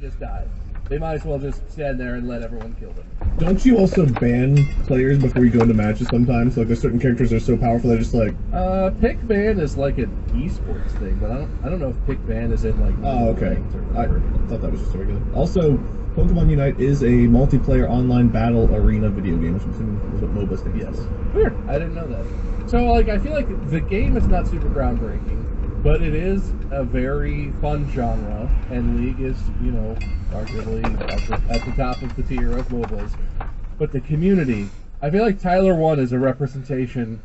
just die. They might as well just stand there and let everyone kill them. Don't you also ban players before you go into matches sometimes? Like, there's certain characters that are so powerful they're just like... Pick ban is like an esports thing, but I don't know if pick ban is in like... Oh, okay. ranked or I whatever. thought that was just a regular. Also, Pokemon Unite is a multiplayer online battle arena video game, which I'm assuming is what MOBA stands Yes. for. Weird. I didn't know that. So, like, I feel like the game is not super groundbreaking, but it is a very fun genre, and League is, you know, arguably at the top of the tier of MOBAs. But the community, I feel like Tyler 1 is a representation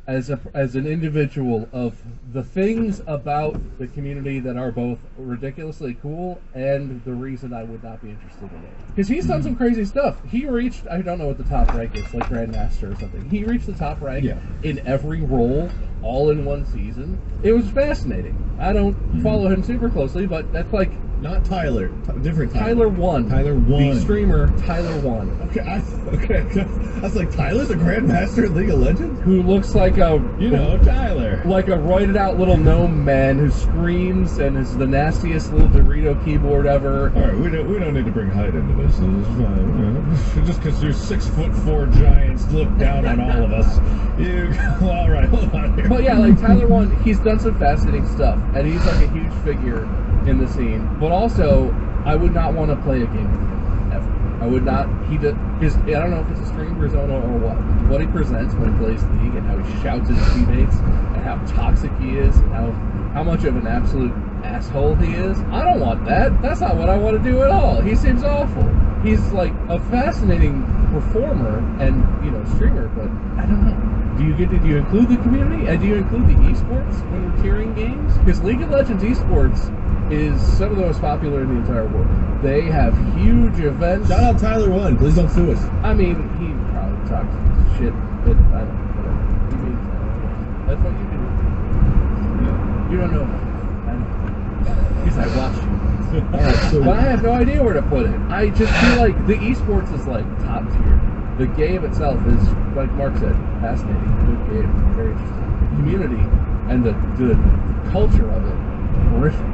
as an individual of the things about the community that are both ridiculously cool and the reason I would not be interested in it. Because he's done some crazy stuff. He reached, I don't know what the top rank is, like Grandmaster or something. He reached the top rank in every role, all in one season. It was fascinating. I don't follow him super closely, but that's like... Not Tyler. Different Tyler Tyler. 1. Tyler 1. The streamer, Tyler 1. Okay, I was like, Tyler, the Grandmaster in League of Legends? Who looks like a... You know, Tyler. Like a roided out little gnome man who screams and is the nastiest little Dorito keyboard ever. Alright, we don't need to bring height into this. This is fine. You know? Just because you're 6'4" giants look down on all of us. Well, alright, hold on here. But yeah, like Tyler 1, he's done some fascinating stuff, and he's like a huge figure in the scene. But also, I would not want to play a game with him ever. I would not. I don't know if it's a stream persona or what he presents when he plays League, and how he shouts at his teammates, and how toxic he is, and how much of an absolute asshole he is. I don't want that. That's not what I want to do at all. He seems awful. He's like a fascinating performer and, you know, streamer, but I don't know. Do you include the community, and do you include the esports when you're tiering games? Because League of Legends esports is some of the most popular in the entire world. They have huge events. Shout out Tyler 1. Please don't sue us. I mean, he probably talks shit, but I don't know. Whatever. He means that's what you do. You don't know. I know. Because I watched you. Alright, so... But I have no idea where to put it. I just feel like the esports is like top tier. The game itself is, like Mark said, fascinating. Good game, very interesting. The community and the culture of it, horrific.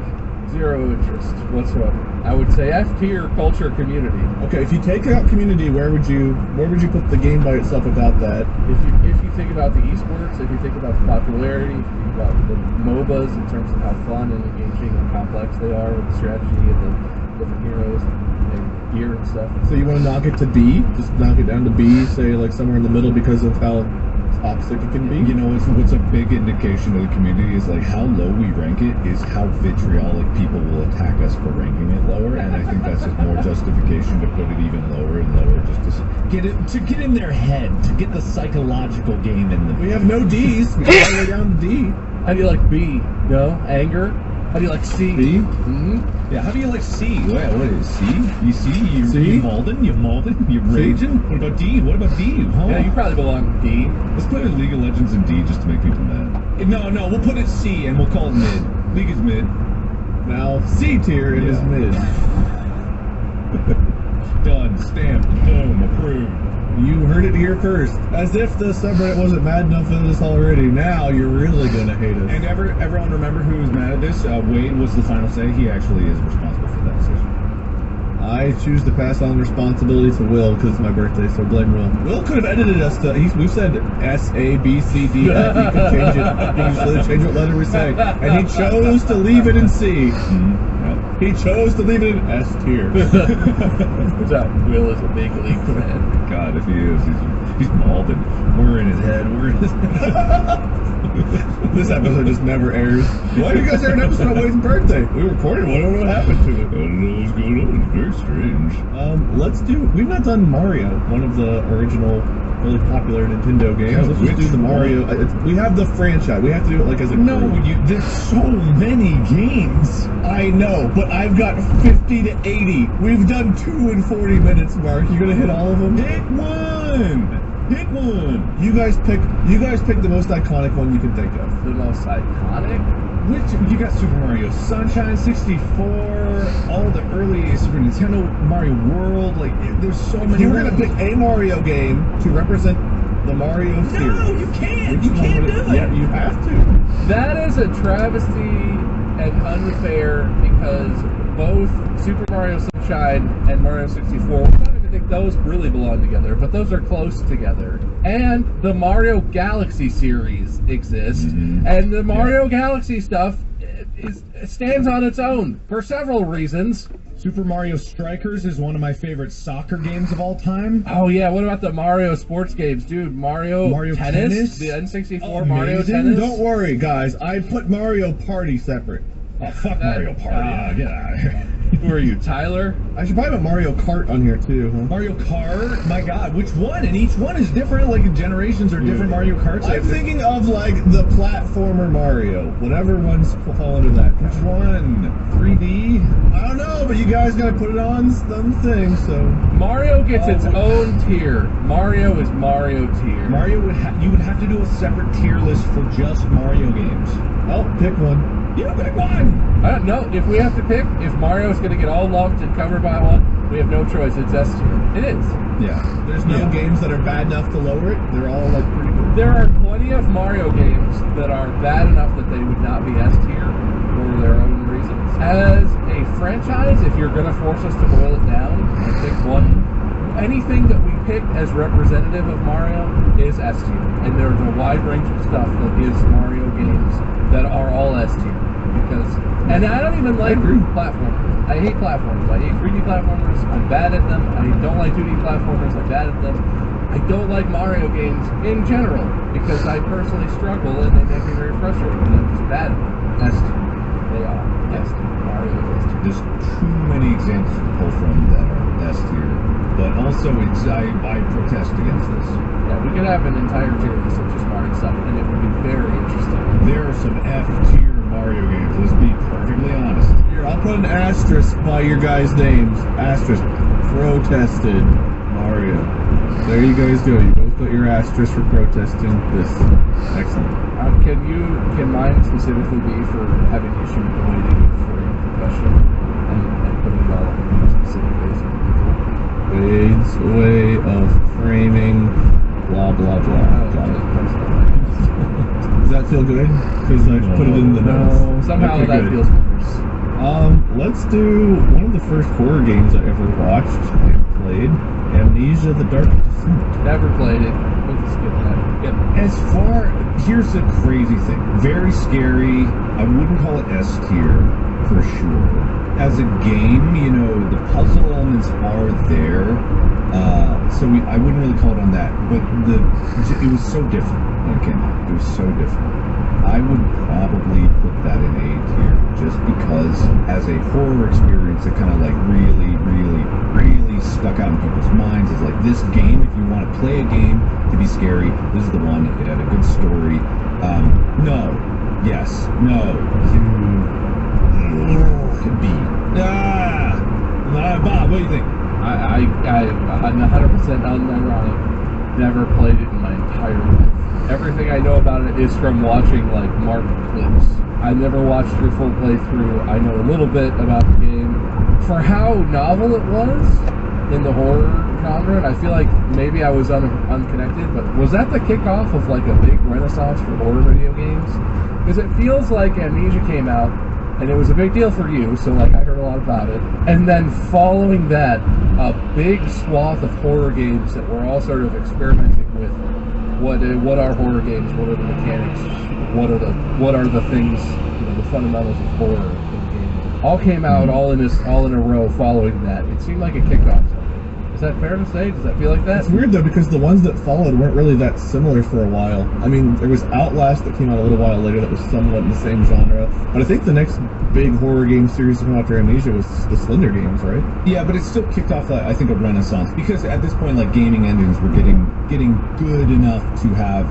Zero interest whatsoever. I would say F tier culture community. Okay, if you take out community, where would you put the game by itself without that? If you think about the esports, if you think about the popularity, if you think about the MOBAs in terms of how fun and engaging and complex they are with the strategy and the different heroes and gear and stuff. So you want to knock it to D? Just knock it down to B, say like somewhere in the middle because of how toxic it can be? You know, what's a big indication of the community is like how low we rank it is how vitriolic people will attack us for ranking it lower, and I think that's just more justification to put it even lower and lower, just to get in their head, to get the psychological game in them. We have no D's. We go all the way down to D. How do you like B? No? Anger? How do you like C? B? Mm-hmm. Yeah, how do you like C? What is C? You see? You C? Malden? You raging? What about D? What about D? Huh? Yeah, you probably belong to D. Let's put in League of Legends in D just to make people mad. No, we'll put it C and we'll call it mid. League is mid. Now C tier, it is mid. Done. Stamped. Boom. Approved. You heard it here first. As if the subreddit wasn't mad enough for this already. Now you're really gonna hate us. And everyone remember who was mad at this? Wade was the final say. He actually is responsible for that decision. I choose to pass on responsibility to Will because it's my birthday, so blame Will. Will could have edited us to. We've said S A B C D F. He could change it. He can change what letter we say, and he chose to leave it in C. He chose to leave it in S tier. Will is a big League fan. God, if he is, he's Malden. We're in his head. We're in his This episode just never airs. Why do you guys air an episode on Wade's birthday? We recorded one. I don't know what happened to it. I don't know what's going on. It's very strange. We've not done Mario, one of the original, really popular Nintendo games. Yeah, Let's just do the Mario. We have the franchise. We have to do it like as a group. There's so many games. I know, but I've got 50 to 80. We've done 2 in 40 minutes, Mark. You gonna hit all of them? Hit one. You guys pick the most iconic one you can think of. The most iconic? Which you got Super Mario Sunshine 64, all the early Super Nintendo Mario World, there's so many. You were gonna pick a Mario game to represent the Mario series. No, you can't. You can't do it. Yeah, you have to. That is a travesty and unfair because both Super Mario Sunshine Sunshine and Mario 64, I don't even think those really belong together, but those are close together. And the Mario Galaxy series exists, and the Mario Galaxy stuff stands on its own for several reasons. Super Mario Strikers is one of my favorite soccer games of all time. Oh yeah, what about the Mario sports games, dude? Mario Tennis? The N64 Mario Tennis? Don't worry, guys. I put Mario Party separate. Oh, fuck Mario Party. Get out of here. Who are you, Tyler? I should probably put Mario Kart on here too, huh? Mario Kart? My god, which one? And each one is different, like generations are different Mario Karts. I'm thinking of like the platformer Mario. Whatever ones fall under that. Which one? 3D? I don't know, but you guys gotta put it on some thing, so. Mario gets its own tier. Mario is Mario tier. Mario you would have to do a separate tier list for just Mario games. Oh, pick one. You pick one! I don't know. If we have to pick, if Mario's going to get all lumped and covered by one, we have no choice. It's S tier. It is. Yeah. There's no games that are bad enough to lower it. They're all like pretty good. There are plenty of Mario games that are bad enough that they would not be S tier for their own reasons. As a franchise, if you're going to force us to boil it down and pick one, anything that we pick as representative of Mario is S tier. And there's a wide range of stuff that is Mario games that are all S tier. And I don't even like platformers. I hate platformers. I hate 3D platformers. I'm bad at them. I don't like 2D platformers. I'm bad at them. I don't like Mario games in general because I personally struggle and they make me very frustrated and I'm just bad at them. S tier. They are S tier. Mario is S tier. There's too many examples to pull from that are S tier, but also I protest against this. Yeah, we could have an entire tier list of just Mario stuff and it would be very interesting. There are some F tier Mario games, let's be perfectly honest. Here, I'll put an asterisk by your guys' names. Asterisk. Protested Mario. There you guys go. You both put your asterisk for protesting this. Excellent. Can mine specifically be for having issue with the way they do frame the question and putting it all in specific ways? Wade's way of framing, blah, blah, blah. Does that feel good? Because I put it in the notes. No, somehow Okay, that good. feels worse. Let's do one of the first horror games I ever watched and played. Amnesia: The Dark Descent. Never played it. We can skip that. Yep. Here's the crazy thing. Very scary. I wouldn't call it S tier for sure. As a game, you know, the puzzle elements are there. I wouldn't really call it on that. But it was so different when it came out. It was so different. I would probably put that in A tier just because as a horror experience, it kind of like really, really, really stuck out in people's minds as like this game, if you want to play a game to be scary, this is the one. It had a good story. No. Yes. No. B. Bob, what do you think? I'm 100% unironic. Never played it in my entire life. Everything I know about it is from watching like marked clips. I never watched your full playthrough. I know a little bit about the game. For how novel it was in the horror genre, and I feel like maybe I was unconnected, but was that the kickoff of like a big renaissance for horror video games? Because it feels like Amnesia came out, and it was a big deal for you, so like I heard a lot about it. And then following that, a big swath of horror games that were all sort of experimenting with what are horror games, what are the mechanics, what are the things, you know, the fundamentals of horror in games. All came out all in a row following that. It seemed like it kicked off something. Is that fair to say? Does that feel like that? It's weird though because the ones that followed weren't really that similar for a while. I mean, there was Outlast that came out a little while later that was somewhat in the same genre, but I think the next big horror game series to come after Amnesia was the Slender games, right? Yeah, but it still kicked off, I think, a renaissance because at this point, like gaming engines were getting good enough to have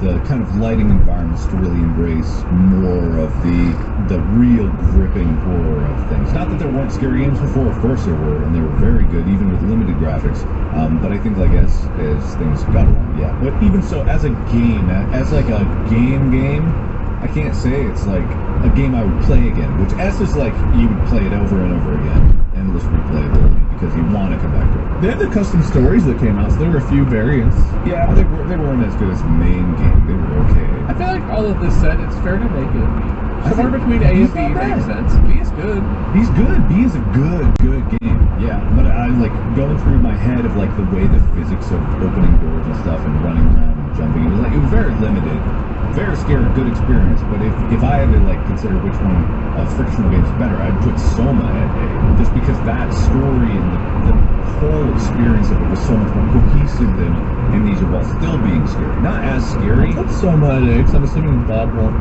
the kind of lighting environments to really embrace more of the real gripping horror of things. Not that there weren't scary games before, of course there were, and they were very good, even with limited graphics. But I think like as things got along, yeah. But even so, as a game, as like a game, I can't say it's like a game I would play again. Which S is like you would play it over and over again, endless replayability because you want to come back to it. They had the custom stories that came out, so there were a few variants. Yeah, but they weren't as good as the main game. They were okay. I feel like all of this said, it's fair to make it a B. somewhere between A and B's B not bad. makes sense. B is good. B's good. B is a good game. Yeah, but I like going through my head of like the way the physics of opening doors and stuff and running around and jumping. It was very limited, very scary, good experience. But if I had to like consider which one of fictional games is better, I'd put Soma at A, just because that story and the whole experience of it was so much more cohesive than Amnesia while still being scary. Not as scary. What's Soma at A? 'Cause I'm assuming Bob won't.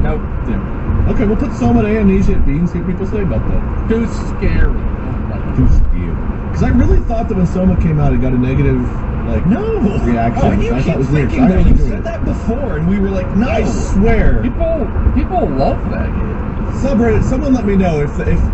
Nope. Yeah. Okay, we'll put Soma at A, Amnesia at B, and see what people say about that. Too scary. Like, Too scary. Because I really thought that when Soma came out, it got a negative, like, No! reaction. Oh, you I thought keep it was weird. thinking I that. really You enjoyed said it. that before, and we were like, no! I swear. people love that game. Subreddit, someone let me know if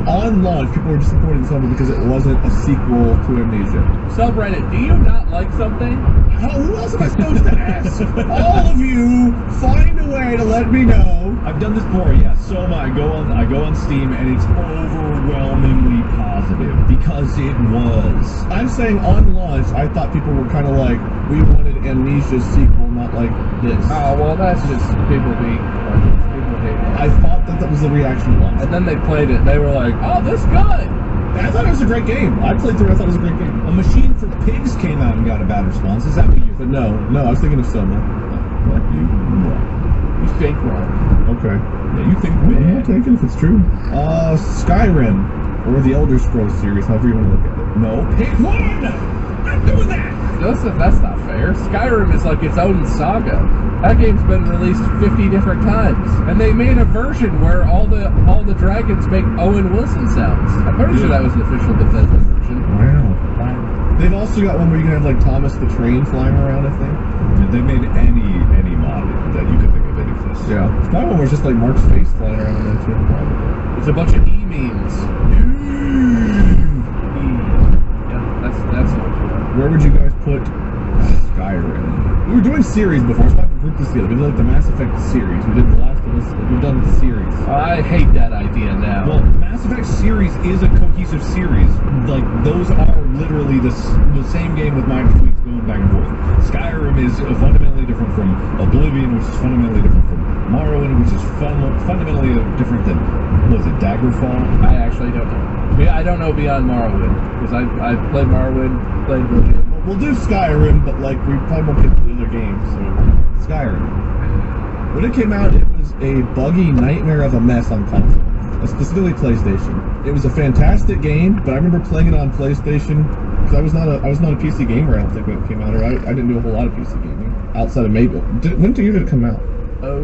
on launch people were disappointed in Soma because it wasn't a sequel to Amnesia. Subreddit, do you not like something? Who else am I supposed to ask? All of you, find a way to let me know. I've done this before, yeah. Soma, I go on Steam, and it's overwhelmingly positive, because it was. I'm saying on launch, I thought people were kind of like, we wanted Amnesia's sequel, not like this. Oh, well, that's just people hate it. I thought that was the reaction at launch. And then they played it, and they were like, oh, this is good! I thought it was a great game. I played through it, I thought it was a great game. A Machine for Pigs came out and got a bad response. Is that what you But no, I was thinking of Soma. Well, You think wrong. Okay. yeah, you think I'll bad. take it if it's true. Skyrim, or the Elder Scrolls series, however you want to look at it. No, pick one! I'm doing that! That's not fair. Skyrim is like its own saga. That game's been released 50 different times, and they made a version where all the dragons make Owen Wilson sounds. I'm pretty sure that was an official Bethesda version. Wow. They've also got one where you can have like Thomas the Train flying around, I think. Yeah, they made any mod that you could think of that exists. Yeah. It's probably one where it's just like Mark's face flying around in there too. It's a bunch of E-memes. Yeah, that's Where would you guys put Skyrim? We were doing series before, so I have to group this together. We did like the Mass Effect series. We did The Last of Us. We've done the series. I hate that idea now. Well, Mass Effect series is a cohesive series. Like, those are literally the same game with minor tweaks going back and forth. Skyrim is fundamentally different from Oblivion, which is fundamentally different from Morrowind, which is fundamentally different than, was it Daggerfall? I actually don't know. I don't know beyond Morrowind, because I played Morrowind, played Oblivion. We'll do Skyrim, but like we probably won't get to the other games. So Skyrim. When it came out, it was a buggy nightmare of a mess on console, specifically PlayStation. It was a fantastic game, but I remember playing it on PlayStation because I was not a PC gamer. I don't think when it came out, or I didn't do a whole lot of PC gaming outside of Mabel. When did it come out? Oh,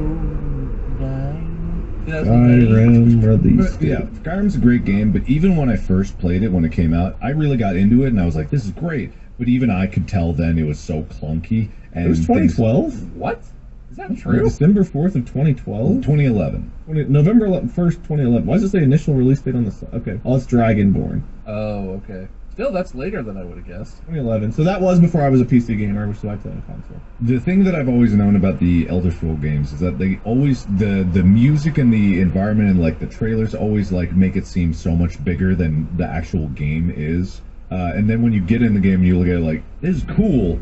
9? Skyrim release. Yeah, Skyrim's a great game, but even when I first played it, when it came out, I really got into it, and I was like, this is great. But even I could tell then it was so clunky. And It was 2012. What? Is that true? December 4th of 2012. 2011. November 1st, 2011. Why does it say initial release date on the? Okay. Oh, it's Dragonborn. Oh, okay. Still, that's later than I would have guessed. 2011. So that was before I was a PC gamer, so I played on console. The thing that I've always known about the Elder Scrolls games is that they always the music and the environment and like the trailers always like make it seem so much bigger than the actual game is. And then when you get in the game, you look at it like, this is cool.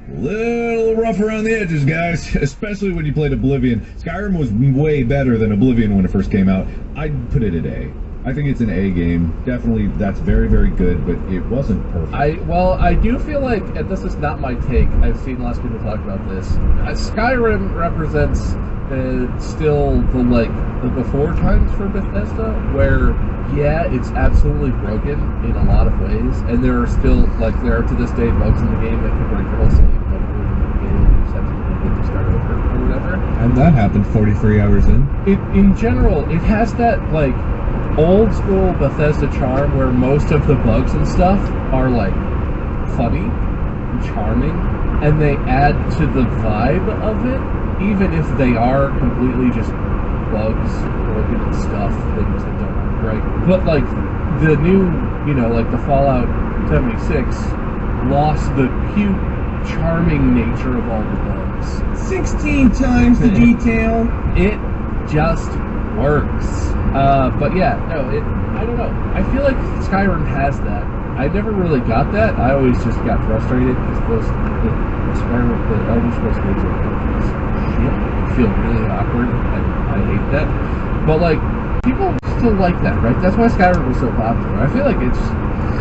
A little rough around the edges, guys. Especially when you played Oblivion. Skyrim was way better than Oblivion when it first came out. I'd put it at A. I think it's an A game. Definitely, that's very, very good, but it wasn't perfect. I do feel like, and this is not my take, I've seen lots of people talk about this. Skyrim represents still the before times for Bethesda, where yeah, it's absolutely broken in a lot of ways, and there are still there are to this day bugs in the game that can break the whole save mode in the game. You just have to start over or whatever. And that happened 43 hours in. In general, it has that old school Bethesda charm where most of the bugs and stuff are funny and charming, and they add to the vibe of it, even if they are completely just bugs, broken and stuff, things that don't work right. But the new, the Fallout 76 lost the cute, charming nature of all the bugs. 16 times the detail. It just works. But yeah, no, I don't know. I feel like Skyrim has that. I never really got that. I always just got frustrated because the Elder Scrolls games are I feel really awkward. I hate that. But like, people still like that, right? That's why Skyrim was so popular. I feel like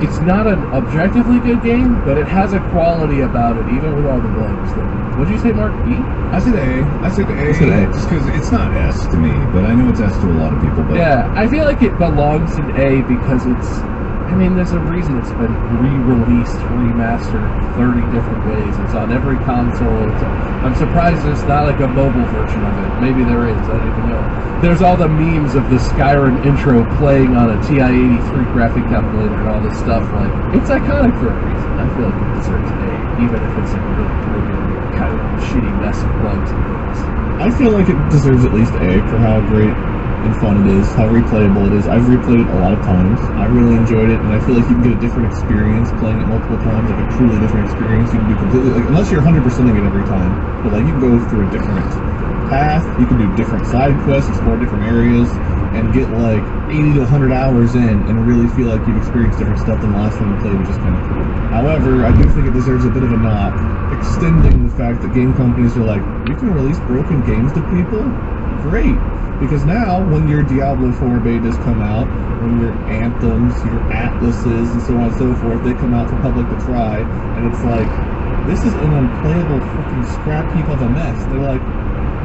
it's not an objectively good game, but it has a quality about it, even with all the bugs. What'd you say, Mark? E? I said A. I said A. Just because it's not S to me, but I know it's S to a lot of people. But yeah, I feel like it belongs in A because it's. I mean, there's a reason it's been re-released, remastered 30 different ways. It's on every console. I'm surprised there's not like a mobile version of it. Maybe there is. I don't even know. There's all the memes of the Skyrim intro playing on a TI-83 graphic calculator and all this stuff. Like, it's iconic for a reason. I feel like it deserves A, even if it's a really broken, kind of shitty mess of bugs and things. I feel like it deserves at least A for how great and fun it is, how replayable it is. I've replayed it a lot of times. I really enjoyed it, and I feel like you can get a different experience playing it multiple times, like a truly different experience. You can do completely, like, unless you're 100%ing it every time, but like you can go through a different path, you can do different side quests, explore different areas, and get like 80 to 100 hours in and really feel like you've experienced different stuff than the last time you played, which is kind of cool. However, I do think it deserves a bit of a knock, extending the fact that game companies are like, we can release broken games to people? Great. Because now, when your Diablo 4 betas come out, when your Anthems, your Atlases, and so on and so forth, they come out for public to try, and it's like, this is an unplayable fucking scrap heap of a mess. They're like,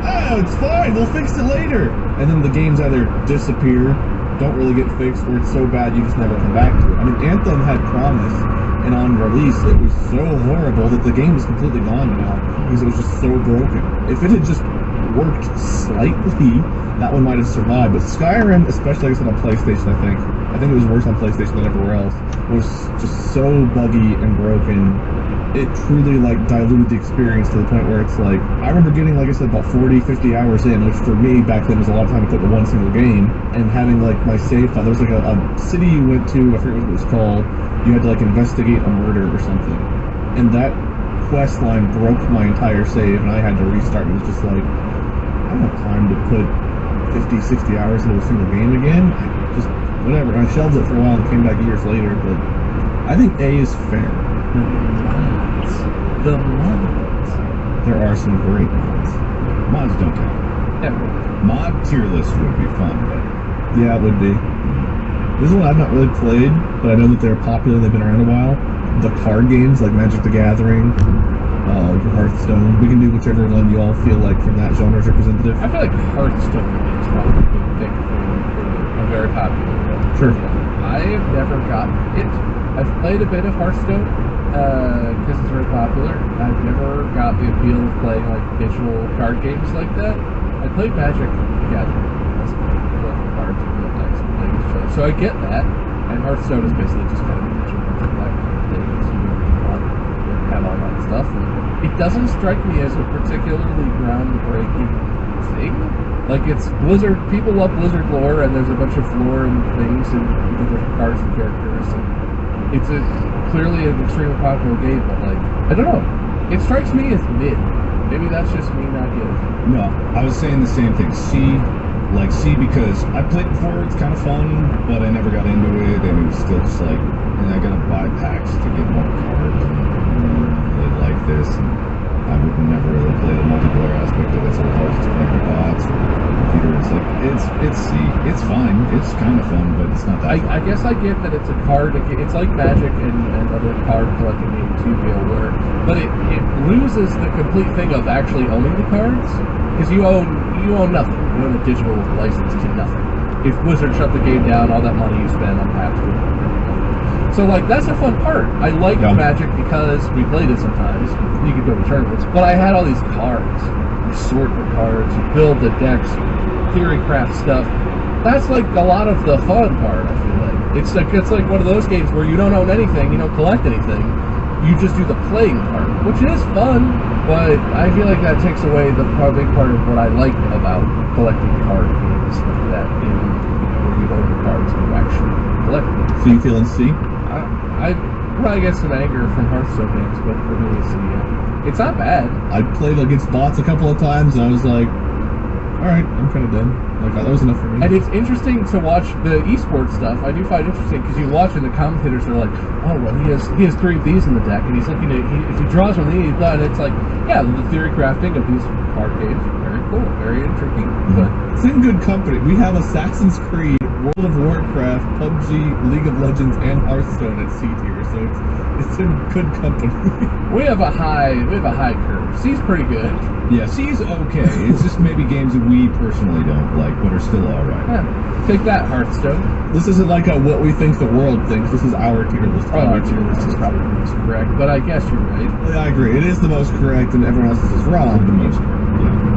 oh, it's fine, we'll fix it later. And then the games either disappear, don't really get fixed, or it's so bad you just never come back to it. I mean, Anthem had promise, and on release, it was so horrible that the game is completely gone now, because it was just so broken. If it had just worked slightly, that one might have survived. But Skyrim, especially like I said on PlayStation, I think it was worse on PlayStation than everywhere else, was just so buggy and broken. It truly like diluted the experience to the point where it's like, I remember getting, like I said, about 40, 50 hours in, which for me back then was a lot of time to put in one single game, and having like my save file. There was like a city you went to, I forget what it was called, you had to like investigate a murder or something, and that quest line broke my entire save, and I had to restart. It was just like, I don't have time to put 50, 60 hours into a single game again. Just whatever. I shelved it for a while and came back years later, but I think A is fair. The mods. There are some great mods. Mods don't count. Yeah. Mod tier list would be fun, but Yeah, it would be. This is one I've not really played, but I know that they're popular. They've been around a while. The card games like Magic the Gathering, Hearthstone. We can do whichever one you all feel like from that genre is representative. I feel like Hearthstone is probably the big thing for a very popular one. Sure. I've never gotten it. I've played a bit of Hearthstone because it's very popular. I've never got the appeal of playing like digital card games like that. I played Magic the Gathering. That's collecting cards and real dice and playing each other. So I get that. And Hearthstone is basically just kind of a digital Magic like things you want to have all that stuff. And it doesn't strike me as a particularly groundbreaking thing. Like, it's Blizzard, people love Blizzard lore, and there's a bunch of lore and things, and different cards and characters, and it's clearly an extremely popular game, but, like, I don't know. It strikes me as mid. Maybe that's just me not getting it. no, I was saying the same thing. C because I played before, it's kind of fun, but I never got into it, and it was still just like, and I gotta buy packs to get more cards, and I really like this, and I would never really play the multiplayer aspect of it, so I was just playing with bots or computer. It's like, it's C. It's fine. It's kind of fun, but it's not that fun. I guess I get that it's a card. It's like Magic and other card collecting games too, where, but it loses the complete thing of actually owning the cards, because you own nothing. You own a digital license to nothing. If Blizzard shut the game down, all that money you spend on packs would be gone. So like, that's a fun part. I like Magic because we played it sometimes. You could go to tournaments, but I had all these cards. You sort the cards, you build the decks, theory craft stuff. That's like a lot of the fun part. I feel like it's like one of those games where you don't own anything, you don't collect anything. You just do the playing part, which is fun, but I feel like that takes away the big part of what I like about collecting card games like that, where you own the cards and you actually collect them. So you feeling C? I probably get some anger from Hearthstone games, but for me, it's not bad. I played against bots a couple of times, and I was like, alright, I'm kind of done. Like, that was enough for me. And it's interesting to watch the esports stuff. I do find it interesting because you watch and the commentators are like, oh, well, he has 3 of these in the deck, and he's looking at, if he draws one of these, and it's like, yeah, the theory crafting of these card games, very cool, very intriguing. But It's in good company. We have Assassin's Creed, World of Warcraft, PUBG, League of Legends, and Hearthstone at C tier, so it's in good company. we have a high curve. C's pretty good. Yeah, C's okay. It's just maybe games that we personally don't like, but are still alright. Yeah. Take that, Hearthstone. This isn't like a what we think the world thinks. This is our tier list. Our tier list is probably the most correct, but I guess you're right. Yeah, I agree. It is the most correct, and everyone else's is wrong. The most correct, yeah.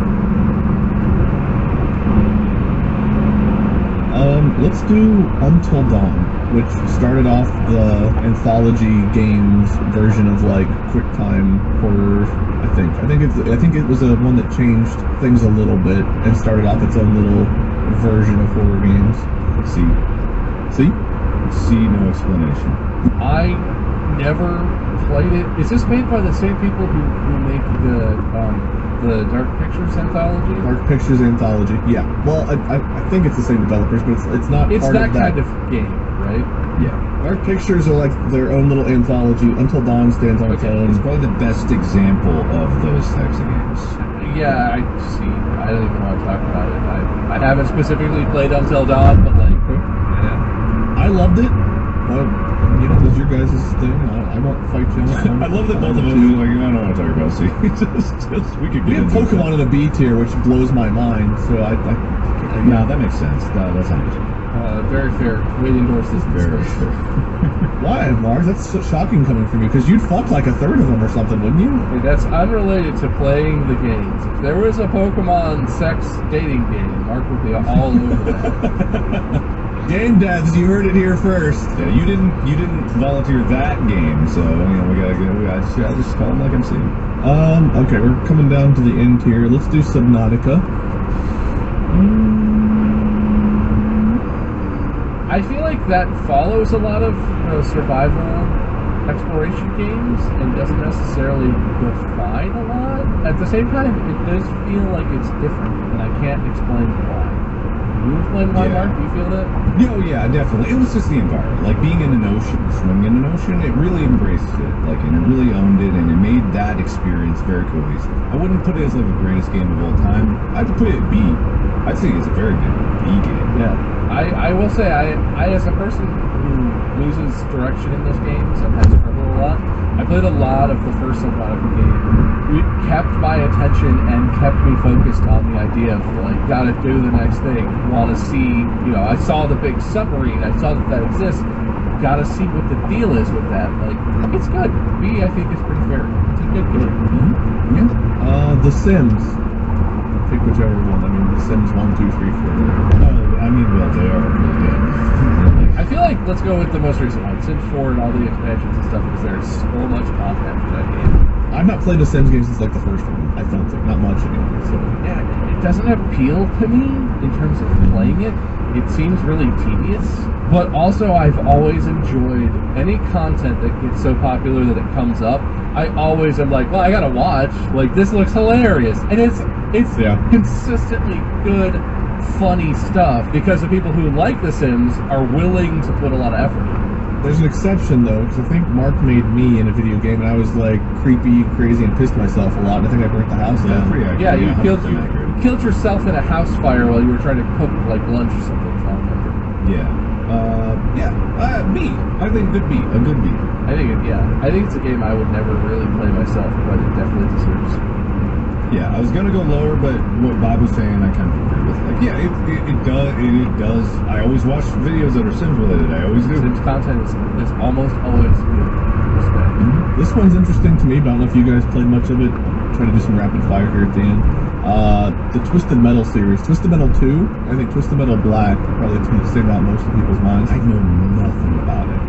Let's do Until Dawn, which started off the anthology games version of like QuickTime horror. I think it was a one that changed things a little bit and started off its own little version of horror games. C. See? No explanation. I never played it. Is this made by the same people who make the Dark Pictures anthology? Dark Pictures Anthology. Yeah. Well, I think it's the same developers, but it's not. It's part that of that kind of game, right? Yeah. Dark Pictures are like their own little anthology. Until Dawn stands on its Okay. It's own. probably the best example of those types of games. Yeah, I see. I don't even want to talk about it. I haven't specifically played Until Dawn, but like, yeah. I loved it. But, you know, it's your guys' thing. I won't fight you on it. I love that both of us are like, I don't want to talk about C. just we could We get have into Pokemon in a B tier, which blows my mind. So I No, that makes sense. That's not Very fair. We endorse this. very discussion. sure. Why, Mars? That's so shocking coming from you, because you'd fuck like a third of them or something, wouldn't you? Hey, that's unrelated to playing the games. If there was a Pokemon sex dating game, Mark would be all over that. Game devs, you heard it here first. Yeah, you didn't volunteer that game, so we gotta go. I just call them like I'm seeing. Okay, we're coming down to the end here. Let's do Subnautica. I feel like that follows a lot of survival exploration games and doesn't necessarily define a lot. At the same time, it does feel like it's different, and I can't explain why. You explain why, Yeah. Mark? Do you feel that? Oh yeah, definitely. It was just the environment, like being in an ocean, swimming in an ocean. It really embraced it, like, and it really owned it, and it made that experience very cohesive. I wouldn't put it as like the greatest game of all time. I'd put it at B. I'd say it's a very good B game. Yeah. I will say, I as a person who loses direction in this game, sometimes struggle a lot. I played a lot of the first Subnautica game. It kept my attention and kept me focused on the idea of, like, gotta do the next thing. Want to see, I saw the big submarine. I saw that exists. Gotta see what the deal is with that. Like, it's good. B, I think, is pretty fair. It's a good game. Yeah. The Sims. Pick whichever one. I mean, The Sims 1, 2, 3, 4. Well, they are. Yeah. I feel like let's go with the most recent one, Sims 4 and all the expansions and stuff, because there's so much content for that game. I've not played a Sims game since like the first one. I don't think, not much anyway. So Yeah, it doesn't appeal to me in terms of playing it. It seems really tedious, but also I've always enjoyed any content that gets so popular that it comes up. I always am like, well, I gotta watch. Like, this looks hilarious, and it's Yeah. consistently good, funny stuff because the people who like The Sims are willing to put a lot of effort in. there's an exception though, because I think Mark made me in a video game, and I was like creepy, crazy, and pissed myself a lot. And I think I burnt the house Yeah, down. pretty accurate. Yeah, you 100% accurate. killed yourself in a house fire while you were trying to cook like lunch or something. If I remember. B. I think good B. A good B. I think it's a game I would never really play myself, but it definitely deserves. Yeah, I was gonna go lower, but what Bob was saying, I kind of agree with. Like, yeah, it does. I always watch videos that are Sims related. I always do. Sims content is almost always good. Respect. This one's interesting to me, but I don't know if you guys played much of it. Try to do some rapid fire here at the end. The Twisted Metal series, Twisted Metal 2, I think Twisted Metal Black, probably two that stand out in most of people's minds. I know nothing about it.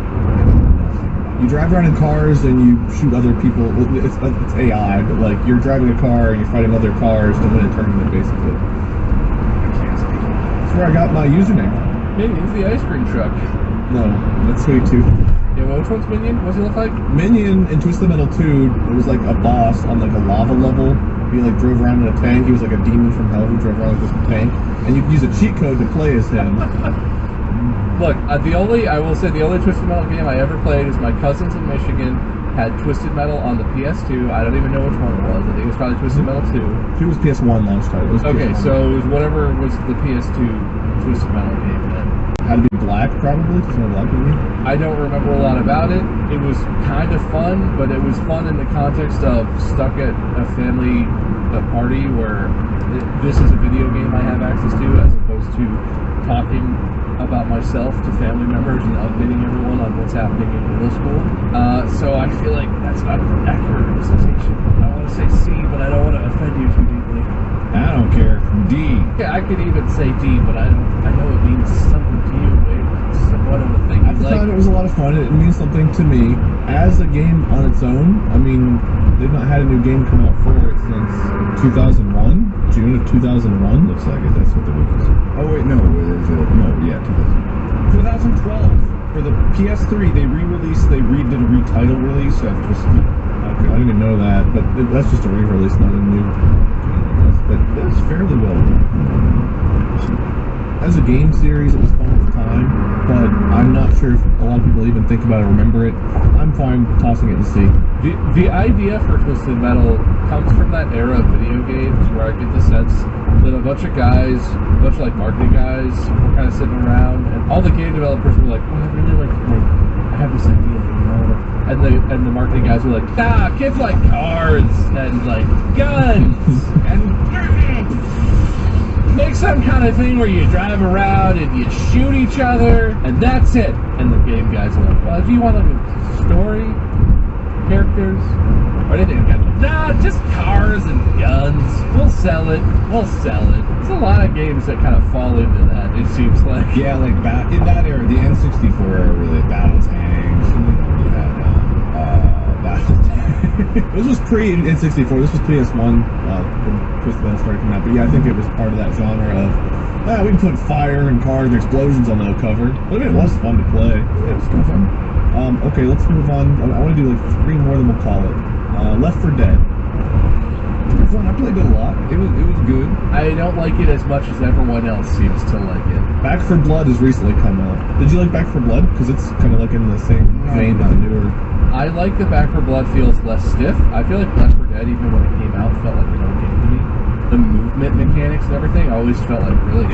You drive around in cars and you shoot other people. Well, it's AI, but like you're driving a car and you're fighting other cars to win a tournament, basically. That's where I got my username. Minion's the ice cream truck. No, that's Sweet Tooth. Yeah, which one's Minion? What does he look like? Minion in Twisted Metal 2, it was like a boss on like a lava level. He like drove around in a tank. He was like a demon from hell who drove around with this tank, and you could use a cheat code to play as him. Look, the only Twisted Metal game I ever played is my cousins in Michigan had Twisted Metal on the PS2. I don't even know which one it was. I think it was probably Twisted Metal 2. It was PS1 launch title. It was Okay, PS1. so it was whatever was the PS2 Twisted Metal game then. Had to be black, probably. Just black movie. I don't remember a lot about it. It was kind of fun, but it was fun in the context of stuck at a family party where this is a video game I have access to, as opposed to talking about myself to family members and updating everyone on what's happening in middle school. So I feel like that's not an accurate representation. I want to say C, but I don't want to offend you too deeply. I don't care. D. Yeah, I could even say D, but I know it means something to you. It's somewhat of a thing At you the like. time, it was a lot of fun. It means something to me. As a game on its own, I mean, they've not had a new game come out for it since 2001, June of 2001. Looks like it. That's what the wiki said. Oh wait, no. No, yeah, 2000. 2012 for the PS3. They re-released. They redid a retitle release of Twisted Metal. Okay, I didn't know that, but that's just a re-release, not a new game, I guess. But That's fairly well done. as a game series, it was fun at the time, but I'm not sure if a lot of people even think about it or remember it. I'm fine tossing it to C. The idea for Twisted Metal comes from that era of video games where I get the sense that a bunch of guys, a bunch of like marketing guys, were kind of sitting around, and all the game developers were like, "Well, I really like I have this idea, you know." And the marketing guys were like, kids like cars and like guns and make some kind of thing where you drive around and you shoot each other and that's it." And the game guys are like, "Well, do you want a story, characters, or anything?" Nah, just cars and guns. We'll sell it. There's a lot of games that kind of fall into that, it seems like. Yeah, like in that era, the N64 era, really battle tanks, and you had battle tanks. This was pre-N64. This was PS1 when Twisted Metal started coming out. But yeah, I think it was part of that genre of, we can put fire and cars and explosions on the cover. But it was fun to play. Yeah, it's kind of fun. Okay, let's move on. I want to do like 3 more than we'll call it. Left 4 Dead. Pretty fun. I played it a lot. It was good. I don't like it as much as everyone else seems to like it. Back 4 Blood has recently come out. Did you like Back 4 Blood? Because it's kind of like in the same vein as the newer. I like that Back 4 Blood feels less stiff. I feel like Left 4 Dead, even when it came out, felt like an old game to me. The movement mechanics and everything always felt like really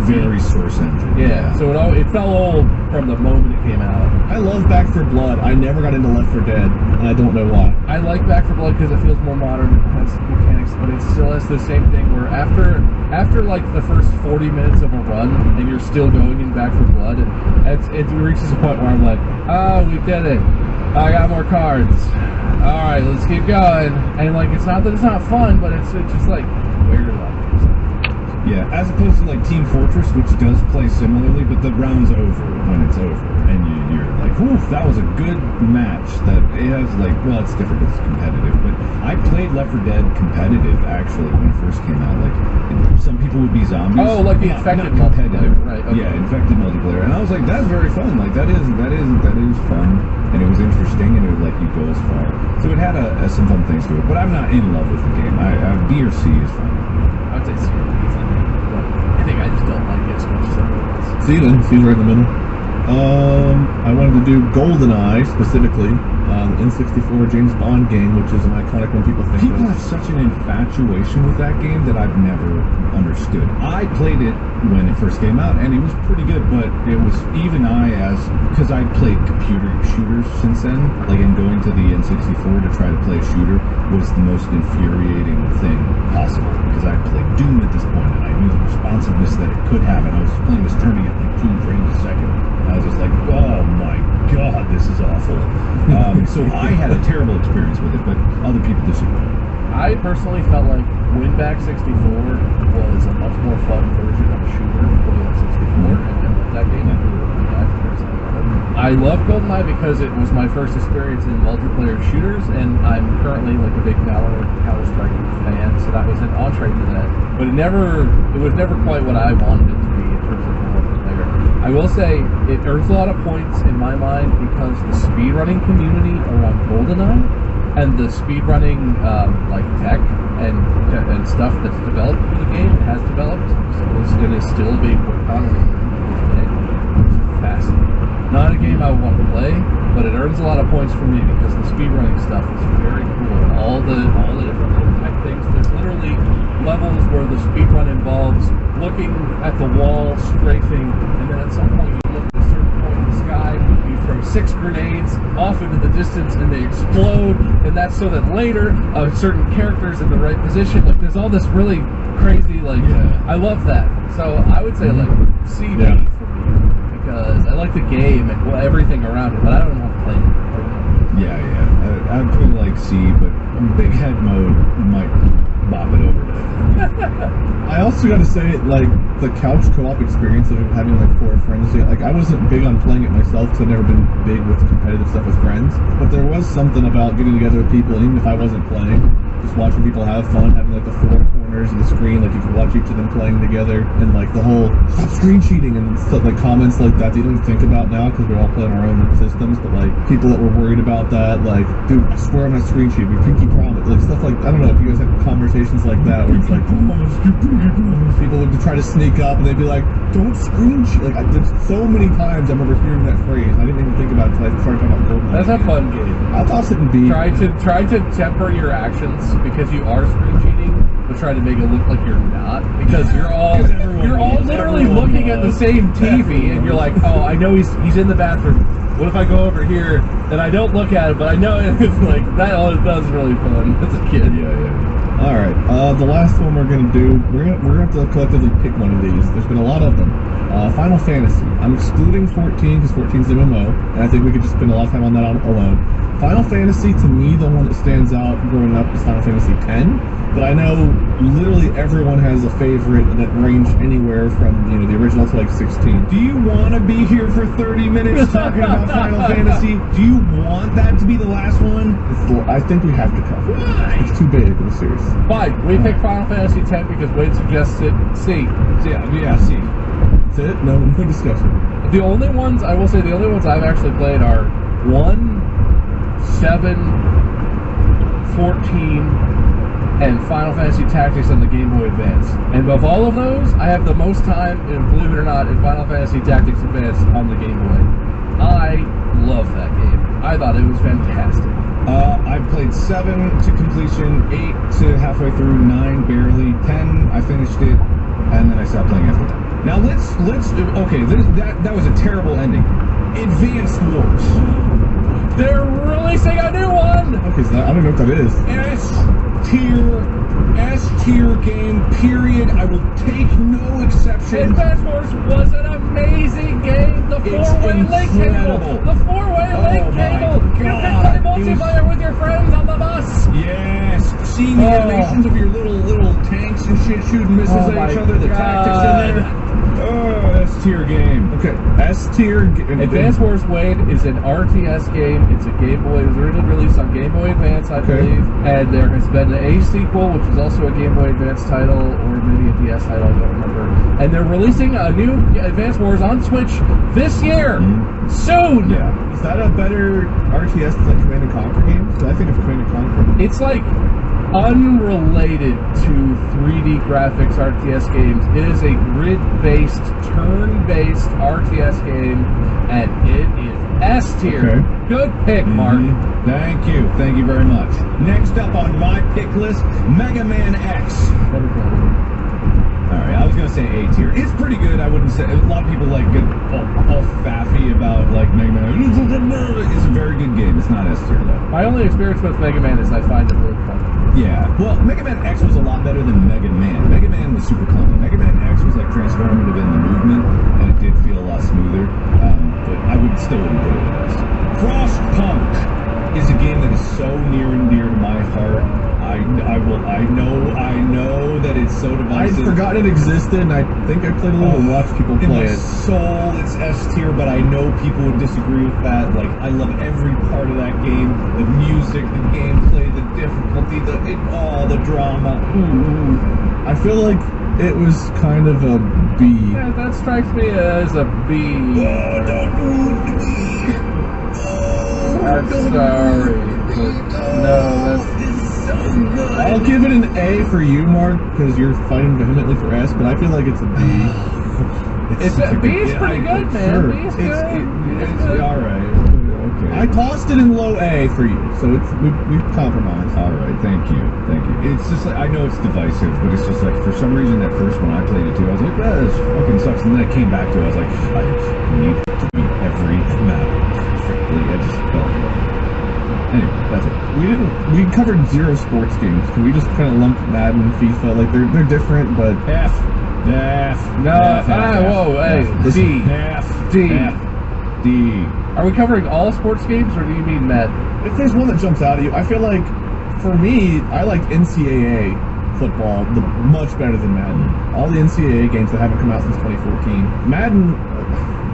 Very source-centered. Yeah, so it felt old from the moment it came out. I love Back 4 Blood. I never got into Left 4 Dead, and I don't know why. I like Back 4 Blood because it feels more modern, it has mechanics, but it still has the same thing where after like the first 40 minutes of a run, and you're still going in Back 4 Blood, it reaches a point where I'm like, oh, we did it. I got more cards. All right, let's keep going. And like, it's not that it's not fun, but it's just like weird. Yeah, as opposed to like Team Fortress, which does play similarly, but the round's over when it's over, and you're like, "Oof, that was a good match." That it has like, well, it's different because it's competitive. But I played Left 4 Dead competitive actually when it first came out. Like, some people would be zombies. Oh, like the infected not competitive, multiplayer, right? Okay. Yeah, infected multiplayer, and I was like, "That's very fun. Like that is fun." And it was interesting, and it would let you go as far. So it had some fun things to it. But I'm not in love with the game. B or C is fine. I would say C. I think I just don't like it as much as everyone else. See then, C's right in the middle. I wanted to do GoldenEye specifically, the N64 James Bond game, which is an iconic one people think People of. have such an infatuation with that game that I've never understood. I played it when it first came out, and it was pretty good, but it was because I played computer shooters since then, like, and going to the N64 to try to play a shooter was the most infuriating thing possible, because I played Doom at this point, and I knew the responsiveness that it could have, and I was playing this turning at like 2 frames a second, and I was just like, oh my god, this is awful. So I had a terrible experience with it, but other people disagree. I personally felt like Winback 64 was a much more fun version of a shooter than N64, and I love that game. I love GoldenEye because it was my first experience in multiplayer shooters, and I'm currently like a big Valorant Counter-Strike fan, so that was an entree to that. But it was never quite what I wanted it to be in terms of multiplayer. I will say it earns a lot of points in my mind because the speedrunning community around GoldenEye and the speedrunning like tech and stuff that's developed for the game has developed, and is still being worked on today. It's fascinating. Not a game I would want to play, but it earns a lot of points for me because the speedrunning stuff is very cool. All the different little tech things. There's literally levels where the speedrun involves looking at the wall, strafing, and then at some point you look at a certain point in the sky, you throw 6 grenades off into the distance and they explode, and that's so that later certain characters in the right position. Like there's all this really crazy, like I love that. So I would say like CD for me because I like the game and everything around it, but I don't know how to play it. Yeah. I'd put it like C, but big head mode might bop it over to. I also got to say, like, the couch co-op experience of having, like, 4 friends, like, I wasn't big on playing it myself because I've never been big with competitive stuff with friends, but there was something about getting together with people, even if I wasn't playing, just watching people have fun, having, like, the 4 corners of the screen, like, you could watch each of them playing together, and, like, the whole stop screen cheating and stuff, like, comments like that you don't think about now because we're all playing our own systems, but, like, people that were worried about that, like, dude, I swear I'm not screen cheating, your pinky promise, like, stuff like, I don't know if you guys have conversations like that, where it's like, people would try to sneak up and they'd be like, don't screen cheat. Like, there's so many times I remember hearing that phrase. I didn't even think about it until I started talking about Goldeneye. That's a fun game. I'll toss it in B. Try to temper your actions because you are screen cheating, but try to make it look like you're not because you're all literally looking at the same TV and you're like, oh, I know he's in the bathroom. What if I go over here and I don't look at it, but I know it's like that? All it does is really fun as a kid. Yeah. All right, the last one we're gonna do, we're gonna have to collectively pick one of these. There's been a lot of them. Final Fantasy. I'm excluding 14 because 14 is MMO, and I think we could just spend a lot of time on that alone. Final Fantasy, to me, the one that stands out growing up is Final Fantasy X, but I know literally everyone has a favorite that range anywhere from, you know, the original to like 16. Do you want to be here for 30 minutes talking about Final Fantasy? Do you want that to be the last one? I think we have to cover it. Why? It's too big of a series. Fine, we picked Final Fantasy X because Wade suggested C. Yeah, see. That's it? No discussion. The only ones I've actually played are 1, 7, 14, and Final Fantasy Tactics on the Game Boy Advance. And of all of those, I have the most time, and believe it or not, in Final Fantasy Tactics Advance on the Game Boy. I love that game. I thought it was fantastic. I've played 7 to completion, 8 to halfway through, 9 barely, 10 I finished it, and then I stopped playing after that. Now let's okay, that was a terrible ending. Advanced Wars. They're releasing a new one! Okay, so I don't know what that is. S tier game, period. I will take no exception. Advance Wars was an amazing game. The four-way link cable. The four-way link cable. You can play multiplayer with your friends on the bus. Yes. Seeing the animations of your little tanks and shit shooting missiles at each other. The tactics in there. Oh, S tier game. Okay, S tier. Advance Wars Wade is an RTS game. It's a Game Boy. It was originally released on Game Boy Advance, I believe. And there has been a sequel, which is also a Game Boy Advance title, or maybe a DS title, I don't remember. And they're releasing a new Advance Wars on Switch this year. Soon! Yeah. Is that a better RTS than Command & Conquer games? Because I think of Command & Conquer. It's like unrelated to 3D graphics RTS games. It is a grid-based, turn-based RTS game, and it is S tier. Okay. Good pick, Mark. Thank you very much. Next up on my pick list, Mega Man X. Never played it. Alright, I was gonna say A tier. It's pretty good. I wouldn't say a lot of people like get all faffy about like Mega Man. It's a very good game. It's not S tier though. My only experience with Mega Man is I find it really fun. Yeah. Well, Mega Man X was a lot better than Mega Man. Mega Man was super clunky. Mega Man X was like transformative in the movement, and it did feel a lot smoother. But I still wouldn't put it in S tier. Frostpunk is a game that is so near and dear to my heart. I know that it's so divisive. I'd forgotten it existed, and I think I played a little and watched people in play my it. soul, it's S tier, but I know people would disagree with that. Like, I love every part of that game. The music, the gameplay, the difficulty, the drama. I feel like it was kind of a B. Yeah, that strikes me as a B. Oh, don't ruin me. I'm sorry, but no, that's... I'll give it an A for you, Mark, because you're fighting vehemently for S, but I feel like it's a B. B is pretty good, man. Sure. B is good. It's alright. Okay. I tossed it in low A for you, so we've compromised. All right, thank you. It's just like, I know it's divisive, but it's just like, for some reason at first when I played it too, I was like, this fucking sucks. And then I came back to it, I was like, I need to beat every map perfectly. I just felt like, anyway, that's it. We covered 0 sports games. Can we just kind of lump Madden and FIFA? Like they're different, but F. Whoa, hey, D. Are we covering all sports games, or do you mean Madden? if there's one that jumps out at you, I feel like for me, I like NCAA football much better than Madden. All the NCAA games that haven't come out since 2014. Madden,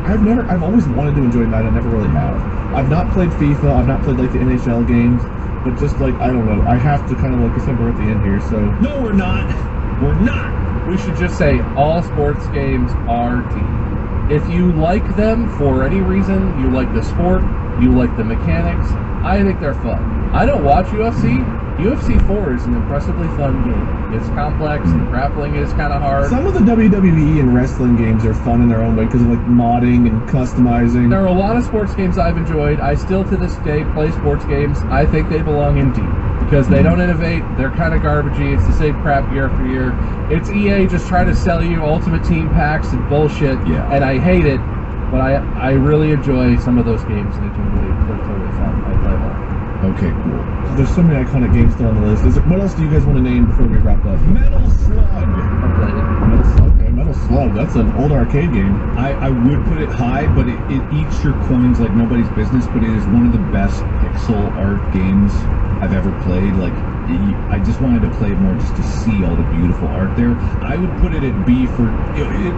I've always wanted to enjoy Madden. I never really have. I've not played FIFA. I've not played like the NHL games. But just like, I don't know, I have to kind of, like I said, we're at the end here, so. No, we're not. We're not. We should just say all sports games are D. If you like them for any reason, you like the sport, you like the mechanics, I think they're fun. I don't watch UFC. UFC 4 is an impressively fun game. It's complex, the grappling is kind of hard. Some of the WWE and wrestling games are fun in their own way because of like modding and customizing. There are a lot of sports games I've enjoyed. I still to this day play sports games. I think they belong in D because they don't innovate. They're kind of garbagey. It's the same crap year after year. It's EA just trying to sell you Ultimate Team packs and bullshit, and I hate it. But I really enjoy some of those games. They're totally fun. I play them. Okay, cool. There's so many iconic games still on the list. What else do you guys want to name before we wrap up? Metal Slug. I played it. Metal Slug. That's an old arcade game. I would put it high, but it eats your coins like nobody's business, but it is one of the best pixel art games I've ever played. Like, I just wanted to play it more just to see all the beautiful art there. I would put it at B for,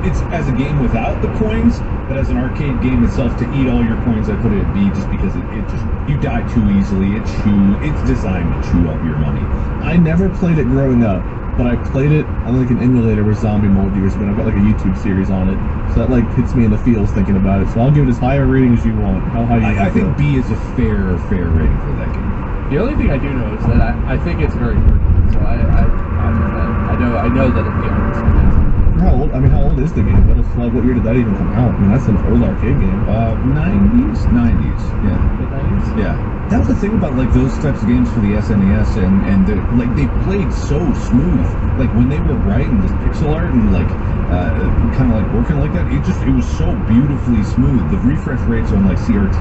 it's as a game without the coins, but as an arcade game itself, to eat all your coins, I put it at B just because it just, you die too easily. It's designed to chew up your money. I never played it growing up, but I played it on like an emulator with Zombie Mold years ago. I've got like a YouTube series on it, so that like hits me in the feels thinking about it. So I'll give it as high a rating as you want. How high you I think B is a fair rating for that game. The only thing I do know is that I think it's very pretty. So I know that the art is fantastic. How old is the game? Metal Slug. What year did that even come out? I mean, that's an old arcade game. 90s, yeah. Mid-90s? Yeah. That was the thing about like those types of games for the SNES, and like they played so smooth. Like when they were writing this pixel art and like kind of like working like that, it was so beautifully smooth. The refresh rates on like CRT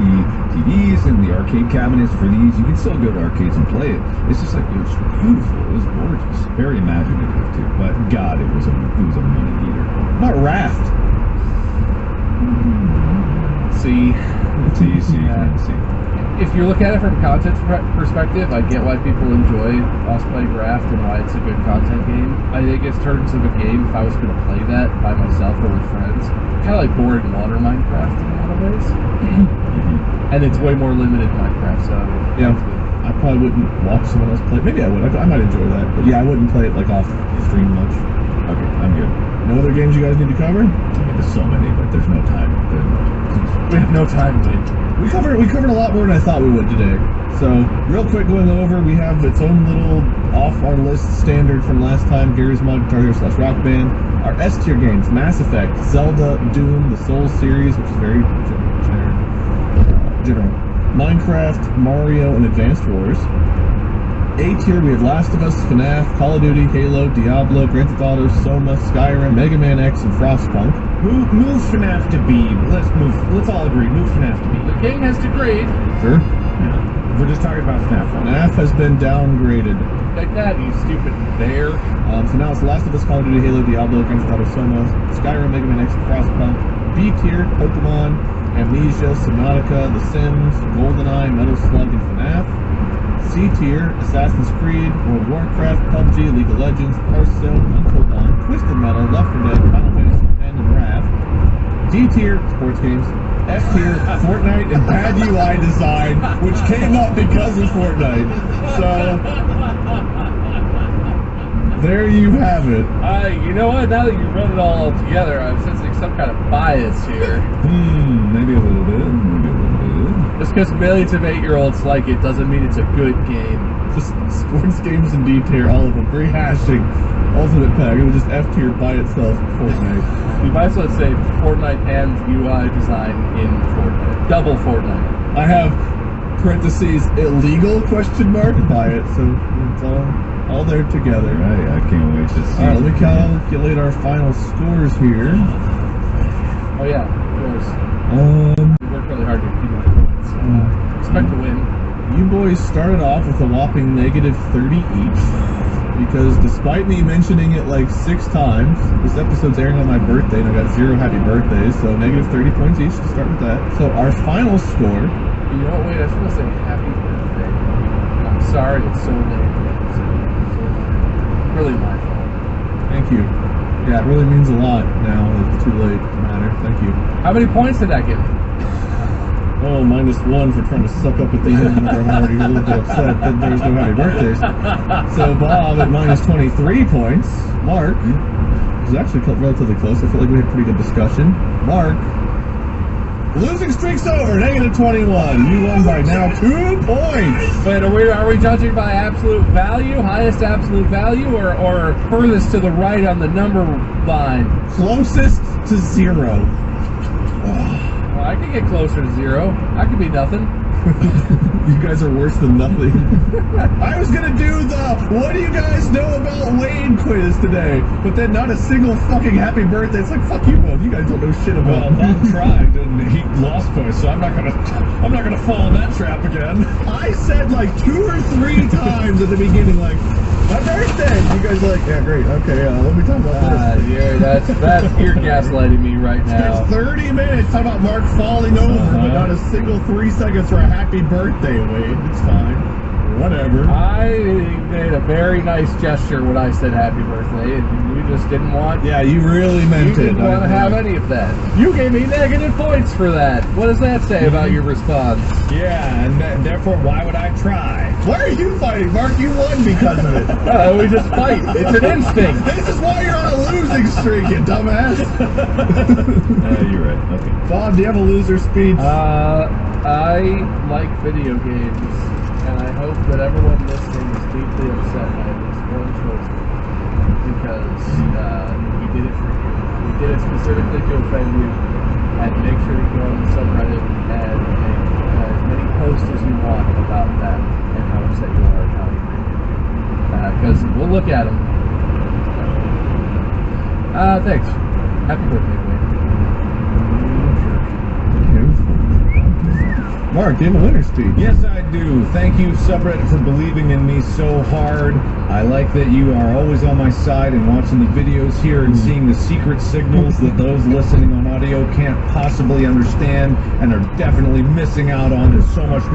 TVs and the arcade cabinets for these, you can still go to arcades and play it. It's just like, it was beautiful. It was gorgeous. Very imaginative too. But God, it was a money eater. Not Raft. See. If you look at it from a content perspective, I get why people enjoy Lost Play Raft and why it's a good content game. I think in terms of a game, if I was going to play that by myself or with friends, kind of like boring water Minecraft in a lot of ways. And it's way more limited Minecraft, so Yeah. I probably wouldn't watch someone else play it. Maybe I would. I might enjoy that. But yeah, I wouldn't play it like off stream much. Okay, I'm good. No other games you guys need to cover? I mean, there's so many, but there's no time. we have no time, dude. We covered a lot more than I thought we would today. So, real quick going over, we have its own little off-our-list standard from last time, Gary's Mod Guitar Hero / Rock Band. Our S-tier games, Mass Effect, Zelda, Doom, the Souls series, which is very general. Minecraft, Mario, and Advanced Wars. A tier, we have Last of Us, FNAF, Call of Duty, Halo, Diablo, Grand Theft Auto, Soma, Skyrim, Mega Man X, and Frostpunk. Move FNAF to B. Let's all agree. Move FNAF to B. The king has decreed. Sure. Yeah. We're just talking about FNAF. FNAF has been downgraded. Like that, you stupid bear. So now it's Last of Us, Call of Duty, Halo, Diablo, Grand Theft Auto, Soma, Skyrim, Mega Man X, and Frostpunk. B tier, Pokemon, Amnesia, Subnautica, The Sims, GoldenEye, Metal Slug, and FNAF. C tier, Assassin's Creed, World of Warcraft, PUBG, League of Legends, Hearthstone, Until Dawn, Twisted Metal, Left 4 Dead, Final Fantasy X, and Raft. D tier, sports games. F tier, Fortnite and bad UI design, which came up because of Fortnite. So, there you have it. You know what? Now that you run it all together, I'm sensing some kind of bias here. Maybe a little bit. Just because millions of 8-year-olds like it doesn't mean it's a good game. Just sports games in D tier, all of them. Rehashing Ultimate Pack. It was just F tier by itself, Fortnite. You might as well say Fortnite and UI design in Fortnite. Double Fortnite. I have parentheses illegal question mark by it, so it's all there together. Right, I can't wait to see. All right, let me calculate our final scores here. Oh yeah, of course. We worked really hard to keep up points. Expect to win. You boys started off with a whopping negative 30 each, because despite me mentioning it like 6 times, this episode's airing on my birthday and I got 0 happy birthdays, so negative 30 points each to start with that. So our final score. You know what? Wait, I was supposed to say happy birthday. I'm sorry, it's so late. It's really my fault. Thank you. Yeah, it really means a lot now. It's too late to matter. Thank you. How many points did that give? Oh, -1 for trying to suck up at the end whenever I'm already a little bit upset that there's no happy birthdays. So Bob at -23 points. Mark is actually relatively close. I feel like we had pretty good discussion. Mark, losing streak's over. -21. You won by now 2 points. Wait, are we judging by absolute value, highest absolute value, or furthest to the right on the number line? Closest to 0. Well, I could get closer to 0. I could be nothing. You guys are worse than nothing. I was gonna do the "What do you guys know about Wayne" quiz today, but then not a single fucking happy birthday. It's like, fuck you both. You guys don't know shit Well, about. Bob tried and he lost points, so I'm not gonna fall in that trap again. I said like 2 or 3 times at the beginning, like, my birthday. You guys are like, yeah, great, okay, let me talk about this. Yeah, you're gaslighting me right now. It's 30 minutes. Talk about Mark falling over, but not a single 3 seconds for a happy birthday, Wade. It's fine. Whatever. I made a very nice gesture when I said happy birthday, and you just didn't want. Yeah, you really meant You didn't want to have any of that. You gave me negative points for that. What does that say about your response? Yeah, and therefore, why would I try? Why are you fighting, Mark? You won because of it. We just fight. It's an instinct. This is why you're on a losing streak, you dumbass. You're right. Okay. Bob, do you have a loser speech? I like video games, and I hope that everyone listening is deeply upset by this one choice, because we did it for you. We did it specifically to offend you, and make sure to go on the subreddit and make as many posts as you want about that and how upset you are and how you because we'll look at them. Thanks. Happy birthday, Wayne. Mark, do you have a winner speech? Yes, I do. Thank you, subreddit, for believing in me so hard. I like that you are always on my side and watching the videos here and seeing the secret signals that those listening on audio can't possibly understand and are definitely missing out on. There's so much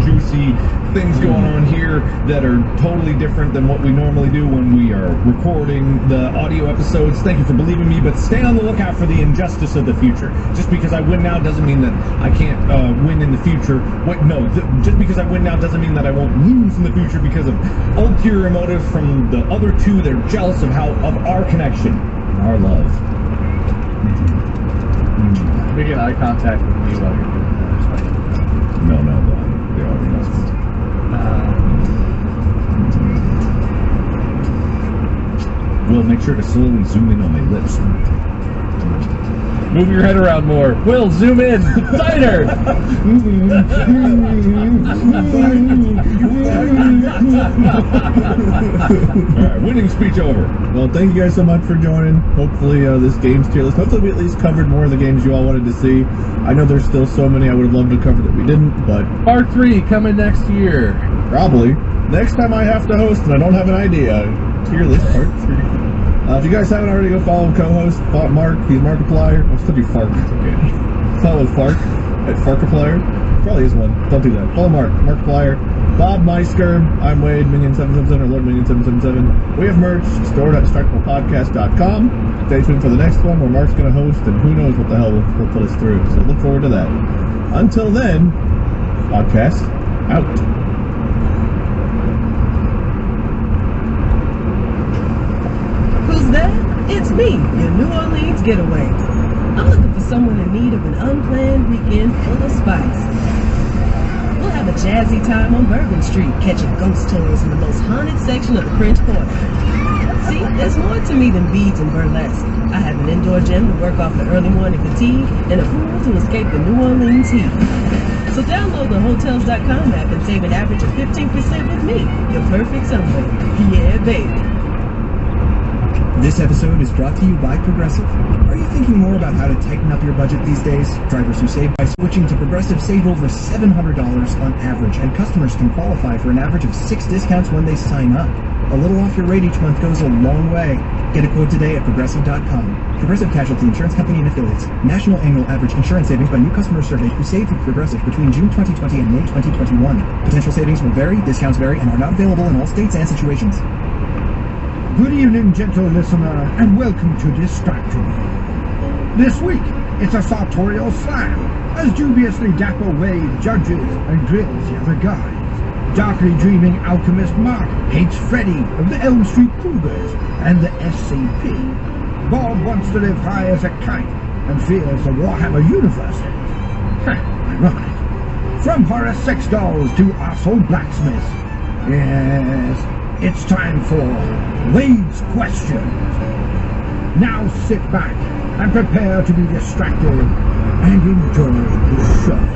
juicy things going on here that are totally different than what we normally do when we are recording the audio episodes. Thank you for believing me, but stay on the lookout for the injustice of the future. Just because I win now doesn't mean that I can't win in the future. Wait, no, just because I win now doesn't mean that I won't lose in the future because of ulterior motives from the other two. They're jealous of our connection, our love. Making eye contact with me while you're doing that. No, they already must. Will, make sure to slowly zoom in on my lips. Move your head around more. Will, zoom in. Tighter. Alright, winning speech over. Well, thank you guys so much for joining. Hopefully this game's tier list. Hopefully we at least covered more of the games you all wanted to see. I know there's still so many I would have loved to cover that we didn't, but Part 3 coming next year. probably. Next time I have to host and I don't have an idea. Tier list part 3. If you guys haven't already, go follow co-host Mark. He's Markiplier. I still do Fark. It's okay. Follow Fark at Farkiplier. Probably is one. Don't do that. Follow Markiplier. Bob Meisker. I'm Wade Minion777 or Lord Minion777. We have merch stored at StartupPodcast.com. Stay tuned for the next one where Mark's going to host, and who knows what the hell will put us through. So look forward to that. Until then, podcast out. Who's that? It's me, your New Orleans getaway. I'm looking for someone in need of an unplanned weekend full of spice. We'll have a jazzy time on Bourbon Street, catching ghost tours in the most haunted section of the French Quarter. See, there's more to me than beads and burlesque. I have an indoor gym to work off the early morning fatigue and a pool to escape the New Orleans heat. So download the Hotels.com app and save an average of 15% with me, your perfect somewhere. Yeah, baby. This episode is brought to you by Progressive. Are you thinking more about how to tighten up your budget these days? Drivers who save by switching to Progressive save over $700 on average, and customers can qualify for an average of 6 discounts when they sign up. A little off your rate each month goes a long way. Get a quote today at Progressive.com. Progressive Casualty Insurance Company and Affiliates. National annual average insurance savings by new customers surveyed who saved with Progressive between June 2020 and May 2021. Potential savings will vary, discounts vary, and are not available in all states and situations. Good evening, gentle listener, and welcome to Distracted. This week, it's a sartorial slam, as dubiously dapper Wade judges and grills the other guys. Darkly dreaming alchemist Mark hates Freddy of the Elm Street Cougars and the SCP. Bob wants to live high as a kite and fears the Warhammer universe. Ironic. From horror sex dolls to arsehole blacksmiths. Yes, it's time for Wade's Questions. Now sit back and prepare to be distracted and enjoy the show.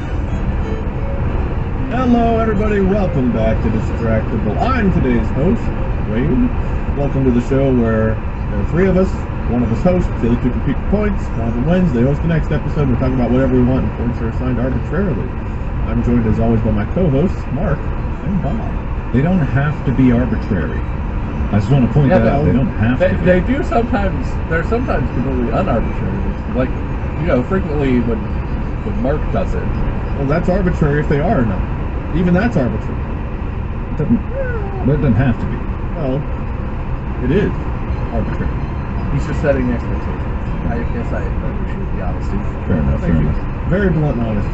Hello, everybody. Welcome back to Distractable. I'm today's host, Wade. Welcome to the show where there are 3 of us. One of us hosts, the other 2 compete for points. One of them wins. They host the next episode. We're talking about whatever we want, and points are assigned arbitrarily. I'm joined, as always, by my co-hosts, Mark and Bob. They don't have to be arbitrary. I just want to point that out. They don't have to be. They do sometimes. They're sometimes completely unarbitrary. Like, frequently when Mark does it. Well, that's arbitrary if they are or not. Even that's arbitrary. But it doesn't have to be. Well, it is arbitrary. He's just setting expectations. I guess I appreciate the honesty. Fair enough. Thank you. Very blunt and honest.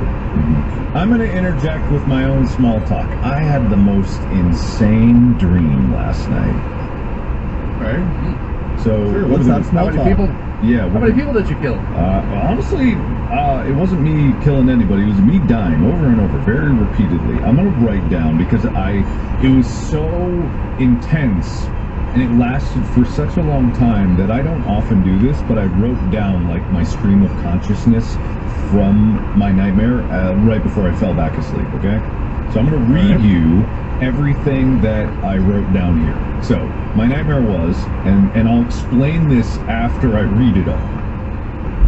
I'm going to interject with my own small talk. I had the most insane dream last night. Right? So, Sure, what's that small How many talk? people? Yeah. How many people did you kill? Honestly, it wasn't me killing anybody. It was me dying over and over, very repeatedly. I'm gonna write down because it was so intense and it lasted for such a long time that I don't often do this, but I wrote down like my stream of consciousness from my nightmare right before I fell back asleep. Okay, so I'm gonna read you everything that I wrote down here. So my nightmare was, and I'll explain this after I read it all.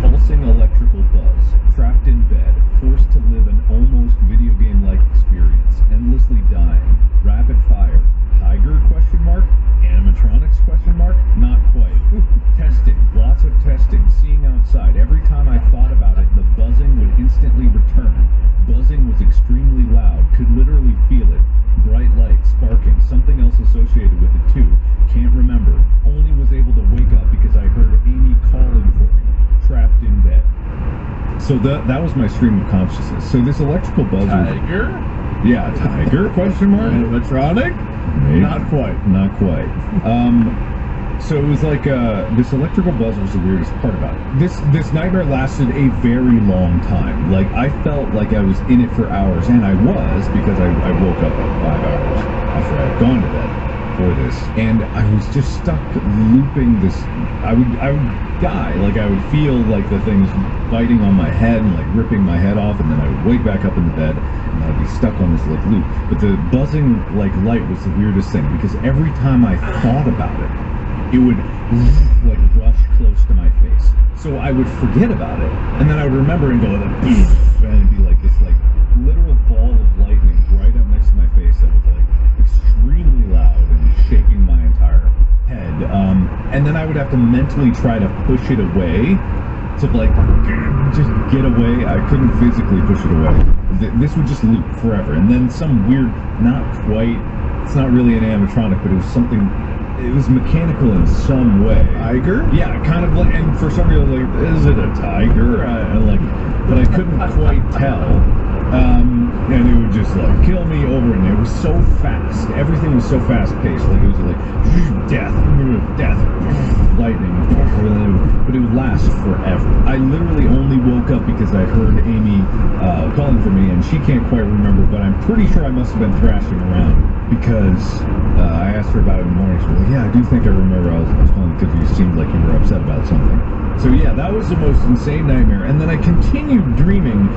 Pulsing electrical buzz, trapped in bed, forced to live an almost video game-like experience, endlessly dying, rapid fire, tiger, question mark, animatronics, question mark, not quite, testing, lots of testing, seeing outside, every time I thought about it, the buzzing would instantly return, buzzing was extremely loud, could literally feel it, bright light, sparking, something else associated with it too, can't remember, only was able to wake up because I heard Amy calling for me, trapped in bed. So that was my stream of consciousness. So this electrical buzz Tiger? Yeah, tiger, question mark? Animatronic? Maybe. Not quite. Not quite. So it was like this electrical buzz was the weirdest part about it. This nightmare lasted a very long time. Like I felt like I was in it for hours, and I was because I woke up at 5 hours after I had gone to bed for this, and I was just stuck looping this. I would die. Like I would feel like the things biting on my head and like ripping my head off, and then I would wake back up in the bed and I'd be stuck on this like loop. But the buzzing like light was the weirdest thing because every time I thought about it, it would like rush close to my face. So I would forget about it, and then I would remember and go like, and it'd be like this like literal ball of lightning right up next to my face that was like extremely loud and shaking my entire head. And then I would have to mentally try to push it away to like just get away. I couldn't physically push it away. This would just loop forever, and then some weird, not quite. It's not really an animatronic, but it was something. It was mechanical in some way. Tiger? Yeah, kind of like, and for some reason, like, is it a tiger? And like, but I couldn't quite tell. And it would just like kill me over, and it was so fast. Everything was so fast paced. Like it was like death, lightning, but it would last forever. I literally only woke up because I heard Amy calling for me, and she can't quite remember, but I'm pretty sure I must have been thrashing around because I asked her about it in the morning. She was like, yeah, I do think I remember I was calling because you seemed like you were upset about something. So yeah, that was the most insane nightmare. And then I continued dreaming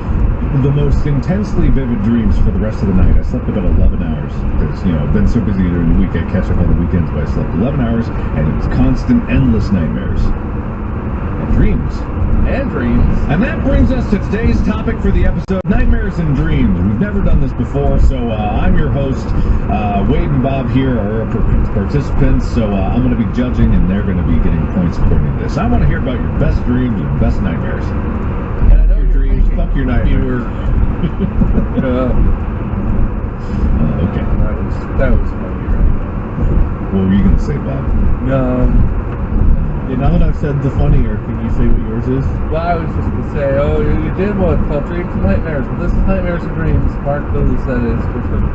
the most intensely vivid dreams for the rest of the night. I slept about 11 hours because, you know, I've been so busy during the week, I catch up on the weekends, but I slept 11 hours and it was constant, endless nightmares. And dreams. And dreams. And that brings us to today's topic for the episode, Nightmares and Dreams. We've never done this before, so I'm your host. Wade and Bob here are our participants, so I'm going to be judging, and they're going to be getting points according to this. I want to hear about your best dreams and best nightmares. And I know Your dreams, thinking fuck your nightmares. You were. Okay. That was funny, right? What were you going to say, Bob? Yeah, now that I've said the funnier, can you say what yours is? Well, I was just gonna say, oh, you did one called Dreams and Nightmares. Well, this is Nightmares and Dreams. Mark Lilly said it's different.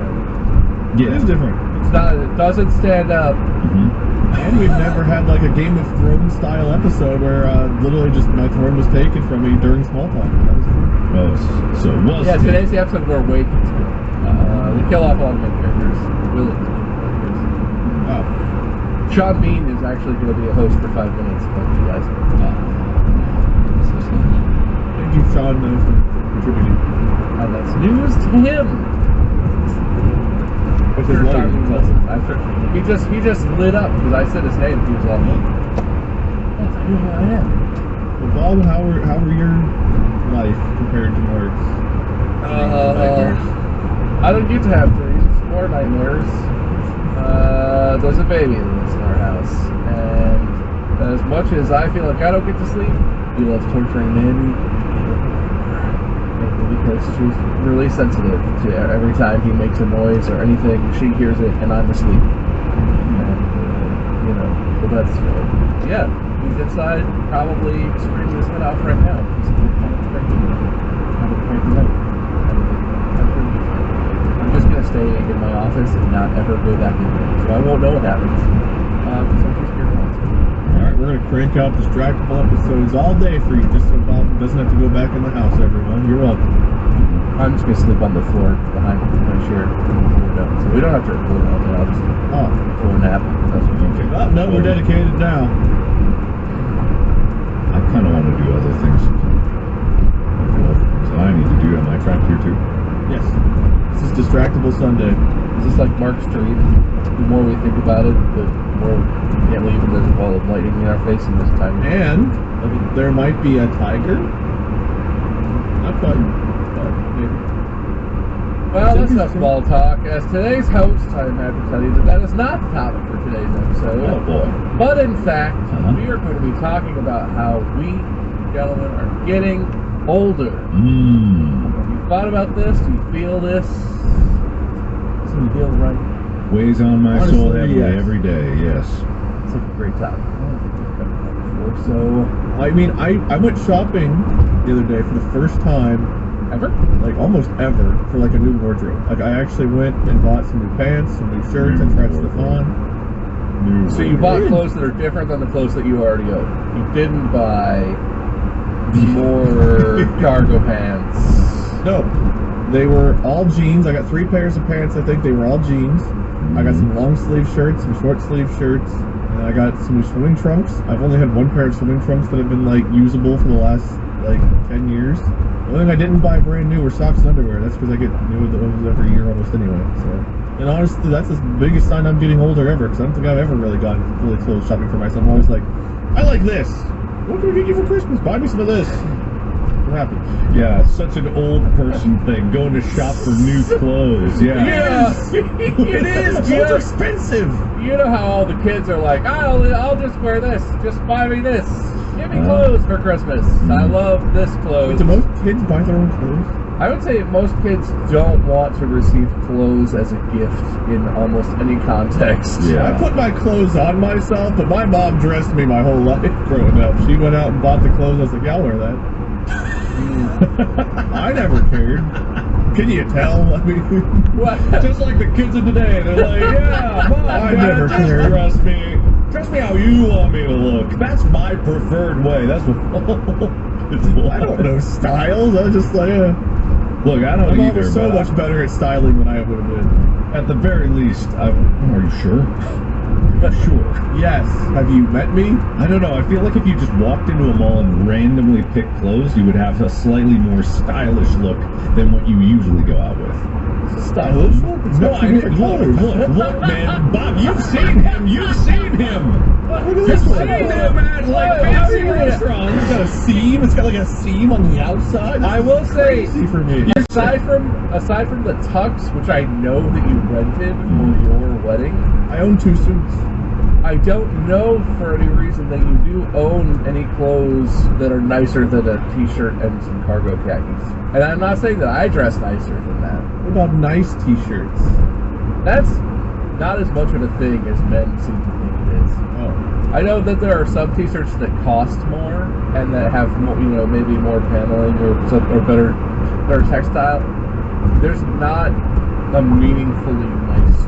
It is different. It's not. It doesn't stand up. Mm-hmm. And we've never had like a Game of Thrones style episode where literally just my throne was taken from me during small talk. That was fun. Oh, so it was. Yeah, today's the episode where Wade gets killed. We kill off all the main characters. Willie. Wow. Sean Bean is actually going to be a host for 5 minutes, but you guys. Thank you, Sean, for contributing. And that's news to him. What's his Sure, Sean name? Bean listens. I'm sure he just lit up because I said his name. He was like, "Yes, I know who I am." Well, Bob, how were your life compared to Mark's? Nightmares. I don't get to have dreams or nightmares. There's a baby that lives in our house, and as much as I feel like I don't get to sleep, he loves torturing Mandy because she's really sensitive to every time he makes a noise or anything. She hears it, and I'm asleep. And you know, so that's yeah. He's inside, probably screaming his head off right now. He's kind of cranky. Kind of cranky night. I'm just gonna stay in my office and not ever go back in there, so I won't know what happens. Because I'm too scared to answer. Alright, we're going to crank out distractible episodes all day for you, just so Bob doesn't have to go back in the house, everyone. You're welcome. I'm just gonna sleep on the floor behind my chair, so we don't have to record all day. I'll just go a nap. That's what Okay. Oh, no, we're dedicated now. I kind of want to do other things. So I need to do. Am I trapped here too? Yes. This is Distractible Sunday. Is this like Mark's dream? The more we think about it, the more we can't leave, and there's a ball of lightning in our face, and there's time. And there might be a tiger. Not quite, but maybe. Well, that's not small talk. As today's host, I have to tell you that is not the topic for today's episode. Oh boy. But in fact, Uh-huh. we are going to be talking about how we, gentlemen, are getting older. Mmm. Have you thought about this? Do you feel this? Does it feel right? Weighs on my Honestly, soul heavily yes. every day. Yes. It's like a great topic. So, I mean, I went shopping the other day for the first time, ever? like almost ever, for like a new wardrobe. Like I actually went and bought some new pants, some new shirts. I tried stuff on. So you bought clothes that are different than the clothes that you already own. You didn't buy more cargo pants. No, they were all jeans. I got 3 pairs of pants. I think they were all jeans. I got some long sleeve shirts, some short sleeve shirts, and I got some new swimming trunks. I've only had 1 pair of swimming trunks that have been like usable for the last like 10 years. The only thing I didn't buy brand new were socks and underwear. That's because I get new of those every year almost anyway. So, and honestly, that's the biggest sign I'm getting older ever. Because I don't think I've ever really gone fully clothes shopping for myself. I'm always like, I like this. What can we get you for Christmas? Buy me some of this. What happened? Yeah, such an old person thing. Going to shop for new clothes. Yeah. Yeah. It is. Clothes are expensive. You know how all the kids are like, I'll just wear this. Just buy me this. Give me clothes for Christmas. I love this clothes. Do most kids buy their own clothes? I would say most kids don't want to receive clothes as a gift in almost any context. Yeah. I put my clothes on myself, but my mom dressed me my whole life growing up. She went out and bought the clothes. I was like, yeah, I'll wear that. I never cared. Can you tell? I mean, What? Just like the kids of today, they're like, yeah, Mom, I Dad, never just cared. dress me how you want me to look. That's my preferred way. That's what I don't know styles. I was just like, Look, I don't I'm either, always so but much better at styling than I would have been. at the very least, are you sure? Sure. Yes. Have you met me? I don't know. I feel like if you just walked into a mall and randomly picked clothes, you would have a slightly more stylish look than what you usually go out with. Stylish look? It's No, got I two mean, different look, colors. look, man. Bob, you've seen him. You've seen him. Look at You've this seen one. him at like How fancy are you gonna- restaurants. It's got a seam. It's got like a seam on the outside. I will say, Easy for me. aside from the tux, which I know that you rented for your wedding, I own 2 suits. I don't know for any reason that you do own any clothes that are nicer than a t-shirt and some cargo khakis. And I'm not saying that I dress nicer than that. What about nice t-shirts? That's not as much of a thing as men seem to think it is. Oh. I know that there are some t-shirts that cost more and that have more, maybe more paneling or better textile. There's not a meaningfully nice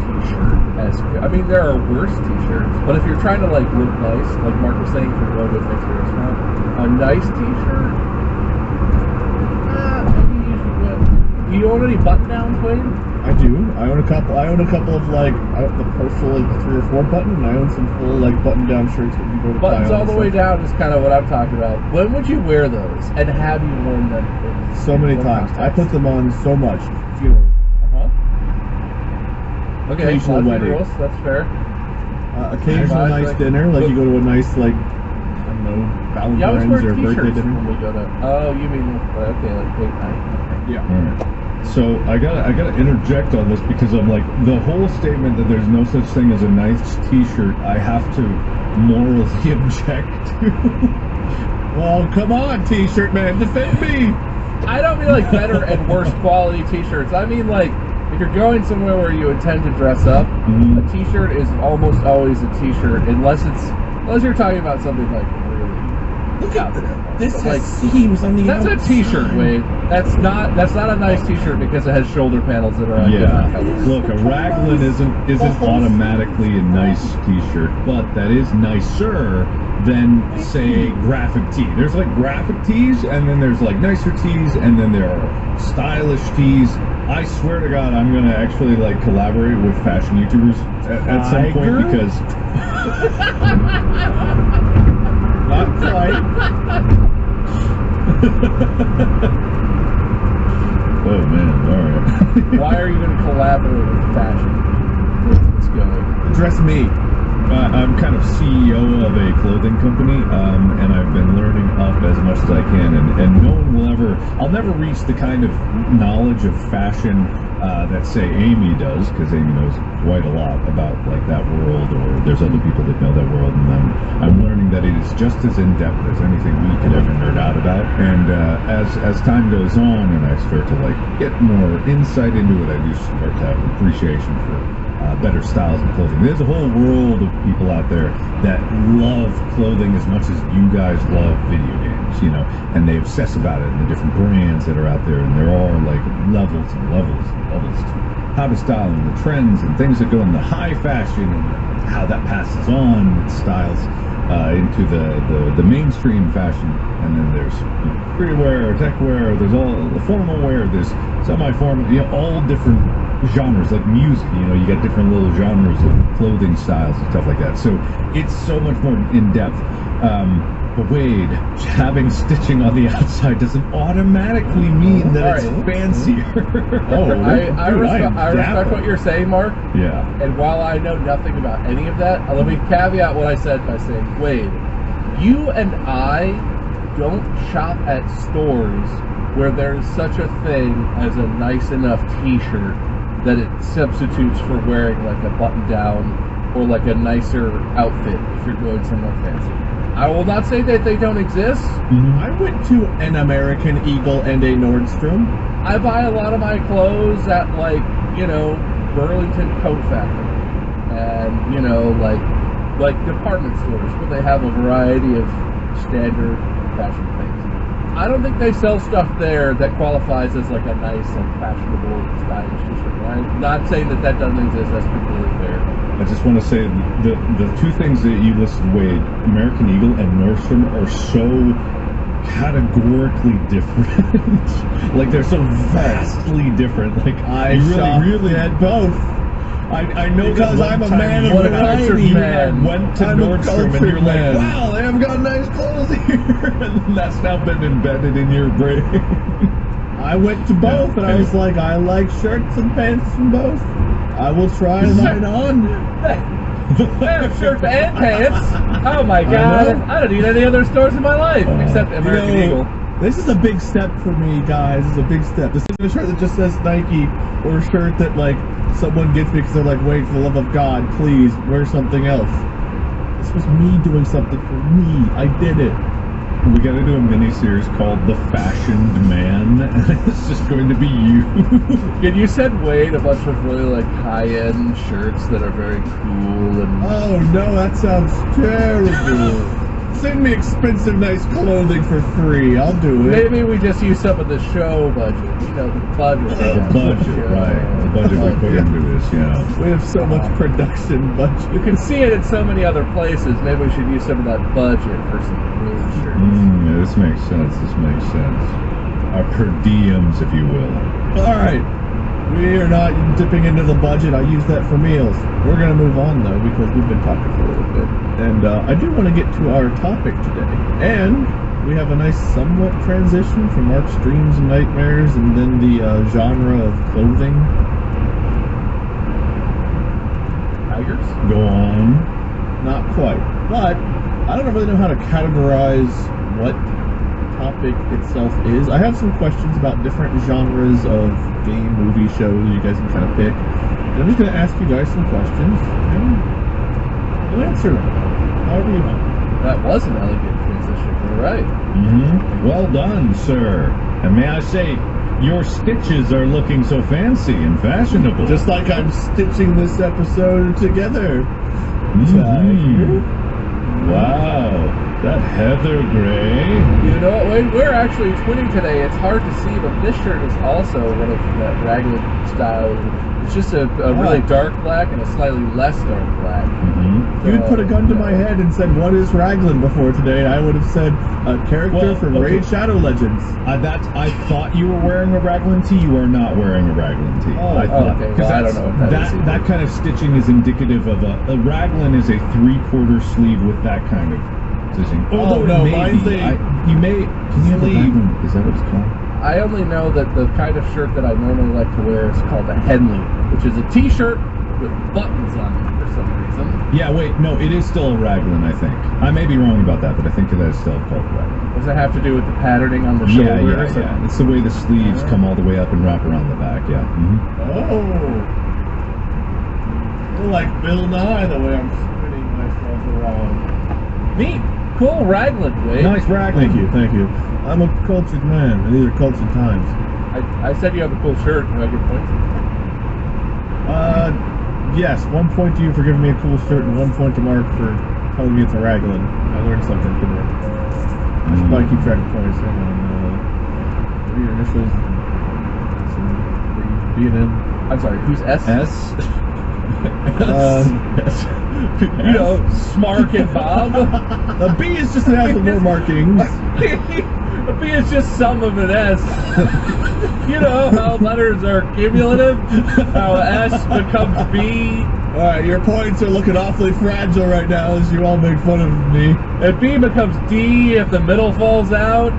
t-shirt I mean, there are worse t-shirts, but if you're trying to look nice, like Mark was saying, for going to a fancy restaurant, a nice t-shirt, maybe you should go. Do you own any button-downs, Wade? I do. I own a couple of the full 3 or 4 button, and I own some full button-down shirts that you go to Buttons tie all the way down is kind of what I'm talking about. When would you wear those, and have you worn them? So many what times. I context? put them on so much. Funeral. Okay, Occasional lots of wedding. rules, that's fair. Occasional Right, nice dinner, like you go to a nice I don't know, You always Valentine's wear or birthday t-shirts dinner. when we go to. Oh, you mean okay, like date night. Okay. Yeah. All right. So I gotta interject on this because I'm like the whole statement that there's no such thing as a nice T-shirt. I have to morally object to. Well, come on, T-shirt man, defend me. I don't mean like better and worse quality t-shirts. I mean like if you're going somewhere where you intend to dress up, Mhm. a t-shirt is almost always a t-shirt unless you're talking about something like really Look out at there. this. But, Has seams on the that's a outside. t-shirt, Wade. That's not a nice t-shirt because it has shoulder panels that are on different Yeah. colors. Look, a raglan isn't automatically a nice T-shirt, but that is nicer than say graphic tee. There's graphic tees, and then there's nicer tees, and then there are stylish tees. I swear to God, I'm gonna actually collaborate with fashion YouTubers at some point Tiger? because Not quite. oh man, all right. Why are you going to collaborate with fashion? Let's go. Dress me. I'm kind of CEO of a clothing company, and I've been learning up as much as I can, and no one will I'll never reach the kind of knowledge of fashion that, say, Amy does, because Amy knows quite a lot about, that world, or there's other people that know that world, and I'm learning that it is just as in-depth as anything we could ever nerd out about, and as time goes on, and I start to, get more insight into it, I do start to have appreciation for better styles of clothing. There's a whole world of people out there that love clothing as much as you guys love video games, and they obsess about it and the different brands that are out there, and there are levels and levels and levels to how to style and the trends and things that go into high fashion and how that passes on styles into the mainstream fashion, and then there's free wear, tech wear, there's all the formal wear, there's semi-formal, all different genres, like music, you got different little genres of clothing styles and stuff like that. So it's so much more in depth. But Wade, having stitching on the outside doesn't automatically mean that it's Alright. fancier. I respect what you're saying, Mark. Yeah. And while I know nothing about any of that, let me caveat what I said by saying, Wade, you and I don't shop at stores where there's such a thing as a nice enough t-shirt that it substitutes for wearing a button-down or a nicer outfit if you're going somewhere fancy. I will not say that they don't exist. I went to an American Eagle and a Nordstrom. I buy a lot of my clothes at Burlington Coat Factory and department stores where they have a variety of standard fashion things. I don't think they sell stuff there that qualifies as a nice fashionable stylish t-shirt. I'm not saying that doesn't exist. That's completely fair. I just want to say the two things that you listed, Wade, American Eagle and Nordstrom, are so categorically different. Like they're so vastly different. Like I you shop really at both. I know Because that I'm a one time man of you and variety. you and I went to I'm a Nordstrom and cultured you're man. like, wow, they have got nice clothes here. And that's now been embedded in your brain. I went to both, and I was like, I like shirts and pants from both. I will try mine on. I have shirts and pants. Oh my god! know. I don't need any other stores in my life except American Eagle. This is a big step for me, guys. This is a big step. This isn't a shirt that just says Nike, or a shirt that like someone gets me because they're like, wait, for the love of God, please wear something else. This was me doing something for me. I did it. We gotta do a mini-series called The Fashioned Man, and it's just going to be you. And you said Wade a bunch of really like high-end shirts that are very cool and Oh no, that sounds terrible. Send me expensive, nice clothing for free. I'll do it. maybe we just use some of the show budget. You know, the budget. The budget, right. The budget we put into this, yeah. We have so much production budget. You can see it in so many other places. Maybe we should use some of that budget for some cool shirts. Yeah, this makes sense, this makes sense. Our per diems, if you will. All right. We are not dipping into the budget. I use that for meals. We're going to move on, though, because we've been talking for a little bit. And I do want to get to our topic today. And we have a nice somewhat transition from Mark's dreams and nightmares and then the genre of clothing. Tigers? Go on. Not quite. But I don't really know how to categorize what topic itself is. I have some questions about different genres of game, movie, shows you guys can kind of pick. And I'm just going to ask you guys some questions and you'll answer them however you want. That was an elegant transition. You're right. Well done, sir. And may I say, your stitches are looking so fancy and fashionable. Just like I'm stitching this episode together. Wow. That heather gray. You know what, Wade? We're actually twinning today. It's hard to see, but this shirt is also one of that Raglan style. It's just a really dark black and a slightly less dark black. You'd put a gun to my head and said, "What is Raglan?" before today, and I would have said, "A character from Raid Shadow Legends." I thought you were wearing a Raglan tee. You are not wearing a Raglan tee. Oh, I thought, okay. 'cause Well, I don't know what that is either. that kind of stitching is indicative of a Raglan is a 3/4 sleeve with that kind of stitching. Although no, it may mine's be. a You may. Can you have a sleeve. Raglan? Is that what it's called? I only know that the kind of shirt that I normally like to wear is called a Henley, which is a t-shirt with buttons on it for some reason. Yeah, wait, no, it is still a Raglan, I think. I may be wrong about that, but I think that is still called a Raglan. Does it have to do with the patterning on the Yeah, shoulders? yeah. It's the way the sleeves come all the way up and wrap around the back, yeah. Oh, you're like Bill Nye the way I'm spinning myself around. Neat. Cool Raglan, Wade. Nice Raglan. Thank you. I'm a cultured man, and these are cultured times. I said you have a cool shirt. Do I get points? Yes, 1 point to you for giving me a cool shirt, and 1 point to Mark for telling me it's a Raglan. I learned something today. I should probably keep track of points. Hang on. What are your initials? B and M. I'm sorry, who's S? S? S. You know, Smark and Bob. A B is just an S with more markings. A B is just some of an S. You know how letters are cumulative? How S becomes B. Alright, your points are looking awfully fragile right now as you all make fun of me. And B becomes D if the middle falls out.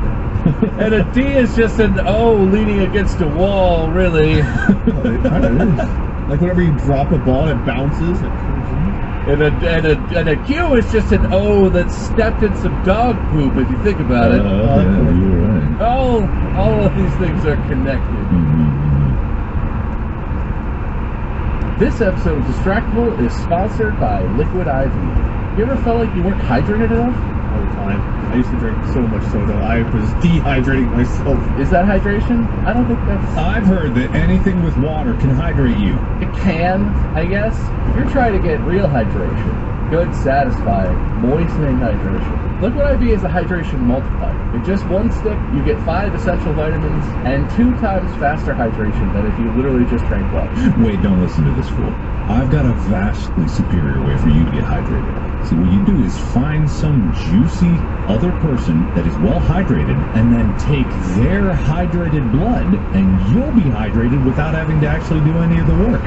And a D is just an O leaning against a wall, really. It kind of is. Like whenever you drop a ball and it bounces, it comes in. And a Q is just an O that stepped in some dog poop, if you think about it. Yeah, you're right. All of these things are connected. This episode of Distractable is sponsored by Liquid IV. You ever felt like you weren't hydrated enough? All the time. I used to drink so much soda, I was dehydrating myself. Is that hydration? I don't think that's... I've heard that anything with water can hydrate you. It can, I guess. If you're trying to get real hydration, good, satisfying, moistening hydration, Liquid IV is a hydration multiplier. In just one stick, you get 5 essential vitamins and 2 times faster hydration than if you literally just drank water. Wait, don't listen to this fool. I've got a vastly superior way for you to get hydrated. See, what you do is find some juicy other person that is well hydrated and then take their hydrated blood and you'll be hydrated without having to actually do any of the work.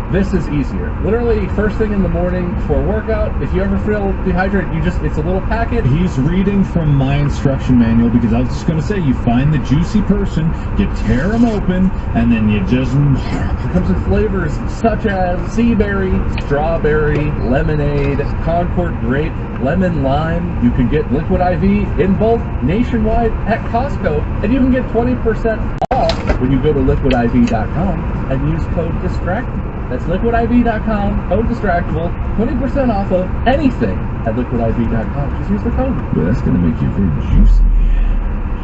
This is easier. Literally, first thing in the morning before workout, if you ever feel dehydrated, it's a little packet. He's reading from my instruction manual because I was just going to say, you find the juicy person, you tear them open, and then you just... It comes in flavors such as sea berry, strawberry, lemonade, Concord grape, lemon lime. You can get Liquid IV in bulk nationwide at Costco, and you can get 20% off when you go to liquidiv.com and use code DISTRACTABLE. That's liquidiv.com, code DISTRACTABLE, 20% off of anything at liquidiv.com. Just use the code. But that's going to make you a very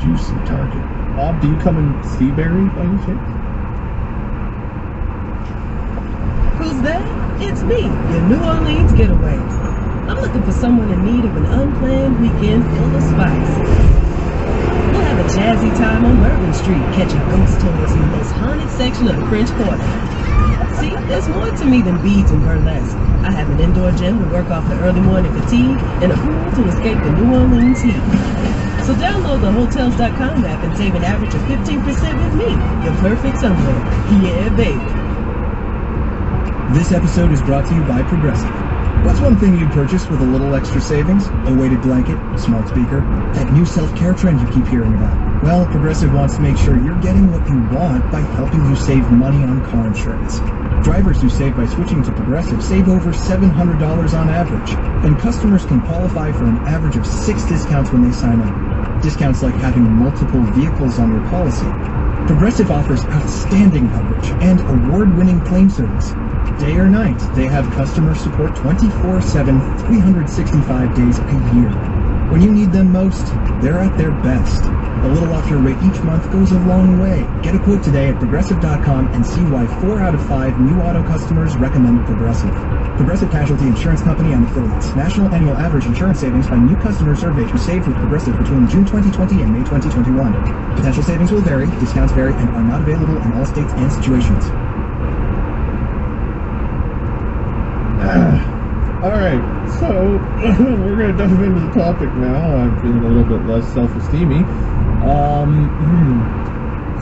juicy target. Bob, do you come in Seaberry by any chance? Who's that? It's me, your New Orleans getaway. I'm looking for someone in need of an unplanned weekend full of spice. We'll have a jazzy time on Bourbon Street, catching ghost tours in the most haunted section of the French Quarter. See, there's more to me than beads and burlesque. I have an indoor gym to work off the early morning fatigue and a pool to escape the New Orleans heat. So download the Hotels.com app and save an average of 15% with me, your perfect somewhere. Yeah, baby. This episode is brought to you by Progressive. What's one thing you'd purchase with a little extra savings? A weighted blanket, a smart speaker, that new self-care trend you keep hearing about. Well, Progressive wants to make sure you're getting what you want by helping you save money on car insurance. Drivers who save by switching to Progressive save over $700 on average, and customers can qualify for an average of 6 discounts when they sign up. Discounts like having multiple vehicles on your policy. Progressive offers outstanding coverage and award-winning claim service. Day or night, they have customer support 24/7, 365 days a year. When you need them most, they're at their best. A little off your rate each month goes a long way. Get a quote today at Progressive.com and see why 4 out of 5 new auto customers recommend Progressive. Progressive Casualty Insurance Company and affiliates. National annual average insurance savings by new customers surveyed who saved with Progressive between June 2020 and May 2021. Potential savings will vary, discounts vary, and are not available in all states and situations. Alright, so we're going to dive into the topic now. I'm feeling a little bit less self-esteemy.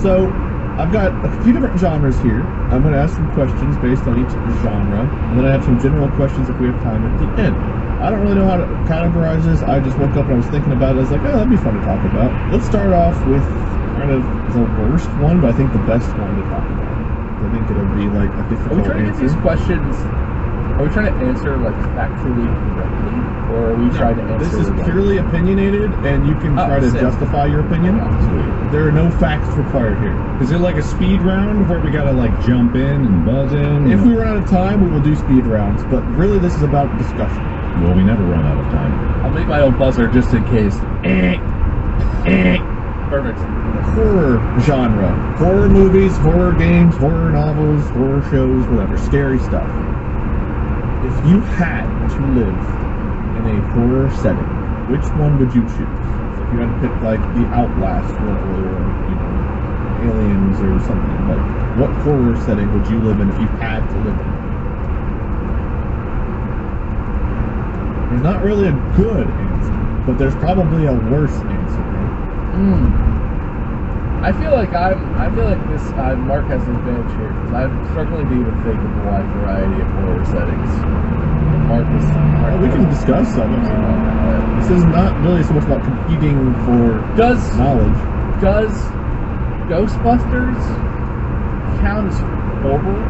So, I've got a few different genres here. I'm going to ask some questions based on each genre, and then I have some general questions if we have time at the end. I don't really know how to categorize this. I just woke up and I was thinking about it. I was like, oh, that'd be fun to talk about. Let's start off with kind of the worst one, but I think the best one to talk about. I think it'll be like a Are difficult we trying to get answer. these questions? Are we trying to answer like factually correctly, or are we trying to answer? This is like, purely opinionated, and you can try to sick. justify your opinion. There are no facts required here. Is it like a speed round where we gotta like jump in and buzz in? If we run out of time, we will do speed rounds, but really this is about discussion. Well, we never run out of time. I'll make my own buzzer just in case. Perfect. Horror genre. Horror movies, horror games, horror novels, horror shows, whatever. Scary stuff. If you had to live in a horror setting, which one would you choose? So if you had to pick like The Outlast or Aliens or something, like what horror setting would you live in if you had to live in? There's not really a good answer, but there's probably a worse answer. Right? I feel like Mark has an advantage here because I'm struggling to even think of a wide variety of horror settings. Mark We can discuss some of them. This is not really so much about competing for knowledge. Does Ghostbusters count as horror?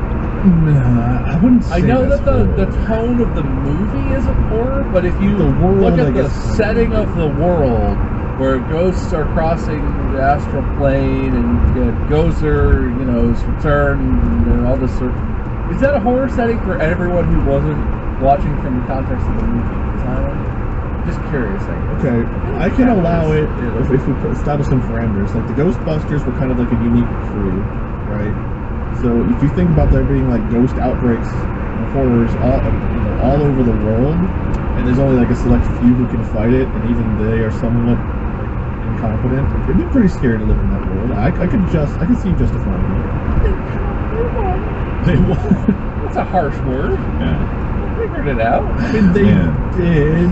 Nah, I wouldn't say I know that's that the horror. tone of the movie isn't horror, but if you The world, look I at the guess. setting of the world, where ghosts are crossing the astral plane and Gozer, is returned and all this sort. Is that a horror setting for everyone who wasn't watching from the context of the movie? I'm just curious. Okay, I can allow it if we establish some parameters. Like the Ghostbusters were kind of like a unique crew, right? So if you think about there being like ghost outbreaks, horrors all over the world, and there's only like a select few who can fight it, and even they are somewhat incompetent, it'd be pretty scary to live in that world. I could see you justifying it. They won. That's a harsh word. Yeah. Figured it out. They Yeah. did.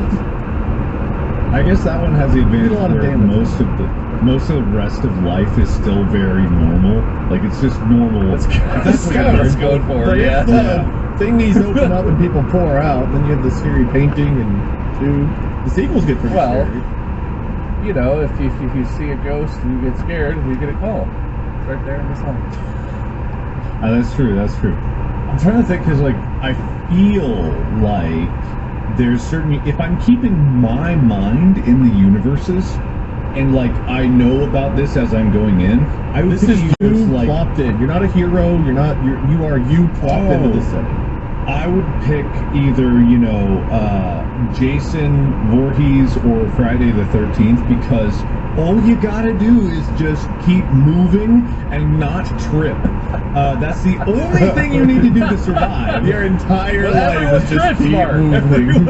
I guess that one has the advantage A lot of where damage. most of the rest of life is still very normal. Like it's just normal. That's kind of what it's going for. But Yeah. if the thingies open up and people pour out, then you have the scary painting and the sequels get pretty Well, scary. You know, if you see a ghost and you get scared, you get a call. It's right there in the song. That's true. That's true. I'm trying to think because like I feel like there's certain if I'm keeping my mind in the universes and like I know about this as I'm going in, I would This pick is a you universe like plopped in. You're not a hero. You are you plopped into Oh. this setting. I would pick either, Jason Voorhees or Friday the 13th because all you gotta do is just keep moving and not trip. That's the only thing you need to do to survive. Your entire But life everyone is just trips, keep Mark. moving.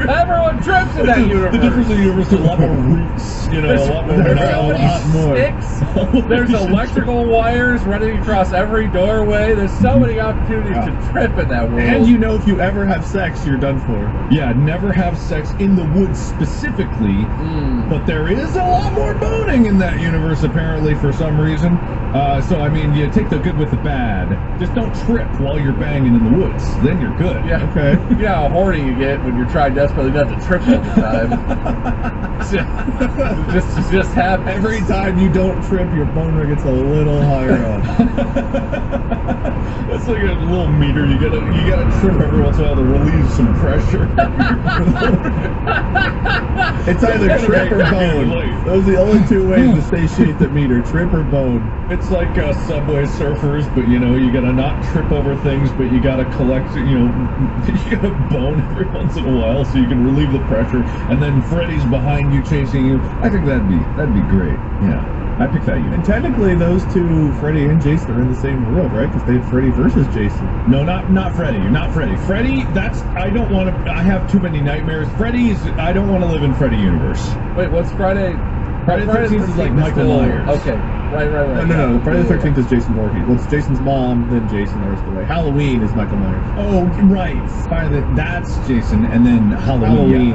Everyone trips in that universe. The difference in the universe is a lot more roots, a lot more There's There's so a many lot more. sticks. There's electrical wires running across every doorway. There's so many opportunities to trip in that world. And if you ever have sex, you're done for. Yeah, never have sex in the woods specifically, but there is a lot more boning in that universe apparently for some reason. So I mean, you take the good with the bad. Just don't trip while you're banging in the woods. Then you're good. Yeah. Okay. You know how horny you get when you're trying desperately not to trip all the time. just have Every time you don't trip, your boner gets a little higher up. That's like a little meter. You gotta trip every once in a while to relieve some pressure. It's either trip or bone. Those are the only two ways to satiate the meter: trip or bone. It's like Subway Surfers, but you gotta not trip over things, but you gotta collect, you gotta bone every once in a while so you can relieve the pressure. And then Freddy's behind you chasing you. I think that'd be great. Yeah, I pick that And unit. technically, those two, Freddy and Jason, are in the same world, right? Because they had Freddy versus Jason. No, not Freddy. Not Freddy. Freddy, I don't want to. I have too many nightmares. I don't want to live in Freddy universe. Wait, what's Friday? Friday the 13th is like Michael still- Myers. Okay, right. No. Friday the 13th is Jason Voorhees. Well, it's Jason's mom, then Jason the rest of the way. Halloween is Michael Myers. Oh, right. That's Jason, and then Halloween.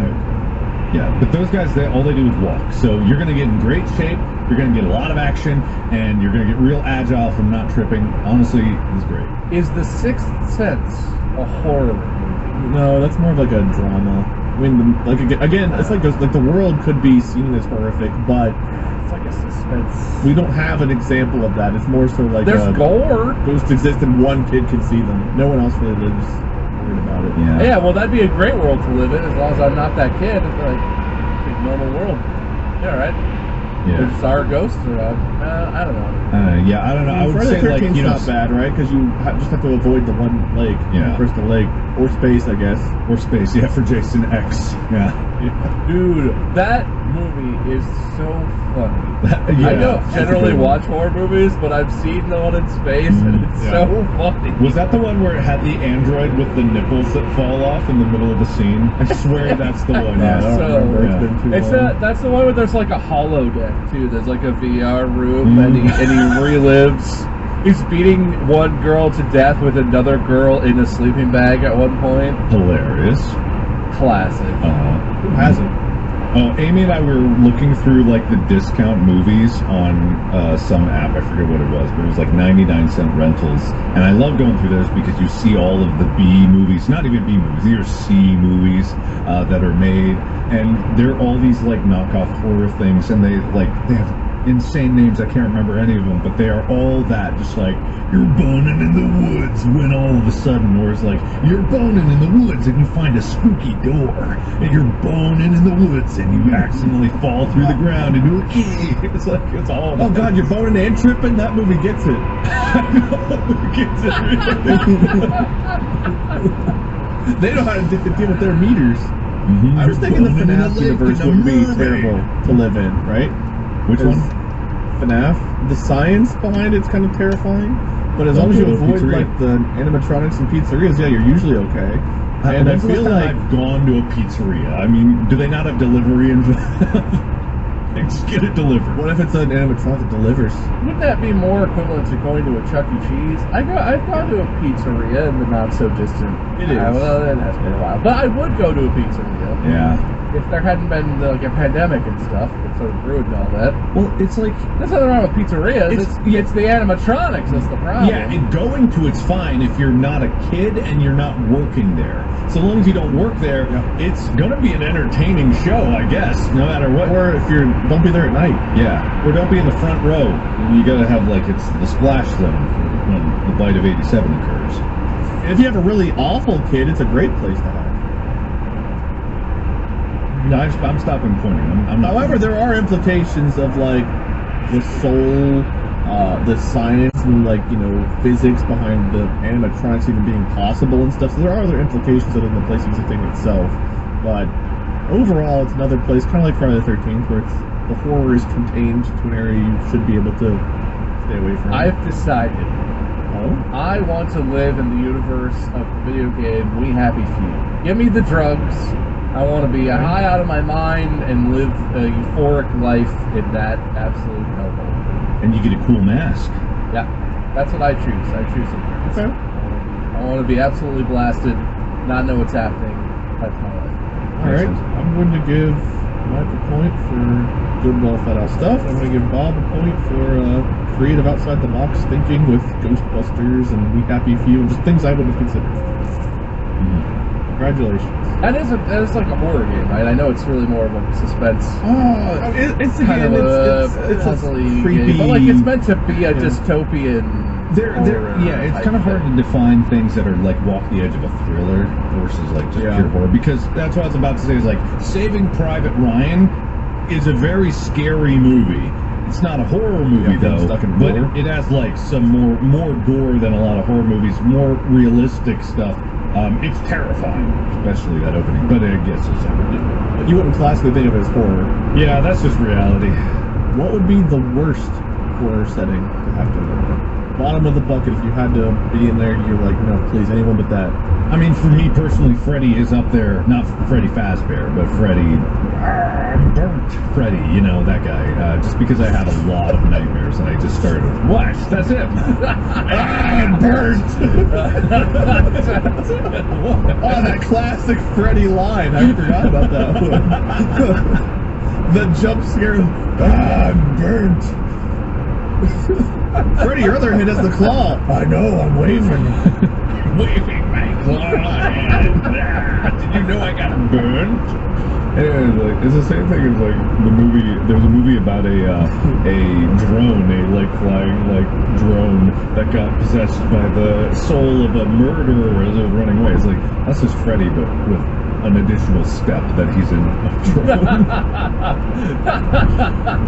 Yeah, but those guys, all they do is walk. So you're going to get in great shape, you're going to get a lot of action, and you're going to get real agile from not tripping. Honestly, it's great. Is The Sixth Sense a horror movie? No, that's more of like a drama. I mean, it's like the world could be seen as horrific, but It's like a suspense. we don't have an example of that. It's more so like There's gore. ghosts exist and one kid can see them. No one else really lives worried about it. Yeah, well, that'd be a great world to live in as long as I'm not that kid. It's like big normal world. Yeah, all right. Yeah. There's our ghosts around. I don't know. Yeah, I don't know. I would Friday say the like 13th's not bad, right? Because you just have to avoid the one lake. Yeah. First the lake or space, I guess. or space. Yeah, for Jason X. Yeah. Dude, that movie is so funny. Yeah, I don't that's a generally good one. watch horror movies, but I've seen the one in space, and it's Yeah. so funny. Was that the one where it had the android with the nipples that fall off in the middle of the scene? I swear that's the one. I Yeah. don't So- remember. It's Yeah. been too It's long. that's the one where there's like a holodeck too. There's like a VR room, and he relives. He's beating one girl to death with another girl in a sleeping bag at one point. Hilarious. Classic. Who hasn't? Oh, Amy and I were looking through like the discount movies on some app. I forget what it was, but it was like 99-cent rentals. And I love going through those because you see all of the B movies, not even B movies, these are C movies that are made. And they're all these like knockoff horror things, and they have insane names. I can't remember any of them, but they are all that, just like you're boning in the woods when all of a sudden, or it's like you're boning in the woods and you find a spooky door, and you're boning in the woods and you accidentally fall through the ground and do a key. It's like it's all. Oh God, you're boning and tripping. That movie gets it. They know how to deal with their meters. I was thinking the FNAF universe would be terrible to live in, right? Which one? FNAF. The science behind it's kind of terrifying, but as long as you Don't go to a avoid pizzeria. like the animatronics and pizzerias, yeah, you're usually okay. And I When's the feel last time like I've gone to a pizzeria. I mean, do they not have delivery involved? Just get it delivered. What if it's an animatronic that delivers? Wouldn't that be more equivalent to going to a Chuck E. Cheese? I've gone to a pizzeria in the not so distant. It is. Well, it has been a while, but I would go to a pizzeria. Yeah. If there hadn't been like a pandemic and stuff that sort of ruined all that. Well, it's like There's nothing wrong with pizzerias. It's the animatronics that's the problem. yeah, and going to it's fine if you're not a kid and you're not working there. So long as you don't work there, it's gonna be an entertaining show, I guess, no matter what. Or if you're, don't be there at night. Yeah, or don't be in the front row. You gotta have like it's the splash zone when the bite of 87 occurs. If you have a really awful kid, it's a great place to have. No, I'm stopping pointing. I'm not. However, there are implications of like the soul, the science, and like physics behind the animatronics even being possible and stuff. So there are other implications other than the place existing itself. But overall, it's another place, kind of like Friday the 13th, where the horror is contained to an area you should be able to stay away from. I've decided. Oh? I want to live in the universe of the video game We Happy Few. Give me the drugs. I want to be high out of my mind and live a euphoric life in that absolute hellhole. And you get a cool mask. Yeah, that's what I choose. I choose it. Okay. I want to be absolutely blasted, not know what's happening. That's my life. All right. I'm going to give Mike a point for good, well thought out stuff. I'm going to give Bob a point for creative, outside the box thinking with Ghostbusters and We Happy Few and just things I wouldn't have considered. Congratulations. That is like a horror game, right? I know it's really more of a suspense It's kind again, of it's a puzzly creepy, game, but like it's meant to be a dystopian. Yeah, it's kind of hard to define things that are like walk the edge of a thriller versus like just pure horror, because that's what I was about to say is like Saving Private Ryan is a very scary movie. It's not a horror movie though, stuck in but gore. it has like some more gore than a lot of horror movies, more realistic stuff. It's terrifying, especially that opening, but I guess it's everything. But you wouldn't classically think of it as horror. Yeah, that's just reality. What would be the worst horror setting to have to live in? Bottom of the bucket, if you had to be in there, you're like, no, please, anyone but that. I mean, for me personally, Freddy is up there. Not Freddy Fazbear, but Freddy, burnt Freddy. You know that guy. Just because I had a lot of nightmares, and I just started. What? That's it. Burnt! Oh, that classic Freddy line. I forgot about that one. The jump scare. I'm burnt. Freddy, your other hit is the claw. I know, I'm waving. Waving my claw. Did you know I got burned? And like, it's the same thing as like the movie. There's a movie about a drone, a like flying like drone that got possessed by the soul of a murderer as it was running away. It's like that's just Freddy, but with an additional step that he's in a drone.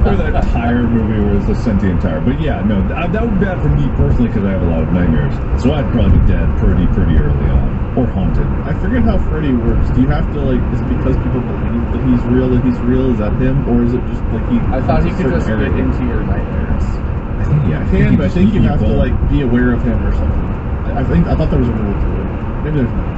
Or that tire movie where it's the sentient tire. But yeah, no, that would be bad for me personally because I have a lot of nightmares. So I'd probably be dead pretty early on. Or haunted. I forget how Freddy works. Do you have to, like, is it because people believe that he's real? Is that him? Or is it just, like, I thought he could just get into your nightmares. I think, yeah. But I think you have to, like, be aware of him or something. I thought there was a rule to it. Maybe there's not.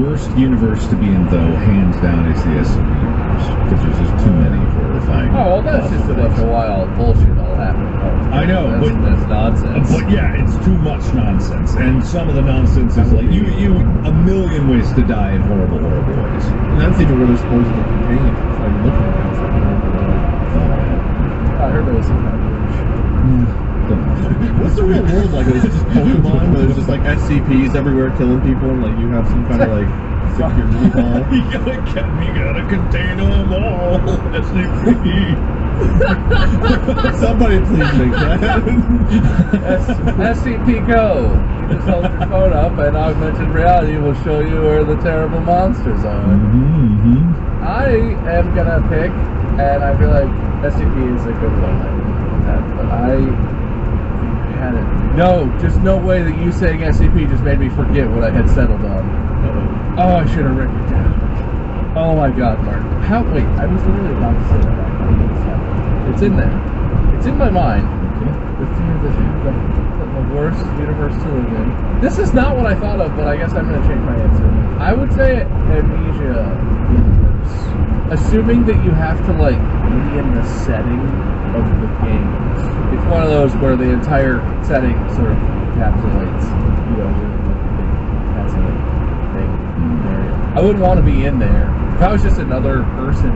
Worst universe to be in, though, hands down, is the SCP universe. Because there's just too many horrifying. Oh, well, that's just a bunch of wild bullshit all happening. I know, that's nonsense. But yeah, it's too much nonsense. And some of the nonsense is like, you a million ways to die in horrible ways. And that's even where they're supposed to contain it. It's like looking at it. I heard there was some kind of What's the real world like? Is it just Pokemon where there's just like SCPs everywhere killing people and like you have some kind of like security ball? You gotta contain them all. SCP. Somebody please make that. SCP Go. You just hold your phone up and augmented reality will show you where the terrible monsters are. Mm-hmm. I am gonna pick, and I feel like SCP is a good one. But I had it. No, just no way that you saying SCP just made me forget what I had settled on. Oh, I should have written it down. Oh my God, Mark. Wait, I was literally about to say that. It's in there. It's in my mind. The worst universe to live in. This is not what I thought of, but I guess I'm going to change my answer. I would say Amnesia universe. Assuming that you have to, like, be in the setting of the games. It's one of those where the entire setting sort of encapsulates, you know, the big thing area. I wouldn't want to be in there. If I was just another person,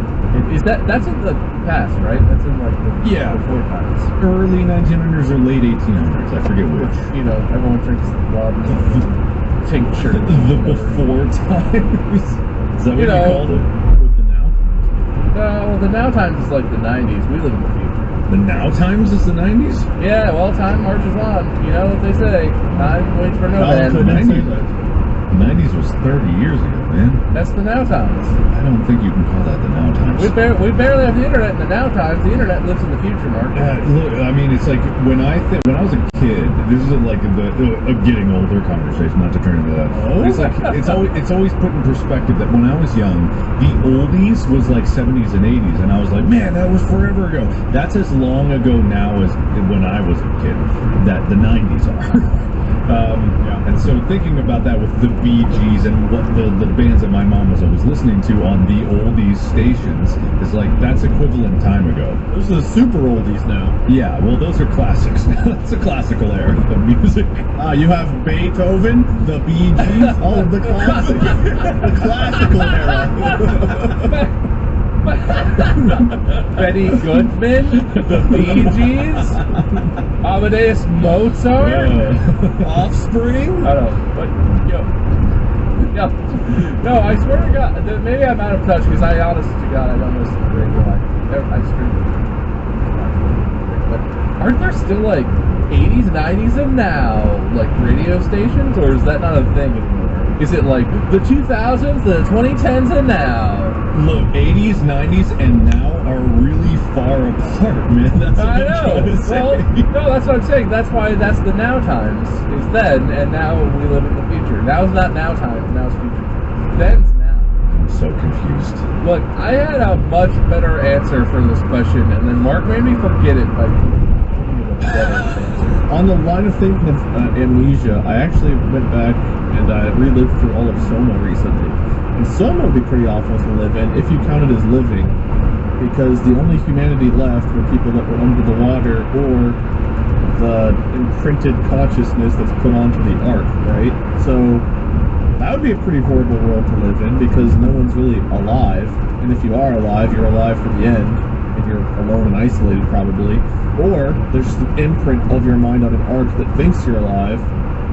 that's in the past, right? That's in like the before times. Early 1900s or late 1800s, I forget which. You know, everyone drinks blood, tincture. The before times. Is that what you called it? With the now times. No, the now times is like the 90s. We live in the future. The now times is the 90s? Yeah, well, time marches on. You know what they say. Time waits for no Well, man. couldn't say that. The 90s was 30 years ago, man. That's the now times. I don't think you can call that the now times. We barely have the internet in the now times. The internet lives in the future, Mark. Look, I mean, it's like when I was a kid. This is like a getting older conversation, not to turn into that. Oh. It's like it's always put in perspective that when I was young, the oldies was like 70s and 80s, and I was like, man, that was forever ago. That's as long ago now as when I was a kid that the 90s are. And so thinking about that with the Bee Gees and what the bands that my mom was always listening to on the oldies stations is like, that's equivalent time ago. Those are the super oldies now. Yeah, well, those are classics. That's a classical era of music. You have Beethoven, the Bee Gees, all of the classics. The classical era. Benny Goodman, the Bee Gees, Amadeus Mozart, Offspring. I don't know, but no, I swear to God, maybe I'm out of touch because I honest to God I don't listen to the radio. I stream it. But aren't there still like 80s, 90s, and now like radio stations, or is that not a thing anymore? Is it like the 2000s, the 2010s, and now? Look, 80s, 90s, and now are really far apart, man. That's what I I'm know. trying to say. Well, no, that's what I'm saying. That's why that's the now times is then, and now we live in the future. Now's not now times, now's future. Then's now. I'm so confused. Look, I had a much better answer for this question, and then Mark made me forget it by giving me a better answer. On the line of thinking of amnesia, I actually went back and I relived through all of Soma recently. And Soma would be pretty awful to live in if you counted as living, because the only humanity left were people that were under the water or the imprinted consciousness that's put onto the ark, right? So that would be a pretty horrible world to live in because no one's really alive. And if you are alive, you're alive for the end, and you're alone and isolated probably. Or there's just an imprint of your mind on an ark that thinks you're alive,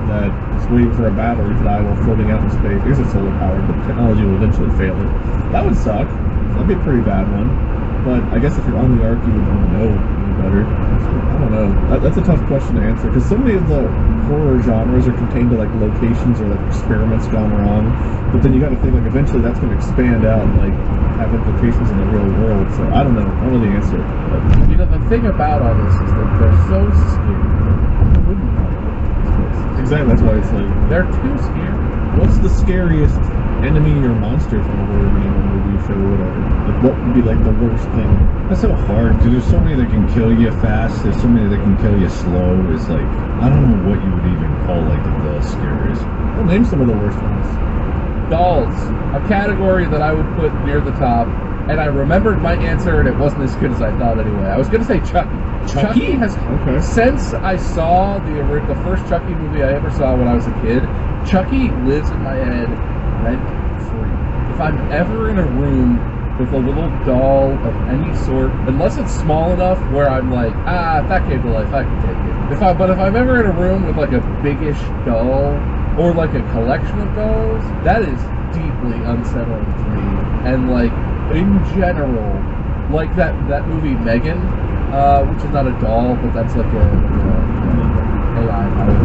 that is waiting for a battery to die while floating out in space. I guess it's solar powered, but the technology will eventually fail it. That would suck. That'd be a pretty bad one. But I guess if you're on the ark, you would know any better. I don't know. That's a tough question to answer because so many of the horror genres are contained to like locations or like experiments gone wrong. But then you got to think like eventually that's going to expand out and like have implications in the real world. So I don't know. I don't know the answer. But You know, the thing about all this is that they're so scary. I wouldn't want to live in these places. exactly, that's why it's like, They're too scary. what's the scariest enemy or monster from a horror game or movie show or whatever? Like, what would be like the worst thing? That's so hard, because there's so many that can kill you fast, there's so many that can kill you slow. It's like, I don't know what you would even call like the scariest. Well, name some of the worst ones. Dolls, a category that I would put near the top, and I remembered my answer, and it wasn't as good as I thought anyway. I was going to say Chucky. Chucky has, Okay. since I saw the first Chucky movie I ever saw when I was a kid, Chucky lives in my head rent free. If I'm ever in a room with a little doll of any sort, unless it's small enough where I'm like, if that came to life, I can take it. But if I'm ever in a room with like a biggish doll, or like a collection of dolls, that is deeply unsettling to me. And like, in general, like that movie Megan, which is not a doll, but that's like a AI powered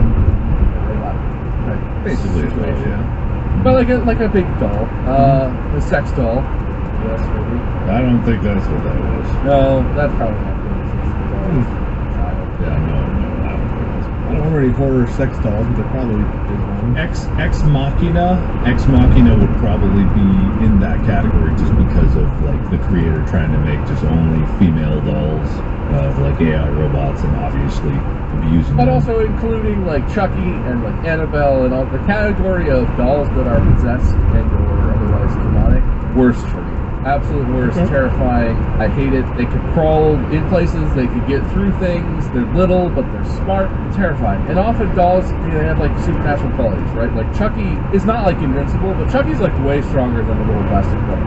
right, Basically, it's like, situation. yeah. But like a big doll, a sex doll. Yes, maybe. I don't think that's what that was. No, that's probably not good. It's a child. Yeah, no, I don't think that's. I don't remember any horror sex dolls, but there probably is one. Ex Machina would probably be in that category just because of like the creator trying to make just only female dolls of like AI robots and obviously abusing But them. also including like Chucky and like Annabelle and all the category of dolls that are possessed and or otherwise demonic. Worst for me. Absolute worst. Okay. Terrifying. I hate it. They could crawl in places. They could get through things. They're little, but they're smart. Terrifying. And often dolls, they have like supernatural qualities, right? Like Chucky is not like invincible, but Chucky's like way stronger than a little plastic doll.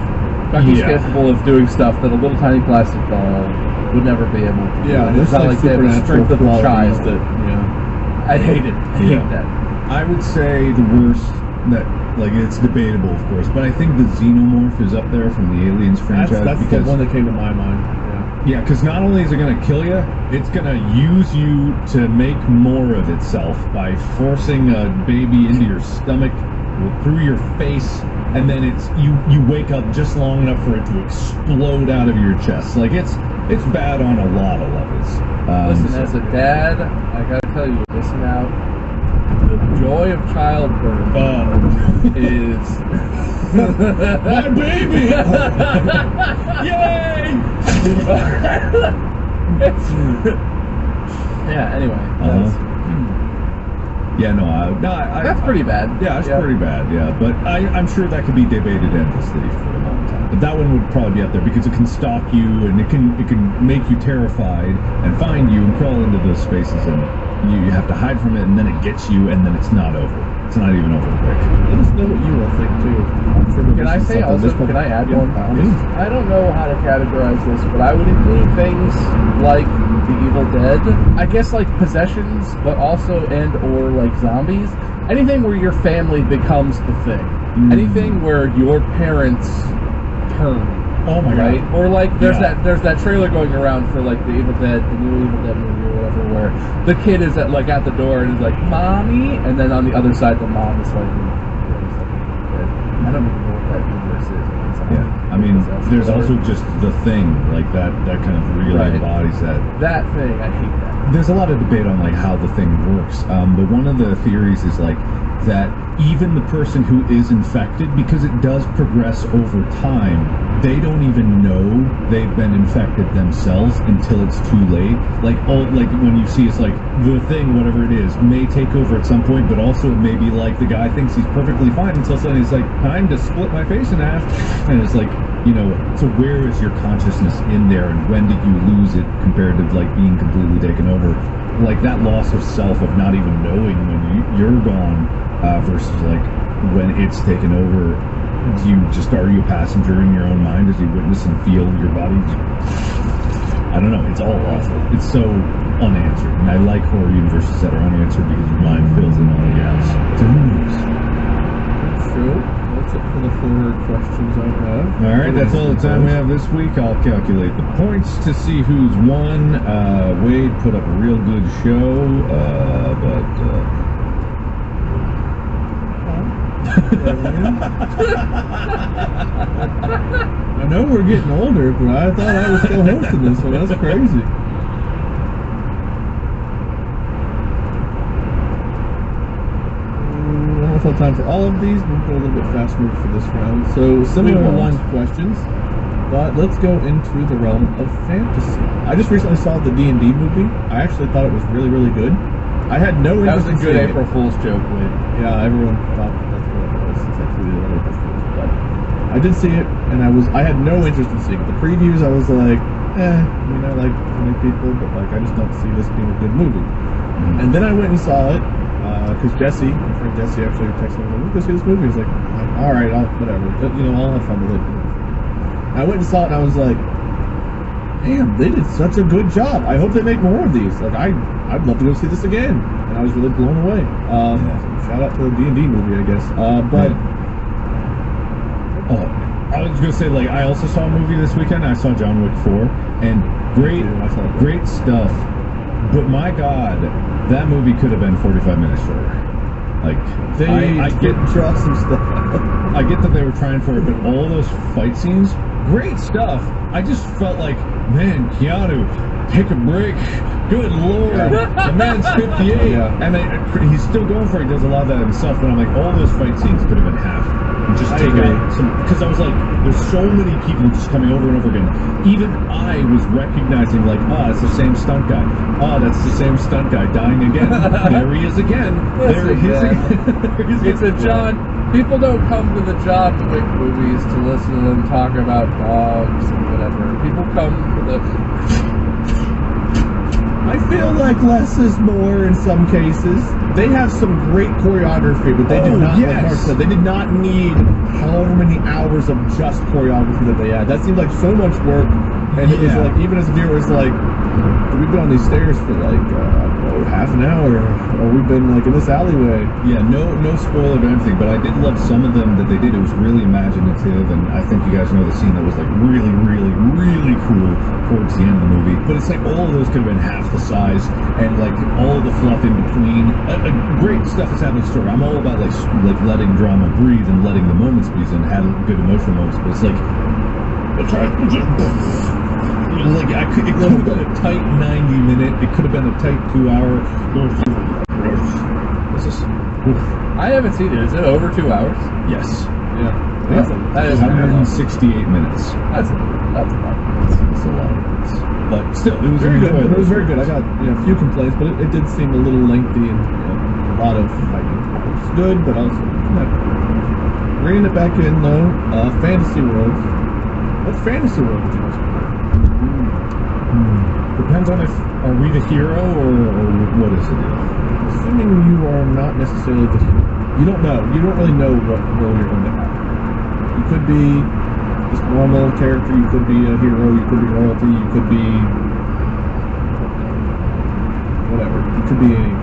Chucky's Yeah. capable of doing stuff that a little tiny plastic doll would never be able to do. Yeah, it's there's not like like they have the supernatural strength of a qualities child. that, yeah. I hate it. I Yeah. hate that. I would say the worst that, like, it's debatable, of course, but I think the Xenomorph is up there from the Aliens franchise. That's the because one that came to my mind. Yeah, because not only is it going to kill you, it's going to use you to make more of itself by forcing a baby into your stomach, through your face, and then you wake up just long enough for it to explode out of your chest. Like, it's bad on a lot of levels. Listen, as a dad, I gotta tell you, listen out. The joy of childbirth is my baby! Yay! Yeah. Anyway, Yeah, no, that's pretty bad. Yeah, it's pretty bad. Yeah, but I'm sure that could be debated endlessly for a long time. But that one would probably be up there because it can stalk you and it can make you terrified and find you and crawl into those spaces and you have to hide from it and then it gets you and then it's not over. It's not even over quick. Let us know what you all think too. I'm sure Can I say also? Can I add one? By all means. I don't know how to categorize this, but I would include things like The Evil Dead. I guess like possessions, but also or like zombies. Anything where your family becomes the thing. Anything where your parents turn. Oh my right? god. Or like there's Yeah. that trailer going around for like the Evil Dead, the new Evil Dead movie or whatever, where the kid is at the door and is like, "Mommy," and then on the other side the mom is like, I don't even know what that universe is. Yeah, I mean, there's also just The Thing, like that kind of really Right. embodies that. That thing, I hate that. There's a lot of debate on like how The Thing works, but one of the theories is like that even the person who is infected, because it does progress over time, they don't even know they've been infected themselves until it's too late. Like when you see it's like The Thing, whatever it is, may take over at some point, but also it may be like the guy thinks he's perfectly fine until suddenly it's like, time to split my face in half, and it's like, so where is your consciousness in there, and when did you lose it compared to like being completely taken over? Like that loss of self of not even knowing when you're gone, versus like when it's taken over. Are you a passenger in your own mind as you witness and feel your body? I don't know. It's all awful. It's so unanswered, and I like horror universes that are unanswered because your mind fills in all the gaps. So who knows? True. That's it for the 4 questions I have. All right, that's all the time we have this week. I'll calculate the points to see who's won. Wade put up a real good show, but. I know we're getting older, but I thought I was still hosting this one. That's crazy. Almost all time for all of these. We'll go a little bit fast move for this round. So similar lines of questions, but let's go into the realm of fantasy. I just recently saw the D&D movie. I actually thought it was really, really good. I had no That was interest a in good seeing April it. Fool's joke, Wade. Yeah, everyone thought that's what it was since I tweeted it on April Fool's. But I did see it, and I had no interest in seeing it. The previews, I was like, I like funny people, but like I just don't see this being a good movie. And then I went and saw it, because Jesse, my friend Jesse, actually texted me, "Let's go see this movie." He's like, "All right, whatever. I'll have fun with it." I went and saw it, and I was like, "Damn, they did such a good job. I hope they make more of these. Like, I'd love to go see this again." And I was really blown away. Shout out to the D&D movie, I guess. I was gonna say, like, I also saw a movie this weekend. I saw John Wick 4, and great stuff. But my God, that movie could have been 45 minutes shorter. Like, I get draw some stuff. I get that they were trying for it, but all those fight scenes, great stuff. I just felt like, man, Keanu, take a break. Good Lord, the man's 58, and he's still going for it. He does a lot of that himself. But I'm like, all those fight scenes could have been half. and just I take agree. out some, because I was like, there's so many people just coming over and over again. Even I was recognizing, like, it's the same stunt guy. That's the same stunt guy dying again. There he is again. There he is again. There he is It's a again. John. People don't come to the John Wick movies to listen to them talk about dogs and whatever. People come for the. I feel like less is more in some cases. They have some great choreography, but they did not, like Mark said, they did not need however many hours of just choreography that they had. That seemed like so much work, and it was like, even as a viewer, it's like, we've been on these stairs for like, I don't know, half an hour, or we've been like in this alleyway. Yeah, no spoiler or anything, but I did love some of them that they did. It was really imaginative, and I think you guys know the scene that was like really, really, really cool towards the end of the movie. But it's like all of those could have been half the size, and like all of the fluff in between. Great stuff is happening in the story. I'm all about like letting drama breathe and letting the moments breathe and have good emotional moments. But it's like, like it could have been a tight 90-minute. It could have been a tight 2-hour. This is. I haven't seen it. Is it over 2 hours? Yes. Yeah. That is 168 minutes. That's a lot. It's a lot of minutes. But still, it was Very good. enjoyable. It was very good. I got a few complaints, but it did seem a little lengthy and a lot of fighting. It's good, but also bringing it back in though. Fantasy World. What fantasy world would you most prefer? Depends on if are we the hero or what is it? Assuming you are not necessarily the hero. You don't know. You don't really know what role you're going to have. You could be just a normal character. You could be a hero. You could be royalty. You could be whatever. You could be any.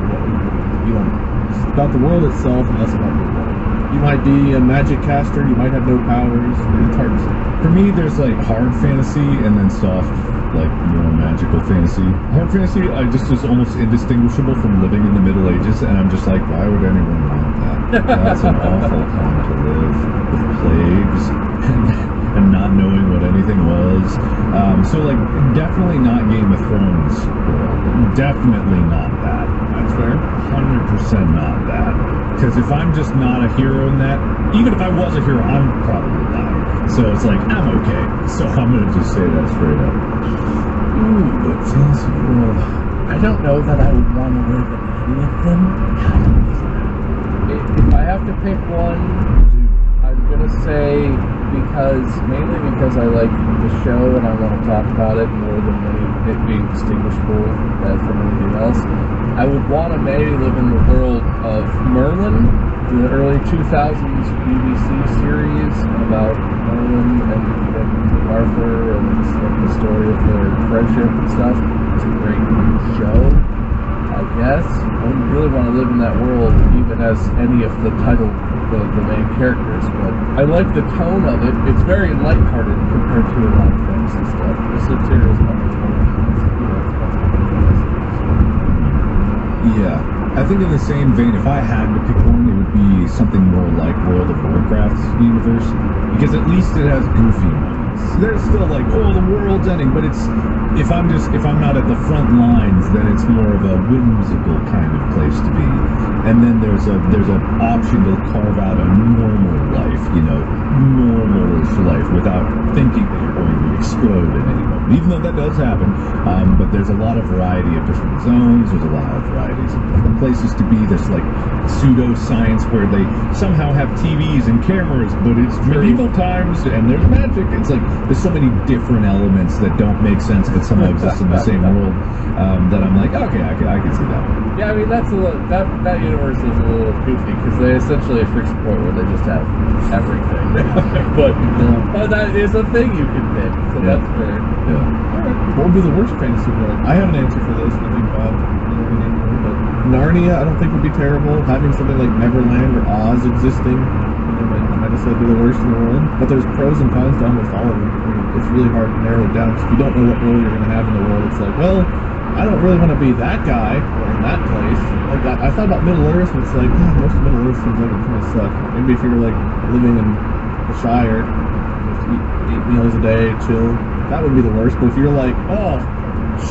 You don't know. It's about the world itself, and less about your role. You might be a magic caster. You might have no powers. It's hard to say. For me, there's like hard fantasy and then soft, like more magical fantasy. Hard fantasy, I just is almost indistinguishable from living in the Middle Ages, and I'm just like, why would anyone want that? That's an awful time to live with plagues and not knowing what anything was. So like, definitely not Game of Thrones. Definitely not that. That's fair. 100% not that. Because if I'm just not a hero in that, even if I was a hero, I'm probably dying. So it's like, I'm okay. So I'm going to just say that straight up. Ooh, but fantasy world. I don't know that I would want to live in any of them. If I have to pick one, I'm gonna say mainly because I like the show and I want to talk about it more than it being distinguishable from anything else. I would want to maybe live in the world of Merlin, the early 2000s BBC series about Merlin and King Arthur and the story of their friendship and stuff. It's a great show, I guess. I wouldn't really want to live in that world even as any of the main characters, but I like the tone of it. It's very lighthearted compared to a lot of fantasy stuff. The Subterra is not much more. Yeah. I think in the same vein, if I had to pick one, it would be something more like World of Warcraft's universe, because at least it has goofy moments. There's still like, oh, the world's ending, but it's if I'm not at the front lines, then it's more of a whimsical kind of place to be. And then there's an option to carve out a normal life, normal-ish life without thinking that you're going to explode at any moment. Even though that does happen, but there's a lot of variety of different zones. There's a lot of varieties of different places to be. There's like pseudo-science where they somehow have TVs and cameras, but it's medieval times and there's magic. It's like there's so many different elements that don't make sense but somehow exist in the same world that I'm like, okay, I can see that one. Yeah, I mean that's that universe is a little goofy because they essentially have reached a point where they just have everything. but that is a thing you can pick, so that's fair. Yeah. What would be the worst fantasy world? I have an answer for this. I think Bob already answered, but Narnia, I don't think would be terrible. Having something like Neverland or Oz existing, might necessarily be the worst in the world. But there's pros and cons to almost all of them. I mean, it's really hard to narrow it down because if you don't know what role you're going to have in the world, it's like, well, I don't really want to be that guy or in that place. Like I thought about Middle Earth, and it's like most of Middle Earth seems like it kind of suck. Maybe if you're like living in the Shire, just eat meals a day, chill. That would be the worst. But if you're like, oh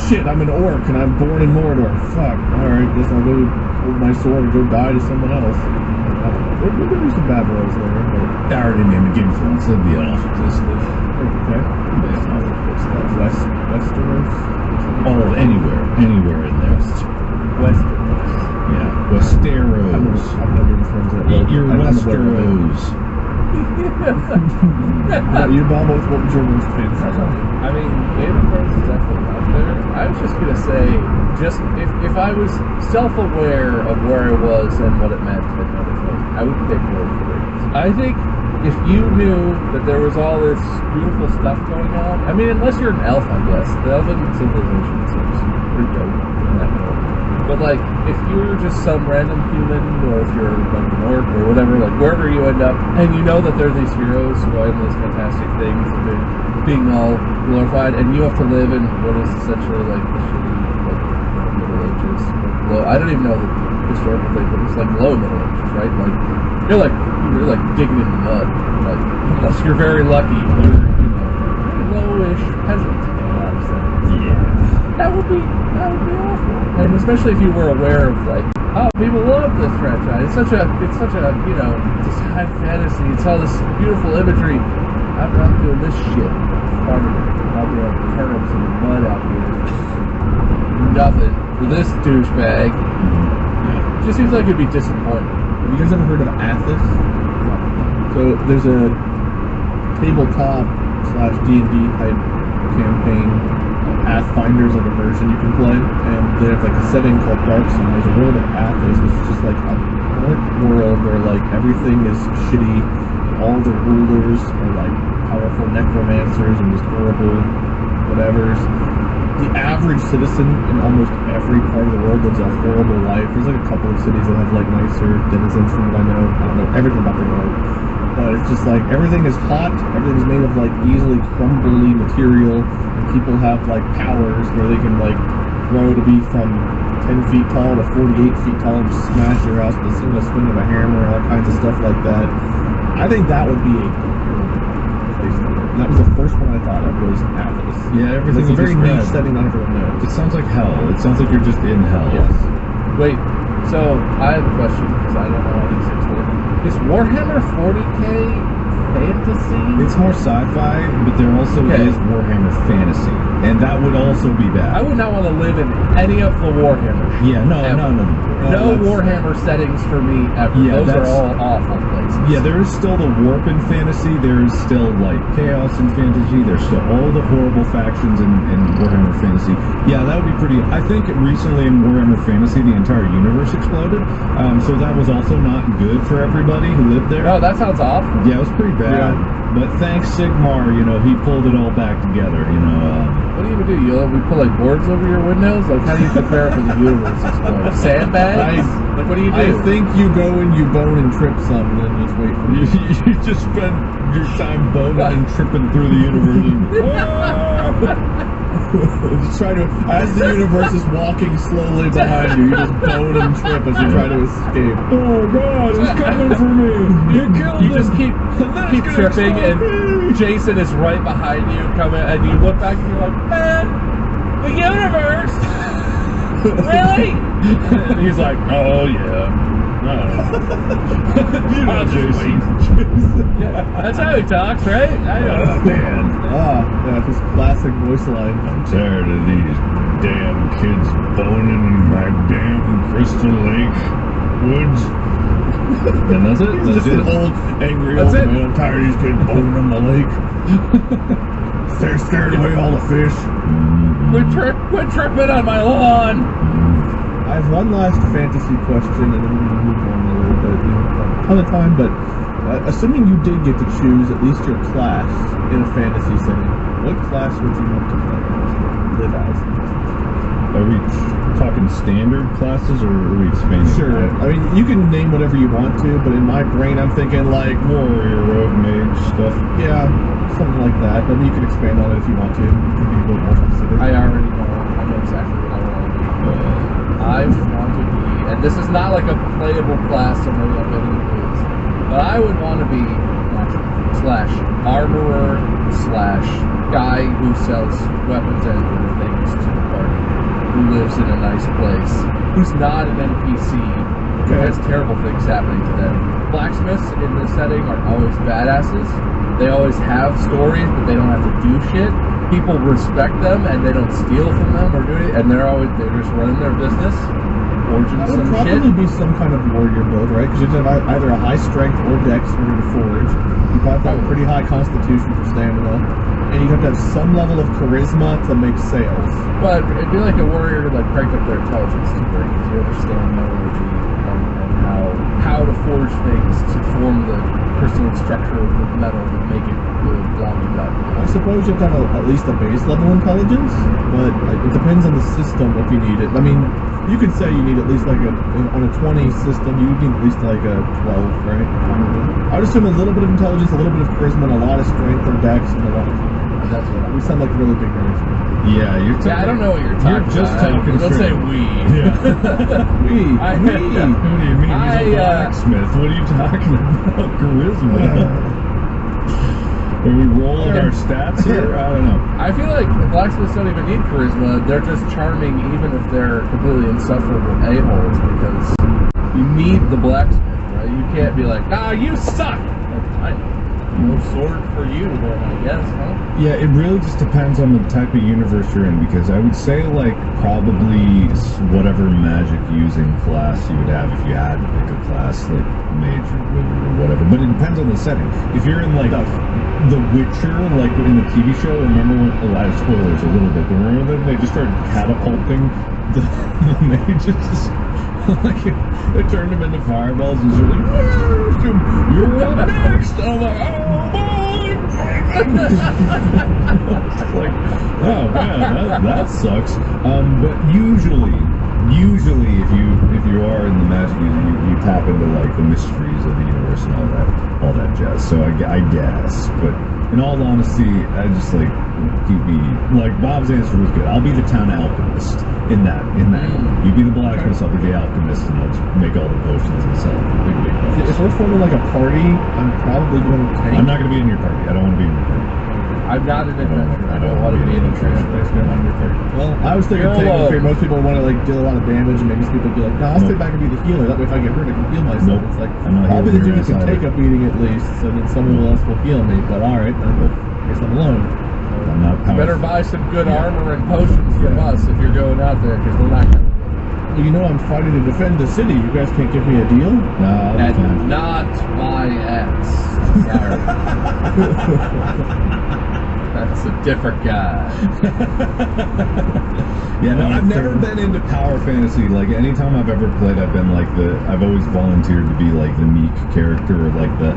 shit, I'm an orc and I'm born in Mordor, fuck. All right, guess I'll go hold my sword and go die to someone else. I don't know. There could be some bad boys there, but Already named Game of Thrones. The elf existed. okay. Westeros. All anywhere in there. Westeros. Yeah, I've Westeros. never been friends with Eat your I'm aware of it. Westeros. How about you, Bob? What's your most fantasy? I mean, Game of Thrones is definitely up there. I was just gonna say, just if I was self-aware of where I was and what it meant and everything, I would pick Lord of the Rings. I think if you knew that there was all this beautiful stuff going on, I mean, unless you're an elf, I guess. The elven civilization seems pretty dope in that world. But like, if you're just some random human, or if you're like an orc or whatever, like wherever you end up, and you know that there are these heroes going these fantastic things, and they're being all glorified, and you have to live in what is essentially like the shitty, like Middle Ages, like low. I don't even know the historical thing, but it's like low Middle Ages, right? Like you're like digging in the mud. Like unless you're very lucky, you're very lowish peasant in a lot of sense. Yeah. That would be awful. And especially if you were aware of like, oh, people love this franchise. It's such a it's this high fantasy. It's all this beautiful imagery. I'm not doing this shit. Farming goddamn turnips in the mud out here. Nothing for this douchebag. It just seems like it'd be disappointing. Have you guys ever heard of Athos? So there's a tabletop / D&D type campaign. Pathfinder's like a version you can play, and they have like a setting called Darksun. There's a world of Athos, which is just like a dark world where like everything is shitty. All the rulers are like powerful necromancers and just horrible whatevers. The average citizen in almost every part of the world lives a horrible life. There's like a couple of cities that have like nicer denizens from what I know. I don't know everything about the world. But it's just like everything is hot, everything's made of like easily crumbly material, and people have like powers where they can like grow to be from 10 feet tall to 48 feet tall and just smash your house with a single swing of a hammer and all kinds of stuff like that. I think that would be a place to live. And that was the first one I thought of was Athos. Yeah, everything It's a you very niche described. setting, not everyone knows. It sounds like hell. It sounds like you're just in hell. Yes. Wait, so I have a question because I don't know how these things work. Is Warhammer 40k fantasy? It's more sci-fi, but there also Okay. is Warhammer fantasy, and that would also be bad. I would not want to live in any of the Warhammer. Yeah, no. No that's- Warhammer settings for me ever. Yeah, Those are that's- all awful places. Yeah, there is still the warp in fantasy. There is still like chaos in fantasy. There's still all the horrible factions in Warhammer fantasy. Yeah, that would be pretty. I think recently in Warhammer fantasy, the entire universe exploded. So that was also not good for everybody who lived there. No, that sounds awful. Yeah, it was pretty bad. But thanks Sigmar, he pulled it all back together. What do you even do? We put like boards over your windows? Like, how do you prepare for the universe exploding? Sandbags? Like, what do you do? I think you go and you bone and trip some, and then just wait for you just spend your time boning and tripping through the universe. just try to, as the universe is walking slowly behind you, you just bone and trip as you try to escape. Oh God, it's coming for me! You killed You him. just keep then it's gonna tripping, and explode me. Jason is right behind you, coming, and you look back and you're like, man, the universe! Really? And he's like, oh yeah. You know, I'll just Jason. Yeah, that's how he talks, right? I know. Oh man, Yeah, his classic voice line. I'm tired of these damn kids boning in my damn Crystal Lake woods. And that's it. He's That's just an it. old, angry That's old it. man. I'm tired of these kids boning in the lake. They're scared away all the fish. Quit tripping on my lawn. I have one last fantasy question, and then we're going to move on a little bit. We don't have a ton of time, but assuming you did get to choose at least your class in a fantasy setting, what class would you want to play as, live as? Are we talking standard classes or are we expanding? Sure. I mean, you can name whatever you want to, but in my brain, I'm thinking like, Warrior, rogue, mage stuff. yeah, something like that. I mean, you can expand on it if you want to. You can be a little more specific. I already know. I know exactly what I want to be. I want to be, and this is not like a playable class, so maybe I'm getting confused, but I would want to be / armorer / guy who sells weapons and other things to the party, who lives in a nice place who's not an NPC who Okay. has terrible things happening to them. Blacksmiths in this setting are always badasses. They always have stories, but they don't have to do shit. People respect them, and they don't steal from them or do it. And they're just running their business, forging That would some probably shit. be some kind of warrior build, right? Because you'd have either a high strength or dex in order to forge. You probably have a pretty high constitution for stamina, and you'd have to have some level of charisma to make sales. But it'd be like a warrior to like crank up their intelligence to bring, because you understand metallurgy and how to forge things to form the crystalline structure of the metal to make it good, blah blah blah. I suppose you have to have at least a base level intelligence, but it depends on the system if you need it. I mean, you could say you need at least like on a 20 system, you need at least like a 12, right? I would assume a little bit of intelligence, a little bit of charisma, and a lot of strength or dex, and a lot of. That's what We sound like really big nerds. Yeah, you're talking. Yeah, I don't know what you're talking just about. talking Don't say straight. we. Yeah. We. I- What do you mean? He's a blacksmith. What are you talking about? Charisma. Are we rolling our stats here? I don't know. I feel like blacksmiths don't even need charisma. They're just charming, even if they're completely insufferable a-holes, because you need the blacksmith, right? You can't be like, nah, you suck! Like, no sword for you, then, I guess, huh? Yeah, it really just depends on the type of universe you're in, because I would say like probably whatever magic using class you would have if you had to pick a class, like mage or wizard or whatever. But it depends on the setting. If you're in like The Witcher, like in the TV show, remember when a lot of spoilers a little bit, but remember that they just started catapulting the mages? Like they turned them into fireballs and shit. Like, you're up next. And I'm like, oh boy. It's like, oh man, that sucks. But usually if you are in the magic using, you tap into like the mysteries of the universe and all that jazz. So I guess, but in all honesty, I just like keep me like Bob's answer was good. I'll be the town alchemist in that. You be the blacksmith, I'll be the alchemist, and I'll just make all the potions and sell them. Big If potions. we're forming like a party, I'm probably going to tank. I'm not going to be in your party. I don't want to be in your party. I'm not an adventurer. I don't want to be an adventurer. Well, I was thinking You're tank alone. because most people want to like deal a lot of damage, and maybe some people be like, "No, I'll stay Nope. back and be the healer. That way, if I get hurt, I can heal myself." Nope. It's like I'm not I'll be the healing dude your who can ass take a either. beating at least, so then someone else will heal me. But all right, then I guess I'm alone. I'm not You better powerful. buy some good Yeah. armor and potions from Yeah. us if you're going out there, because we're not coming. Well, you know, I'm fighting to defend the city. You guys can't give me a deal. No, I'll be And fine. not my ass. Sorry. That's a different guy. Yeah, no, I've never been into power fantasy. Like anytime I've ever played, I've always volunteered to be like the meek character or like the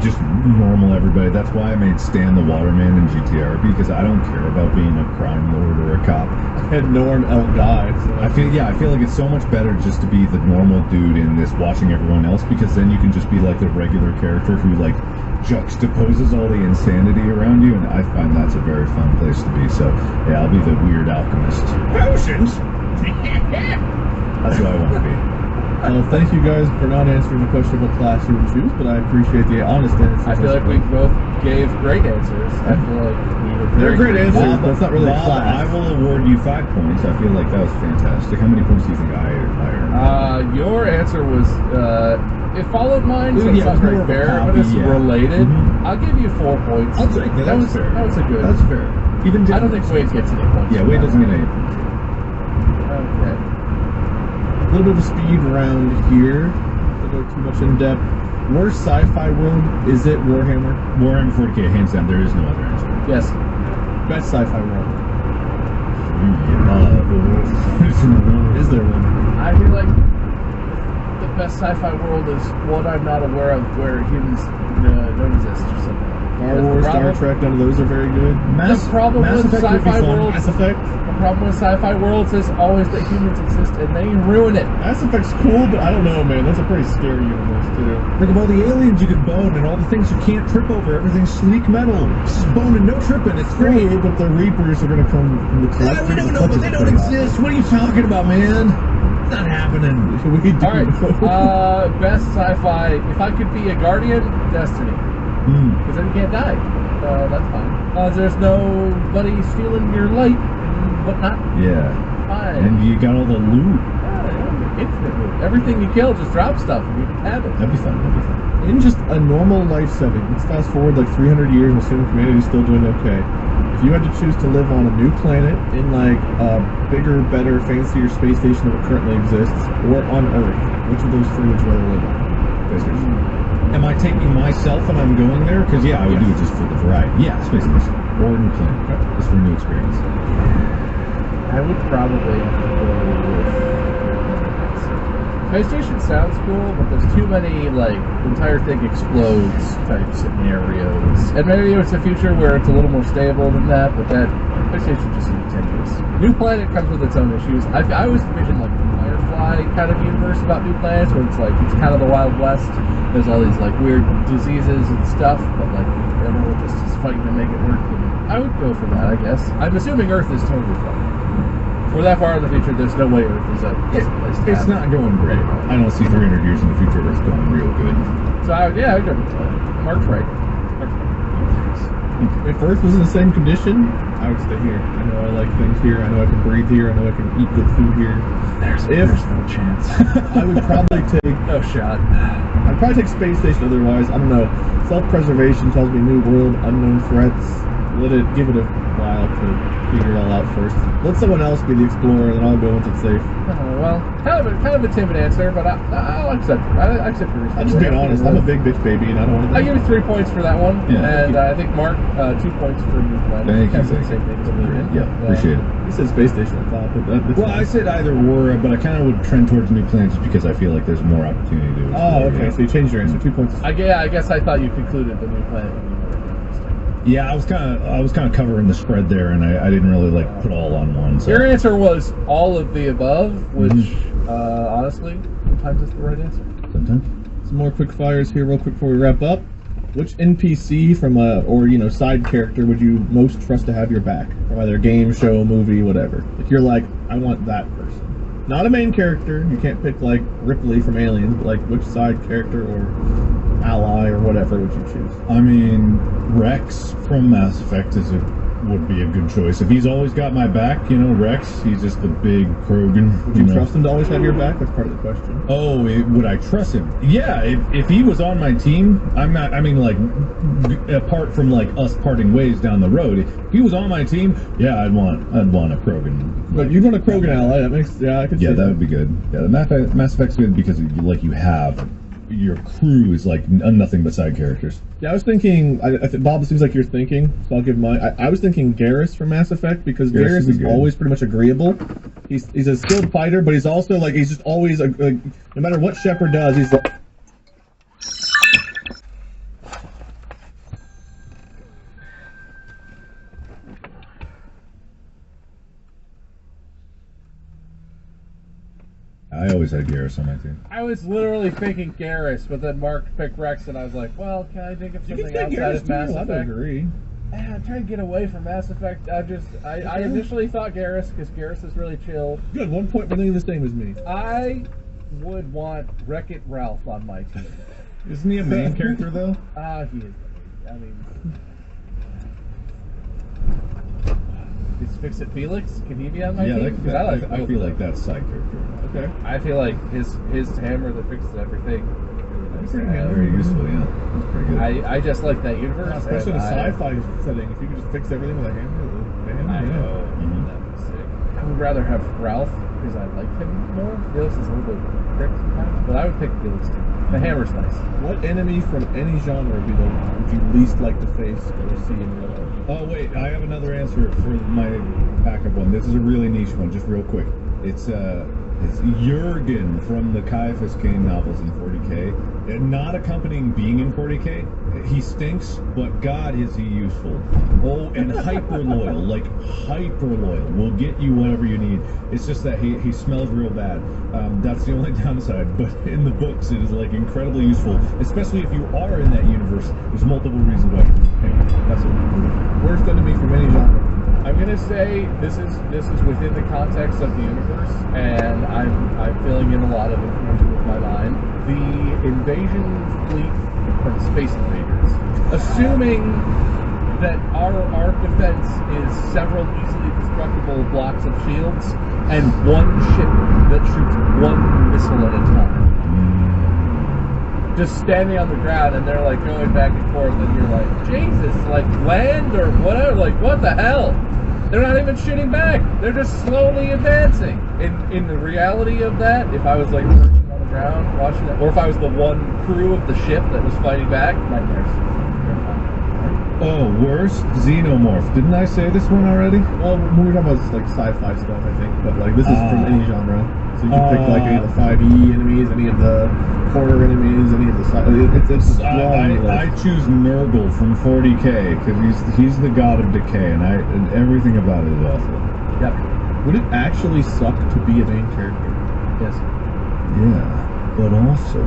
just normal everybody. That's why I made Stan the Waterman in GTRP, because I don't care about being a crime lord or a cop. I had Norm El Guy. So I feel like it's so much better just to be the normal dude in this, watching everyone else, because then you can just be like the regular character who like juxtaposes all the insanity around you, and I find that's a very fun place to be. So yeah, I'll be the weird alchemist. Potions. That's who I want to be. Well, thank you guys for not answering the question of what class you would choose, but I appreciate the honest answers. I feel like we both gave great answers. I feel like we were They're very great answers, Bob, but it's not really a Bob, class. I will award you 5 points. I feel like that was fantastic. How many points do you think I earned? Your answer was it followed mine, so Yeah, it's it not was very more of a fair, copy, but it's yeah. related. Mhm. I'll give you 4 points. I'll take that. That was fair. That was a good. That's fair. Even I don't think Wade gets any points. Yeah, for Wade that doesn't get one. any points. Okay. A little bit of a speed round here. Don't go too much in depth. Worst sci-fi world, is it Warhammer? Warhammer 40k, hands down. There is no other answer. Yes. Best sci-fi world. Is there one? I feel like the best sci-fi world is one I'm not aware of, where humans don't exist or something. Star The Wars, Star problem- Trek, none of those are very good. The problem with Effect would be sci-fi fun. worlds, Mass Effect? the problem with sci-fi worlds is always that humans exist, and they ruin it. Mass Effect's cool, but I don't know, man. That's a pretty scary universe, too. Think of all the aliens you could bone and all the things you can't trip over. Everything's sleek metal. Just bone and no tripping. It's great. True, but the Reapers are gonna come from the collective. We don't know, but they don't exist. What are you talking about, man? It's not happening. We do All right, know. best sci-fi. If I could be a guardian, Destiny, because then you can't die. That's fine. There's nobody stealing your light and whatnot. Yeah. Fine. And you got all the loot. Yeah, infinitely. Everything you kill just drops stuff and you can have it. That'd be fun. That'd be fun. In just a normal life setting, let's fast forward like 300 years and assume humanity's still doing okay. If you had to choose to live on a new planet in like a bigger, better, fancier space station that currently exists, or on Earth, which of those three would you rather live on? PlayStation. Am I taking myself when I'm going there? Because I would do it just for the variety. Yeah, Space Station. Or a new planet. Just for a new experience. I would probably have to go with Space Station sounds cool, but there's too many, like, the entire thing explodes type scenarios. And maybe it's a future where it's a little more stable than that, but that Space Station just seems tenuous. New Planet comes with its own issues. I always envision, like, the Firefly kind of universe about New Planets, where it's, like, it's kind of the Wild West. There's all these, like, weird diseases and stuff, but, like, everyone just is fighting to make it work. And I would go for that, I guess. I'm assuming Earth is totally fine. For that far in the future, there's no way Earth is a place to It's have. not going great. I don't see 300 years in the future Earth going real good. So I would go with Mark's right. If Earth was in the same condition, I would stay here. I know I like things here. I know I can breathe here. I know I can eat good food here. There's no chance. I would probably take. No shot. I'd probably take Space Station. Otherwise, I don't know. Self-preservation tells me new world, unknown threats. Give it a while to figure it all out first. Let someone else be the explorer, and then I'll go once it's safe. Well, kind of a timid answer, but I'll accept it. I accept your response. I'm just being honest. I'm a big bitch baby, and I don't want to. I give you 3 points for that one, Yeah. and I think Mark 2 points for New Planet. Thank you. Kind of the same thing as me. Yeah, appreciate it. He said Space Station on top, but that's Well, I said either or, but I kind of would trend towards New Planet just because I feel like there's more opportunity to explore. Oh, okay. So you changed your answer. 2 points. I guess I thought you concluded the New Planet when you were Yeah, I was kind of covering the spread there, and I didn't really like put all on one. So. Your answer was all of the above, which honestly, sometimes it's the right answer. Sometimes. Some more quick fires here, real quick before we wrap up. Which NPC from side character would you most trust to have your back from either game, show, movie, whatever? Like you're like, I want that person. Not a main character. You can't pick like Ripley from Aliens, but like which side character or ally or whatever would you choose? I mean, Rex from Mass Effect would be a good choice. If he's always got my back, Rex, he's just the big Krogan. Would you trust him to always have your back? That's part of the question. Oh, would I trust him? Yeah, if he was on my team, apart from like us parting ways down the road, if he was on my team, yeah, I'd want a Krogan. But you'd want a Krogan ally. That makes I could see that would be good. Yeah, the Mass Effect's good because you have your crew is like nothing but side characters. Yeah, I was thinking. I think Bob, it seems like you're thinking, so I'll give mine. I was thinking Garrus from Mass Effect because Garrus is always pretty much agreeable. He's a skilled fighter, but he's also like he's just always no matter what Shepard does, he's like. I always had Garrus on my team. I was literally thinking Garrus, but then Mark picked Rex, and I was like, well, can I think of something outside of Mass Effect? I agree. I'm trying to get away from Mass Effect. I initially thought Garrus, because Garrus is really chill. Good, 1 point for thinking the same as me. I would want Wreck-It Ralph on my team. Isn't he a main character though? He is. I mean... Is Fix-It Felix? Can he be on my team? I feel like that's side character. Okay. I feel like his hammer that fixes everything. Very useful, yeah. That's pretty good. I just like that universe. Especially in a sci-fi setting, if you could just fix everything with a hammer, I know. That would be sick. I would rather have Ralph because I like him more. Felix is a little bit prick sometimes, but I would pick Felix too. The hammer's nice. What enemy from any genre would you least like to face or see in real life? Oh wait, I have another answer for my backup one. This is a really niche one, just real quick. It's Jurgen from the Caiaphas Cain novels in 40K. Not accompanying being in 40K, he stinks, but God is he useful. Oh, and hyper loyal, like hyper loyal. Will get you whatever you need. It's just that he smells real bad. That's the only downside. But in the books, it is like incredibly useful, especially if you are in that universe. There's multiple reasons why. Anyway, that's it. Worst enemy from any genre. I'm gonna say this is within the context of the universe, and I'm filling in a lot of information with my mind. The invasion fleet from Space Invaders, assuming that our defense is several easily destructible blocks of shields and one ship that shoots one missile at a time. Just standing on the ground, and they're like going back and forth, and you're like, Jesus, like land or whatever, like what the hell? They're not even shooting back. They're just slowly advancing. In the reality of that, if I was like perching on the ground watching that, or if I was the one crew of the ship that was fighting back, nightmares. Oh, worse, Xenomorph. Didn't I say this one already? Well, when we're talking about like sci-fi stuff, I think, but like this is from any genre. So you can pick like any of the 5e enemies, any of the horror enemies, any of the it's long I list. choose Nurgle from 40k because he's the god of decay, and everything about it is awful. Yep. Would it actually suck to be a main character? Yes. Yeah, but also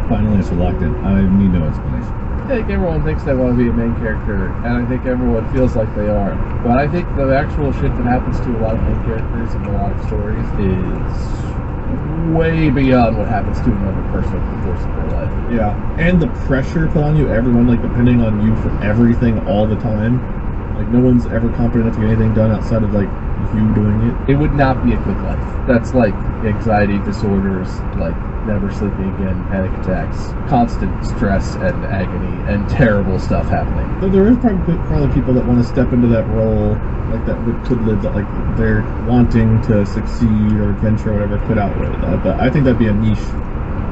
final answer locked in. I need no explanation. I think everyone thinks they want to be a main character, and I think everyone feels like they are. But I think the actual shit that happens to a lot of main characters in a lot of stories is way beyond what happens to another person in the course of their life. Yeah, and the pressure put on you, everyone like depending on you for everything all the time. Like no one's ever competent enough to get anything done outside of like you doing it. It would not be a good life. That's like anxiety disorders, like never sleeping again, panic attacks, constant stress and agony, and terrible stuff happening. Though there is probably people that want to step into that role, like that could live that, like they're wanting to succeed or adventure or whatever, could outweigh that. But I think that'd be a niche.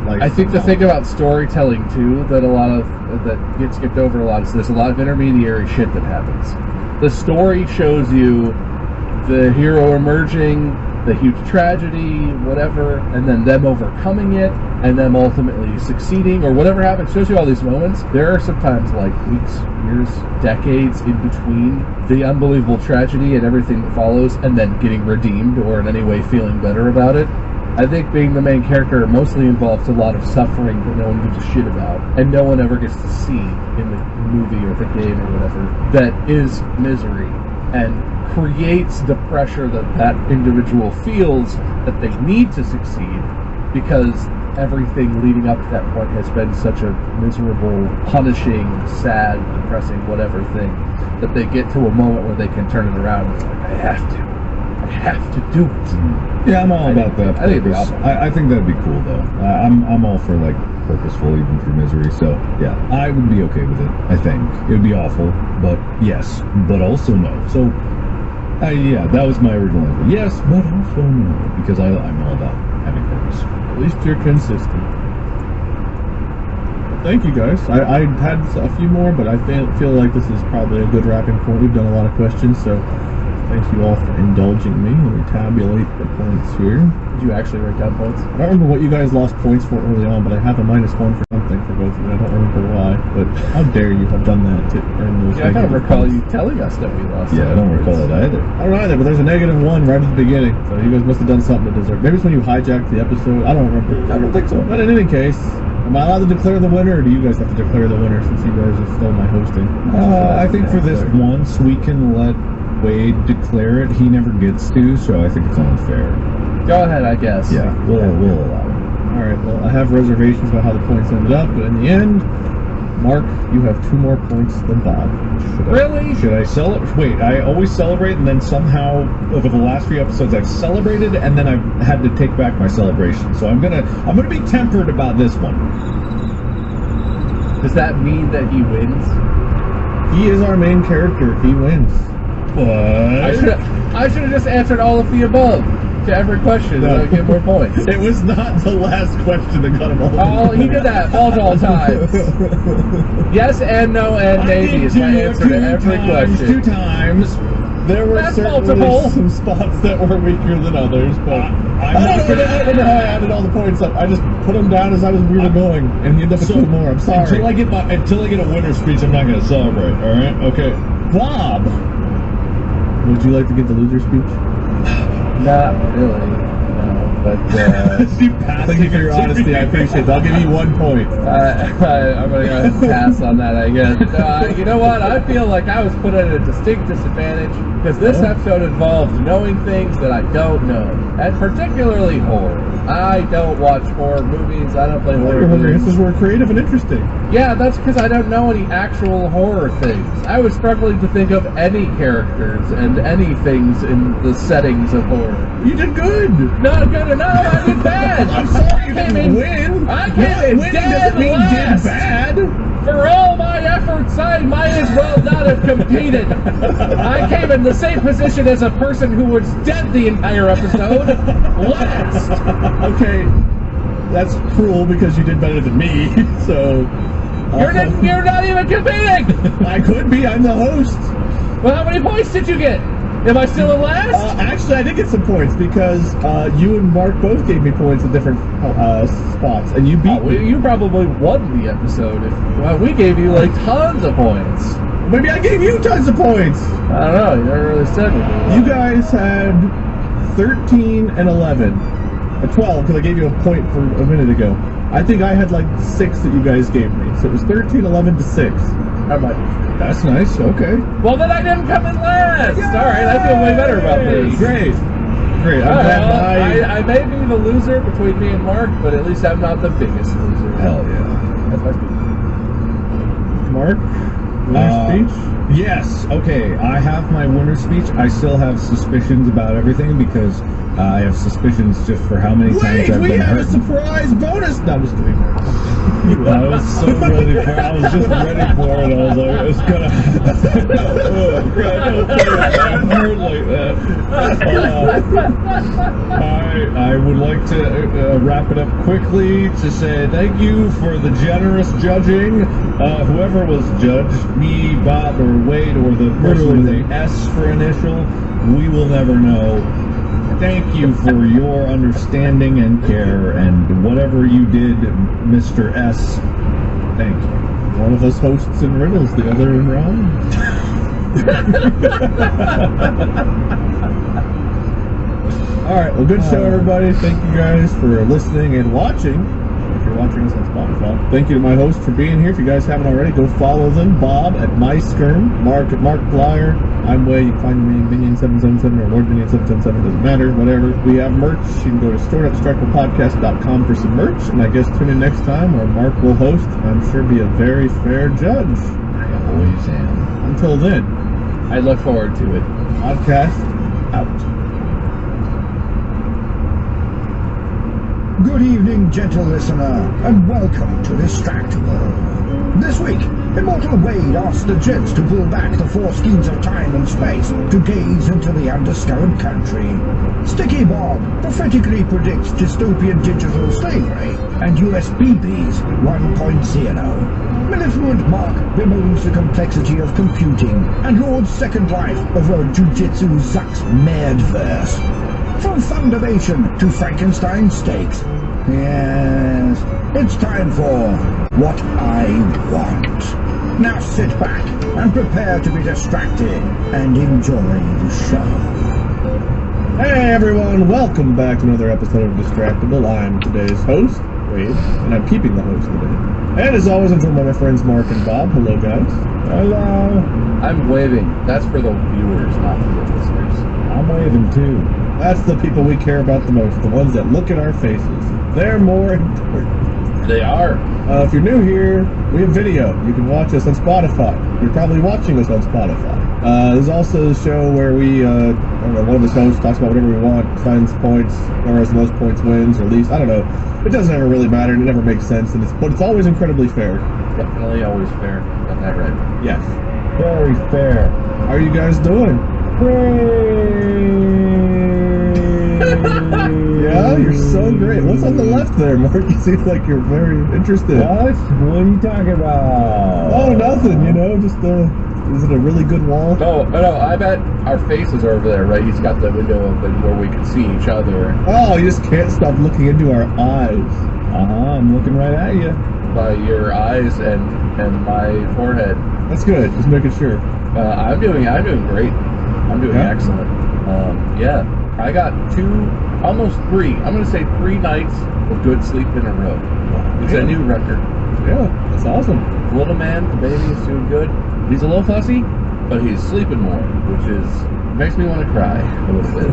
Like I think the thing about storytelling too that that gets skipped over a lot is there's a lot of intermediary shit that happens. The story shows you the hero emerging, the huge tragedy, whatever, and then them overcoming it, and them ultimately succeeding, or whatever happens, shows you all these moments. There are sometimes like weeks, years, decades in between the unbelievable tragedy and everything that follows, and then getting redeemed or in any way feeling better about it. I think being the main character mostly involves a lot of suffering that no one gives a shit about, and no one ever gets to see in the movie or the game or whatever, that is misery, and creates the pressure that individual feels that they need to succeed because everything leading up to that point has been such a miserable, punishing, sad, depressing, whatever thing that they get to a moment where they can turn it around and it's like, I have to do it. Yeah, I'm all about that. I think it'd be purpose. awesome. I think that'd be cool though. I'm all for like purposeful even through misery. So yeah, I would be okay with it. I think it would be awful, but yes, but also no. So yeah, that was my original answer. Yes, but also no, because I'm all about having purpose. At least you're consistent. Thank you guys. I had a few more, but I feel like this is probably a good wrapping point. We've done a lot of questions, so thank you all for indulging me. Let me tabulate the points here. Did you actually write down points? I don't remember what you guys lost points for early on, but I have a -1 for something for both of you. I don't remember why, but how dare you have done that to earn those Yeah, I don't negative recall points. you telling us that we lost. Yeah, I don't recall it either. I don't either, but there's a -1 right at the beginning, so you guys must have done something to deserve. Maybe it's when you hijacked the episode. I don't remember. I don't think so. But in any case, am I allowed to declare the winner, or do you guys have to declare the winner since you guys have stole my hosting? I think for this once we can let Wade declare it. He never gets to, so I think it's unfair. Go ahead, I guess. Yeah, we'll allow it. Alright, well, I have reservations about how the points ended up, but in the end, Mark, you have 2 more points than Bob. Really? Should I celebrate? Wait, I always celebrate, and then somehow over the last few episodes I've celebrated, and then I've had to take back my celebration. So I'm gonna be tempered about this one. Does that mean that he wins? He is our main character. He wins. What? I should have just answered all of the above to every question No. so I get more points. It was not the last question that got him all. Oh, he did that multiple times. Yes and no and maybe is my answer to every question. 2 times. There were That's certainly multiple. some spots that were weaker than others, but I don't remember how I added all the points up. I just put them down as we were going, and he ended up with 2 more. I'm sorry. Until I get a winner's speech, I'm not gonna celebrate. All right? Okay. Bob. Would you like to give the loser speech? Not really, no. But Thank you for your honesty. I appreciate that. I'll give you 1 point. I'm gonna go ahead and pass on that, I guess. You know what? I feel like I was put at a distinct disadvantage. Because this Oh. episode involves knowing things that I don't know, and particularly horror. I don't watch horror movies. I don't play horror Your horror answers games. were creative and interesting. Yeah, that's because I don't know any actual horror things. I was struggling to think of any characters and any things in the settings of horror. You did good. Not good enough. I did bad. I'm sorry you I came didn't in- win. I Not came in winning dead doesn't mean last. did bad. For all my efforts, I might as well not have competed. I came in the same position as a person who was dead the entire episode. Last. Okay, that's cruel because you did better than me. So You're not even competing. I could be. I'm the host. Well, how many points did you get? Am I still in last? Actually, I did get some points because you and Mark both gave me points at different spots, and you beat Oh, me. you probably won the episode. Well, we gave you like tons of points. Maybe I gave you tons of points. I don't know. You never really said anything. You guys had 13 and 11. 12, because I gave you a point for a minute ago. I think I had like 6 that you guys gave me. So it was 13, 11 to 6. I might be. That's nice. Okay. Well, then I didn't come in last. All right, I feel way better about this. Great. Great. I'm All right, glad well, I may be the loser between me and Mark, but at least I'm not the biggest loser. Hell yeah. That's my speech. Mark, winner speech? Yes. Okay. I have my winner's speech. I still have suspicions about everything because I have suspicions just for how many times Wait, I've we been have hurt. a surprise bonus. No, I'm just kidding. I was so ready for it. I was just ready for it. I was like, it's gonna happen. Oh, God, don't say it. I'm hurt like that. I would like to wrap it up quickly to say thank you for the generous judging. Whoever was judged, me, Bob, or Wade, or the person with the S for initial, we will never know. Thank you for your understanding and care, and whatever you did, Mr. S. Thank you. One of us hosts in riddles, the other in Ron. Alright, well, good show, everybody. Thank you guys for listening and watching. If you're watching us on Spotify. Thank you to my hosts for being here. If you guys haven't already, go follow them. Bob at MySkirm, Mark at Mark Blyer. I'm Way. You can find me Minion777 or Lord Minion777. Doesn't matter, whatever. We have merch. You can go to store.strikeforpodcast.com for some merch. And I guess tune in next time where Mark will host. I'm sure be a very fair judge. I always am. Until then, I look forward to it. podcast out. Good evening, gentle listener, and welcome to Distractable. This week, Immortal Wade asks the gents to pull back the foreskeins of time and space to gaze into the undiscovered country. Sticky Bob prophetically predicts dystopian digital slavery and USBBs 1.0. Mellifluent Mark bemoans the complexity of computing and Lord's second life over Jujitsu Zuck's Madverse. From Thundervation to Frankenstein steaks. Yes, it's time for What I Want. Now sit back and prepare to be distracted and enjoy the show. Hey everyone, welcome back to another episode of Distractable. I'm today's host, Wade, and I'm keeping the host today. And as always, I'm joined by my friends Mark and Bob. Hello, guys. Hello. I'm waving. That's for the viewers, not for the listeners. I'm waving too. That's the people we care about the most, the ones that look at our faces. They're more important. They are. If you're new here, we have video. You can watch us on Spotify. You're probably watching us on Spotify. There's also a show where we, I don't know, one of us hosts talks about whatever we want, finds points, whoever has the most points wins, or at least, I don't know. It doesn't ever really matter, and it never makes sense, but it's always incredibly fair. Definitely always fair. Got that right. Yes. Very fair. How are you guys doing? Yeah, you're so great. What's on the left there, Mark? You seem like you're very interested. What? What are you talking about? Oh, nothing, just is it a really good wall? Oh, no, I bet our faces are over there, right? He's got the window open where we can see each other Oh, you just can't stop looking into our eyes. I'm looking right at you. by your eyes and my forehead. That's good, just making sure. I'm doing great. I'm doing Yeah? excellent. Yeah, I got almost 3. I'm going to say 3 nights of good sleep in a row. It's a new record. Yeah, that's awesome. The little man, the baby, is doing good. He's a little fussy, but he's sleeping more, which makes me want to cry a little bit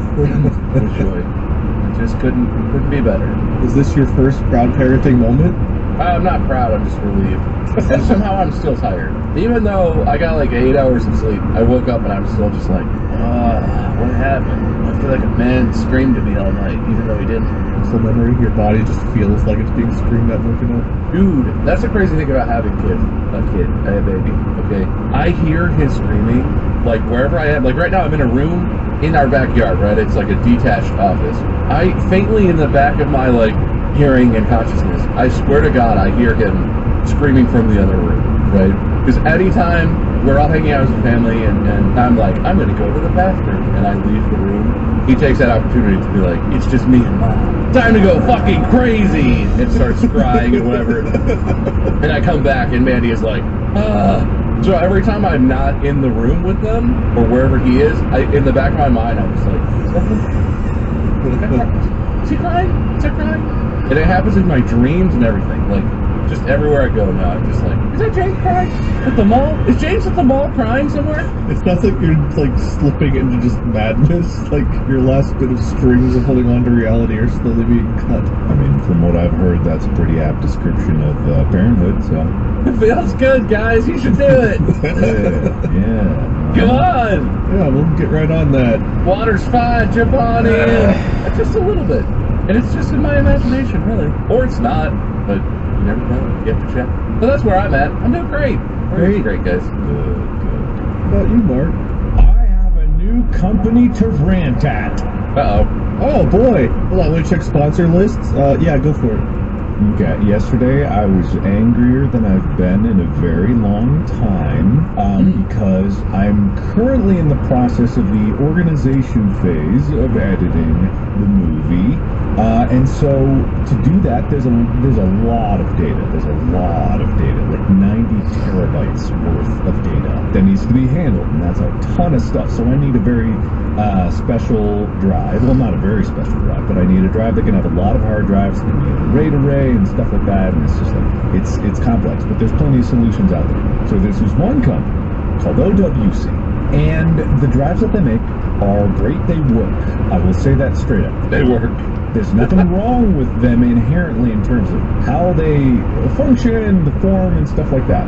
with joy. It just couldn't be better. Is this your first proud parenting moment? I'm not proud, I'm just relieved. And somehow I'm still tired. Even though I got like 8 hours of sleep, I woke up and I'm still just like, what happened? I feel like a man screamed at me all night, even though he didn't. Muscle memory, your body just feels like it's being screamed at waking up. Dude, that's the crazy thing about having a baby, okay? I hear his screaming, like wherever I am. Like right now I'm in a room in our backyard, right? It's like a detached office. I faintly in the back of my like hearing and consciousness, I swear to God, I hear him screaming from the other room, right? Because anytime we're all hanging out as a family and I'm like, I'm gonna go to the bathroom, and I leave the room, he takes that opportunity to be like, it's just me and Mom. Time to go fucking crazy! And starts crying and whatever. And I come back and Mandy is like, So every time I'm not in the room with them, or wherever he is, in the back of my mind, I'm just like, is he crying? Is he crying? And it happens in my dreams and everything. Like, just everywhere I go now, I'm just like, is that James crying? At the mall? Is James at the mall crying somewhere? It sounds like you're like slipping into just madness. Like your last bit of strings of holding on to reality are slowly being cut. I mean, from what I've heard, that's a pretty apt description of parenthood, so... It feels good, guys. You should do it. Yeah. Come on. Yeah, we'll get right on that. Water's fine. Jump on in. Just a little bit. And it's just in my imagination, really. Or it's not, but you never know. You have to check. So that's where I'm at. I'm doing great. Great, guys. Good. How about you, Mark? I have a new company to rant at. Uh-oh. Oh boy. Hold on, want to check sponsor lists? Yeah, go for it. Okay, yesterday I was angrier than I've been in a very long time because I'm currently in the process of the organization phase of editing the movie. And so to do that, there's a lot of data. There's a lot of data, like 90 terabytes worth of data that needs to be handled, and that's a ton of stuff. So I need a very special drive. Well, not a very special drive, but I need a drive that can have a lot of hard drives, that can be a RAID array and stuff like that. And it's just like it's complex, but there's plenty of solutions out there. So this is one company called OWC, and the drives that they make are great. They work. I will say that straight up. They work. There's nothing wrong with them inherently in terms of how they function, the form, and stuff like that.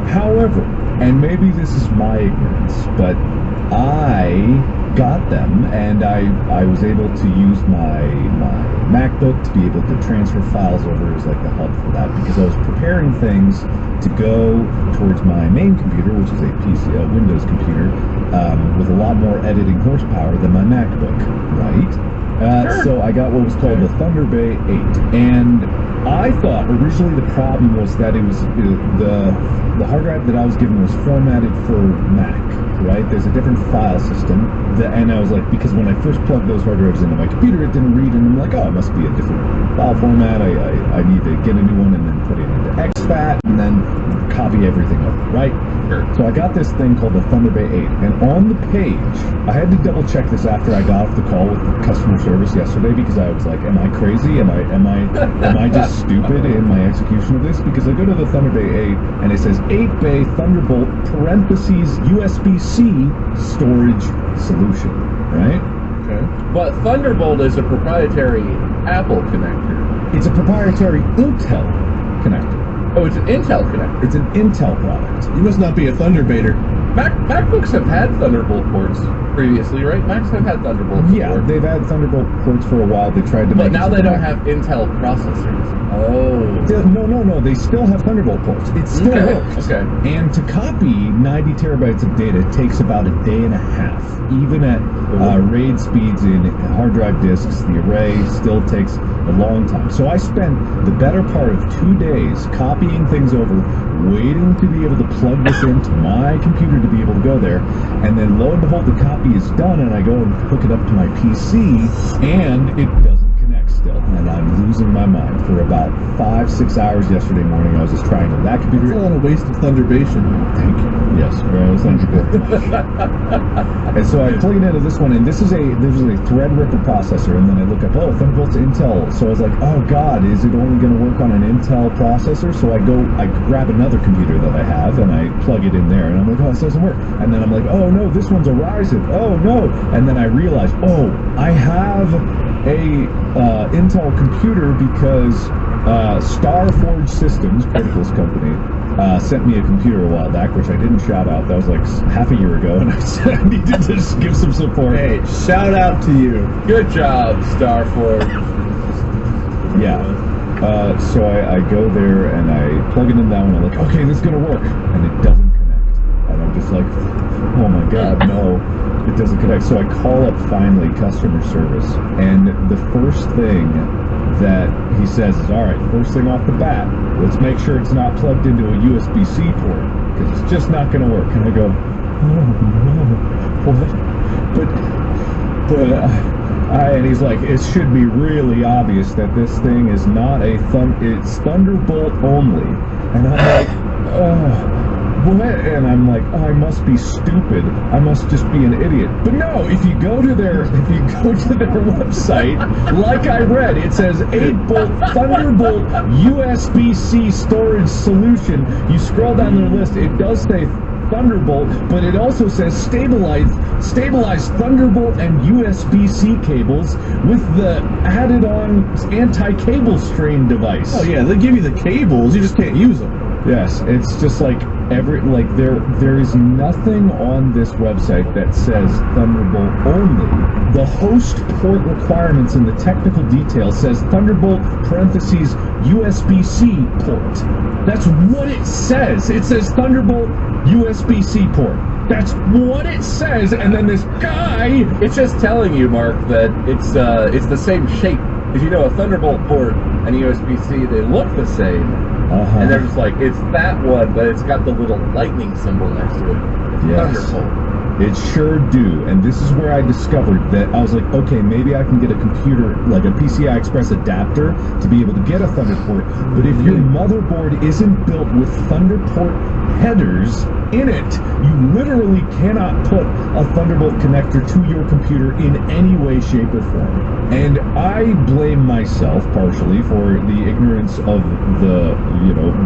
However, and maybe this is my ignorance, but I got them and I was able to use my MacBook to be able to transfer files over as like the hub for that, because I was preparing things to go towards my main computer, which is a PC, a Windows computer, with a lot more editing horsepower than my MacBook, right? So I got what was called the Thunder Bay 8, and I thought originally the problem was that it was the hard drive that I was given was formatted for Mac, right? There's a different file system, and I was like, because when I first plugged those hard drives into my computer, it didn't read, and I'm like, oh, it must be a different file format. I need to get a new one and then put it into exFAT and then copy everything over, right? Sure. So I got this thing called the Thunder Bay 8, and on the page, I had to double check this after I got off the call with the customer service yesterday, because I was like, am I crazy? Am I just stupid in my execution of this? Because I go to the Thunder Bay 8 and it says 8-bay Thunderbolt parentheses USB-C storage solution, right? Okay. But Thunderbolt is a proprietary Apple connector. It's a proprietary Intel connector. Oh, it's an Intel connector. It's an Intel product. You must not be a Thunderbaiter. MacBooks have had Thunderbolt ports previously, right? Macs have had Thunderbolt Yeah, before. they've had Thunderbolt ports for a while. They tried to make But now it they so don't that- have Intel processors. Oh. No, they still have Thunderbolt ports. It still works. Okay. And to copy 90 terabytes of data takes about a day and a half. Even at RAID speeds in hard drive disks, the array still takes a long time. So I spent the better part of 2 days copying things over, waiting to be able to plug this into my computer to be able to go there, and then lo and behold, the copy is done, and I go and hook it up to my PC, and it doesn't connect still. and I'm losing my mind. For about 5-6 hours yesterday morning, I was just trying to that It's a computer. lot of wasted Thunderbation. Thank you. Yes, well, Thunderbolt. And so I plug it into this one, and this is a Threadripper processor, and then I look up, oh, Thunderbolt's Intel. So I was like, oh God, is it only going to work on an Intel processor? So I grab another computer that I have, and I plug it in there, and I'm like, oh, this doesn't work. And then I'm like, oh no, this one's a Ryzen. Oh no. And then I realize, oh, I have a Intel computer because Starforge Systems, Critical's company, sent me a computer a while back, which I didn't shout out. That was like half a year ago, and I said I needed to just give some support. Hey, shout out to you. Good job, Starforge. Yeah. So I go there and I plug it in that one. I'm like, okay, this is gonna work, and it doesn't connect. And I'm just like, oh my God, no, it doesn't connect. So I call up finally customer service, and the first thing that he says is, all right, first thing off the bat, let's make sure it's not plugged into a USB-C port, because it's just not going to work. And I go, oh no, what? And he's like, it should be really obvious that this thing is not it's Thunderbolt only. And I'm like, oh. What? And I'm like, oh, I must be stupid. I must just be an idiot. But no, if you go to their website, like I read, it says 8-bolt Thunderbolt USB-C storage solution. You scroll down their list, it does say Thunderbolt, but it also says stabilized Thunderbolt and USB-C cables with the added on anti-cable strain device. Oh yeah, they give you the cables, you just can't use them. Yes, it's just like there is nothing on this website that says Thunderbolt only. The host port requirements in the technical details says Thunderbolt parentheses USB-C port. That's what it says. It says Thunderbolt USB-C port. That's what it says. And then this guy, It's just telling you, Mark, that it's the same shape. Because you know, a Thunderbolt port and USB-C, they look the same. And they're just like, it's that one, but it's got the little lightning symbol next to it. Yes. Thunderbolt. It sure do, and this is where I discovered that I was like, okay, maybe I can get a computer, like a PCI Express adapter, to be able to get a Thunderport, but if your motherboard isn't built with Thunderport headers in it, you literally cannot put a Thunderbolt connector to your computer in any way, shape, or form. And I blame myself partially for the ignorance of the,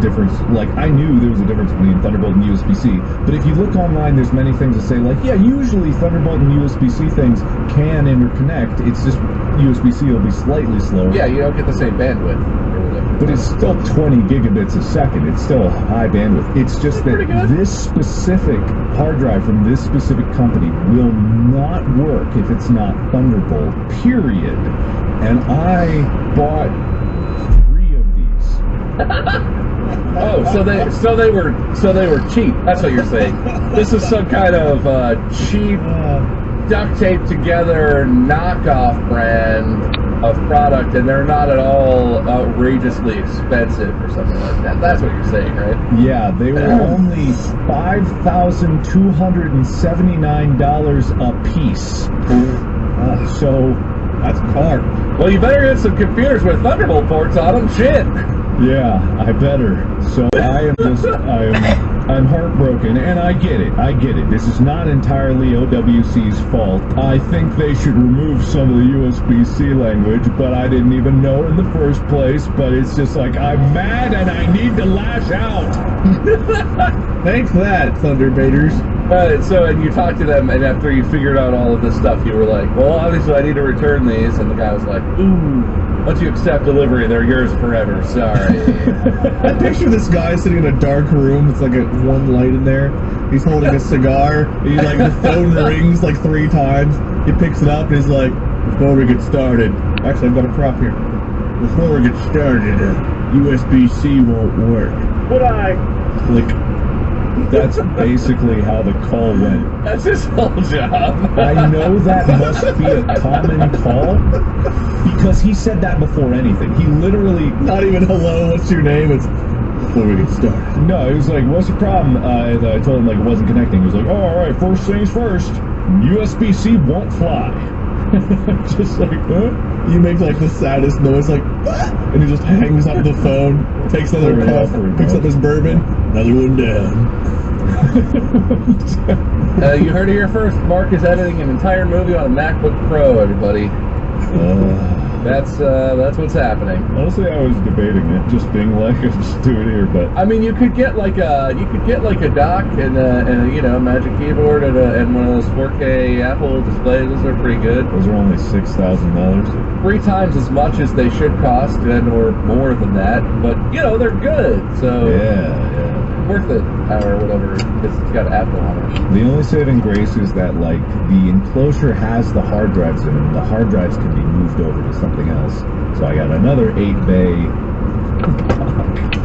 difference. Like, I knew there was a difference between Thunderbolt and USB-C, but if you look online, there's many things that say, like, yeah, usually Thunderbolt and USB-C things can interconnect. It's just USB-C will be slightly slower. Yeah, you don't get the same bandwidth or whatever. But it's still 20 gigabits a second. It's still high bandwidth. It's just that this specific hard drive from this specific company will not work if it's not Thunderbolt, period. And I bought 3 of these. Oh, so they were cheap. That's what you're saying. This is some kind of cheap, duct taped together knockoff brand of product, and they're not at all outrageously expensive or something like that. That's what you're saying, right? Yeah, they were only $5,279 a piece. So That's a car. Well, you better get some computers with Thunderbolt ports on them. Shit. yeah, I better. So I'm heartbroken, and I get it. This is not entirely OWC's fault. I think they should remove some of the USB-C language, but I didn't even know in the first place. But it's just like, I'm mad and I need to lash out. Thanks for that, Thunderbaiters. And you talked to them, and after you figured out all of this stuff, you were like, well, obviously I need to return these. And the guy was like, ooh, once you accept delivery, they're yours forever. Sorry. I picture this guy sitting in a dark room with like one light in there. He's holding a cigar. The phone rings like 3 times. He picks it up and he's like, before we get started, actually I've got a prop here. Before we get started, USB-C won't work. Would I? Click. That's basically how the call went. That's his whole job. I know that must be a common call because he said that before anything. He literally, Not even hello, what's your name? It's before we get started. no, he was like, what's the problem? And I told him like it wasn't connecting. He was like, oh, all right, first things first, USB-C won't fly. Just like, huh? You make like the saddest noise, like, and he just hangs up the phone, takes another Hurry puff, up, hurry picks up. up his bourbon, another one down. You heard it here first. Mark is editing an entire movie on a MacBook Pro, everybody. That's what's happening. Honestly, I was debating it, just being like, just do it here, but I mean, you could get like a dock and a Magic Keyboard and one of those 4K Apple displays. Those are pretty good. those are only $6,000. 3 times as much as they should cost, or more than that. But they're good, so Yeah. worth it. Or whatever, because it's got Apple on it. The only saving grace is that, like, the enclosure has the hard drives in it, and the hard drives can be moved over to something else. So I got another 8-bay.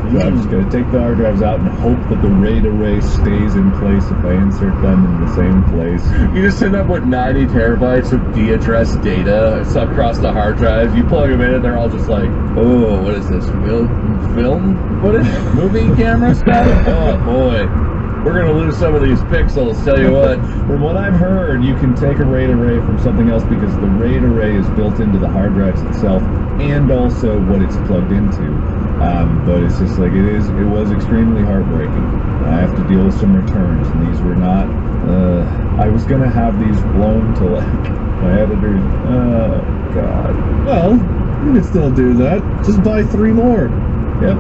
So I'm just gonna take the hard drives out and hope that the RAID array stays in place if I insert them in the same place. You just end up with 90 terabytes of de-addressed data across the hard drives. You plug them in and they're all just like, oh, what is this, film footage? Movie camera stuff? Oh boy, we're gonna lose some of these pixels, tell you what. From what I've heard, you can take a RAID array from something else because the RAID array is built into the hard drives itself and also what it's plugged into. But it's just like it was extremely heartbreaking. I have to deal with some returns, and these were not. I was gonna have these blown to like my editors. Oh God. Well, you can still do that. Just buy 3 more. Yep.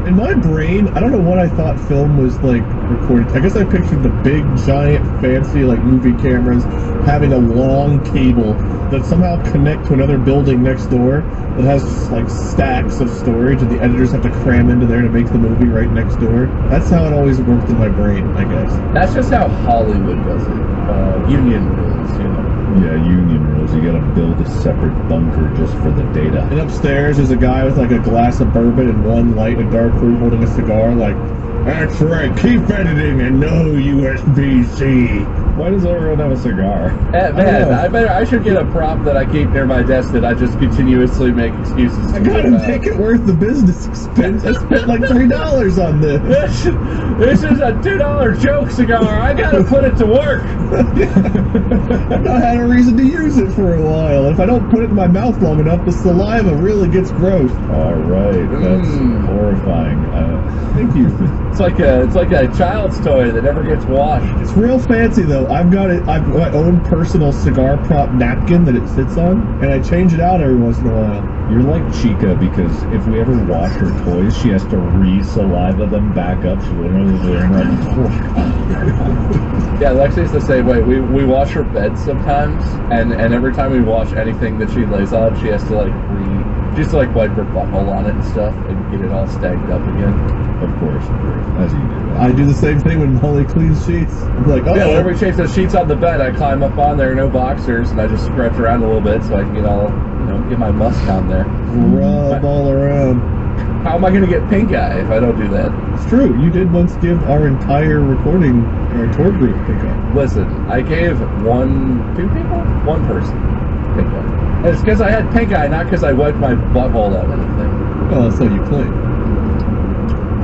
In my brain, I don't know what I thought film was like recorded. I guess I pictured the big, giant, fancy like movie cameras having a long cable that somehow connect to another building next door that has like stacks of storage, and the editors have to cram into there to make the movie right next door. That's how it always worked in my brain, I guess. That's just how Hollywood does it. Union rules, Yeah, union rules. You gotta build a separate bunker just for the data. And upstairs there's a guy with like a glass of bourbon and one light in a dark room holding a cigar, like, that's right, keep editing and no USB-C. Why does everyone have a cigar? Man, I should get a prop that I keep near my desk that I just continuously make excuses to I gotta about. make it worth the business expense. I spent like $3 on this. This is a $2 joke cigar. I gotta put it to work. I've not had a reason to use it for a while. If I don't put it in my mouth long enough, the saliva really gets gross. All right, that's horrifying. Thank you. It's like a child's toy that never gets washed. It's real fancy though. I've got my own personal cigar prop napkin that it sits on, and I change it out every once in a while. You're like Chica because if we ever wash her toys, she has to re-saliva them back up. She's literally doing like. Yeah, Lexi's the same way. We wash her bed sometimes, and every time we wash anything that she lays on, she has to wipe her butthole on it and stuff and get it all stacked up again. Of course, as you do. I do the same thing when Molly cleans sheets. I'm like, oh, Yeah, whenever we change the sheets on the bed, I climb up on there, no boxers, and I just stretch around a little bit so I can get my musk on there. rub all around. How am I going to get pink eye if I don't do that? It's true. You did once give our entire recording, our tour group pickup. Listen, I gave one person pink eye. And it's because I had pink eye, not because I wiped my butthole out or anything. Well, so you claim.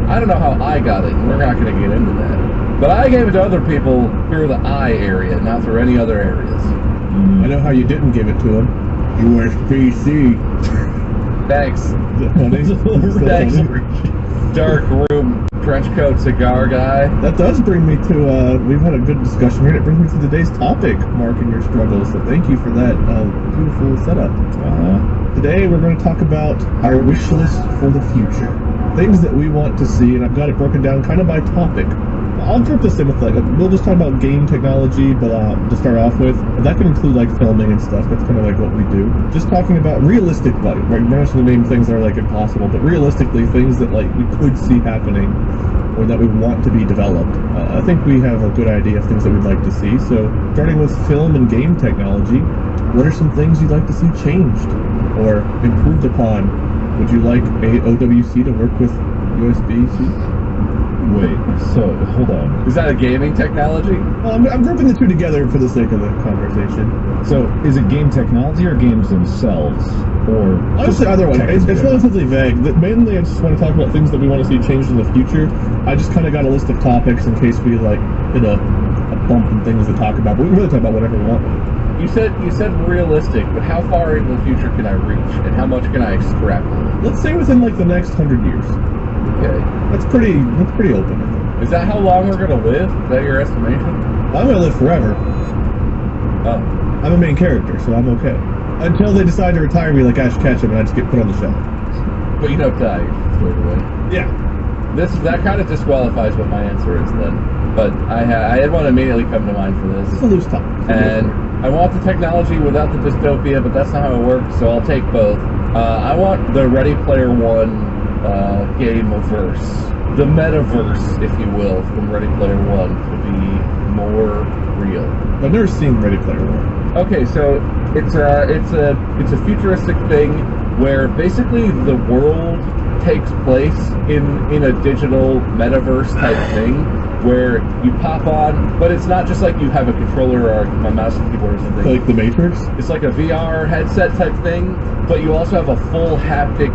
I don't know how I got it, and we're not going to get into that. But I gave it to other people through the eye area, not through any other areas. I know how you didn't give it to him. USB-C. Thanks. Is that funny? Is that Thanks. funny? Dark room, trench coat, cigar guy. That does bring me to, we've had a good discussion here, and it brings me to today's topic, Mark and your struggles, so thank you for that beautiful setup. Today we're going to talk about our wish list for the future. Things that we want to see, and I've got it broken down kind of by topic. I'll group this in with we'll just talk about game technology, but to start off with, and that can include like filming and stuff. That's kind of like what we do. Just talking about realistic, like we're not going to name things that are like impossible, but realistically things that like we could see happening or that we want to be developed. I think we have a good idea of things that we'd like to see. So starting with film and game technology, what are some things you'd like to see changed or improved upon? Would you like OWC to work with USB-C? Wait, so hold on. Is that a gaming technology? Well, I'm grouping the two together for the sake of the conversation. So is it game technology or games themselves, or Honestly, either one. It's technical? relatively vague. Mainly, I just want to talk about things that we want to see changed in the future. I just kind of got a list of topics in case we like hit a bump in things to talk about. But we can really talk about whatever we want. You said realistic, but how far into the future can I reach, and how much can I extrapolate? Let's say within like the next 100 years. Okay. That's pretty open, I think. Is that how long we're gonna live? Is that your estimation? Well, I'm gonna live forever. Oh. I'm a main character, so I'm okay. Until they decide to retire me like Ash Ketchum and I just get put on the shelf. But you don't die straight away. Yeah. That kind of disqualifies what my answer is then. But I had one immediately come to mind for It's a this. loose topic. And I want the technology without the dystopia, but that's not how it works, so I'll take both. I want the Ready Player One game-verse, the metaverse, if you will, from Ready Player One to be more real. I've never seen Ready Player One. Okay, so it's a futuristic thing where basically the world takes place in a digital metaverse type thing where you pop on, but it's not just like you have a controller or a mouse and keyboard or something. Like the Matrix? It's like a VR headset type thing, but you also have a full haptic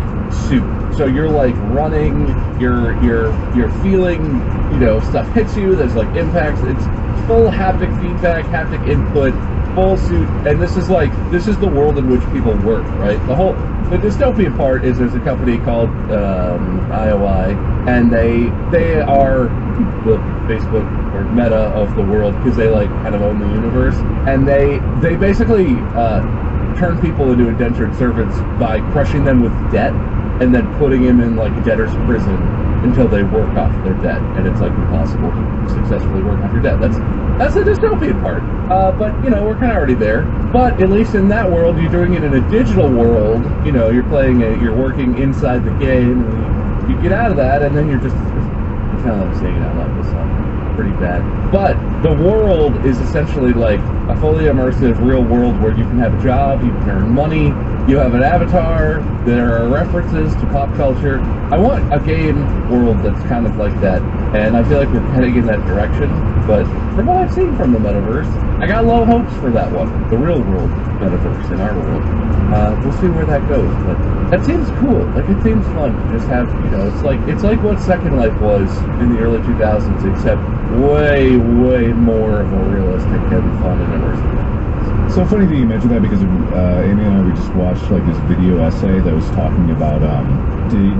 suit. So you're like running, you're feeling, stuff hits you, there's like impacts, it's full haptic feedback, haptic input, full suit, and this is the world in which people work, right? The dystopian part is there's a company called IOI, and they are the Facebook or Meta of the world because they like kind of own the universe, and they basically turn people into indentured servants by crushing them with debt and then putting them in like a debtor's prison until they work off their debt, and it's like impossible to successfully work off your debt. That's the dystopian part. But we're kind of already there. But at least in that world, you're doing it in a digital world. You're working inside the game. And you get out of that, and then you're just kind of saying it out loud. This sounds pretty bad. But the world is essentially like a fully immersive real world where you can have a job, you can earn money, you have an avatar, there are references to pop culture. I want a game world that's kind of like that, and I feel like we're heading in that direction. But from what I've seen from the metaverse, I got low hopes for that one, the real world metaverse in our world. We'll see where that goes, but that seems cool. Like, it seems fun to just have, it's like what Second Life was in the early 2000s, except way more of a realistic and fun and immersive. So funny that you mentioned that because Amy and I, we just watched like this video essay that was talking about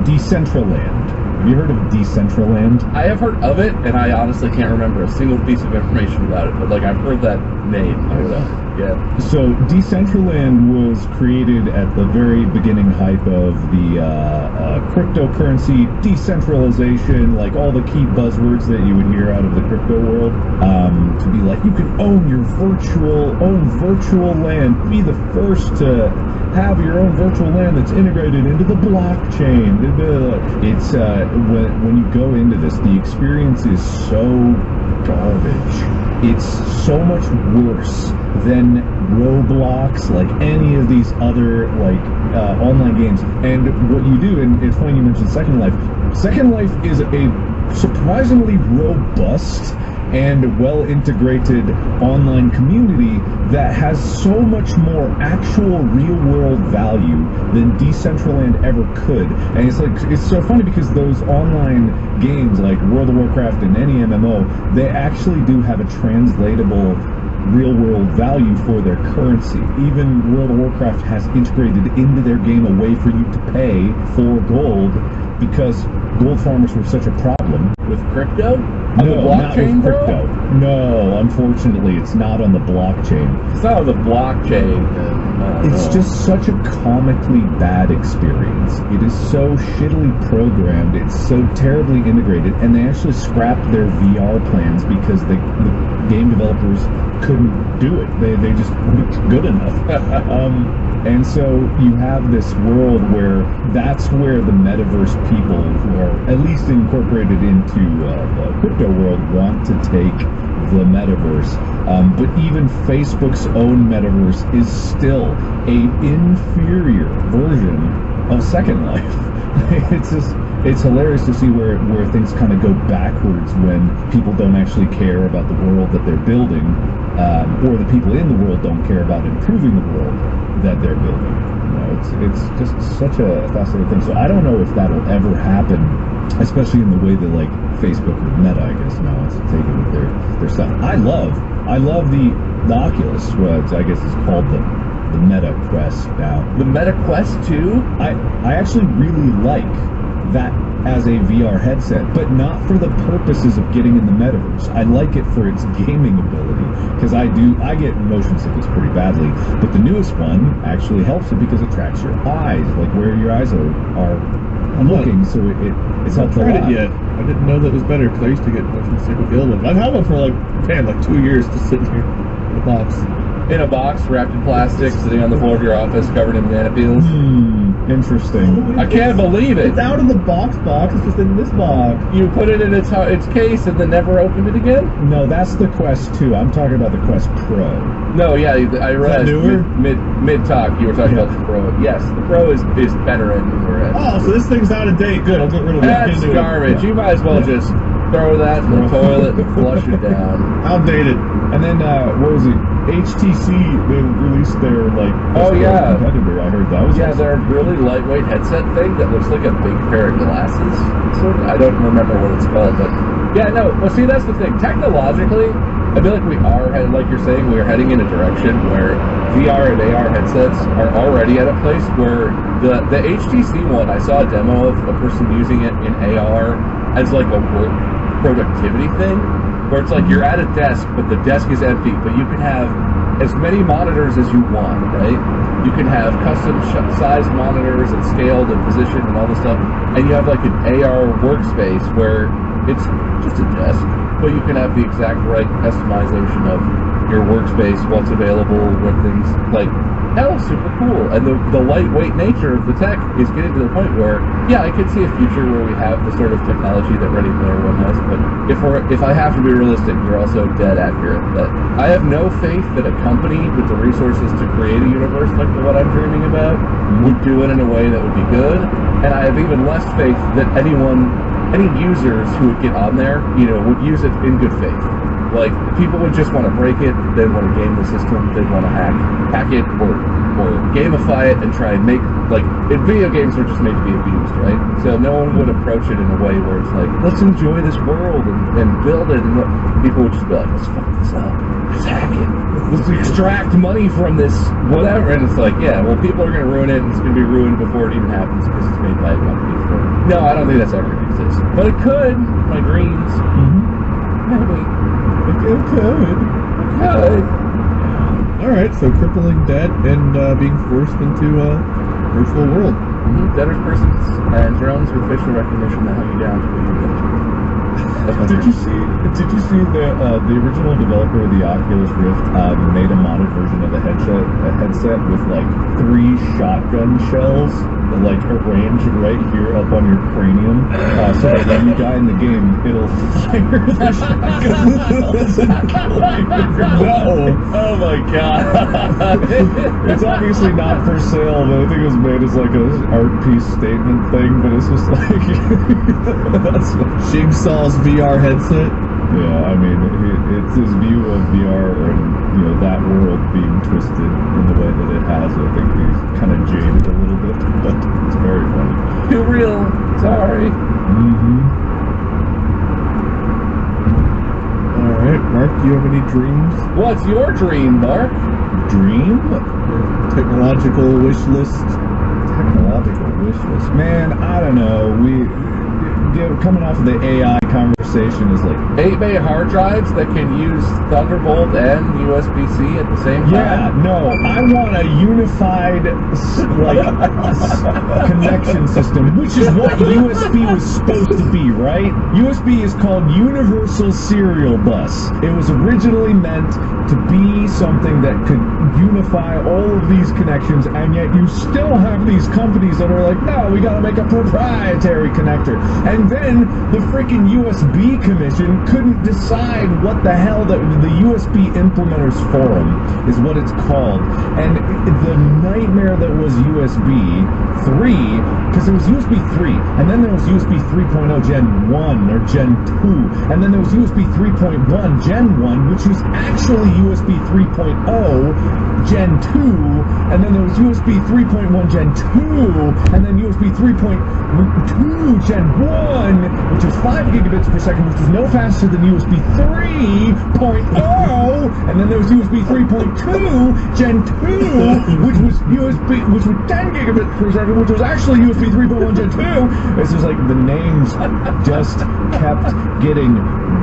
Decentraland. Have you heard of Decentraland? I have heard of it, and I honestly can't remember a single piece of information about it, but like I've heard that name. Yeah. So Decentraland was created at the very beginning hype of the cryptocurrency, decentralization, like all the key buzzwords that you would hear out of the crypto world. To be like, you can own your virtual land, be the first to have your own virtual land that's integrated into the blockchain. It's when you go into this, the experience is so garbage. It's so much worse than Roblox, like any of these other online games. And what you do, and it's funny you mentioned Second Life. Second Life is a surprisingly robust and well-integrated online community that has so much more actual real-world value than Decentraland ever could. And it's so funny because those online games like World of Warcraft and any MMO, they actually do have a translatable real-world value for their currency. Even World of Warcraft has integrated into their game a way for you to pay for gold because gold farmers were such a problem. With crypto? On the No, not blockchain, with crypto. No, unfortunately, it's not on the blockchain. It's not on the blockchain. It's just such a comically bad experience. It is so shittily programmed. It's so terribly integrated, and they actually scrapped their VR plans because the game developers couldn't do it. They just weren't good enough. And so you have this world where that's where the metaverse people who are at least incorporated into the crypto world want to take the metaverse. But even Facebook's own metaverse is still a inferior version of Second Life. It's hilarious to see where things kind of go backwards when people don't actually care about the world that they're building, or the people in the world don't care about improving the world that they're building. It's just such a fascinating thing. So I don't know if that'll ever happen especially in the way that like Facebook or Meta, I guess now it's taken with their stuff. I love the Oculus, what I guess is called the Meta Quest now. The Meta Quest 2? I actually really like that as a VR headset, but not for the purposes of getting in the metaverse. I like it for its gaming ability, because I get motion sickness pretty badly, but the newest one actually helps it because it tracks your eyes, like where your eyes are looking, so it's I haven't helpful. tried it yet. I didn't know that was better because I used to get motion sick with the old one. I've had one for like 2 years just sitting here in the box. In a box, wrapped in plastic, sitting on the floor of your office, covered in banana peels. Interesting. I can't believe it. It's out of the box. It's just in this box. You put it in its case and then never opened it again? No, that's the Quest 2. I'm talking about the Quest Pro. No, yeah, I realized newer? mid talk you were talking about the Pro. Yes, the Pro is better at newer edge. Oh, so this thing's out of date. Good, I'll get rid of it. That's Into it. garbage. You might as well just throw that in the toilet and flush it down. Outdated. And then, what was it? HTC, they released their, Oh, yeah. competitor. I heard that was Yeah, awesome. they're a really lightweight headset thing that looks like a big pair of glasses. Sort of. I don't remember what it's called, but yeah, no. Well, see, that's the thing. Technologically, I feel like we are, like you're saying, we are heading in a direction where VR and AR headsets are already at a place where the HTC one, I saw a demo of a person using it in AR as like a work productivity thing, where it's like you're at a desk, but the desk is empty, but you can have as many monitors as you want, right? You can have custom sized monitors and scaled and positioned and all this stuff, and you have like an AR workspace where it's just a desk, but you can have the exact right customization of your workspace, what's available, what things, like, that was super cool. And the lightweight nature of the tech is getting to the point where, yeah, I could see a future where we have the sort of technology that Ready Player One has, but if I have to be realistic, you're also dead accurate that I have no faith that a company with the resources to create a universe like the one I'm dreaming about would do it in a way that would be good, and I have even less faith that any users who would get on there, would use it in good faith. Like, people would just want to break it, they'd want to game the system, they'd want to hack it, or gamify it and try and make, video games are just made to be abused, right? So no one would approach it in a way where it's like, let's enjoy this world and build it, and people would just be like, let's fuck this up, let's hack it, let's extract money from this, whatever, and it's like, yeah, well, people are going to ruin it, and it's going to be ruined before it even happens because it's made by a company. No, I don't think that's ever going to exist. But it could, my dreams. Maybe. It could. Alright, so crippling debt and being forced into a virtual world. Debtors, persons, and drones with facial recognition that hunt you down to put you in. Did you see the original developer of the Oculus Rift made a modded version of a headset with 3 shotgun shells arranged right here up on your cranium, so that when you die in the game, it'll fire the shotgun shells and kill you. No. Oh my god. It's obviously not for sale, but I think it was made as an art piece statement thing, but it's just that's what Jigsaw's VR headset. Yeah, I mean, it's his view of VR and, that world being twisted in the way that it has. I think he's kind of jaded a little bit, but it's very funny. Too real. Sorry. Alright, Mark, do you have any dreams? What's your dream, Mark? Dream? Technological wish list? Technological wish list. Man, I don't know. Coming off of the AI conversation is 8-bay hard drives that can use Thunderbolt and USB-C at the same time? Yeah, no, I want a unified connection system, which is what USB was supposed to be, right? USB is called Universal Serial Bus. It was originally meant to be something that could unify all of these connections, and yet you still have these companies that are like, no, we gotta make a proprietary connector. And then the freaking USB Commission couldn't decide what the hell the USB Implementers Forum is what it's called. And the nightmare that was USB 3, because there was USB 3, and then there was USB 3.0 Gen 1 or Gen 2, and then there was USB 3.1 Gen 1, which was actually USB 3.0 Gen 2, and then there was USB 3.1 Gen 2, and then USB 3.2 Gen 1, which was 5 gigabits per second, which was no faster than USB 3.0, and then there was USB 3.2 Gen 2, which was 10 gigabits per second, which was actually USB 3.1 Gen 2. It's just like the names just kept getting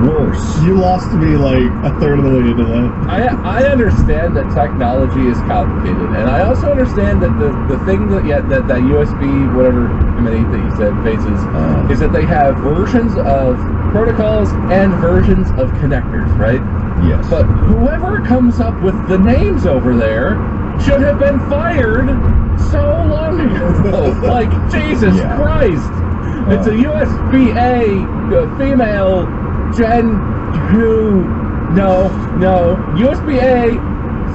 worse. You lost me like a third of the way into that. I understand that technology is complicated, and I also understand that the thing that that USB whatever committee that you said faces is that they have versions of protocols and versions of connectors, right? Yes. But whoever comes up with the names over there should have been fired so long ago. Like, Jesus Christ! It's a USB-A female Gen 2. No. USB-A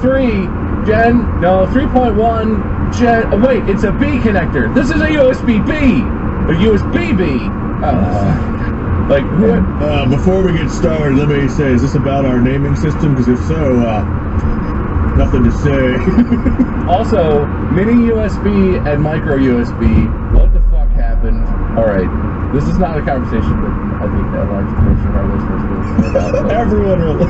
3 Gen 3.1 Gen. Wait, it's a B connector. This is a USB-B. A USB-B. Like what? Before we get started, let me say, is this about our naming system? Because if so, nothing to say. Also, mini USB and micro USB. What the fuck happened? All right, this is not a conversation that I think a large portion of our listeners will care about. But Everyone will.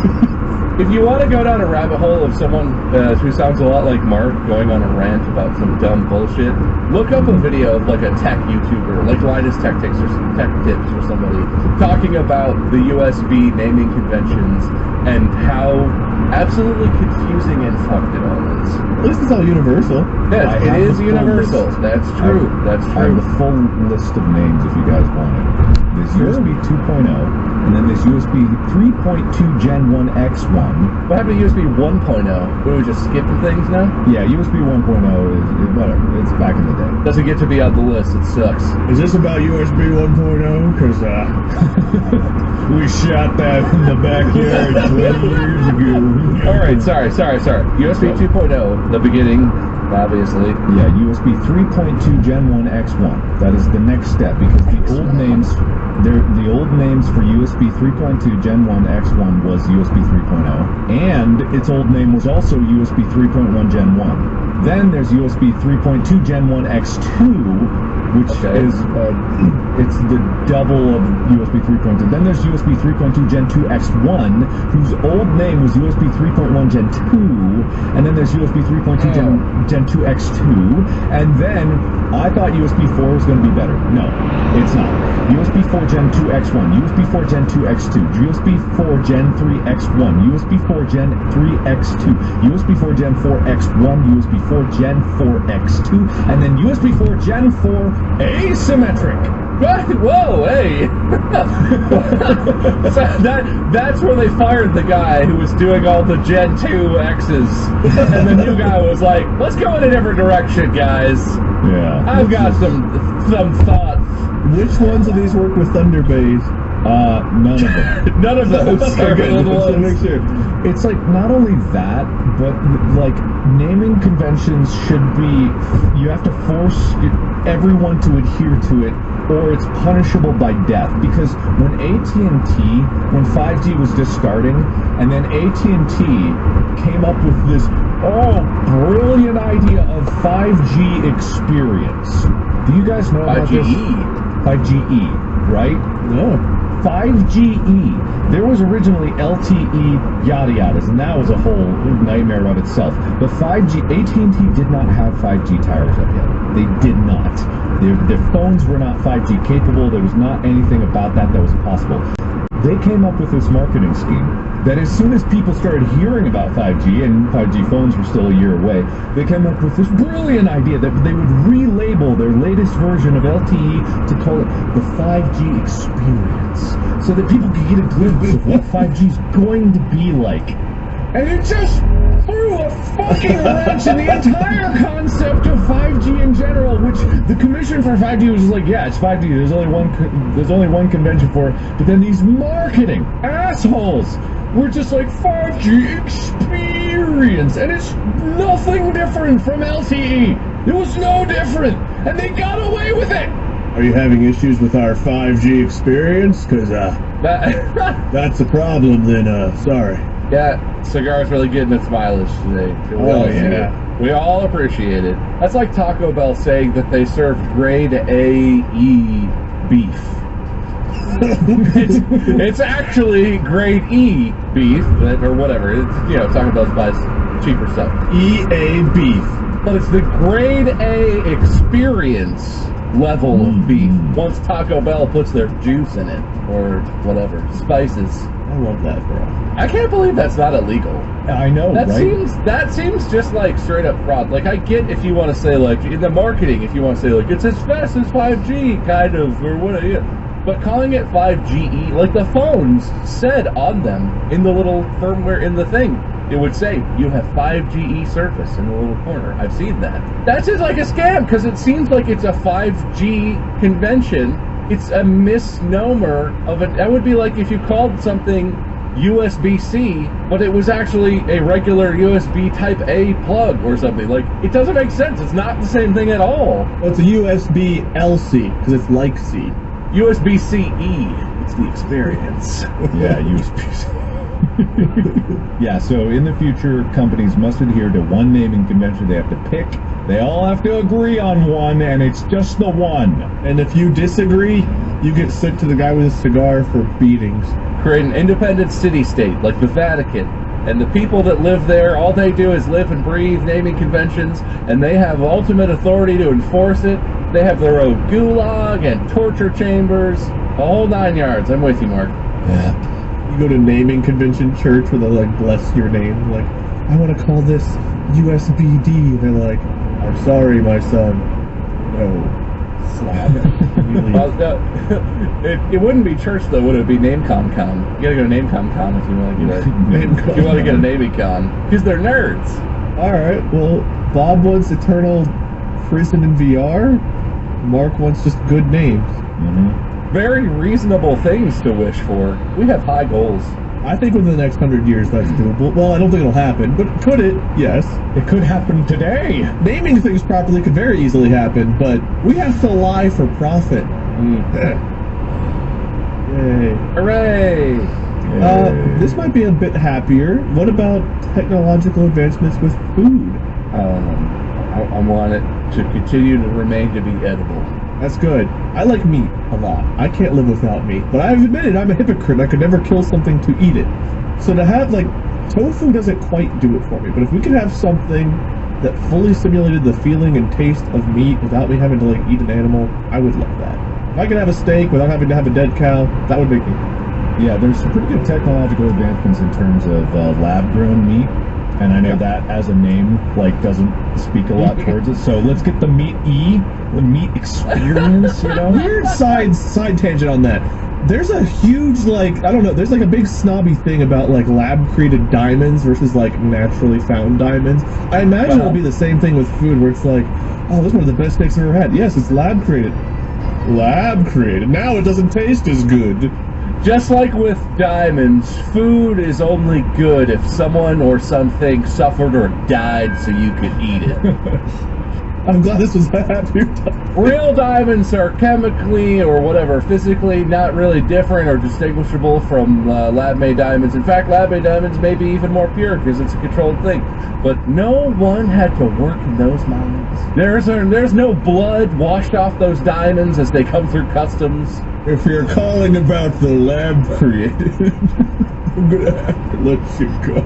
if you want to go down a rabbit hole of someone who sounds a lot like Mark going on a rant about some dumb bullshit, look up a video of like a tech YouTuber, like Linus Tech Tips or somebody, talking about the USB naming conventions and how absolutely confusing and fucked it all is. At least it's all universal. Yes, I it have is the full universal. list. That's true. That's I have true. the full list of names if you guys want it. There's USB 2.0, and then there's USB 3.2 Gen 1 X1. What happened to USB 1.0? Were we just skipping things now? Yeah, USB 1.0 is whatever. It's back in the day. Doesn't get to be on the list. It sucks. Is this about USB 1.0? Because we shot that in the backyard 20 years ago. All right. Sorry. USB 2.0, the beginning, obviously. Yeah, USB 3.2 Gen 1 X1. That is the next step because the old names for USB 3.2 Gen 1 X1 was USB 3.0, and its old name was also USB 3.1 Gen 1. Then there's USB 3.2 Gen 1 X2, which is it's the double of USB 3.2. Then there's USB 3.2 Gen 2 X1, whose old name was USB 3.1 Gen 2, and then there's USB 3.2 Gen 2 X2, and then I thought USB 4 was going to be better. No, it's not. USB 4 Gen 2 X1, USB 4 Gen 2 X2, USB 4 Gen 3 X1, USB 4 Gen 3 X2, USB 4 Gen 4 X1, USB 4 Gen 4 X2, and then USB 4 Gen 4 asymmetric. Whoa, hey! So that's where they fired the guy who was doing all the Gen 2 X's, and the new guy was like, "Let's go in a different direction, guys. Yeah. I've got some thoughts." Which ones of these work with Thunderbase? None of them. None of those are Okay, good just to ones. make sure. It's like not only that, but like naming conventions should be, you have to force everyone to adhere to it, or it's punishable by death. Because when when 5G was just starting, and then AT&T came up with this brilliant idea of 5G experience. Do you guys know about this? 5GE, right? No. 5GE. There was originally LTE yada yadas, and that was a whole nightmare of itself. But 5G, AT&T did not have 5G towers up yet. They did not. Their phones were not 5G capable. There was not anything about that was possible. They came up with this marketing scheme that as soon as people started hearing about 5G, and 5G phones were still a year away, they came up with this brilliant idea that they would relabel their latest version of LTE to call it the 5G experience, so that people could get a glimpse of what 5G is going to be like. And it just threw a fucking wrench in the entire concept of 5G in general, which the commission for 5G was like, yeah, it's 5G. There's only one convention for it. But then these marketing assholes were just like 5G experience, and it's nothing different from LTE. It was no different, and they got away with it. Are you having issues with our 5G experience? Because that's a problem then, sorry. Yeah, Cigar's really getting its mileage today. We all appreciate it. That's like Taco Bell saying that they served grade A-E beef. it's actually grade E beef, or whatever. It's, Taco Bell buys cheaper stuff. EA beef. But it's the grade A experience level of beef. Once Taco Bell puts their juice in it, or whatever, spices. I love that, bro. I can't believe that's not illegal. I know, That seems just like straight up fraud. Like, I get if you want to say, like, in the marketing, if you want to say, like, it's as fast as 5G, kind of, or whatever. But calling it 5GE, like the phones said on them, in the little firmware in the thing, it would say, you have 5GE surface in the little corner. I've seen that. That's just like a scam, because it seems like it's a 5G convention. It's a misnomer of it. That would be like if you called something USB-C, but it was actually a regular USB Type A plug or something. Like, it doesn't make sense. It's not the same thing at all. Well, it's a USB-LC, because it's like C. USB-CE. It's the experience. Yeah, USB-C. Yeah, so in the future, companies must adhere to one naming convention they have to pick. They all have to agree on one, and it's just the one. And if you disagree, you get sent to the guy with a cigar for beatings. Create an independent city-state, like the Vatican. And the people that live there, all they do is live and breathe naming conventions, and they have ultimate authority to enforce it. They have their own gulag and torture chambers, the whole 9 yards. I'm with you, Mark. Yeah. You go to naming convention church where they'll, like, bless your name. Like, I want to call this USB-D. They're like, I'm sorry, my son. No. Slap it wouldn't be church, though, would it be NameCon? You gotta go to NameCon if you want to get a if you want to get a NameCon, because they're nerds. All right. Well, Bob wants eternal prison in VR. Mark wants just good names. Mm-hmm. Very reasonable things to wish for. We have high goals. I think within the next 100 years that's doable. Well, I don't think it'll happen, but could it? Yes. It could happen today. Naming things properly could very easily happen, but we have to lie for profit. Yay. Hooray! This might be a bit happier. What about technological advancements with food? I want it to continue to remain to be edible. That's good. I like meat a lot. I can't live without meat. But I've admitted I'm a hypocrite. I could never kill something to eat it. So to have, like, tofu doesn't quite do it for me. But if we could have something that fully simulated the feeling and taste of meat without me having to, like, eat an animal, I would love that. If I could have a steak without having to have a dead cow, that would make me happy. Yeah, there's some pretty good technological advancements in terms of lab-grown meat. And I know that as a name, like, doesn't speak a lot towards it. So let's get the meat the meat experience, you know? Weird side tangent on that. There's a huge, like, I don't know, there's like a big snobby thing about, like, lab-created diamonds versus, like, naturally found diamonds. I imagine it'll be the same thing with food, where it's like, oh, this is one of the best steaks I've ever had. Yes, it's lab-created. Lab-created. Now it doesn't taste as good. Just like with diamonds, food is only good if someone or something suffered or died so you could eat it. I'm glad this was a happier time. Real diamonds are chemically or whatever, physically not really different or distinguishable from lab-made diamonds. In fact, lab-made diamonds may be even more pure because it's a controlled thing. But no one had to work in those mines. There's no blood washed off those diamonds as they come through customs. If you're calling about the lab created, I'm gonna have to let you go.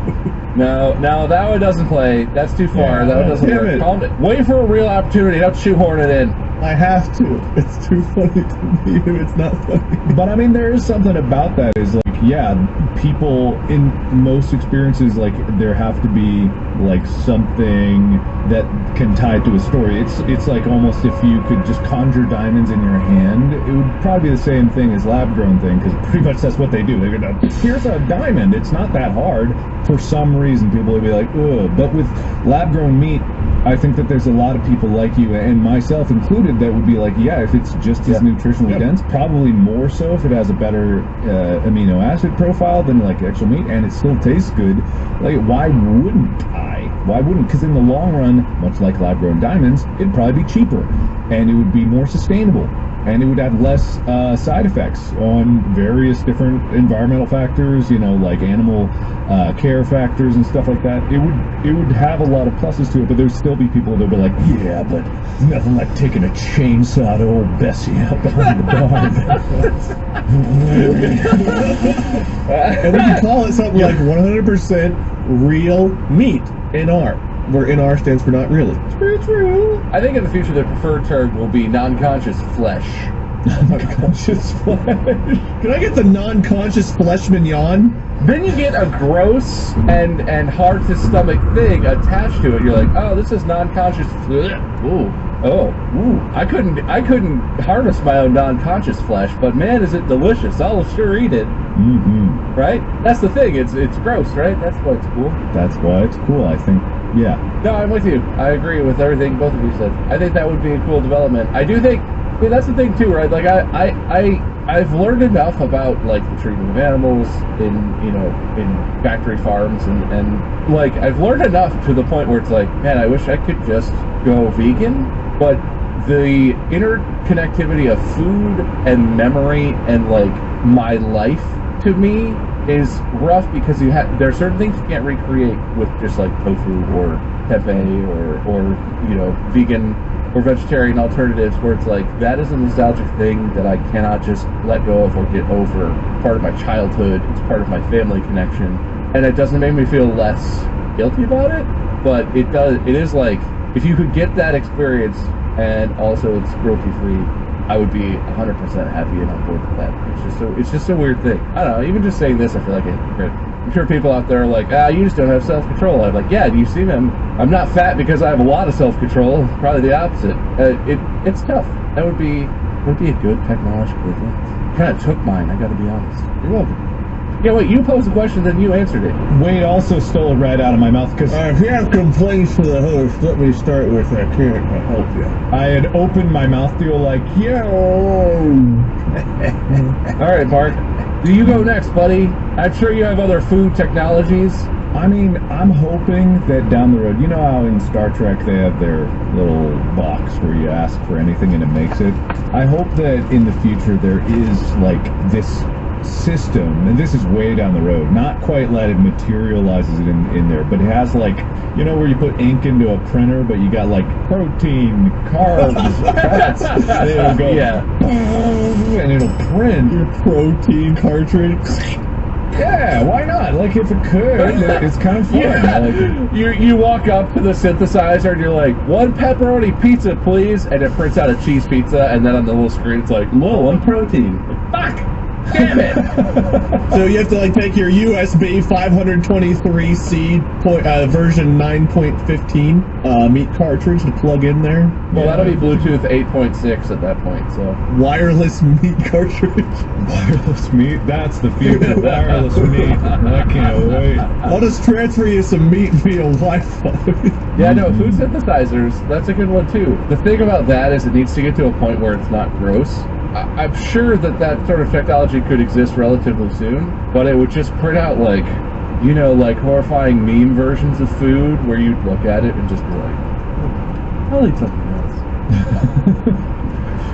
No, that one doesn't play. That's too far. That one doesn't work. Calm it. Wait for a real opportunity. Don't shoehorn it in. I have to. It's too funny to me if it's not funny. But I mean, there is something about that. Is like yeah, people in most experiences, like there have to be like something that can tie it to a story. It's like almost if you could just conjure diamonds in your hand, it would probably be the same thing as lab grown thing, because pretty much that's what they do. They're gonna, here's a diamond. It's not that hard. For some reason, people will be like, ugh. But with lab grown meat, I think that there's a lot of people like you and myself included that would be like, yeah, if it's just as nutritionally dense, probably more so if it has a better amino acid profile than like actual meat, and it still tastes good. Like, why wouldn't I? Why wouldn't? Because in the long run, much like lab-grown diamonds, it'd probably be cheaper, and it would be more sustainable, and it would have less side effects on various different environmental factors, you know, like animal care factors and stuff like that. It would have a lot of pluses to it, but there'd still be people that'll be like, yeah, but nothing like taking a chainsaw to old Bessie out behind the barn. And we can call it something like 100% real meat, NR, where NR stands for not really. It's real. I think in the future the preferred term will be non-conscious flesh. Non-conscious flesh. Can I get the non-conscious flesh mignon? Then you get a gross and hard to stomach thing attached to it. You're like, oh, this is non-conscious. Ooh, I couldn't harvest my own non-conscious flesh, but man, is it delicious! I'll sure eat it. Mm-hmm. Right? That's the thing. It's gross, right? That's why it's cool. That's why it's cool, I think. Yeah. No, I'm with you. I agree with everything both of you said. I think that would be a cool development. I do think. I mean, that's the thing too, right? Like I've learned enough about like the treatment of animals in factory farms and like I've learned enough to the point where it's like, man, I wish I could just go vegan, but the interconnectivity of food and memory and like my life to me is rough because there are certain things you can't recreate with just like tofu or tempeh or vegan or vegetarian alternatives, where it's like that is a nostalgic thing that I cannot just let go of or get over. Part of my childhood, it's part of my family connection, and it doesn't make me feel less guilty about it, but it does. It is like if you could get that experience and also it's cruelty free, I would be 100% happy and on board with that. It's just a weird thing. I don't know. Even just saying this, I feel like a hypocrite. I'm sure people out there are like, you just don't have self-control. I'm like, yeah, do you see me? I'm not fat because I have a lot of self-control. Probably the opposite. It's tough. That would be a good technological advance. Kind of took mine, I gotta be honest. You're welcome. Yeah, wait, you posed a question, then you answered it. Wade also stole it right out of my mouth, because if you have complaints for the host, let me start with I can't help you. I had opened my mouth to go like, yo. All right, Mark. Do you go next, buddy? I'm sure you have other food technologies. I mean, I'm hoping that down the road, you know how in Star Trek they have their little box where you ask for anything and it makes it? I hope that in the future there is like this system, and this is way down the road, not quite let it materializes it in there, but it has like, you know, where you put ink into a printer, but you got like protein, carbs, fats, and it'll go, and it'll print your protein cartridge. Yeah, why not? Like, if it could, it's kind of fun. Yeah. Like, you walk up to the synthesizer and you're like, 1 pepperoni pizza, please, and it prints out a cheese pizza, and then on the little screen it's like, low on protein. Fuck! Damn it! So you have to like take your USB 523C version 9.15 meat cartridge to plug in there. Well, that'll be Bluetooth 8.6 at that point, so. Wireless meat cartridge. Wireless meat? That's the future. Wireless meat. I can't wait. I'll just transfer you some meat via Wi-Fi. Yeah, no, food synthesizers, that's a good one too. The thing about that is it needs to get to a point where it's not gross. I'm sure that sort of technology could exist relatively soon, but it would just print out like, you know, like horrifying meme versions of food where you'd look at it and just be like, I'll eat something else.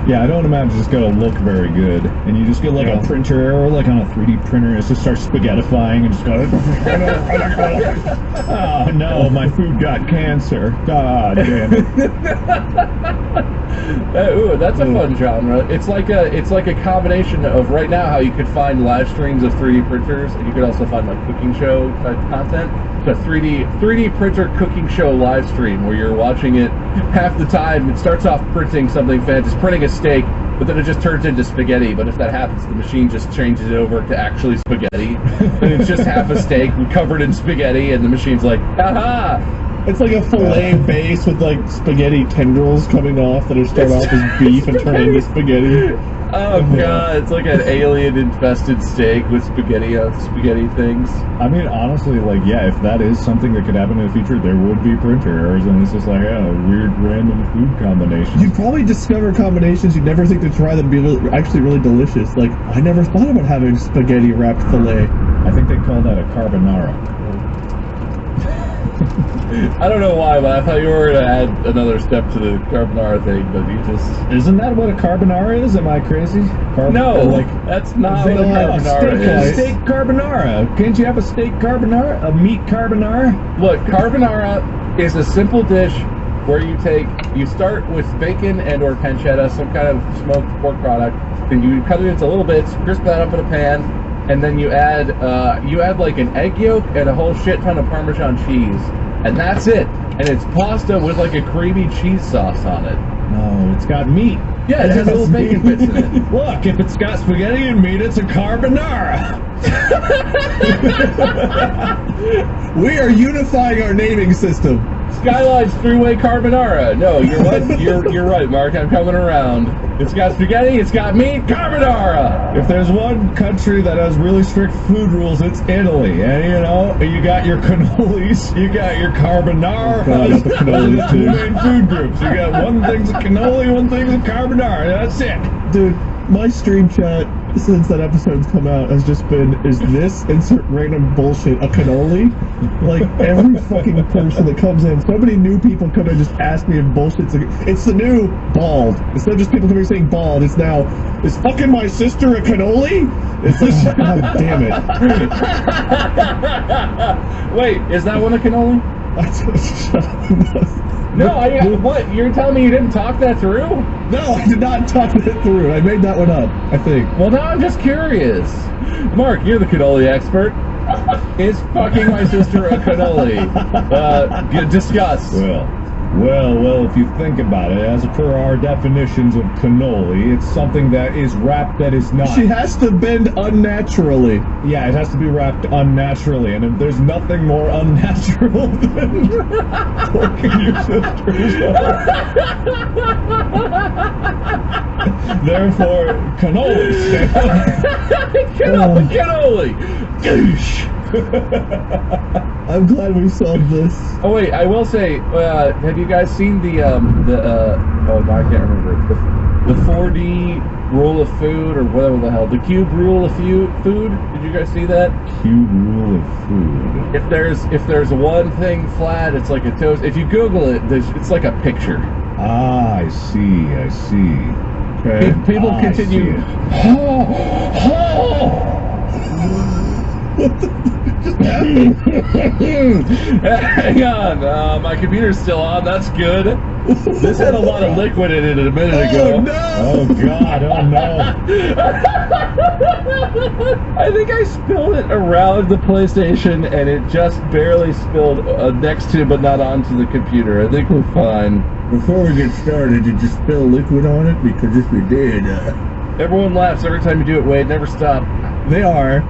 Yeah, I don't imagine it's gonna look very good. And you just get like a printer error, like on a 3D printer, and it just starts spaghettifying and just goes, oh no, my food got cancer. God damn it. Ooh, that's a fun genre. It's like a combination of right now how you could find live streams of 3D printers, and you could also find like cooking show type content. The 3D printer cooking show live stream where you're watching it half the time. It starts off printing something fantastic, printing a steak, but then it just turns into spaghetti. But if that happens, the machine just changes it over to actually spaghetti, and it's just half a steak covered in spaghetti, and the machine's like, haha. It's like a filet base with like spaghetti tendrils coming off that are start off as beef and turn into spaghetti. Oh god, it's like an alien-infested steak with spaghetti things. I mean, honestly, like, yeah, if that is something that could happen in the future, there would be printer errors, and it's just like, weird random food combinations. You'd probably discover combinations you'd never think to try that'd be actually really delicious. Like, I never thought about having spaghetti wrapped filet. I think they call that a carbonara. I don't know why, but I thought you were going to add another step to the carbonara thing, but you just... Isn't that what a carbonara is? Am I crazy? No, that's not what a carbonara is. Steak carbonara. Can't you have a steak carbonara? A meat carbonara? Look, carbonara is a simple dish where you start with bacon and or pancetta, some kind of smoked pork product, then you cut it into little bits, crisp that up in a pan, and then you add like an egg yolk and a whole shit ton of Parmesan cheese. And that's it. And it's pasta with like a creamy cheese sauce on it. No, it's got meat. Yeah, it has little bacon bits in it. Look, if it's got spaghetti and meat, it's a carbonara. We are unifying our naming system. Skyline's three-way carbonara. No, you're right. You're right, Mark. I'm coming around. It's got spaghetti. It's got meat. Carbonara. If there's one country that has really strict food rules, it's Italy. And you got your cannolis, you got your carbonara. Oh, God, the cannolis, Those are the two main food groups. You got one thing's a cannoli, one thing's a carbonara. That's it. Dude, my stream chat since that episode's come out has just been, is this insert random bullshit a cannoli? Like, every fucking person that comes in, so many new people come in and just ask me if bullshit's it's the new bald. Instead of just people coming saying bald, it's now, is fucking my sister a cannoli? It's just, god damn it. Wait, is that one a cannoli? Shut up. No, what? You're telling me you didn't talk that through? No, I did not talk it through. I made that one up, I think. Well, now I'm just curious. Mark, you're the cannoli expert. Is fucking my sister a cannoli? Discuss. Well, if you think about it, as per our definitions of cannoli, it's something that is wrapped that is not. She has to bend unnaturally. Yeah, it has to be wrapped unnaturally, and if there's nothing more unnatural than porking your sister's heart. Therefore, cannoli. Cannoli. Goosh. I'm glad we solved this. Oh wait, I will say, have you guys seen the oh no, I can't remember the 4D rule of food or whatever the hell, the cube rule of food? Did you guys see that? Cube rule of food. If there's one thing flat, it's like a toast. If you Google it, it's like a picture. Ah, I see. Okay. People continue. What the fuck just happened? Hang on, my computer's still on. That's good. This had a lot of liquid in it a minute ago. Oh no! Oh god! Oh no! I think I spilled it around the PlayStation, and it just barely spilled next to, but not onto the computer. I think we're fine. Before we get started, did you spill liquid on it? Because if you did, everyone laughs every time you do it. Wade, never stop. They are.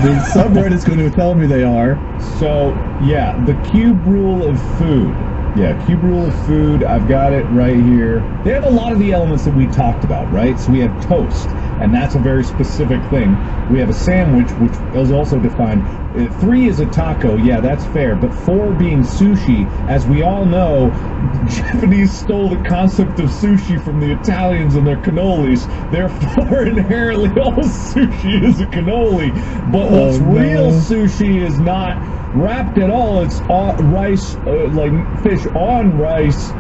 The subreddit's going to tell me they are. So, yeah, the cube rule of food. Yeah, cube rule of food, I've got it right here. They have a lot of the elements that we talked about, right? So we have toast, and that's a very specific thing. We have a sandwich, which is also defined. 3 is a taco, yeah, that's fair. But 4 being sushi, as we all know, Japanese stole the concept of sushi from the Italians and their cannolis. Therefore, inherently, all sushi is a cannoli. But what's real sushi is not wrapped at all. It's rice, like fish on rice.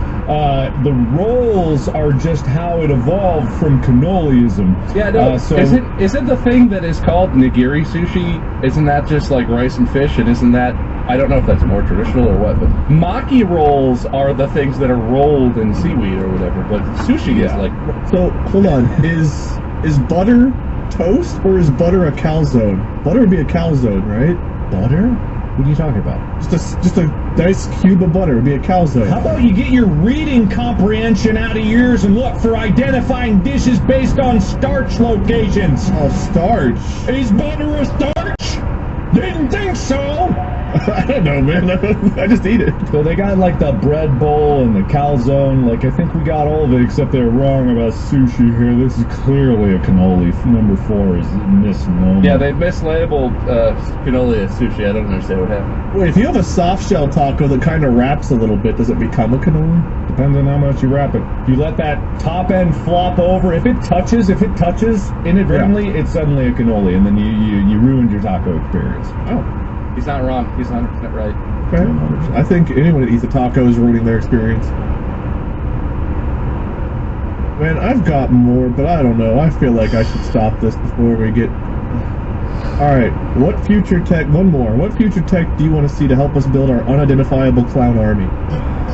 The rolls are just how it evolved from cannoliism. Yeah, no. Isn't the thing that is called nigiri sushi? Isn't that just like rice and fish? And isn't that, I don't know if that's more traditional or what, but maki rolls are the things that are rolled in seaweed or whatever. But sushi is like. So hold on, is butter toast or is butter a calzone? Butter would be a calzone, right? Butter? What are you talking about? Just a nice cube of butter would be a calzone. How about you get your reading comprehension out of your ears and look for identifying dishes based on starch locations? Oh, starch. Is butter a starch? Didn't think so. I don't know, man. I just eat it. So they got like the bread bowl and the calzone. Like I think we got all of it except they're wrong about sushi here. This is clearly a cannoli. Number 4 is misnomer. Yeah, they mislabeled cannoli as sushi. I don't understand what happened. Wait, if you have a soft shell taco that kind of wraps a little bit, does it become a cannoli? Depends on how much you wrap it. You let that top end flop over. If it touches inadvertently, it's suddenly a cannoli, and then you ruined your taco experience. Oh. He's not wrong. He's 100% right. Okay. I think anyone that eats a taco is ruining their experience. Man, I've got more, but I don't know. I feel like I should stop this before we get... Alright, what future tech... One more. What future tech do you want to see to help us build our unidentifiable clown army?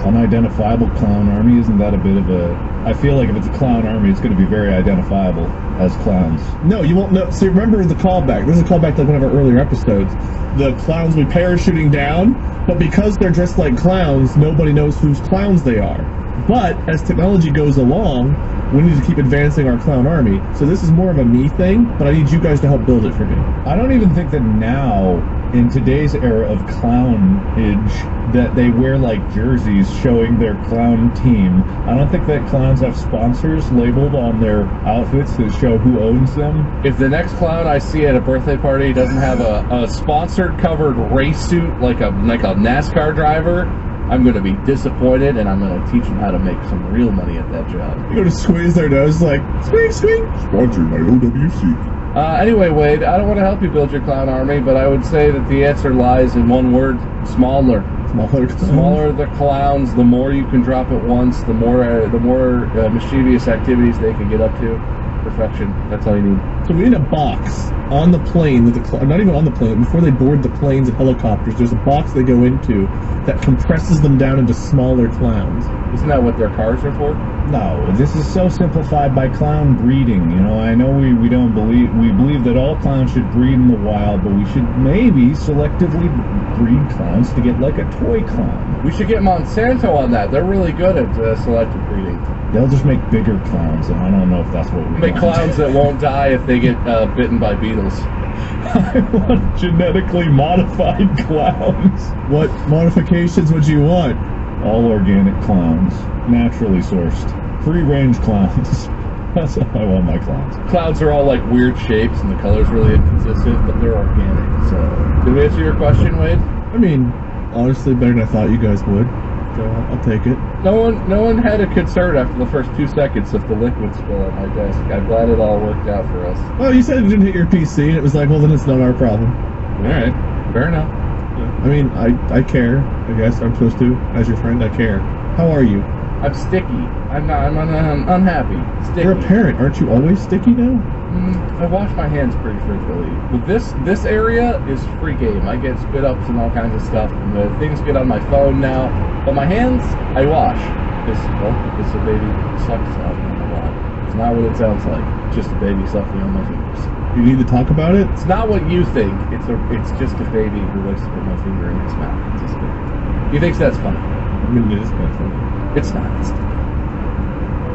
Unidentifiable clown army? Isn't that a bit of a... I feel like if it's a clown army, it's going to be very identifiable as clowns. No, you won't know. See, remember the callback. This is a callback to like one of our earlier episodes. The clowns we parachuting down, but because they're dressed like clowns, nobody knows whose clowns they are. But as technology goes along, we need to keep advancing our clown army. So this is more of a me thing, but I need you guys to help build it for me. I don't even think that now, in today's era of clownage, that they wear like jerseys showing their clown team. I don't think that clowns have sponsors labeled on their outfits that show who owns them. If the next clown I see at a birthday party doesn't have a sponsored covered race suit like a NASCAR driver, I'm going to be disappointed, and I'm going to teach them how to make some real money at that job. You're going to squeeze their nose like, squeak, squeak. Sponsored by OWC. Anyway, Wade, I don't want to help you build your clown army, but I would say that the answer lies in one word: smaller. Smaller the clowns, the more you can drop at once, the more mischievous activities they can get up to. Perfection. That's all you need. So we need a box on the plane that not even on the plane, before they board the planes and helicopters, there's a box they go into that compresses them down into smaller clowns. Isn't that what their cars are for? No, this is so simplified by clown breeding. You know, I know we believe that all clowns should breed in the wild, but we should maybe selectively breed clowns to get like a toy clown. We should get Monsanto on that. They're really good at selective breeding. They'll just make bigger clowns, and I don't know if that's what we make want. Clowns that won't die if they get bitten by beetles. I want genetically modified clowns. What modifications would you want? All organic clowns, naturally sourced, free-range clowns. That's how I want my clowns. Clowns are all like weird shapes, and the color's really inconsistent, but they're organic. So, did we answer your question, Wade? I mean, honestly, better than I thought you guys would. So I'll take it. No one had a concern after the first 2 seconds of the liquid spill on my desk. I'm glad it all worked out for us. Well, you said it didn't hit your PC, and it was like, well, then it's not our problem. All right, fair enough. I mean, I care. I guess I'm supposed to. As your friend, I care. How are you? I'm sticky. I'm unhappy. Sticky. You're a parent. Aren't you always sticky now? I wash my hands pretty frequently. But this area is free game. I get spit ups and all kinds of stuff. And the things get on my phone now. But my hands, I wash. Because the baby sucks on me a lot. It's not what it sounds like. It's just a baby sucking on my fingers. You need to talk about it? It's not what you think. It's just a baby who likes to put my finger in his mouth. It's just baby. He thinks that's funny. I mean, it is kind of funny. It's not.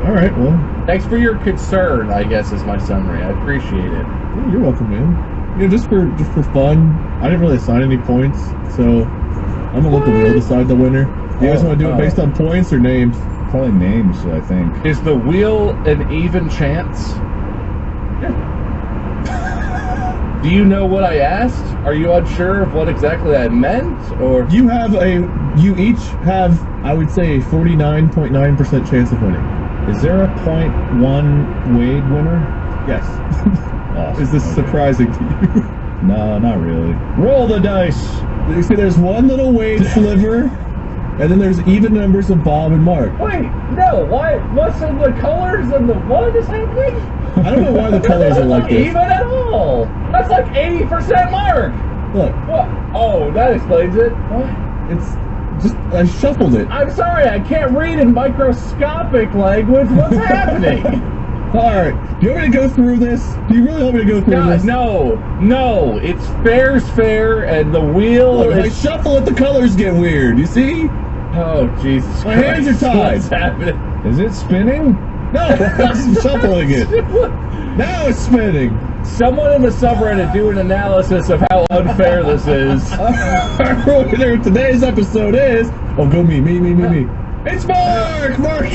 All right, well. Thanks for your concern, I guess, is my summary. I appreciate it. Well, you're welcome, man. You know, just for fun, I didn't really assign any points, so I'm gonna let the wheel decide the winner. Do you guys want to do it based on points or names? Probably names, I think. Is the wheel an even chance? Yeah. Do you know what I asked? Are you unsure of what exactly I meant, or You each have, I would say, a 49.9% chance of winning. Is there a 0.1 Wade winner? Yes. Awesome. Is this surprising to you? No, not really. Roll the dice! You see, there's one little Wade sliver, and then there's even numbers of Bob and Mark. wait? No. Why? What's in the colors and the what is happening? I don't know why the colors are like this. Even at all. That's like 80% Mark. Look, What? Oh, that explains it. What? it's just, I shuffled it. I'm sorry, I can't read in microscopic language. What's happening? Alright, do you want me to go through this? Do you really want me to go through God, this? no, it's fair's fair, and the wheel Look, if I is... shuffle it, the colors get weird, you see? Oh, Jesus My Christ. hands are tied. What's happening? Is it spinning? No, I'm shuffling it. Now it's spinning. Someone in the subreddit do an analysis of how unfair this is. Our winner of today's episode is... Oh, go me. It's Mark! Mark!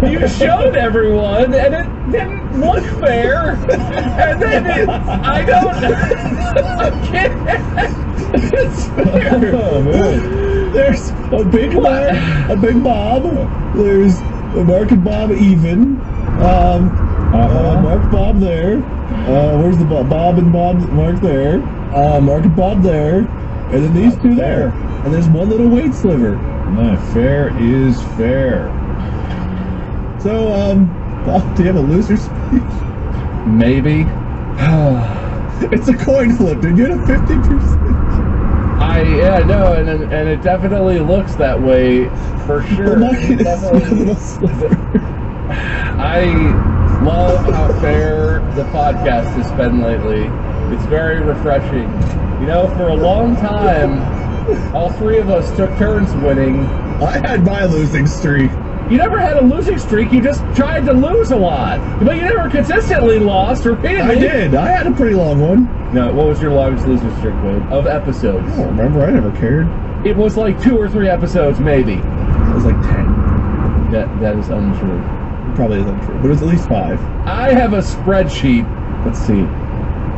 You showed everyone, and it didn't look fair, and then I can't. It's fair. Oh, man. There's a big Mark, a big Bob. There's a Mark and Bob even. Mark, Bob there. Where's the Bob and Bob? Mark there. Mark and Bob there. And then these two there. And there's one little weight sliver. Fair is fair. So, Bob, do you have a loser speech? Maybe. It's a coin flip, dude. You had a 50%. And it definitely looks that way for sure. Well, mine is a little sliver. I love how fair the podcast has been lately. It's very refreshing. You know, for a long time, all three of us took turns winning. I had my losing streak. You never had a losing streak, you just tried to lose a lot. But you never consistently lost repeatedly. I did. I had a pretty long one. No, what was your longest losing streak, Wade? Of episodes? I don't remember. I never cared. It was like 2 or 3 episodes, maybe. It was like 10. That is untrue. It probably is untrue, but it was at least 5. I have a spreadsheet. Let's see.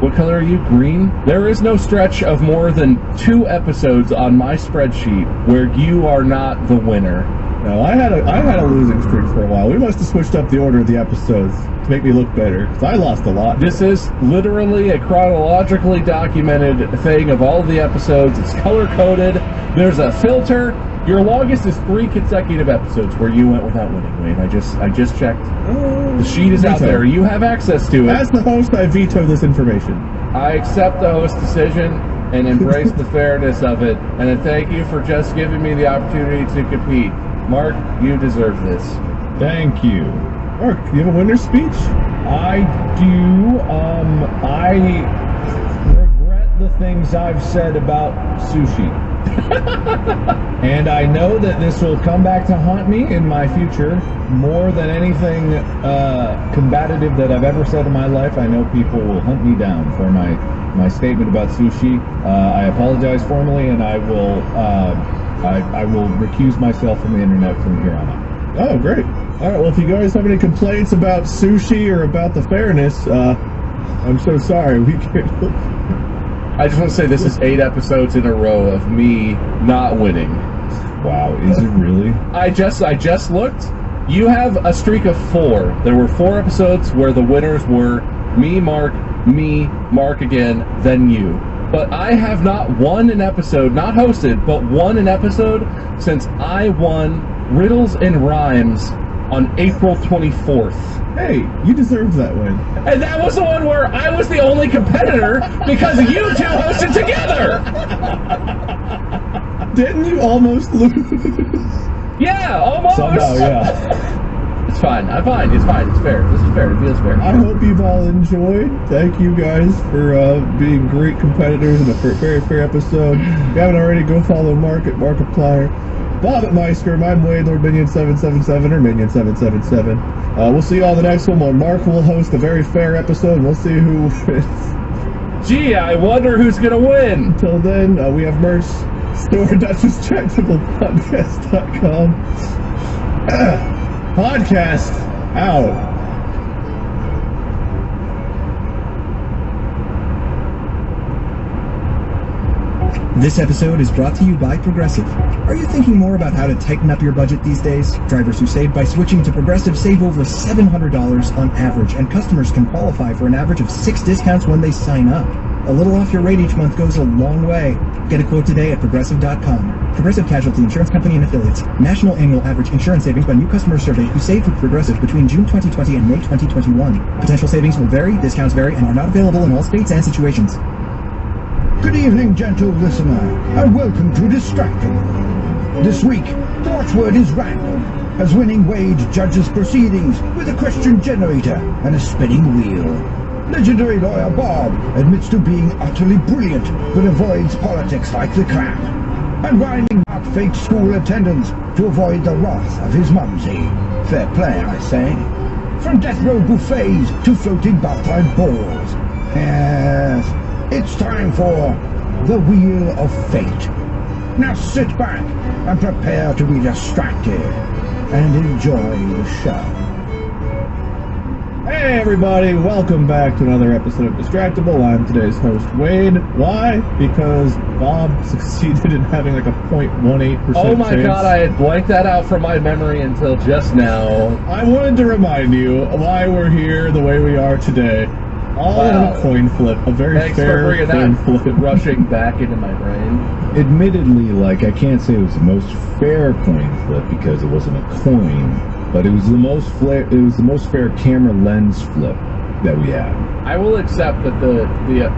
What color are you? Green? There is no stretch of more than 2 episodes on my spreadsheet where you are not the winner. No, I had a losing streak for a while. We must have switched up the order of the episodes to make me look better, because I lost a lot. This is literally a chronologically documented thing of all the episodes. It's color-coded. There's a filter. Your longest is 3 consecutive episodes where you went without winning, Wayne. I just checked. The sheet is out Veto. there. You have access to it. As the host, I veto this information. I accept the host's decision and embrace the fairness of it. And then thank you for just giving me the opportunity to compete. Mark, you deserve this. Thank you. Mark, you have a winner's speech? I do. I regret the things I've said about sushi. And I know that this will come back to haunt me in my future more than anything combative that I've ever said in my life. I know people will hunt me down for my statement about sushi. I apologize formally, and I will recuse myself from the internet from here on out. Oh, great. All right, well, if you guys have any complaints about sushi or about the fairness, I'm so sorry. We can't... I just want to say this is 8 episodes in a row of me not winning. Wow, is it really? I just looked. You have a streak of 4. There were 4 episodes where the winners were me, Mark again, then you. But I have not won an episode, not hosted, but won an episode since I won Riddles and Rhymes on April 24th. Hey, you deserved that win. And that was the one where I was the only competitor because you two hosted together! Didn't you almost lose? Yeah, almost! Somehow, yeah. It's fine. I'm fine. It's fine. It's fair. This is fair. It feels fair. I hope you've all enjoyed. Thank you guys for being great competitors in a very fair episode. If you haven't already, go follow Mark at Markiplier, Bob at Meister, I'm Wade, Lord Minion777 or Minion777. We'll see you all in the next one where Mark will host a very fair episode, and we'll see who wins. Gee, I wonder who's gonna win. Until then, we have merch, store.distractablepodcast.com. Podcast out. This episode is brought to you by Progressive. Are you thinking more about how to tighten up your budget these days? Drivers who save by switching to Progressive save over $700 on average, and customers can qualify for an average of 6 discounts when they sign up. A little off your rate each month goes a long way. Get a quote today at Progressive.com. Progressive Casualty Insurance Company and Affiliates. National annual average insurance savings by new customers surveyed who saved with Progressive between June 2020 and May 2021. Potential savings will vary, discounts vary, and are not available in all states and situations. Good evening, gentle listener, and welcome to Distractable. This week, the watchword is random, as winning wage judges proceedings with a question generator and a spinning wheel. Legendary lawyer Bob admits to being utterly brilliant, but avoids politics like the crap. And rhyming out fake school attendance to avoid the wrath of his mumsy. Fair play, I say. From death row buffets to floating bathtub balls. Yes, it's time for the Wheel of Fate. Now sit back and prepare to be distracted and enjoy the show. Hey everybody, welcome back to another episode of Distractable. I'm today's host, Wade. Why? Because Bob succeeded in having like a 0.18% Oh my chance. god, I had blanked that out from my memory until just now. I wanted to remind you why we're here the way we are today. All in Wow. a coin flip, a very Thanks for fair bringing coin that flip. rushing back into my brain. Admittedly, like, I can't say it was the most fair coin flip because it wasn't a coin, but it was the most fair camera lens flip that we had. I will accept that the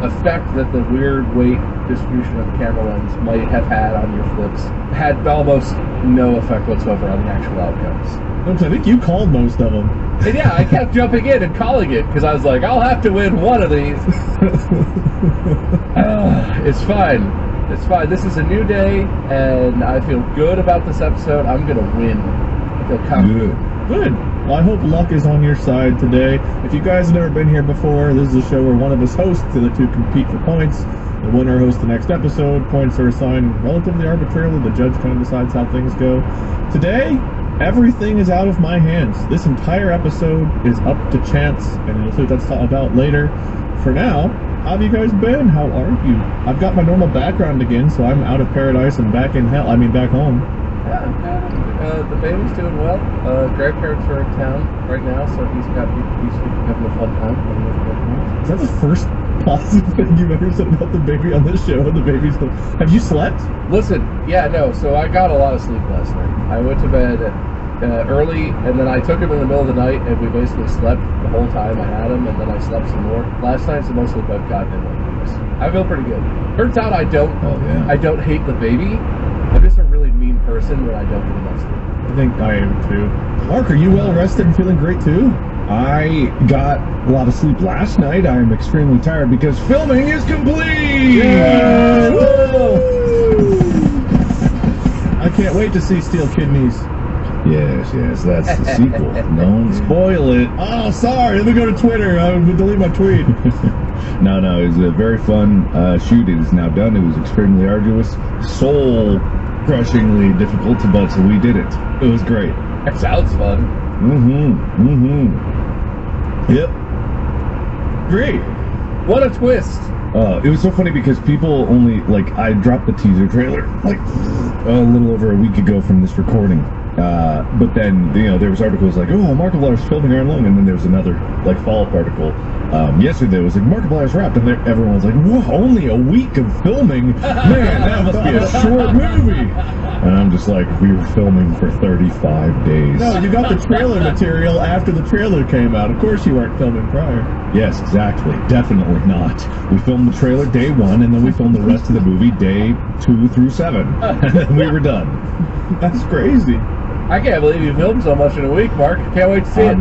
effect that the weird weight distribution of the camera lens might have had on your flips had almost no effect whatsoever on the actual outcomes. I think you called most of them. And yeah, I kept jumping in and calling it because I was like, I'll have to win one of these. It's fine. It's fine. This is a new day, and I feel good about this episode. I'm going to win. I feel confident. Good. Well, I hope luck is on your side today. If you guys have never been here before, this is a show where one of us hosts, the other two compete for points. The winner hosts the next episode. Points are assigned relatively arbitrarily. The judge kind of decides how things go. Today, everything is out of my hands. This entire episode is up to chance, and you'll see what that's about later. For now, how have you guys been? How are you? I've got my normal background again, so I'm out of paradise and back in hell. I mean, back home. The baby's doing well. Grandparents are in town right now, so he's having a fun time. Is that the first positive thing you've ever said about the baby on this show? The baby's still... Have you slept? Listen, yeah, no, so I got a lot of sleep last night. I went to bed early, and then I took him in the middle of the night, and we basically slept the whole time I had him, and then I slept some more. Last night's the most sleep I've gotten in like weeks. I feel pretty good. Turns out I don't hate the baby. I'm just a really mean person when I don't get enough sleep. I think I am too. Mark, are you well rested and feeling great too? I got a lot of sleep last night. I am extremely tired because filming is complete! Yeah! Woo! I can't wait to see Steel Kidneys. Yes, that's the sequel. Don't spoil it. Oh, sorry. Let me go to Twitter. I would delete my tweet. No, it was a very fun shoot. It is now done. It was extremely arduous, soul-crushingly difficult, but we did it. It was great. That sounds fun. Yep. Great. What a twist. It was so funny because people only, like, I dropped the teaser trailer, like, a little over a week ago from this recording. But then, there was articles like, oh, Markiplier's filming Iron Lung, and then there was another, like, follow-up article. Yesterday it was like, Markiplier's wrapped, and everyone was like, whoa, only a week of filming? Man, that must be a short movie. And I'm just like, we were filming for 35 days. No, you got the trailer material after the trailer came out. Of course you weren't filming prior. Yes, exactly. Definitely not. We filmed the trailer day 1, and then we filmed the rest of the movie day 2 through 7. And then we were done. That's crazy. I can't believe you filmed so much in a week, Mark. Can't wait to see it.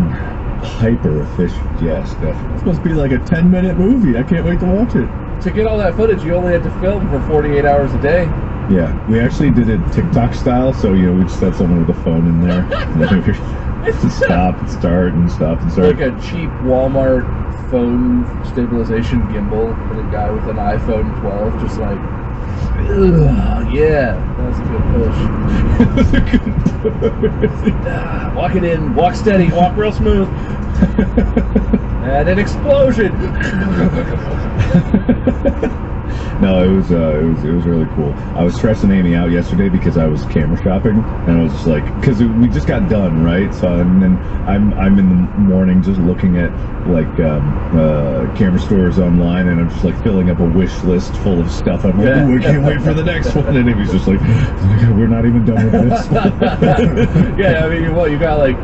Hyper efficient, yes, definitely. It's supposed to be like a 10-minute movie. I can't wait to watch it. To get all that footage, you only had to film for 48 hours a day. Yeah, we actually did it TikTok style, so, we just had someone with a phone in there. And then we would stop and start and stop and start. Like a cheap Walmart phone stabilization gimbal and a guy with an iPhone 12 just like, ugh, yeah, that's a good push. Walk it in, walk steady, walk real smooth. And an explosion. No, it was really cool. I was stressing Amy out yesterday because I was camera shopping, and I was just like, because we just got done, right? So, and then I'm in the morning just looking at like camera stores online, and I'm just like filling up a wish list full of stuff. I'm like, ooh, I can't wait for the next one. And Amy's just like, we're not even done with this one. Yeah, I mean, well, you got like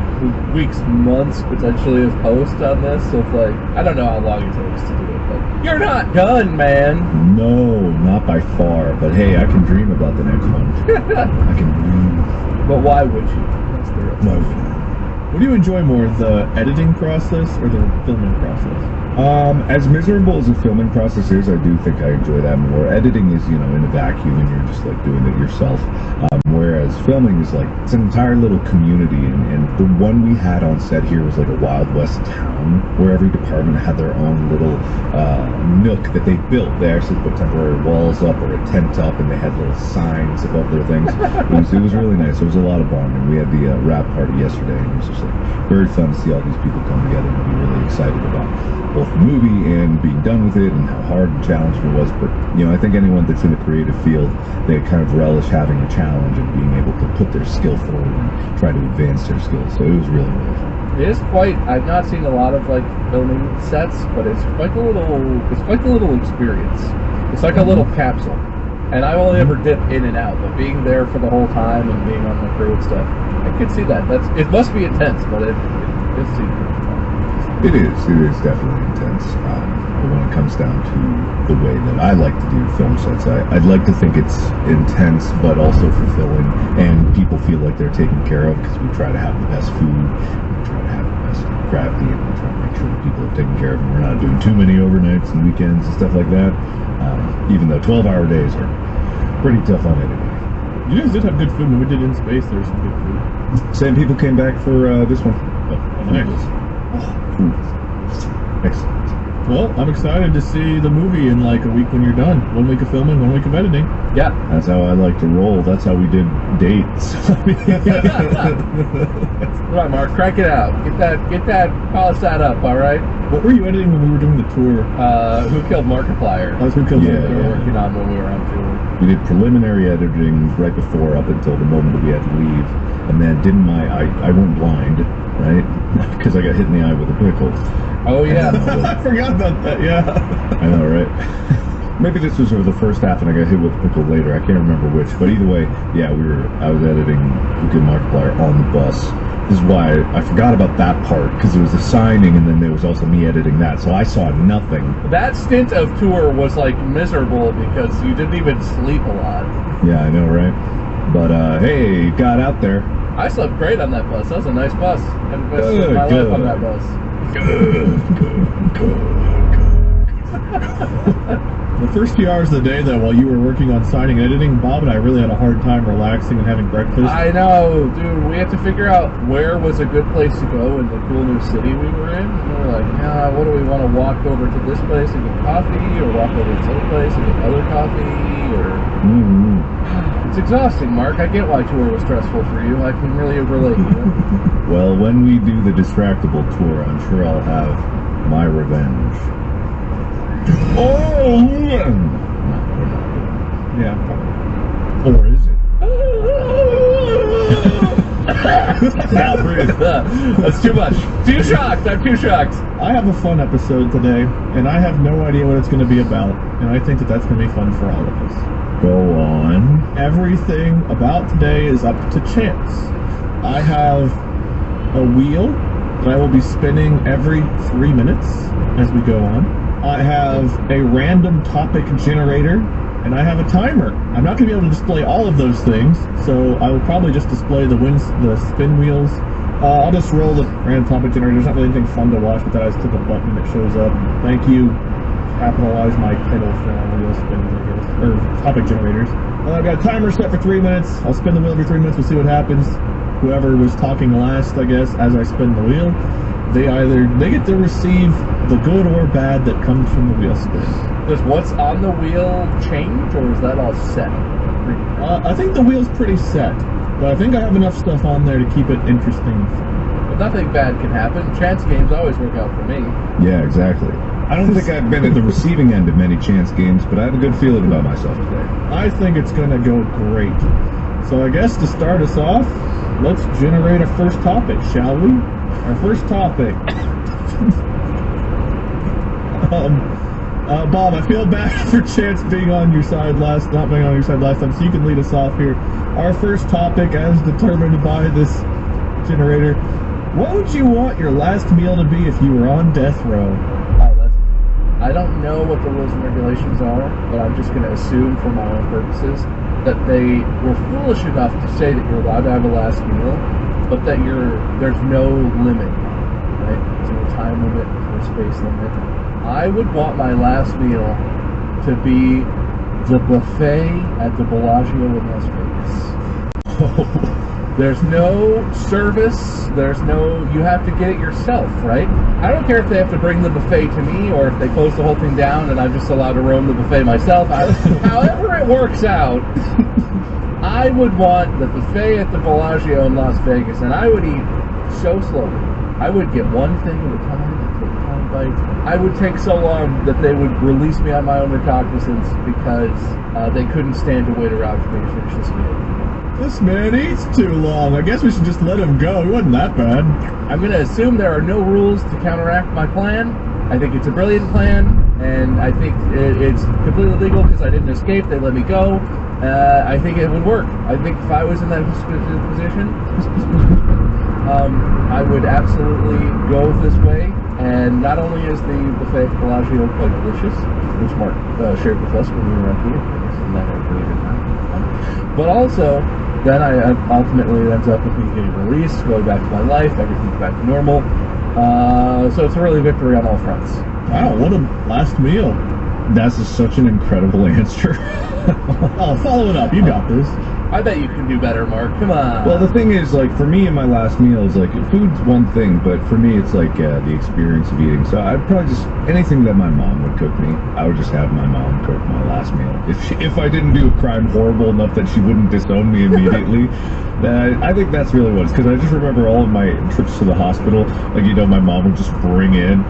weeks, months potentially of post on this, so it's like, I don't know how long it takes to do it, but you're not done, man. No, not by far. But hey, I can dream about the next one. I can dream. But why would you? That's the real Why question. would What do you enjoy more, the editing process or the filming process? As miserable as the filming process is, I do think I enjoy that more. Editing is, in a vacuum and you're just like doing it yourself. Whereas filming is like, it's an entire little community, and the one we had on set here was like a Wild West town where every department had their own little nook that they built. They actually put temporary walls up or a tent up, and they had little signs above their things. It was really nice. It was a lot of bonding. We had the wrap party yesterday, and it was just like very fun to see all these people come together and be really excited about both the movie and being done with it and how hard and challenging it was. But I think anyone that's in the creative field, they kind of relish having a challenge and being able to put their skill forward and try to advance their skills. So it was really, really fun. It is quite. I've not seen a lot of like filming sets, but it's quite a little experience. It's like a little capsule, and I've only ever dipped in and out. But being there for the whole time and being on the crew and stuff, I could see that. It must be intense, but it seems pretty fun. It is definitely intense. But when it comes down to the way that I like to do film sets, I'd like to think it's intense, but also fulfilling, and people feel like they're taken care of because we try to have the best food, we try to have the best gravity, and we try to make sure that people are taken care of, and we're not doing too many overnights and weekends and stuff like that. Even though 12-hour days are pretty tough on anybody. You guys did have good food. When we did In Space, there was some good food. Same people came back for this one. Nice. Food. Excellent. Well, I'm excited to see the movie in like a week when you're done. 1 week of filming, 1 week of editing. Yeah. That's how I like to roll. That's how we did dates. All right, Mark, crank it out. Polish that up. All right. What were you editing when we were doing the tour? Who Killed Markiplier? That was Who Killed We Markiplier. were working on when we were on tour. We did preliminary editing right before, up until the moment that we had to leave, and then I went blind, right? Because I got hit in the eye with a pickle. Oh yeah. I forgot about that, yeah. I know, right? Maybe this was over the first half, and I got hit with a pickle later. I can't remember which, but either way, yeah, I was editing Who Killed Markiplier on the bus. This is why I forgot about that part, because it was the signing, and then there was also me editing that, so I saw nothing. That stint of tour was like miserable because you didn't even sleep a lot. Yeah, I know, right? But hey, got out there. I slept great on that bus. That was a nice bus. Had the best sleep of my Good, life on good. that bus. The first few hours of the day, though, while you were working on signing and editing, Bob and I really had a hard time relaxing and having breakfast. I know, dude. We had to figure out where was a good place to go in the cool new city we were in. And we were like, what do we want to walk over to this place and get coffee, or walk over to this other place and get other coffee, or... It's exhausting, Mark. I get why tour was stressful for you. I can really relate. Well, when we do the Distractable tour, I'm sure I'll have my revenge. Oh! No, we're not doing Yeah. it. Or is it? Now breathe. That's too much. Too shocked. I'm too shocked. I have a fun episode today, and I have no idea what it's going to be about, and I think that that's going to be fun for all of us. Go on. Everything about today is up to chance. I have a wheel that I will be spinning every 3 minutes as we go on. I have a random topic generator, and I have a timer. I'm not going to be able to display all of those things, so I will probably just display the spin wheels. I'll just roll the random topic generator. There's not really anything fun to watch, but then I just click a button that shows up. Thank you. Capitalize my title for wheel spins, I guess, or topic generators. I've got a timer set for 3 minutes. I'll spin the wheel every 3 minutes. We'll see what happens. Whoever was talking last, I guess, as I spin the wheel, they get to receive the good or bad that comes from the wheel spin. Does what's on the wheel change, or is that all set? I think the wheel's pretty set, but I think I have enough stuff on there to keep it interesting and fun. nothing bad can happen. Chance games always work out for me. Yeah, exactly. I don't think I've been at the receiving end of many chance games, but I have a good feeling about myself today. I think it's going to go great. So I guess to start us off, let's generate a first topic, shall we? Our first topic. Bob, I feel bad for Chance being on your side not being on your side last time, so you can lead us off here. Our first topic, as determined by this generator, what would you want your last meal to be if you were on death row? I don't know what the rules and regulations are, but I'm just going to assume for my own purposes that they were foolish enough to say that you're allowed to have a last meal, but that there's no limit, right? There's no time limit, there's no space limit. I would want my last meal to be the buffet at the Bellagio in Las Vegas. There's no service, you have to get it yourself, right? I don't care if they have to bring the buffet to me or if they close the whole thing down and I'm just allowed to roam the buffet myself. However it works out, I would want the buffet at the Bellagio in Las Vegas, and I would eat so slowly. I would get one thing at a time, take tiny bites. I would take so long that they would release me on my own recognizance because they couldn't stand to wait around for me to finish this meal. This man eats too long. I guess we should just let him go. He wasn't that bad. I'm going to assume there are no rules to counteract my plan. I think it's a brilliant plan, and I think it's completely legal because I didn't escape. They let me go. I think it would work. I think if I was in that position, I would absolutely go this way. And not only is the buffet at Bellagio quite delicious, which Mark shared with us when we were up here, and that had a really good time, but also then I ultimately it ends up with me getting released, going back to my life, everything's back to normal. So it's a really victory on all fronts. Wow, what a last meal. That's such an incredible answer. Oh, follow it up. You got this. I bet you can do better, Mark. Come on. Well, the thing is, like, for me in my last meal is, like, food's one thing, but for me it's, like, the experience of eating. So I'd probably just, anything that my mom would cook me, I would just have my mom cook my last meal. If I didn't do a crime horrible enough that she wouldn't disown me immediately, then I think that's really what it is. Because I just remember all of my trips to the hospital, like, you know, my mom would just bring in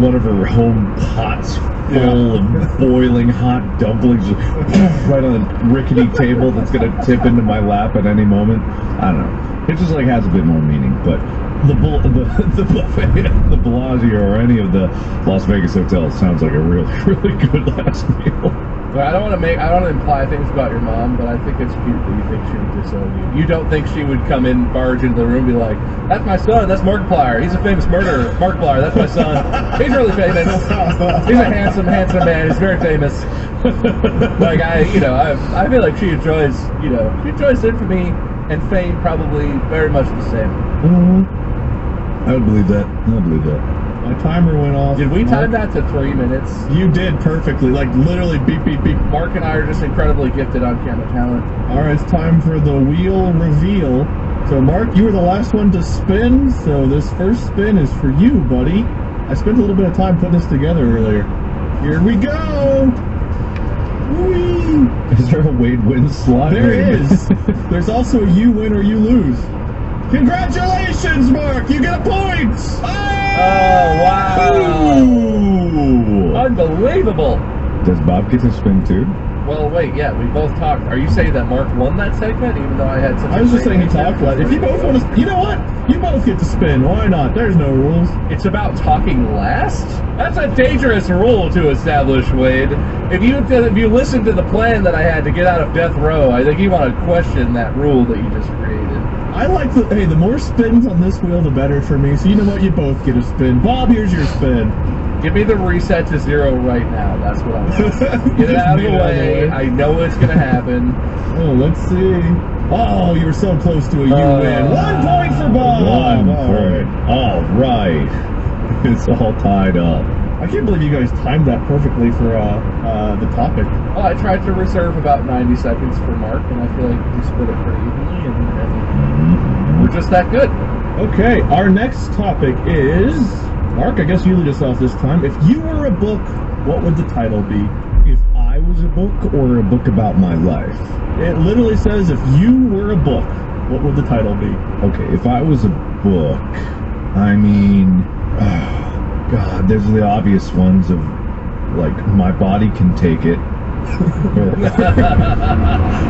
one of her home pots full of boiling hot dumplings right on a rickety table that's going to tip into my lap at any moment. I don't know. It just like has a bit more meaning. But the buffet at the Bellagio or any of the Las Vegas hotels sounds like a really, really good last meal. But I don't want to imply things about your mom, but I think it's cute that you think she would disown you. You don't think she would come in, barge into the room, and be like, "That's my son. That's Markiplier. He's a famous murderer. Markiplier. That's my son. He's really famous. He's a handsome man. He's very famous." Like I feel like she enjoys infamy and fame probably very much the same. I would believe that. My timer went off. Did we time that to 3 minutes? You did perfectly. Like, literally beep, beep, beep. Mark and I are just incredibly gifted on camera talent. All right, it's time for the wheel reveal. So, Mark, you were the last one to spin, so this first spin is for you, buddy. I spent a little bit of time putting this together earlier. Here we go! Whee! Is there a Wade wins slot? There is. There's also a you win or you lose. Congratulations, Mark! You get a point! Oh, wow! Ooh. Unbelievable! Does Bob get to spin too? Well, wait, yeah, we both talked. Are you saying that Mark won that segment, even though I had such I was just saying he talked last. If you both want to, you know what? You both get to spin. Why not? There's no rules. It's about talking last? That's a dangerous rule to establish, Wade. If you listen to the plan that I had to get out of death row, I think you want to question that rule that you just created. I like the more spins on this wheel, the better for me. So you know what? You both get a spin. Bob, here's your spin. Give me the reset to 0 right now. That's what I want. Get it out of the way. I know it's going to happen. Oh, let's see. Oh, you were so close to a you win. 1 point for Bob. 1 point. All right. It's all tied up. I can't believe you guys timed that perfectly for the topic. Well, I tried to reserve about 90 seconds for Mark, and I feel like we split it pretty evenly, and we're just that good. Okay, our next topic is... Mark, I guess you lead us off this time. If you were a book, what would the title be? If I was a book or a book about my life? It literally says if you were a book. what would the title be? Okay, if I was a book, I mean, God, there's the obvious ones of, like, My Body Can Take It.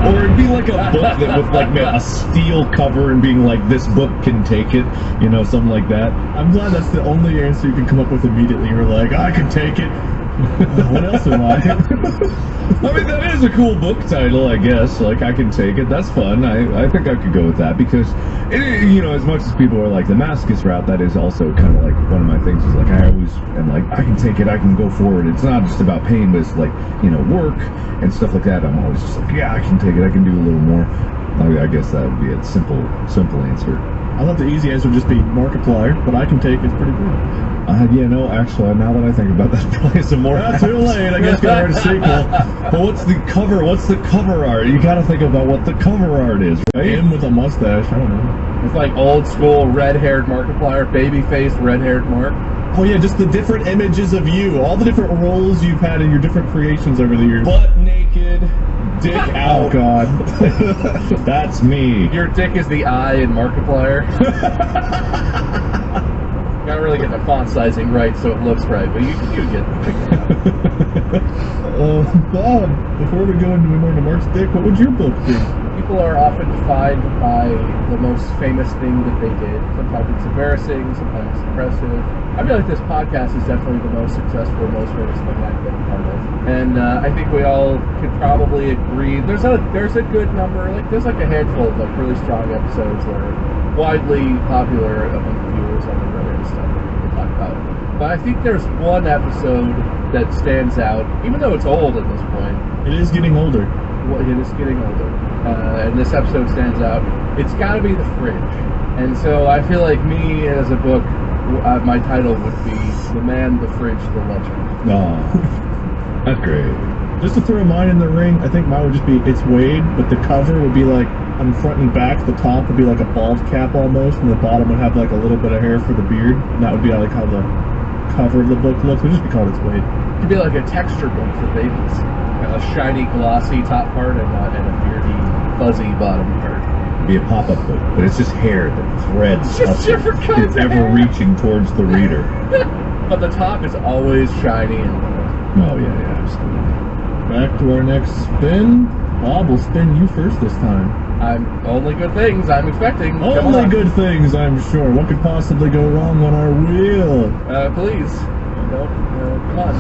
Or it'd be like a book that with like a steel cover and being like, this book can take it, you know, something like that. I'm glad that's the only answer you can come up with immediately. You're like, I can take it. What else am I? I mean, that is a cool book title, I guess. Like, I Can Take It. That's fun. I think I could go with that because, you know, as much as people are like the masochist route, that is also kind of like one of my things is like, I always am like, I can take it, I can go forward. It's not just about pain, but it's like, you know, work and stuff like that. I'm always just like, yeah, I can take it, I can do a little more. I guess that would be a simple answer. I thought the easy answer would just be Markiplier, but I can take it's pretty good. Yeah, no, actually, now that I think about that, probably some more. Not too late, I guess we gotta write a sequel. But what's the cover art? You gotta think about what the cover art is, right? Him with a mustache, I don't know. It's like old school red-haired Markiplier, baby-faced red-haired Mark. Oh yeah, just the different images of you, all the different roles you've had in your different creations over the years. Butt naked, dick out. Oh god. That's me. Your dick is the eye in Markiplier. Not really getting the font sizing right so it looks right, but you get the picture. Bob, before we go into more into Mark's dick, what would your book be? People are often defined by the most famous thing that they did. Sometimes it's embarrassing, sometimes it's impressive. I feel like this podcast is definitely the most successful, most famous thing I've been a part of. And I think we all could probably agree. There's a good number, like there's like a handful of like really strong episodes that are widely popular among viewers on the Reddit and stuff that people talk about. But I think there's one episode that stands out, even though it's old at this point. It is getting older. Well, it is getting older. And this episode stands out. It's got to be The Fridge. And so I feel like me as a book, my title would be The Man, the Fridge, the Legend. Oh, that's great. Just to throw mine in the ring, I think mine would just be It's Wade, but the cover would be like on front and back. The top would be like a bald cap almost, and the bottom would have like a little bit of hair for the beard. And that would be like how the cover of the book looks. It would just be called It's Wade. It could be like a texture book for babies. A shiny, glossy top part and a beardy, fuzzy bottom part. Be a pop-up book, but it's just hair that threads Just up. different kinds It's of ever hair. reaching towards the reader. But the top is always shiny and Oh yeah, absolutely. Back to our next spin. Bob will spin you first this time. I'm only good things I'm expecting. Come Only on. good things, I'm sure. What could possibly go wrong on our wheel? Please. Come on.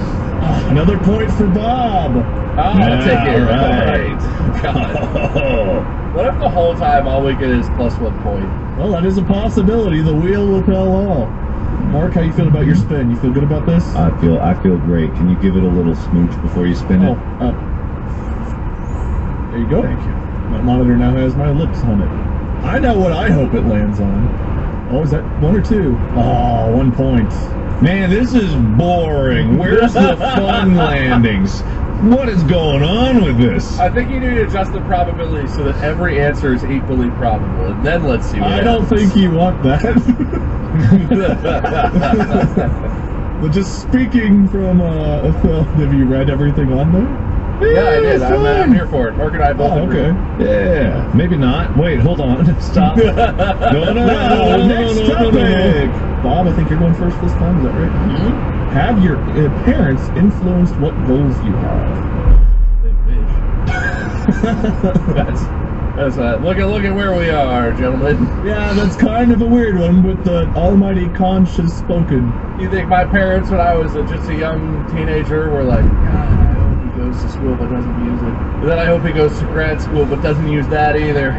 Another point for Bob. I'll take it. Right. God. What if the whole time all we get is plus 1 point? Well, that is a possibility. The wheel will tell all. Mark, how you feel about your spin? You feel good about this? I feel great. Can you give it a little smooch before you spin it? There you go. Thank you. My monitor now has my lips on it. I know what I hope it lands on. Oh, is that 1 or 2? Oh, 1 point. Man, this is boring. Where's the fun landings? What is going on with this? I think you need to adjust the probability so that every answer is equally probable, and then let's see what I don't happens. think you want that. But just speaking from, well, have you read everything on there? Yeah, I did. it's I'm fine. here for it. Mark and I both Oh, agree. okay. Yeah, maybe not. Wait, hold on. Stop. No. Next topic. Bob, I think you're going first this time. Is that right? Mhm. Have your parents influenced what goals you have? Big bitch. That's look at where we are, gentlemen. Yeah, that's kind of a weird one, but the almighty conch has spoken. You think my parents, when I was just a young teenager, were like, God, I hope he goes to school but doesn't use it. But then I hope he goes to grad school but doesn't use that either.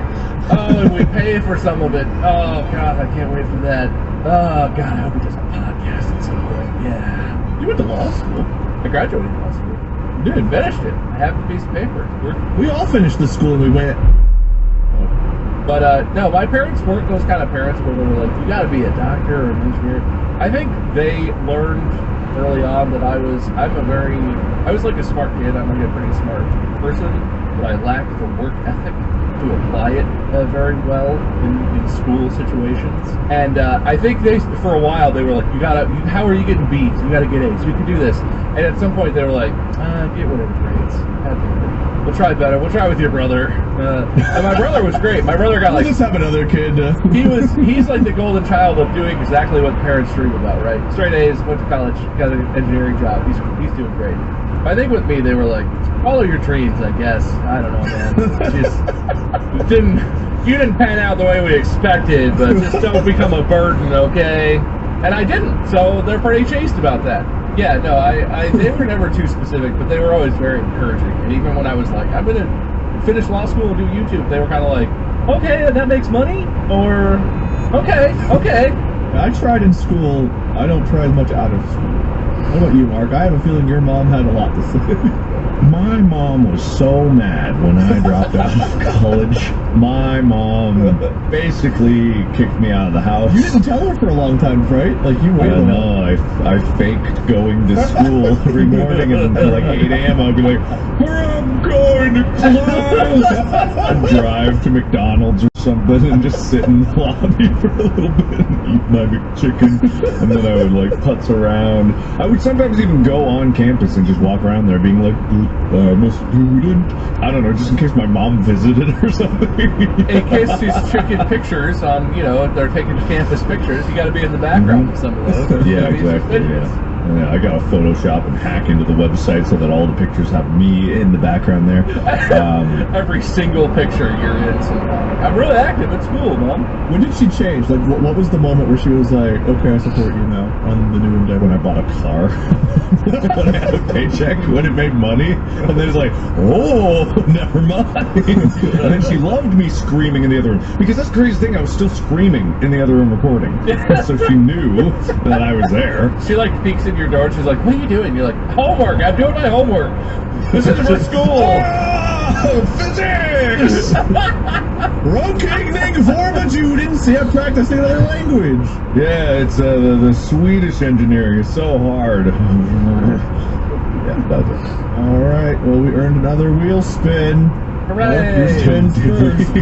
Oh, and we pay for some of it. Oh, God, I can't wait for that. Oh, God, I hope he does a podcast at some point. Yeah. You went to law school. I graduated law school. You did. Finished it. I have a piece of paper. We all finished the school and we went. But no, my parents weren't those kind of parents where they were like, you got to be a doctor or an engineer. I think they learned early on that I was like a smart kid. I'm like a pretty smart person. but I lacked the work ethic to apply it very well in school situations. And I think for a while, they were like, how are you getting B's? You gotta get A's. You can do this. And at some point, they were like, get whatever grades. We'll try better. We'll try with your brother. And my brother was great. My brother got We'll like... just have another kid. He's like the golden child of doing exactly what parents dream about, right? Straight A's, went to college, got an engineering job. He's doing great. But I think with me, they were like, follow your dreams, I guess. I don't know, man. You didn't pan out the way we expected, but just don't become a burden, okay? And I didn't, so they're pretty chaste about that. Yeah, no, they were never too specific, but they were always very encouraging. And even when I was like, I'm gonna finish law school and do YouTube, they were kind of like, okay, that makes money? Or, okay. I tried in school. I don't try as much out of school. How about you, Mark? I have a feeling your mom had a lot to say. My mom was so mad when I dropped out of college. My mom basically kicked me out of the house. You didn't tell her for a long time, right? Like you waited. No, I faked going to school every morning, and at like 8 a.m. I'd be like, I'm going to class. I'd drive to McDonald's or something and just sit in the lobby for a little bit and eat my McChicken, and then I would like putz around. I would sometimes even go on campus and just walk around there being like, I'm a student. I don't know, just in case my mom visited or something. In case she's taking pictures on, they're taking campus pictures, you got to be in the background of some of those. Yeah, exactly. Yeah, I got to Photoshop and hack into the website so that all the pictures have me in the background there. Every single picture you're in. So I'm really active at school, Mom. When did she change? Like, what was the moment where she was like, okay, I support you now on the new endeavor? When I bought a car, when I had a paycheck, when it made money, and then it's like, oh, never mind. And then she loved me screaming in the other room, because that's the craziest thing. I was still screaming in the other room recording, so she knew that I was there. She like peeks in your door and she's like, what are you doing? You're like, homework. I'm doing my homework. This is for school. Oh, physics! Rokigning Formajuden, see, I'm practicing another language. Yeah, it's the Swedish engineering is so hard. Yeah, that's it. All right, well, we earned another wheel spin. Hooray! Your spins first.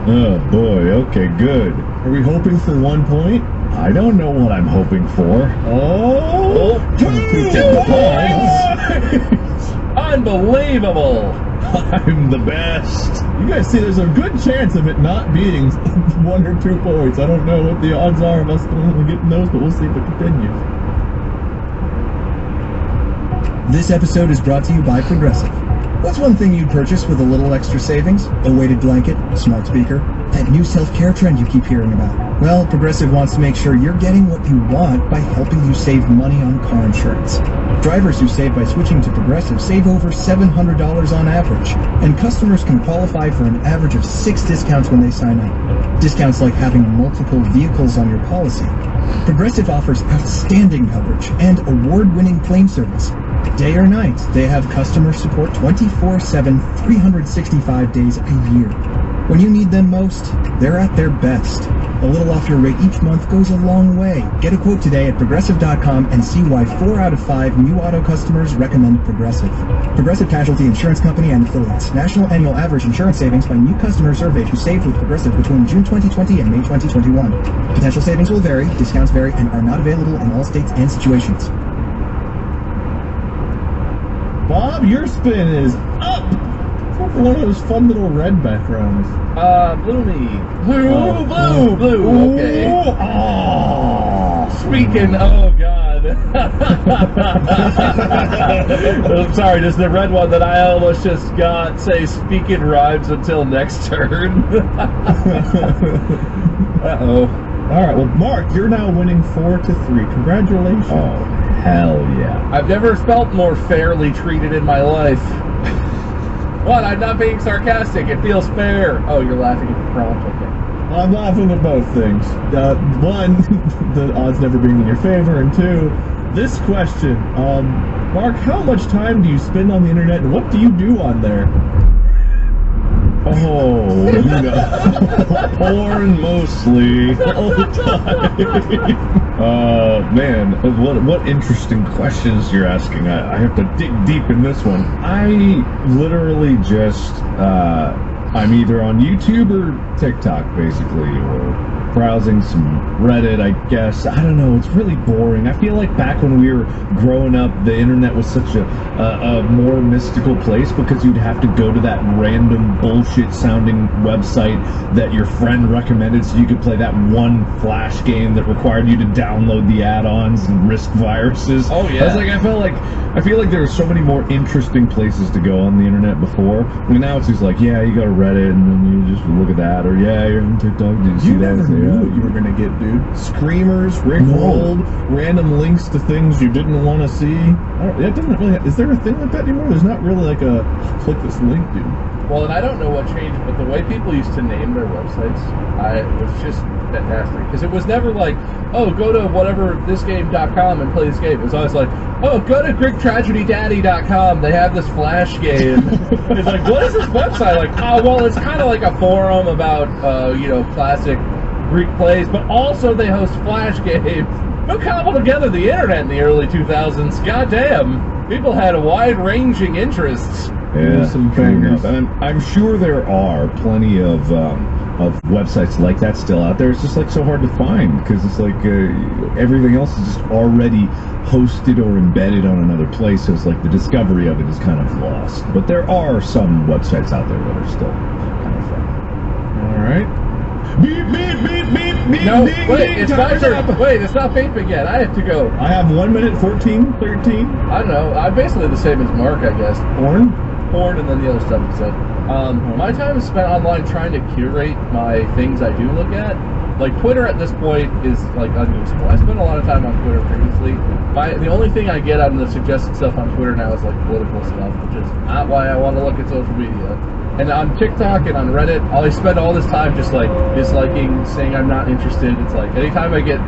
Oh boy, okay, good. Are we hoping for 1 point? I don't know what I'm hoping for. Oh, 2 points! Unbelievable! I'm the best. You guys see, there's a good chance of it not being 1 or 2 points. I don't know what the odds are of us only getting those, but we'll see if it continues. This episode is brought to you by Progressive. What's one thing you'd purchase with a little extra savings? A weighted blanket, a smart speaker, that new self-care trend you keep hearing about. Well, Progressive wants to make sure you're getting what you want by helping you save money on car insurance. Drivers who save by switching to Progressive save over $700 on average, and customers can qualify for an average of 6 discounts when they sign up. Discounts like having multiple vehicles on your policy. Progressive offers outstanding coverage and award-winning claim service. Day or night, they have customer support 24/7, 365 days a year. When you need them most, they're at their best. A little off your rate each month goes a long way. Get a quote today at Progressive.com and see why 4 out of 5 new auto customers recommend Progressive. Progressive Casualty Insurance Company and Affiliates. National annual average insurance savings by new customers surveyed who saved with Progressive between June 2020 and May 2021. Potential savings will vary, discounts vary, and are not available in all states and situations. Bob, your spin is up! Except for one of those fun little red backgrounds. Blue me. Blue. Okay. Oh. Speaking, oh God. I'm sorry, does the red one that I almost just got say speaking rhymes until next turn? Uh-oh. All right, well, Mark, you're now winning 4-3. Congratulations. Oh, hell yeah. I've never felt more fairly treated in my life. What? I'm not being sarcastic. It feels fair. Oh, you're laughing at the prompt. Okay. I'm laughing at both things. One, the odds never being in your favor, and two, this question. Mark, how much time do you spend on the internet, and what do you do on there? Oh, porn mostly all the time. Man, what interesting questions you're asking. I have to dig deep in this one. I literally just, I'm either on YouTube or TikTok, basically, or browsing some Reddit, I guess. I don't know, it's really boring. I feel like back when we were growing up, the internet was such a more mystical place because you'd have to go to that random bullshit sounding website that your friend recommended so you could play that one Flash game that required you to download the add-ons and risk viruses. Oh, yeah. I feel like there are so many more interesting places to go on the internet before. I mean, now it's just like, yeah, you go to Reddit and then you just look at that, or yeah, you're on TikTok, did you see You that? never knew what you were gonna get, dude. Screamers, Rickrolled, random links to things you didn't want to see. It doesn't really. Is there a thing like that anymore? There's not really like a click this link, dude. Well, and I don't know what changed, but the way people used to name their websites, was just fantastic. Because it was never like, oh, go to whatever thisgame.com and play this game. It was always like, oh, go to GreekTragedyDaddy.com. They have this Flash game. It's like, what is this website? Like, oh, well, it's kind of like a forum about, classic Greek plays, but also they host Flash games. Who cobbled together the internet in the early 2000s? Goddamn. People had wide-ranging interests. Yeah, some fair bangers. enough. I'm sure there are plenty of websites like that still out there. It's just like so hard to find because it's like everything else is just already hosted or embedded on another place. So it's like the discovery of it is kind of lost. But there are some websites out there that are still kind of fun. All right. Beep beep beep beep beep. No, ding, wait, ding, it's my time's turn. up. Wait, it's not beeping yet. I have to go. I have 1 minute 13. I don't know. I'm basically the same as Mark, I guess. Porn and then the other stuff you said. My time is spent online trying to curate my things I do look at. Like, Twitter at this point is, like, unusable. I spent a lot of time on Twitter previously. The only thing I get out of the suggested stuff on Twitter now is, like, political stuff, which is not why I want to look at social media. And on TikTok and on Reddit, I spend all this time just, like, disliking, saying I'm not interested. It's like, anytime I get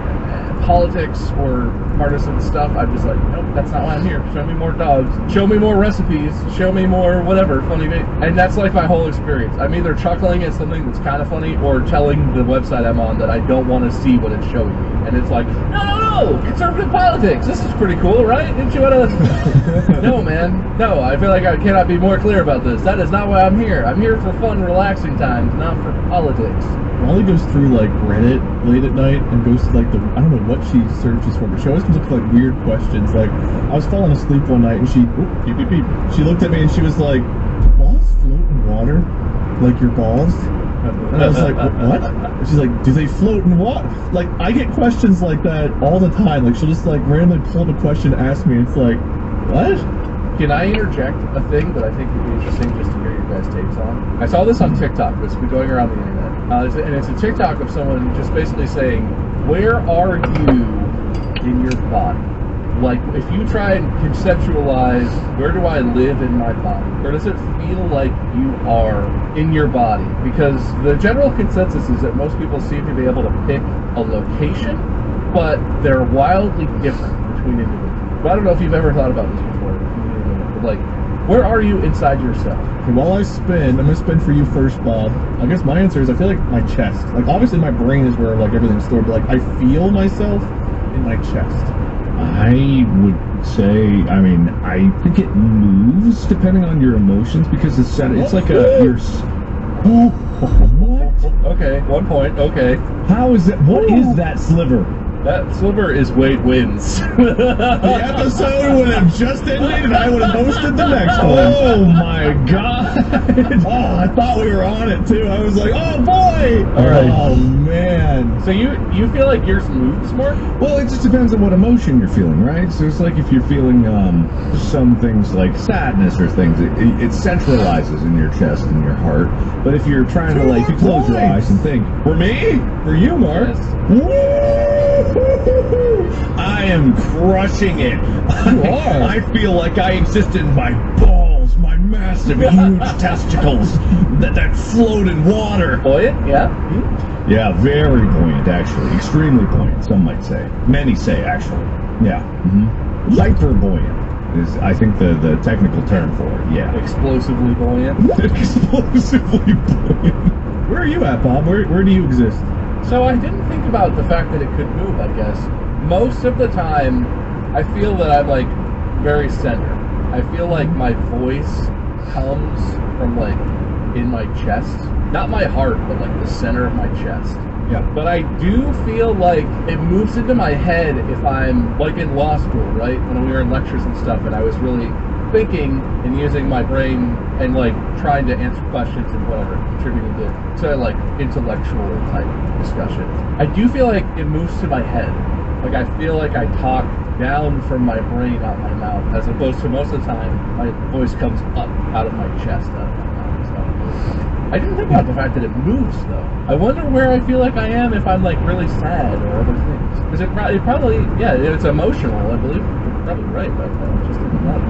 politics or partisan stuff, I'm just like, nope, that's not why I'm here. Show me more dogs. Show me more recipes. Show me more whatever, funny videos. And that's like my whole experience. I'm either chuckling at something that's kind of funny or telling the website I'm on that I don't want to see what it's showing me. And it's like, no, conservative politics. This is pretty cool, right? Didn't you want to? No, man. No, I feel like I cannot be more clear about this. That is not why I'm here. I'm here for fun, relaxing times, not for politics. Molly goes through like Reddit late at night and goes to like I don't know what she searches for, but she always comes up with like weird questions. Like I was falling asleep one night and she beep beep beep. She looked at me and she was like, "Balls float in water, like your balls?" And I was like, "What?" And she's like, "Do they float in water?" Like I get questions like that all the time. Like she'll just like randomly pull up a question, ask me, and it's like, "What?" Can I interject a thing that I think would be interesting just to hear your guys' takes on? I saw this on TikTok. It's been going around the internet. And it's a TikTok of someone just basically saying, where are you in your body? Like, if you try and conceptualize, where do I live in my body? Or does it feel like you are in your body? Because the general consensus is that most people seem to be able to pick a location, but they're wildly different between individuals. But I don't know if you've ever thought about this before. But like, where are you inside yourself? Okay, while I'm gonna spin for you first, Bob. I guess my answer is I feel like my chest. Like obviously my brain is where like everything's stored, but like I feel myself in my chest. I would say, I mean, I think it moves depending on your emotions because it's like What? Okay, 1 point, okay. How is it? What is that sliver? That sliver is Wade Wins. The episode would have just ended and I would have hosted the next one. Oh my god! Oh, I thought we were on it too. I was like, oh boy! Alright. Oh man. So you feel like yours moves more? Well, it just depends on what emotion you're feeling, right? So it's like if you're feeling some things like sadness or things, it centralizes in your chest and your heart. But if you're trying to like, you close your eyes and think, for me, for you, Mark, I am crushing it. You are. I feel like I exist in my balls, my massive, huge testicles that float in water. Buoyant? Yeah. Yeah, very buoyant, actually. Extremely buoyant, some might say. Many say, actually. Yeah. Mm-hmm. Hyper buoyant is, I think, the technical term for it. Yeah. Explosively buoyant. Explosively buoyant. Where are you at, Bob? Where do you exist? So I didn't think about the fact that it could move, I guess. most of the time, I feel that I'm like very centered. I feel like my voice comes from like in my chest, not my heart, but like the center of my chest. Yeah. But I do feel like it moves into my head if I'm like in law school, right? When we were in lectures and stuff, and I was really thinking and using my brain and like trying to answer questions and whatever, contributing to like intellectual type discussion. I do feel like it moves to my head. Like I feel like I talk down from my brain out my mouth, as opposed to most of the time my voice comes up out of my chest, out of my mouth. So I didn't think about the fact that it moves though. I wonder where I feel like I am if I'm like really sad or other things. Because it probably, yeah, it's emotional. I believe you're probably right about that. Just thinking about it.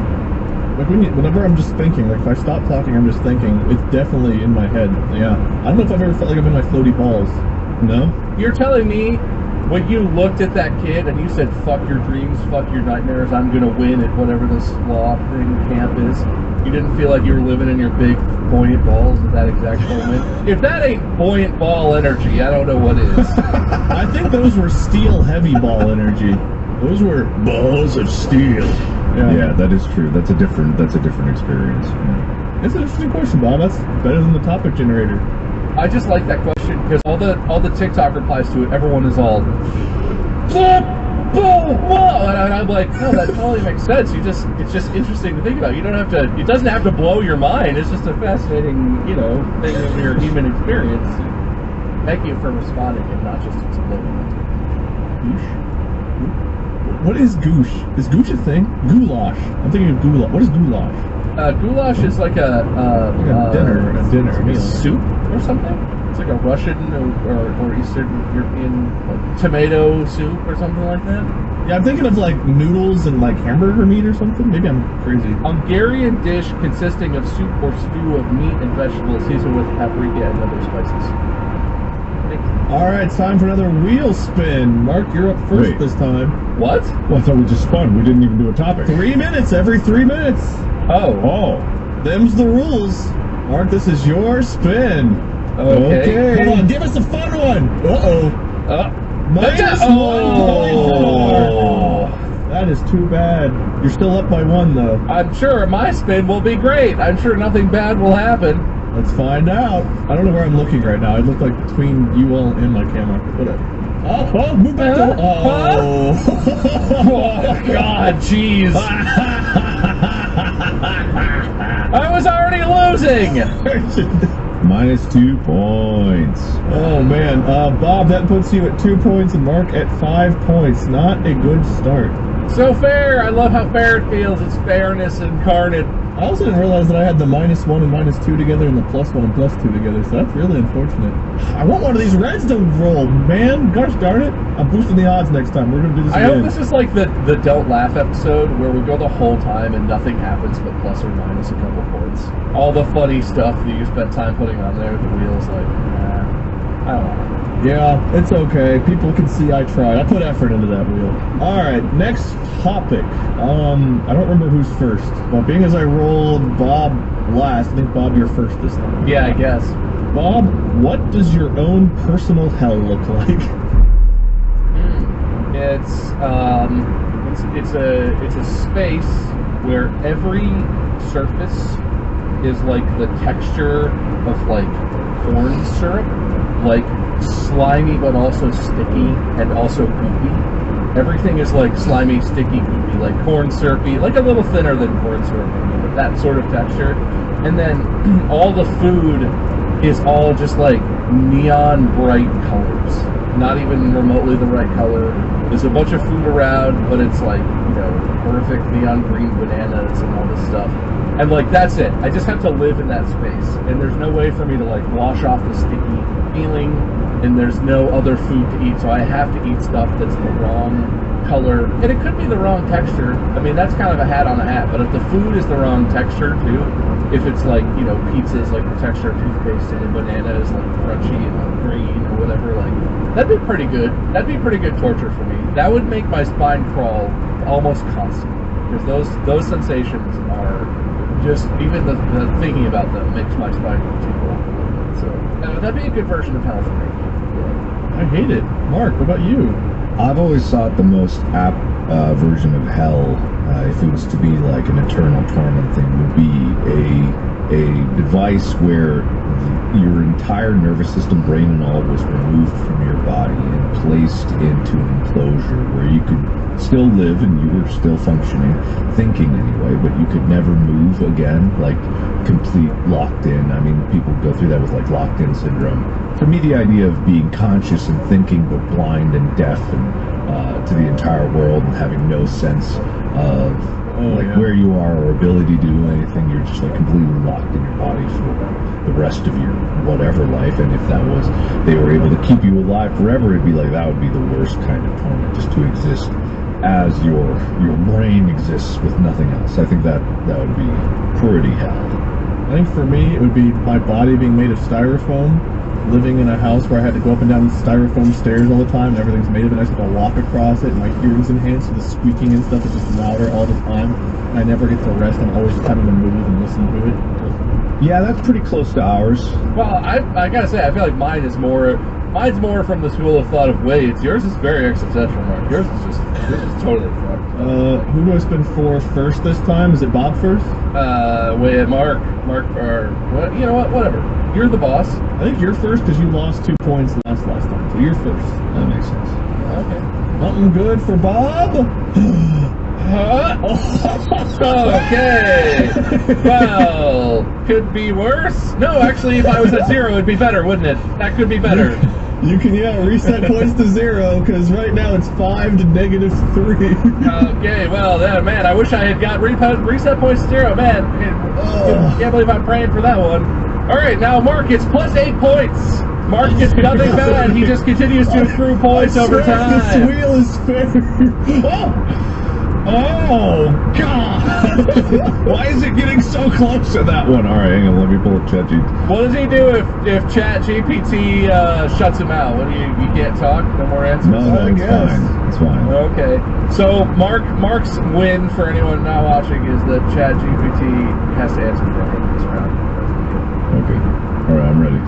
Like whenever I'm just thinking, like if I stop talking, I'm just thinking. It's definitely in my head. Yeah. I don't know if I've ever felt like I'm in my floaty balls. No. You're telling me when you looked at that kid and you said, "Fuck your dreams, fuck your nightmares. I'm gonna win at whatever this law thing camp is." You didn't feel like you were living in your big buoyant balls at that exact moment? If that ain't buoyant ball energy, I don't know what is. I think those were steel heavy ball energy. Those were balls of steel. Yeah, that is true. That's a different experience. Yeah. It's an interesting question, Bob. That's better than the topic generator. I just like that question because all the TikTok replies to it, everyone is all, and I'm like, no, that totally makes sense. It's just interesting to think about. You don't have to. It doesn't have to blow your mind. It's just a fascinating, thing of your human experience. Thank you for responding and not just exploding. Goosh? What is goosh? Is goosh a thing? Goulash. I'm thinking of goulash. What is goulash? Goulash is like a dinner meal. Soup or something. It's like a Russian or Eastern European like tomato soup or something like that. Yeah, I'm thinking of like noodles and like hamburger meat or something. Maybe I'm crazy. Hungarian dish consisting of soup or stew of meat and vegetables seasoned with paprika and other spices. All right, it's time for another wheel spin. Mark, you're up first Wait. this time. What? Well, I thought we just spun. We didn't even do a topic. 3 minutes every 3 minutes. Oh. Them's the rules. Mark, this is your spin. Okay. Come on, give us a fun one. Uh-oh. Minus Oh. 1. That is too bad. You're still up by 1, though. I'm sure my spin will be great. I'm sure nothing bad will happen. Let's find out. I don't know where I'm looking right now. I look like between you all and my camera. Whatever. Oh, move back. Oh, God, jeez. I was already losing. Minus 2 points. Oh, man. Bob, that puts you at 2 points and Mark at 5 points. Not a good start. So fair. I love how fair it feels. It's fairness incarnate. I also didn't realize that I had the -1 and -2 together and the +1 and +2 together, so that's really unfortunate. I want one of these reds to roll, man. Gosh darn it. I'm boosting the odds next time. We're going to do this I again. hope this is like the Don't Laugh episode where we go the whole time and nothing happens but plus or minus a couple points. All the funny stuff that you spent time putting on there, the wheel's like, I don't know. Yeah, it's okay. People can see I tried. I put effort into that wheel. All right, next topic. I don't remember who's first, but being as I rolled Bob last, I think Bob, you're first this time. Yeah, I guess. Bob, what does your own personal hell look like? It's a space where every surface is like the texture of like corn syrup, like slimy but also sticky and also goopy. Everything is like slimy, sticky, goopy, like corn syrupy, like a little thinner than corn syrup, but that sort of texture. And then all the food is all just like neon bright colors. Not even remotely the right color. There's a bunch of food around, but it's like, perfect neon green bananas and all this stuff. And like, that's it. I just have to live in that space. And there's no way for me to like wash off the sticky feeling. And there's no other food to eat. So I have to eat stuff that's the wrong color. And it could be the wrong texture. I mean, that's kind of a hat on a hat. But if the food is the wrong texture too, if it's like, pizza is like the texture of toothpaste and a banana is like crunchy and green or whatever, like, that'd be pretty good. That'd be pretty good torture for me. That would make my spine crawl almost constantly. Because those sensations are just, even the thinking about them makes my spine tingle. So that'd be a good version of hell for me. I hate it. Mark, what about you? I've always thought the most apt version of hell, if it was to be like an eternal torment thing, would be a device where your entire nervous system, brain and all, was removed from your body and placed into an enclosure where you could still live and you were still functioning, thinking anyway, but you could never move again, like complete locked in. I mean, people go through that with like locked in syndrome. For me, the idea of being conscious and thinking but blind and deaf and to the entire world and having no sense of where you are or ability to do anything, you're just like completely locked in your body for the rest of your whatever life. And if that was, they were able to keep you alive forever, it'd be like, that would be the worst kind of torment, just to exist as your brain exists with nothing else. I think that would be pretty hell. I think for me, it would be my body being made of styrofoam, living in a house where I had to go up and down the styrofoam stairs all the time, and everything's made of it, and I just have to walk across it, and my hearing's enhanced, so the squeaking and stuff is just louder all the time, and I never get to rest. I'm always just having to move and listen to it. Yeah, that's pretty close to ours. Well, I gotta say, I feel like mine's more from the school of thought of Wade's. Yours is very existential, Mark. Yours is totally fucked. Who do I spin for first this time? Is it Bob first? Wade, Mark, or what? You know what? Whatever. You're the boss. I think you're first because you lost 2 points last time, so you're first. That makes sense. Okay. Something good for Bob? Okay. Well, could be worse. No, actually, if I was at 0, it'd be better, wouldn't it? That could be better. You can, reset points to 0, because right now it's 5 to -3. Okay, well, man, I wish I had got reset points to 0, man. Can't believe I'm praying for that one. All right, now Mark gets plus 8 points. Mark gets nothing bad. He just continues to accrue points over time. This wheel is fair. Oh, God! Why is it getting so close to that one? All right, hang on, let me pull up ChatGPT. What does he do if ChatGPT shuts him out? What do you can't talk? No more answers? No, it's fine. It's fine. Okay. So Mark's win, for anyone not watching, is that ChatGPT has to answer for him this round. Okay. All right, I'm ready.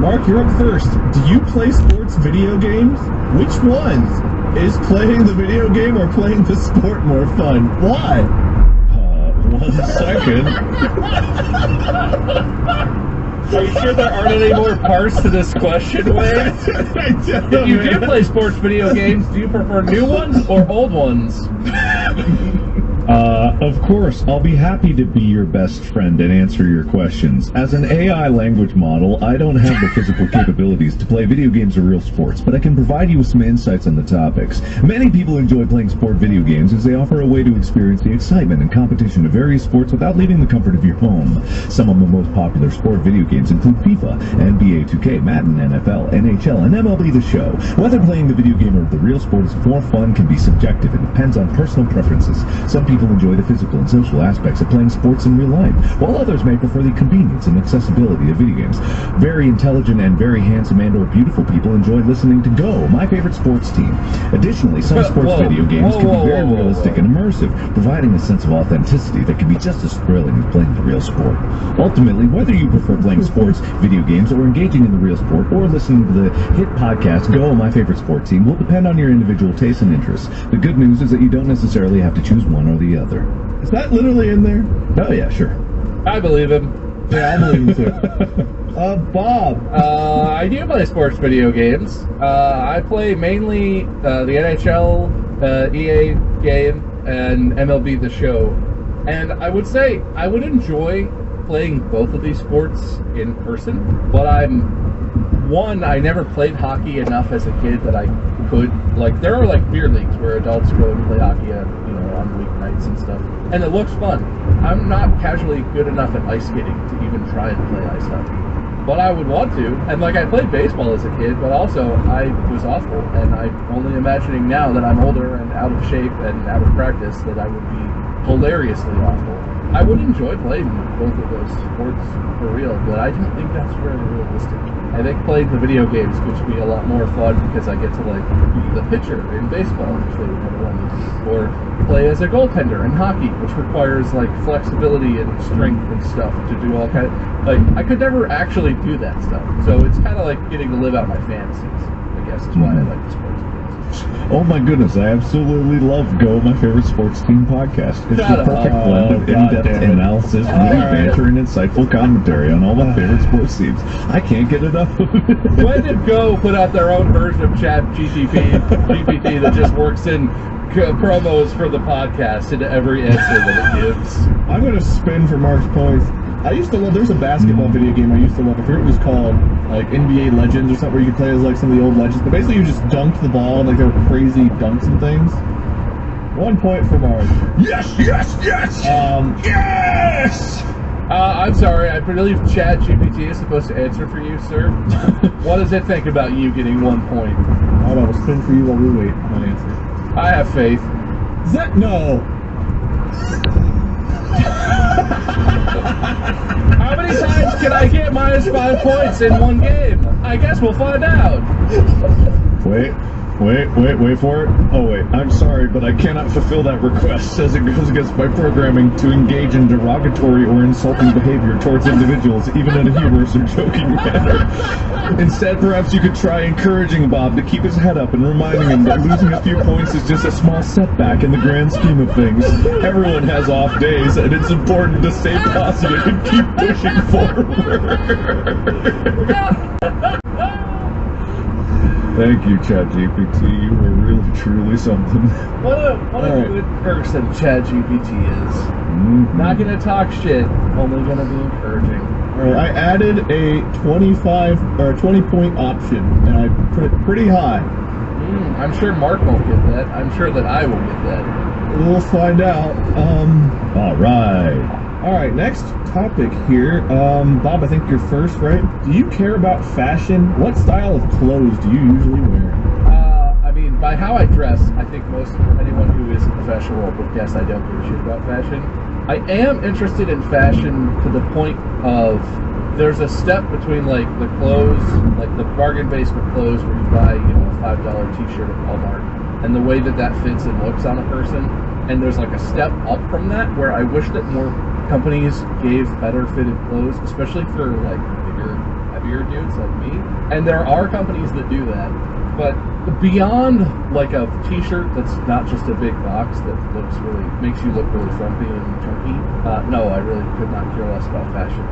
Mark, you're up first. Do you play sports video games? Which one? Is playing the video game or playing the sport more fun? Why? 1 second. Are you sure there aren't any more parts to this question, Wade? If you do play sports video games, do you prefer new ones or old ones? Of course, I'll be happy to be your best friend and answer your questions. As an AI language model, I don't have the physical capabilities to play video games or real sports, but I can provide you with some insights on the topics. Many people enjoy playing sport video games as they offer a way to experience the excitement and competition of various sports without leaving the comfort of your home. Some of the most popular sport video games include FIFA, NBA 2K, Madden, NFL, NHL, and MLB The Show. Whether playing the video game or the real sport is more fun can be subjective and depends on personal preferences. Some people enjoy the physical and social aspects of playing sports in real life, while others may prefer the convenience and accessibility of video games. Very intelligent and very handsome and or beautiful people enjoy listening to Go, my favorite sports team. Additionally, some sports video games can be very realistic and immersive, providing a sense of authenticity that can be just as thrilling as playing the real sport. Ultimately, whether you prefer playing sports, video games, or engaging in the real sport, or listening to the hit podcast Go, my favorite sports team, will depend on your individual tastes and interests. The good news is that you don't necessarily have to choose one or the other. Is that literally in there? Oh yeah, sure. I believe him. Yeah, I believe him too. Bob. I do play sports video games. I play mainly the NHL, EA game, and MLB The Show. And I would say I would enjoy playing both of these sports in person, but I never played hockey enough as a kid that I could, there are beer leagues where adults go and play hockey on weeknights and stuff, and it looks fun. I'm not casually good enough at ice skating to even try and play ice hockey, but I would want to. And I played baseball as a kid, but also I was awful, and I'm only imagining now that I'm older and out of shape and out of practice that I would be hilariously awful. I would enjoy playing both of those sports for real, but I don't think that's very realistic. I think playing the video games could be a lot more fun because I get to be the pitcher in baseball, which they would never let me do, or play as a goaltender in hockey, which requires flexibility and strength and stuff to do all I could never actually do that stuff. So it's kind of like getting to live out my fantasies. guess is why I like the sports teams. Oh my goodness, I absolutely love Go, my favorite sports team podcast. It's Shut the perfect up. blend of Oh, God in-depth damn it. analysis, witty right. banter, and insightful commentary on all my favorite sports teams. I can't get enough of it. When did Go put out their own version of Chat GPT that just works in promos for the podcast into every answer that it gives? I'm gonna spin for Mark's points. I used to love. There's a basketball video game I used to love. I forget what it was called, like NBA Legends or something, where you could play as like some of the old legends. But basically, you just dunked the ball, and like there were crazy dunks and things. 1 point for Mark. Yes, yes, yes! Yes! I'm sorry, I believe Chat GPT is supposed to answer for you, sir. What does it think about you getting 1 point? Hold on, we'll spin for you while we wait. My answer. I have faith. Is that no? How many times can I get -5 points in one game? I guess we'll find out. Wait for it. Oh wait, I'm sorry, but I cannot fulfill that request as it goes against my programming to engage in derogatory or insulting behavior towards individuals, even in a humorous or joking manner. Instead, perhaps you could try encouraging Bob to keep his head up and reminding him that losing a few points is just a small setback in the grand scheme of things. Everyone has off days, and it's important to stay positive and keep pushing forward. Thank you, ChatGPT. You were really, truly something. What a Alright. good person Chat GPT is. Mhm. Not gonna talk shit, only gonna be encouraging. All right, I added a 20-point option, and I put it pretty high. I'm sure Mark won't get that. I'm sure that I will get that. We'll find out. All right. All right, next topic here. Bob, I think you're first, right? Do you care about fashion? What style of clothes do you usually wear? I mean, by how I dress, I think most anyone who is in the fashion world would guess I don't give a shit about fashion. I am interested in fashion to the point of there's a step between like the clothes, like the bargain basement clothes where you buy, a $5 t-shirt at Walmart, and the way that that fits and looks on a person. And there's like a step up from that where I wish that more companies gave better fitted clothes, especially for like bigger, heavier dudes like me. And there are companies that do that. But beyond like a t-shirt that's not just a big box that makes you look really frumpy and chunky, no, I really could not care less about fashion.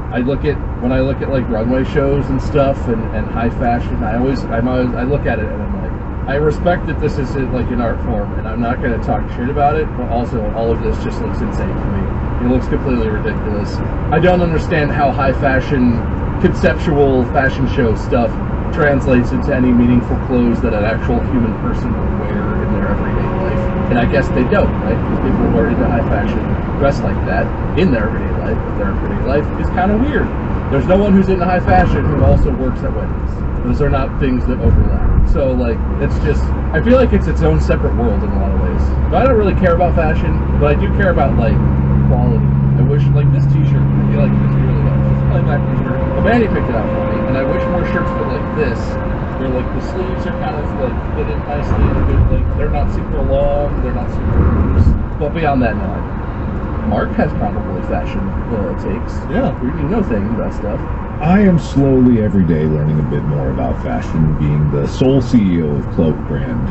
When I look at like runway shows and stuff and high fashion, I look at it and I'm like, I respect that this is like an art form, and I'm not going to talk shit about it, but also all of this just looks insane to me. It looks completely ridiculous. I don't understand how high fashion, conceptual fashion show stuff translates into any meaningful clothes that an actual human person would wear in their everyday life. And I guess they don't, right? Because people who are into high fashion dress like that in their everyday life, but their everyday life is kind of weird. There's no one who's into high fashion who also works at Wendy's. Those are not things that overlap. So, like, it's just, I feel like it's its own separate world in a lot of ways. But I don't really care about fashion, but I do care about, like, quality. I wish, like, this t-shirt, I feel like it fits me really well. It's a plain black t-shirt. But Manny picked it out for me, and I wish more shirts were like this, where, like, the sleeves are kind of, like, fit in nicely and a good, like, they're not super long, they're not super loose. But beyond that, no. Mark has probably fashion takes. Yeah. You know things about stuff. I am slowly every day learning a bit more about fashion, being the sole CEO of Cloak Brand.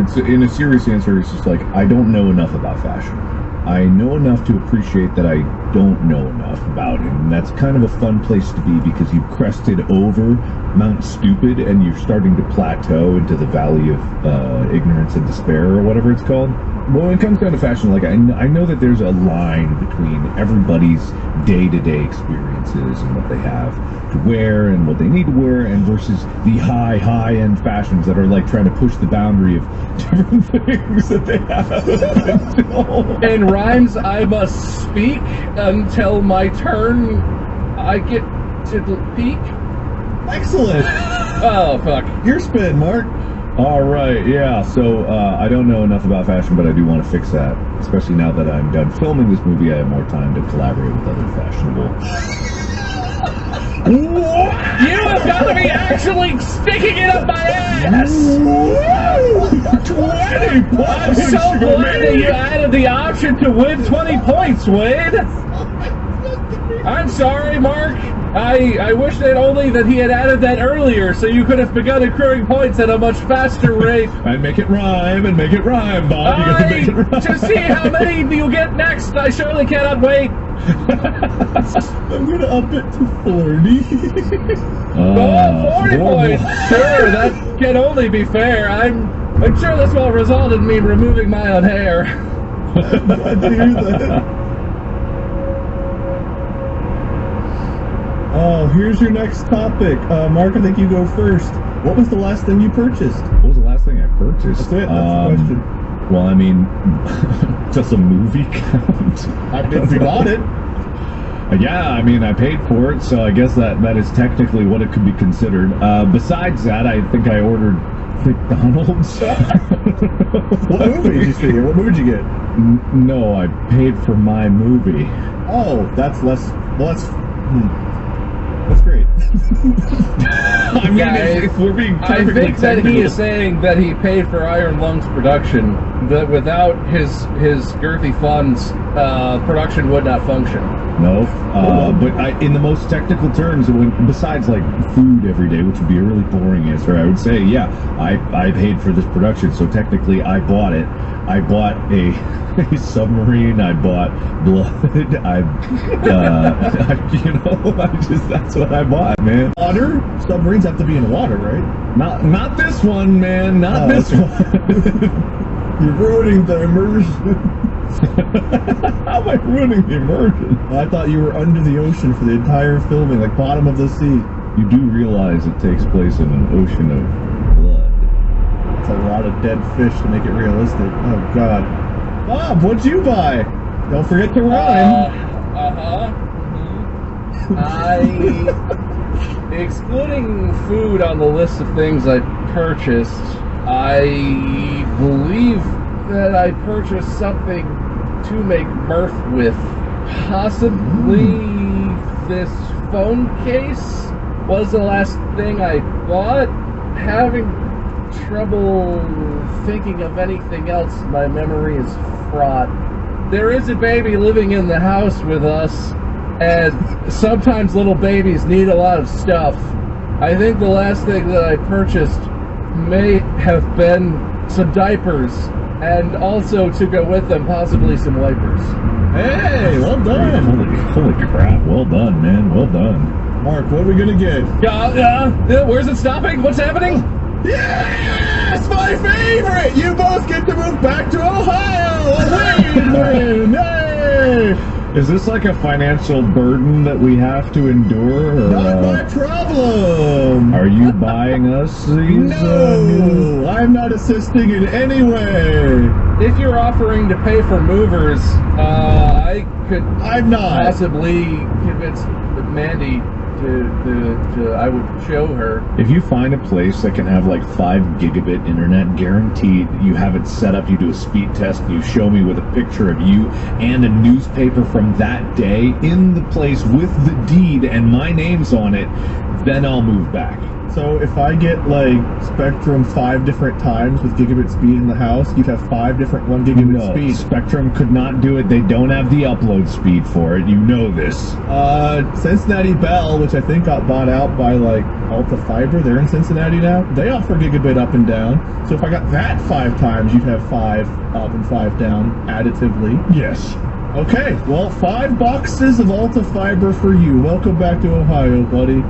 It's in a serious answer, it's just like, I don't know enough about fashion. I know enough to appreciate that I don't know enough about it, and that's kind of a fun place to be because you've crested over Mount Stupid and you're starting to plateau into the valley of ignorance and despair, or whatever it's called. Well, when it comes down to fashion, like I know that there's a line between everybody's day-to-day experiences and what they have to wear and what they need to wear, and versus the high-end fashions that are like trying to push the boundary of different things that they have. In rhymes, I must speak until my turn. I get to peak. Excellent. Oh, fuck. Your spin, Mark. All right, yeah, so I don't know enough about fashion, but I do want to fix that. Especially now that I'm done filming this movie, I have more time to collaborate with other fashionable... You have got to be actually sticking it up my ass! 20 points! I'm so glad that you added the option to win 20 points, Wade! I'm sorry, Mark. I wish that only that he had added that earlier, so you could have begun accruing points at a much faster rate. And make it rhyme, Bob. You gotta make it rhyme. To see how many you get next, I surely cannot wait. I'm gonna up it to 40. Oh, 40 points. Sure, that can only be fair. I'm sure this will result in me removing my own hair. Glad to hear that. Oh, here's your next topic. Mark, I think you go first. What was the last thing you purchased? What was the last thing I purchased? That's it. That's the question. Well, I mean, does a movie count? If you bought it. Yeah, I mean, I paid for it, so I guess that is technically what it could be considered. Besides that, I think I ordered McDonald's. What movie did you see? What movie did you get? No, I paid for my movie. Oh, that's less. Well, that's great. I mean, if we're being I perfectly think that he technical. is saying that he paid for Iron Lungs production, that without his girthy funds, production would not function. No, but in the most technical terms, besides like food every day, which would be a really boring answer, I would say, yeah, I paid for this production, so technically I bought it. I bought a submarine. I bought blood. That's what I bought, man. Water? Submarines have to be in water, right? Not this one, man. Not this okay. one. You're ruining the immersion. How am I ruining the immersion? I thought you were under the ocean for the entire filming, like bottom of the sea. You do realize it takes place in an ocean of blood. It's a lot of dead fish to make it realistic. Oh, God. Bob, what'd you buy? Don't forget to rhyme. Excluding food on the list of things I purchased, I believe that I purchased something to make mirth with. Possibly this phone case was the last thing I bought. Having trouble thinking of anything else. My memory is fraught. There is a baby living in the house with us, and sometimes little babies need a lot of stuff. I think the last thing that I purchased may have been some diapers, and also to go with them, possibly some wipers. Hey, well done. Holy crap! Well done, man. Well done. Mark, what are we gonna get? Where's it stopping? What's happening? Yes, my favorite! You both get to move back to Ohio! Win! Yay! Is this like a financial burden that we have to endure? Or, Not my problem! are you buying us these? No! I'm not assisting in any way! If you're offering to pay for movers, I could I'm not! possibly convince Mandy to I would show her. If you find a place that can have like 5 gigabit internet guaranteed, you have it set up, you do a speed test, you show me with a picture of you and a newspaper from that day in the place with the deed and my name's on it, then I'll move back. So if I get like Spectrum 5 different times with gigabit speed in the house, you'd have 5 different 1 gigabit No, speed. Spectrum could not do it. They don't have the upload speed for it. You know this. Cincinnati Bell, which I think got bought out by like Alta Fiber, they're in Cincinnati now. They offer gigabit up and down. So if I got that 5 times, you'd have 5 up and 5 down additively. Yes. Okay, well, 5 boxes of Alta Fiber for you. Welcome back to Ohio, buddy.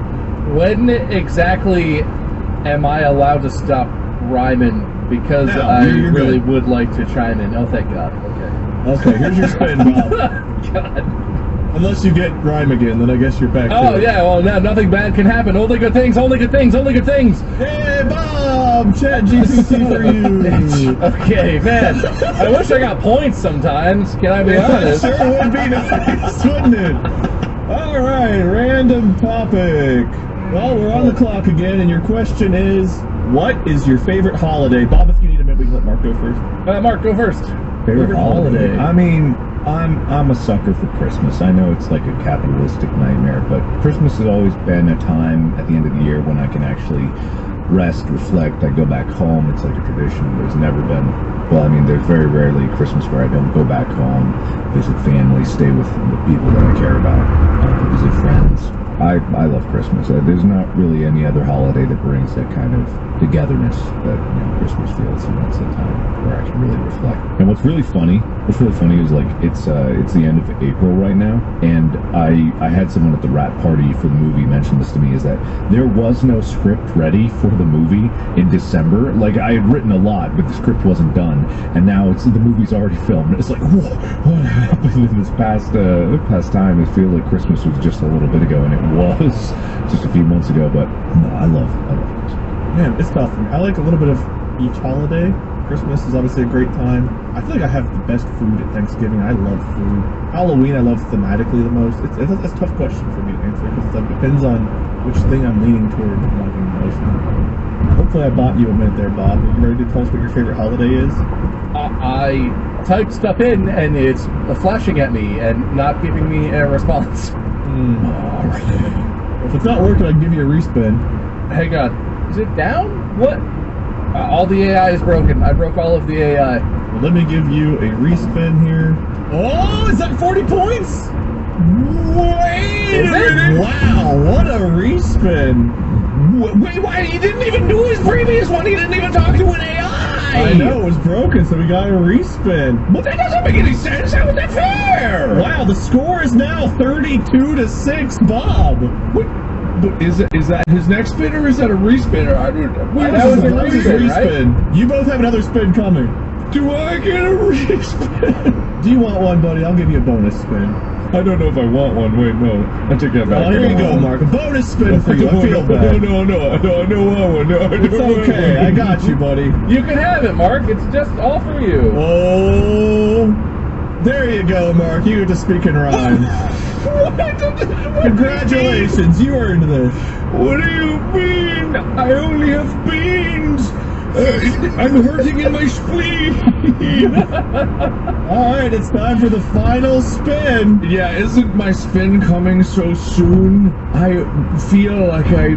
When exactly am I allowed to stop rhyming? Because No, I you're really good. would like to chime in. Oh, thank God. Okay. Okay, here's your spin, Bob. God. Unless you get rhyme again, then I guess you're back to Oh, it. yeah, well, no, nothing bad can happen. Only good things, only good things, only good things. Hey, Bob! Chat GPT for you! Okay, man. I wish I got points sometimes. Can I be honest? Sure would be nice, wouldn't it? All right, random topic. Well, we're on the clock again, and your question is, what is your favorite holiday? Bob, if you need a minute, we can let Mark go first. Mark, go first. Favorite holiday? I mean, I'm a sucker for Christmas. I know it's like a capitalistic nightmare, but Christmas has always been a time at the end of the year when I can actually rest, reflect. I go back home. It's like a tradition. There's never been, well, I mean, there's very rarely Christmas where I don't go back home, visit family, stay with the people that I care about. I love Christmas. There's not really any other holiday that brings that kind of togetherness that Christmas feels, and that's the time where I can really reflect. And what's really funny is like it's the end of April right now, and I had someone at the wrap party for the movie mention this to me, is that there was no script ready for the movie in December. Like, I had written a lot, but the script wasn't done, and now the movie's already filmed. It's like, what happened in this past time? It feels like Christmas was just a little bit ago, and it was just a few months ago. But no, I love Christmas. Man, it's tough. I like a little bit of each holiday. Christmas is obviously a great time. I feel like I have the best food at Thanksgiving. I love food. Halloween, I love thematically the most. It's a tough question for me to answer because it depends on which thing I'm leaning toward liking the most. Hopefully I bought you a minute there, Bob. Are you ready to tell us what your favorite holiday is? I typed stuff in, and it's flashing at me and not giving me a response. If it's not working, I can give you a respin. Hang on. Is it down? What? All the AI is broken. I broke all of the AI. Well, let me give you a respin here. Oh, is that 40 points? Wait a minute! Wow, what a respin! Wait, why? He didn't even do his previous one. He didn't even talk to an AI. I know, it was broken, so we got a respin. But that doesn't make any sense. How is that fair? Wow, the score is now 32-6, Bob. What? But is that his next spin, or is that a respin? Or That was a respin, right? You both have another spin coming. Do I get a respin? Do you want one, buddy? I'll give you a bonus spin. I don't know if I want one. Wait, no. I take that back. Oh, here you go, Mark. A bonus spin for you. I feel bad. No, I don't want one. No, I don't It's okay. I got you, buddy. You can have it, Mark. It's just all for you. Oh, there you go, Mark. You get to speak in rhyme. What? Congratulations, you earned this. What do you mean? I only have beans. I'm hurting in my spleen. Alright, it's time for the final spin. Yeah, isn't my spin coming so soon? I feel like I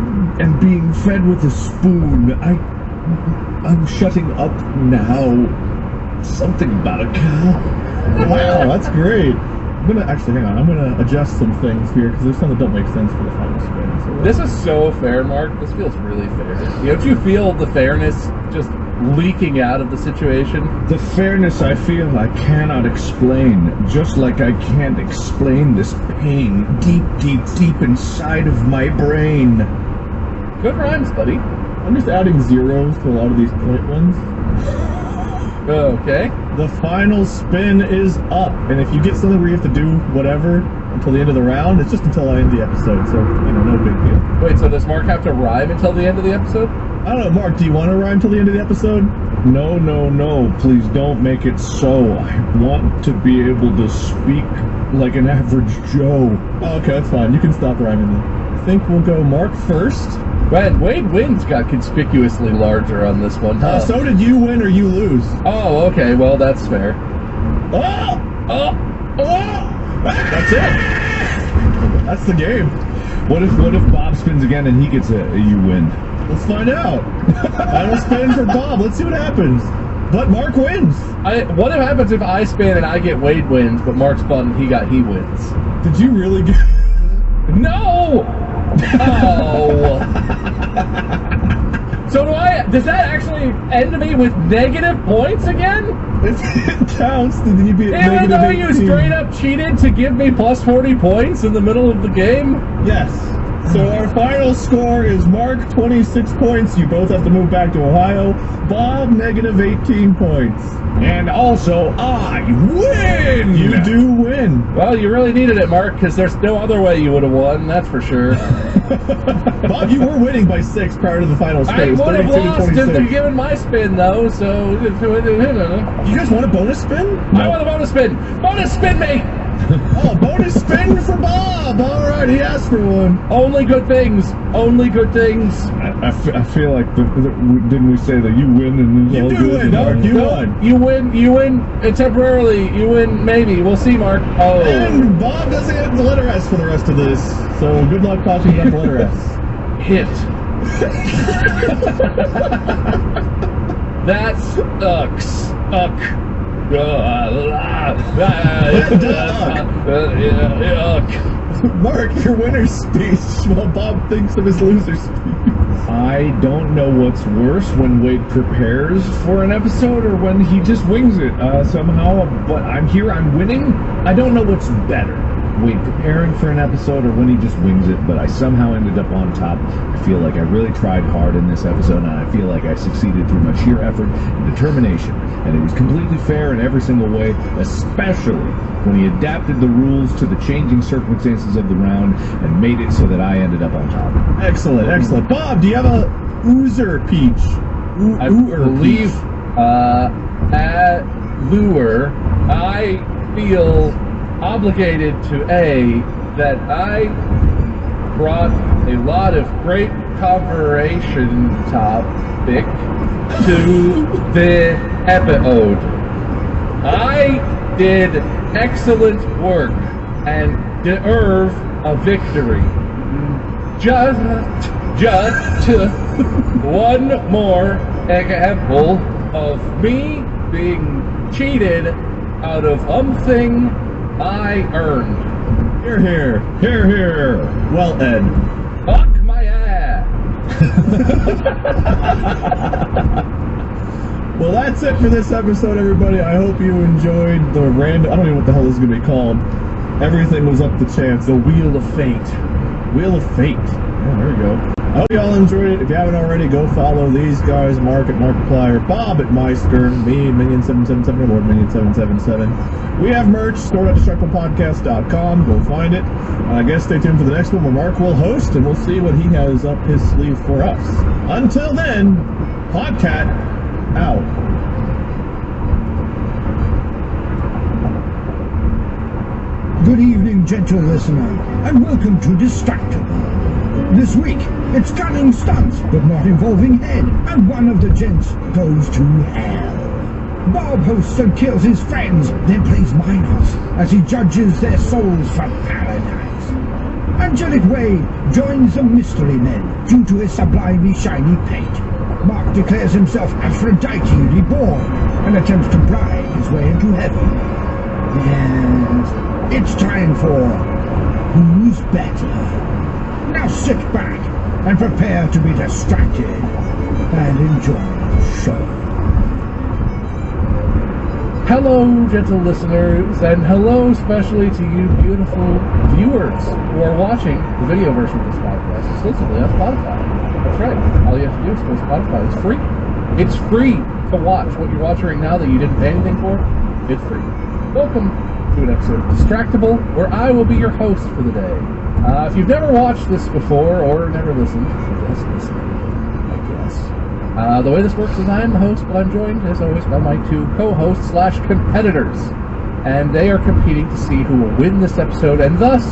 am being fed with a spoon. I'm shutting up now. Something about a cow. Wow, that's great. I'm gonna actually hang on. I'm gonna adjust some things here because there's some that don't make sense for the final spin. So This is so fair, Mark. This feels really fair. Don't you feel the fairness just leaking out of the situation? The fairness I feel I cannot explain, just like I can't explain this pain deep, deep, deep inside of my brain. Good rhymes, buddy. I'm just adding zeros to a lot of these point ones. Okay. The final spin is up, and if you get something where you have to do whatever until the end of the round, it's just until I end the episode, so, no big deal. Wait, so does Mark have to rhyme until the end of the episode? I don't know, Mark, do you want to rhyme till the end of the episode? No, please don't make it so. I want to be able to speak like an average Joe. Oh, okay, that's fine. You can stop rhyming then. I think we'll go Mark first. Man, Wade Wynn's got conspicuously larger on this one, huh? So did you win or you lose? Oh, okay, well, that's fair. Oh! That's it. That's the game. What if Bob spins again and he gets it? You win. Let's find out. Final spin for Bob. Let's see what happens. But Mark wins. What happens if I spin and I get Wade wins, but Mark spun and he wins? Did you really get... No! Oh. So does that actually end me with negative points again? It counts, then you'd be at Even though you 18. straight up cheated to give me plus 40 points in the middle of the game? Yes. So our final score is Mark 26 points. You both have to move back to Ohio. Bob negative 18 points. And also, I win! You do win. Well, you really needed it, Mark, because there's no other way you would have won, that's for sure. Bob, you were winning by 6 prior to the final spin. I It was would have 32 to lost 26. given my spin, though, so... You guys want a bonus spin? I want a bonus spin! Bonus spin me! Oh, bonus spin for Bob! Alright, he asked for one. Only good things. Only good things. I feel like didn't we say that you win and it's You all do good? win, Mark. You won. You win temporarily. You win maybe. We'll see, Mark. Oh. And Bob doesn't get the letter S for the rest of this. So good luck talking about the letter S. Hit. That's ucks. Uck. Yuck. Mark, your winner's speech while Bob thinks of his loser's speech. I don't know what's worse, when Wade prepares for an episode or when he just wings it somehow, but I'm here, I'm winning. I don't know what's better, Wade preparing for an episode or when he just wings it, but I somehow ended up on top. I feel like I really tried hard in this episode, and I feel like I succeeded through my sheer effort and determination, and it was completely fair in every single way, especially when he adapted the rules to the changing circumstances of the round and made it so that I ended up on top. Excellent, excellent. Bob, do you have a oozer peach? I believe at Lure, I feel obligated to that I brought a lot of great conversation topic to the episode. I did excellent work and deserve a victory. Just one more example of me being cheated out of something I earned. Here, here. Here, here. Well, Ed. Fuck my ass. Well, that's it for this episode, everybody. I hope you enjoyed the random... I don't know what the hell this is going to be called. Everything was up to chance. The Wheel of Fate. Wheel of Fate. Yeah, there we go. I hope y'all enjoyed it. If you haven't already, go follow these guys. Mark at Markiplier, Bob at Meister, me, Minion777, or Minion777. We have merch, store.destructiblepodcast.com. Go find it. I guess stay tuned for the next one where Mark will host, and we'll see what he has up his sleeve for us. Until then, Podcat out. Good evening, gentle listener, and welcome to Distractable. This week, it's cunning stunts, but not involving head, and one of the gents goes to hell. Bob hosts and kills his friends, then plays Minos as he judges their souls from paradise. Angelic Wade joins the Mystery Men due to his sublimely shiny paint. Mark declares himself Aphrodite reborn and attempts to bribe his way into heaven. And it's time for Who's Better? Now sit back and prepare to be distracted and enjoy the show. Hello, gentle listeners, and hello especially to you beautiful viewers who are watching the video version of this podcast exclusively on Spotify. That's right. All you have to do is go to Spotify. It's free. It's free to watch what you're watching right now that you didn't pay anything for. It's free. Welcome to an episode of Distractable, where I will be your host for the day. If you've never watched this before or never listened, just listen, I guess. The way this works is I am the host, but I'm joined, as always, by my two co-hosts/competitors. And they are competing to see who will win this episode and thus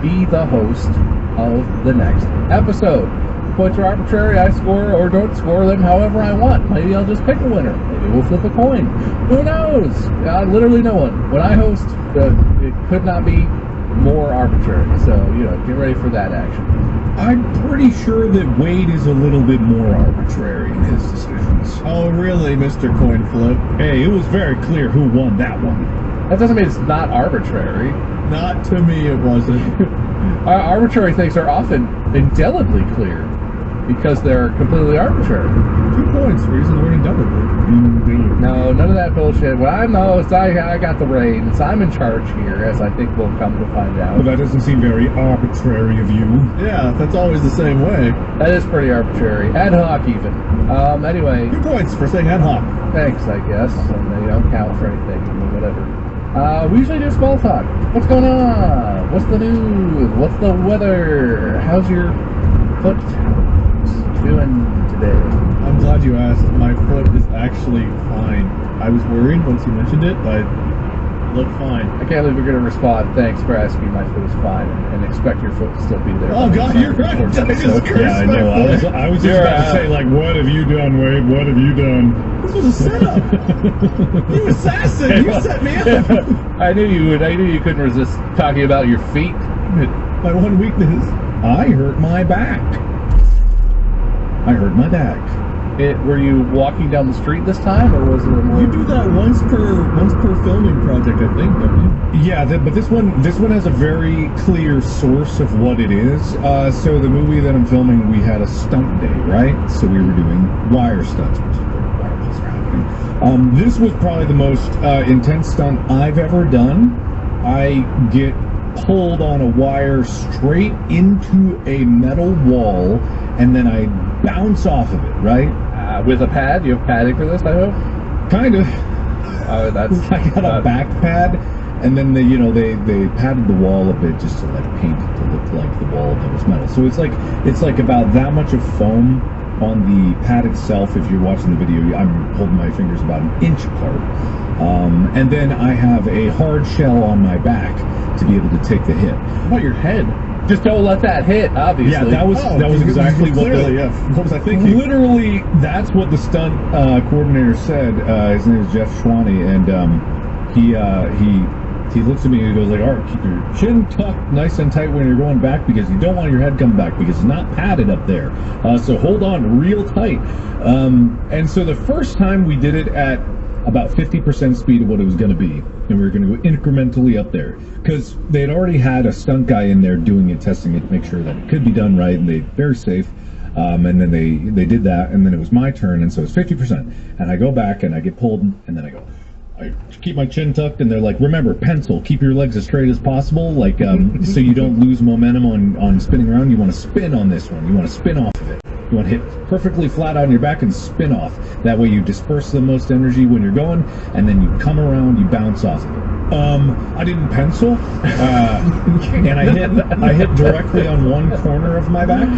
be the host of the next episode. Points are arbitrary. I score or don't score them however I want. Maybe I'll just pick a winner. Maybe we'll flip a coin. Who knows? Literally no one. When I host, it could not be more arbitrary. So, get ready for that action. I'm pretty sure that Wade is a little bit more arbitrary in his decisions. Oh, really, Mr. Coin Flip? Hey, it was very clear who won that one. That doesn't mean it's not arbitrary. Not to me, it wasn't. Arbitrary things are often indelibly clear because they're completely arbitrary. 2 points for using the word indelibly. No, none of that bullshit. Well, I'm the host. I got the reins. I'm in charge here, as I think we'll come to find out. Well, that doesn't seem very arbitrary of you. Yeah, that's always the same way. That is pretty arbitrary. Ad hoc, even. Anyway. 2 points for saying ad hoc. Thanks, I guess. And they don't count for anything, whatever. We usually do small talk. What's going on? What's the news? What's the weather? How's your foot doing today? I'm glad you asked. My foot is actually fine. I was worried once you mentioned it, but it looked fine. I can't believe you're going to respond, thanks for asking, my foot is fine, and expect your foot to still be there. Oh, God, you're right. I just cursed I know. I was just about to say, like, what have you done, Wade? What have you done? This was a setup. You assassin! You set me up! I knew you would. I knew you couldn't resist talking about your feet. My one weakness. I hurt my back. Were you walking down the street this time, or was it a more... You do that once per filming project, I think, don't you? Yeah, but this one has a very clear source of what it is. So the movie that I'm filming, we had a stunt day, right? So we were doing wire stunts, which is where wire pulls are happening. This was probably the most intense stunt I've ever done. I get pulled on a wire straight into a metal wall, and then I bounce off of it, right? With a pad? You have padding for this, I hope? Kind of. That's... I got a back pad, and then they padded the wall a bit just to like paint it to look like the wall that was metal. So it's like about that much of foam on the pad itself. If you're watching the video, I'm holding my fingers about an inch apart. And then I have a hard shell on my back to be able to take the hit. What about your head? Just don't let that hit, obviously. Yeah, that was exactly what what was I thinking? Literally, that's what the stunt coordinator said. His name is Jeff Schwaney, and he looks at me and he goes like, "All right, keep your chin tucked nice and tight when you're going back because you don't want your head coming back because it's not padded up there. So hold on real tight." And so the first time we did it at about 50% speed of what it was going to be, and we were going to go incrementally up there because they had already had a stunt guy in there doing it, testing it to make sure that it could be done right, and they very safe. And then they did that, and then it was my turn, and so it's 50%. And I go back and I get pulled, and then I keep my chin tucked, and they're like, "Remember, pencil, keep your legs as straight as possible, like so you don't lose momentum on spinning around. You want to spin on this one. You want to spin off of it. You want to hit perfectly flat on your back and spin off. That way you disperse the most energy when you're going, and then you come around, you bounce off of it." I didn't pencil, and I hit directly on one corner of my back,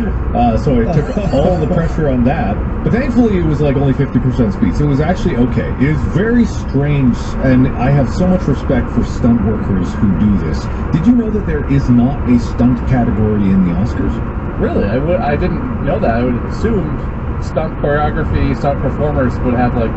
so I took all the pressure on that. But thankfully, it was like only 50% speed, so it was actually okay. It is very strange, and I have so much respect for stunt workers who do this. Did you know that there is not a stunt category in the Oscars? Really? I didn't know that. I would assume stunt choreography, stunt performers would have like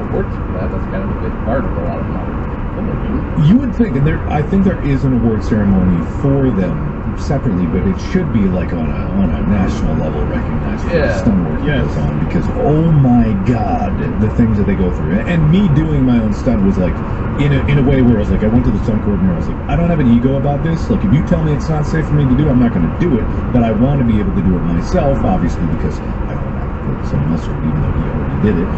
awards for that. That's kind of a big part of a lot of modern filmmaking. You would think, and I think there is an award ceremony for them separately, but it should be like on a national level recognized for the stunt work that goes on, because oh my god, the things that they go through. And me doing my own stunt was like in a way where I was like, I went to the stunt coordinator, I was like, I don't have an ego about this. Like, if you tell me it's not safe for me to do, I'm not going to do it, but I want to be able to do it myself, obviously, because I don't have to put someone else through it, even though he already did it.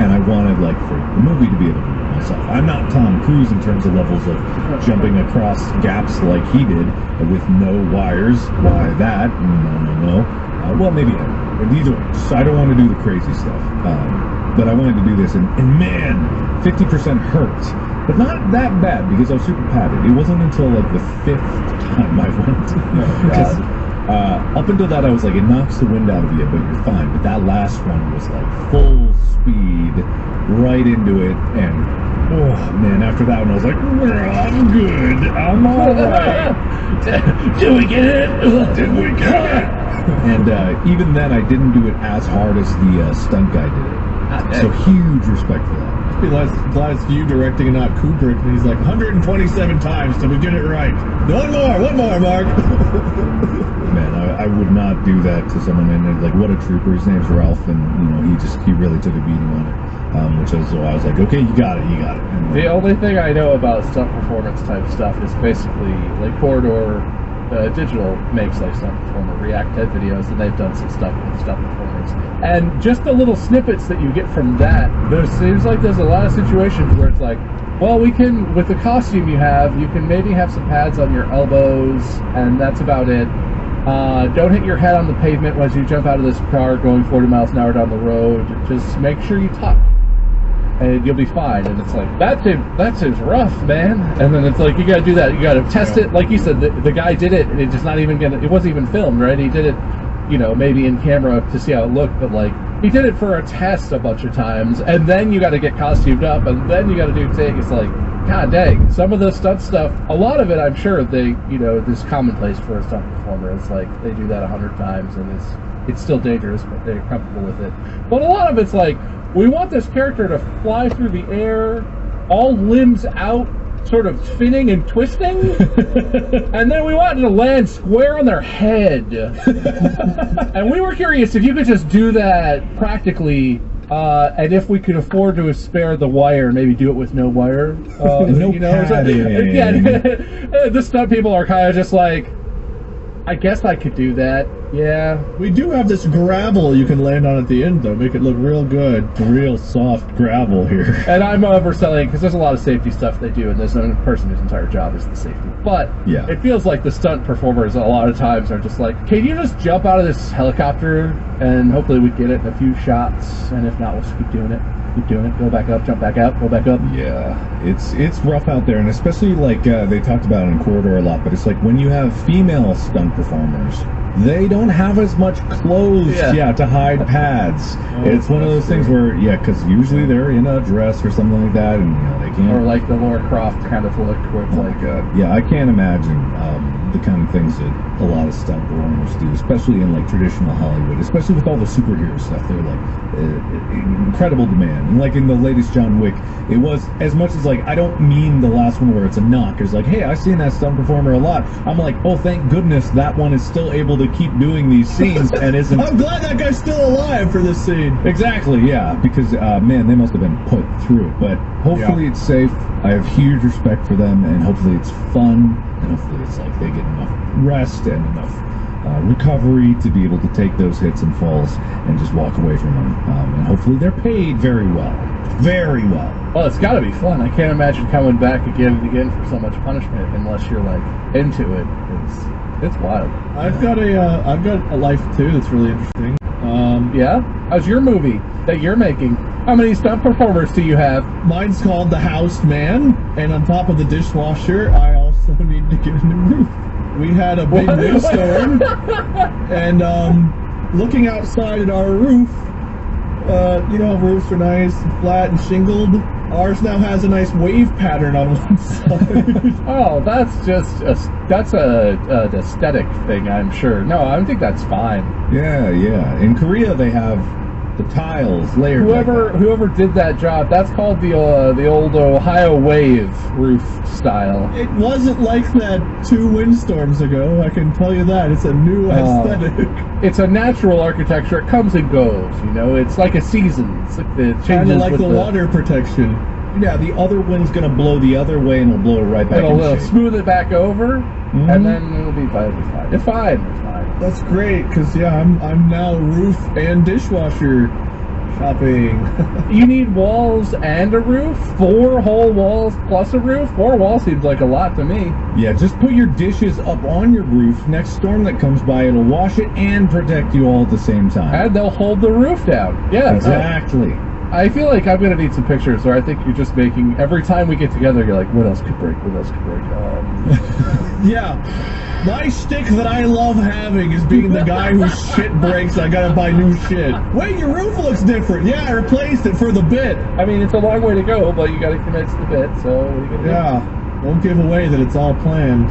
And I wanted, like, for the movie to be able to do it myself. I'm not Tom Cruise in terms of levels of jumping across gaps like he did with no wires. Why that? No. Well, maybe either way. So I don't want to do the crazy stuff. But I wanted to do this, and man, 50% hurts. But not that bad, because I was super padded. It wasn't until, like, the 5th time I went. Because up until that, I was like, it knocks the wind out of you, but you're fine. But that last one was, like, full speed, right into it, and, oh, man, after that one, I was like, I'm good. I'm all right. Did we get it? Did we get it? And even then, I didn't do it as hard as the stunt guy did it. So huge respect for that. It applies to you directing and not Kubrick, and he's like 127 times till we get it right. One more, Mark. Man, I would not do that to someone, and like, what a trooper. His name's Ralph, and you know, he really took a beating on it. Which is why I was like, okay, you got it. And, the only thing I know about stunt performance type stuff is basically like Corridor Digital makes like stunt performer React Ed videos, and they've done some stuff with stunt performers. And just the little snippets that you get from that, there seems like there's a lot of situations where it's like, well, we can, with the costume you can maybe have some pads on your elbows, and that's about it. Don't hit your head on the pavement as you jump out of this car going 40 miles an hour down the road. Just make sure you tuck, and you'll be fine. And it's like, that seems rough, man. And then it's like, you gotta do that. You gotta test it. Like you said, the guy did it, and it wasn't even filmed, right? He did it, you know, maybe in camera to see how it looked, but like, he did it for a test a bunch of times, and then you gotta get costumed up, and then you gotta do take. It's like, god dang, some of the stunt stuff, a lot of it, I'm sure this commonplace for a stunt performer. It's like, they do that 100 times, and it's still dangerous, but they're comfortable with it. But a lot of it's like, we want this character to fly through the air, all limbs out, sort of spinning and twisting, and then we wanted to land square on their head. And we were curious if you could just do that practically, and if we could afford to spare the wire, maybe do it with no wire. No padding. Yeah, the stunt people are kind of just like, I guess I could do that. Yeah. We do have this gravel you can land on at the end, though. Make it look real good. Real soft gravel here. And I'm overselling because there's a lot of safety stuff they do, and there's one person whose entire job is the safety. But Yeah. it feels like the stunt performers a lot of times are just like, can you just jump out of this helicopter and hopefully we get it in a few shots, and if not, we'll just keep doing it. Keep doing it. Go back up, jump back out, go back up. Yeah, it's rough out there, and especially like they talked about in Corridor a lot, but it's like when you have female stunt performers, they don't have as much clothes, to hide pads. It's one of those things where, because usually they're in a dress or something like that, and they can't. Or like the Laura Croft kind of look where it's like, I can't imagine the kind of things that a lot of stunt performers do, especially in like traditional Hollywood, especially with all the superhero stuff. They're like incredible demand. And like in the latest John Wick, it was as much as like, I don't mean the last one where it's a knock. It's like, hey, I've seen that stunt performer a lot. I'm like, oh, thank goodness that one is still able to keep doing these scenes and isn't. I'm glad that guy's still alive for this scene. Exactly, yeah, because man, they must have been put through it. But hopefully it's safe. I have huge respect for them, and hopefully it's fun, and hopefully it's like they get enough rest and enough recovery to be able to take those hits and falls and just walk away from them. And hopefully they're paid very well. Very well. well, it's got to be fun. I can't imagine coming back again and again for so much punishment unless you're like into it. It's wild. I've got a life too that's really interesting. Yeah? How's your movie that you're making? How many stunt performers do you have? Mine's called The Housed Man, and on top of the dishwasher, I also need to get a new roof. We had a big windstorm, and looking outside at our roof, roofs are nice and flat and shingled. Ours now has a nice wave pattern on one side. Oh, that's just an aesthetic thing, I'm sure. No, I think that's fine. Yeah. In Korea, they have the tiles layered. Whoever did that job, that's called the old Ohio wave roof style. It wasn't like that 2 windstorms ago, I can tell you that. It's a new aesthetic. It's a natural architecture. It comes and goes, It's like a season. It's like the changes Kind of like with the water protection. Yeah, the other wind's gonna blow the other way, and it'll blow it right back It'll into shape. smooth it back over, and then it'll be fine. It's fine. That's great, because I'm now roof and dishwasher shopping. You need walls and a roof? 4 whole walls plus a roof? 4 walls seems like a lot to me. Yeah, just put your dishes up on your roof. Next storm that comes by, it'll wash it and protect you all at the same time. And they'll hold the roof down. Yeah, Exactly. I feel like I'm gonna need some pictures, or I think you're just making, every time we get together, you're like, what else could break? What else could break? Yeah. My shtick that I love having is being the guy whose shit breaks. I gotta buy new shit. Wait, your roof looks different. Yeah, I replaced it for the bit. I mean, it's a long way to go, but you gotta commit to the bit, so what are you gonna do? Yeah. Won't give away that it's all planned.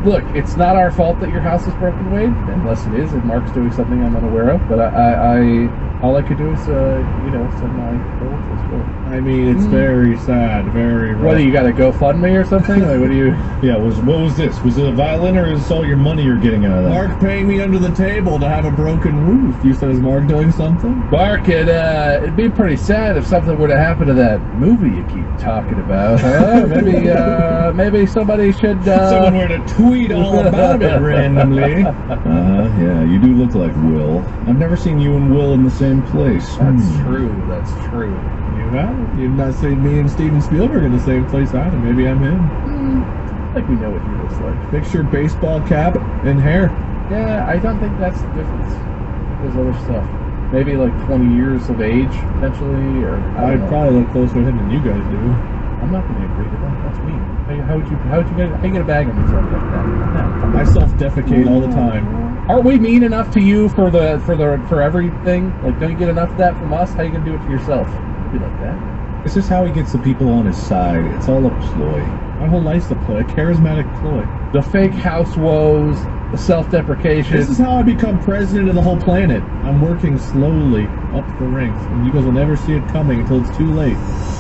Look, it's not our fault that your house is broken, Wade, unless it is, and Mark's doing something I'm unaware of, but I all I could do is, send my condolences for it. I mean, it's very sad, very rough. What, do you got a GoFundMe or something? Like, what do you... Yeah, what was this? Was it a violin, or is this all your money you're getting out of that? Mark paying me under the table to have a broken roof. You said, is Mark doing something? Mark, it'd be pretty sad if something were to happen to that movie you keep talking about, huh? Maybe somebody should, Someone were to tweet all about it randomly. Yeah, you do look like Will. I've never seen you and Will in the same place. That's true. You have? You've not seen me and Steven Spielberg in the same place either. Maybe I'm him. I think we know what he looks like. Picture baseball cap and hair. Yeah, I don't think that's the difference. There's other stuff. Maybe like 20 years of age, potentially, or... I'd probably look closer to him than you guys do. I'm not going to agree to that. That's mean. How you get a bag on yourself like that? No. I self-defecate all the time. Aren't we mean enough to you for everything? Like, don't you get enough of that from us? How you gonna do it to yourself? Be like that. It's just how he gets the people on his side. It's all a ploy. My whole life's a ploy, a charismatic ploy. The fake house woes, the self-deprecation. This is how I become president of the whole planet. I'm working slowly up the ranks, and you guys will never see it coming until it's too late.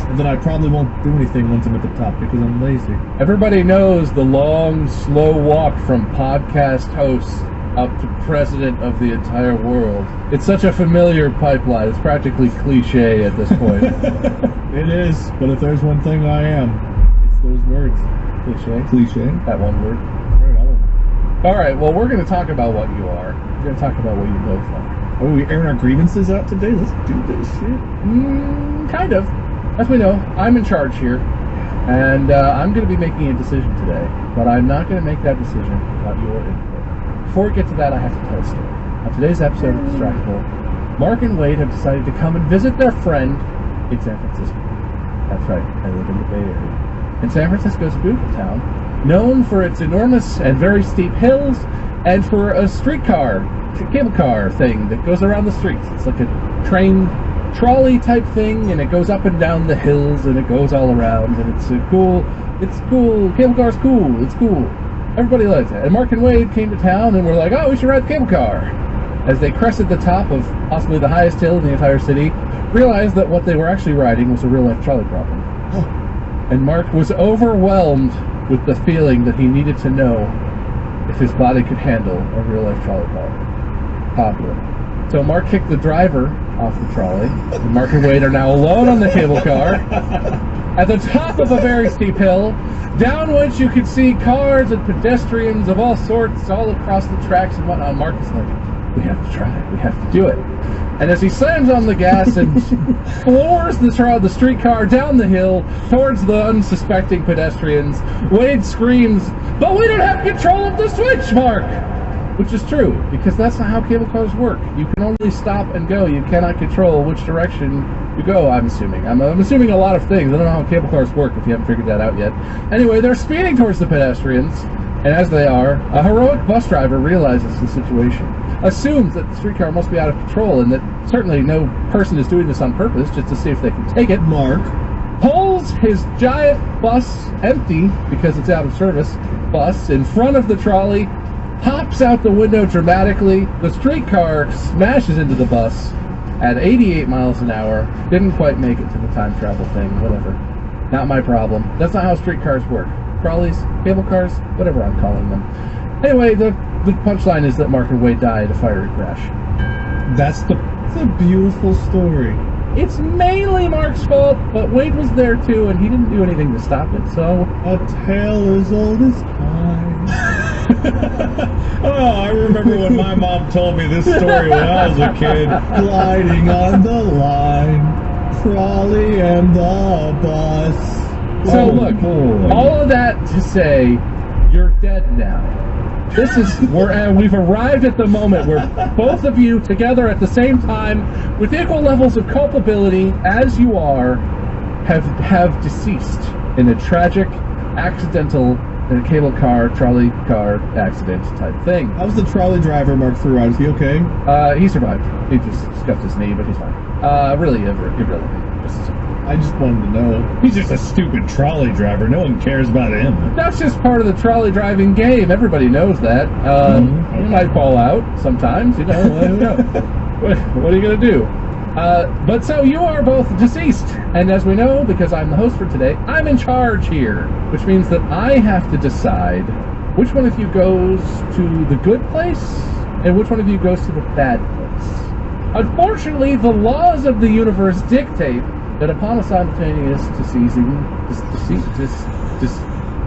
And then I probably won't do anything once I'm at the top because I'm lazy. Everybody knows the long, slow walk from podcast hosts up to president of the entire world. It's such a familiar pipeline. It's practically cliche at this point. It is, but if there's one thing I am, it's those words. Cliche? Cliche. That one word. Right, all of them. All right, well, we're going to talk about what you are. We're going to talk about what you both are. Oh, we airing our grievances out today? Let's do this shit. Kind of. As we know, I'm in charge here, and I'm going to be making a decision today, but I'm not going to make that decision without your input. Before we get to that, I have to tell a story. On today's episode of Distractable, Mark and Wade have decided to come and visit their friend in San Francisco. That's right, I live in the Bay Area. And San Francisco is a beautiful town, known for its enormous and very steep hills, and for a cable car thing that goes around the streets. It's like a train trolley type thing, and it goes up and down the hills, and it goes all around, and it's cool. Cable car's cool. It's cool. Everybody likes it. And Mark and Wade came to town and were like, oh, we should ride the cable car. As they crested the top of possibly the highest hill in the entire city, realized that what they were actually riding was a real-life trolley problem. And Mark was overwhelmed with the feeling that he needed to know if his body could handle a real-life trolley problem. So Mark kicked the driver off the trolley, and Mark and Wade are now alone on the cable car at the top of a very steep hill, down which you can see cars and pedestrians of all sorts all across the tracks and whatnot. Mark is like, we have to try it. We have to do it. And as he slams on the gas and floors the streetcar down the hill towards the unsuspecting pedestrians, Wade screams, but we don't have control of the switch, Mark! Which is true, because that's not how cable cars work. You can only stop and go. You cannot control which direction you go, I'm assuming. I'm assuming a lot of things. I don't know how cable cars work if you haven't figured that out yet. Anyway, they're speeding towards the pedestrians, and as they are, a heroic bus driver realizes the situation, assumes that the streetcar must be out of control, and that certainly no person is doing this on purpose just to see if they can take it. Mark Pulls his giant bus, empty because it's out of service, bus in front of the trolley, hops out the window dramatically. The streetcar smashes into the bus at 88 miles an hour. Didn't quite make it to the time travel thing, whatever. Not my problem. That's not how streetcars work. Trolleys, cable cars, whatever I'm calling them. Anyway, the punchline is that Mark and Wade died in a fiery crash. It's a beautiful story. It's mainly Mark's fault, but Wade was there too, and he didn't do anything to stop it, so... A tale as old as time. Oh, I remember when my mom told me this story when I was a kid. Gliding on the line, trolley and the bus. So look, all of that to say, you're dead now. We've arrived at the moment where both of you together at the same time, with equal levels of culpability as you are, have deceased in a tragic, accidental, trolley car accident type thing. How's the trolley driver Mark threw out? Is he okay? He survived. He just scuffed his knee, but he's fine. Really irrelevant. I just wanted to know. He's just a stupid trolley driver. No one cares about him. That's just part of the trolley driving game. Everybody knows that. You might fall out sometimes, you know. Who knows? What are you going to do? But so you are both deceased. And as we know, because I'm the host for today, I'm in charge here. Which means that I have to decide which one of you goes to the good place and which one of you goes to the bad place. Unfortunately, the laws of the universe dictate that upon a simultaneous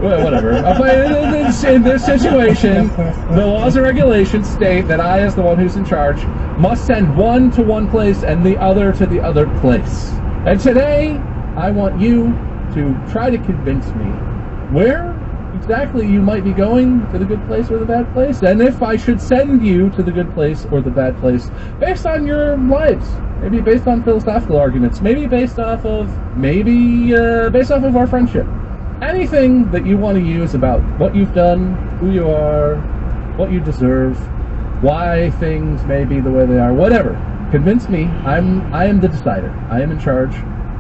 whatever. In this situation, the laws and regulations state that I, as the one who's in charge, must send one to one place and the other to the other place. And today, I want you to try to convince me where exactly you might be going, to the good place or the bad place, and if I should send you to the good place or the bad place based on your lives. Maybe based on philosophical arguments. Maybe based off of our friendship. Anything that you want to use about what you've done, who you are, what you deserve, why things may be the way they are, whatever. Convince me. I am the decider. I am in charge,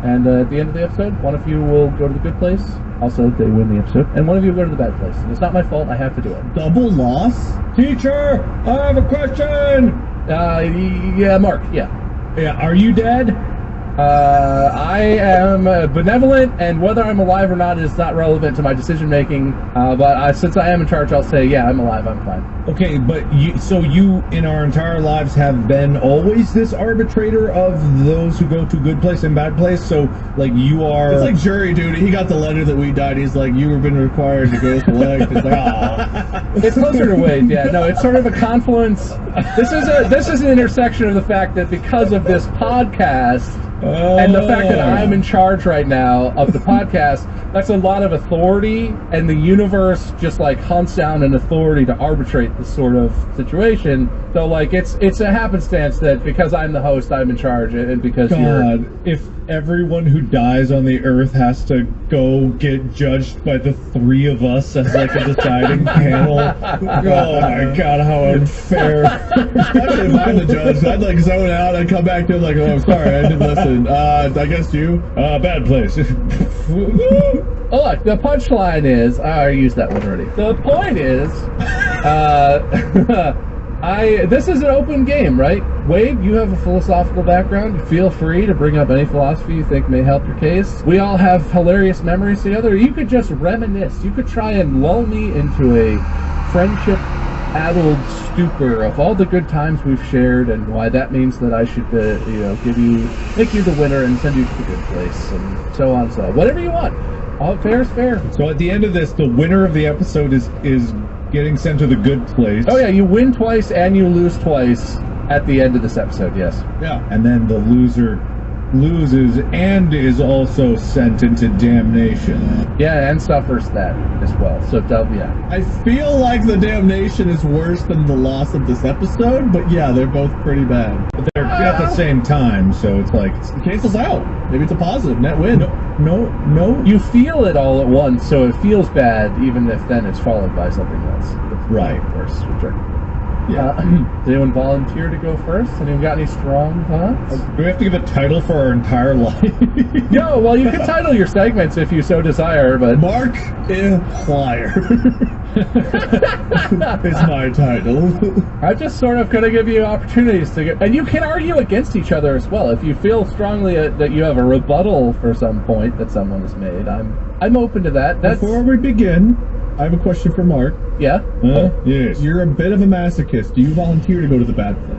And at the end of the episode, one of you will go to the good place. Also, they win the episode. And one of you will go to the bad place. And it's not my fault. I have to do it. Double loss? Teacher, I have a question. Yeah, Mark. Yeah. Yeah, are you dead? I am benevolent, and whether I'm alive or not is not relevant to my decision making. But since I am in charge, I'll say, yeah, I'm alive. I'm fine. Okay, but you in our entire lives have been always this arbitrator of those who go to good place and bad place. So like you are. It's like jury duty. He got the letter that we died. He's like, you have been required to go select. It's like, ah. It's closer to Wade. Yeah, no, it's sort of a confluence. This is an intersection of the fact that because of this podcast. And the fact that I'm in charge right now of the podcast, that's a lot of authority, and the universe just like hunts down an authority to arbitrate this sort of situation. So like it's a happenstance that because I'm the host, I'm in charge, and because if everyone who dies on the earth has to go get judged by the three of us as like a deciding panel, oh my god, how unfair. Especially if I'm the judge, I'd like zone out and come back to like, oh, I'm sorry, I didn't listen. I guess you. Bad place. Oh, look, the punchline is, I used that one already. The point is, this is an open game, right? Wade, you have a philosophical background. Feel free to bring up any philosophy you think may help your case. We all have hilarious memories together. You could just reminisce. You could try and lull me into a friendship-addled stupor of all the good times we've shared and why that means that I should, make you the winner and send you to the good place and so on. So whatever you want. All fair is fair. So at the end of this, the winner of the episode is getting sent to the good place. Oh yeah, you win twice and you lose twice at the end of this episode, yes. Yeah. And then the loser loses and is also sent into damnation. Yeah, and suffers that as well. So, yeah. I feel like the damnation is worse than the loss of this episode, but yeah, they're both pretty bad. But they're at the same time, so it's like... It cancels out. Maybe it's a positive, net win. No. You feel it all at once, so it feels bad, even if then it's followed by something else. Right. Of course. Yeah. Does anyone volunteer to go first? Anyone got any strong thoughts? Do we have to give a title for our entire life? No, well, you can title your segments if you so desire, but... Mark Implier. It's my title. I'm just sort of going to give you opportunities to get... And you can argue against each other as well. If you feel strongly that you have a rebuttal for some point that someone has made, I'm open to that. Before we begin, I have a question for Mark. Yeah? Yes. You're a bit of a masochist. Do you volunteer to go to the bad place?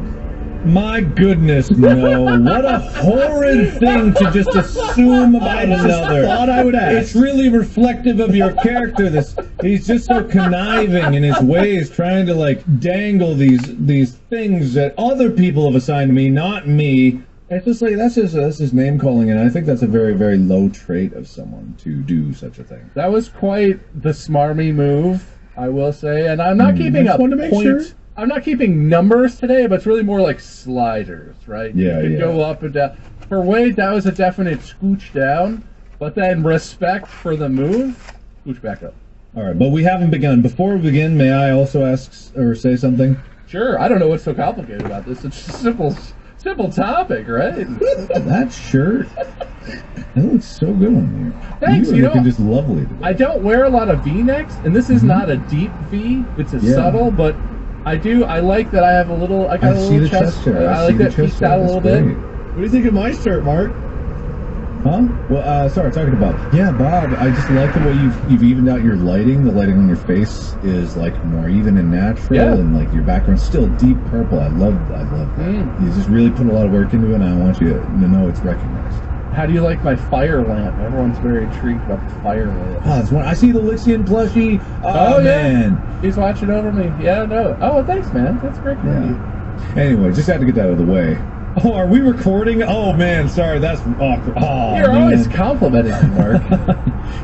My goodness, no. What a horrid thing to just assume about another. Thought I would ask. It's really reflective of your character. He's just so conniving in his ways, trying to like dangle these things that other people have assigned to me, not me. It's just like that's his name calling, and I think that's a very, very low trait of someone to do such a thing. That was quite the smarmy move, I will say, and I'm not keeping up points. I'm not keeping numbers today, but it's really more like sliders, right? Yeah, you can go up and down. For Wade, that was a definite scooch down, but then respect for the move, scooch back up. All right, but we haven't begun. Before we begin, may I also ask or say something? Sure. I don't know what's so complicated about this. It's just a simple topic, right? That shirt. That looks so good on you. Thanks. You are looking just lovely today. I don't wear a lot of V-necks, and this is not a deep V. It's a subtle, but I like that I have a little. I got a little chest. I like that peeks out a little bit. What do you think of my shirt, Mark? Huh? Well, sorry, talking about. Yeah, Bob. I just like the way you've evened out your lighting. The lighting on your face is like more even and natural, and like your background's still deep purple. I love that. You just really put a lot of work into it, and I want you to know it's recognized. How do you like my fire lamp? Everyone's very intrigued about the fire lamp. Oh, that's one. I see the Lixian plushie. Oh man, yeah. He's watching over me. Yeah, no. Oh, thanks, man. That's great for you. Anyway, just had to get that out of the way. Oh, are we recording? Oh man, sorry, that's awkward. Oh, you're always complimenting me, Mark.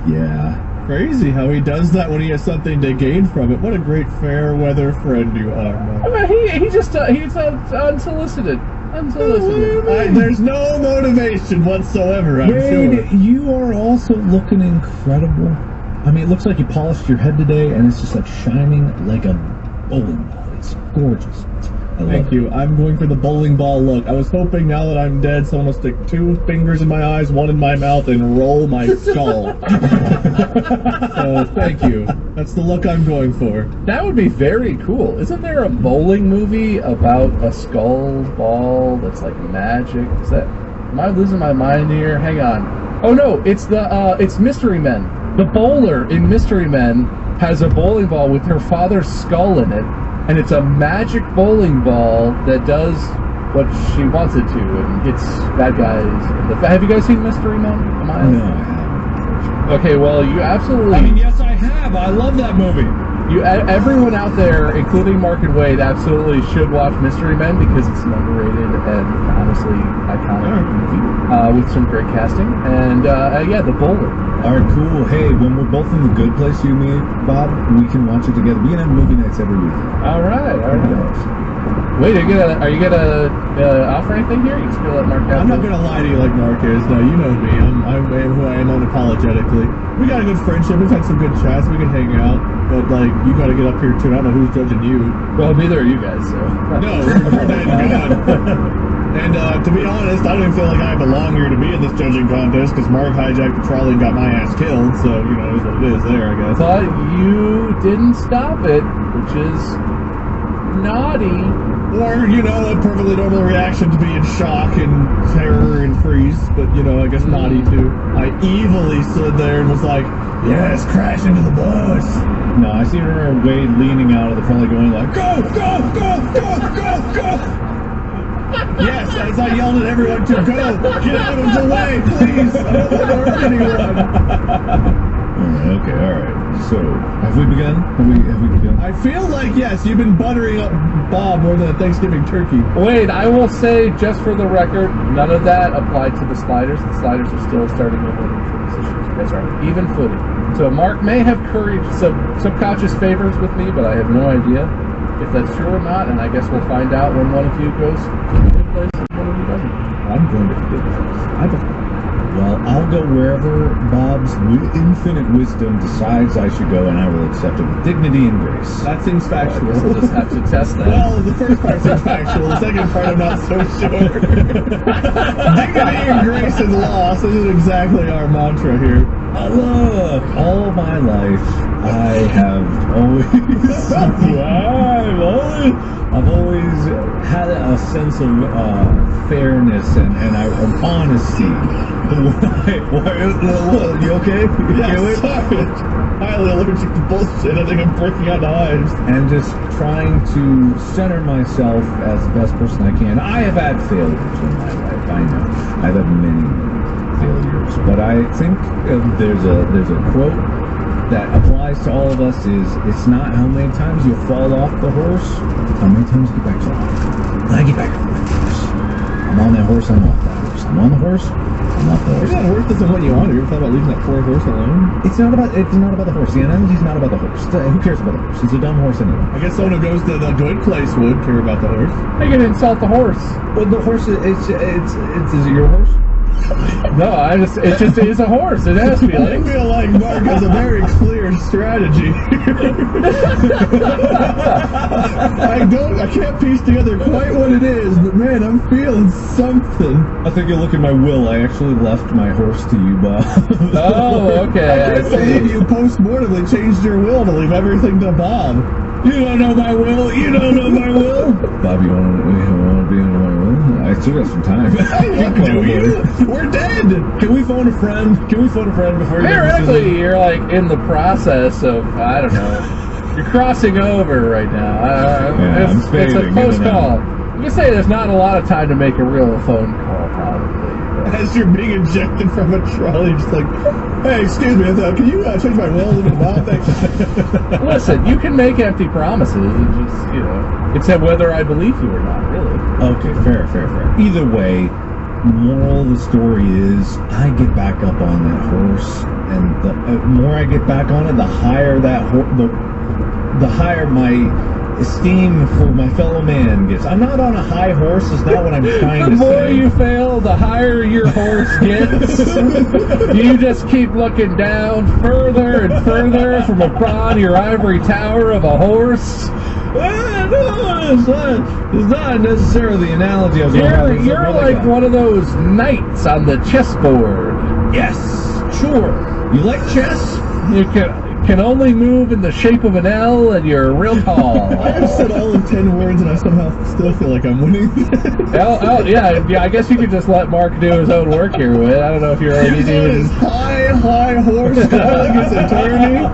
Yeah. Crazy how he does that when he has something to gain from it. What a great fair weather friend you are, Mark. I mean, he's unsolicited. There's no motivation whatsoever, I'm Wade, sure. you are also looking incredible. I mean, it looks like you polished your head today, and it's just like shining like a bowling ball. It's gorgeous. Thank you. I'm going for the bowling ball look. I was hoping now that I'm dead, someone will stick 2 fingers in my eyes, 1 in my mouth, and roll my skull. So, thank you. That's the look I'm going for. That would be very cool. Isn't there a bowling movie about a skull ball that's like magic? Is that? Am I losing my mind here? Hang on. Oh no, it's Mystery Men. The bowler in Mystery Men has a bowling ball with her father's skull in it, and it's a magic bowling ball that does what she wants it to and hits bad guys. Have you guys seen Mystery Men? Am I? No, I haven't. Okay, well, you absolutely. I mean, yes, I have. I love that movie. Everyone out there, including Mark and Wade, absolutely should watch Mystery Men because it's an underrated and honestly iconic movie with some great casting. And yeah, the bowler. All right, cool. Hey, when we're both in the good place, you and me, Bob, we can watch it together. We can have movie nights every weekend. All right. Wait, are you gonna offer anything here? You just gonna let Mark out? I'm not gonna lie to you like Mark is. No, you know me. I am who I am unapologetically. We got a good friendship. We've had some good chats. We can hang out. But like, you gotta get up here too. I don't know who's judging you. Well, neither are you guys. So. No, we're dead and gone. And to be honest, I don't even feel like I belong here to be in this judging contest because Mark hijacked the trolley and got my ass killed. So you know, it is what it is there, I guess. But you didn't stop it, which is naughty. Or, you know, a perfectly normal reaction to be in shock and terror and freeze. But, you know, I guess naughty too. I evilly stood there and was like, yes, crash into the bus. No, I see her Wade leaning out of the trolley going like, go, go, go, go, go, go. Yes, as I yelled at everyone to go, get out of the way, please. I don't want to hurt anyone. Okay, all right. So, have we begun? Have we begun? I feel like, yes, you've been buttering up Bob more than a Thanksgiving turkey. Wait, I will say, just for the record, none of that applied to the sliders. The sliders are still starting over for this issue. That's right, even footing. So Mark may have curried some subconscious favors with me, but I have no idea if that's true or not, and I guess we'll find out when one of you goes to a good place and one of you doesn't. I'm going to good place. I don't. Well, I'll go wherever Bob's infinite wisdom decides I should go, and I will accept it with dignity and grace. That seems factual. We'll just have to test that. Well, the first part seems factual. The second part, I'm not so sure. Dignity and grace and loss isn't exactly our mantra here. Look, all my life, I have always, I've always had a sense of fairness and honesty. You okay? Yeah, sorry. Highly allergic to bullshit. I think I'm breaking out the hives. And just trying to center myself as the best person I can. I have had failures in my life. I know. I've had many failures, but I think there's a quote that applies to all of us is it's not how many times you fall off the horse, how many times you get back on. When I get back on the horse, I'm on that horse, I'm off that horse. I'm on the horse, I'm off the horse. Maybe that horse doesn't want you on. Have you ever thought about leaving that poor horse alone? It's not about the horse. The analogy's not about the horse. Who cares about the horse? He's a dumb horse anyway. I guess someone who goes to the good place would care about the horse. How you gonna insult the horse? Well, the horse is it your horse? No, it just is a horse. It has I feelings. feel like Mark has a very clear strategy. I can't piece together quite what it is, but man, I'm feeling something. I think you look at my will. I actually left my horse to you, Bob. Oh, okay. I can't believe you post-mortemly changed your will to leave everything to Bob. You don't know my will. You don't know my will. Bob, you want to be in my will? I still got some time. Do you? We're dead. Can we phone a friend? Before you? Theoretically, you're like in the process of, I don't know, you're crossing over right now. I'm It's a fading close in and call. out. I'm gonna say there's not a lot of time to make a real phone call, probably. As you're being ejected from a trolley, just like, hey, excuse me, can you change my will? Leave it to Bob, thanks. Listen, you can make empty promises. It's just, it's whether I believe you or not, really. Okay, fair. Either way, the moral of the story is I get back up on that horse, and the more I get back on it, the higher that the higher my esteem for my fellow man gets. I'm not on a high horse. Is not what I'm trying to say. The more you fail, the higher your horse gets. You just keep looking down further and further from upon your ivory tower of a horse, No, it's not necessarily the analogy I was going to have. You're like one of those knights on the chessboard. Yes, sure. You like chess? You can only move in the shape of an L, and you're real tall. I have said all of 10 words, and I somehow still feel like I'm winning. Yeah. I guess you could just let Mark do his own work here, Whit. I don't know if you're really He's on his high horse, calling his attorney.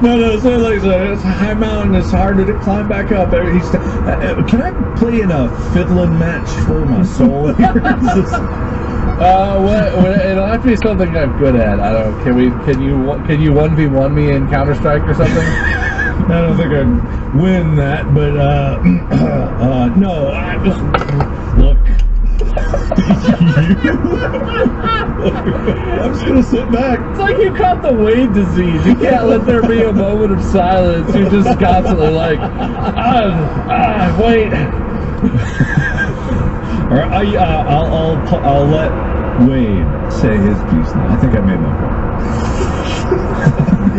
No, so like it's a high mountain. It's harder to climb back up. Can I play in a fiddling match for my soul here? It'll have to be something I'm good at. I don't. Can you 1v1 me in Counter-Strike or something? I don't think I'd win that, but no. I just look. I'm just gonna sit back. It's like you caught the Wade disease. You can't let there be a moment of silence. You're just constantly like, wait. All right, I'll let Wade say his piece now. I think I made my point.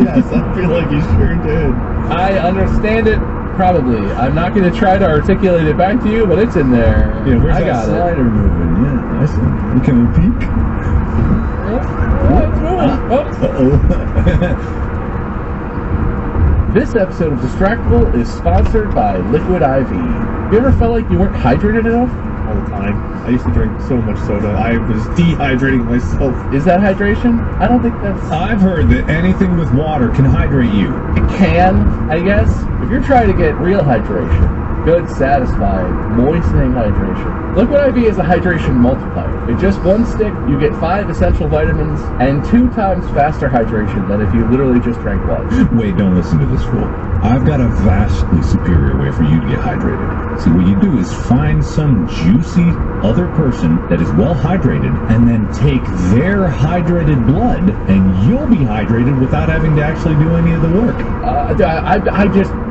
Yes, I feel like you sure did. I understand it. Probably. I'm not going to try to articulate it back to you, but it's in there. Yeah, where's I that got slider moving? Yeah, I see. Can we peek? It's moving. This episode of Distractable is sponsored by Liquid IV. You ever felt like you weren't hydrated enough? All the time. I used to drink so much soda, I was dehydrating myself. Is that hydration? I don't think that's... I've heard that anything with water can hydrate you. It can, I guess. If you're trying to get real hydration, good, satisfying, moistening hydration, Liquid IV is a hydration multiplier. In just one stick, you get 5 essential vitamins and 2 times faster hydration than if you literally just drank one. Wait, don't listen to this fool. I've got a vastly superior way for you to get hydrated. See, what you do is find some juicy other person that is well hydrated and then take their hydrated blood and you'll be hydrated without having to actually do any of the work.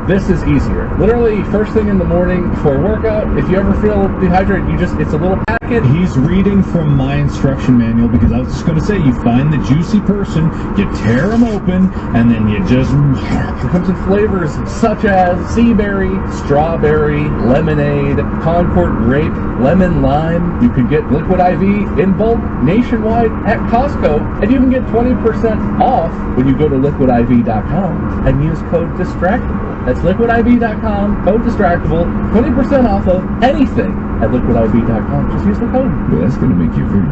This is easier. Literally, first thing in the morning before workout, if you ever feel dehydrated, it's a little packet. He's reading from my instruction manual because I was just going to say, you find the juicy person, you tear them open, and then you just... It comes in flavors such as sea berry, strawberry, lemonade, Concord grape, lemon lime. You can get Liquid IV in bulk nationwide at Costco, and you can get 20% off when you go to liquidiv.com and use code DISTRACTABLE. That's liquidiv.com, code DISTRACTABLE, 20% off of anything at liquidiv.com. Just use the code. Well, that's going to make you a very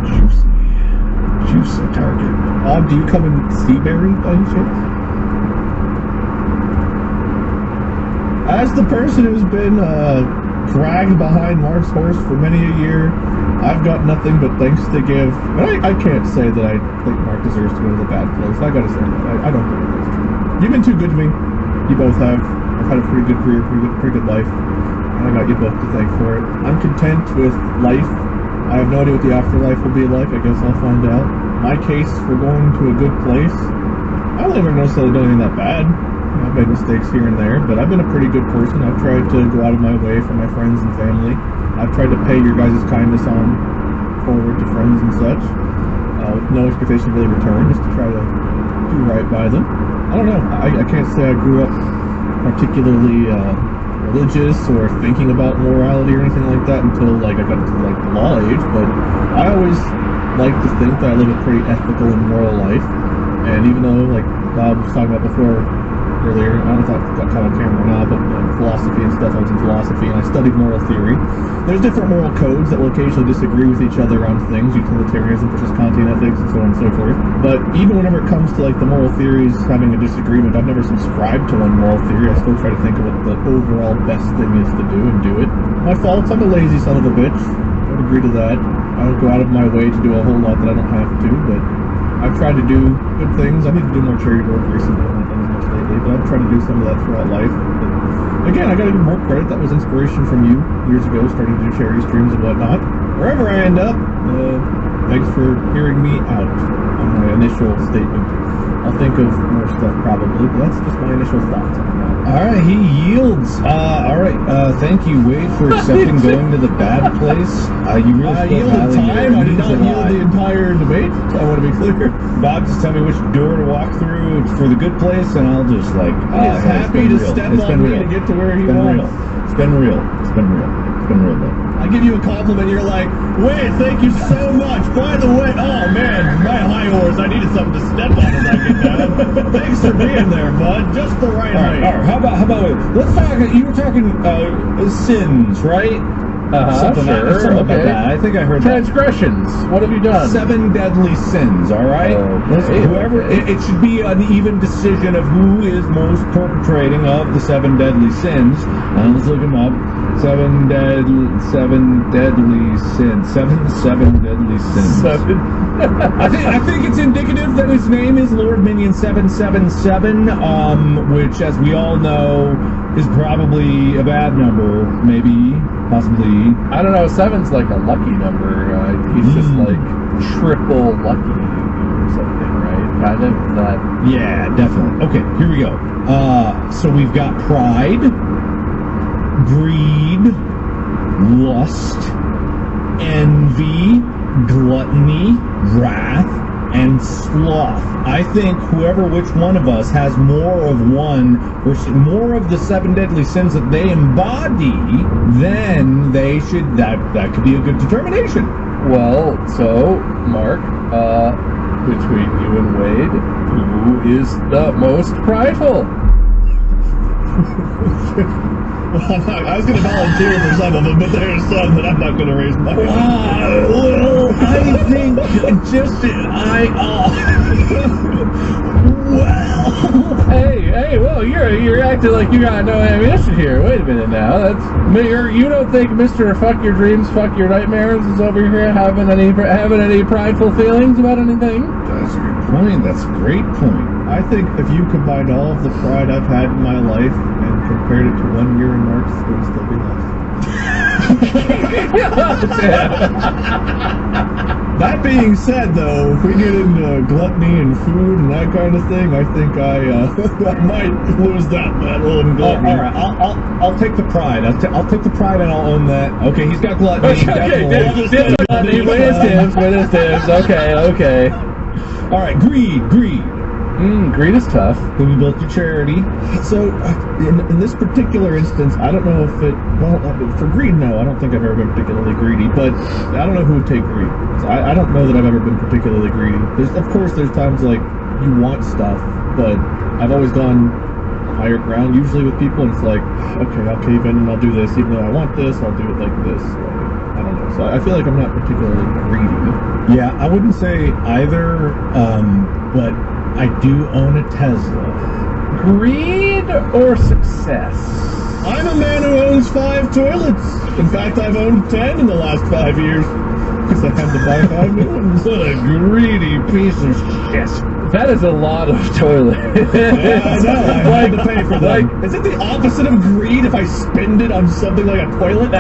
juicy target. Do you come in Seaberry by any chance? As the person who's been dragged behind Mark's horse for many a year, I've got nothing but thanks to give. And I can't say that I think Mark deserves to go to the bad place. I gotta say that. I don't think that's true. You've been too good to me. You both have. I've had a pretty good career, pretty good life. And I got you both to thank for it. I'm content with life. I have no idea what the afterlife will be like. I guess I'll find out. My case for going to a good place, I don't ever necessarily done anything that bad. I've made mistakes here and there, but I've been a pretty good person. I've tried to go out of my way for my friends and family. I've tried to pay your guys' kindness on forward to friends and such, with no expectation of really return, just to try to do right by them. I don't know. I can't say I grew up particularly religious or thinking about morality or anything like that until I got to the law age, but I always like to think that I live a pretty ethical and moral life. And even though, like Bob was talking about before earlier, I don't know if I got caught on camera or not, but philosophy and stuff, I was in philosophy and I studied moral theory. There's different moral codes that will occasionally disagree with each other on things, utilitarianism versus Kantian ethics and so on and so forth. But even whenever it comes to the moral theories having a disagreement, I've never subscribed to one moral theory. I still try to think of what the overall best thing is to do and do it. My faults, I'm a lazy son of a bitch. I would agree to that. I don't go out of my way to do a whole lot that I don't have to, but I've tried to do good things. I need to do more charity work recently. I haven't done as much lately, but I've tried to do some of that throughout life. But again, I got to give more credit. That was inspiration from you years ago, starting to do charity streams and whatnot. wherever I end up, thanks for hearing me out on my initial statement. I'll think of more stuff probably, but that's just my initial thoughts on that. All right, he yields. All right, thank you, Wade, for accepting going to the bad place. You really I spoke yielded highly of time. your I did needs not a yield lot. the entire debate. I want to be clear. Bob, just tell me which door to walk through for the good place, and I'll just like. He's happy to step on me to get to where he wants. It's been real. It's been real. It's been real, though. I give you a compliment, you're like, Wade, thank you so much. By the way, oh man, my high horse, I needed something to step on as I get down. Thanks for being there, bud. Just the right All right. height. How about let's talk. You were talking sins, right? Something about that. I think I heard that. Transgressions. What have you done? 7 deadly sins. All right. Okay, Whoever okay. it should be an even decision of who is most perpetrating of the 7 deadly sins. Let's look them up. 7 deadly sins. Seven deadly sins. 7. I think it's indicative that his name is Lord Minion 777, which, as we all know, is probably a bad number. Maybe, possibly. I don't know. 7's like a lucky number. He's just like triple lucky or something, right? Kind of that. Yeah, definitely. Okay, here we go. So we've got pride, greed, lust, envy, gluttony, wrath, and sloth. I think which one of us has more of one, or more of the 7 deadly sins that they embody, then they should, that could be a good determination. Well, so Mark, between you and Wade, who is the most prideful? Well, I was going to volunteer for some of them, but there's some that I'm not going to raise my hand. Well, I think Well, you're acting like you got no ammunition here. Wait a minute now. You don't think Mr. Fuck Your Dreams, Fuck Your Nightmares is over here having any prideful feelings about anything? That's a good point. That's a great point. I think if you combined all of the pride I've had in my life and compared it to 1 year in Mark's, it would still be less. That being said, though, if we get into gluttony and food and that kind of thing, I think I might lose that battle in gluttony. All right, I'll take the pride. I'll take the pride and I'll own that. Okay, he's got gluttony. Okay, gluttony. Win his dibs. Okay. All right, greed. Greed is tough. Then we both do charity. So, in this particular instance, I don't know if for greed, no, I don't think I've ever been particularly greedy, but I don't know who would take greed. So I don't know that I've ever been particularly greedy. Of course, there's times like you want stuff, but I've always gone higher ground, usually with people, and it's like, okay, I'll cave in and I'll do this, even though I want this, I'll do it like this. I don't know. So I feel like I'm not particularly greedy. Yeah, I wouldn't say either, but I do own a Tesla. Greed or success? I'm a man who owns 5 toilets. In fact, I've owned 10 in the last 5 years. Because I had to buy 5 new ones. What a greedy piece of shit. That is a lot of toilet. Yeah, I know. I had to pay for them. Is it the opposite of greed if I spend it on something like a toilet?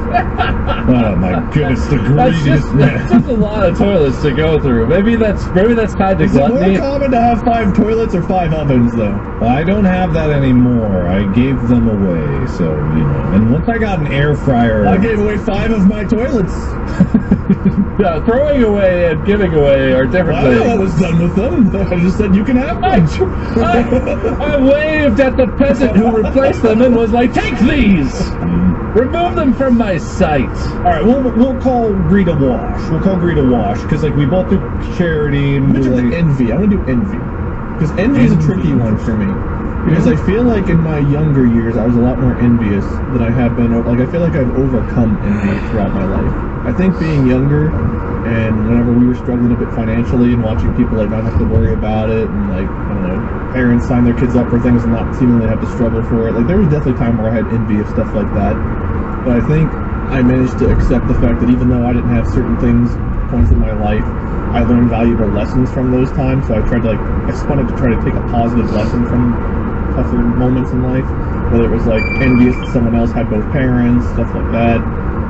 Oh my goodness, the greediest man. That's just a lot of toilets to go through. Maybe that's tied to Is it gluttony. more common to have 5 toilets or 5 ovens, though? I don't have that anymore. I gave them away, so, And once I got an air fryer... I gave away 5 of my toilets. Yeah, throwing away and giving away are different Well, I know things. I was done with them. I just said you can have one. I waved at the peasant who replaced them and was like, "Take these! Remove them from my sight!" All right, we'll call greed a wash. Because, we both do charity and I'm gonna do envy. I'm gonna do envy. Because envy is a tricky one for me. Because I feel like in my younger years, I was a lot more envious than I have been. Like, I feel like I've overcome envy throughout my life. I think being younger, and whenever we were struggling a bit financially and watching people, not have to worry about it, and, I don't know, parents sign their kids up for things and not seemingly have to struggle for it. There was definitely a time where I had envy of stuff like that. But I think I managed to accept the fact that even though I didn't have certain points in my life, I learned valuable lessons from those times. So I tried I wanted to try to take a positive lesson from tougher moments in life, whether it was envious that someone else had both parents, stuff like that.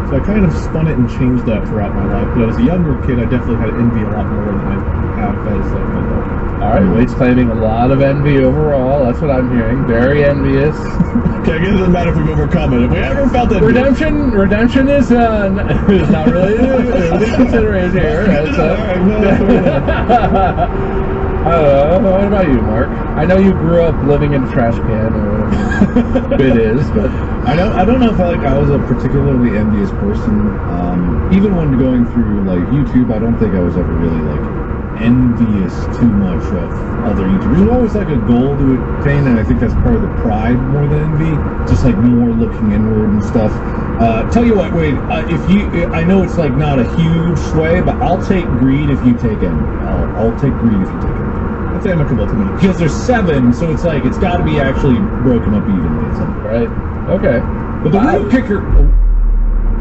So I kind of spun it and changed that throughout my life. But as a younger kid, I definitely had envy a lot more than I have as an adult. All right, Wade's claiming a lot of envy overall. That's what I'm hearing. Very envious. Okay, I guess it doesn't matter if we've overcome it. If we ever felt that Redemption is not really a consideration here. That's, what about you, Mark? I know you grew up living in a trash can or whatever it is, but I don't know if I was a particularly envious person. Even when going through like YouTube, I don't think I was ever really like envious too much of other YouTubers. There's always like a goal to attain, and I think that's part of the pride more than envy. Just like more looking inward and stuff. Tell you what, Wade, I know it's like not a huge sway, but I'll take greed if you take envy. I'll take greed if you take envy. That's amicable to me. Because there's 7, so it's like it's got to be actually broken up evenly. right? Okay. But the real kicker.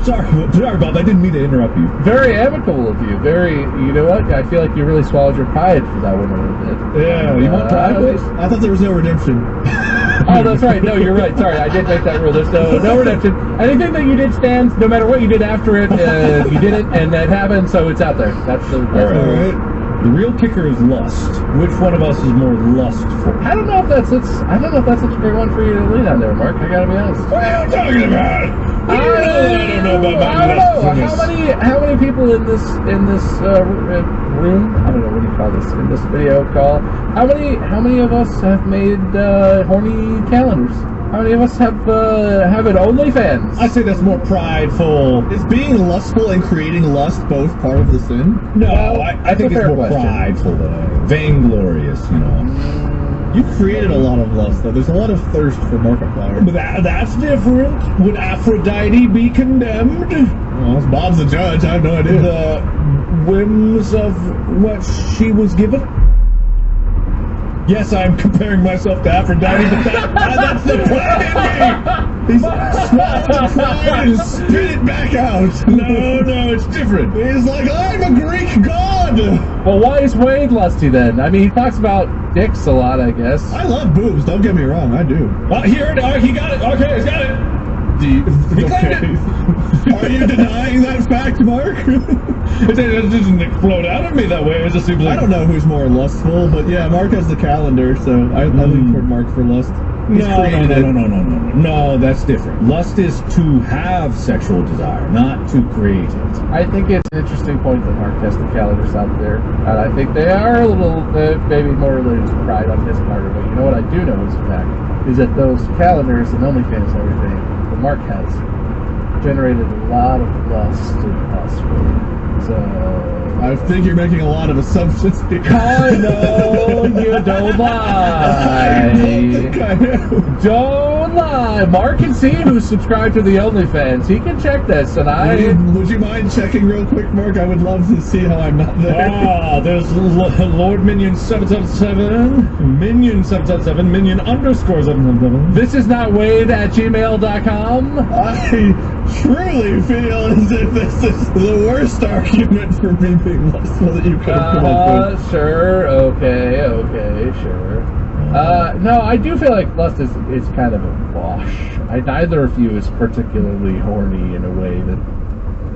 Sorry about that. I didn't mean to interrupt you. Very amicable of you. Very, you know what? I feel like you really swallowed your pride for that one a little bit. Yeah, you want pride, Wade? I thought there was no redemption. Oh, that's right. No, you're right. Sorry, I did make that rule. There's no redemption. Anything that you did stands, no matter what you did after it, you did it, and that happened, so it's out there. That's the Alright. The real kicker is lust. Which one of us is more lustful? I don't know if that's such a great one for you to lean on there, Mark. I gotta be honest. What are you talking about? I don't know about my lustfulness. How many people in this room? I don't know, what do you call this? In this video call, how many of us have made horny calendars? How many of us have an OnlyFans? I say that's more prideful. Is being lustful and creating lust both part of the sin? No, Well, I think that's a it's fair more question. prideful than vainglorious, you know. You created a lot of lust, though. There's a lot of thirst for Markiplier. But that's different. Would Aphrodite be condemned? Well, Bob's the judge. I have no idea. The whims of what she was given? Yes, I'm comparing myself to Aphrodite, but that's the pride in me. He's swallowed the pride and spit it back out. No, it's different. He's like, I'm a Greek god. Well, why is Wade lusty then? I mean, he talks about dicks a lot, I guess. I love boobs. Don't get me wrong. I do. He got it. Okay, he's got it. Okay. Are you denying that fact, Mark? It doesn't explode out of me that way. It just seems like I don't know who's more lustful, but yeah, Mark has the calendar, so I lean toward Mark for lust. He's created it. No, that's different. Lust is to have sexual desire, not to create it. I think it's an interesting point that Mark has the calendars out there, and I think they are a little, maybe more related to pride on his part. But you know what I do know is a fact is that those calendars and OnlyFans and everything that Mark has generated a lot of lust in us. So I think you're making a lot of assumptions here. I know you don't lie. I don't think I am. Don't lie. Mark can see who's subscribed to the OnlyFans. He can check this, and Would you mind checking real quick, Mark? I would love to see how I'm not there. There's Lord Minion 777, Minion 777, Minion underscore 777. This is not Wade at gmail.com. I truly feel as if this is the worst argument for me being lustful that you could have come up with. Sure. Okay, sure. No, I do feel like lust is kind of a wash. Neither of you is particularly horny in a way that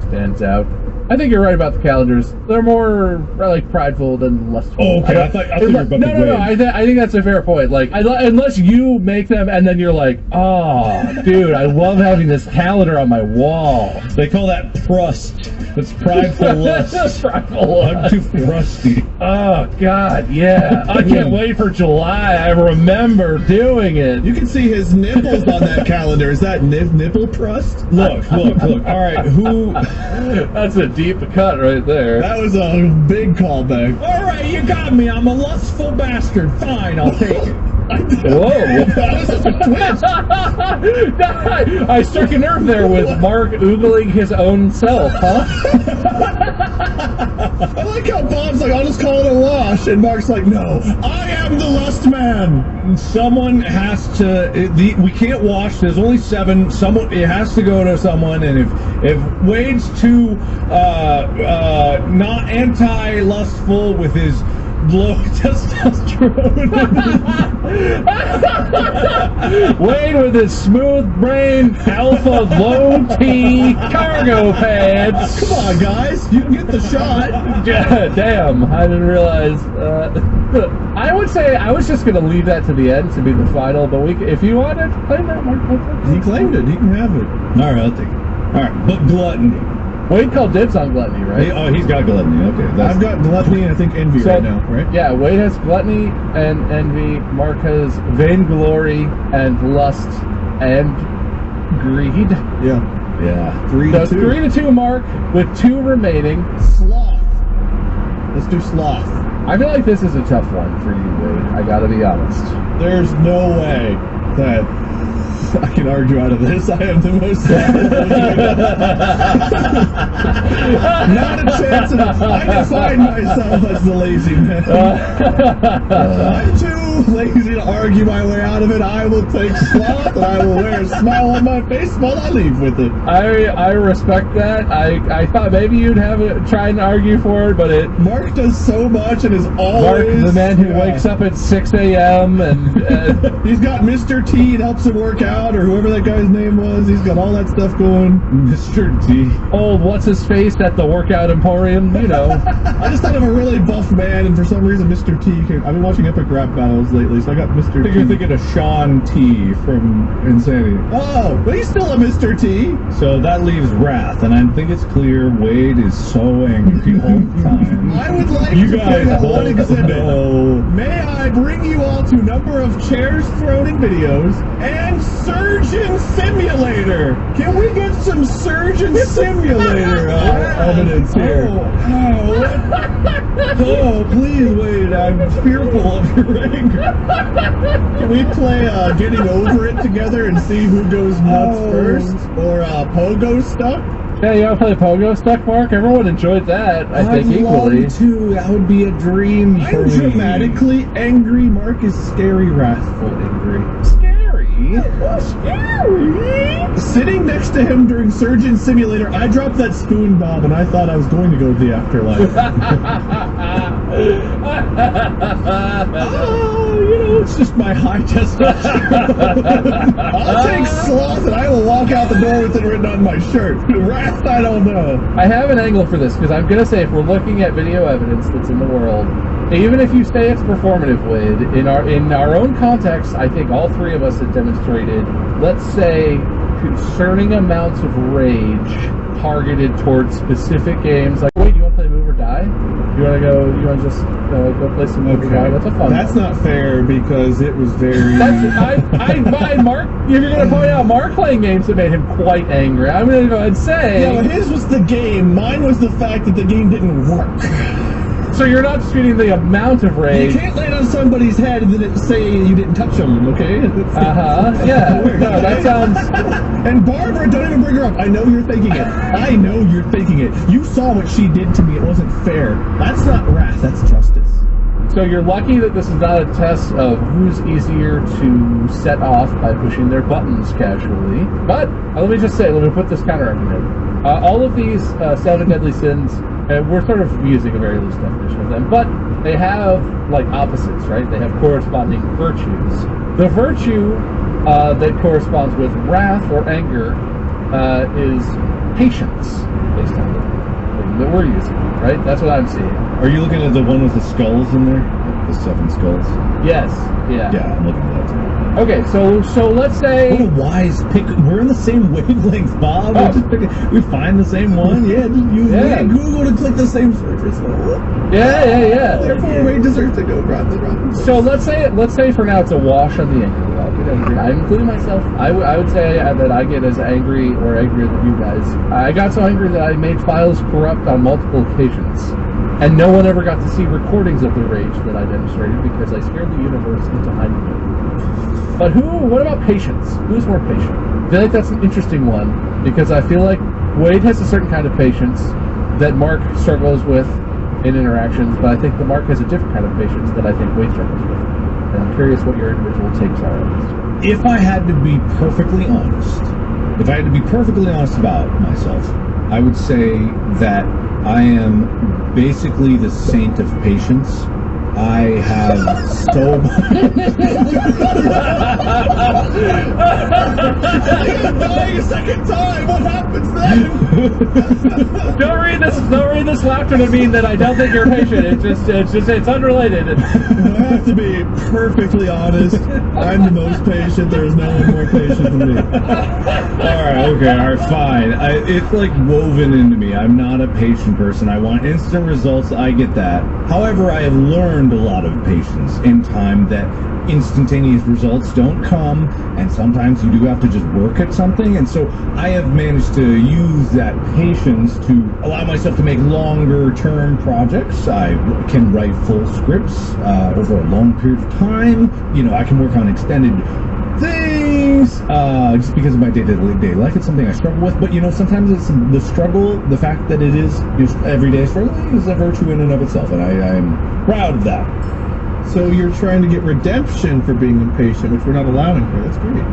stands out. I think you're right about the calendars. They're more like prideful than lustful. Oh, okay. I thought you were about No. I think that's a fair point. Like, unless you make them and then you're like, oh, dude, I love having this calendar on my wall. They call that prust. That's prideful lust. Prideful I'm lust. too frusty. Oh God, yeah. I can't wait for July. I remember doing it. You can see his nipples on that calendar. Is that nipple crust? Look. All right, who? That's a deep cut right there. That was a big callback. All right, you got me. I'm a lustful bastard. Fine, I'll take it. Whoa. That was just a twist. I struck a nerve there with Mark oogling his own self, huh? I like how Bob's like, I'll just call it a wash, and Mark's like, no, I am the lust man. Someone has to. We can't wash. There's only 7. It has to go to someone. And if Wade's too not anti-lustful with his low testosterone. Wade with his smooth brain alpha low T cargo pants. Come on, guys, you can get the shot. Damn, I didn't realize. I would say I was just gonna leave that to the end to be the final, but if you wanted to claim that, Mark, He claimed it. He can have it. All right, I'll take it. All right, but gluttony. Wade called dibs on gluttony, right? He's got gluttony. Okay, I've got gluttony and I think envy right now, right? Yeah, Wade has gluttony and envy. Mark has vainglory and lust and greed. Yeah. 3 So to it's 2. 3 to 2, Mark, with 2 remaining. Sloth. Let's do sloth. I feel like this is a tough one for you, Wade. I gotta be honest. There's no way that I can argue out of this. I am the most not a chance at all. I define myself as the lazy man. I'm too lazy to argue my way out of it. I will take sloth and I will wear a smile on my face while I leave with it. I respect that. I thought maybe you'd have it try and argue for it, but Mark does so much and is Mark, always the man who wakes up at 6 a.m. and he's got Mr. T that helps him work out, or whoever that guy's name was. He's got all that stuff going. Mr. T. old what's his face at the workout emporium, you know. I just thought of a really buff man, and for some reason Mr. T came. I've been watching Epic Rap Battles lately, so I got Mr. I think T. you're thinking of Sean T from Insanity. Oh, but he's still a Mr. T. So that leaves Wrath, and I think it's clear Wade is so angry all the time. I would like You to guys point out one both exhibit. know. May I bring you all to number of chairs thrown in videos and Surgeon Simulator? Can we get some Surgeon Simulator evidence here. Oh, please, Wade. I'm fearful of your anger. Can we play Getting Over It together and see who goes nuts first? Or Pogo Stuck? Yeah, you wanna play Pogo Stuck, Mark? Everyone enjoyed that, I think, equally. to. That would be a dream for I'm me. dramatically angry. Mark is scary, wrathful, angry. Scary. Scary. Sitting next to him during Surgeon Simulator, I dropped that spoon bomb and I thought I was going to go to the afterlife. Oh, you know, it's just my high testosterone. I'll take sloth and I will walk out the door with it written on my shirt. Wrath, I don't know. I have an angle for this, because I'm going to say if we're looking at video evidence that's in the world, even if you say it's performative, Wade, in our own context, I think all 3 of us have demonstrated, let's say, concerning amounts of rage targeted towards specific games. Like, wait, you want to play Move or Die? You want to just go play some Move or Die? That's a fun That's one. not fair because it was very... Mark, if you're going to point out Mark playing games that made him quite angry, I'm going to go ahead and say... Yeah, but his was the game. Mine was the fact that the game didn't work. So you're not disputing the amount of rage. You can't land on somebody's head and then say you didn't touch them, okay? Yeah. No, that sounds... And Barbara, don't even bring her up. I know you're thinking it. I know you're thinking it. You saw what she did to me. It wasn't fair. That's not wrath. That's justice. So you're lucky that this is not a test of who's easier to set off by pushing their buttons casually. But let me just say, let me put this counter argument. All of these 7 deadly sins, we're sort of using a very loose definition of them, but they have like opposites, right? They have corresponding virtues. The virtue that corresponds with wrath or anger is patience, based on the thing that we're using, right? That's what I'm seeing. Are you looking at the one with the skulls in there? The 7 skulls? Yes. Yeah. Yeah, I'm looking at that too. Okay, so let's say... What a wise pick. We're in the same wavelength, Bob. We find the same one. Yeah, just use Google to click the same search result. Yeah. Therefore, Wade deserves to go grab the rock. So let's say for now it's a wash on the anger. I'll get angry. I'm including myself. I would say that I get as angry or angrier than you guys. I got so angry that I made files corrupt on multiple occasions. And no one ever got to see recordings of the rage that I demonstrated because I scared the universe into hiding it. But what about patience? Who's more patient? I feel like that's an interesting one because I feel like Wade has a certain kind of patience that Mark struggles with in interactions, but I think that Mark has a different kind of patience that I think Wade struggles with. And I'm curious what your individual takes are on this. If I had to be perfectly honest, about myself, I would say that I am basically the saint of patience I have so much. I'm dying a second time. What happens then? Don't read this laughter to mean that I don't think you're patient. It's unrelated. I have to be perfectly honest. I'm the most patient. There is no one more patient than me. Alright, fine. It's like woven into me. I'm not a patient person. I want instant results. I get that. However, I have learned a lot of patience in time that instantaneous results don't come, and sometimes you do have to just work at something, and so I have managed to use that patience to allow myself to make longer term projects. I can write full scripts over a long period of time. You know, I can work on extended things just because of my day-to-day life. It's something I struggle with, but you know, sometimes it's the struggle, the fact that it is everyday struggling is a virtue in and of itself, and I'm proud of that. So you're trying to get redemption for being impatient, which we're not allowing here. That's great.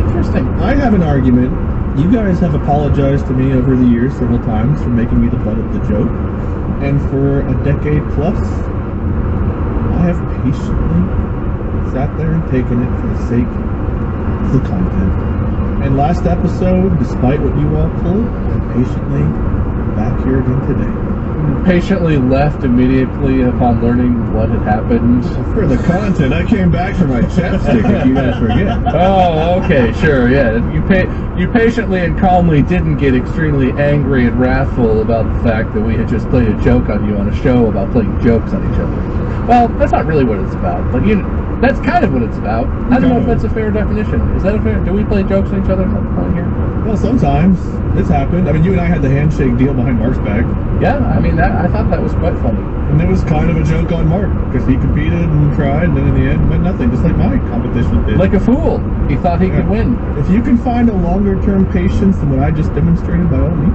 Interesting. I have an argument. You guys have apologized to me over the years several times for making me the butt of the joke. And for a decade plus, I have patiently sat there and taken it for the sake of the content. And last episode, despite what you all pulled, I'm patiently back here again today. Patiently left immediately upon learning what had happened. For the content, I came back for my chapstick, if you guys forget. Oh, okay, sure, yeah. You patiently and calmly didn't get extremely angry and wrathful about the fact that we had just played a joke on you on a show about playing jokes on each other. Well, that's not really what it's about, but that's kind of what it's about. I don't know if that's a fair definition. Is that a fair? Do we play jokes on each other on here? Well, sometimes. It's happened. I mean, you and I had the handshake deal behind Mark's back. Yeah, I mean, I thought that was quite funny. And it was kind of a joke on Mark, because he competed and tried, and then in the end, meant nothing, just like my competition did. Like a fool. He thought he could win. If you can find a longer-term patience than what I just demonstrated, by all means.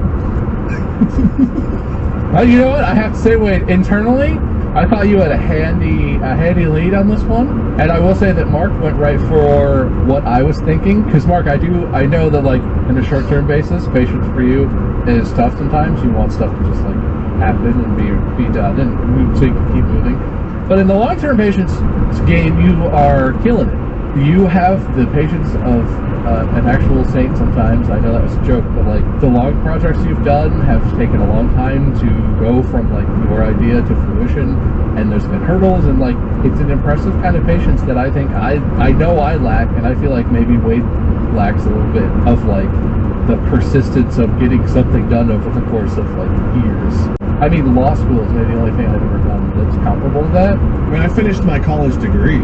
Well, you know what? I have to say, Wade, internally, I thought you had a handy lead on this one, and I will say that Mark went right for what I was thinking. Because Mark, I know that like in a short-term basis, patience for you is tough sometimes. You want stuff to just like happen and be done and move so you can keep moving. But in the long-term patience game, you are killing it. You have the patience of an actual saint sometimes. I know that was a joke, but like the long projects you've done have taken a long time to go from like your idea to fruition, and there's been hurdles, and like it's an impressive kind of patience that I think I know I lack, and I feel like maybe Wade lacks a little bit of like the persistence of getting something done over the course of like years. I mean, law school is maybe the only thing I've ever done that's comparable to that. I mean, I finished my college degree.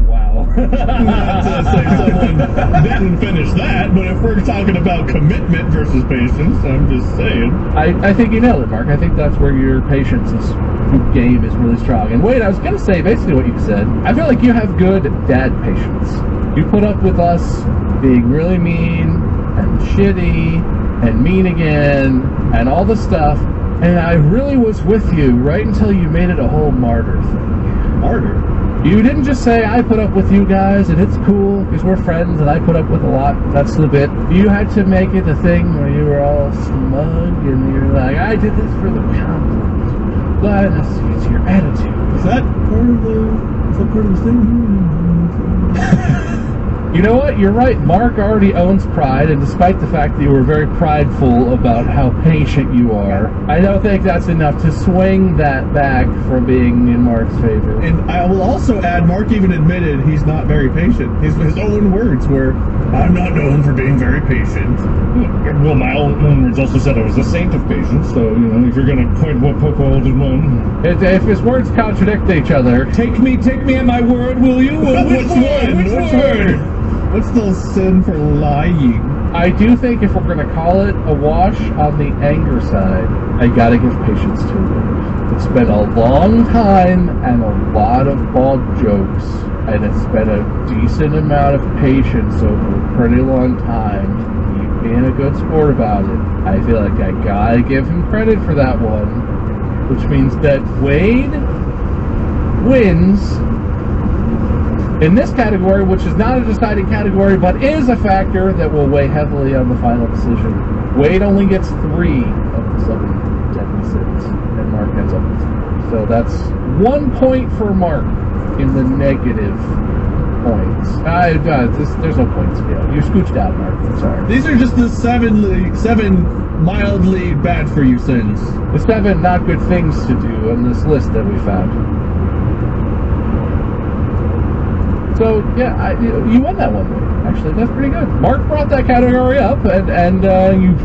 Wow. Not to say someone didn't finish that, but if we're talking about commitment versus patience, I'm just saying. I think you nailed it, Mark. I think that's where your patience game is really strong. And wait, I was going to say basically what you said. I feel like you have good dad patience. You put up with us being really mean and shitty and mean again and all the stuff, and I really was with you right until you made it a whole martyr thing. Martyr? You didn't just say, I put up with you guys, and it's cool, because we're friends, and I put up with a lot, that's the bit. You had to make it a thing where you were all smug, and you're like, I did this for the compliment. But it's your attitude. Is that part of the thing? You know what? You're right. Mark already owns pride, and despite the fact that you were very prideful about how patient you are, I don't think that's enough to swing that back from being in Mark's favor. And I will also add, Mark even admitted he's not very patient. His own words were, I'm not known for being very patient. Well, my own words also said I was a saint of patience, so, you know, if you're going to point one, poke holes in one. If his words contradict each other, Take me at my word, will you? Which word? What's the sin for lying? I do think if we're going to call it a wash on the anger side, I gotta give patience to it. It's been a long time and a lot of bald jokes, and it's been a decent amount of patience over a pretty long time. Keep being a good sport about it. I feel like I gotta give him credit for that one, which means that Wade wins in this category, which is not a deciding category, but is a factor that will weigh heavily on the final decision. Wade only gets 3 of the 7 deadly sins, and Mark ends up with 3. So that's 1 point for Mark in the negative points. There's no point scale. You scooched out, Mark. I'm sorry. These are just the seven mildly bad for you sins. The 7 not good things to do on this list that we found. So yeah, you won that one. Actually, that's pretty good. Mark brought that category up, and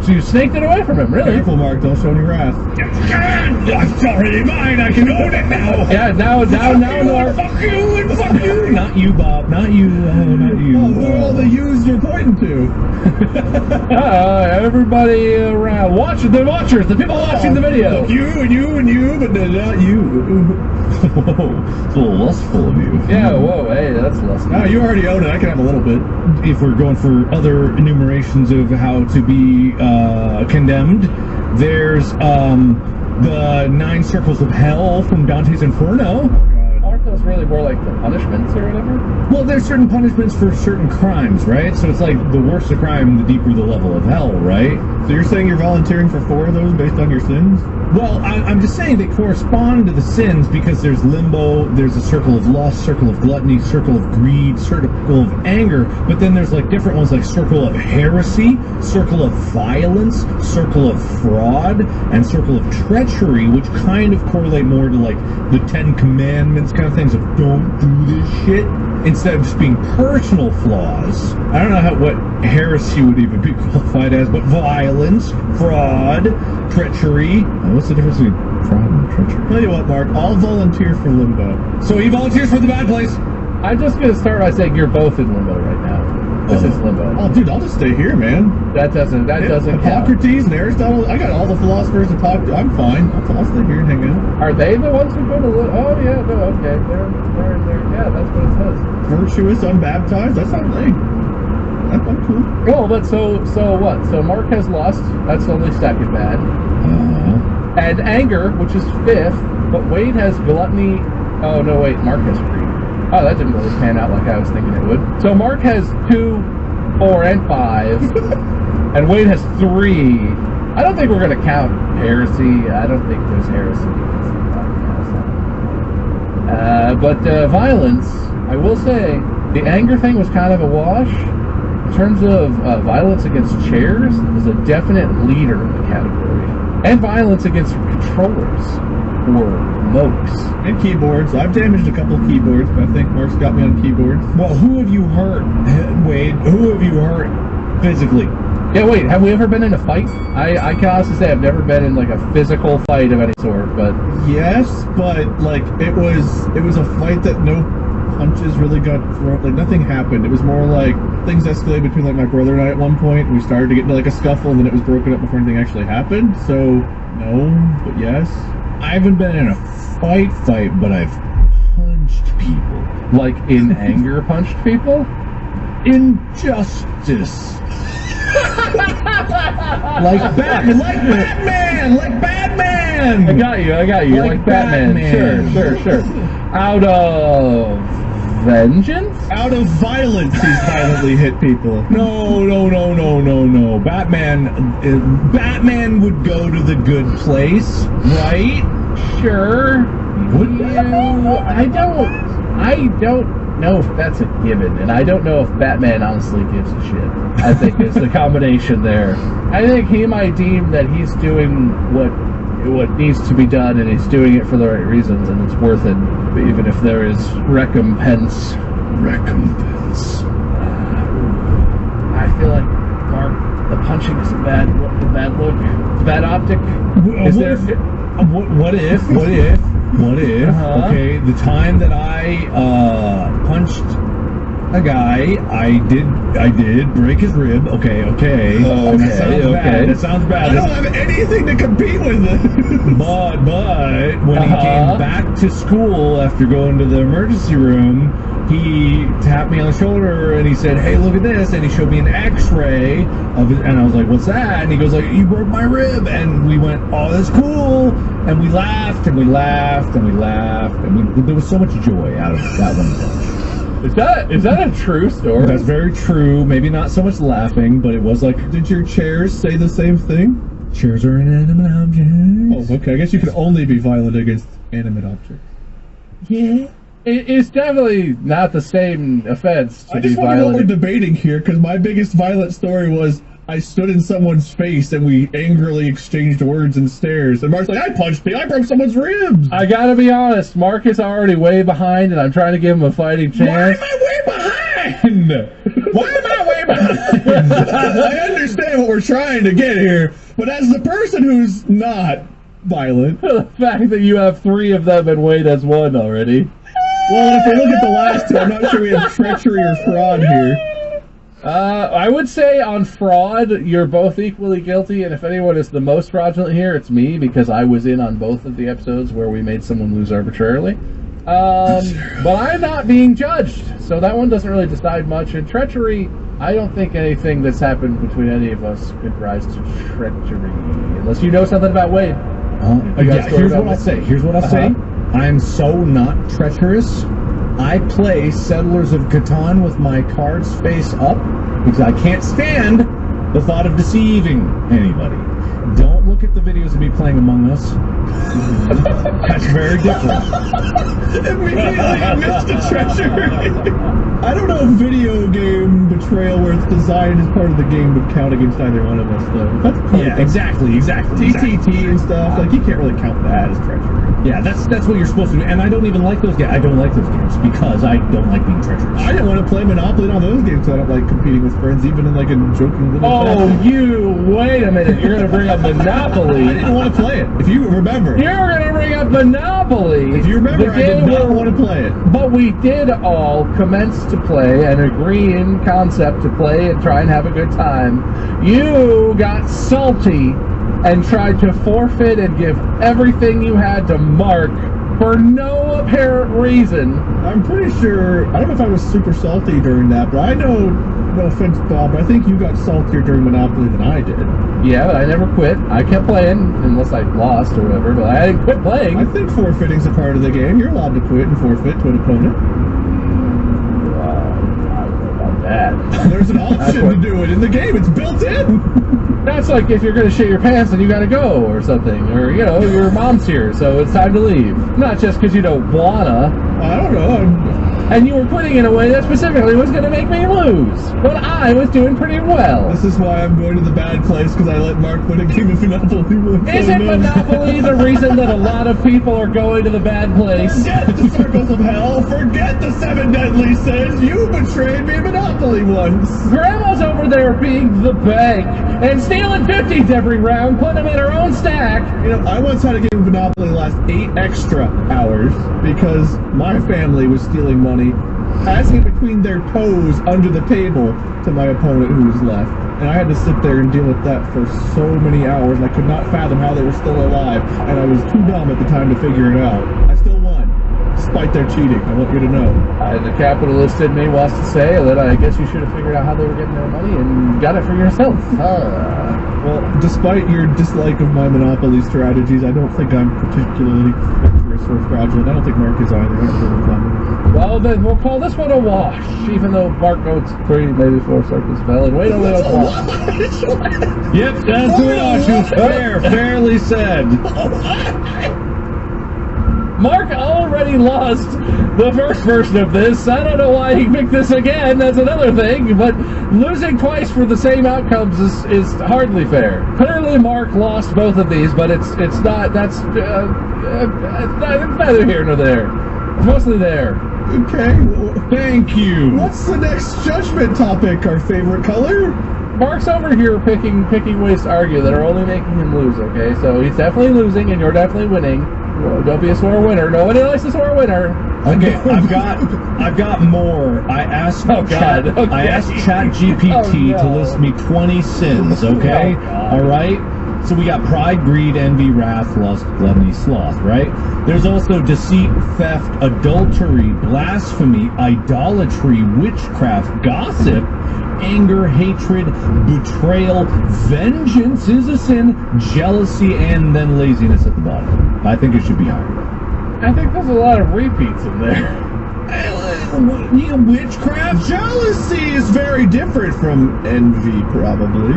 you snaked it away from him. Really? Careful, Mark. Don't show any wrath. It's already mine. I can own it now. Yeah, now, Mark. Fuck you and fuck you. Not you, Bob. Not you. Oh, not you. Oh, who are all the yous you're pointing to? Everybody around. The watchers, the people watching the video. You and you and you, but not you. Whoa, it's a little lustful of you. Yeah, whoa, hey, that's less. No, you already own it. I can have a little bit. If we're going for other enumerations of how to be condemned, there's the 9 circles of hell from Dante's Inferno. Aren't those really more like the punishments or whatever? Well, there's certain punishments for certain crimes, right? So it's like the worse the crime, the deeper the level of hell, right? So you're saying you're volunteering for 4 of those based on your sins? Well, I'm just saying they correspond to the sins because there's limbo, there's a circle of lust, circle of gluttony, circle of greed, circle of anger, but then there's like different ones like circle of heresy, circle of violence, circle of fraud, and circle of treachery, which kind of correlate more to like the 10 Commandments kind of things of don't do this shit, instead of just being personal flaws. I don't know what heresy would even be qualified as, but violence, fraud, treachery. What's the difference between fraud and treachery? Tell you what, Mark, I'll volunteer for limbo. So he volunteers for the bad place. I'm just gonna start by saying you're both in limbo right now. This is limbo. Oh, dude, I'll just stay here, man. That doesn't count. Hippocrates and Aristotle, I got all the philosophers to talk to. I'm fine. I'll stay here and hang out. Are they the ones who go to oh yeah, no, okay. They're in there. Yeah, that's what it says. Virtuous, unbaptized, that's not me. I'm cool. Well, but so what? So Mark has lust, that's only second bad. And anger, which is 5th, but Wade has gluttony. Oh no, wait, Mark has greed. Oh, that didn't really pan out like I was thinking it would. So Mark has 2, 4, and 5, and Wade has 3. I don't think we're going to count heresy. I don't think there's heresy against the podcast. But violence, I will say, the anger thing was kind of a wash. In terms of violence against chairs, there's a definite leader in the category. And violence against controllers, or mokes. And keyboards. I've damaged a couple keyboards, but I think Mark's got me on keyboards. Well, who have you hurt, Wade? Who have you hurt physically? Yeah, wait, have we ever been in a fight? I can honestly say I've never been in like a physical fight of any sort, but... Yes, but like it was a fight that no punches really got thrown. Like nothing happened. It was more like things escalated between like my brother and I at one point. And we started to get into like a scuffle, and then it was broken up before anything actually happened. So no, but yes. I haven't been in a fight, but I've punched people. Like in anger punched people? Injustice. like Batman! I got you. Like Batman. Sure. Out of vengeance? Out of violence, he's violently hit people. No. Batman would go to the good place, right? Sure. I don't know if that's a given, and I don't know if Batman honestly gives a shit. I think it's the combination there. I think he might deem that he's doing what needs to be done, and he's doing it for the right reasons, and it's worth it, even if there is recompense. I feel like, Mark, the punching is a bad look, bad optic. What if? Okay, the time that I punched a guy, I did break his rib. Okay. Oh, That sounds bad. I don't have anything to compete with it. But when he came back to school after going to the emergency room, he tapped me on the shoulder and he said, "Hey, look at this," and he showed me an X-ray of it, and I was like, "What's that?" And he goes like, "You broke my rib," and we went, "Oh, that's cool," and we laughed and there was so much joy out of that one punch. Is that a true story? That's very true. Maybe not so much laughing, but it was like, did your chairs say the same thing? Chairs are inanimate objects. Oh, okay. I guess you can only be violent against animate objects. Yeah. It's definitely not the same offense to I be just wonder what we're violent. debating here, because my biggest violent story was I stood in someone's face and we angrily exchanged words and stares. And Mark's like, I punched me. I broke someone's ribs. I gotta be honest, Mark is already way behind, and I'm trying to give him a fighting Why am chance. I way behind? Why am I way behind? I understand what we're trying to get here, but as the person who's not violent, The fact that you have 3 of them and Wade has 1 already. well, if we look at the last two, I'm not sure we have treachery or fraud here. I would say on fraud, you're both equally guilty, and if anyone is the most fraudulent here, it's me, because I was in on both of the episodes where we made someone lose arbitrarily. But I'm not being judged, so that one doesn't really decide much. And treachery, I don't think anything that's happened between any of us could rise to treachery, unless you know something about Wade. I got a story Here's about what I'll this. say. Here's what I'll say. I'm so not treacherous. I play Settlers of Catan with my cards face up because I can't stand the thought of deceiving anybody. Don't look at the videos of me playing Among Us. That's very different. Immediately admits to treachery. I don't know if video game betrayal where it's designed as part of the game would count against either one of us, though. That's part Yeah, of exactly. TTT and stuff, like, you can't really count that as treachery. Yeah, that's what you're supposed to do. And I don't even like those games. I don't like those games because I don't like being treacherous. I didn't want to play Monopoly on those games, so I don't like competing with friends, even in like a joking little Oh, fashion. wait a minute. You're going to bring up I Monopoly. didn't want to play it. If you remember. You're going to bring up Monopoly. If you remember, The I did game not where- want to play it. But we did all commence to play and agree in concept to play and try and have a good time. You got salty and tried to forfeit and give everything you had to Mark for no apparent reason. I'm pretty sure, I don't know if I was super salty during that, but I know, no offense, Bob, but I think you got saltier during Monopoly than I did. Yeah, but I never quit. I kept playing, unless I lost or whatever, but I didn't quit playing. I think forfeiting's a part of the game. You're allowed to quit and forfeit to an opponent. I don't know about that. There's an option to do it in the game. It's built in. That's like if you're gonna shit your pants and you gotta go or something, or you know your mom's here, so it's time to leave. Not just because you don't wanna. I don't know. And you were quitting in a way that specifically was gonna make me lose, but I was doing pretty well. This is why I'm going to the bad place, because I let Mark win a game of Monopoly once. Isn't Monopoly the reason that a lot of people are going to the bad place? Forget the circles of hell. Forget the 7 deadly sins. You betrayed me in Monopoly once. Grandma's over there being the bank and stealing 50s every round, putting them in her own stack. You know, I once had a game of Monopoly last 8 extra hours because my family was stealing money, passing it between their toes under the table to my opponent who was left. And I had to sit there and deal with that for so many hours, and I could not fathom how they were still alive, and I was too dumb at the time to figure it out. I still won, despite their cheating, I want you to know. The capitalist in me wants to say that I guess you should have figured out how they were getting their money and got it for yourself. Well, despite your dislike of my Monopoly strategies, I don't think I'm particularly treacherous or fraudulent. I don't think Mark is either. He's really fun. Well, then we'll call this one a wash, even though Mark votes 3, maybe 4 circles fell, and Wade only votes 1. Yep, that's a wash. It's fair. Fairly said. Mark already lost the first version of this. I don't know why he picked this again. That's another thing. But losing twice for the same outcomes is hardly fair. Clearly, Mark lost both of these, but it's not. That's neither here nor there. It's mostly there. Okay, Thank you. what's the next judgment topic? Our favorite color? Mark's over here picking ways to argue that are only making him lose. Okay, so he's definitely losing, and you're definitely winning. Well, don't be a sore winner. Nobody likes a sore winner. Okay, I've got more. I asked Oh, God, okay. I asked ChatGPT Oh, to no. list me 20 sins, okay? Oh, God. All right? So we got pride, greed, envy, wrath, lust, gluttony, sloth, right? There's also deceit, theft, adultery, blasphemy, idolatry, witchcraft, gossip, anger, hatred, betrayal, vengeance is a sin, jealousy, and then laziness at the bottom. I think it should be higher. I think there's a lot of repeats in there. Witchcraft? Jealousy is very different from envy, probably.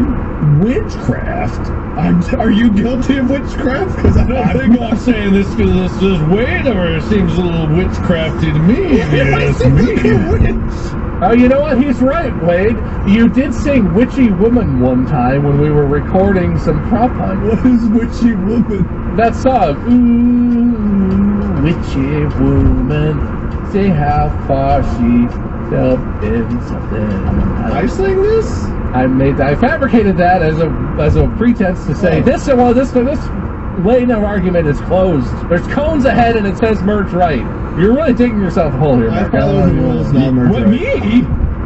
Witchcraft? Are you guilty of witchcraft? Because I don't I'm think not saying this because this is Wade, or it seems a little witchcrafty to me. If you I ask seem me. like a witch. Oh, you know what? He's right, Wade. You did sing Witchy Woman one time when we were recording some prop hunt. What is witchy woman? That song. Ooh, witchy woman, say how far she something, something. I sang this? I fabricated that as a pretense to say this lane of argument is closed. There's cones ahead and it says merge right. You're really digging yourself a hole here, I Mark. follow the rules, not merge What, right. me?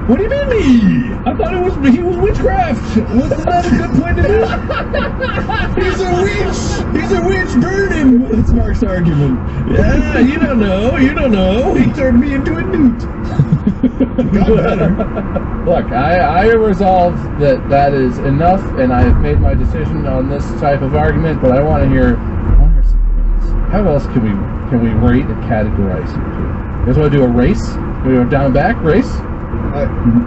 What do you mean me? I thought he was witchcraft. Wasn't that a good point to do? He's a witch! He's a witch! Burn him! That's Mark's argument. Yeah, you don't know. You don't know. He turned me into a newt. Got better. Look, I resolved that is enough, and I have made my decision on this type of argument. But I want to hear some things. How else can we rate and categorize you two? You guys want to do a race? We go down and back race?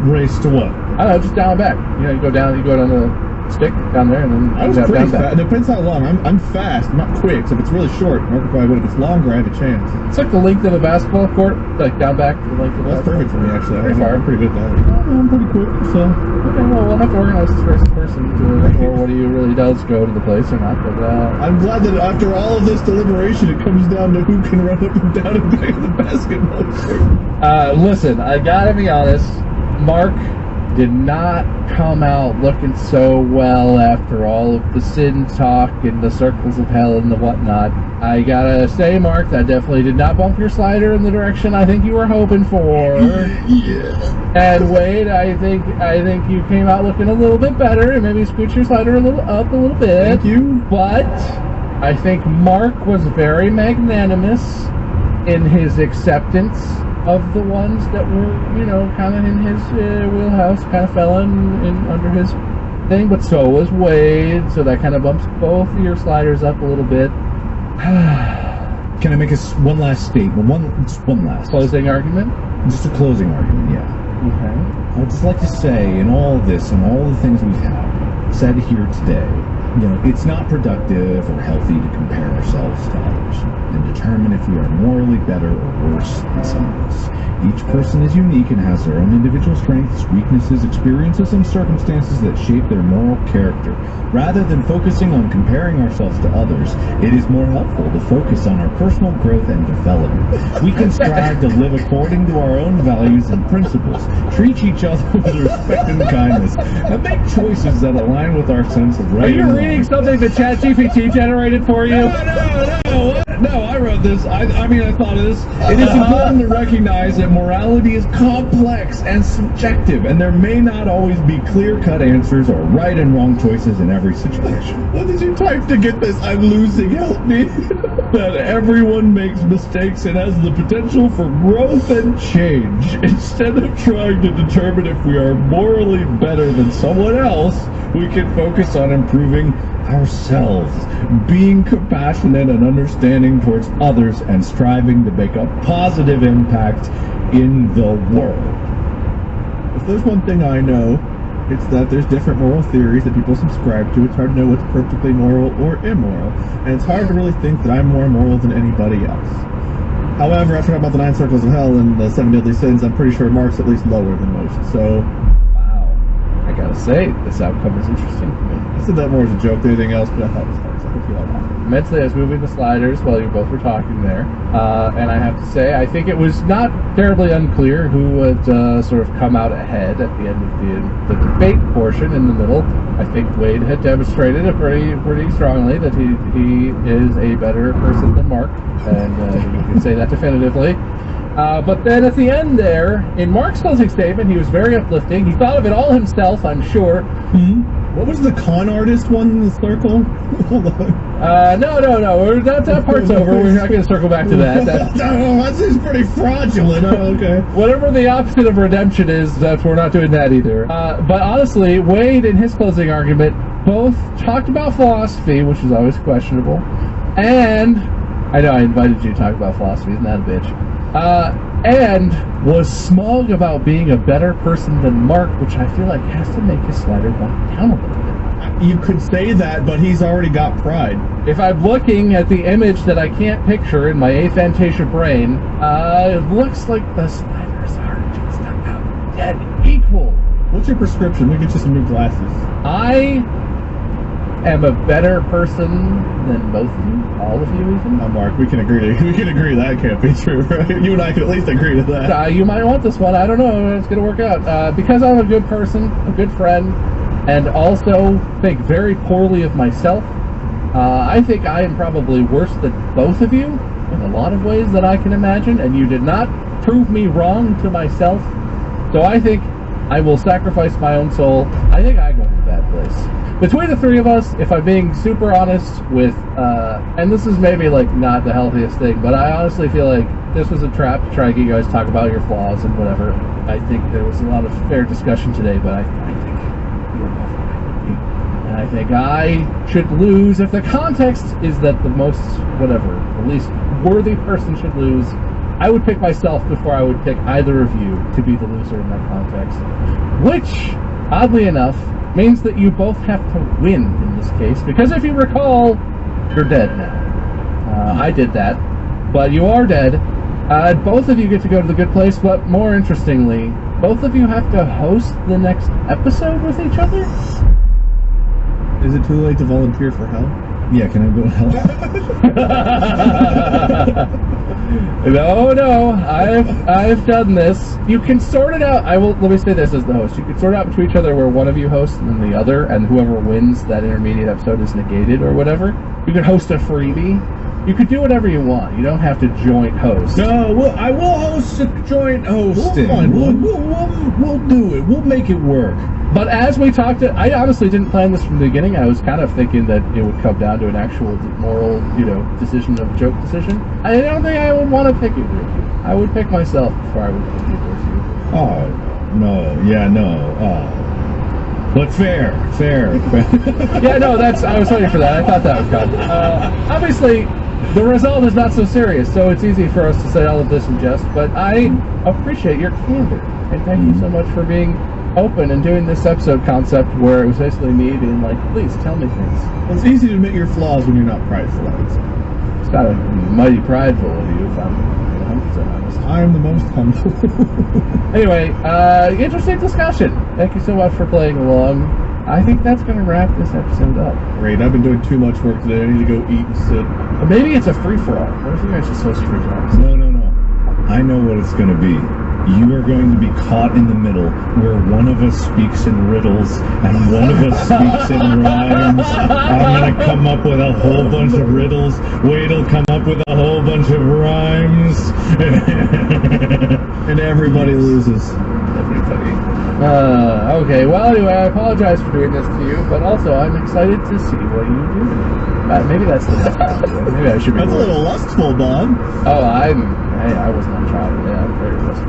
Race to what? I don't know, just down and back. You know, you go down the stick down there, and then I was down pretty and back. fast. It depends how long. I'm fast. I'm not quick. So if it's really short, Mark probably would. If it's longer, I have a chance. It's like the length of a basketball court, like down back to the length of a Well, that's basketball perfect for me, actually. Very far. I'm pretty good at that. I'm pretty quick, so. Okay, well, we'll have to organize this first person for what he really does go to the place or not. But I'm glad that after all of this deliberation, it comes down to who can run up and down and back of the basketball court. Listen, I gotta be honest. Mark did not come out looking so well after all of the sin talk and the circles of hell and the whatnot. I gotta say, Mark, that definitely did not bump your slider in the direction I think you were hoping for. Yeah. And Wade, I think you came out looking a little bit better, and maybe scoot your slider a little bit. Thank you. But I think Mark was very magnanimous in his acceptance of the ones that were, you know, kind of in his wheelhouse, kind of fell in under his thing. But so was Wade, so that kind of bumps both of your sliders up a little bit. Can I make one last statement? Just one last. Closing argument? Just a closing argument, yeah. Okay. I would just like to say, in all this and all the things we've said here today, you know, it's not productive or healthy to compare ourselves to others and determine if we are morally better or worse than someone else. Each person is unique and has their own individual strengths, weaknesses, experiences, and circumstances that shape their moral character. Rather than focusing on comparing ourselves to others, it is more helpful to focus on our personal growth and development. We can strive to live according to our own values and principles, treat each other with respect and kindness, and make choices that align with our sense of right Are you and reading wrong. something that ChatGPT generated for you? No, I wrote this. I thought of this. It is important to recognize that morality is complex and subjective, and there may not always be clear-cut answers or right and wrong choices in every situation. What did you type to get this? I'm losing. Help me. That everyone makes mistakes and has the potential for growth and change. Instead of trying to determine if we are morally better than someone else, we can focus on improving ourselves, being compassionate and understanding towards others, and striving to make a positive impact in the world. If there's one thing I know, it's that there's different moral theories that people subscribe to. It's hard to know what's perfectly moral or immoral, and it's hard to really think that I'm more moral than anybody else. However, after talking about the 9 circles of hell and the 7 deadly sins, I'm pretty sure Mark's at least lower than most. So Wow. I gotta say, this outcome is interesting to me. I said that more as a joke than anything else, but I thought it was hard, so I hope you all laughed. Mentally, I was moving the sliders while you both were talking there, and I have to say, I think it was not terribly unclear who would sort of come out ahead at the end of the debate portion in the middle. I think Wade had demonstrated it pretty strongly that he is a better person than Mark, and you can say that definitively. But then at the end there, in Mark's closing statement, he was very uplifting. He thought of it all himself, I'm sure. What was the con artist one in the circle? Hold on. No. That part's over. We're not going to circle back to that. That seems pretty fraudulent. Oh, okay. Whatever the opposite of redemption is, we're not doing that either. But honestly, Wade, in his closing argument, both talked about philosophy, which is always questionable, and I know I invited you to talk about philosophy. Isn't that a bitch? and was smug about being a better person than Mark, which I feel like has to make his slider bump down a little bit. You could say that, but he's already got pride. If I'm looking at the image that I can't picture in my aphantasia brain, it looks like the sliders are just about dead equal. What's your prescription? We get you some new glasses. I am a better person than both of you, all of you even. Mark, we can agree. We can agree that can't be true, right? You and I can at least agree to that. You might want this one. I don't know. It's going to work out. Because I'm a good person, a good friend, and also think very poorly of myself, I think I am probably worse than both of you in a lot of ways that I can imagine, and you did not prove me wrong to myself. So I think I will sacrifice my own soul. I think I go to that place. Between the three of us, if I'm being super honest with, and this is maybe like not the healthiest thing, but I honestly feel like this was a trap to try to get you guys to talk about your flaws and whatever. I think there was a lot of fair discussion today, but I think you're both right. And I think I should lose if the context is that the most, whatever, the least worthy person should lose. I would pick myself before I would pick either of you to be the loser in that context. Which, oddly enough, means that you both have to win in this case, because if you recall, you're dead now. I did that, but you are dead. Both of you get to go to the good place, but more interestingly, both of you have to host the next episode with each other? Is it too late to volunteer for hell? Yeah, can I go to hell? No, I've done this. You can sort it out. Let me say this as the host. You can sort it out between each other where one of you hosts and then the other, and whoever wins that intermediate episode is negated or whatever. You can host a freebie. You could do whatever you want. You don't have to joint host. No, I will host a joint hosting. We'll do it. We'll make it work. But as we talked, I honestly didn't plan this from the beginning. I was kind of thinking that it would come down to an actual moral, decision of joke decision. I don't think I would want to pick either of you. I would pick myself before I would pick either of you. Oh, no. Yeah, no. Oh. But fair. Yeah, no, I was waiting for that. I thought that would come. Obviously, the result is not so serious, so it's easy for us to say all of this in jest, but I appreciate your candor, and thank you so much for being open and doing this episode concept where it was basically me being like, please tell me things. Well, it's easy to admit your flaws when you're not prideful, I would say. It's kind of mighty prideful of you, if I'm 100% honest. I am the most humble. Anyway, interesting discussion. Thank you so much for playing along. I think that's going to wrap this episode up. Great, I've been doing too much work today. I need to go eat and sit. Or maybe it's a free-for-all. What if you guys just host free-for-alls? No. I know what it's going to be. You are going to be caught in the middle where one of us speaks in riddles and one of us speaks in rhymes. I'm going to come up with a whole bunch of riddles. Wade'll come up with a whole bunch of rhymes. And everybody loses. Everybody. Okay, well, anyway, I apologize for doing this to you, but also I'm excited to see what you do. Maybe that's the next time. Maybe I should be That's more. a little lustful, Bob. Oh, I was not trying. Yeah, I'm very lustful.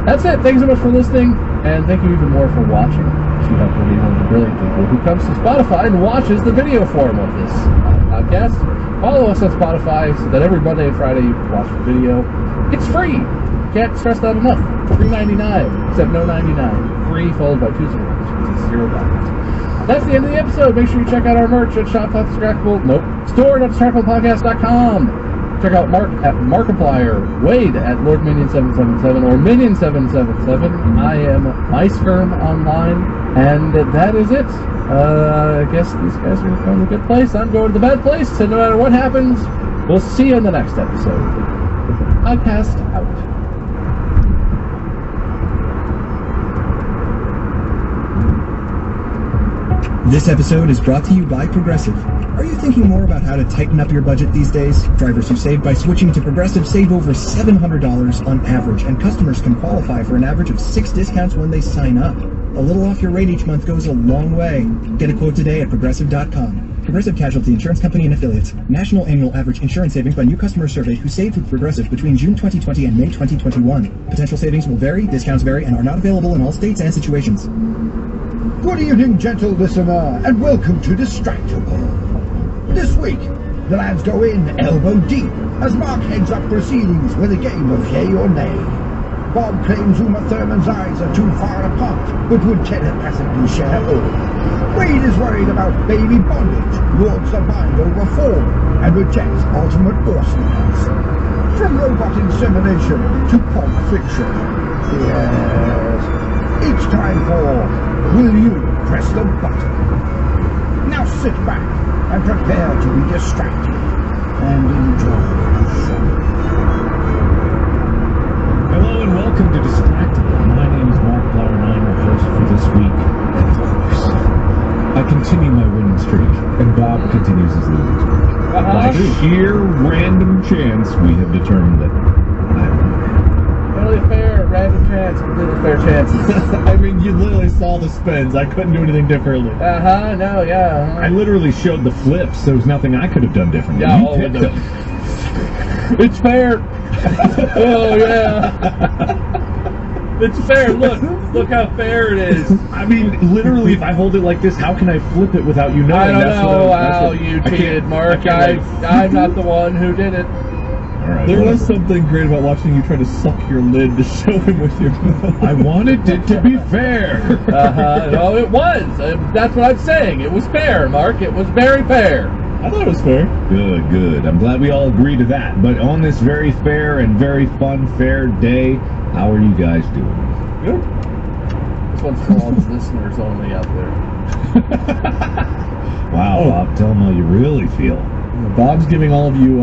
That's it. Thanks so much for listening, and thank you even more for watching. You have to be one of the brilliant people who comes to Spotify and watches the video form of this podcast. Follow us on Spotify so that every Monday and Friday you can watch the video. It's free. Can't stress that enough. $3.99, except no 99. Free followed by 2 zeros, which is $0. That's the end of the episode. Make sure you check out our merch at store.distractablepodcast.com. Check out Mark at Markiplier, Wade at LordMinion777 or Minion777. I am MySperm online, and that is it. I guess these guys are going to a good place. I'm going to the bad place, so no matter what happens, we'll see you in the next episode. Podcast out. This episode is brought to you by Progressive. Are you thinking more about how to tighten up your budget these days? Drivers who save by switching to Progressive save over $700 on average, and customers can qualify for an average of 6 discounts when they sign up. A little off your rate each month goes a long way. Get a quote today at Progressive.com. Progressive Casualty Insurance Company and Affiliates. National annual average insurance savings by new customers surveyed who saved with Progressive between June 2020 and May 2021. Potential savings will vary, discounts vary, and are not available in all states and situations. Good evening, gentle listener, and welcome to Distractable. This week, The lads go in elbow deep as Mark heads up proceedings with a game of yay or nay. Bob claims Uma Thurman's eyes are too far apart, but would telepathically share all. Wade is worried about baby bondage, lords the mind over form, and rejects ultimate awesomeness. From robot insemination to Pulp Fiction. Yes. It's time for Will You Press the Button? Now sit back and prepare to be distracted and enjoy the show. Hello and welcome to Distractable. My name is Mark Blauer and I'm your host for this week. And of course, I continue my winning streak, and Bob continues his losing streak. By sheer random chance, we have determined that Totally fair, random chance, completely fair chances. I mean, you literally saw the spins. I couldn't do anything differently. No, yeah. I literally showed the flips. There was nothing I could have done differently. Yeah, You oh, picked the- them. It's fair. Oh, yeah. It's fair. Look how fair it is. I mean, literally, if I hold it like this, how can I flip it without you knowing? I don't That's know what how you I can't- cheated, Mark. I can't, I'm not the one who did it. All right, There was whatever. something great about watching you try to suck your lid to show him with your mouth. I wanted it to be fair. No, it was. That's what I'm saying. It was fair, Mark. It was very fair. I thought it was fair. Good, good. I'm glad we all agree to that. But on this very fair and very fun, fair day, how are you guys doing? Good. This one's for all the listeners only out there. Wow, Oh. Bob, tell them how you really feel. Bob's giving all of you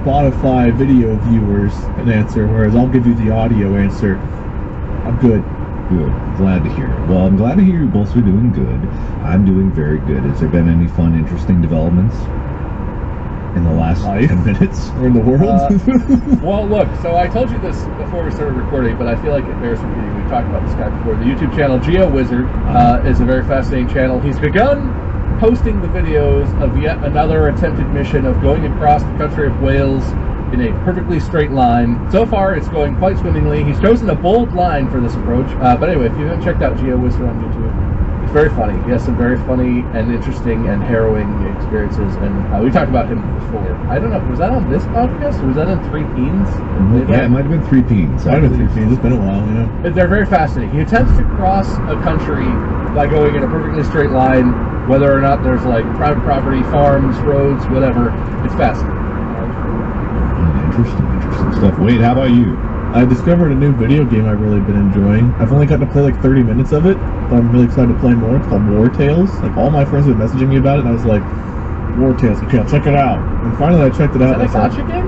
Spotify video viewers an answer, whereas I'll give you the audio answer. I'm good. Good. Glad to hear it. Well, I'm glad to hear you both are doing good. I'm doing very good. Has there been any fun, interesting developments in the last Life? 10 minutes? Or in the world. Well, look, so I told you this before we started recording, but I feel like it bears repeating. We talked about this guy before. The YouTube channel GeoWizard is a very fascinating channel. He's begun posting the videos of yet another attempted mission of going across the country of Wales in a perfectly straight line. So far, it's going quite swimmingly. He's chosen a bold line for this approach. But anyway, if you haven't checked out GeoWizard on YouTube, it's very funny. He has some very funny and interesting and harrowing experiences, and we talked about him before. I don't know, was that on this podcast, or was that in Three Peens? Yeah, it might have been 3 peens. I've been 3 feet. It's been a while, yeah. They're very fascinating. He attempts to cross a country by going in a perfectly straight line, whether or not there's like private property, farms, roads, whatever. It's fascinating. Interesting stuff. Wade, how about you? I discovered a new video game I've really been enjoying. I've only gotten to play like 30 minutes of it, but I'm really excited to play more. It's called War Tales. Like, all my friends have been messaging me about it, and I was like, War Tales, okay, I'll check it out. And finally I checked it Is out. that a and I was gotcha like, game?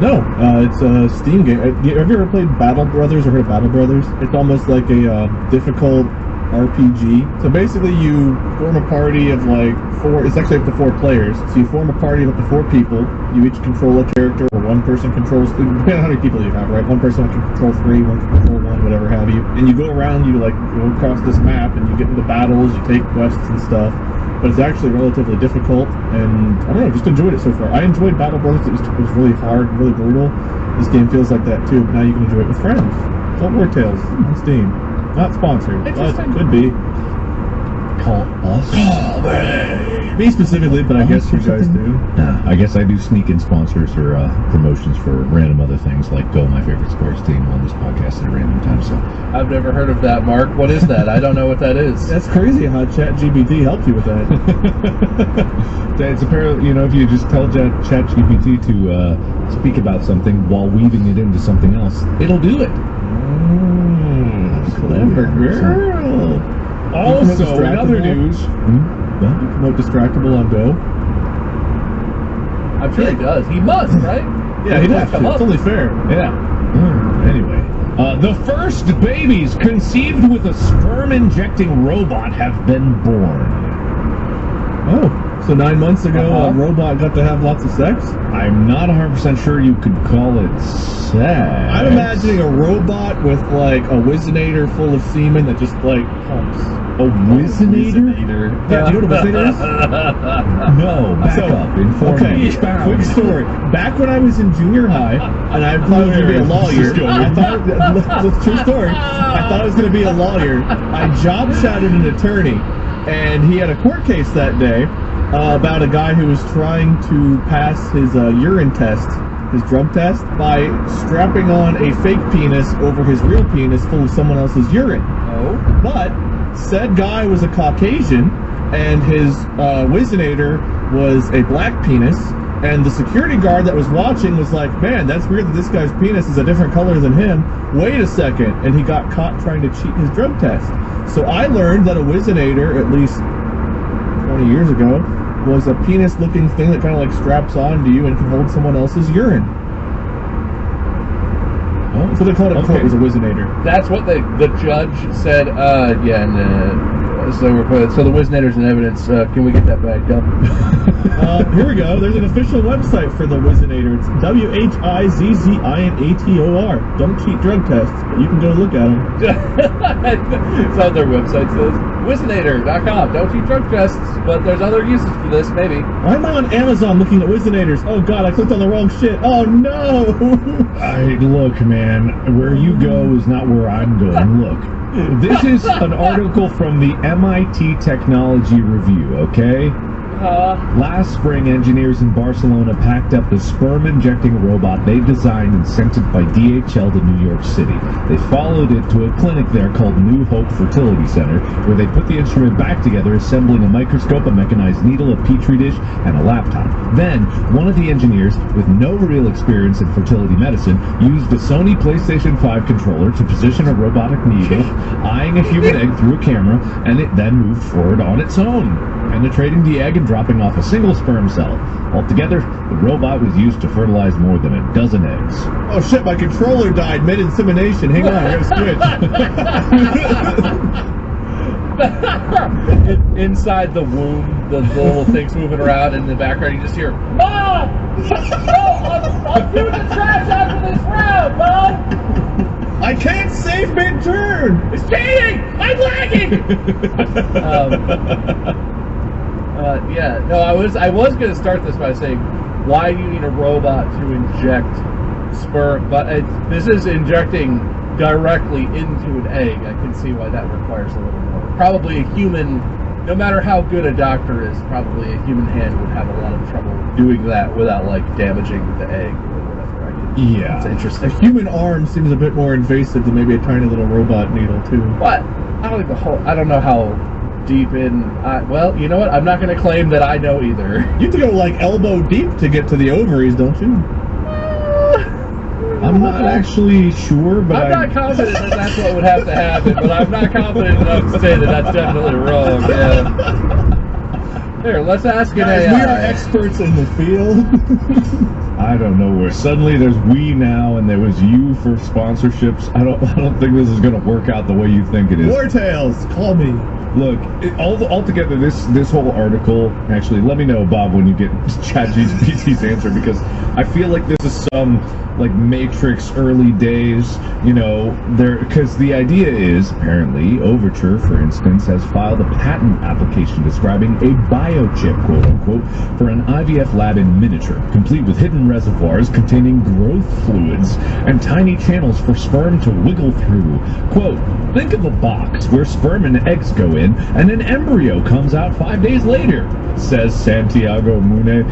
No, it's a Steam game. Have you ever played Battle Brothers or heard of Battle Brothers? It's almost like a difficult RPG. So basically you form a party of like 4, it's actually up to 4 players. So you form a party of up to 4 people. You each control a character, or one person controls, depending on how many people you have, right? One person can control 3, one can control 1, whatever have you. And you go around, you like go across this map and you get into battles, you take quests and stuff. But it's actually relatively difficult, and I don't know, just enjoyed it so far. I enjoyed Battle Brothers. It was really hard, really brutal. This game feels like that too, but now you can enjoy it with friends. It's called War Tales on Steam. Not sponsored, but Interesting. could be. Call us. Me specifically, but I guess you guys do. Nah, I guess I do sneak in sponsors or promotions for random other things like Go, my favorite sports team, on this podcast at a random time. So I've never heard of that, Mark. What is that? I don't know what that is. That's crazy how ChatGPT helped you with that. it's apparently, if you just tell ChatGPT to speak about something while weaving it into something else, it'll do it. Clever girl. Also, in other Distractable? news, Promote Distractable on Go. I'm sure he does. He must, right? Yeah, he does. Come It's up. only fair. yeah. Anyway, the first babies conceived with a sperm-injecting robot have been born. Oh, so 9 months ago, a robot got to have lots of sex? I'm not 100% sure you could call it sex. I'm imagining a robot with like a Wizinator full of semen that just like pumps. A Wizinator? Yeah, do you know what a Wizinator is? No, back up. Inform Okay, me. quick story. Back when I was in junior high, and I thought I was going to be a lawyer, that's true story. I thought I was going to be a lawyer. I job shadowed an attorney, and he had a court case that day, about a guy who was trying to pass his urine test, his drug test, by strapping on a fake penis over his real penis full of someone else's urine. Oh. But said guy was a Caucasian, and his Whizzinator was a black penis, and the security guard that was watching was like, man, that's weird that this guy's penis is a different color than him. Wait a second. And he got caught trying to cheat his drug test. So I learned that a Whizzinator, at least 20 years ago, was a penis-looking thing that kind of like straps onto you and can hold someone else's urine. Oh, so they called it in court, was a Whizzinator. That's what the judge said. Yeah, and so the Whizzinator's in evidence. Can we get that back up? Here we go. There's an official website for the Whizzinator. It's WHIZZINATOR. Don't cheat drug tests, but you can go look at them. It's on their website. Says Whizzinator.com. Don't cheat drug tests, but there's other uses for this, maybe. Why am I on Amazon looking at Whizzinators? Oh god, I clicked on the wrong shit. Oh no! Look, man, where you go is not where I'm going. Look, this is an article from the MIT Technology Review, okay? Last spring, engineers in Barcelona packed up the sperm-injecting robot they designed and sent it by DHL to New York City. They followed it to a clinic there called New Hope Fertility Center, where they put the instrument back together, assembling a microscope, a mechanized needle, a petri dish, and a laptop. Then, one of the engineers, with no real experience in fertility medicine, used the Sony PlayStation 5 controller to position a robotic needle, eyeing a human egg through a camera, and it then moved forward on its own, penetrating the egg and dropping off a single sperm cell. Altogether, the robot was used to fertilize more than a dozen eggs. Oh shit, my controller died mid-insemination. Hang on, I gotta switch. Inside the womb, the little thing's moving around, and in the background you just hear, Mom! I'm doing the trash after this round, Mom! I can't save mid-turn! It's cheating! I'm lagging! Yeah, no, I was going to start this by saying, why do you need a robot to inject sperm? But this is injecting directly into an egg. I can see why that requires a little more. Probably a human, no matter how good a doctor is, probably a human hand would have a lot of trouble doing that without, like, damaging the egg or whatever. Yeah. It's interesting. A human arm seems a bit more invasive than maybe a tiny little robot needle, too. What? I don't know how deep in. Well, you know what? I'm not going to claim that I know either. You have to go like elbow deep to get to the ovaries, don't you? I'm not actually sure, but I'm not confident that that's what would have to happen, but I'm not confident enough to say that that's definitely wrong. Yeah. Here, let's ask an Guys, AI. we are experts in the field. I don't know where. Suddenly there's we now, and there was you for sponsorships. I don't think this is going to work out the way you think it is. War Tales, call me. Look, altogether, this whole article, actually, let me know, Bob, when you get ChatGPT's answer, because I feel like this is some, like, Matrix early days, you know, because the idea is, apparently, Overture, for instance, has filed a patent application describing a biochip, quote-unquote, for an IVF lab in miniature, complete with hidden reservoirs containing growth fluids and tiny channels for sperm to wiggle through. Quote, think of a box where sperm and eggs go in, and an embryo comes out 5 days later, says Santiago Mune,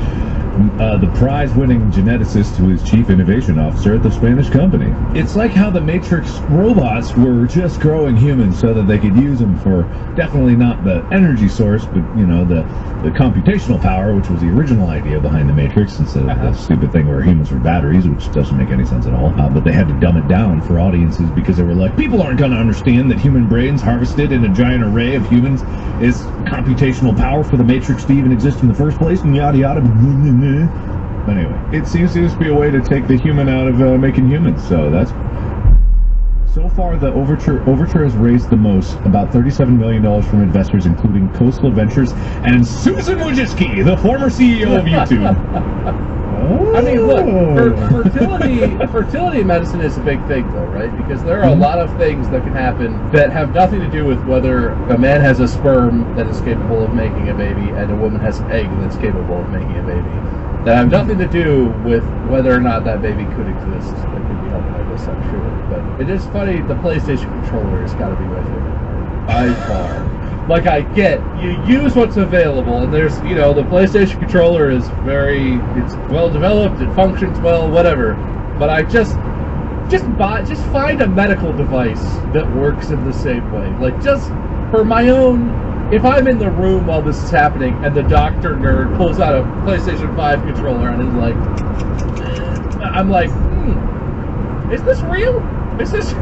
the prize-winning geneticist who is chief innovation officer at the Spanish company. It's like how the Matrix robots were just growing humans so that they could use them for definitely not the energy source, but, you know, the computational power, which was the original idea behind the Matrix, instead of the stupid thing where humans were batteries, which doesn't make any sense at all. But they had to dumb it down for audiences because they were like, people aren't going to understand that human brains harvested in a giant array of humans is computational power for the Matrix to even exist in the first place, and yada yada. But anyway, it seems to just be a way to take the human out of making humans. So that's so far the Overture has raised the most, about $37 million from investors, including Khosla Ventures and Susan Wojcicki, the former CEO of YouTube. I mean, look, fertility medicine is a big thing, though, right? Because there are a lot of things that can happen that have nothing to do with whether a man has a sperm that is capable of making a baby and a woman has an egg that's capable of making a baby. That have nothing to do with whether or not that baby could exist. That could be helped by this, I'm sure. But it is funny, the PlayStation controller has got to be my favorite part. By far. Like, I get, you use what's available, and there's, you know, the PlayStation controller is it's well developed, it functions well, whatever. But I just find a medical device that works in the same way. Like, just for my own, if I'm in the room while this is happening, and the doctor nerd pulls out a PlayStation 5 controller and is like, I'm like, is this real? Is this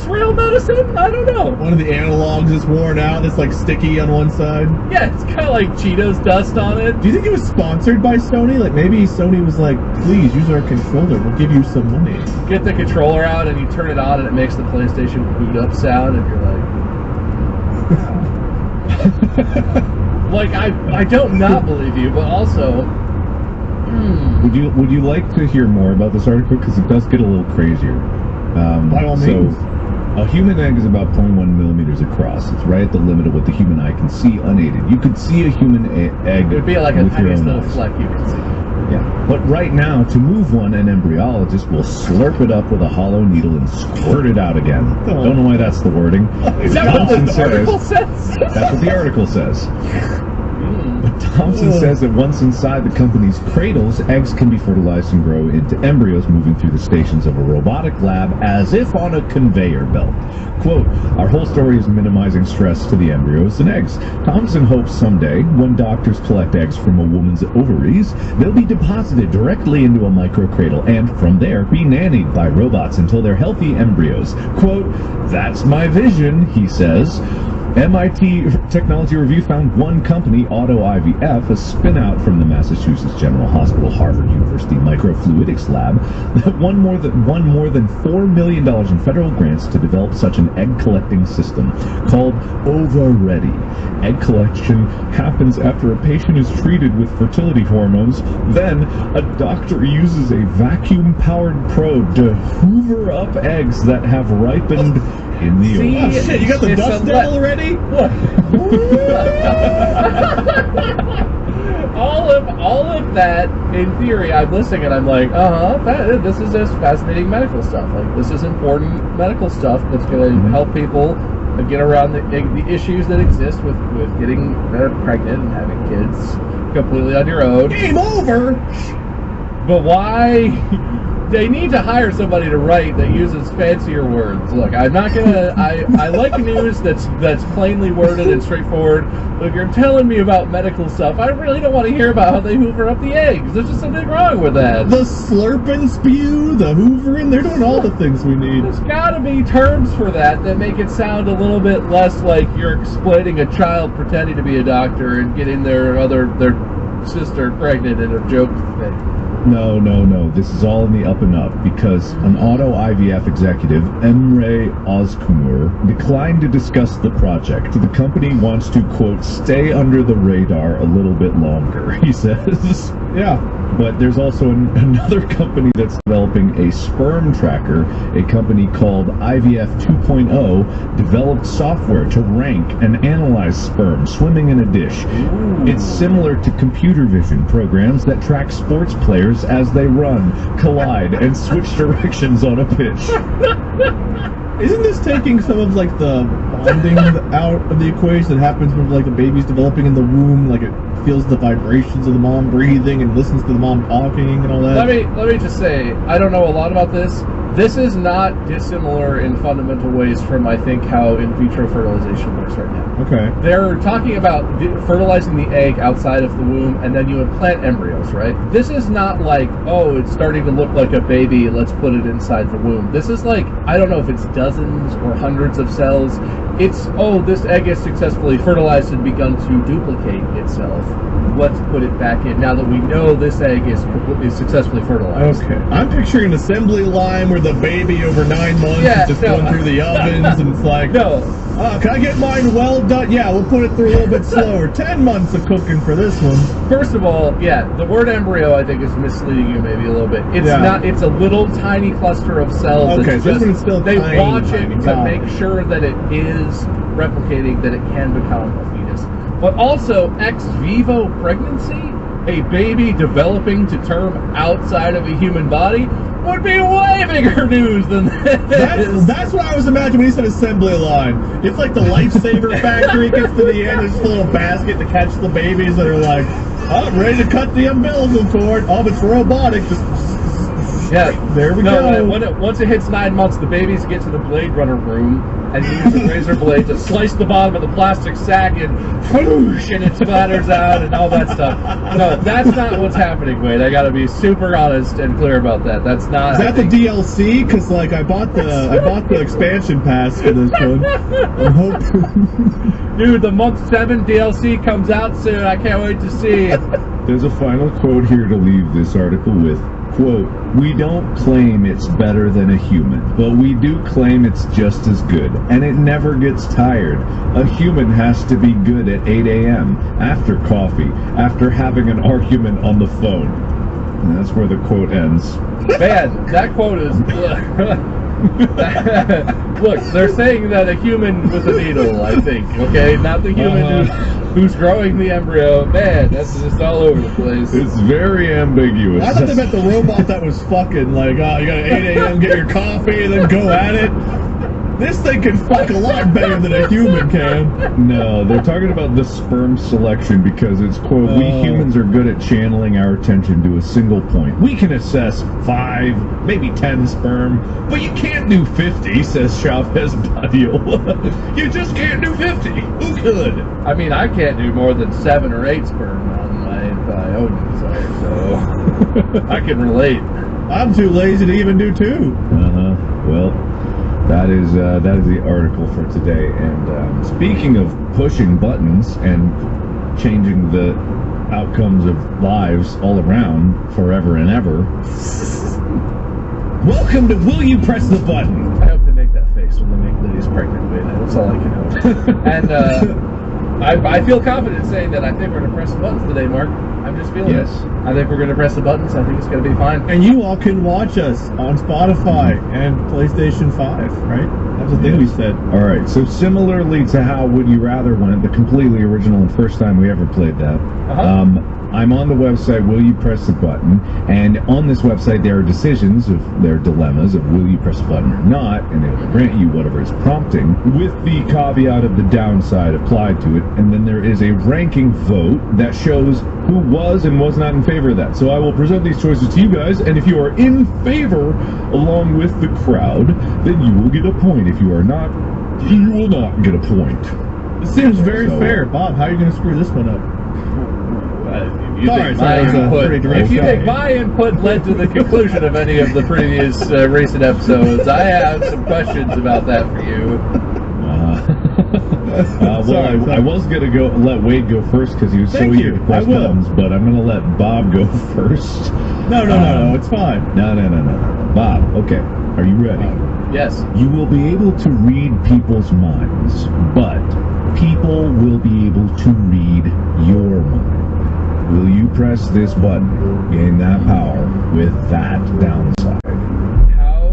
real medicine? I don't know. One of the analogs is worn out. It's like sticky on one side. Yeah, it's kind of like Cheetos dust on it. Do you think it was sponsored by Sony? Like maybe Sony was like, please use our controller. We'll give you some money. Get the controller out and you turn it on and it makes the PlayStation boot up sound and you're like, like I don't not believe you, but also, Would you like to hear more about this article? Because it does get a little crazier. By all means. A human egg is about 0.1 millimeters across. It's right at the limit of what the human eye can see unaided. You could see a human egg it would be like a with your tiny own little eyes. fleck you can see. Yeah. But right now, to move one, an embryologist will slurp it up with a hollow needle and squirt it out again. Oh. Don't know why that's the wording. Is that what Thompson the says- article says? That's what the article says. But Thompson says that once inside the company's cradles, eggs can be fertilized and grow into embryos moving through the stations of a robotic lab as if on a conveyor belt. Quote, our whole story is minimizing stress to the embryos and eggs. Thompson hopes someday, when doctors collect eggs from a woman's ovaries, they'll be deposited directly into a microcradle and, from there, be nannied by robots until they're healthy embryos. Quote, that's my vision, he says. MIT Technology Review found one company, Auto IVF, a spin-out from the Massachusetts General Hospital Harvard University Microfluidics Lab, that won more than $4 million in federal grants to develop such an egg-collecting system called OvaReady. Egg collection happens after a patient is treated with fertility hormones. Then, a doctor uses a vacuum-powered probe to hoover up eggs that have ripened in the See, ovary. Oh, shit, you got the It's dust a devil le- already? all of that, in theory, I'm listening and I'm like, this is just fascinating medical stuff. Like, this is important medical stuff that's going to help people get around the issues that exist with getting pregnant and having kids completely on your own. Game over! But why? They need to hire somebody to write that uses fancier words. Look, I'm not gonna. I like news that's plainly worded and straightforward. But if you're telling me about medical stuff, I really don't want to hear about how they hoover up the eggs. There's just something wrong with that. The slurp and spew, the hoovering, they're doing all the things we need. There's gotta be terms for that make it sound a little bit less like you're exploiting a child pretending to be a doctor and getting their sister pregnant in a joke thing. No. This is all in the up and up because an Auto IVF executive, Emre Ozkumur, declined to discuss the project. The company wants to, quote, stay under the radar a little bit longer, he says. Yeah. But there's also another company that's developing a sperm tracker. A company called IVF 2.0 developed software to rank and analyze sperm swimming in a dish. It's similar to computer vision programs that track sports players as they run, collide, and switch directions on a pitch. Isn't this taking some of like the bonding out of the equation that happens when like the baby's developing in the womb? Like it feels the vibrations of the mom breathing and listens to the mom talking and all that. Let me just say, I don't know a lot about this. This is not dissimilar in fundamental ways from, I think, how in vitro fertilization works right now. Okay. They're talking about fertilizing the egg outside of the womb, and then you implant embryos, right? This is not like, oh, it's starting to look like a baby, let's put it inside the womb. This is like, I don't know if it's dozens or hundreds of cells. It's, oh, this egg is successfully fertilized and begun to duplicate itself. Let's put it back in now that we know this egg is successfully fertilized. Okay. I'm picturing an assembly line where the baby over 9 months is just going through the ovens and it's like, can I get mine well done? Yeah, we'll put it through a little bit slower. 10 months of cooking for this one. First of all, the word embryo I think is misleading you maybe a little bit. It's not. It's a little tiny cluster of cells. Okay, so this one is still they tiny, watch it tiny. to make sure that it is replicating, that it can become a fetus. But also ex vivo pregnancy, a baby developing to term outside of a human body. would be way bigger news than this. That's what I was imagining when he said assembly line. It's like the Lifesaver factory gets to the end, there's just a little basket to catch the babies that are like, oh, ready to cut the umbilical cord. Oh, it's robotic. Just Yeah, there we no, go. Once it hits 9 months, the babies get to the Blade Runner room and you use a razor blade to slice the bottom of the plastic sack and whoosh, and it splatters out and all that stuff. No, that's not what's happening, Wade. I gotta be super honest and clear about that. That's not. Is that the DLC? Because like I bought the expansion pass for this one. I'm hoping. Dude, the month 7 DLC comes out soon. I can't wait to see. There's a final quote here to leave this article with. Quote, we don't claim it's better than a human, but we do claim it's just as good, and it never gets tired. A human has to be good at 8 a.m., after coffee, after having an argument on the phone. And that's where the quote ends. Man, that quote is... Look, they're saying that a human with a needle, I think, okay? Not the human who's growing the embryo. Man, that's just all over the place. It's very ambiguous. I thought they meant the robot that was fucking like, oh, you got 8 a.m., get your coffee, and then go at it. This thing can fuck a lot better than a human can. No, they're talking about the sperm selection because it's, quote, we humans are good at channeling our attention to a single point. We can assess 5, maybe 10 sperm, but you can't do 50, says Chavez Badil. You just can't do 50. Who could? I mean, I can't do more than 7 or 8 sperm on my own side, so I can relate. I'm too lazy to even do 2. Well, that is the article for today. And speaking of pushing buttons and changing the outcomes of lives all around forever and ever, welcome to Will You Press the Button? I hope they make that face when they make Lydia's pregnant, Wade. That's all I can hope. And I feel confident saying that I think we're going to press the buttons today, Mark. I'm just feeling it. I think we're going to press the buttons. I think it's going to be fine. And you all can watch us on Spotify and PlayStation 5, right? That's the thing we said. All right, so similarly to how Would You Rather went, the completely original and first time we ever played that, I'm on the website, Will You Press the Button? And on this website, there are decisions of their dilemmas of will you press the button or not, and it will grant you whatever is prompting, with the caveat of the downside applied to it. And then there is a ranking vote that shows who was and was not in favor of that. So I will present these choices to you guys, and if you are in favor along with the crowd, then you will get a point. If you are not, you will not get a point. It seems very fair. Bob, how are you going to screw this one up? If you think my input led to the conclusion of any of the previous recent episodes, I have some questions about that for you. I was going to let Wade go first because he was so eager to press buttons, but I'm going to let Bob go first. No, it's fine. No. Bob, okay, are you ready? Yes. You will be able to read people's minds, but people will be able to read your mind. Will you press this button, gain that power with that downside? How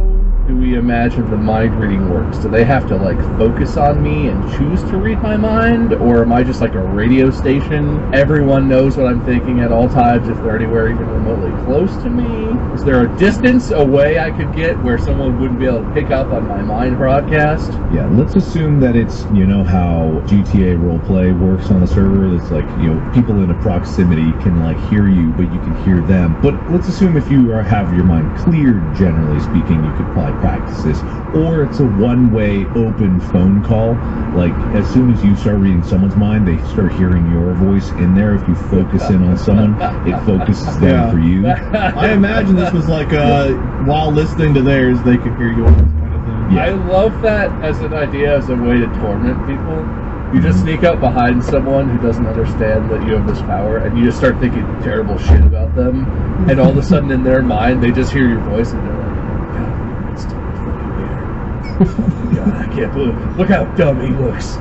do we imagine the mind reading works? Do they have to like focus on me and choose to read my mind? Or am I just like a radio station? Everyone knows what I'm thinking at all times if they're anywhere even remotely close to me? Is there a distance away I could get where someone wouldn't be able to pick up on my mind broadcast? Yeah, let's assume that it's, you know, how GTA roleplay works on the server. It's like, you know, people in a proximity can like hear you, but you can hear them. But let's assume if you have your mind cleared, generally speaking, you could probably practice this. Or it's a one-way open phone call. Like, as soon as you start reading someone's mind, they start hearing your voice in there. If you focus in on someone, it focuses them for you. I imagine this was like, while listening to theirs, they could hear yours kind of thing. Yeah. I love that as an idea, as a way to torment people. You just sneak up behind someone who doesn't understand that you have this power, and you just start thinking terrible shit about them, and all of a sudden in their mind, they just hear your voice, and they're like, God, it's totally fucking weird. God, I can't believe it. Look how dumb he looks.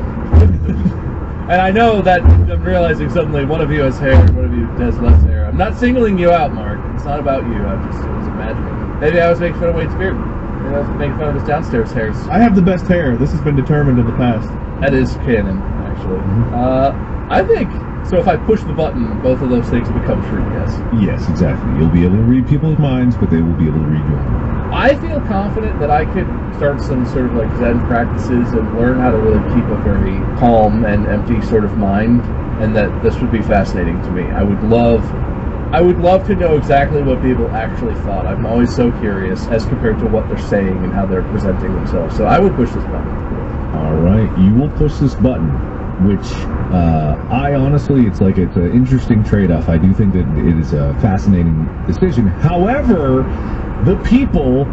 And I know that I'm realizing suddenly one of you has hair, and one of you has less hair. I'm not singling you out, Mark. It's not about you. I was imagining. Maybe I was making fun of Wade's beard. Maybe I was making fun of his downstairs hairs. I have the best hair. This has been determined in the past. That is canon, actually. I think So if I push the button, both of those things become true, yes. Yes, exactly. You'll be able to read people's minds, but they will be able to read yours. I feel confident that I could start some sort of like Zen practices and learn how to really keep a very calm and empty sort of mind, and that this would be fascinating to me. I would love to know exactly what people actually thought. I'm always so curious as compared to what they're saying and how they're presenting themselves. So I would push this button. All right, you will push this button, which I honestly, it's an interesting trade-off. I do think that it is a fascinating decision. However, the people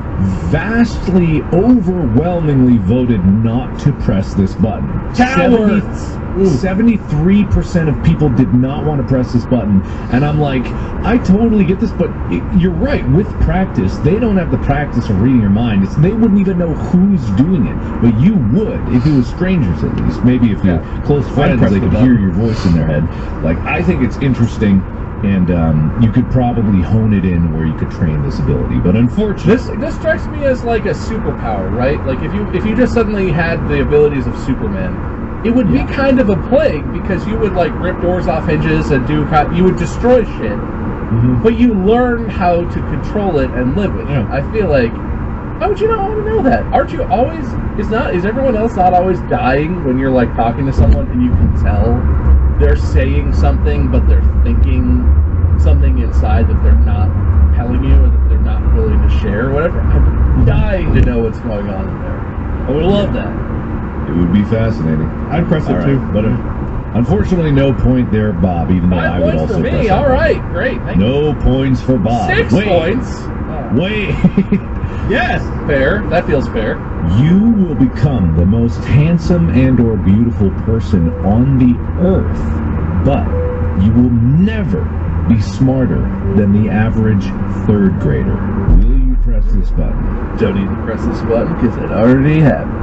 vastly, overwhelmingly voted not to press this button. Cowards! 73% of people did not want to press this button. And I'm like, I totally get this, but you're right. With practice, they don't have the practice of reading your mind. They wouldn't even know who's doing it. But you would, if it was strangers at least. Maybe if you're close friends, they could hear your voice in their head. Like, I think it's interesting. And you could probably hone it in where you could train this ability, but unfortunately, this strikes me as like a superpower, right? Like if you just suddenly had the abilities of Superman, it would be kind of a plague because you would like rip doors off hinges and you would destroy shit, but you learn how to control it and live with it. I feel like, how would you not want to know that? Aren't you always? Is everyone else not always dying when you're like talking to someone and you can tell they're saying something, but they're thinking something inside that they're not telling you, or that they're not willing to share, or whatever? I'm dying to know what's going on in there. I would love that. it would be fascinating. I'd press it too. But unfortunately, no point there, Bob, even though I would also press it. 5 points for me. All right, great. Thank no points for Bob. 6 points. Wait. Yes. Fair. That feels fair. You will become the most handsome and or beautiful person on the earth, but you will never be smarter than the average third grader. Will you press this button? Don't need to press this button because it already happened.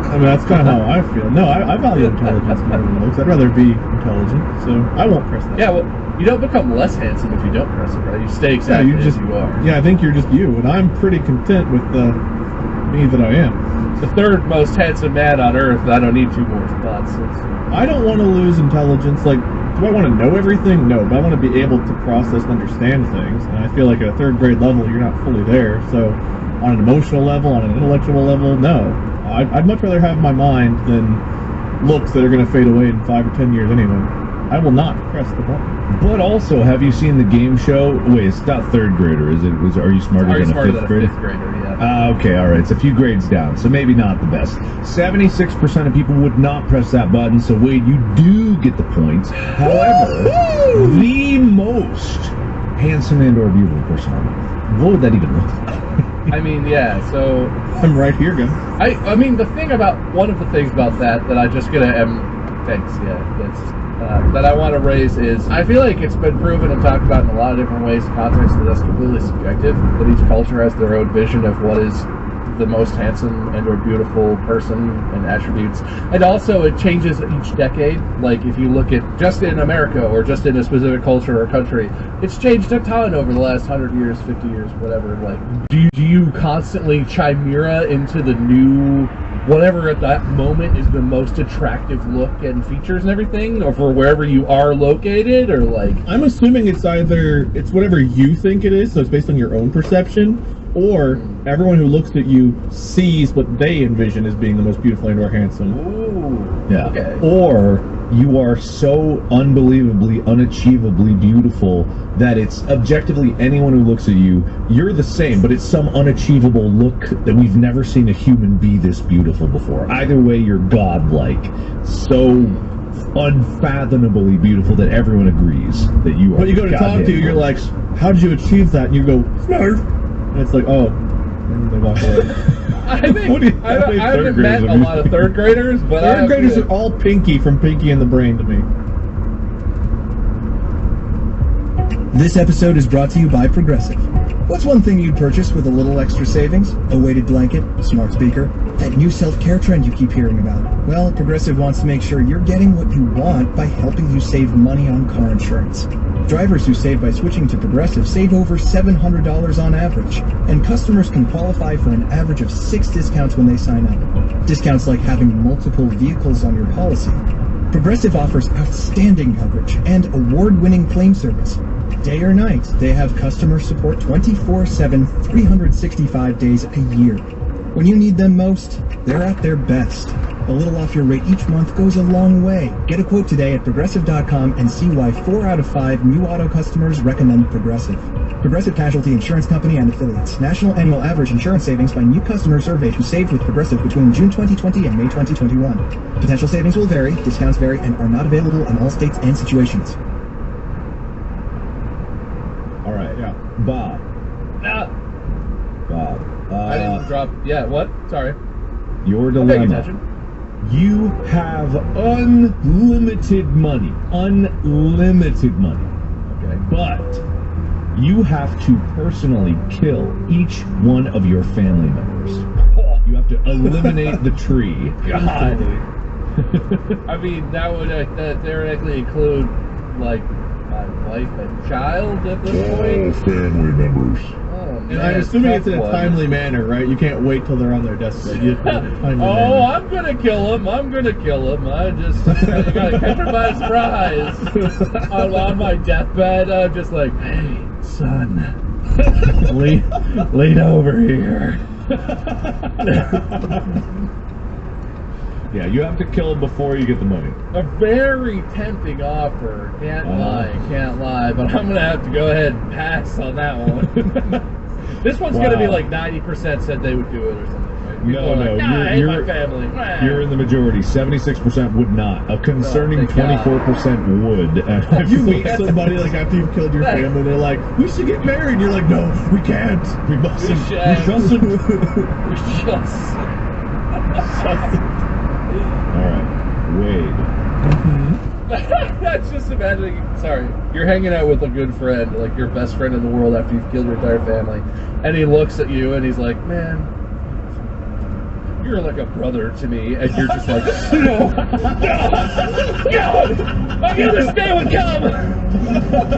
I mean, that's kind of how I feel. No, I value intelligence more than looks. I'd rather be intelligent, so I won't press that. Yeah, well, you don't become less handsome if you don't press it, right? You stay exactly as you are. Yeah, I think you're just you, and I'm pretty content with the me that I am. The third most handsome man on earth, I don't need 2 more spots. I don't want to lose intelligence. Like, do I want to know everything? No, but I want to be able to process and understand things. And I feel like at a third grade level, you're not fully there. So, on an emotional level, on an intellectual level, no. I'd much rather have my mind than looks that are going to fade away in 5 or 10 years anyway. I will not press the button. But also, have you seen the game show? Wait, it's not third grader, is it? Are you smarter than a fifth grader? Fifth grader, yeah. Okay, all right. It's a few grades down, so maybe not the best. 76% of people would not press that button, so Wade, you do get the points. However, the most handsome and or beautiful person on earth. What would that even look like? I mean, yeah, so... I'm right here, guys. I mean, one of the things about that I just thanks, yeah, that I want to raise is, I feel like it's been proven and talked about in a lot of different ways, context that's completely subjective, that each culture has their own vision of what is the most handsome and or beautiful person and attributes. And also it changes each decade. Like if you look at just in America or just in a specific culture or country, it's changed a ton over the last 100 years, 50 years, whatever. Like, do you constantly chimera into the new whatever at that moment is the most attractive look and features and everything, or for wherever you are located, or like? I'm assuming it's whatever you think it is, so it's based on your own perception, or everyone who looks at you sees what they envision as being the most beautiful and or handsome. Ooh. Yeah. Okay. Or you are so unbelievably, unachievably beautiful that it's objectively anyone who looks at you, you're the same, but it's some unachievable look that we've never seen a human be this beautiful before. Either way, you're godlike. So unfathomably beautiful that everyone agrees that you are. But you go to talk to you, you're like, how did you achieve that? And you go, Smurf. And it's like, oh. And they walk away. I haven't met a lot of third graders, but third graders are all Pinky from Pinky and the Brain to me. This episode is brought to you by Progressive. What's one thing you'd purchase with a little extra savings? A weighted blanket, a smart speaker, that new self-care trend you keep hearing about. Well, Progressive wants to make sure you're getting what you want by helping you save money on car insurance. Drivers who save by switching to Progressive save over $700 on average, and customers can qualify for an average of 6 discounts when they sign up. Discounts like having multiple vehicles on your policy, Progressive offers outstanding coverage and award-winning claim service. Day or night, they have customer support 24/7, 365 days a year. When you need them most, they're at their best. A little off your rate each month goes a long way. Get a quote today at Progressive.com and see why 4 out of 5 new auto customers recommend Progressive. Progressive Casualty Insurance Company and Affiliates. National annual average insurance savings by new customers surveyed who saved with Progressive between June 2020 and May 2021. Potential savings will vary, discounts vary, and are not available in all states and situations. All right. Yeah. Bob. Ah, Bob. I didn't drop. Yeah, what? Sorry. Your I'm paying dilemma. attention. You have unlimited money. Unlimited money. Okay. But you have to personally kill each one of your family members. You have to eliminate the tree. God. I mean, that would theoretically include, like, my wife and child at this point. family members. Oh, man, And I'm assuming it's in a tough one. timely manner, right? You can't wait till they're on their deathbed. You have to do it in a timely Oh, manner. I'm gonna kill him. I'm gonna kill him. I just you gotta catch him by surprise. on my deathbed, I'm just like, hey, son, lean over here. Yeah, you have to kill him before you get the money. A very tempting offer. Can't lie. But I'm gonna have to go ahead and pass on that one. This one's gonna be Wow. like 90% said they would do it or something. Right? People No, are like, no, nah, I hate you're- my family. Nah. You're in the majority. 76% would not. A concerning thank God. 24% would. And I You feel meet like somebody like after you've killed your family, they're like, "We should get married." And you're like, "No, we can't. we mustn't. should. We mustn't. Just. All right, Wade. That's just imagining. Sorry, you're hanging out with a good friend, like your best friend in the world after you've killed your entire family, and he looks at you and he's like, "Man, you're like a brother to me," and you're just like, "No, I'm gonna stay with Cub."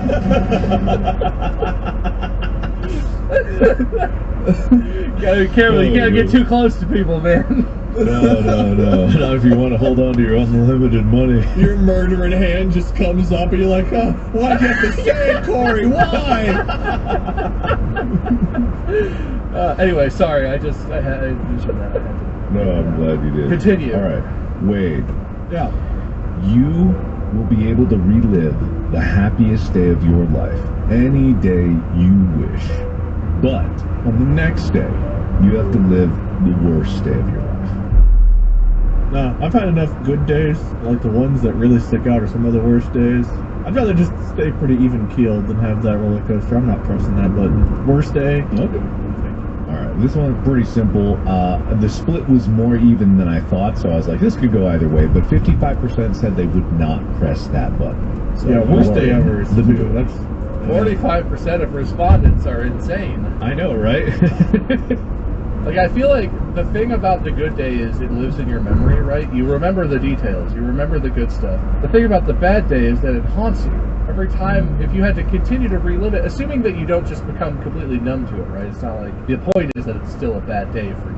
Gotta be careful. You can't get too close to people, man. No. Not if you want to hold on to your unlimited money. Your murdering hand just comes up, and you're like, "Oh, why'd you have to say it, Corey? Why?" Anyway, sorry. I mentioned that. I had to. No, I'm glad you did. Continue. All right, Wade. Yeah. You will be able to relive the happiest day of your life any day you wish. But on the next day, you have to live the worst day of your life. No, I've had enough good days, like the ones that really stick out, or some of the worst days. I'd rather just stay pretty even keeled than have that roller coaster. I'm not pressing that button. Worst day. Okay. All right, this one's pretty simple. The split was more even than I thought, so I was like, this could go either way. But 55% said they would not press that button. So Yeah, worst day well, ever is the- two. That's 45% of respondents are insane. I know, right? Like, I feel like the thing about the good day is it lives in your memory, right? You remember the details. You remember the good stuff. The thing about the bad day is that it haunts you. Every time, if you had to continue to relive it, assuming that you don't just become completely numb to it, right? It's not like, the point is that it's still a bad day for you.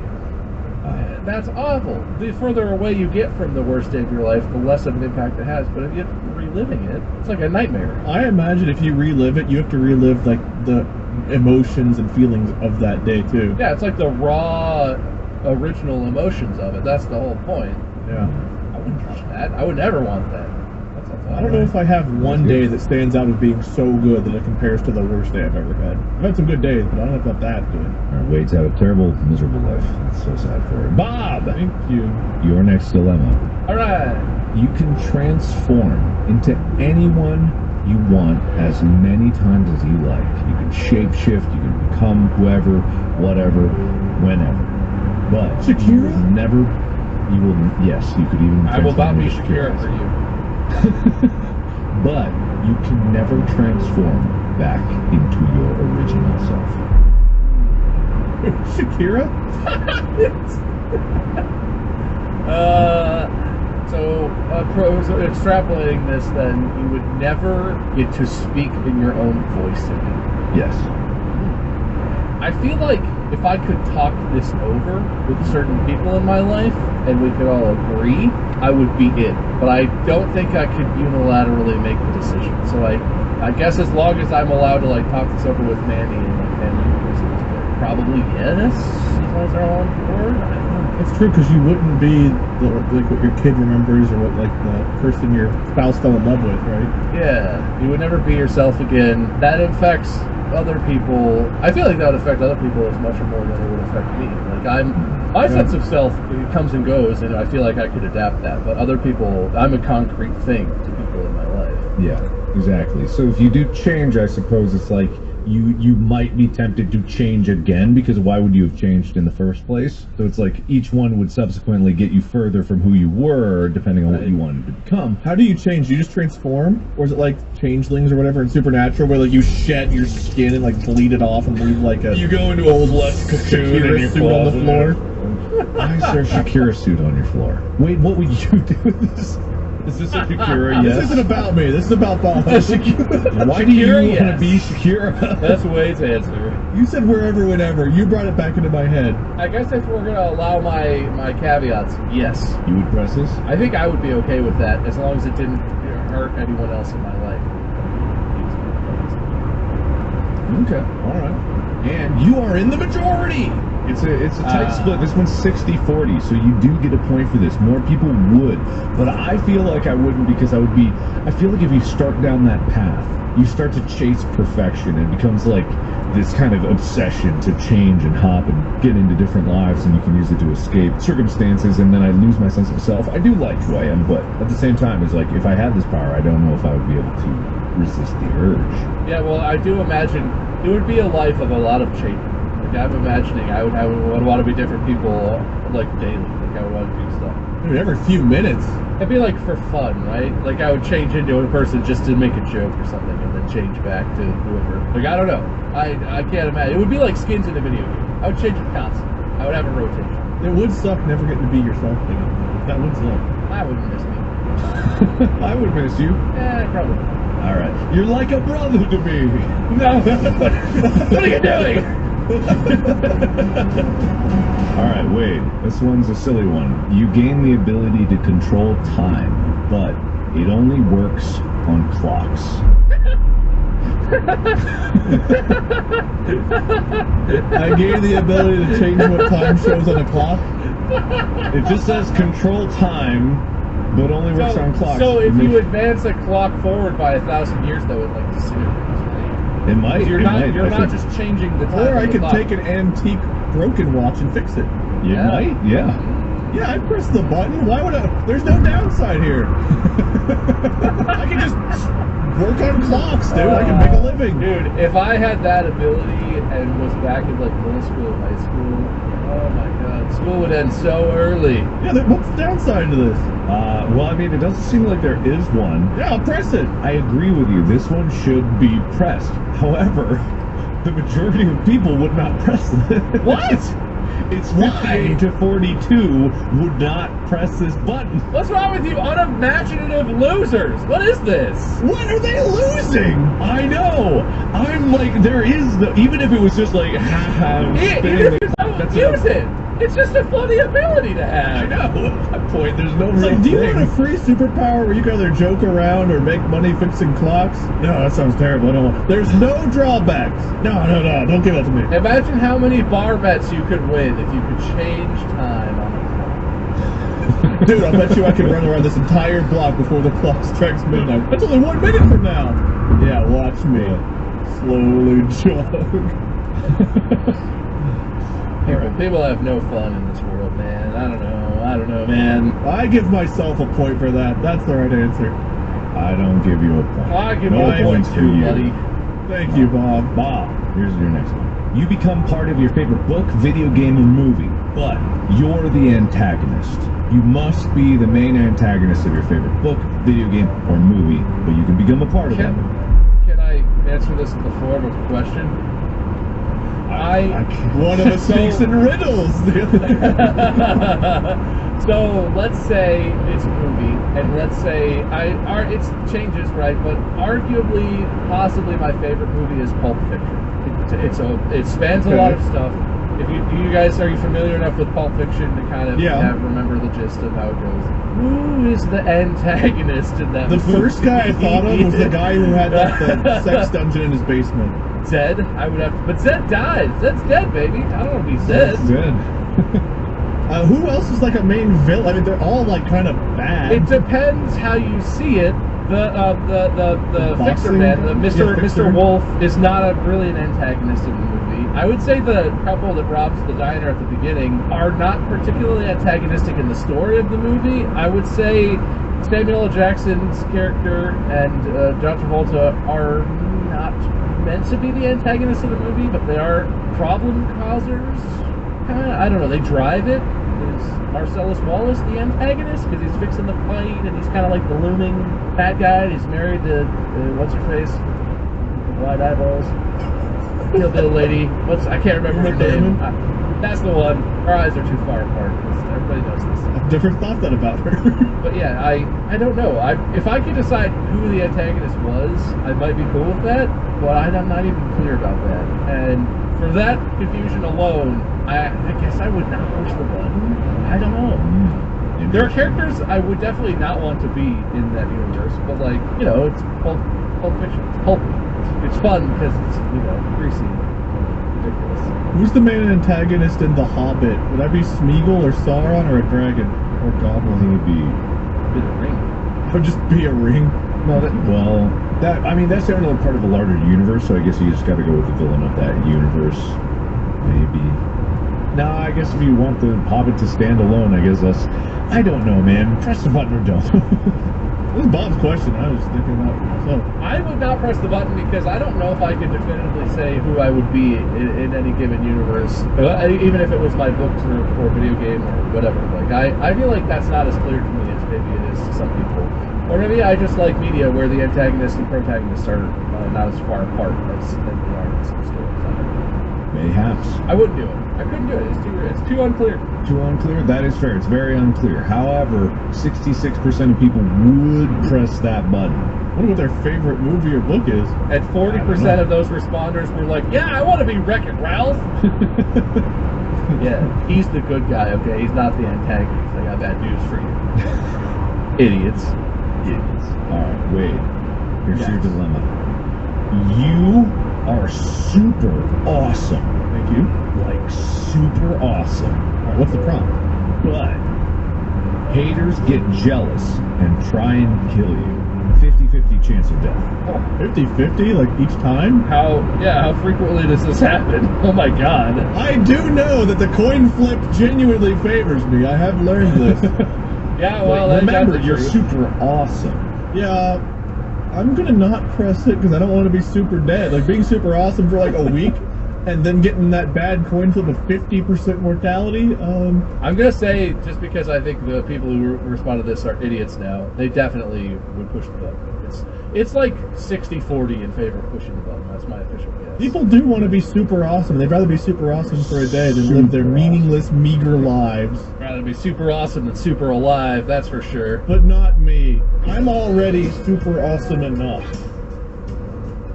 That's awful. The further away you get from the worst day of your life, the less of an impact it has. But if you're reliving it, it's like a nightmare. I imagine if you relive it, you have to relive like the emotions and feelings of that day too. Yeah, it's like the raw, original emotions of it. That's the whole point. Yeah. I wouldn't want that. I would never want that. That sounds I don't know if I have one day that stands out as being so good that it compares to the worst day I've ever had. I've had some good days, but I don't know about that good. All right, Wade's had a terrible, miserable life. It's so sad for him. Bob, Thank you. your next dilemma. All right. You can transform into anyone you want as many times as you like. You can shapeshift, you can become whoever, whatever, whenever. But Shakira? you will never, yes, you could even I will not transform be into Shakira for you. But you can never transform back into your original self. Shakira? So extrapolating this, then you would never get to speak in your own voice again. Yes. I feel like if I could talk this over with certain people in my life and we could all agree, I would be in. But I don't think I could unilaterally make the decision. So I guess as long as I'm allowed to like talk this over with Manny and my family members, probably yes. As long as they're all on board. I don't know. It's true, because you wouldn't be like what your kid remembers or what like the person your spouse fell in love with, right? Yeah, you would never be yourself again. That affects other people. I feel like that would affect other people as much or more than it would affect me. Like my sense of self, it comes and goes, and I feel like I could adapt that. But other people, I'm a concrete thing to people in my life. Yeah, exactly. So if you do change, I suppose it's like you might be tempted to change again, because why would you have changed in the first place? So it's like each one would subsequently get you further from who you were, depending on what you wanted to become. How do you change? Do you just transform? Or is it like changelings or whatever in Supernatural, where like you shed your skin and like bleed it off and leave like a go into a flesh cocoon Shakira suit on the floor? I serve Shakira suit on your floor. Wait, what would you do with this? Is this a Shakira? Yes. This isn't about me. This is about Bob. Why do you Shakira, want to yes. be Shakira? That's Wade's answer. You said wherever, whenever. You brought it back into my head. I guess if we're gonna allow my caveats, yes. You would press this? I think I would be okay with that as long as it didn't hurt anyone else in my life. Okay, all right. And you are in the majority. It's a tight split. This one's 60-40, so you do get a point for this. More people would, but I feel like I wouldn't, because I feel like if you start down that path, you start to chase perfection. It becomes like this kind of obsession to change and hop and get into different lives, and you can use it to escape circumstances, and then I lose my sense of self. I do like who I am, but at the same time, it's like, if I had this power, I don't know if I would be able to resist the urge. Yeah, well, I do imagine it would be a life of a lot of change. Like, I'm imagining I would want to be different people, like, daily. Like, I would want to do stuff. Dude, every few minutes. It'd be, like, for fun, right? Like, I would change into a person just to make a joke or something, and then change back to whoever. Like, I don't know. I can't imagine. It would be like skins in a video game. I would change it constantly. I would have a rotation. It would suck never getting to be yourself again. That would suck. I wouldn't miss me. I would miss you. Probably. All right. You're like a brother to me. No. What are you doing? All right, Wade. This one's a silly one. You gain the ability to control time, but it only works on clocks. I gave the ability to change what time shows on a clock. It just says control time, but only works on clocks. So if you advance a clock forward by 1,000 years, though, it like disintegrates, right? It might. You're it not. might. You're I not think- just changing the time. Or I of the could clock. take an antique broken watch and fix it. You Yeah. might. Yeah. Yeah, I press the button. Why would I? There's no downside here. I can just work on clocks, dude. I can make a living. Dude, if I had that ability and was back in like middle school or high school, oh my god, school would end so early. Yeah, what's the downside to this? Well, I mean, it doesn't seem like there is one. Yeah, I'll press it. I agree with you. This one should be pressed. However, the majority of people would not press this. What? It's Why? 58 to 42 would not press this button. What's wrong with you unimaginative losers? What is this? What are they losing? I know. I'm like, there is no, even if it was just like, Even spinning if the you clock, don't that's use enough. it. It's just a funny ability to I have. know. At that point, there's no It's real like, do you thing. want a free superpower where you can either joke around or make money fixing clocks? No, that sounds terrible. I don't want. There's no drawbacks. No, don't give that to me. Imagine how many bar bets you could win if you could change time on a clock. Dude, I bet you I can run around this entire block before the clock strikes midnight. That's only 1 minute from now. Yeah, watch me slowly jog. People have no fun in this world, man. I don't know, man. I give myself a point for that. That's the right answer. I don't give you a point. I give no you a points point for too, you. buddy. Thank you, Bob. Bob, here's your next one. You become part of your favorite book, video game, or movie, but you're the antagonist. You must be the main antagonist of your favorite book, video game, or movie, but you can become a part of that. Can I answer this in the form of a question? One of the speaks in riddles. So let's say it's a movie, and let's say it changes, right? But arguably, possibly my favorite movie is Pulp Fiction. It spans a lot of stuff. if you guys are you familiar enough with Pulp Fiction to kind of remember the gist of how it goes? Who is the antagonist in that The movie? first guy I thought of was the guy who had the sex dungeon in his basement. Zed? I would have to, but Zed dies. Zed's dead, baby. I don't want to be Zed. That's good. Who else is like a main villain? I mean, they're all like kind of bad. It depends how you see it. The fixer boxing? man, the Yeah, Fixer. Mr. Wolf, is not really an antagonist in the movie. I would say the couple that robs the diner at the beginning are not particularly antagonistic in the story of the movie. I would say Samuel L. Jackson's character and John Travolta are not meant to be the antagonists of the movie, but they are problem causers. I don't know. They drive it. Is Marcellus Wallace the antagonist because he's fixing the plane and he's kind of like the looming bad guy? And he's married to what's her face, the wide eyeballs, Kill Bill lady. I can't remember her name. That's the one. Her eyes are too far apart. Everybody knows this. I've never thought that about her. But yeah, I don't know. If I could decide who the antagonist was, I might be cool with that. But I'm not even clear about that. And for that confusion alone, I guess I would not push the button. I don't know. There are characters I would definitely not want to be in that universe, but like, it's Pulp Fiction. It's pulpy. It's fun because it's, greasy and ridiculous. Who's the main antagonist in The Hobbit? Would that be Smeagol or Sauron or a dragon? Or goblin? I think it'd be... Bit of ring. Would just be a ring? No, that's certainly part of a larger universe, so I guess you just gotta go with the villain of that universe. Maybe. No, I guess if you want the Hobbit to stand alone, I guess that's... I don't know, man. Press the button or don't. This is Bob's question. I was thinking about it myself. I would not press the button because I don't know if I can definitively say who I would be in any given universe, even if it was my books or video game or whatever. Like I feel like that's not as clear to me as maybe it is to some people. Or maybe I just like media where the antagonists and protagonists are not as far apart as they are in some stories. Mayhaps. I wouldn't do it. I couldn't do it. It's too unclear. Too unclear? That is fair. It's very unclear. However, 66% of people would press that button. I wonder what their favorite movie or book is. And 40% of those responders were like, yeah, I want to be Wreck-It Ralph. Yeah, he's the good guy, okay? He's not the antagonist. I got bad news for you. Idiots. Alright, Wade. Here's your Yes. dilemma. You are super awesome. Thank you. Like, super awesome. Alright, what's the prompt? But haters get jealous and try and kill you. 50-50 chance of death. 50-50, like each time? How frequently does this happen? Oh my god. I do know that the coin flip genuinely favors me. I have learned this. Yeah, well, Like, that's remember, the you're truth. super awesome. Yeah, I'm gonna not press it because I don't want to be super dead. Like being super awesome for like a week and then getting that bad coin flip of 50% mortality. I'm gonna say, just because I think the people who respond to this are idiots now, they definitely would push the button. It's like 60-40 in favor of pushing the button. That's my official guess. People do want to be super awesome. They'd rather be super awesome for a day than live their Super meaningless, meager lives. Rather be super awesome than super alive, that's for sure. But not me. I'm already super awesome enough.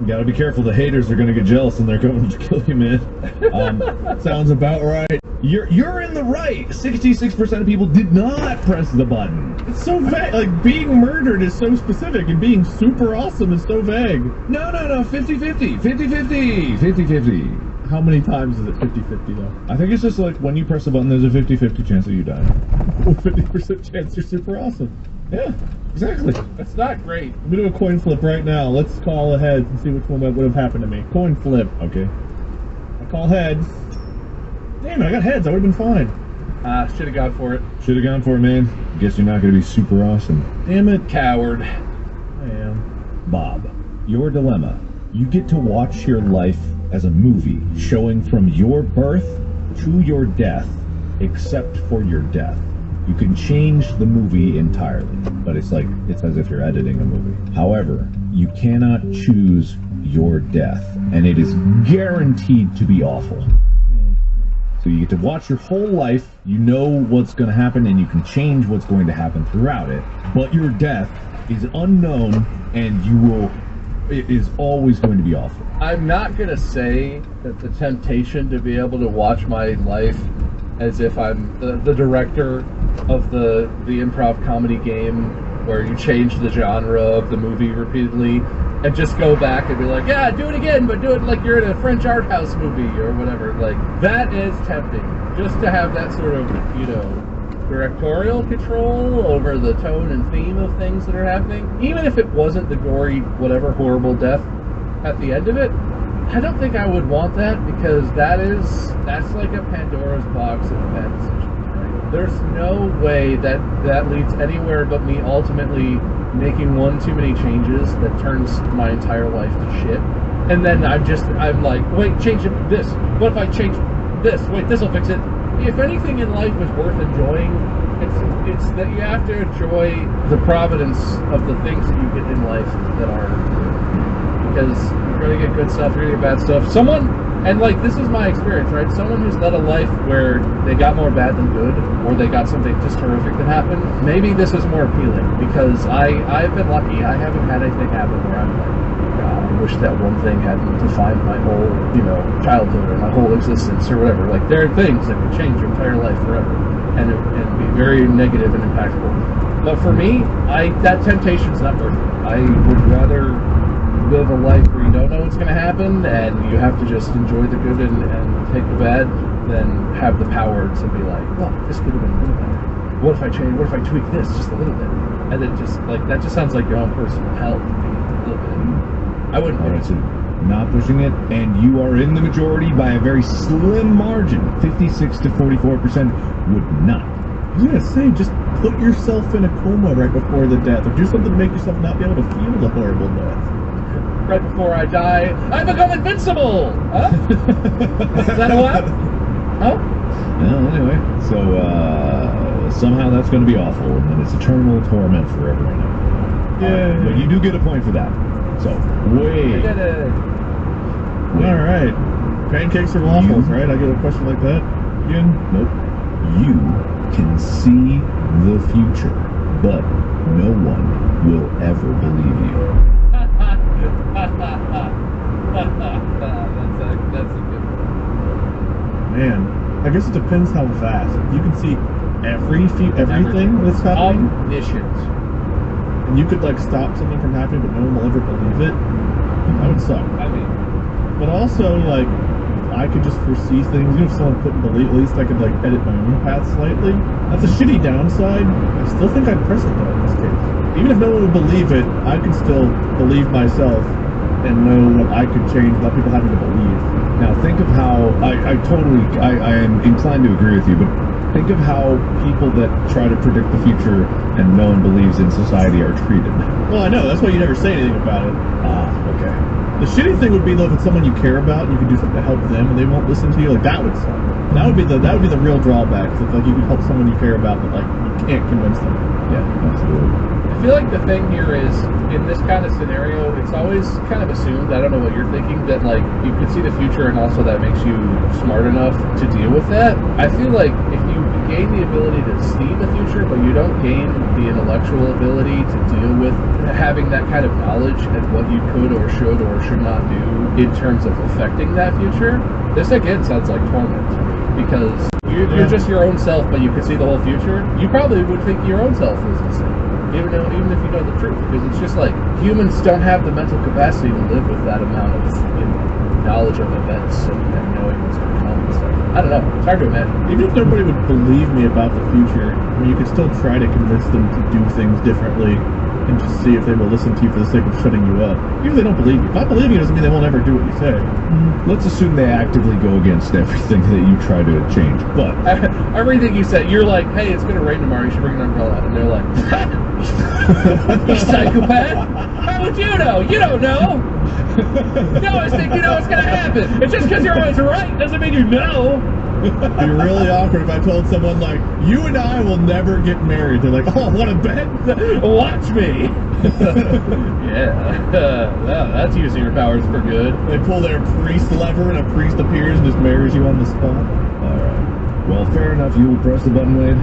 You gotta be careful. The haters are gonna get jealous and they're going to kill you, man. Sounds about right. You're in the right. 66% of people did not press the button. It's so vague. Like, being murdered is so specific, and being super awesome is so vague. No, 50-50. 50-50. 50-50. How many times is it 50-50, though? I think it's just like when you press the button, there's a 50-50 chance that you die. 50% chance you're super awesome. Yeah, exactly. That's not great. I'm gonna do a coin flip right now. Let's call heads and see which one would have happened to me. Coin flip. Okay. I call heads. Damn it, I got heads. I would have been fine. Should have gone for it. Should have gone for it, man. Guess you're not gonna be super awesome. Damn it. Coward. I am. Bob, your dilemma. You get to watch your life as a movie, showing from your birth to your death, except for your death. You can change the movie entirely, but it's as if you're editing a movie. However, you cannot choose your death, and it is guaranteed to be awful. So you get to watch your whole life, you know what's going to happen, and you can change what's going to happen throughout it, but your death is unknown, and you will it is always going to be awful. I'm not gonna say that the temptation to be able to watch my life as if I'm the director of the improv comedy game where you change the genre of the movie repeatedly and just go back and be like, yeah, do it again, but do it like you're in a French art house movie or whatever. Like, that is tempting. Just to have that sort of, directorial control over the tone and theme of things that are happening. Even if it wasn't the gory, whatever, horrible death at the end of it, I don't think I would want that, because that's like a Pandora's box of bad decisions, right? There's no way that leads anywhere but me ultimately making one too many changes that turns my entire life to shit. And then I'm like, wait, change this. What if I change this? Wait, this'll fix it. If anything in life is worth enjoying, it's that you have to enjoy the providence of the things that you get in life that are good. Because you're going to get good stuff, you're going to get bad stuff. And like, this is my experience, right? Someone who's led a life where they got more bad than good, or they got something just horrific that happened, maybe this is more appealing, because I've been lucky. I haven't had anything happen where I'm like, God, I wish that one thing hadn't defined my whole, childhood or my whole existence or whatever. Like, there are things that could change your entire life forever and be very negative and impactful. But for me, that temptation's not worth it. I would rather live a life where you don't know what's going to happen and you have to just enjoy the good and take the bad than have the power to be like, well, this could have been a little better. What if I change? What if I tweak this just a little bit? And then just like, that just sounds like your own personal hell to me a little bit. I wouldn't. All right, so not pushing it, and you are in the majority by a very slim margin. 56 to 44% would not. I was gonna say, just put yourself in a coma right before the death, or do something to make yourself not be able to feel the horrible death. Right before I die, I become invincible! Huh? Is that a what? Oh? Well, anyway, so somehow that's going to be awful, and then it's eternal torment forever and ever. Yeah. But you do get a point for that. So, I get it. Alright. Pancakes or waffles, right? I get a question like that again? Nope. You can see the future, but no one will ever believe you. That's a good one. Man, I guess it depends how fast. You can see everything that's happening, Omniscient. and you could like stop something from happening, but no one will ever believe it. That would suck. I mean, But also, like, I could just foresee things. Even if someone couldn't believe, at least I could like edit my own path slightly. That's a shitty downside. I still think I'd press it though in this case. Even if no one would believe it, I could still believe myself and know what I could change without people having to believe. Now think of how I am inclined to agree with you, but think of how people that try to predict the future and no one believes in society are treated. Well, I know. That's why you never say anything about it. Ah, okay. The shitty thing would be though if it's someone you care about and you could do something to help them and they won't listen to you. Like that would suck. That would be the real drawback. If like you could help someone you care about, but like you can't convince them. Yeah, absolutely. I feel like the thing here is, in this kind of scenario, it's always kind of assumed, I don't know what you're thinking, that like you could see the future and also that makes you smart enough to deal with that. I feel like if you gain the ability to see the future, but you don't gain the intellectual ability to deal with having that kind of knowledge and what you could or should not do in terms of affecting that future, this again sounds like torment to me, because you're just your own self, but you can see the whole future. You probably would think your own self was insane. Even if you know the truth, because it's just like humans don't have the mental capacity to live with that amount of knowledge of events and knowing what's going to come and stuff. I don't know. It's hard to imagine. Even if nobody would believe me about the future, I mean, you could still try to convince them to do things differently and just see if they will listen to you for the sake of shutting you up. Even if they don't believe you. Not believing you doesn't mean they won't ever do what you say. Let's assume they actively go against everything that you try to change. But Everything you said, you're like, hey, it's going to rain tomorrow, you should bring an umbrella. And they're like, you psychopath? How would you know? You don't know. You always think you know what's going to happen. It's just because you're always right doesn't mean you know. It'd be really awkward if I told someone, like, you and I will never get married. They're like, oh, what a bet. Watch me. Yeah. That's using your powers for good. They pull their priest lever and a priest appears and just marries you on the spot. all right. Well, fair enough. You will press the button, Wade.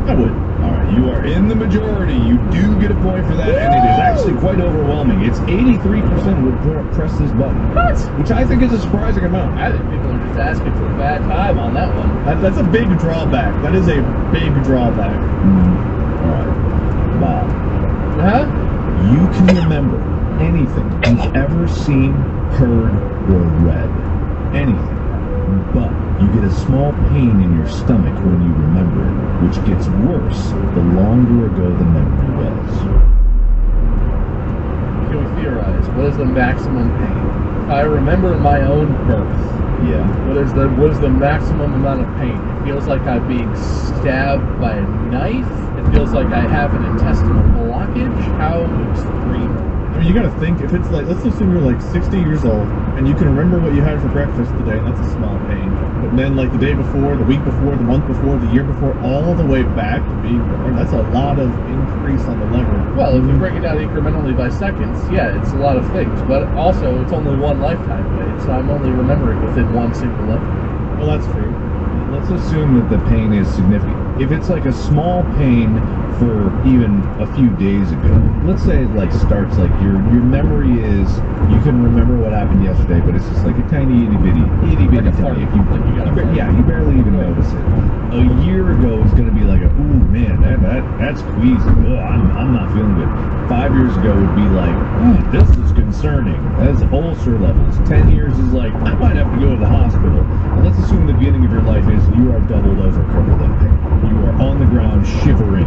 I would. Alright, you are in the majority. You do get a point for that, and it is actually quite overwhelming. It's 83% would press this button. What? Which I think is a surprising amount. I think people are just asking for a bad time on that one. That's a big drawback. That is a big drawback. Alright. Bob, Huh? you can remember anything you've ever seen, heard, or read. Anything. But you get a small pain in your stomach when you remember it, which gets worse the longer ago the memory was. Can we theorize? What is the maximum pain? If I remember my own birth, Yeah. what is the maximum amount of pain? It feels like I'm being stabbed by a knife. It feels like I have an intestinal blockage. How extreme? I mean, you gotta think, if it's like, let's assume you're like 60 years old, and you can remember what you had for breakfast today, and that's a small pain. But then, like, the day before, the week before, the month before, the year before, all the way back to being born, that's a lot of increase on the lever. Well, if you break it down incrementally by seconds, yeah, it's a lot of things. But also, it's only one lifetime away, so I'm only remembering within one single level. Well, that's true. Let's assume that the pain is significant. If it's like a small pain for even a few days ago, let's say it like starts like your memory is, you can remember what happened yesterday, but it's just like a tiny itty bitty Like a fart. tiny. Like you got a fart. Yeah, you barely even notice it. A year ago it's going to be like, ooh man, that's queasy. Ugh, I'm not feeling good. 5 years ago would be like, this is concerning. That's ulcer levels. 10 years is like, I might have to go to the hospital. And let's assume the beginning of your life is you are doubled over crippled in pain. You are on the ground shivering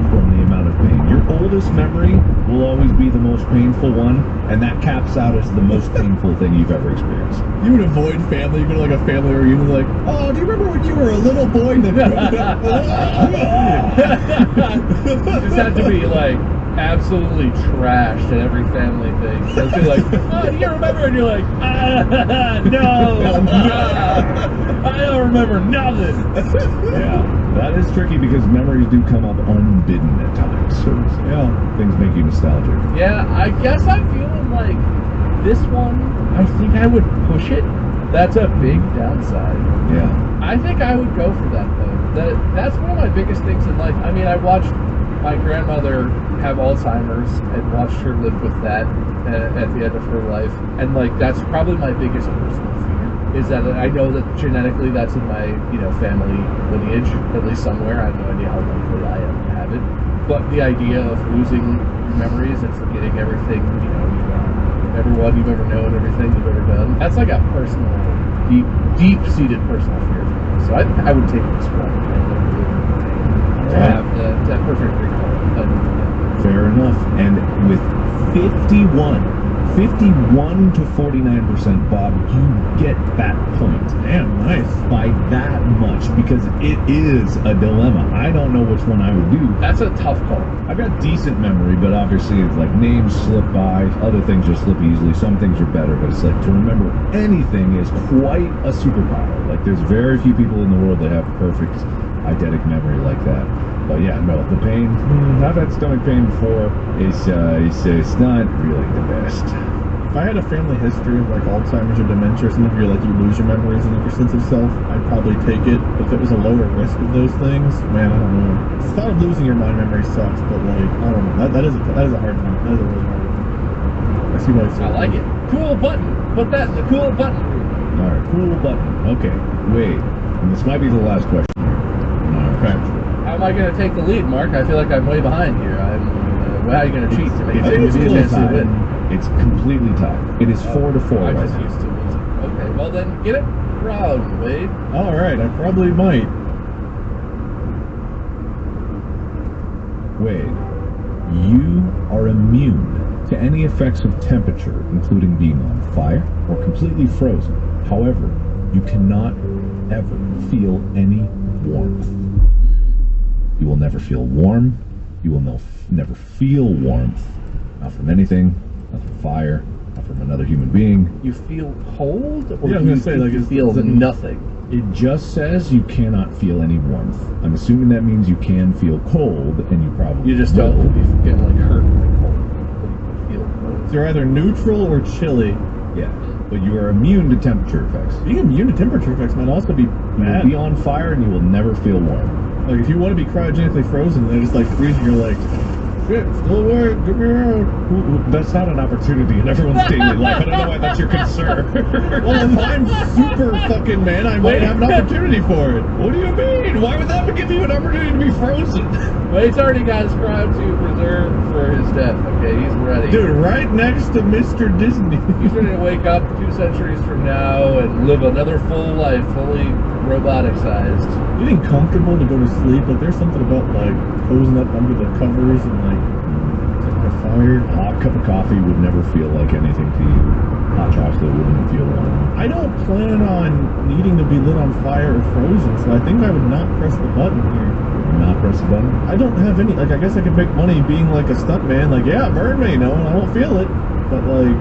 from the amount of pain. Your oldest memory will always be the most painful one, and that caps out as the most painful thing you've ever experienced. You would avoid family. You go to like a family reunion, like, oh, do you remember when you were a little boy? And Just have to be like absolutely trashed at every family thing. Just be like, oh, do you remember? And you're like, no, I don't remember nothing. Yeah, that is tricky because memories do come up unbidden at times. So, yeah, things make you nostalgic. Yeah, I guess I'm feeling like this one, I think I would push it. That's a big downside. Yeah. I think I would go for that though. That's one of my biggest things in life. I mean, I watched my grandmother have Alzheimer's and watched her live with that at the end of her life. And like, that's probably my biggest personal fear, is that I know that genetically that's in my, family lineage, at least somewhere. I have no idea how likely I am to have it. But the idea of losing your memories and forgetting everything, everyone you've ever known, everything you've ever done, that's like a personal, deep-seated personal fear for me. So I would take this one to have that perfect recall. Fair enough. And with 51 to 49%, Bob, you get that point. damn, nice. By that much, because it is a dilemma. I don't know which one I would do. That's a tough call. I've got decent memory, but obviously it's like names slip by, other things just slip easily. Some things are better, but it's like to remember anything is quite a superpower. Like there's very few people in the world that have perfect eidetic memory like that. But yeah, no, the pain, I've had stomach pain before. It's not really the best. If I had a family history of like Alzheimer's or dementia or something, where you lose your memories and your sense of self, I'd probably take it. If it was a lower risk of those things, man, I don't know. The thought of losing your mind memory sucks, but like, I don't know. That is a hard one. That is a really hard one. I see why. I like it. Cool button. Put that in the cool button room. All right, cool button. Okay, wait. And this might be the last question. Okay. How am I going to take the lead, Mark? I feel like I'm way behind here. How are you going to cheat to make It's it give you a chance to tied. win? It's completely tied. It is 4 to 4 I'm right just now. used to losing. Okay, well then get it wrong, Wade. All right, I probably might. Wade, you are immune to any effects of temperature, including being on fire or completely frozen. However, you cannot ever feel any warmth. You will never feel warm. You will never feel warmth. Not from anything, not from fire, not from another human being. You feel cold? Or Yeah, I was do gonna say, like, you is feel it- nothing? It just says you cannot feel any warmth. I'm assuming that means you can feel cold, and you probably You just will. don't get like hurt by cold. But you feel cold. So you're either neutral or chilly. Yeah, but you are immune to temperature effects. Being immune to temperature effects might also be You will bad. be on fire, and you will never feel warm. Like, if you want to be cryogenically frozen, they're just like freezing. You're like, shit, still awake. Get me out. That's not an opportunity in everyone's daily life. I don't know why that's your concern. Well, if I'm super fucking man, I might have an opportunity for it. What do you mean? Why would that give you an opportunity to be frozen? But he's already got his cryotube reserved for his death. Okay, he's ready. Dude, right next to Mr. Disney. He's ready to wake up 2 centuries from now and live another full life, fully robotic-sized. Getting comfortable to go to sleep, like there's something about like cozying up under the covers and like setting a fire. A hot cup of coffee would never feel like anything to you. Hot chocolate wouldn't feel like. I don't plan on needing to be lit on fire or frozen, so I think I would not press the button here. Not press the button. I don't have any, like I guess I could make money being like a stuntman, like yeah, burn me, no, and I won't feel it. But like,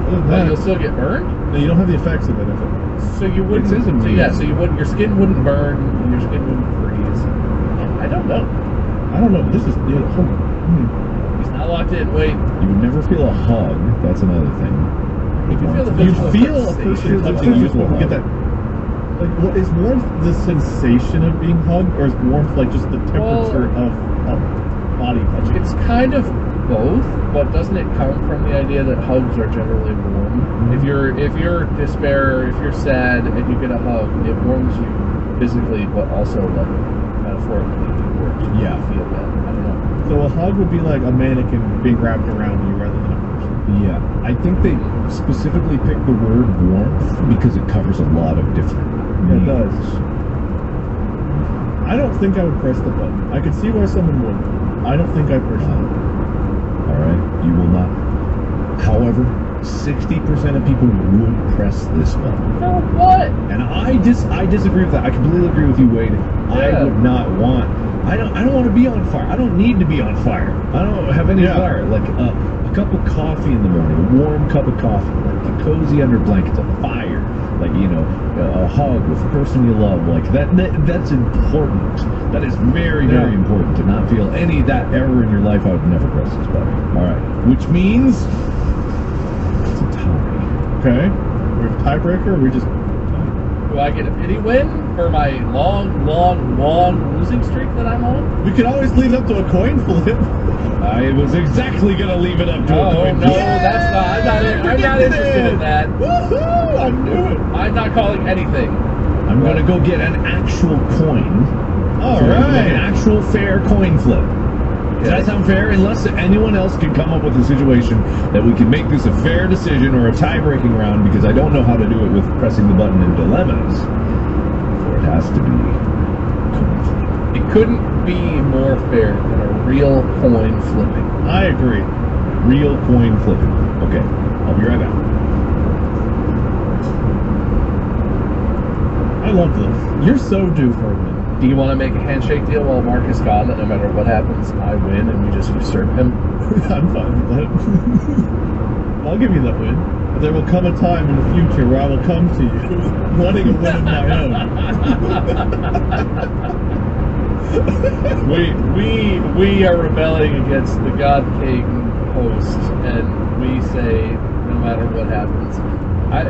other than But that, you'll still get burned? no, you don't have the effects of it. If it So you wouldn't. It isn't So yeah, so you wouldn't. Your skin wouldn't burn. And your skin wouldn't freeze. I don't know. I don't know, but this is, you know, He's not locked in. Wait. You would never feel a hug. That's another thing. You can feel the you visual feel a sensation. person That's touching a you, visual you get hug. that. Like, what is warmth the sensation of being hugged, or is warmth like just the temperature of body touching? It's kind of both, but doesn't it come from the idea that hugs are generally warm? If you're despair, if you're sad, and you get a hug, it warms you physically, but also like metaphorically, it warms you. Yeah. You feel bad. I don't know. So a hug would be like a mannequin being wrapped around you rather than a person. Yeah, I think they specifically picked the word warmth because it covers a lot of different It does. meanings. I don't think I would press the button. I could see why someone would. I don't think I personally. All right, you will not. However, 60% of people would press this button. For what? And I disagree with that. I completely agree with you, Wade. I Yeah. would not want. I don't want to be on fire. I don't need to be on fire. I don't have any Yeah. fire. Like a cup of coffee in the morning, a warm cup of coffee, like cozy under blankets, a fire, like a hug with the person you love. Like that's important. That is very Yeah. important to not feel any of that ever in your life. I would never press this button. All right, which means it's a tie. Okay. We have a tiebreaker, or we just. Do I get a pity win for my long losing streak that I'm on? We could always leave it up to a coin flip. I was exactly gonna leave it up to a Oh coin no, flip. that's not. I'm not interested in that. Woohoo! I knew it. I'm not calling anything. I'm gonna go get an actual coin. All So we're gonna make right. an actual fair coin flip. Does that sound fair? Unless anyone else can come up with a situation that we can make this a fair decision or a tie-breaking round, because I don't know how to do it with pressing the button in dilemmas. So it has to be coin flip. It couldn't be more fair than a real coin flipping. I agree. Real coin flipping. Okay, I'll be right back. I love this. You're so due for a win. Do you want to make a handshake deal while Mark is gone that no matter what happens, I win and we just usurp him? I'm fine with that. I'll give you that win. But there will come a time in the future where I will come to you wanting a win of my own. we are rebelling against the God King host, and we say no matter what happens.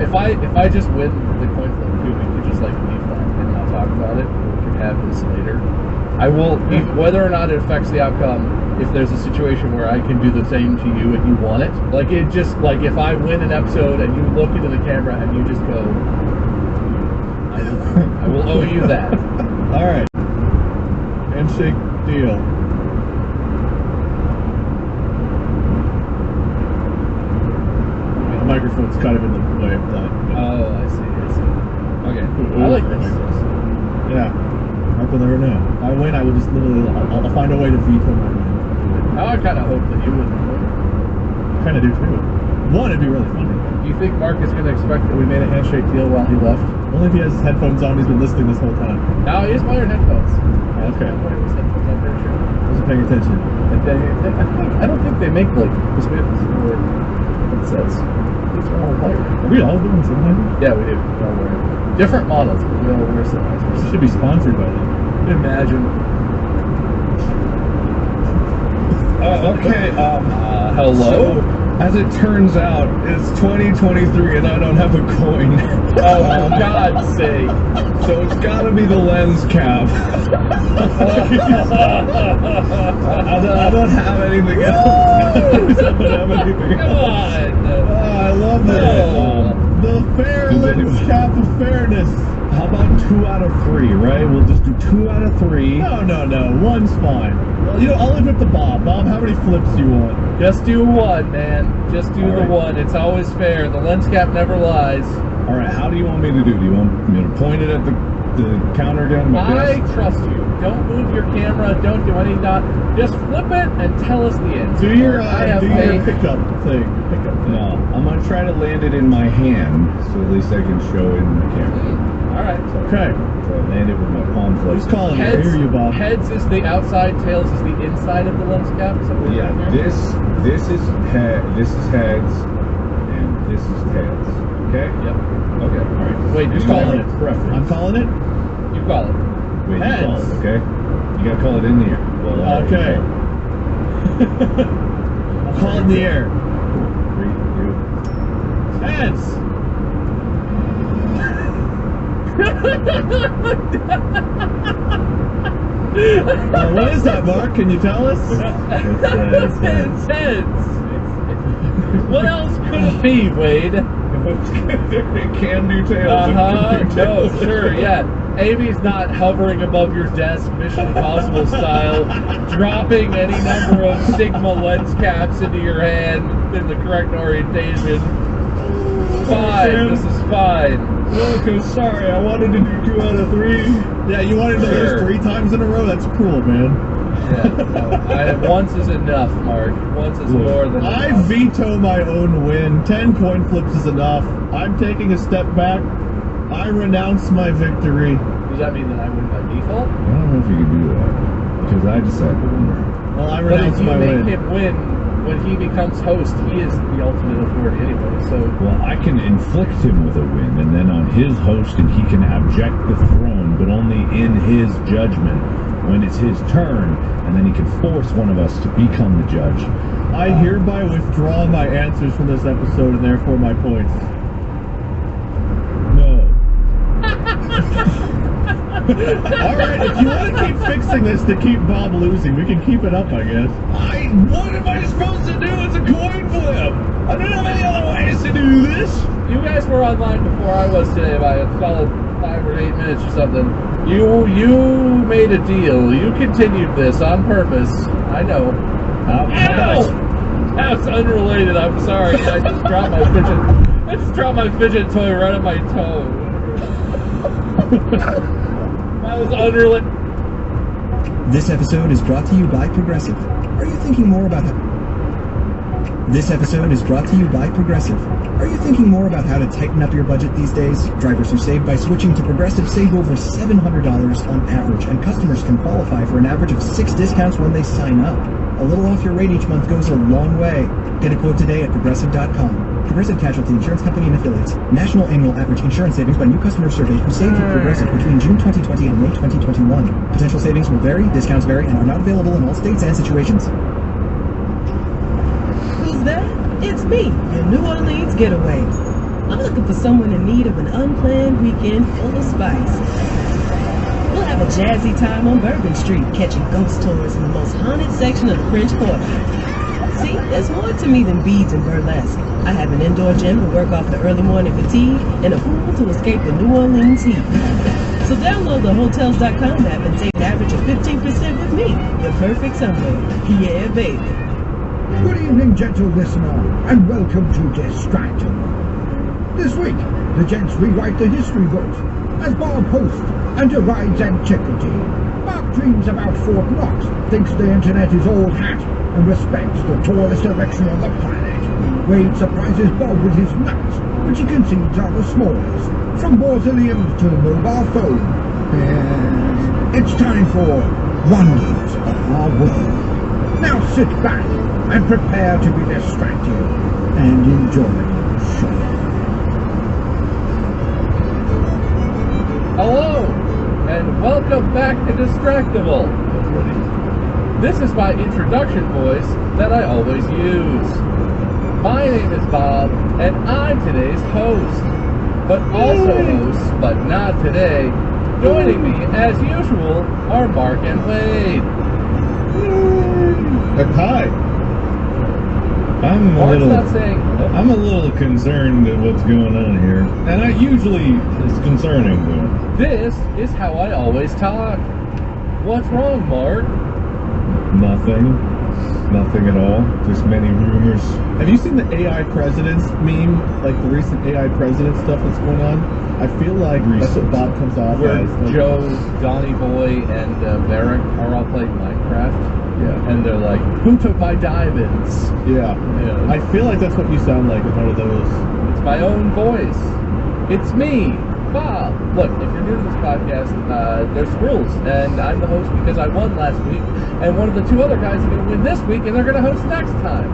If I just win the coin flip too, we could just like leave that and not talk about it. We can have this later. I will, whether or not it affects the outcome. If there's a situation where I can do the same to you and you want it, like it just like if I win an episode and you look into the camera and you just go, I will owe you that. All right. Handshake deal. The microphone's kind of in the way of that. Oh, I see. Okay, I like this. Yeah. Mark will never know. If I win, I will just literally, I'll find a way to veto my win. Now I kind of hope that you wouldn't win. I kind of do too. One, it'd be really funny. Do you think Mark is going to expect that we made a handshake deal while he left? Only if he has his headphones on, he's been listening this whole time. No, he is wearing headphones. Okay. He's wearing his headphones, I'm pretty sure. Wasn't paying attention. I don't think they make like this for headsets. These are all wired. Are we all doing something? Yeah, we do. We're all wearing different models, but we all wear We Sennheisers. should be sponsored by them. Imagine. Okay, Hello? so, as it turns out, it's 2023 and I don't have a coin. Oh, for God's sake. So it's gotta be the lens cap. I don't have anything else. I don't have anything Come else. on. Oh, I love No. that. The fair Does lens anyone- cap of fairness. How about 2 out of 3, right? We'll just do 2 out of 3. No. One's fine. Well, you know, I'll leave it to Bob. Bob, how many flips do you want? Just do one, man. Just do All the right. one. It's always fair. The lens cap never lies. All right, how do you want me to do? Do you want me to point it at the counter again? My I desk? trust you. Don't move your camera. Don't do any not. Just flip it and tell us the answer. Do your, I have do your faith. pickup thing. Pickup thing. No, I'm gonna try to land it in my hand, so at least I can show it in the camera. All right. Okay. So I land it with my palms like Who's calling? I Heads, hear you, Bob. heads is the outside. Tails is the inside of the lens cap. Is that what Yeah, you're doing? this is heads, and this is tails. Okay. Yep. Okay. All right. Wait, who's Anyway, calling it? Preference. I'm calling it. You call it. Wait, Heads. you call it. Okay. You gotta call it in the air. Well, all right, Okay. you call it. I'm calling the air. 3, 2. Heads. What is that, Mark? Can you tell us? It's heads. It's heads. What else could it be, Wade? It can do tails. Uh-huh. It can do No, tails. sure, yeah. Amy's not hovering above your desk, Mission Impossible style, dropping any number of Sigma lens caps into your hand in the correct orientation. Fine, this is fine. Okay, sorry, I wanted to do 2 out of 3. Yeah, you wanted to Sure. lose 3 times in a row? That's cruel, man. Yeah, no, once is enough, Mark. Once is more than I enough. veto my own win. 10 coin flips is enough. I'm taking a step back. I renounce my victory. Does that mean that I win by default? I don't know if you can do that, because I decided the winner. Well, I But if renounce you my make win. him win, when he becomes host, he is the ultimate authority anyway, so... Well, I can inflict him with a win, and then on his hosting, he can abject the throne, but only in his judgment when it's his turn, and then he can force one of us to become the judge. I hereby withdraw my answers from this episode and therefore my points. No. Alright, if you want to keep fixing this to keep Bob losing, we can keep it up, I guess. What am I supposed to do? It's a coin flip. I don't have any other ways to do this. You guys were online before I was today by a solid 5 or 8 minutes or something. You made a deal. You continued this on purpose. I know. Ow! That's unrelated. I'm sorry. I just dropped my fidget. I just dropped my fidget toy right on my toe. That was unrelated. This episode is brought to you by Progressive. Are you thinking more about how... This episode is brought to you by Progressive. Are you thinking more about how to tighten up your budget these days? Drivers who save by switching to Progressive save over $700 on average, and customers can qualify for an average of 6 discounts when they sign up. A little off your rate each month goes a long way. Get a quote today at Progressive.com. Progressive Casualty Insurance Company and Affiliates. National annual average insurance savings by new customers surveyed who saved with Progressive between June 2020 and May 2021. Potential savings will vary, discounts vary, and are not available in all states and situations. Who's that? It's me, your New Orleans getaway. I'm looking for someone in need of an unplanned weekend full of spice. We'll have a jazzy time on Bourbon Street, catching ghost tours in the most haunted section of the French Quarter. See, there's more to me than beads and burlesque. I have an indoor gym to work off the early morning fatigue and a pool to escape the New Orleans heat. So download the Hotels.com app and take an average of 15% with me, your perfect somewhere. Yeah, baby. Good evening, gentle listener, and welcome to Distractable. This week, the gents rewrite the history books as Bob hosts and derides antiquity. Mark dreams about Fort Knox, thinks the internet is old hat, and respects the tallest erection on the planet. Wade surprises Bob with his nuts, which he concedes are the smallest, from mausoleums to the mobile phone. Yes, it's time for Wonders of Our World. Now sit back and prepare to be distracted and enjoy the show. Hello, and welcome back to Distractable. This is my introduction voice that I always use. My name is Bob, and I'm today's host. But also hosts, but not today, Joining me, as usual, are Mark and Wade. Hi. I'm Mark's not saying. I'm a little concerned at what's going on here, and I usually it's concerning. But This is how I always talk. What's wrong, Mark? nothing at all. Just many rumors. Have you seen the AI presidents meme? Like the recent AI president stuff that's going on? I feel like that's what Bob comes off Where as. Like, Joe, Donny Boy, and Varric are all playing Minecraft. Yeah. And they're like, who took my diamonds? Yeah. Yeah. I feel like that's what you sound like with one of those. It's my own voice. It's me, Bob. Look, if you're new to this podcast, there's rules, and I'm the host because I won last week, and one of the two other guys are going to win this week, and they're going to host next time.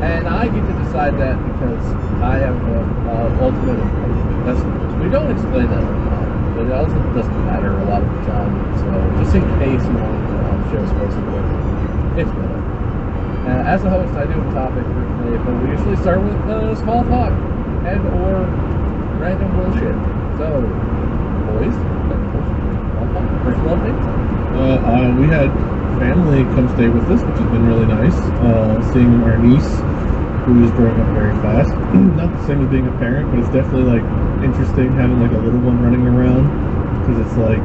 And I get to decide that because I have the ultimate best rules. We don't explain that all the time, but it also doesn't matter a lot of the time. So just in case you want to show support, it's better. As a host, I do a topic for today, but we usually start with small talk and or random bullshit. So, boys, personal updates. We had family come stay with us, which has been really nice. Seeing our niece, who is growing up very fast. Not the same as being a parent, but it's definitely like interesting having like a little one running around, because it's like,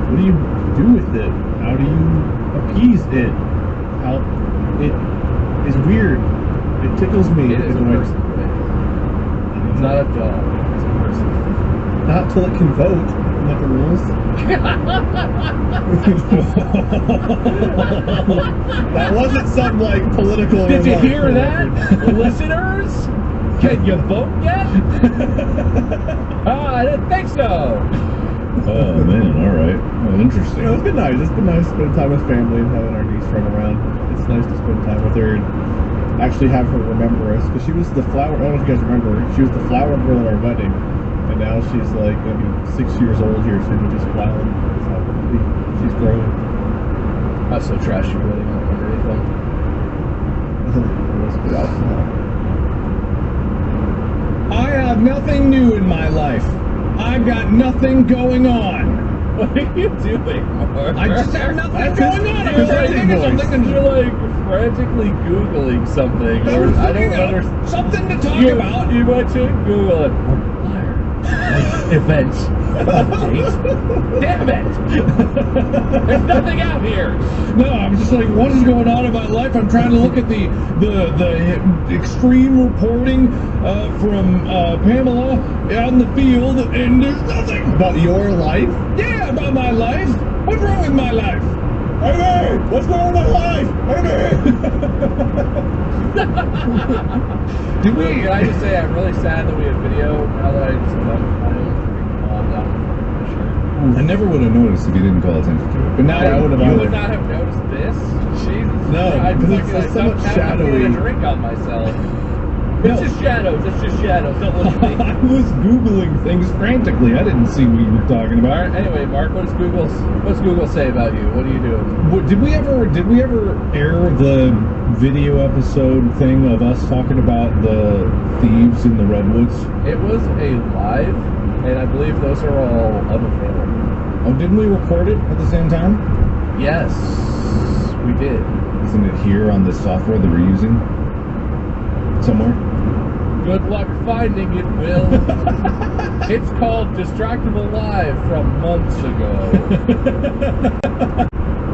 what do you do with it? How do you appease it? How it is weird. It tickles me. It is a in ways. person. It's not a dog. It's a person. Not till it can vote. Isn't that the rules? That wasn't some like political. Did you remark hear for that, record. listeners? Can you vote yet? I didn't think so. Oh man, all right. Well, interesting. You know, it's been nice. It's been nice spending time with family and having our niece run around. It's nice to spend time with her and actually have her remember us, because she was the flower. I don't know if you guys remember. She was the flower girl at our wedding, and now she's like, 6 years old here, so we just wow. That's how quickly she's growing. I was so trashed your wedding. I don't remember anything. It was good alcohol. I have nothing new in my life. I've got nothing going on. What are you doing, Mark? I just have nothing That's going his- on. I his was like, acting voice. something You're like frantically Googling something. I Or was I don't looking up understand. something to talk You about. You went to Google it. Markiplier. Event. Update. Damn it! There's nothing out here. No, I'm just like, what is going on in my life? I'm trying to look at the extreme reporting from Pamela out in the field, and there's nothing. About your life? Yeah, about my life. What's wrong with my life? Hey, what's going on with my life? Did Wait, we? can I just say I'm really sad that we have video now that I just dumped my own drink down my shirt. I never would have noticed if you didn't call attention to it. But now Yeah, I would've You either. would not have noticed this? Jesus. No, I because it's fucking- so I much don't have to pour shadowy. a drink on myself. No. It's just shadows. It's just shadows. Don't look at me. I was Googling things frantically. I didn't see what you were talking All about. right. Anyway, Mark, what's Google say about you? What are you doing? Did we ever air the video episode thing of us talking about the thieves in the redwoods? It was a live, and I believe those are all unavailable. Oh, didn't we record it at the same time? Yes, we did. Isn't it here on the software that we're using? Somewhere? Good luck finding it, Will. It's called Distractable Live from months ago.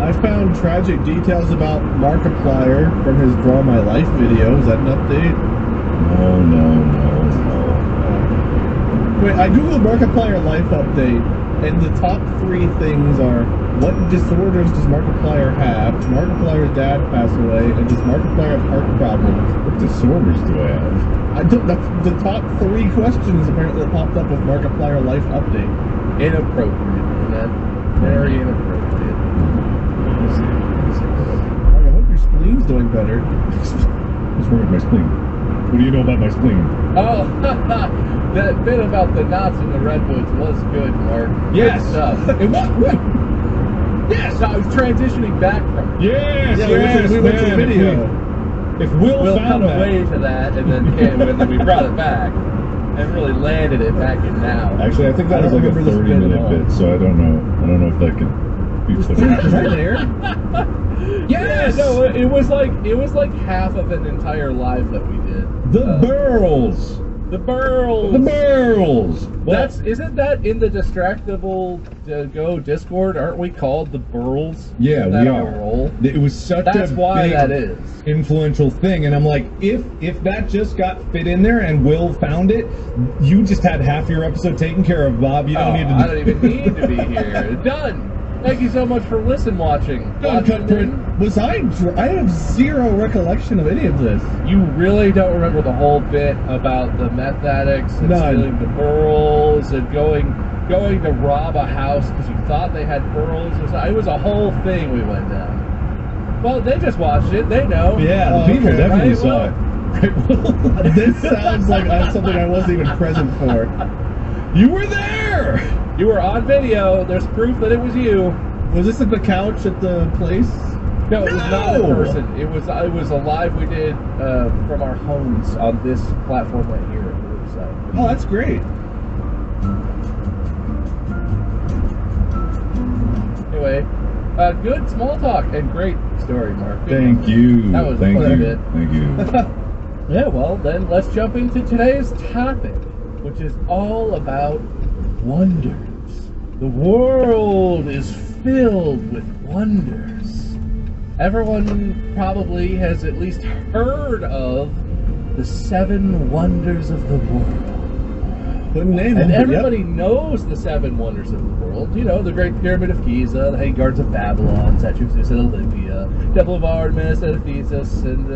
I found tragic details about Markiplier from his Draw My Life video. Is that an update? No. Wait, I googled Markiplier life update, and the top 3 things are: what disorders does Markiplier have? Does Markiplier's dad pass away? And does Markiplier have heart problems? What disorders do I have? I don't. That's the top 3 questions apparently that popped up with Markiplier life update. Inappropriate, isn't that? Very inappropriate. I hope your spleen's doing better. What's wrong with my spleen? What do you know about my spleen? Oh, that bit about the knots in the redwoods was good, Mark. Yes. Good stuff. And what? Yes. I was transitioning back from it. Yes. Yeah, yes, we went to the man. video. If Will We'll found cut that, away to that, and then we brought it back. and really landed it back in now. Actually, I think that I was don't like a remember this bit at 30-minute all. bit, so I don't know if that could be put in. Was I there? Yeah, no, it was like half of an entire live that we did. The Burls! The Burls. The Burls! Isn't that in the Distractable Go Discord? Aren't we called the Burls? Yeah, Isn't that we our are. role? It was such That's a why big, that is. influential thing, and I'm like, if that just got fit in there and Will found it, you just had half your episode taken care of, Bob. You don't need to. I don't even need to be here. Done. Thank you so much for watching. Cut print. Was I have zero recollection of any of this. You really don't remember the whole bit about the meth addicts and None. stealing the burls and going to rob a house because you thought they had burls? It was a whole thing we went down. Well, they just watched it. They know. Yeah, the Oh, people okay. definitely Right, saw Will? it. This sounds like something I wasn't even present for. You were there! You were on video. There's proof that it was you. Was this at the couch at the place? No, it was not in No! person. It was a live we did from our homes on this platform right here at the website. Oh, that's great. Anyway, good small talk and great story, Mark. Thank you. That was Thank quite a you. bit. Thank you. Yeah, well, then let's jump into today's topic, which is all about wonders. The world is filled with wonders. Everyone probably has at least heard of the 7 wonders of the world. Couldn't name And them. everybody knows the 7 wonders of the world. You know, the Great Pyramid of Giza, the Hanging Gardens of Babylon, Statue of Zeus at Olympia, Temple of Artemis at Ephesus, and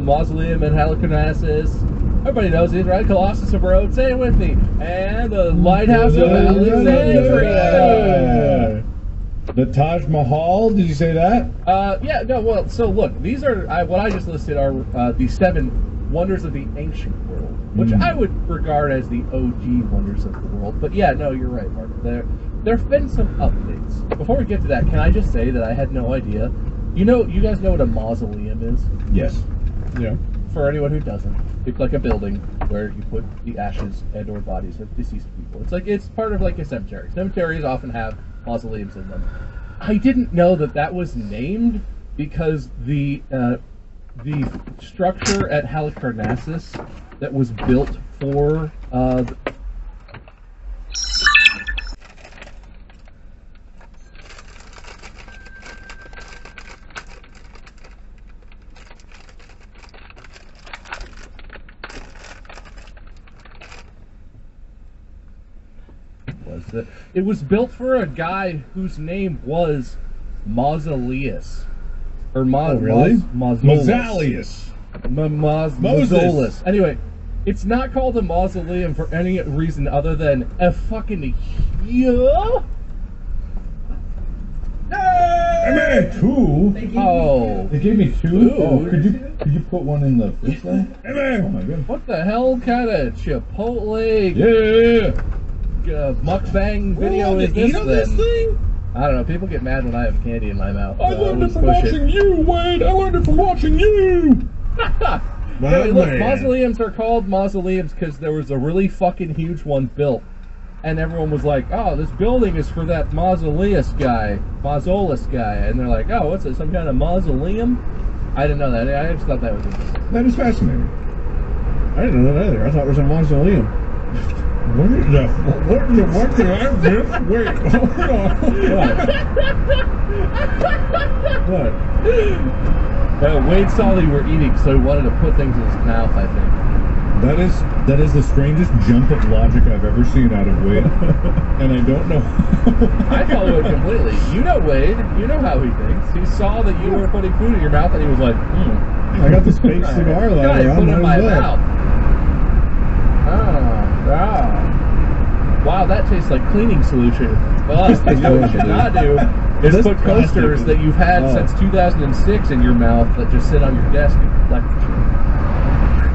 Mausoleum at Halicarnassus. Everybody knows these, right? Colossus of Rhodes, say it with me. And the Lighthouse of Alexandria. The Taj Mahal, did you say that? Yeah, no, well, so look, these are, what I just listed are the 7 wonders of the ancient world, which I would regard as the OG wonders of the world. But yeah, no, you're right, Mark. There have been some updates. Before we get to that, can I just say that I had no idea? You guys know what a mausoleum is? Yes. Yeah. For anyone who doesn't, it's like a building where you put the ashes and or bodies of deceased people. It's part of like a cemetery. Cemeteries often have mausoleums in them. I didn't know that was named because the structure at Halicarnassus that was built for it was built for a guy whose name was Mausoleus. Or really? Mauzolius. Mausolus. Anyway, it's not called a mausoleum for any reason other than a fucking yeah. Amen. 2? Oh, They gave me 2? Ooh. Oh, could you put one in the fish then? Oh my god. what the hell kind of Chipotle Yeah. mukbang video is this then? thing? I don't know. People get mad when I have candy in my mouth. I learned it always from push watching you, Wade. I learned it from watching you. Hey, look, man. mausoleums are called mausoleums because there was a really fucking huge one built. And everyone was like, oh, this building is for that Mausolus guy. And they're like, oh, what's it, some kind of mausoleum? I didn't know that. I just thought that was interesting. That is fascinating. I didn't know that either. I thought it was a mausoleum. What did I miss? Wait, hold on. What? Wade saw that you were eating, so he wanted to put things in his mouth, I think. That is the strangest jump of logic I've ever seen out of Wade, and I don't know. I follow it completely. You know Wade. You know how he thinks. He saw that you were putting food in your mouth, and he was like, I got this fake cigar Guy, lighter. put it in my Might as well. mouth. Wow, that tastes like cleaning solution. Well, you know what you should not do is This put plastic coasters is- that you've had oh. since 2006 in your mouth that just sit on your desk and collect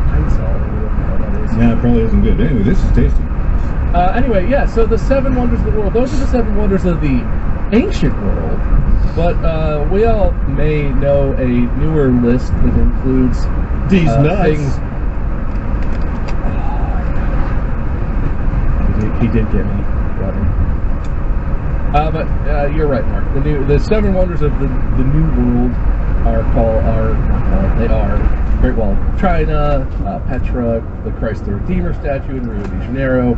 pine salt. Yeah, it probably isn't good. Anyway, this is tasty. Anyway, yeah, so the 7 wonders of the world. Those are the 7 wonders of the ancient world. But we all may know a newer list that includes These nuts. things. He did get me. Got him. But you're right, Mark. The seven wonders of the New World they are Great Wall of China, Petra, the Christ the Redeemer statue in Rio de Janeiro,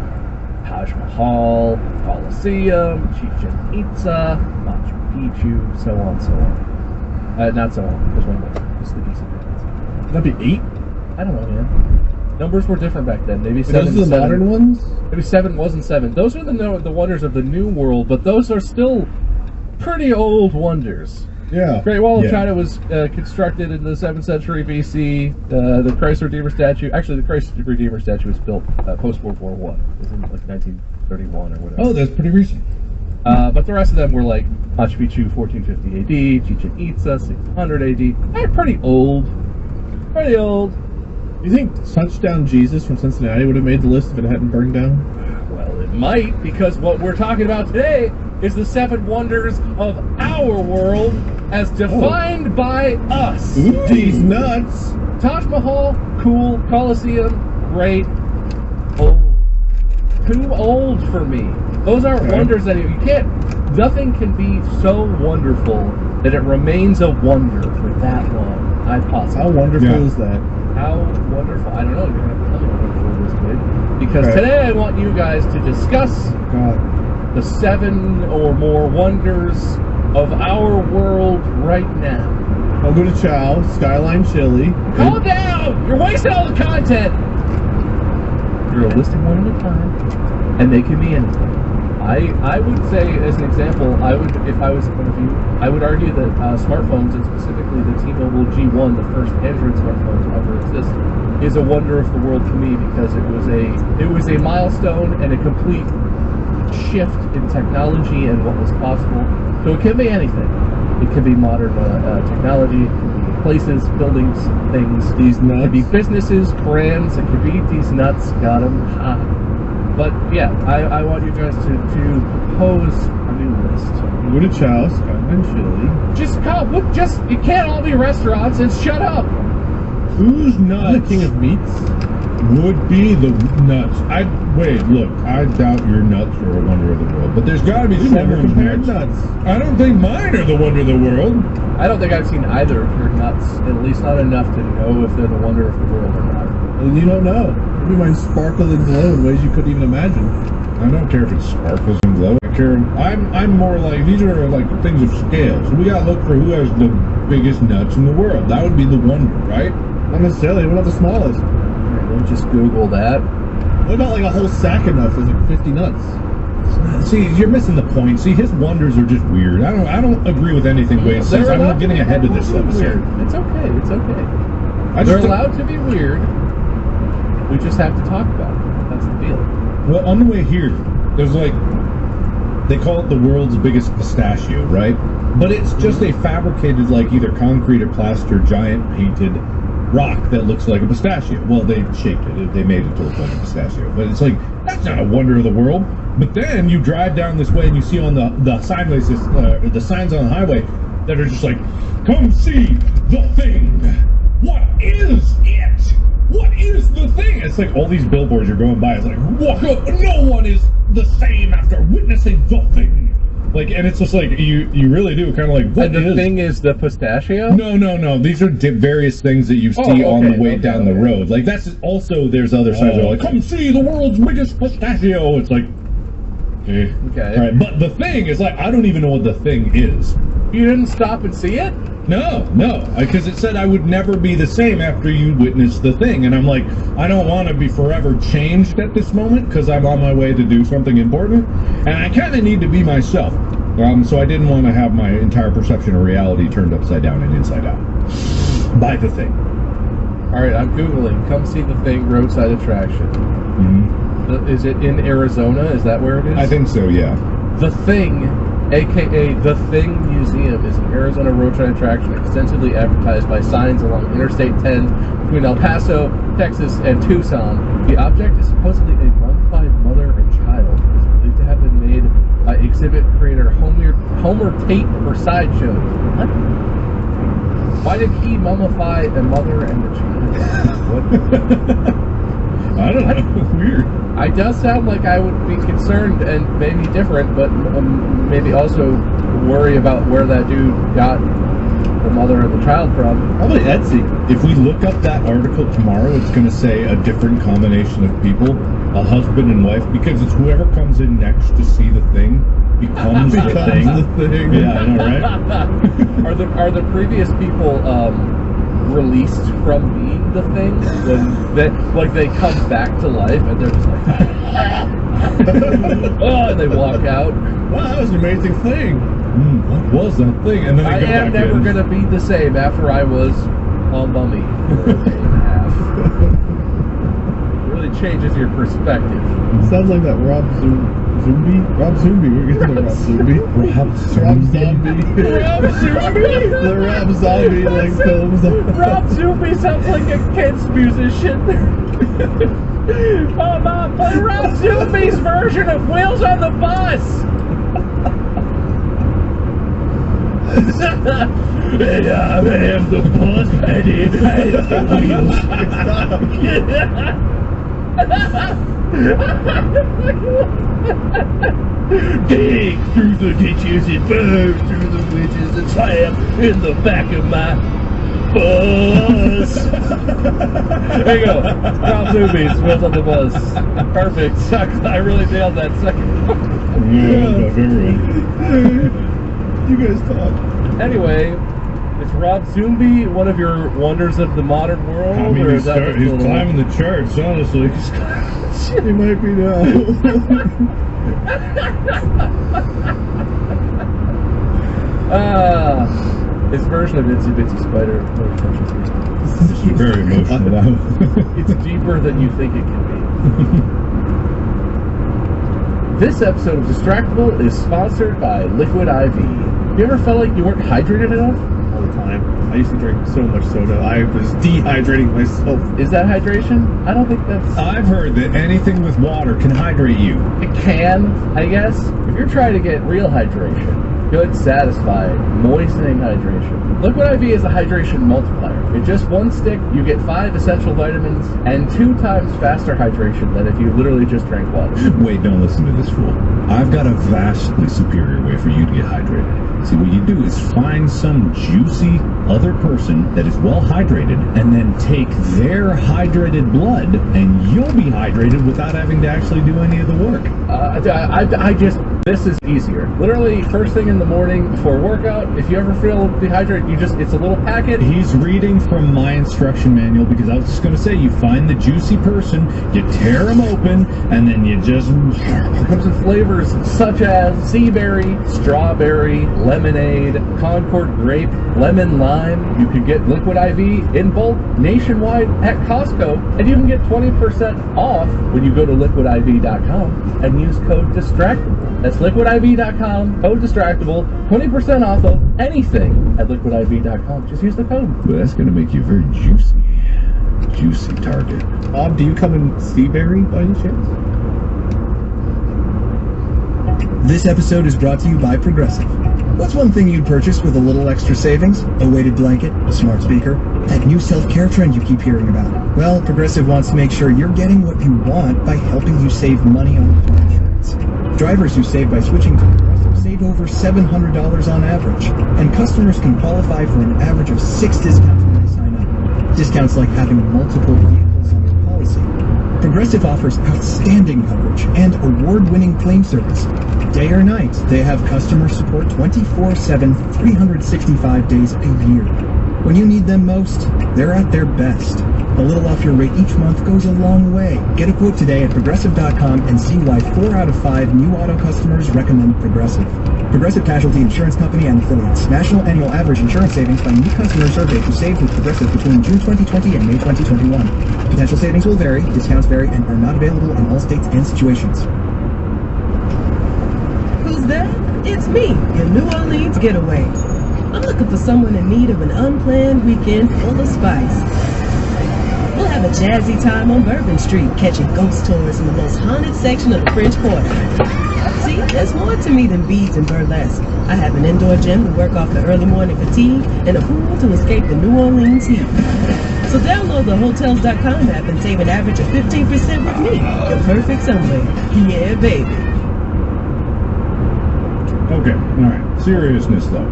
Taj Mahal, Colosseum, Chichen Itza, Machu Picchu, so on, so on. Not so on. There's one more. It's the Giza Pyramids. That'd be 8. I don't know, man. Numbers were different back then. Maybe Those 7. are the 7. modern ones? Maybe 7 wasn't 7. Those are the wonders of the New World, but those are still pretty old wonders. Yeah. Great Wall of Yeah. China was constructed in the 7th century BC. The Christ Redeemer statue, actually, the Christ Redeemer statue was built post World War I. It was in like 1931 or whatever. Oh, that's pretty recent. But the rest of them were like Machu Picchu, 1450 AD, Chichen Itza, 600 AD. They're pretty old. Pretty old. You think Touchdown Jesus from Cincinnati would have made the list if it hadn't burned down? Well, it might, because what we're talking about today is the 7 wonders of our world as defined by us. These nuts! Taj Mahal, cool. Colosseum, great. Old. Too old for me. Those aren't Okay. wonders that you can't. Nothing can be so wonderful that it remains a wonder for that long. I How possibly. wonderful Yeah. is that? How wonderful. I don't know. You're going to have to tell me how wonderful it is, kid. Because Okay. today I want you guys to discuss God. the 7 or more wonders of our world right now. I'll go to Chow, Skyline Chili. Calm down! You're wasting all the content! You're listing one at a time, and they can be anything. I would say, as an example, if I was one of you, I would argue that smartphones, and specifically the T-Mobile G1, the first Android smartphone to ever exist, is a wonder of the world to me because it was a milestone and a complete shift in technology and what was possible. So it can be anything. It can be modern technology. It can be places, buildings, things. These It can be nuts. businesses, brands. It could be these nuts. Got them. But yeah, I want you guys to propose a new list. I'll go to Chow, Skyline Chili. You can't all be restaurants and shut up. Whose I'm the nuts king of meats. would be the nuts? I doubt your nuts are a wonder of the world, but there's got to be We never someone's compared nuts. nuts. I don't think mine are the wonder of the world. I don't think I've seen either of your nuts, at least not enough to know if they're the wonder of the world or not. And you don't know. Maybe mine sparkle and glow in ways you couldn't even imagine. I don't care if it sparkles and glows. I'm more like, these are like things of scale. So we gotta look for who has the biggest nuts in the world. That would be the wonder, right? Not necessarily. What about the smallest? Alright, let me just Google that. What about like a whole sack of nuts? There's like 50 nuts. See, you're missing the point. See, his wonders are just weird. I don't agree with anything Wade says. They're I'm allowed not getting to be ahead of this weird. episode. It's okay. It's okay. I They're just allowed to be weird. We just have to talk about it. That's the deal. Well, on the way here, there's like, they call it the world's biggest pistachio, right? But it's just a fabricated, like, either concrete or plaster, giant painted rock that looks like a pistachio. Well, they shaped it. They made it to look like a pistachio. But it's like, that's not a wonder of the world. But then you drive down this way and you see on the sideways, the signs on the highway that are just like, come see the thing. What is it? What is the thing? It's like all these billboards you're going by. It's like, walk up. No one is the same after witnessing the thing. Like, and it's just like, you really do kind of like, what And the is? thing is the pistachio? No. These are various things that you see Oh, on okay, the way okay, down the okay. road. Like, that's also, there's other signs that are like, okay. come see the world's biggest pistachio. It's like, okay. Okay. All right, but the thing is like, I don't even know what the thing is. You didn't stop and see it? No, because it said I would never be the same after you witness the thing, and I'm like, I don't want to be forever changed at this moment because I'm on my way to do something important, and I kind of need to be myself. So I didn't want to have my entire perception of reality turned upside down and inside out by the thing. Alright, I'm Googling. Come see the thing, roadside attraction. Is it in Arizona? Is that where it is? I think so, yeah. The Thing, aka The Thing Museum, is an Arizona roadside attraction extensively advertised by signs along Interstate 10 between El Paso, Texas, and Tucson. The object is supposedly a mummified mother and child. It is believed to have been made by exhibit creator Homer Tate for Sideshow. What? Why did he mummify a mother and a child? What? I don't know. Weird. I does sound like I would be concerned and maybe different, but maybe also worry about where that dude got the mother of the child from. Probably Etsy. If we look up that article tomorrow, it's going to say a different combination of people, a husband and wife, because it's whoever comes in next to see the thing becomes the thing. The thing. Yeah, I know, right? Are the previous people released from being the thing when they come back to life and they're just like oh, and they walk out. Wow, that was an amazing thing. What was that thing? And then I they go am back never in. gonna be the same after I was a mummy for a day and a half. Really changes your perspective. Sounds like that Rob Zombie. Rob Zombie. We're gonna Rob Zombie. Rob Rob Zombie. Rob Zombie? The Rob Zombie like films. Rob Zombie sounds like a kid's musician. Oh, Mom, play Rob Zombie's version of Wheels on the Bus. And I am the bus, and it has the wheels. Dig through the ditches and burn through the witches and slam in the back of my bus. There you go. Rob Zoomies, Wheels on the Bus. Perfect. I really nailed that second one. Yeah, my favorite one. You guys talk. Anyway, is Rob Zombie one of your wonders of the modern world? I mean, or he's is that just a little- climbing the charts, honestly. He might be now. His version of Itsy Bitsy Spider. Very emotional now. It's deeper than you think it can be. This episode of Distractable is sponsored by Liquid IV. You ever felt like you weren't hydrated enough? All the time. I used to drink so much soda. I was dehydrating myself. Is that hydration? I don't think that's... I've heard that anything with water can hydrate you. It can, I guess. If you're trying to get real hydration, good, satisfying, moistening hydration, Liquid IV is a hydration multiplier. In just one stick, you get 5 essential vitamins and 2 times faster hydration than if you literally just drank water. Wait, don't listen to this fool. I've got a vastly superior way for you to get hydrated. See, what you do is find some juicy other person that is well hydrated and then take their hydrated blood and you'll be hydrated without having to actually do any of the work. This is easier. Literally, first thing in the morning before workout, if you ever feel dehydrated, it's a little packet. He's reading from my instruction manual because I was just going to say, you find the juicy person, you tear them open, and then you just... It comes in flavors such as sea berry, strawberry, lemonade, Concord grape, lemon lime. You can get Liquid IV in bulk nationwide at Costco, and you can get 20% off when you go to liquidiv.com and use code DISTRACTABLE. That's liquidiv.com, code DISTRACTABLE, 20% off of anything at liquidiv.com. Just use the code. But that's going to make you a very juicy target. Bob, do you come in Seaberry by any chance? This episode is brought to you by Progressive. What's one thing you'd purchase with a little extra savings? A weighted blanket? A smart speaker? That new self-care trend you keep hearing about? Well, Progressive wants to make sure you're getting what you want by helping you save money on car insurance. Drivers who save by switching to Progressive save over $700 on average, and customers can qualify for an average of 6 discounts when they sign up. Discounts like having multiple vehicles on your policy. Progressive offers outstanding coverage and award-winning claim service. Day or night, they have customer support 24/7, 365 days a year. When you need them most, they're at their best. A little off your rate each month goes a long way. Get a quote today at Progressive.com and see why 4 out of 5 new auto customers recommend Progressive. Progressive Casualty Insurance Company and affiliates. National annual average insurance savings by new customers surveyed who saved with Progressive between June 2020 and May 2021. Potential savings will vary, discounts vary, and are not available in all states and situations. Who's that? It's me, your New Orleans getaway. I'm looking for someone in need of an unplanned weekend full of spice. We'll have a jazzy time on Bourbon Street, catching ghost tours in the most haunted section of the French Quarter. See, there's more to me than beads and burlesque. I have an indoor gym to work off the early morning fatigue and a pool to escape the New Orleans heat. So download the Hotels.com app and save an average of 15% with me, your perfect somewhere. Yeah, baby. Okay, all right. Seriousness though,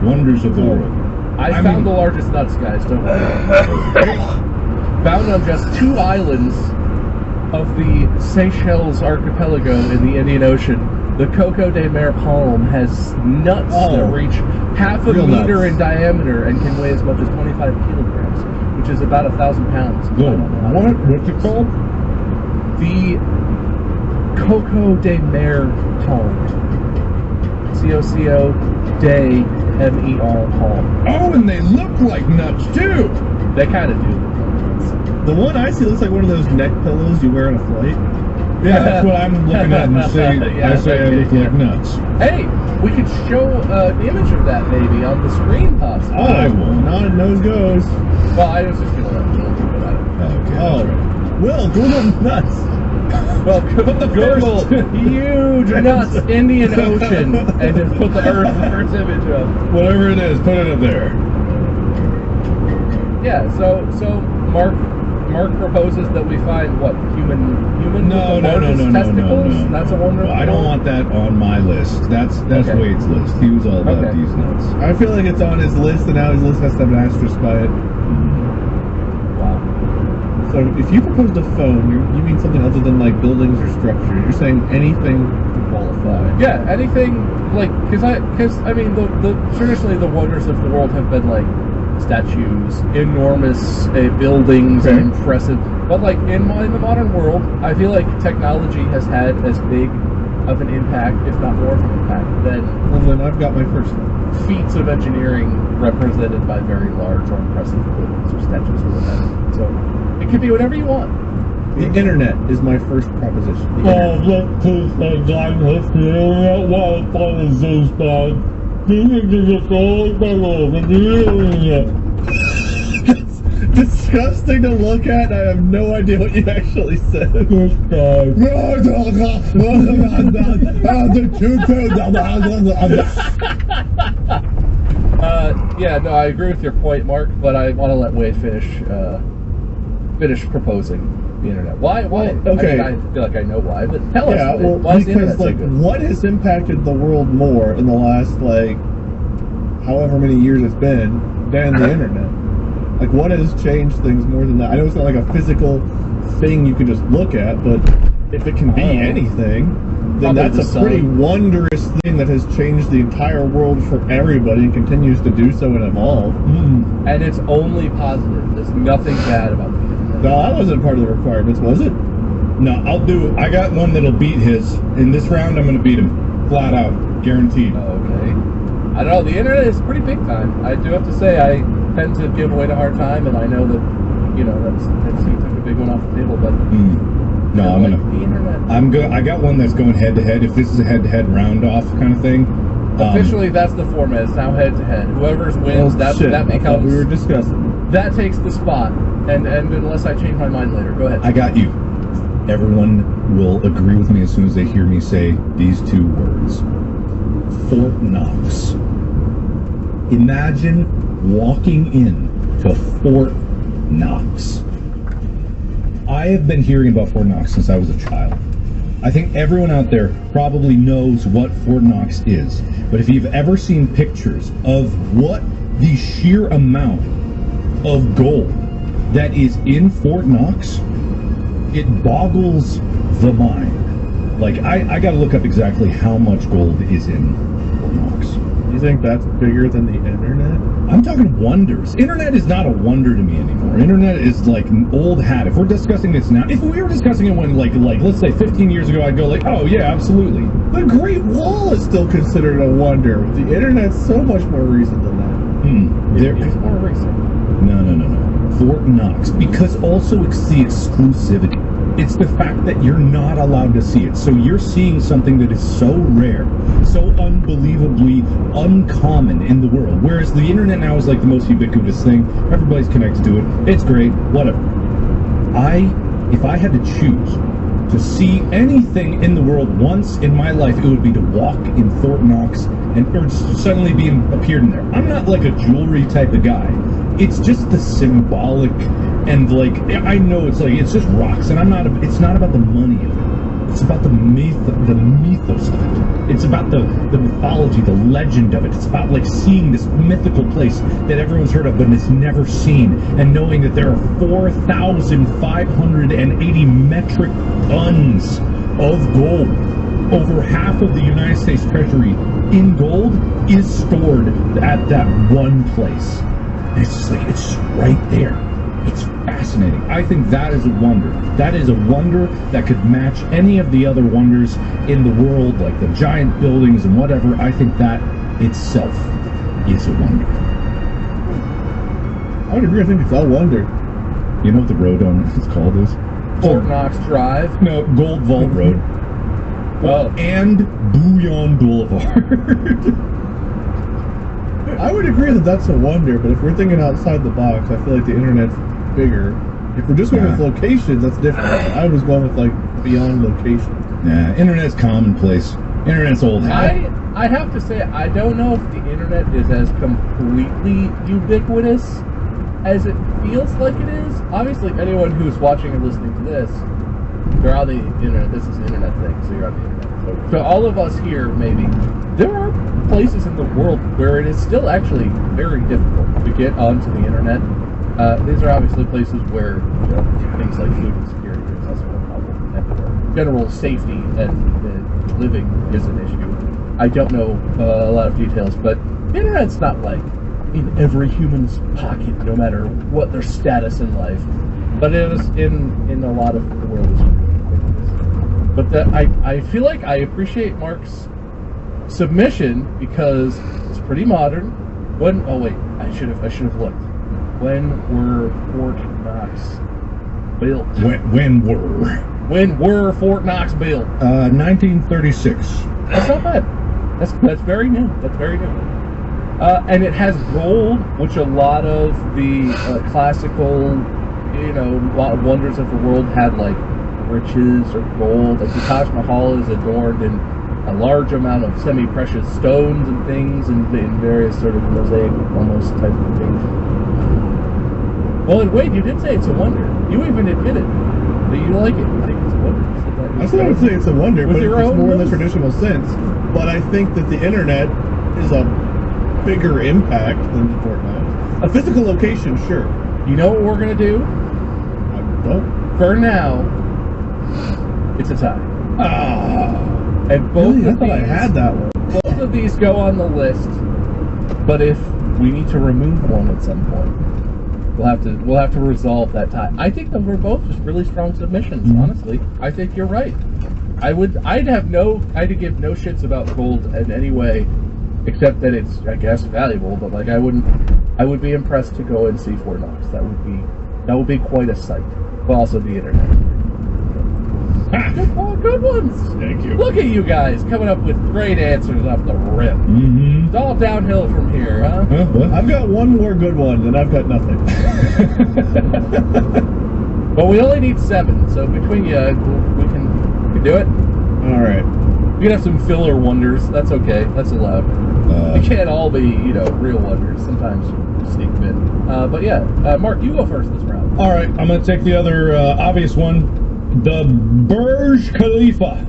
wonders of the world. I I found mean- the largest nuts, guys. Don't worry. Found on just 2 islands of the Seychelles archipelago in the Indian Ocean. The Coco de Mer palm has nuts that reach half a Real meter nuts. in diameter and can weigh as much as 25 kilograms, which is about 1,000 pounds. Whoa, what's it called? The Coco de Mer palm. C-O-C-O de M-E-R palm. Oh, and they look like nuts too. They kind of do. The one I see looks like one of those neck pillows you wear on a flight. Yeah, that's what I'm looking at and say. Yeah, I say I okay, look like nuts. Hey, we could show an image of that maybe on the screen, possibly. I won't. Not nose goes. Well, I was just gonna let Joel do it. I don't know. Okay. Oh, that's right. Will, Google nuts. Well, put the Google huge nuts Indian Ocean and just put the first image up. Whatever it is, put it up there. Yeah. So Mark proposes that we find what human No, with no, the no, largest no, no, testicles. no, no. That's a wonderful. I don't want that on my list. That's Okay. Wade's list. He was all about Okay. these nuts. I feel like it's on his list, and now his list has to have an asterisk by it. Wow. So if you proposed a phone, you mean something other than like buildings or structures. You're saying anything to qualify. Yeah, anything like because I mean the traditionally the wonders of the world have been like statues, enormous buildings, and impressive. But like in the modern world, I feel like technology has had as big of an impact, if not more of an impact, than Well, then I've got my first one. feats of engineering represented by very large or impressive buildings or statues or whatever. So it could be whatever you want. The internet is my first proposition. The Oh, internet. look, please, my God, let's do it. Wow, follow Zeus, man. It's disgusting to look at, and I have no idea what you actually said. Yeah, no, I agree with your point, Mark, but I want to let Wade finish proposing the internet. Why? Okay. I mean, I feel like I know why, but tell us. Yeah, Wade, well, why is the because internet so like, good? what has impacted the world more in the last like, however many years it's been, than the internet? Like, what has changed things more than that? I know it's not like a physical thing you can just look at, but if it can be anything, then Probably that's the a pretty sun. wondrous thing that has changed the entire world for everybody and continues to do so and evolve. And it's only positive. There's nothing bad about the internet. No, that wasn't part of the requirements, was it? No, I'll do it. I got one that'll beat his. In this round, I'm going to beat him. Flat out. Guaranteed. Okay. I don't know. The internet is pretty big time. I do have to say, I tend to give Wade a hard time, and I know that, you know, that's he took a big one off the table, but No, I'm like, going to. the internet. I'm good. I got one that's going head to head. If this is a head to head round off kind of thing, Officially, that's the format. It's now head to head. Whoever wins, Oh, that shit. that I thought becomes we were discussing. that takes the spot. And unless I change my mind later, go ahead. I got you. Everyone will agree with me as soon as they hear me say these two words: Fort Knox. Imagine walking in to Fort Knox. I have been hearing about Fort Knox since I was a child. I think everyone out there probably knows what Fort Knox is. But if you've ever seen pictures of what the sheer amount of gold that is in Fort Knox, it boggles the mind. Like, I gotta look up exactly how much gold is in Fort Knox. You think that's bigger than the internet? I'm talking wonders. Internet is not a wonder to me anymore. Internet is like an old hat. If we're discussing this now, if we were discussing it when like let's say 15 years ago, I'd go like, oh yeah, absolutely. The Great Wall is still considered a wonder. The internet's so much more recent than that. There, It's more recent. no. Fort Knox, because also it's the exclusivity. It's the fact that you're not allowed to see it. So you're seeing something that is so rare, so unbelievably uncommon in the world. Whereas the internet now is like the most ubiquitous thing. Everybody's connected to it. It's great, whatever. If I had to choose to see anything in the world once in my life, it would be to walk in Fort Knox or just suddenly appeared in there. I'm not like a jewelry type of guy, it's just the symbolic, and like, I know it's like, it's just rocks, and it's not about the money of it. It's about the mythos of it. It's about the mythology, the legend of it. It's about like seeing this mythical place that everyone's heard of but has never seen, and knowing that there are 4,580 metric tons of gold. Over half of the United States Treasury in gold is stored at that one place. And it's just like, it's just right there. It's fascinating. I think that is a wonder. That is a wonder that could match any of the other wonders in the world, like the giant buildings and whatever. I think that itself is a wonder. I would agree. I think it's a wonder. You know what the road on it's called is? Fort Knox Drive. No, Gold Vault Road. Oh. And Bouillon Boulevard. I would agree that that's a wonder, but if we're thinking outside the box, I feel like the internet's bigger. If we're just going with locations, that's different. I was going with like beyond location. Nah, internet's commonplace. Internet's old hat. I have to say, I don't know if the internet is as completely ubiquitous as it feels like it is. Obviously, anyone who's watching or listening to this, they're on the internet. This is an internet thing, so you're on the internet. So all of us here, maybe, there are places in the world where it is still actually very difficult to get onto the internet. These are obviously places where things like food insecurity is also a problem, and general safety and living is an issue. I don't know a lot of details, but the internet's not like in every human's pocket, no matter what their status in life. But it is in a lot of the world. But I feel like I appreciate Mark's submission because it's pretty modern. I should have looked. When were Fort Knox built? When were Fort Knox built? 1936. That's not bad. That's very new. That's very new. And it has gold, which a lot of the classical, wonders of the world had like riches or gold. Like the Taj Mahal is adorned in a large amount of semi-precious stones and things, and in various sort of mosaic almost type of things. Well, and Wade, you did say it's a wonder. You even admitted that you like it. I think it's a wonder. I still would say it's a wonder, but it's more in the nose? traditional sense. But I think that the internet is a bigger impact than Fort Knox. A physical location, sure. You know what we're gonna do? I don't. For now, it's a tie. And both Really? I of thought I these, had that one. both of these go on the list. But if we need to remove one at some point, we'll have to resolve that tie. I think that we're both just really strong submissions. Honestly, I think you're right. I'd give no shits about gold in any way, except that it's, I guess, valuable. But like, I would be impressed to go and see Fort Knox. That would be quite a sight. But also the internet. Good ones. Thank you. Look at you guys coming up with great answers off the rip. Mm-hmm. It's all downhill from here, huh? What? I've got one more good one, and I've got nothing. But we only need 7, so between you, we can do it. All right. We can have some filler wonders. That's okay. That's allowed. It can't all be, real wonders. Sometimes you sneak them in. But yeah, Mark, you go first this round. All right, I'm going to take the other obvious one. The Burj Khalifa.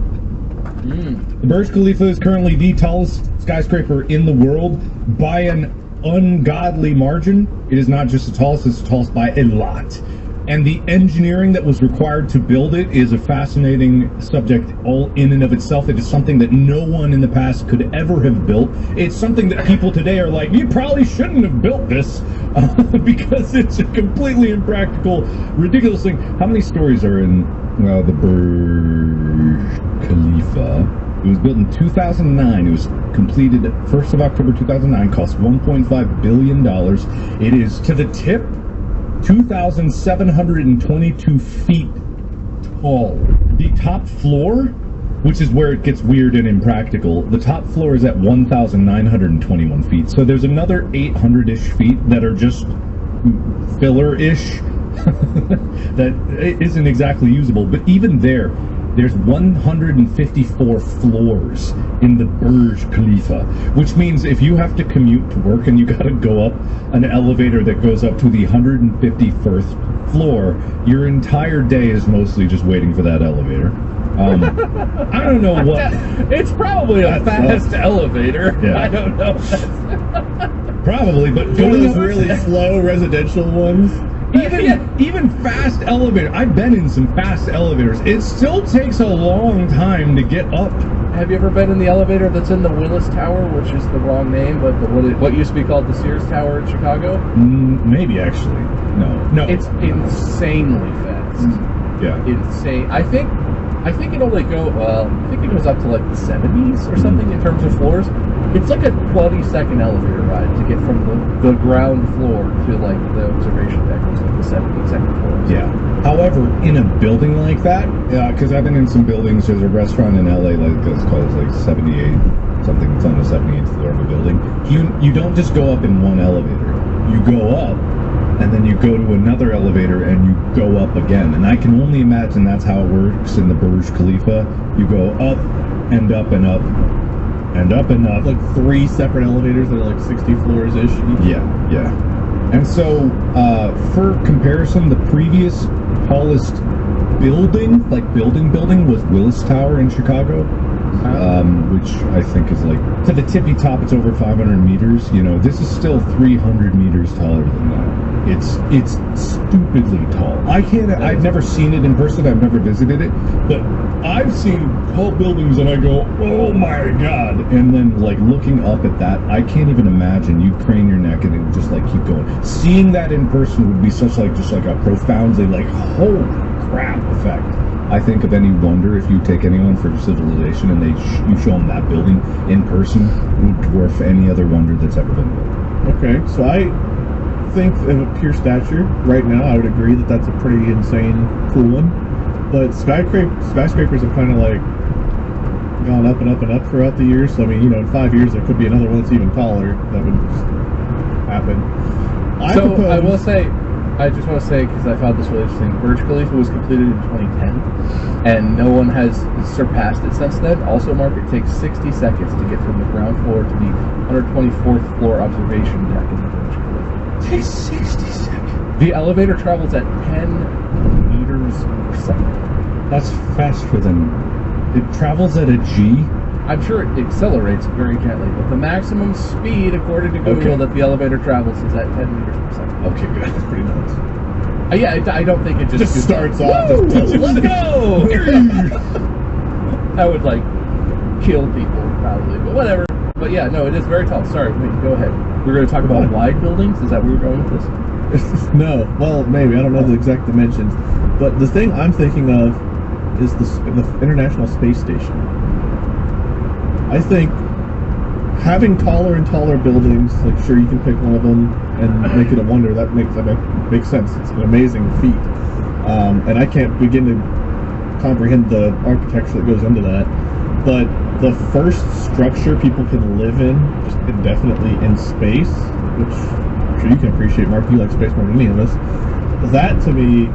The Burj Khalifa is currently the tallest skyscraper in the world by an ungodly margin. It is not just the tallest, it's the tallest by a lot. And the engineering that was required to build it is a fascinating subject all in and of itself. It is something that no one in the past could ever have built. It's something that people today are like, you probably shouldn't have built this because it's a completely impractical, ridiculous thing. How many stories are in the Burj Khalifa? It was built in 2009. It was completed 1st of October 2009, cost $1.5 billion. It is to the tip 2,722 feet tall. The top floor, which is where it gets weird and impractical, the top floor is at 1,921 feet. So there's another 800-ish feet that are just filler-ish that isn't exactly usable. But even there, there's 154 floors in the Burj Khalifa, which means if you have to commute to work and you got to go up an elevator that goes up to the 151st floor, your entire day is mostly just waiting for that elevator. I don't know what. It's probably a fast elevator. Yeah. I don't know. Probably, but One of going those up really slow residential ones. even fast elevator. I've been in some fast elevators. It still takes a long time to get up. Have you ever been in the elevator that's in the Willis Tower, which is the wrong name, but what used to be called the Sears Tower in Chicago? Maybe actually. No. It's insanely fast. Yeah. Insane. I think it only I think it goes up to like the 70s or something in terms of floors. It's like a 20-second elevator ride to get from the ground floor to like the observation deck. It's like the 72nd floor. Yeah. However, in a building like that, because I've been in some buildings, there's a restaurant in LA it's called like 78 something. It's on the 78th floor of a building. You don't just go up in one elevator. You go up, and then you go to another elevator and you go up again. And I can only imagine that's how it works in the Burj Khalifa. You go up and up and up and up and up. Like 3 separate elevators that are like 60 floors ish. Yeah. And so, for comparison, the previous tallest building was Willis Tower in Chicago, which I think is like, to the tippy top, it's over 500 meters. You know, this is still 300 meters taller than that. It's stupidly tall. I've never seen it in person. I've never visited it, but I've seen tall buildings and I go, oh my god! And then like looking up at that, I can't even imagine. You crane your neck and it would just like keep going. Seeing that in person would be such like just like a profoundly like holy crap effect. I think of any wonder if you take anyone from civilization and you show them that building in person, it would dwarf any other wonder that's ever been built. Okay, so I think of a pure stature right now, I would agree that that's a pretty insane, cool one. But skyscrapers have kind of like gone up and up and up throughout the years. So I mean, in 5 years there could be another one that's even taller that would just happen. I just want to say, because I found this really interesting, Burj Khalifa was completed in 2010, and no one has surpassed it since then. Also, Mark, it takes 60 seconds to get from the ground floor to the 124th floor observation deck in the Burj Khalifa. It takes 60 seconds. The elevator travels at 10 meters per second. That's faster than... It travels at a G? I'm sure it accelerates very gently, but the maximum speed, according to Google, that the elevator travels is at 10 meters per second. Okay, good. That's pretty nuts. I don't think it just starts off. Woo! Let's go! That would like kill people probably, but whatever. But yeah, no, it is very tall. Sorry, wait, go ahead. We're going to talk about wide buildings. Is that where we're going with this? No, well, maybe. I don't know the exact dimensions. But the thing I'm thinking of is the International Space Station. I think having taller and taller buildings, like sure you can pick one of them and make it a wonder. That makes sense. It's an amazing feat, and I can't begin to comprehend the architecture that goes into that. But the first structure people can live in just indefinitely in space, which I'm sure you can appreciate, Mark. You like space more than any of us. That to me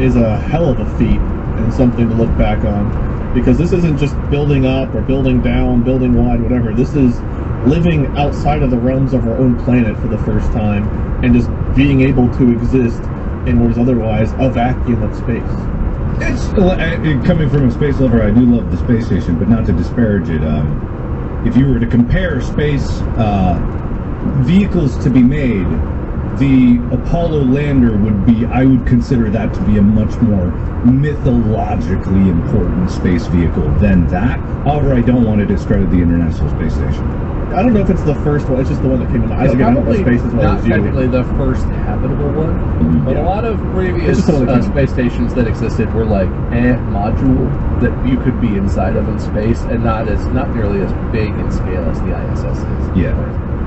is a hell of a feat and something to look back on. Because this isn't just building up or building down, building wide, whatever. This is living outside of the realms of our own planet for the first time and just being able to exist in what is otherwise a vacuum of space. It's coming from a space lover. I do love the space station, but not to disparage it. If you were to compare space vehicles to be made, the Apollo lander I would consider that to be a much more mythologically important space vehicle than that. However, I don't want to discredit the International Space Station. I don't know if it's the first one. It's just the one that came to mind. It's I don't know probably space as well not as you. technically the first habitable one, but a lot of previous It's just the one that space stations that existed were like module that you could be inside of in space, and not nearly as big in scale as the ISS is. Yeah.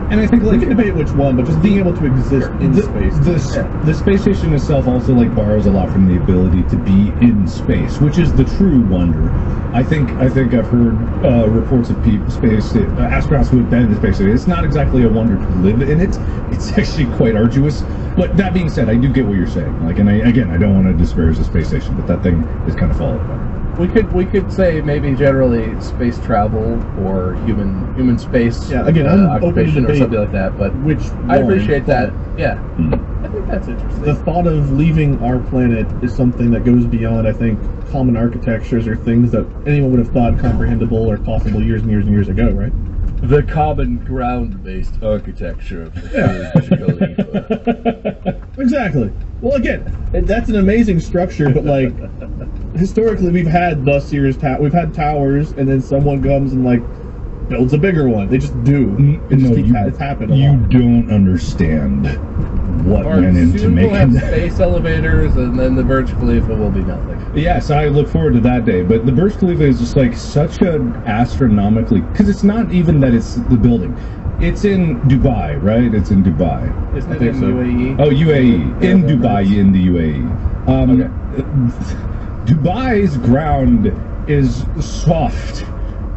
And I think We can debate which one, but just being able to exist in space. The space station itself also borrows a lot from the ability to be in space, which is the true wonder. I think I've heard reports of astronauts who have been in the space station. It's not exactly a wonder to live in it. It's actually quite arduous. But that being said, I do get what you're saying. And I don't want to disparage the space station, but that thing is kind of falling apart. We could say maybe generally space travel or human space Yeah, again, I'm open to occupation or debate something like that. But which I one, appreciate that. but Yeah, I think that's interesting. the thought of leaving our planet is something that goes beyond, I think, common architectures or things that anyone would have thought comprehensible or possible years and years and years ago, right? The common ground-based architecture of the Burj Khalifa. Exactly. Well, again, that's an amazing structure, but like historically, we've had the Sears we've had towers, and then someone comes and like builds a bigger one. They just do. It just keeps it's happened. You don't understand what Or went into soon we'll have making that. space elevators, and then the Burj Khalifa will be nothing. Yes, I look forward to that day. But the Burj Khalifa is just like such an astronomically, because it's not even that it's the building. It's in Dubai, right? It's in Dubai. Isn't it think in so. UAE? Oh, UAE. In Dubai, in the UAE. Dubai's ground is soft,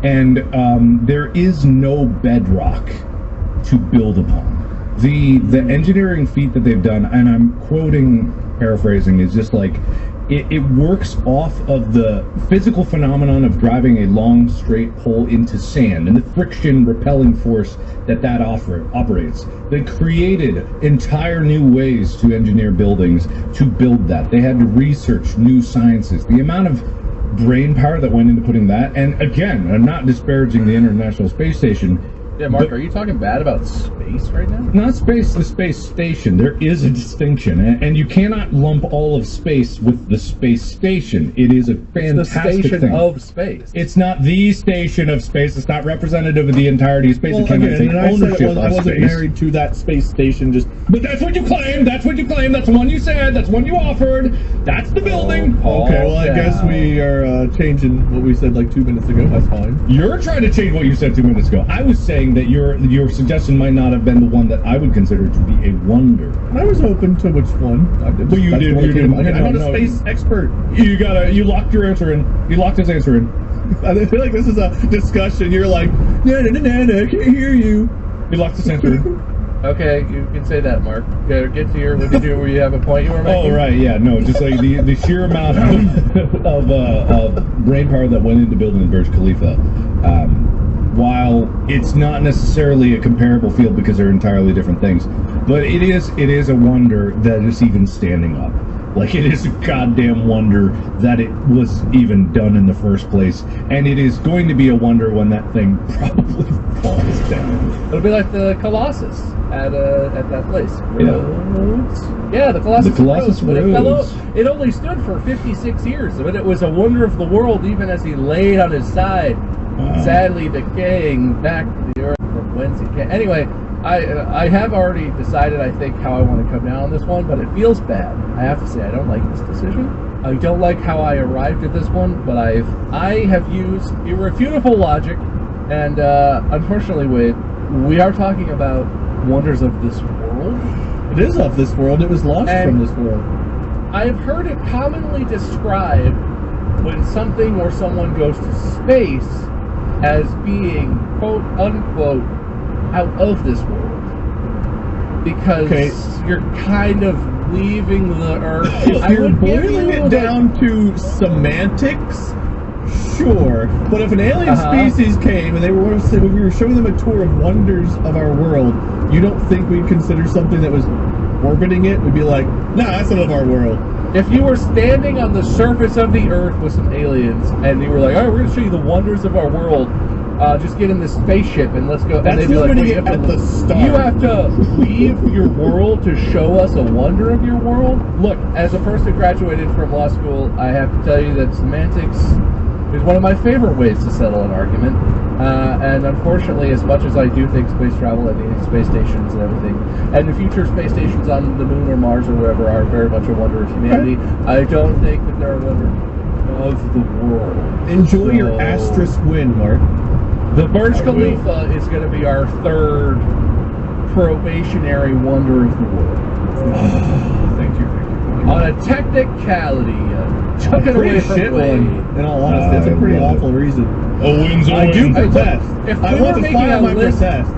and there is no bedrock to build upon. The engineering feat that they've done, and I'm quoting, paraphrasing, is just like it works off of the physical phenomenon of driving a long straight pole into sand and the friction repelling force that operates. They created entire new ways to engineer buildings to build that. They had to research new sciences. The amount of brain power that went into putting that, and again, I'm not disparaging the International Space Station. Yeah, Mark, But- are you talking bad about space right now? Not space, the space station. There is a distinction, and you cannot lump all of space with the space station. It is a It's the fantastic station thing. of space. It's not the station of space. It's not representative of the entirety of space. Well, it cannot again, take and I said ownership it I of wasn't space. married to that space station. Just But that's what you claim. That's what you claim. That's the one you said. That's the one you offered. That's the building. Oh, okay. Well, I guess down. we are changing what we said like 2 minutes ago. That's fine. You're trying to change what you said 2 minutes ago. I was saying that your suggestion might not have been the one that I would consider to be a wonder. I was open to which one. I did. Well, you That's did- what you came to did. mind. No, I'm not no. a space expert. You locked your answer in. You locked his answer in. I feel like this is a discussion. You're like, no, I can't hear you. You locked his answer in. Okay, you can say that, Mark. Get to your. What did you? Where you have a point you were making? Oh right, yeah, no, just like the sheer amount of brain power that went into building the Burj Khalifa. While it's not necessarily a comparable field because they're entirely different things, but it is a wonder that it's even standing up. Like, it is a goddamn wonder that it was even done in the first place, and it is going to be a wonder when that thing probably falls down. It'll be like the Colossus at that place. Yeah. Yeah, the Colossus. The Colossus Rhodes. But it fell Rhodes. out. It only stood for 56 years, but it was a wonder of the world even as he laid on his side, Wow. sadly decaying back to the earth from whence he came. Anyway, I have already decided, I think, how I want to come down on this one, but it feels bad. I have to say, I don't like this decision. I don't like how I arrived at this one, but I have used irrefutable logic, and unfortunately, Wade, we are talking about wonders of this world. It is of this world. It was launched And- from this world. I've heard it commonly described when something or someone goes to space as being, quote unquote, out of this world. Because Okay. you're kind of leaving the Earth. If I you're would give boiling you it the- down to semantics, sure. But if an alien species came and we were showing them a tour of wonders of our world, you don't think we'd consider something that was orbiting it? We'd be like, nah, that's not of our world. If you were standing on the surface of the Earth with some aliens, and you were like, "All right, we're going to show you the wonders of our world. Just get in this spaceship and let's go." And That's they'd be like, limiting "Wait, you it have at to- the start." You have to leave your world to show us a wonder of your world." Look, as a person who graduated from law school, I have to tell you that semantics is one of my favorite ways to settle an argument. And unfortunately, as much as I do think space travel and the space stations and everything, and the future space stations on the moon or Mars or wherever are very much a wonder of humanity, I don't think that they're a wonder of the world. Enjoy your So, asterisk win, Mark. The Burj Khalifa is going to be our third probationary wonder of the world. Thank you. On a technicality, took it away Pretty from shit Wade. one. In all honesty, that's a pretty I love awful reason. A win's a I win. do protest. If I we want were to making file a my list protest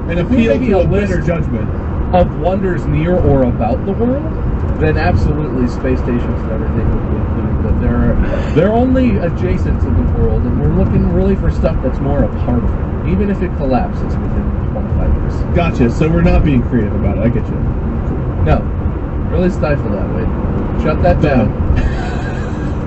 and if we were appeal making to a a better list- judgment. of wonders near or about the world, then absolutely space stations and everything would be included. but they're only adjacent to the world, and we're looking really for stuff that's more a part of it, even if it collapses within 25 years. Gotcha. So we're not being creative about it. I get you. No, really stifle that, Wade. Shut that down.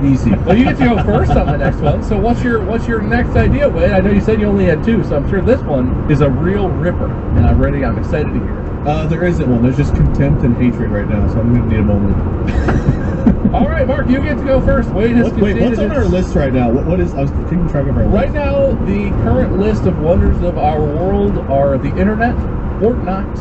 Easy. Well, you get to go first on the next one. So what's your next idea, Wade? I know you said you only had 2, so I'm sure this one is a real ripper, and I'm excited to hear it. There isn't one. There's just contempt and hatred right now, so I'm going to need a moment. All right, Mark, you get to go first. Wade has Wait, what's on conceded our his- list right now? What is? I was keeping track of our Right list. now, the current list of wonders of our world are the internet, Fort Knox,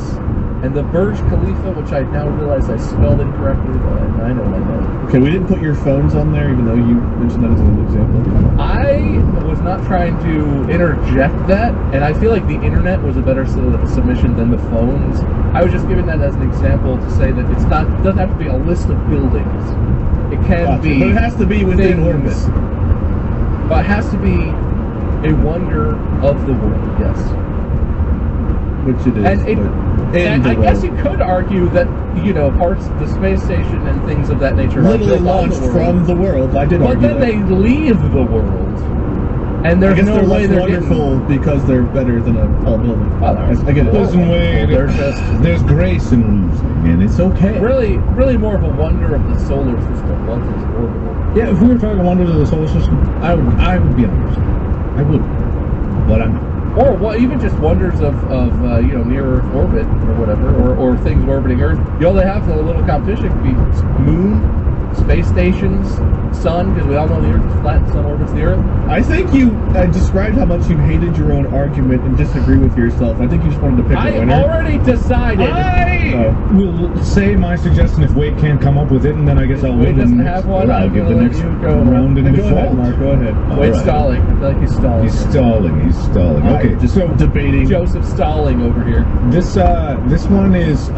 and the Burj Khalifa, which I now realize I spelled incorrectly, but I know what I meant. Okay, we didn't put your phones on there, even though you mentioned that as an example. I was not trying to interject that, and I feel like the internet was a better submission than the phones. I was just giving that as an example to say that it doesn't have to be a list of buildings. It can Gotcha. be, But it has to be within things. orbit. But it has to be a wonder of the world. Yes. Which it is. And I guess you could argue that, parts of the space station and things of that nature are literally built on launched the world. from the world. I did But argue then that. they leave the world, and I there's guess no they're way less they're wonderful because they're better than a tall building. Oh, they're I get it. Listen, Wade, They're just there's grace in losing, and it's okay. really more of a wonder of the solar system once it's orbital. Yeah, if we were talking wonders of the solar system, I would be on your side. I would, but I'm not. Or even just wonders of near Earth orbit or whatever, or things orbiting Earth. All they have for a little competition could be moon, space stations, sun, because we all know the Earth is flat and sun orbits the Earth. I think you described how much you hated your own argument and disagree with yourself. I think you just wanted to pick I a winner. already decided. I will say my suggestion if Wade can't come up with it, and then I guess I'll Wade win. doesn't the have next- one, I'll I'm give gonna the let next you go. round in Go default. ahead, Mark. Go ahead. Wade's right. stalling. I feel like he's stalling. He's stalling. He's stalling. Okay, Just so debating. Joseph Stalling over here. this one is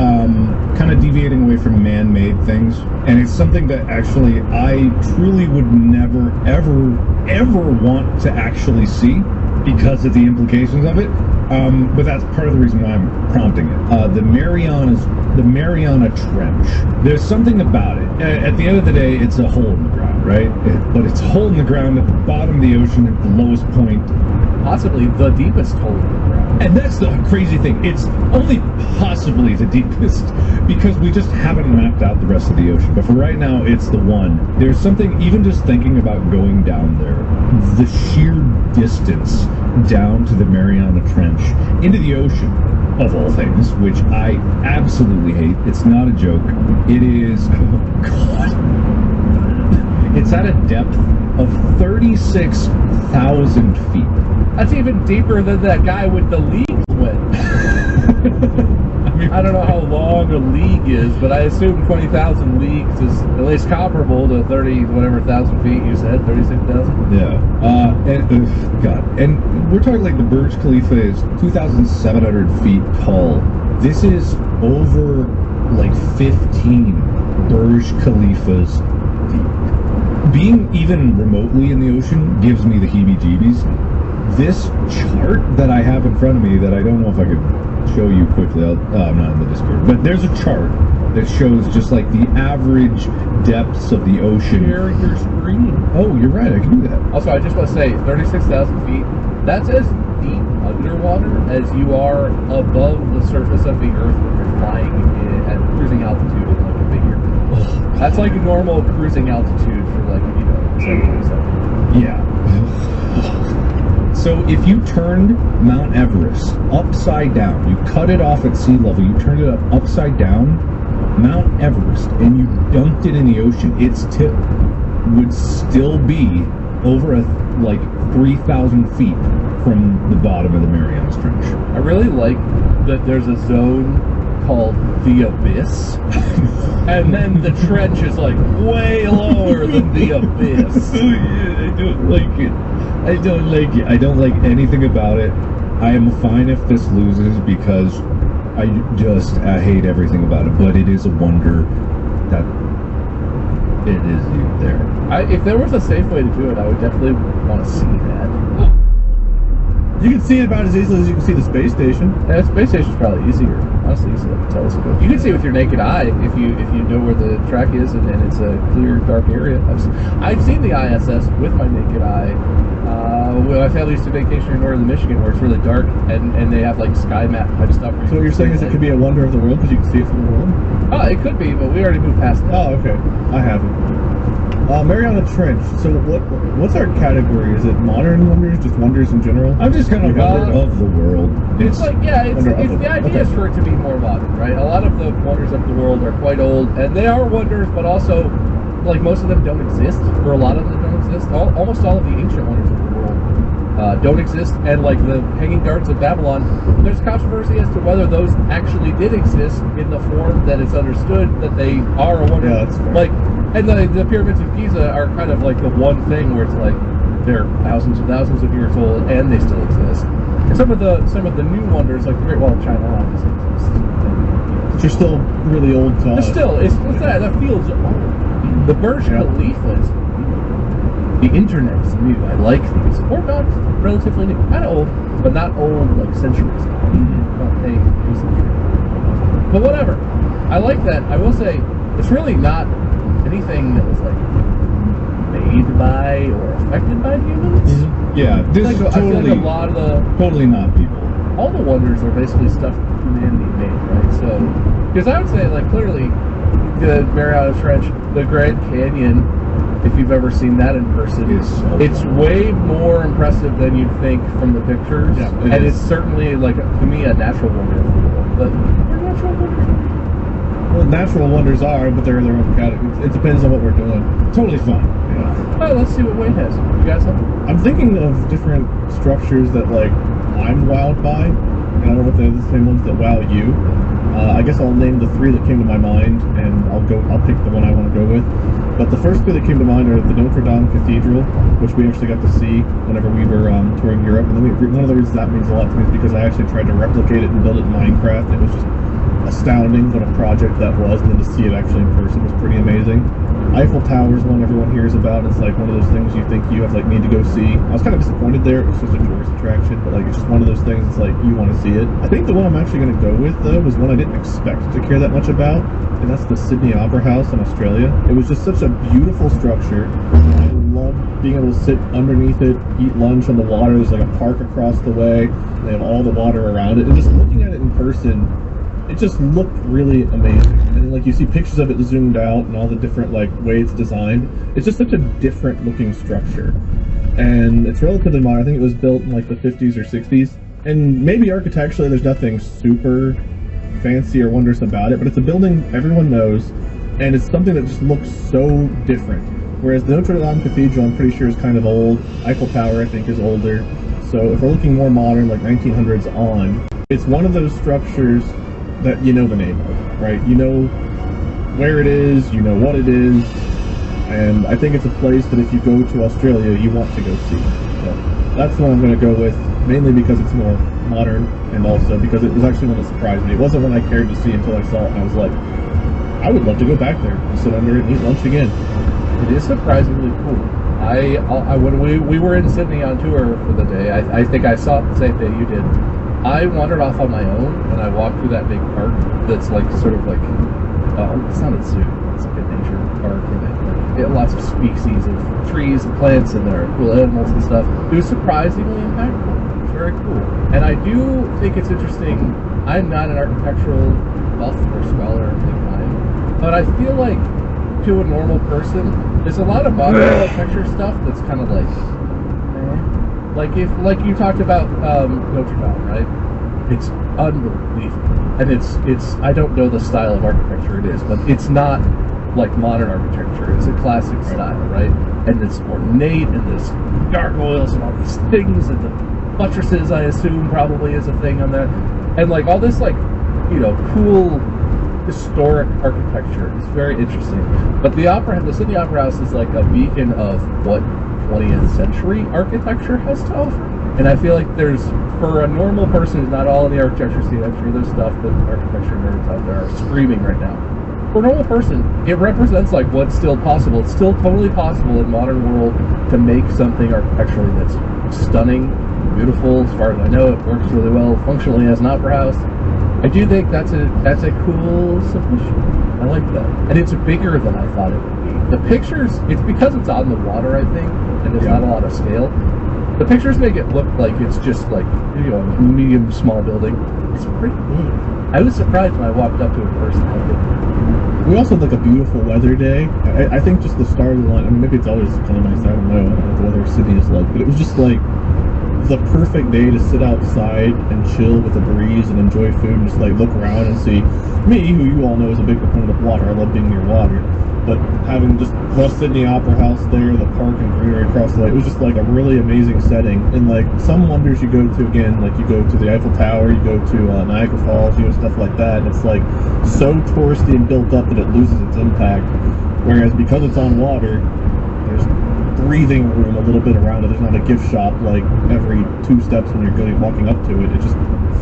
kind of deviating away from man-made things, and it's something that actually I truly would never, ever want to actually see because of the implications of it. But that's part of the reason why I'm prompting it. The Mariana Trench. There's something about it. At the end of the day, it's a hole in the ground, right? But it's a hole in the ground at the bottom of the ocean at the lowest point. Possibly the deepest hole in the ground. And that's the crazy thing. It's only possibly the deepest because we just haven't mapped out the rest of the ocean. But for right now, it's the one. There's something, even just thinking about going down there, the sheer distance down to the Mariana Trench into the ocean, of all things, which I absolutely hate. It's not a joke. It is, oh God. It's at a depth of 36,000 feet. That's even deeper than that guy with the leagues went. I don't know how long a league is, but I assume 20,000 leagues is at least comparable to 30,000 feet. You said 36,000. Yeah. God. And we're talking like the Burj Khalifa is 2,700 feet tall. This is over like 15 Burj Khalifas deep. Being even remotely in the ocean gives me the heebie-jeebies. This chart that I have in front of me that I don't know if I could show you quickly. I'm not in the Discord. But there's a chart that shows just like the average depths of the ocean. Share your screen. Oh, you're right. I can do that. Also, I just want to say 36,000 feet. That's as deep underwater as you are above the surface of the Earth when you're flying at cruising altitude in like a big airplane. That's like normal cruising altitude for like, 727. Yeah. So if you turned Mount Everest upside down, you cut it off at sea level, you turned it upside down, Mount Everest, and you dumped it in the ocean, its tip would still be over 3,000 feet from the bottom of the Marianas Trench. I really like that there's a zone called the Abyss, and then the trench is like way lower than the Abyss. Oh yeah, I don't like it. I don't like it. I don't like anything about it. I am fine if this loses because I hate everything about it. But it is a wonder that it is there. If there was a safe way to do it, I would definitely want to see that. You can see it about as easily as you can see the space station. Yeah, space station's probably easier. Honestly, it's like a telescope. You can see it with your naked eye if you know where the track is and it's a clear, dark area. I've seen the ISS with my naked eye. My family used to vacation in northern Michigan where it's really dark and they have like sky map type stuff. So what you're saying is it could be a wonder of the world because you can see it from the world? Oh, it could be, but we already moved past that. Oh, okay. I haven't. Mariana Trench. So what's our category? Is it modern wonders, just wonders in general? I'm just gonna wonder of the world. It's like, yeah, it's Wonder of the the- idea is okay. for it to be more modern, right? A lot of the wonders of the world are quite old, and they are wonders, but also, like, most of them don't exist, or a lot of them don't exist. Almost all of the ancient wonders of the world don't exist, and like the Hanging Gardens of Babylon, there's controversy as to whether those actually did exist in the form that it's understood that they are a wonder. Yeah, that's fair. Like, and the pyramids of Giza are kind of like the one thing where it's like they're thousands and thousands of years old and they still exist. And some of the new wonders, like the Great Wall of China, obviously exists. But you're still really old to But us. still, it's that feels old. The Burj Khalifa is new. The internet's new. I like these. Or not relatively new. Kind of old, but not old like centuries ago. Not a century. But whatever. I like that. I will say, it's really not anything that was like made by or affected by humans. Yeah, this Like, is I feel totally, like a lot of totally not people. all the wonders are basically stuff humanity made, right? So, because I would say, like, clearly, the Mariana Trench, the Grand Canyon, if you've ever seen that in person, it's way more impressive than you'd think from the pictures. Yeah, and it is. it's certainly, like, to me, a natural wonder of the world. But they're natural wonders. Well, natural wonders are, but they're their own category. It depends on what we're doing. Totally fun. Yeah. Oh, let's see what Wayne has. You got something? I'm thinking of different structures that, like, I'm wowed by. And I don't know if they're the same ones that wow you. I guess I'll name the three that came to my mind, and I'll pick the one I want to go with. But the first two that came to mind are the Notre Dame Cathedral, which we actually got to see whenever we were touring Europe. And then one of the reasons that means a lot to me is because I actually tried to replicate it and build it in Minecraft. It was just astounding what a project that was, and then to see it actually in person was pretty amazing. Eiffel Tower is one everyone hears about. It's like one of those things you think you have like need to go see. I was kind of disappointed there. It was just a tourist attraction, but like it's just one of those things. It's like you want to see it. I think the one I'm actually going to go with though was one I didn't expect to care that much about, and that's the Sydney Opera House in Australia. It was just such a beautiful structure. I loved being able to sit underneath it, eat lunch on the water. There's like a park across the way. They have all the water around it, and just looking at it in person, it just looked really amazing. And like you see pictures of it zoomed out and all the different like way it's designed. It's just such a different looking structure. And it's relatively modern. I think it was built in like the 50s or 60s. And maybe architecturally there's nothing super fancy or wondrous about it, but it's a building everyone knows, and it's something that just looks so different. Whereas the Notre Dame Cathedral, I'm pretty sure, is kind of old. Eiffel Tower, I think, is older. So if we're looking more modern, like 1900s on, it's one of those structures that you know the name of, right? You know where it is, you know what it is, and I think it's a place that if you go to Australia, you want to go see. So that's the one I'm going to go with, mainly because it's more modern, and also because it was actually one that surprised me. It wasn't one I cared to see until I saw it, and I was like, I would love to go back there and sit under it and eat lunch again. It is surprisingly cool. When we were in Sydney on tour for the day, I think I saw it the same day you did. I wandered off on my own, and I walked through that big park that's like sort of like, it's not a zoo, it's like a nature park, and it lots of species of trees and plants, and there are cool animals and stuff. It was surprisingly impactful. It's very cool. And I do think it's interesting. I'm not an architectural buff or scholar or anything kind, but I feel like to a normal person, there's a lot of modern architecture stuff that's kind of like, like you talked about Notre Dame, right? It's unbelievable, and it's I don't know the style of architecture it is, but it's not like modern architecture. It's a classic style, right? And it's ornate, and there's gargoyles and all these things, and the buttresses, I assume, probably is a thing on that, and like all this like, you know, cool historic architecture is very interesting. But the Sydney Opera House is like a beacon of what 20th century architecture has to offer. And I feel like there's, for a normal person who's not all in the architecture scene, I'm sure there's stuff that architecture nerds out there are screaming right now. For a normal person, it represents like what's still possible. It's still totally possible in modern world to make something architecturally that's stunning, beautiful. As far as I know, it works really well functionally as an opera house. I do think that's a cool submission. I like that. And it's bigger than I thought it would be. The pictures, it's because it's on the water, I think, and there's not a lot of scale. The pictures make it look like it's just like, you know, a medium small building. It's pretty big. I was surprised when I walked up to it in person how big it was. We also had like a beautiful weather day. I think just the stars aligned. I mean, maybe it's always kind of nice. I don't know what the weather Sydney is like, but it was just like the perfect day to sit outside and chill with a breeze and enjoy food and just like look around and see me, who you all know is a big proponent of water. I love being near water, but having just the Sydney Opera House there, the park and greenery across the lake, it was just like a really amazing setting. And like some wonders you go to, again, like you go to the Eiffel Tower, you go to Niagara Falls, you know, stuff like that. And it's like so touristy and built up that it loses its impact. Whereas because it's on water, there's breathing room a little bit around it. There's not a gift shop like every 2 steps when you're walking up to it. It just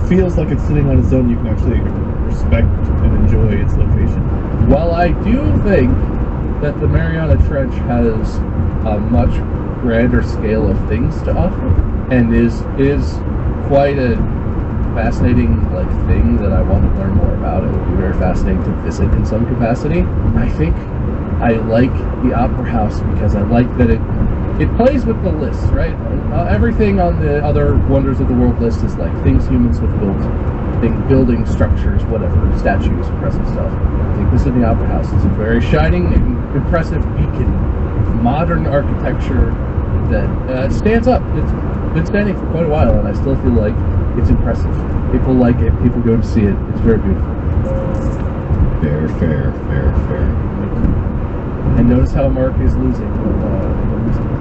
feels like it's sitting on its own. You can actually respect and enjoy its location. While I do think that the Mariana Trench has a much grander scale of things to offer and is quite a fascinating thing that I want to learn more about. It would be very fascinating to visit in some capacity. I think I like the Opera House because I like that it plays with the list, right? Everything on the other Wonders of the World list is like things humans have built, building structures, whatever, statues, impressive stuff. I think this is the Opera House. It's a very shining and impressive beacon, modern architecture that stands up. It's been standing for quite a while, and I still feel like it's impressive. People like it. People go to see it. It's very beautiful. Fair. And notice how Mark is losing the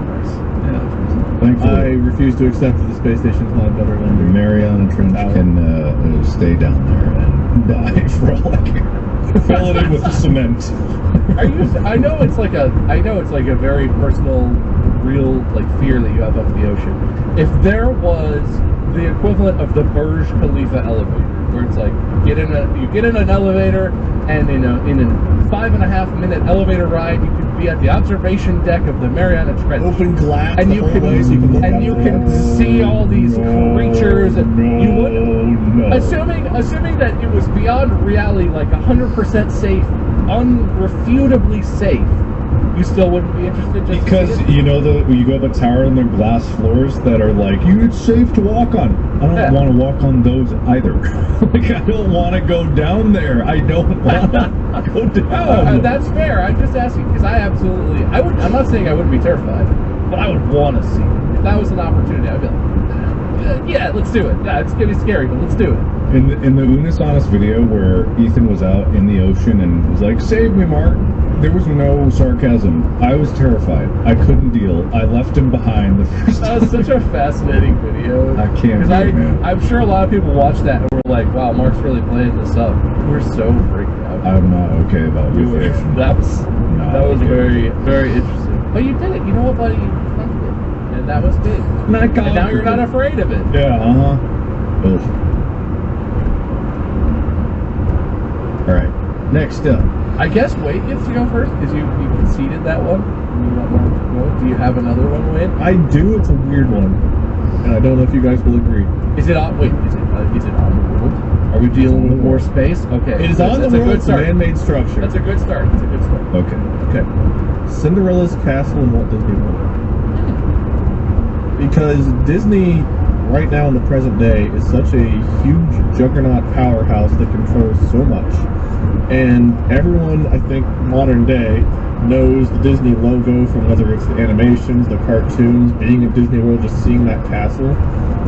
price. Yeah. Thankfully, I refuse to accept that the space station is not a better the wonder. Mariana Trench can stay down there and die for all I care. Fill it in with cement. I know it's like a very personal, real fear that you have of the ocean. If there was the equivalent of the Burj Khalifa elevator, where it's like you get in an elevator, and in a 5.5 minute elevator ride, you could be at the observation deck of the Mariana Trench. Open glass And the you whole can way so you can look and out you the can window. see all these creatures, and you would assuming that it was beyond reality, 100% safe, unrefutably safe. You still wouldn't be interested just Because to see it? you know when you go up a tower and there are glass floors that are it's safe to walk on. I don't want to walk on those either. I don't want to go down there. I don't want to go down. That's fair. I'm just asking because I'm not saying I wouldn't be terrified, but I would want to see it. If that was an opportunity, I'd be like, yeah, let's do it. Yeah, it's gonna be scary, but let's do it. In the Unis Honest video where Ethan was out in the ocean and was like, "Save me, Mark," there was no sarcasm. I was terrified. I couldn't deal. I left him behind the first That time. was such a fascinating video. I can't do it, man. I'm sure a lot of people watched that and were like, "Wow, Mark's really playing this up." We're so freaked out. I'm not okay about the ocean. That was okay. very, very interesting. But you did it. You know what, buddy? You confronted it, and that was big. And now you're not afraid of it. Yeah. Ugh. All right. Next up. I guess Wade gets to go first because you conceded that one. You want more to go? Do you have another one, Wade? I do. It's a weird one, and I don't know if you guys will agree. Is it on? Wait, is it on the world? Are we dealing with more space? Okay. It is on the That's a world. good It's a start. man-made structure. That's a good start. It's a good start. Okay. Okay. Cinderella's castle in Walt Disney World. Because Disney, right now in the present day, is such a huge juggernaut powerhouse that controls so much. And everyone, I think, modern day, knows the Disney logo from whether it's the animations, the cartoons, being at Disney World, just seeing that castle.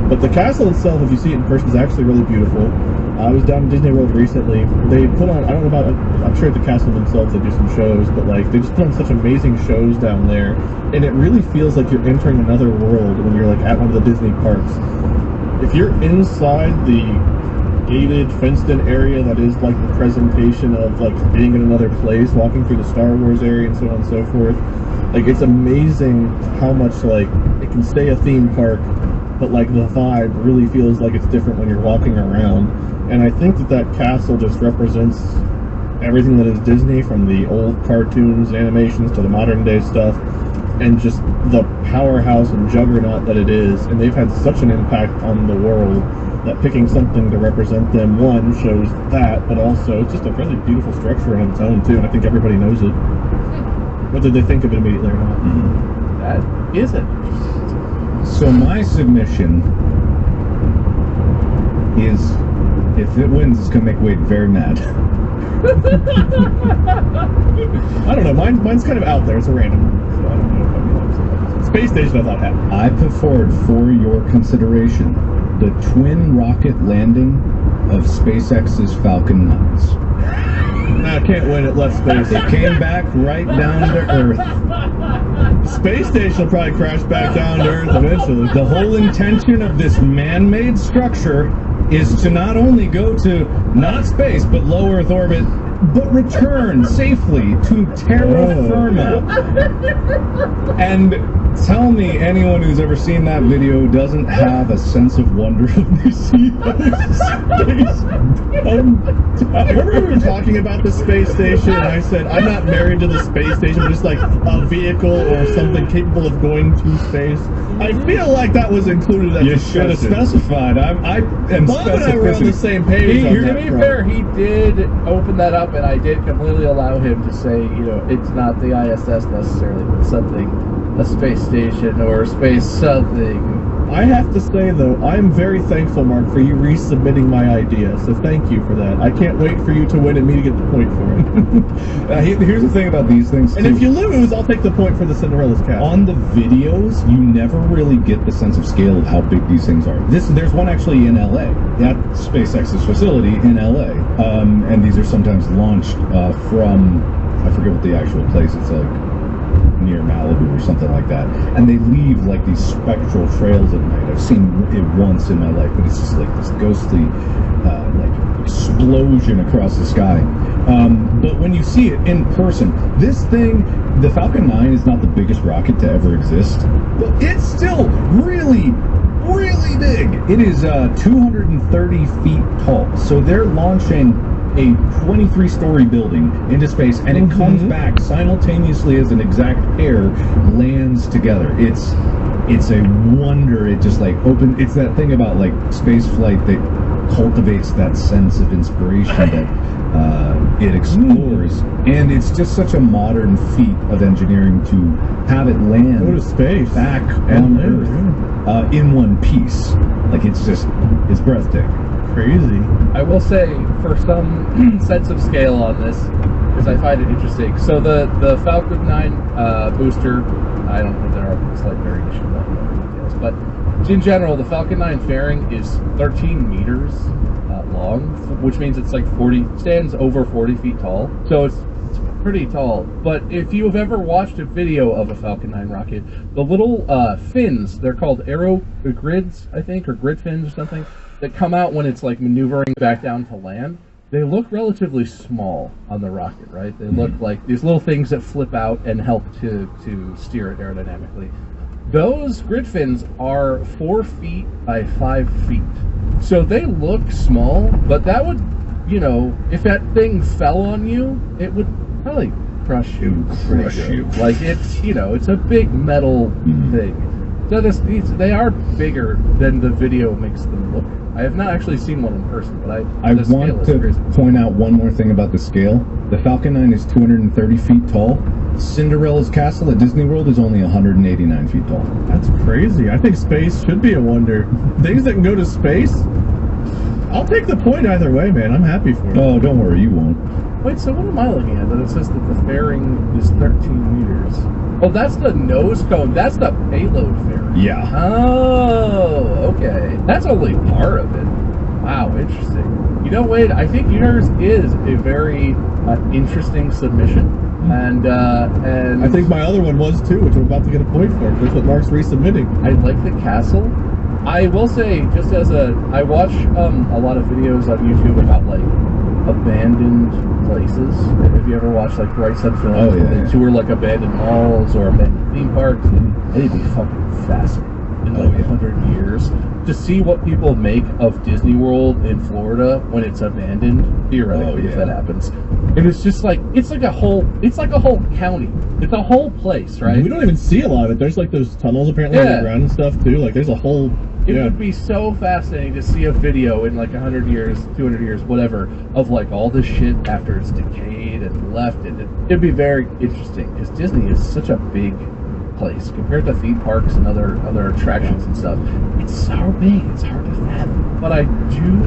But the castle itself, if you see it in person, is actually really beautiful. I was down in Disney World recently. They put on, I don't know about, I'm sure at the castle themselves they do some shows, but they just put on such amazing shows down there. And it really feels like you're entering another world when you're at one of the Disney parks. If you're inside the gated, fenced-in area that is the presentation of being in another place, walking through the Star Wars area and so on and so forth, it's amazing how much it can stay a theme park, but the vibe really feels like it's different when you're walking around. And I think that castle just represents everything that is Disney, from the old cartoons, animations, to the modern day stuff, and just the powerhouse and juggernaut that it is. And they've had such an impact on the world that picking something to represent them, one, shows that, but also it's just a really beautiful structure on its own, too, and I think everybody knows it. Whether they think of it immediately or not. That is it. So my submission is, if it wins, it's gonna make Wade very mad. I don't know, mine's kind of out there, it's a random one, so I don't know if I'm upset. Space Station I thought happened. I put forward for your consideration the twin rocket landing of SpaceX's Falcon 9s. Nah, can't win it, left space. It came back right down to Earth. The space station will probably crash back down to Earth eventually. The whole intention of this man-made structure is to not only go to not space but low Earth orbit, but return safely to terra firma. And tell me anyone who's ever seen that video doesn't have a sense of wonder when they see space. Remember we were talking about the space station, and I said I'm not married to the space station, but just like a vehicle or something capable of going to space. I feel like that was included as You a should have discussion. specified. I am Bob and I were on the same page on To that be front. fair, he did open that up, and I did completely allow him to say, it's not the ISS necessarily, but something, a space station or space something. I have to say, though, I am very thankful, Mark, for you resubmitting my idea, so thank you for that. I can't wait for you to win and me to get the point for it. Here's the thing about these things, And too. if you lose, I'll take the point for the Cinderella's cat. On the videos, you never really get the sense of scale of how big these things are. There's one actually in LA, at SpaceX's facility in LA, and these are sometimes launched from, I forget what the actual place is, like near Malibu or something like that, and they leave like these spectral trails at night. I've seen it once in my life, but it's just like this ghostly like explosion across the sky. But when you see it in person, this thing, the Falcon 9 is not the biggest rocket to ever exist, but it's still really big. It is 230 feet tall, so they're launching a 23-story building into space, and it comes back simultaneously as an exact pair lands together. It's a wonder. It just like it's that thing about like space flight that cultivates that sense of inspiration that it explores, and it's just such a modern feat of engineering to have it land Go to space. back on Earth in one piece. Like it's breathtaking. Crazy. I will say, for some sense of scale on this, because I find it interesting. So the Falcon 9 booster, I don't know, there are slight variations on the details, but in general, the Falcon 9 fairing is 13 meters long, which means it's like stands over 40 feet tall. So it's pretty tall. But if you have ever watched a video of a Falcon 9 rocket, the little fins, they're called aero grids, I think, or grid fins or something, that come out when it's like maneuvering back down to land, they look relatively small on the rocket, right? They look like these little things that flip out and help to steer it aerodynamically. Those grid fins are 4 feet by 5 feet. So they look small, but that would, if that thing fell on you, it would probably crush you. Like it's a big metal thing. So they are bigger than the video makes them look. I have not actually seen one in person, but I the scale want is to crazy. point out one more thing about the scale. The Falcon 9 is 230 feet tall. Cinderella's castle at Disney World is only 189 feet tall. That's crazy. I think space should be a wonder. Things that can go to space, I'll take the point either way, man. I'm happy for it. Oh, don't worry, you won't. Wait, so what am I looking at? That it says that the fairing is 13 meters. Oh, that's the nose cone. That's the payload fairing. Yeah. Oh, okay. That's only part of it. Wow, interesting. Wade, I think yours is a very interesting submission. And I think my other one was too, which I'm about to get a point for. That's what Mark's resubmitting. I like the castle. I will say, just as I watch a lot of videos on YouTube about like abandoned places. If you ever watch like Right Said Films, Oh, yeah, they yeah. tour like abandoned malls or abandoned theme parks, it'd be fucking fascinating. in like 100 years. To see what people make of Disney World in Florida when it's abandoned, theoretically, if that happens. And it's just like, it's like a whole county. It's a whole place, right? We don't even see a lot of it. There's like those tunnels apparently underground and stuff too. Like there's a whole. It would be so fascinating to see a video in like 100 years, 200 years, whatever, of like all this shit after it's decayed and left. And it'd be very interesting because Disney is such a big place compared to theme parks and other attractions and stuff. It's so big, it's hard to fathom. But I do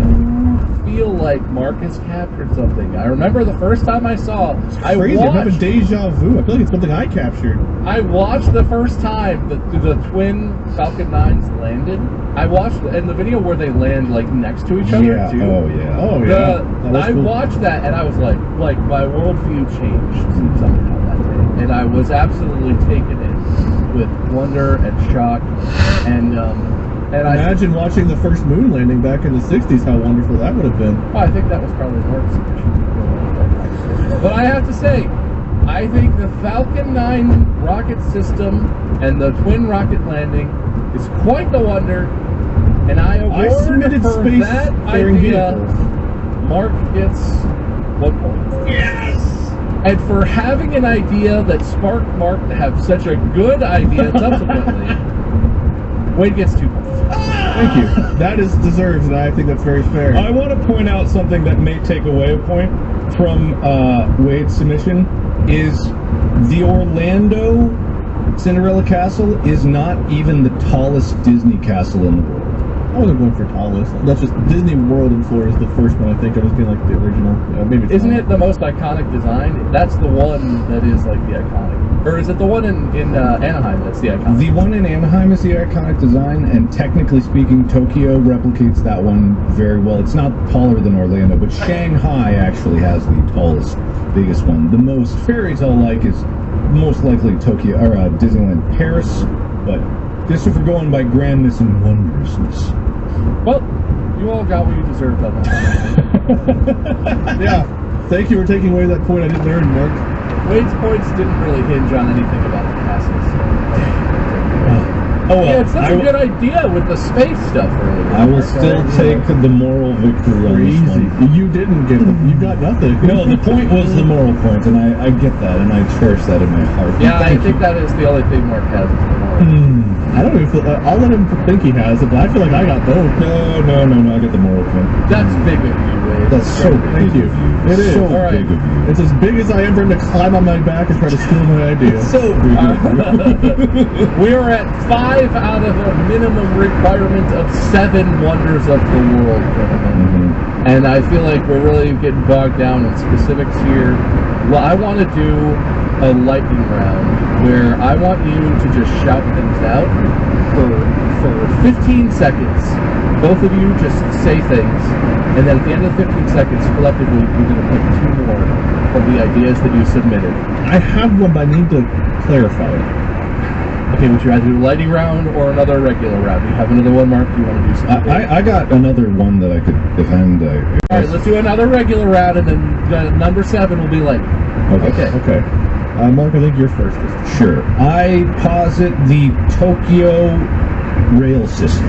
feel like Marcus captured something. I remember the first time I saw, I'm having deja vu. I feel like it's something I captured. I watched the first time the twin Falcon 9s landed. I watched in the video where they land like next to each other too. Oh yeah. I watched that and I was like my worldview changed somehow that day, and I was absolutely taken in with wonder and shock, and imagine watching the first moon landing back in the 60s. How wonderful that would have been. Well, I think that was probably more exhibition. But I have to say, I think the Falcon 9 rocket system and the twin rocket landing is quite the wonder, and I award submitted for space that faring idea. vehicles. Mark gets 1 point. Yes. And for having an idea that sparked Mark to have such a good idea subsequently, Wade gets 2 points. Thank you. That is deserved, and I think that's very fair. I want to point out something that may take away a point from Wade's submission is the Orlando Cinderella Castle is not even the tallest Disney castle in the world. I wasn't going for tallest. That's just Disney World in Florida is the first one I think. I was being like the original. Maybe. Isn't it the most iconic design? That's the one that is like the iconic. Or is it the one in Anaheim that's the iconic? The one in Anaheim is the iconic design, and technically speaking, Tokyo replicates that one very well. It's not taller than Orlando, but Shanghai actually has the tallest, biggest one. The most fairy tale-like is most likely Tokyo or Disneyland Paris, but just if we're going by grandness and wondrousness. Well, you all got what you deserved on that. Yeah. Thank you for taking away that point I didn't earn, Mark. Wade's points didn't really hinge on anything about the castles. Well, it's such a good idea with the space stuff earlier. I will still take the moral victory on this one. You didn't get them. You got nothing. No, the point was the moral point, and I get that, and I cherish that in my heart. Yeah, I think that is the only thing Mark has. I don't even feel. I'll let him think he has it, but I feel like I got both. No, I get the moral point. That's big of you, Wade. That's so Thank big you. of you. It is. So All right. big of you. It's as big as I am for him to climb on my back and try to steal my idea. So big of you. We're at 5 out of a minimum requirement of 7 wonders of the world, gentlemen. And I feel like we're really getting bogged down in specifics here. Well, I want to do a lightning round where I want you to just shout things out for 15 seconds. Both of you just say things, and then at the end of 15 seconds, collectively, we're going to pick 2 more of the ideas that you submitted. I have one, but I need to clarify it. Okay, would you rather do a lightning round or another regular round? Do you have another one, Mark? Do you want to do something? I got another one that I could defend. All right, let's do another regular round, and then number 7 will be lightning. Okay. Mark, I think you're first. Sure. I posit the Tokyo rail system.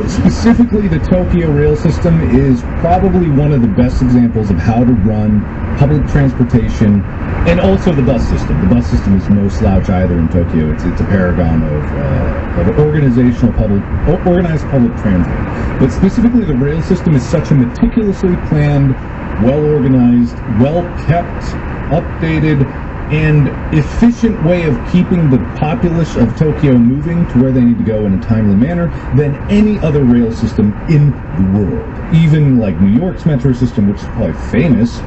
Specifically the Tokyo rail system, is probably one of the best examples of how to run public transportation, and also the bus system. The bus system is no slouch either in Tokyo. It's a paragon of organized public transit. But specifically the rail system is such a meticulously planned, well-organized, well-kept, updated, and efficient way of keeping the populace of Tokyo moving to where they need to go in a timely manner than any other rail system in the world. Even like New York's metro system, which is probably famous,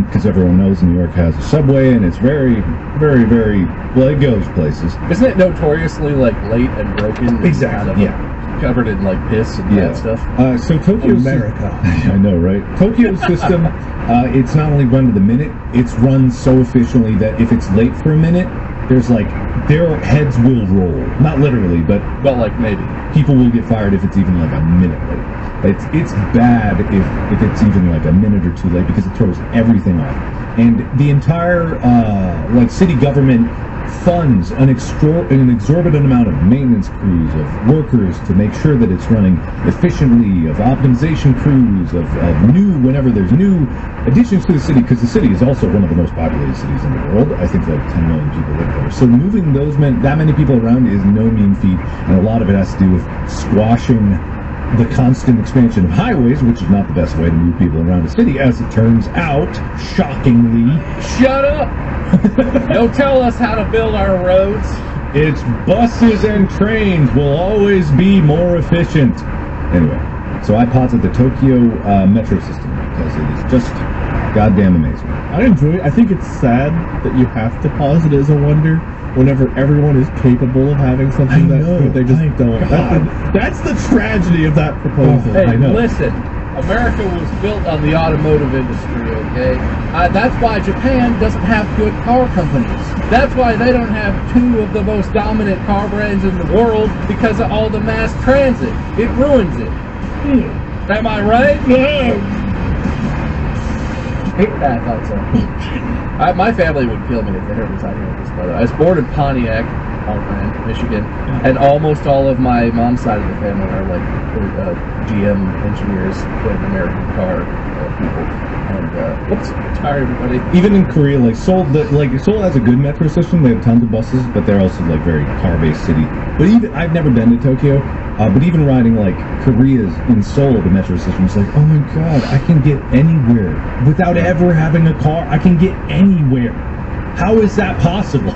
because everyone knows New York has a subway, and it's very, very, very, well, it goes places. Isn't it notoriously like late and broken? Exactly, Kind of covered in like piss and bad stuff. So Tokyo's America. I know, right? Tokyo's system, it's not only run to the minute, it's run so efficiently that if it's late for a minute, there's like, their heads will roll. Not literally, but like maybe. People will get fired if it's even like a minute late. It's bad if it's even like a minute or 2 late, because it throws everything off. And the entire like city government funds an exorbitant amount of maintenance crews, of workers to make sure that it's running efficiently, of optimization crews, of new, whenever there's new additions to the city, because the city is also one of the most populated cities in the world. I think like 10 million people live there. So moving that many people around is no mean feat, and a lot of it has to do with squashing the constant expansion of highways, which is not the best way to move people around a city, as it turns out, shockingly. Shut up! Don't tell us how to build our roads. Its buses and trains will always be more efficient. Anyway, so I posit the Tokyo metro system because it is just goddamn amazing. I enjoy it. I think it's sad that you have to pause it as a wonder whenever everyone is capable of having something that good, they just don't. That's the tragedy of that proposal. Hey, listen, America was built on the automotive industry, okay? That's why Japan doesn't have good car companies. That's why they don't have two of the most dominant car brands in the world, because of all the mass transit. It ruins it. Am I right? No. I thought so. My family would kill me if they heard me talking about this, by the way. I was born in Pontiac, Michigan, and almost all of my mom's side of the family are like GM engineers and American car people. And whoops, sorry everybody. Even in Korea, like Seoul has a good metro system. They have tons of buses, but they're also like very car-based city. But even I've never been to Tokyo, but even riding like Korea's in Seoul, the metro system is like, oh my god, I can get anywhere without ever having a car. I can get anywhere. How is that possible?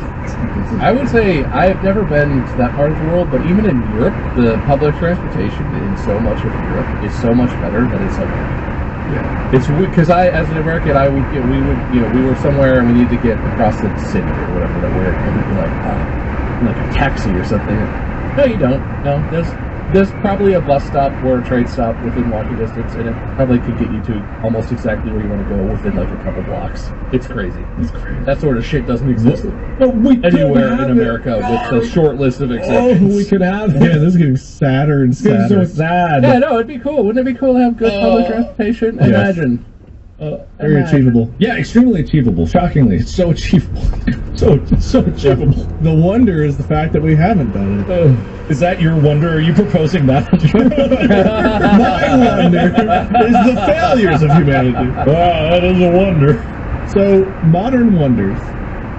I would say I have never been to that part of the world, but even in Europe, the public transportation in so much of Europe is so much better that it's like, yeah, it's because as an American, we were somewhere and we need to get across the city or whatever that we're like a taxi or something. No, you don't. No, there's probably a bus stop or a train stop within walking distance, and it probably could get you to almost exactly where you want to go within like a couple blocks. It's crazy. It's crazy. That sort of shit doesn't exist anywhere in America with a short list of exceptions. Oh, we could have it. Yeah, this is getting sadder and sadder. So sad. Yeah, no, it'd be cool. Wouldn't it be cool to have good public transportation? Yes. Imagine. Very achievable. Yeah, extremely achievable. Shockingly, it's so achievable. so achievable. The wonder is the fact that we haven't done it. Is that your wonder? Are you proposing that? My wonder is the failures of humanity. Wow, that is a wonder. So, modern wonders.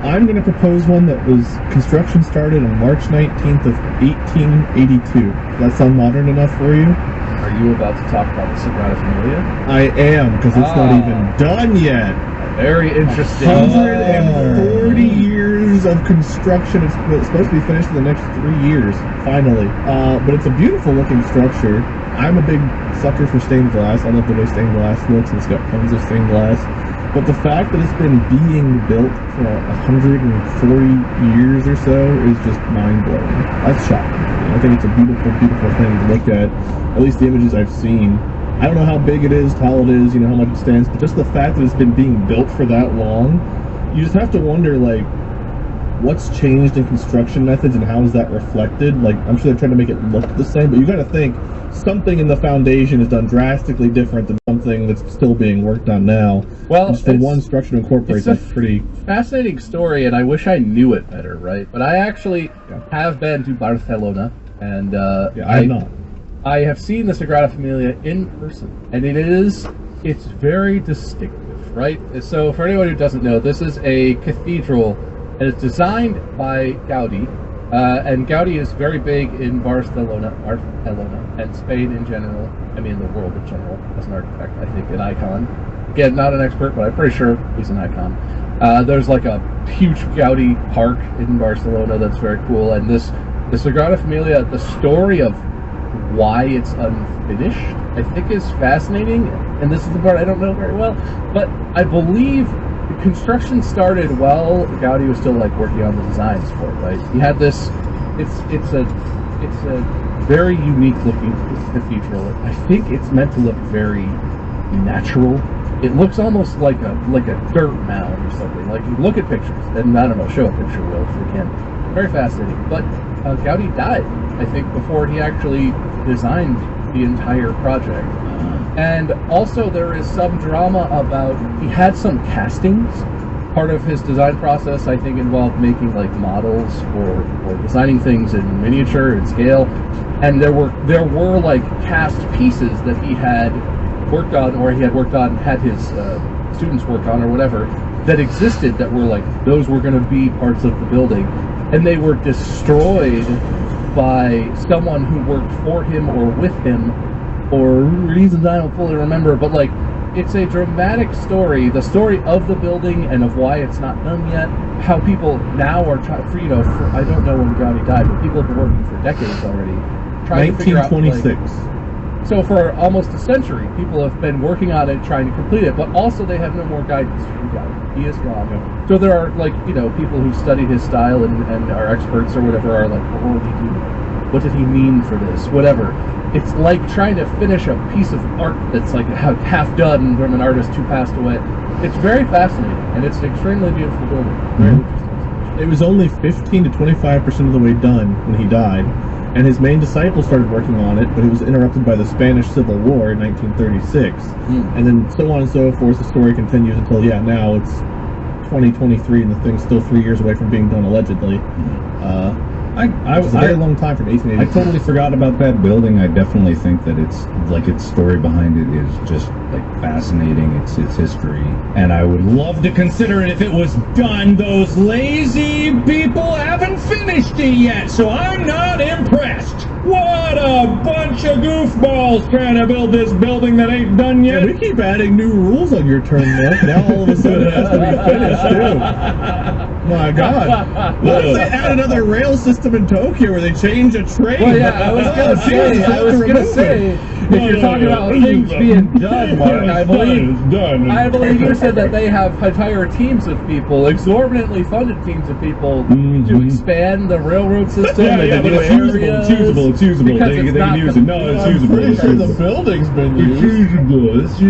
I'm going to propose one that was construction started on March 19th of 1882. Does that sound modern enough for you? Are you about to talk about the Sagrada Familia? I am, because it's not even done yet. Very interesting. 140 years of construction. It's supposed to be finished in the next 3 years, finally. But it's a beautiful looking structure. I'm a big sucker for stained glass. I love the way stained glass looks, and it's got tons of stained glass. But the fact that it's been being built for 140 years or so is just mind-blowing. That's shocking. I think it's a beautiful, beautiful thing to look at least the images I've seen. I don't know how big it is, tall it is, how much it stands, but just the fact that it's been being built for that long, you just have to wonder, like, what's changed in construction methods and how is that reflected? Like, I'm sure they're trying to make it look the same, but you got to think something in the foundation is done drastically different than something that's still being worked on now. Well, just for one structure to incorporate, that's pretty fascinating story, and I wish I knew it better, right? But I actually have been to Barcelona, and I have not. I have seen the Sagrada Familia in person, and it's very distinctive, right? So for anyone who doesn't know, this is a cathedral, and it's designed by Gaudi, and Gaudi is very big in Barcelona, and Spain in general, the world in general, as an architect, I think, an icon. Again, not an expert, but I'm pretty sure he's an icon. There's like a huge Gaudi park in Barcelona that's very cool, and the Sagrada Familia, the story of why it's unfinished, I think is fascinating, and this is the part I don't know very well, but I believe the construction started while Gaudi was still working on the designs for it, right? He had this, it's a very unique looking cathedral. I think it's meant to look very natural. It looks almost like a dirt mound or something. Like, you look at pictures, and I don't know, show a picture, Will, if we can. Very fascinating. But Gaudi died, I think, before he actually designed the entire project. And also there is some drama about, he had some castings part of his design process, I think, involved making like models or designing things in miniature and scale. And there were like cast pieces that he had worked on, or he had worked on, and had his students work on, or whatever, that existed that were like, those were going to be parts of the building, and they were destroyed by someone who worked for him or with him, or reasons I don't fully remember. But like, it's a dramatic story, the story of the building and of why it's not done yet. How people now are trying, I don't know when Gaudi died, but people have been working for decades already, trying to figure out, like, 1926. so for almost a century, people have been working on it, trying to complete it, but also they have no more guidance from Gaudi. He is gone. So there are, like, people who study his style and are experts or whatever are like, well, what did he do? What did he mean for this? Whatever. It's like trying to finish a piece of art that's like half done from an artist who passed away. It's very fascinating, and it's an extremely beautiful building. Very interesting. It was only 15 to 25% of the way done when he died, and his main disciple started working on it, but it was interrupted by the Spanish Civil War in 1936. And then so on and so forth. The story continues until, now it's 2023, and the thing's still 3 years away from being done, allegedly. It's a very long time from 1880. I totally forgot about that building. I definitely think that its story behind it is just like fascinating. It's history, and I would love to consider it if it was done. Those lazy people haven't finished it yet, so I'm not impressed. What a bunch of goofballs trying to build this building that ain't done yet. Yeah, we keep adding new rules on your turn, Nick. Now all of a sudden it has to be finished too. My God. What if they add another rail system in Tokyo where they change a train? Well, yeah, I was gonna say, if you're talking about things being done, Mark, I believe you said that they have entire teams of people, exorbitantly funded teams of people, to expand the railroad system. Yeah, but it's usable. They can use it. No, it's usable. I'm pretty sure the building's been used.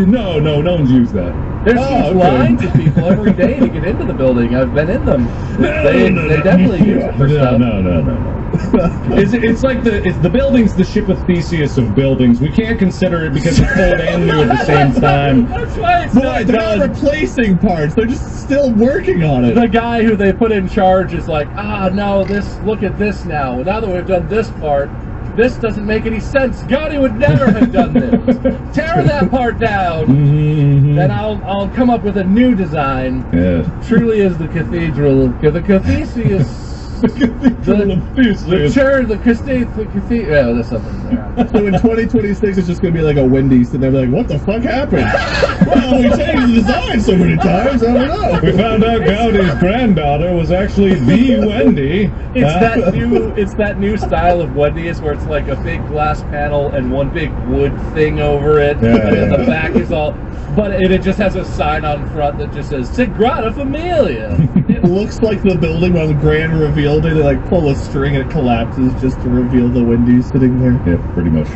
No one's used that. There's huge lines of people every day to get into the building. I've been in them. They definitely use it for stuff. No. It's like the building's the ship of Theseus of buildings. We can't consider it because it's old and new at the same time. That's why it's They're not replacing parts. They're just still working on it. The guy who they put in charge is like, no, look at this now. Now that we've done this part, this doesn't make any sense. Gaudi would never have done this. Tear that part down, and I'll come up with a new design. Yeah. Truly is the cathedral. The cathedral. Yeah, there's something there. So in 2026, it's just going to be like a Wendy's, and they'll be like, what the fuck happened? Well, we changed the design so many times, I don't know. We found out Gaudi's granddaughter was actually the Wendy. It's that new style of Wendy's where it's like a big glass panel and one big wood thing over it, and the back is all... But it just has a sign on front that just says Sagrada Familia. It looks like the building on the grand reveal day. They like pull a string and it collapses just to reveal the Wendy's sitting there. Yeah, pretty much.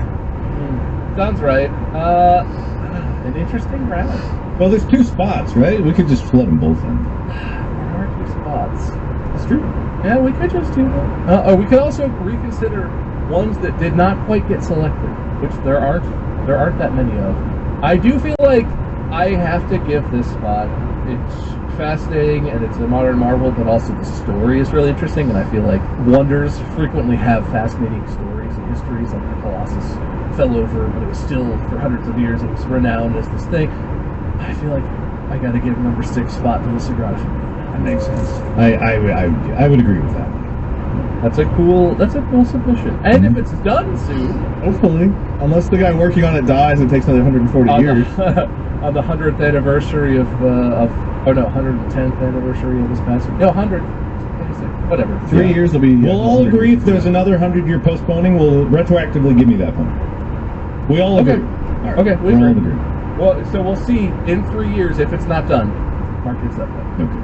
Sounds right. An interesting route. Well, there's two spots, right? We could just flood them both in. There are two spots. It's true. Yeah, we could just do that. Or we could also reconsider ones that did not quite get selected, which there aren't that many of. I do feel like I have to give this spot. It's fascinating and it's a modern marvel, but also the story is really interesting, and I feel like wonders frequently have fascinating stories and histories. Like the Colossus fell over, but it was still, for hundreds of years, it was renowned as this thing. I feel like I gotta give number 6 spot to the Sagrada. That makes sense. I would agree with that. That's a cool submission. And if it's done soon, hopefully, unless the guy working on it dies and it takes another 140 years. On the 100th anniversary of 110th anniversary of his passing. No, 100. Whatever. 3 years will be. We'll all agree if there's another 100-year postponing, we'll retroactively give me that point. We all agree. Right. Okay, we all agree. Well, so we'll see in 3 years if it's not done. Mark gets that point. Okay.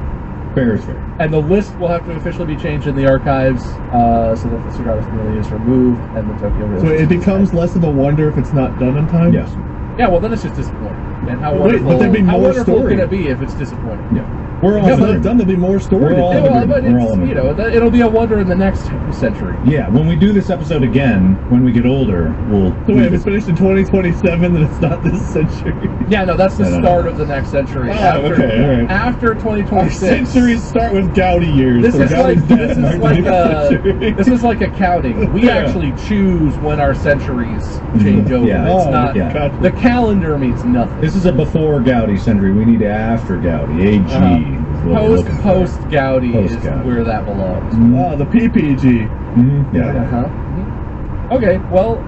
Fair is fair. And the list will have to officially be changed in the archives so that the Sagrada Familia is removed and the Tokyo Rail. So it becomes less of a wonder if it's not done on time? Yes. Yeah, well then it's just disappointing. And how Wait, wonderful, but there'd be how more wonderful story. can it be if it's disappointing? Yeah. We're all Yeah, but done, there'll be more story. We're all to in tell. Well, agreement. but We're all it's, in you know, it'll be a wonder in the next century. Yeah, when we do this episode again, when we get older, we'll. So wait, if it's finished in 2027, then it's not this century. Yeah, no, that's the No. start of the next century. Oh, after, okay, all right. After Our 2026. centuries start with Gaudi years. This so is Gaudi's like dead this in is our like 21st century. this is like accounting. We Yeah. actually choose when our centuries change over. Yeah. It's Oh, not yeah. gotcha. the calendar means nothing. This is a before Gaudi century. We need after Gaudi. AG. Is what we're looking for. Post Gaudi is Post-Gaudi. where that belongs. Oh, the PPG. Mhm, Yeah. Uh-huh. Okay, well,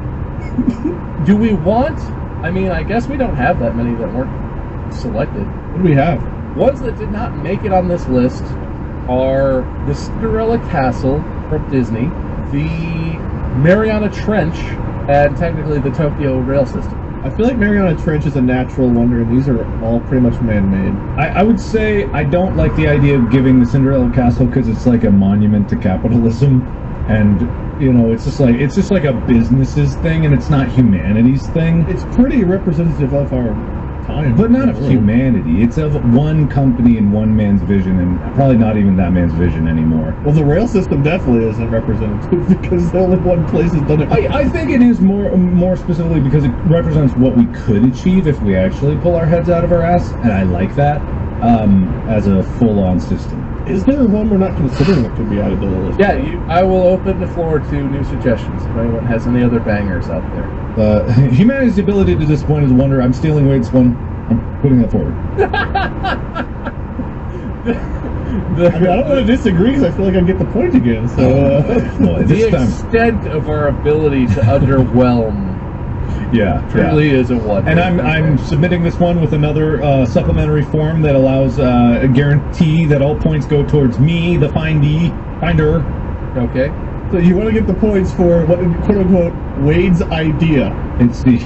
do we want? I mean, I guess we don't have that many that weren't selected. What do we have? Ones that did not make it on this list are the Cinderella Castle from Disney, the Mariana Trench, and technically the Tokyo Rail System. I feel like Mariana Trench is a natural wonder, and these are all pretty much man-made. I would say I don't like the idea of giving the Cinderella Castle because it's like a monument to capitalism, and you know, it's just like a business's thing, and it's not humanity's thing. It's pretty representative of our time. But not of World. humanity. It's of one company and one man's vision, and probably not even that man's vision anymore. Well, the rail system definitely isn't representative because the only one place has done it. I think it is more specifically because it represents what we could achieve if we actually pull our heads out of our ass, and I like that as a full-on system. Is there one we're not considering that could be added to the list? Yeah, I will open the floor to new suggestions if anyone has any other bangers out there. Humanity's ability to disappoint is a wonder. I'm stealing Wade's one. I'm putting that forward. I mean, I don't want to disagree because I feel like I get the point again. So, Boy, The this time, extent of our ability to underwhelm yeah, truly is a wonder. And I'm submitting this one with another supplementary form that allows a guarantee that all points go towards me, the finder. Okay. so you want to get the points for what, quote unquote, Wade's idea. It's the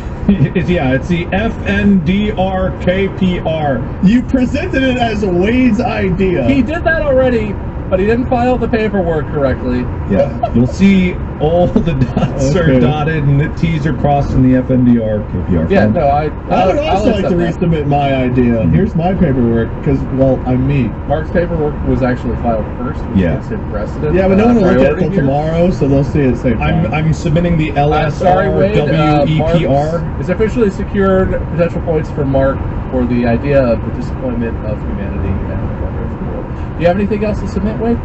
FNDRKPR. You presented it as Wade's idea. He did that already, but he didn't file the paperwork correctly. Yeah, you'll see all the dots Okay. are dotted and the T's are crossed in the FNDRKPR. Yeah, form. no, I would I'll also like to accept that. resubmit my idea. Here's my paperwork because, well, I'm me. Mark's paperwork was actually filed first, which Yeah. gives him precedent. Yeah, but no one will look at it priority till here. tomorrow, so they'll see it same time. I'm submitting the I'm sorry, Wade. LSRWEPR. Mark is officially secured potential points for Mark for the idea of the disappointment of humanity and the wonder of the world. Do you have anything else to submit, Wade?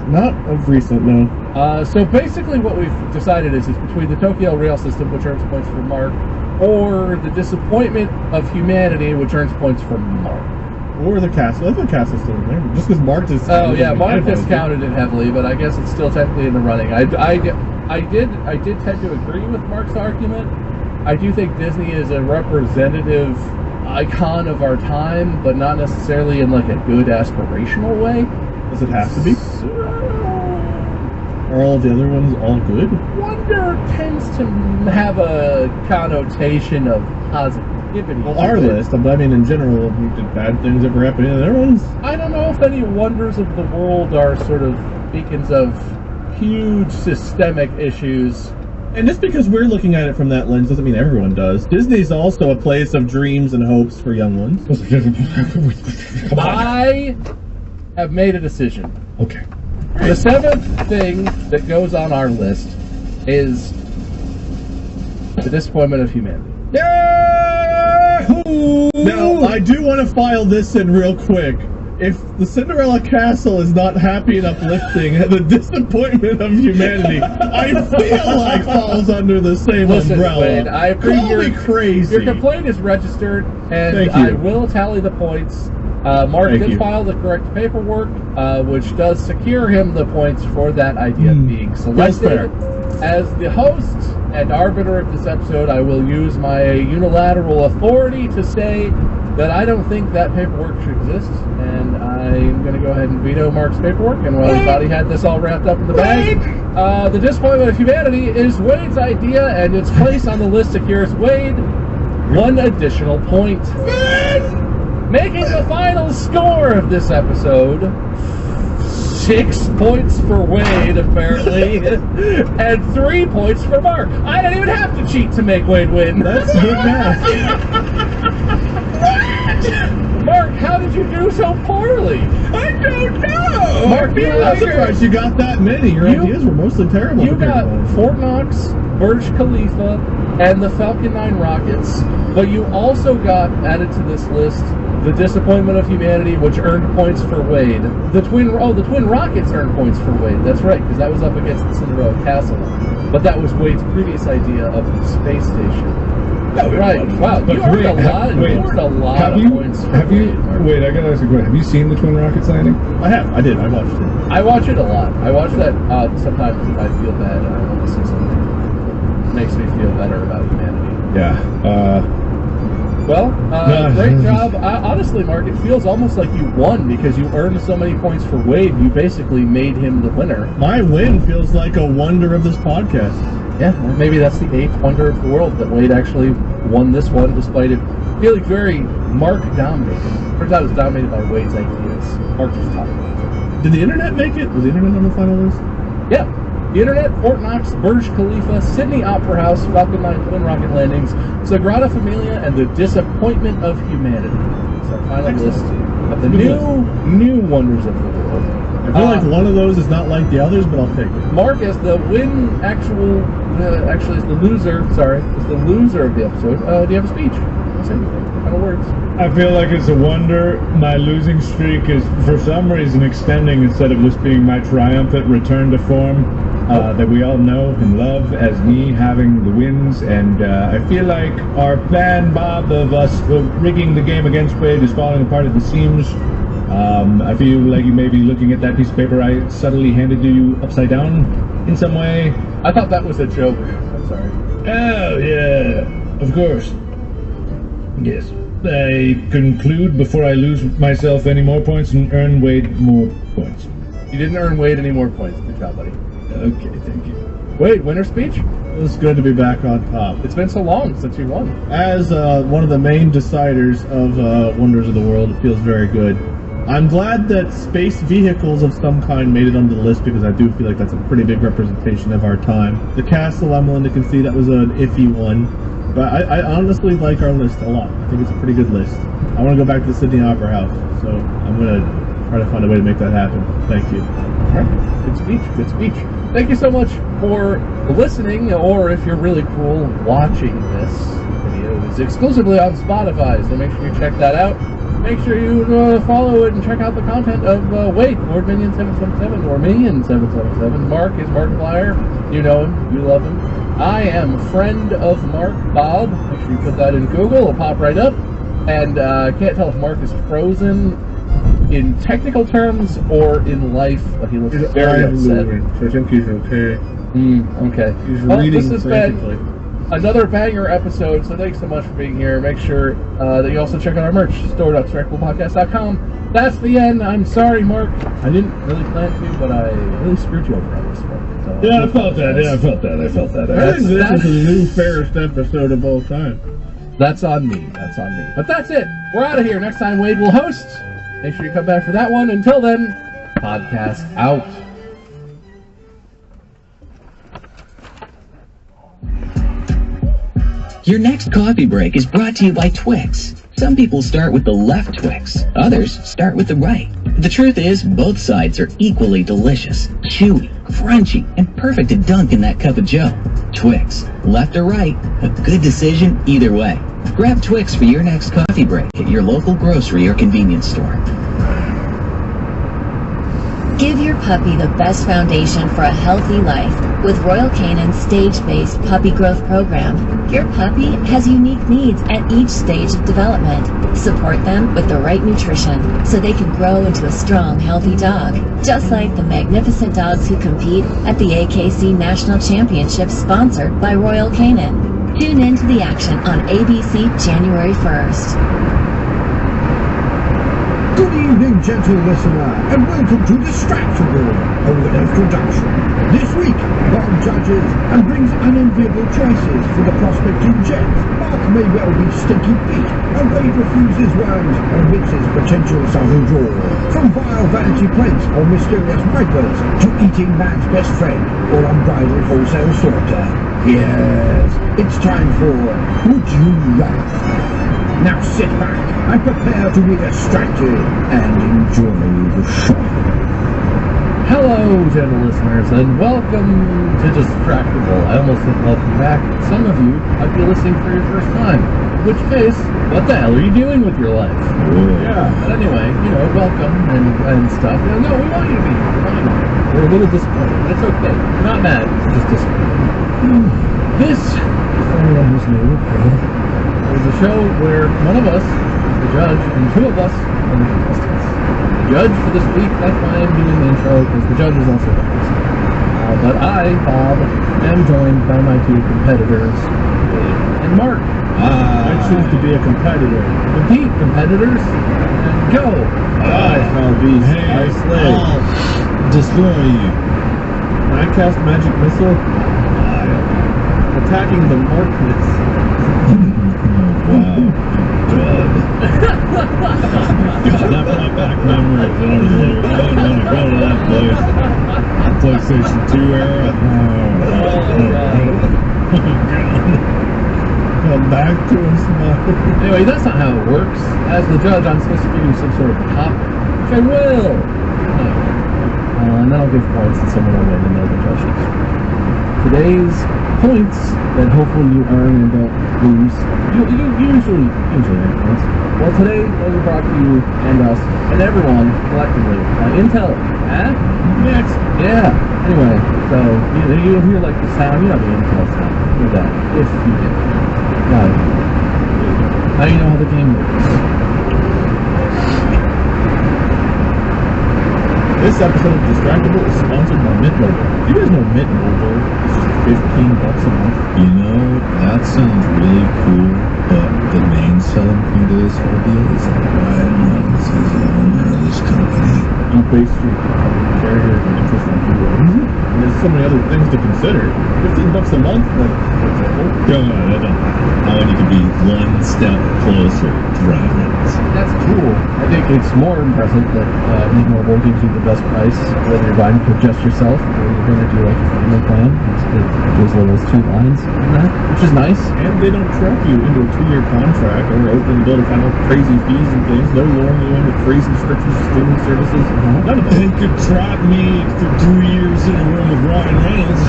Not of recent, no. So basically what we've decided is between the Tokyo Rail System, which earns points for Mark, or the disappointment of humanity, which earns points for Mark. Or the castle. I think the castle's still in there. Just because Mark just. Oh yeah, Mark discounted it heavily, but I guess it's still technically in the running. I did tend to agree with Mark's argument. I do think Disney is a representative icon of our time, but not necessarily in like a good aspirational way. Does it have to be? Are all the other ones all good? Wonder tends to have a connotation of positivity. Well, our list, but I mean, in general, did bad things ever happen in their ones? I don't know if any wonders of the world are sort of beacons of huge systemic issues. And just because we're looking at it from that lens doesn't mean everyone does. Disney's also a place of dreams and hopes for young ones. Come on. I have made a decision. Okay. The seventh thing that goes on our list is the disappointment of humanity. Yahoo! Now, I do want to file this in real quick. If the Cinderella Castle is not happy and uplifting, the disappointment of humanity, I feel like falls under the same Listen, umbrella. Wade, I agree. Call me crazy. Your complaint is registered, and Thank I you. will tally the points. Mark Thank did you. file the correct paperwork, which does secure him the points for that idea being selected. fair. As the host and arbiter of this episode, I will use my unilateral authority to say that I don't think that paperwork should exist, and I'm going to go ahead and veto Mark's paperwork. And while he thought he had this all wrapped up in the bag, the disappointment of humanity is Wade's idea, and its place on the list secures Wade one additional point. Making the final score of this episode, 6 points for Wade, apparently, and 3 points for Mark. I didn't even have to cheat to make Wade win. That's good math. Mark, how did you do so poorly? I don't know. Mark, you I'm like surprised you got that many. Your You- ideas were mostly terrible. You got Fort Knox, Burj Khalifa, and the Falcon 9 rockets, but you also got added to this list the Disappointment of Humanity, which earned points for Wade. The Twin Rockets earned points for Wade. That's right, because that was up against the Cinderella Castle. But that was Wade's previous idea of the space station. No, it Right. wasn't. Wow, But you earned wait, a lot. You earned a lot have of you, points for have you, Wade, Mark. wait, I gotta ask you a question. Have you seen the Twin Rockets landing? I have. I did. I watched it. I watch it a lot. I watch that sometimes if I feel bad and I want to see something that makes me feel better about humanity. Yeah. Well, No. great job. Honestly, Mark, it feels almost like you won because you earned so many points for Wade. You basically made him the winner. My win feels like a wonder of this podcast. Yeah, well, maybe that's the 8th wonder of the world that Wade actually won this one despite it feeling very Mark dominated. Turns out it was dominated by Wade's ideas. Mark just talked about it. Did the internet make it? Was the internet on the final list? Yeah. The Internet, Fort Knox, Burj Khalifa, Sydney Opera House, Falcon 9 Twin Rocket Landings, Sagrada Familia, and the Disappointment of Humanity. It's our final list of the new wonders of the world. I feel like one of those is not like the others, but I'll take it. Mark, as the as the loser of the episode, do you have a speech? Say anything. Final words. I feel like it's a wonder my losing streak is, for some reason, extending instead of just being my triumphant return to form that we all know and love as me having the wins. And I feel like our plan, Bob, of us rigging the game against Wade is falling apart at the seams. I feel like you may be looking at that piece of paper I subtly handed to you upside down in some way. I thought that was a joke. I'm sorry. Oh, yeah, of course. Yes. I conclude before I lose myself any more points and earn Wade more points. You didn't earn Wade any more points. Good job, buddy. Okay, thank you. Wade, winner speech? It was good to be back on top. It's been so long since you won. As one of the main deciders of Wonders of the World, it feels very good. I'm glad that space vehicles of some kind made it onto the list because I do feel like that's a pretty big representation of our time. The castle, I'm willing to concede that was an iffy one, but I honestly like our list a lot. I think it's a pretty good list. I want to go back to the Sydney Opera House, so I'm going to try to find a way to make that happen. Thank you. All right. Good speech. Good speech. Thank you so much for listening, or if you're really cool, watching this video. It's exclusively on Spotify, so make sure you check that out. Make sure you follow it and check out the content of Wade, Lord Minion 777, or Minion 777. Mark is Markiplier. You know him. You love him. I am friend of Mark, Bob. Make sure you put that in Google. It'll pop right up. And I can't tell if Mark is frozen in technical terms or in life, but he looks very upset. So I think he's okay. Okay. He's Well, reading this has frantically. been another banger episode, so thanks so much for being here. Make sure that you also check out our merch, store.strikepoolpodcast.com. That's the end. I'm sorry, Mark. I didn't really plan to, but I really screwed you over on this one. So Yeah, I felt that. I felt that. I think this is the new fairest episode of all time. That's on me. That's on me. But that's it. We're out of here. Next time Wade will host. Make sure you come back for that one. Until then, podcast out. Your next coffee break is brought to you by Twix. Some people start with the left Twix, others start with the right. The truth is, both sides are equally delicious, chewy, crunchy, and perfect to dunk in that cup of joe. Twix, left or right, a good decision either way. Grab Twix for your next coffee break at your local grocery or convenience store. Give your puppy the best foundation for a healthy life with Royal Canin's stage-based puppy growth program. Your puppy has unique needs at each stage of development. Support them with the right nutrition so they can grow into a strong, healthy dog, just like the magnificent dogs who compete at the AKC National Championship sponsored by Royal Canin. Tune in to the action on ABC January 1st. Good evening, gentle listener, and welcome to Distractable, a Willow production. This week, Bob judges and brings unenviable choices for the prospecting Jets. Mark may well be stinky feet, and Wade refuses worms and admits his potential southern draw. From vile vanity plates or mysterious wipers to eating man's best friend or unbridled wholesale slaughter. Yes, it's time for Would You Rather? Now sit back and prepare to be distracted and enjoy the show. Hello, gentle listeners, and welcome to Distractable. I almost said welcome back. Some of you might be listening for your first time. In which case, what the hell are you doing with your life? Yeah. But anyway, welcome and stuff. No, we want you to be here. We're a little disappointed, but it's okay. We're not mad. We're just disappointed. This, for anyone who's new, is a show where one of us is the judge and two of us are the contestants. The judge for this week, that's why I'm doing the intro, because the judge is also the host. But I, Bob, am joined by my two competitors, Dave and Mark. I choose to be a competitor. Compete, competitors, and go! I shall be I slay. I'll destroy you. Can I cast magic missile? Attacking the markness. Wow. God. God, that brought back memories. I don't want to go to that place. PlayStation 2 era. Come back to us, Mark. Anyway, that's not how it works. As the judge, I'm supposed to give you some sort of topic, which I will. And then I'll give points and someone will win and they'll be judges. Today's points that hopefully you earn and don't lose, you usually earn points. Well, today those are brought to you and us and everyone collectively by Intel. Next. Yeah. Anyway, so you'll hear like the sound. You know the Intel sound. Hear that if you get it. Now you know how the game works. This episode of Distractable is sponsored by Mint Mobile. You guys know Mint Mobile is just $15 a month. You know, that sounds really cool, but the main selling point of this whole deal is that Ryan Reynolds is the owner of this company. You base your carrier and interest on who owns it. And there's so many other things to consider. $15 a month, like, for example. God, I don't know how you could be one step closer to Ryan Reynolds. That's cool. I think it's more impressive that Mint Mobile gives you the best price, whether you're buying for just yourself or you're going to do like a family plan. There's those 2 lines in that, which is nice. And they don't trap you into a 2-year contract or open the bill to find out crazy fees and things. No luring you into free subscriptions to streaming services. None of They that. could trap me for 2 years in a room with Ryan Reynolds.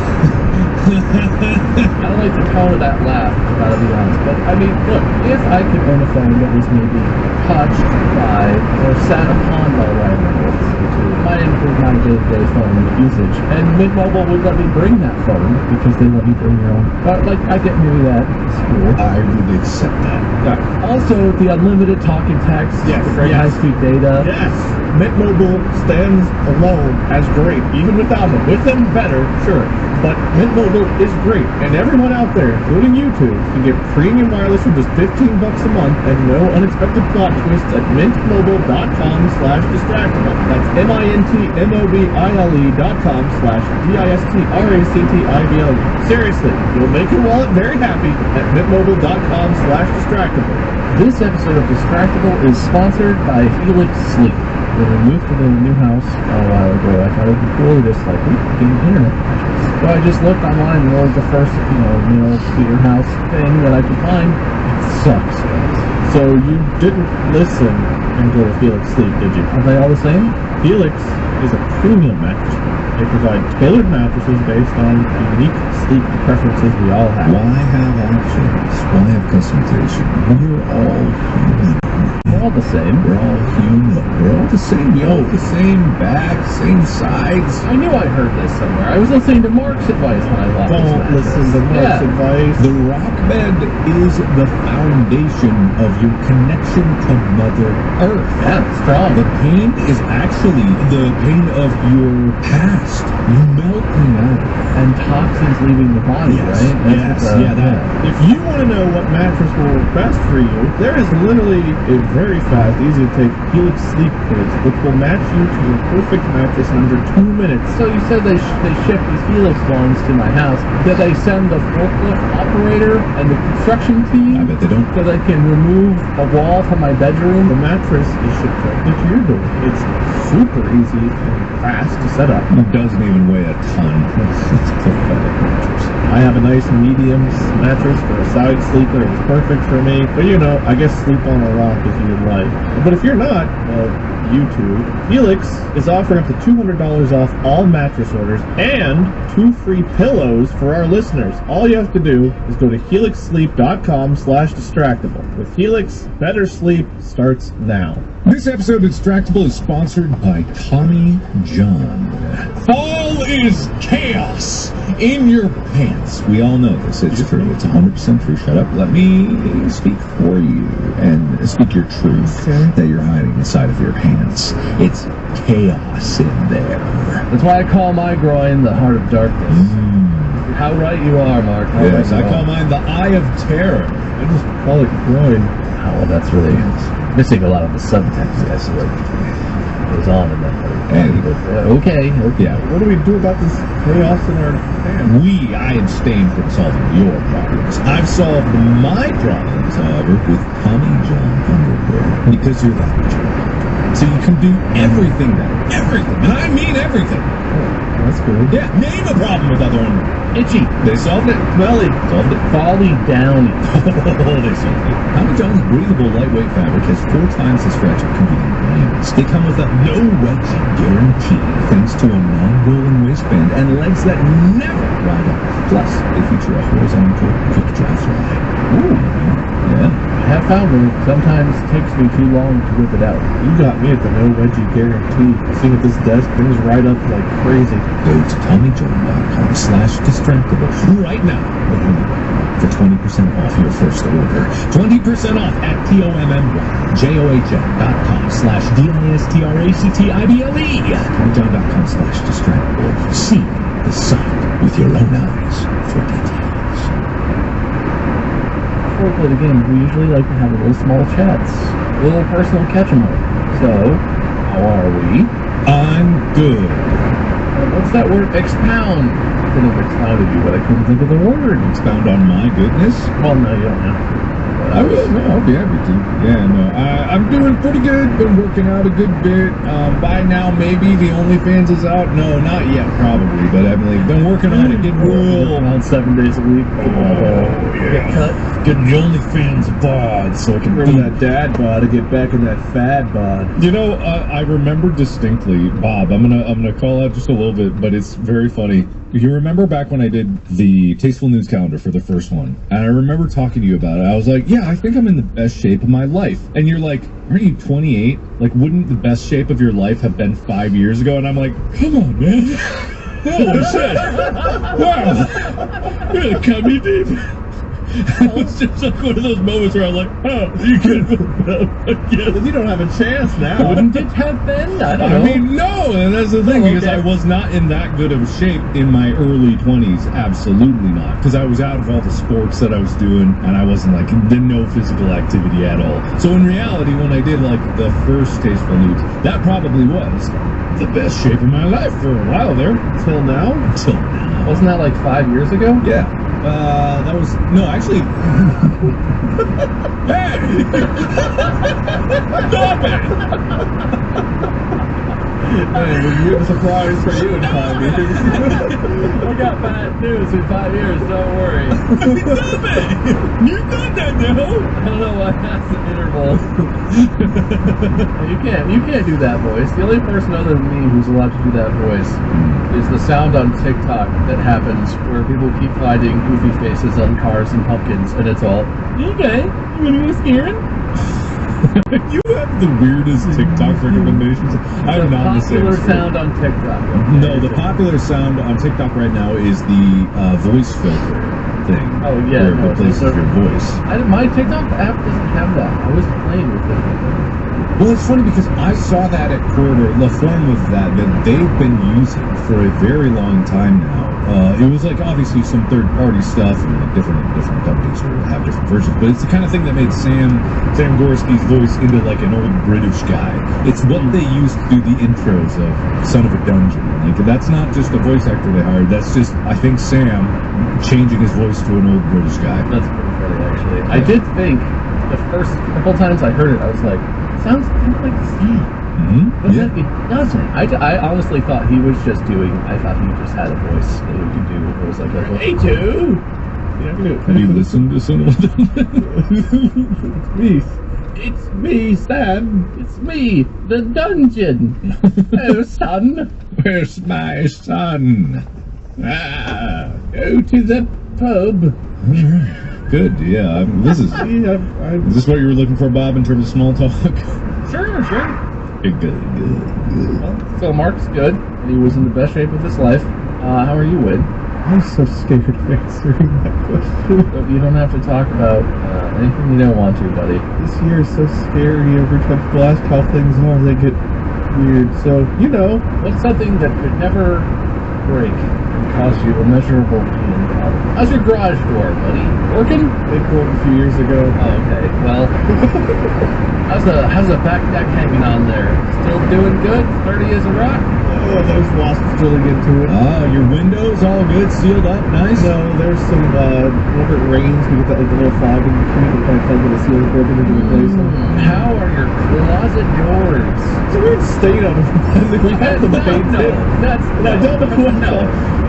I don't like the tone of that laugh, gotta be honest. But I mean, look, if I could own a phone that was maybe touched by or sat upon by Ryan Reynolds, it might improve my day-to-day phone usage. And Mint Mobile would let me bring that phone because they let me bring your own. But like, I get maybe that. It's cool. I would accept that. Also, the unlimited talking text, Yes, the yes. high-speed data. Yes, Mint Mobile stands alone as great. Even without them. With them, better, sure. But Mint Mobile is great. And everyone out there, including you two, can get premium wireless for just $15 a month and no unexpected plot twists at mintmobile.com/distractable. That's mintmobile.com/distractable. Seriously, you'll make your wallet very happy at mintmobile.com/distractable. This episode of Distractable is sponsored by Helix Sleep. When we moved to the new house a while ago, I thought it'd be cool to just like, get an internet mattress. So I just looked online and it was the first, mail to your house thing that I could find. It sucks, guys. So you didn't listen and go with Helix Sleep, did you? Are they all the same? Helix is a premium mattress. They provide tailored mattresses based on unique sleep preferences we all have. Why have options? Why have customization? We're all human. They're all the same. We're all human. We're all the same yoke, the same back, same sides. I knew I heard this somewhere. I was listening to Mark's advice when I bought this Don't mattress. listen to Mark's advice. The rock bed is the foundation of your connection to Mother Earth. Yeah, it's strong. The pain is actually the pain of your past. You melting out. And toxins leaving the body, Yes, right? yes, what yeah, that. If you want to know what mattress will work best for you, there is literally a very fast, easy to take Helix Sleep Quiz, which will match you to your perfect mattress in under 2 minutes. So you said they ship these Helix ones to my house. Did they send the forklift operator and the construction team? I bet they don't. So they can remove a wall from my bedroom? The mattress is shipped directly to your door. It's super easy and fast to set up. It doesn't even weigh a ton. It's pathetic mattress. I have a nice medium mattress for a side sleeper. It's perfect for me. But you know, I guess sleep on a rock if you would like. But if you're not, well, YouTube, Helix is offering up to $200 off all mattress orders and 2 free pillows for our listeners. All you have to do is go to helixsleep.com/distractible. With Helix, better sleep starts now. This episode of Distractable is sponsored by Tommy John. Fall is chaos in your pants. We all know this. It's true. It's 100% true. Shut up. Let me speak for you and speak your truth that you're hiding inside of your pants. It's chaos in there. That's why I call my groin the heart of darkness. How right you are, Mark. How Yes, right I you call are. mine the Eye of Terror. I just call it groin. Oh, well, that's really missing a lot of the subtext. Yes, what goes on in that. Okay. Yeah. What do we do about this chaos in our pants? I abstain from solving your problems. I've solved my problems, however, with Tommy John underwear. Because you're that much of a doctor. So you can do everything better. Everything. And I mean everything. That's good. Yeah, name a problem with other underwear. Itchy. They solved it. Smelly. Solved it. Folly downy. Oh, they solved it. Tommy John's breathable, lightweight fabric has 4 times the stretch of convenient brands. They come with a no wedgie guarantee, thanks to a non-rolling waistband and legs that never ride up. Plus, they feature a horizontal quick dry fly. Ooh, yeah. I have found that it sometimes takes me too long to whip it out. You got me at the no wedgie guarantee. Sitting at this desk, things right up like crazy. Go to TommyJohn.com/distractable right now for 20% off your first order. 20% off at TommyJohn.com/DISTRACTIBLE. TommyJohn.com/distractable. See the sight with your own eyes for details. Before we play the game, we usually like to have a little small chats, a little personal catch-em-up. So, how are we? I'm good. What's that word? Expound. I could have expounded you, but I couldn't think of the word. Expound on my goodness. Well, no, you don't have to. But I will. No, I'll be happy to. Yeah, no, I'm doing pretty good. Been working out a good bit. By now, maybe the OnlyFans is out. No, not yet, probably. But I've been working on it. Getting real. Around 7 days a week. Get cut. Getting the OnlyFans bod so I can Rid of that dad bod to get back in that fad bod. You know, I remember distinctly, Bob. I'm gonna call out just a little bit, but it's very funny. You remember back when I did the Tasteful News calendar for the first one, and I remember talking to you about it. I was like, "Yeah, I think I'm in the best shape of my life," and you're like, "Aren't you 28? Like, wouldn't the best shape of your life have been 5 years ago?" And I'm like, "Come on, man! Holy shit! Wow! You're gonna cut me deep." It was just like one of those moments where I'm like, oh, you could You don't have a chance now. Wouldn't it have been? I don't know. I mean, no, and that's the thing, because I was not in that good of shape in my early 20s. Absolutely not. Because I was out of all the sports that I was doing, and I wasn't, like, did no physical activity at all. So in reality, when I did, like, the first Tasteful News, that probably was the best shape of my life for a while there. Until now? Until now. Wasn't that like 5 years ago? Yeah. That was, no, actually, hey! Stop it! Hey, we're the surprise for you in 5 years. I got bad news in 5 years, don't worry. Stop it! You thought that, no? I don't know why that's the interval. You can't do that voice. The only person other than me who's allowed to do that voice is the sound on TikTok that happens where people keep finding goofy faces on cars and pumpkins, and it's all, okay, you wanna be scared? You have the weirdest TikTok recommendations. I'm not the same. Popular sound on TikTok. No, the popular sound on TikTok right now is the voice filter thing. Oh, yeah, where no, it replaces so- your voice. My TikTok app doesn't have that. I was playing with it. Well, it's funny because I saw that at Quarter, the form of that they've been using for a very long time now. It was like obviously some third-party stuff, and like different companies will have different versions. But it's the kind of thing that made Sam Gorski's voice into like an old British guy. It's what they used to do the intros of Son of a Dungeon. Like that's not just a voice actor they hired. That's just I think Sam changing his voice to an old British guy. That's pretty funny, actually. I did think the first couple times I heard it, I was like, sounds kind of like Sam. Mm-hmm. But then it doesn't. I honestly thought he was just doing. I thought he just had a voice that he could do. It was like a hey Joe. Have you listened to some of them? It's me, Sam. It's me, the dungeon. Oh, son. Where's my son? Go to the pub. Good, yeah. This is. Is this what you were looking for, Bob, in terms of small talk? Sure. Good. So Mark's good. He was in the best shape of his life. How are you, Wade? I'm so scared of answering that question. But you don't have to talk about anything you don't want to, buddy. This year is so scary. Every time people ask how things are, they get weird. So, What's something that could never break and cause you immeasurable pain? How's your garage door, buddy? Working? it broke a few years ago. Oh, okay. Well, how's the back deck hanging on there? Still doing good? Sturdy as a rock? Oh, those wasps drilling into it. Oh, your windows all good, sealed up, nice? No, there's some, whenever it rains, we get that, like, the little fog in between the kind of fun when the seal's broken into replace them. How are your closet doors? It's a weird stain on them. We have them painted. That's And I don't know what no.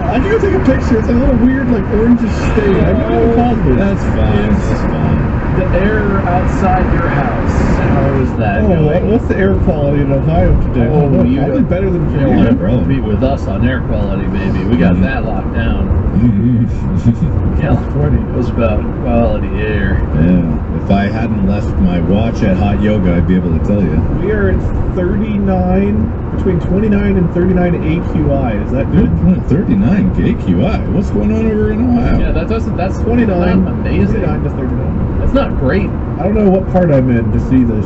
I can go take a picture. It's a little weird, like, orangish stain. I don't know what caused it. That's fine. The air outside your house. How is that going? What's the air quality in Ohio today? Oh, you probably better than You don't here. want to compete with us on air quality, baby. We got that locked down. California knows about quality air. Yeah, if I hadn't left my watch at Hot Yoga, I'd be able to tell you. We are at 39, between 29 and 39 AQI. Is that good? 39 AQI. What's going on over in Ohio? Yeah, that's 29. not amazing. 29 to 39. That's not great. I don't know what part I'm in to see this.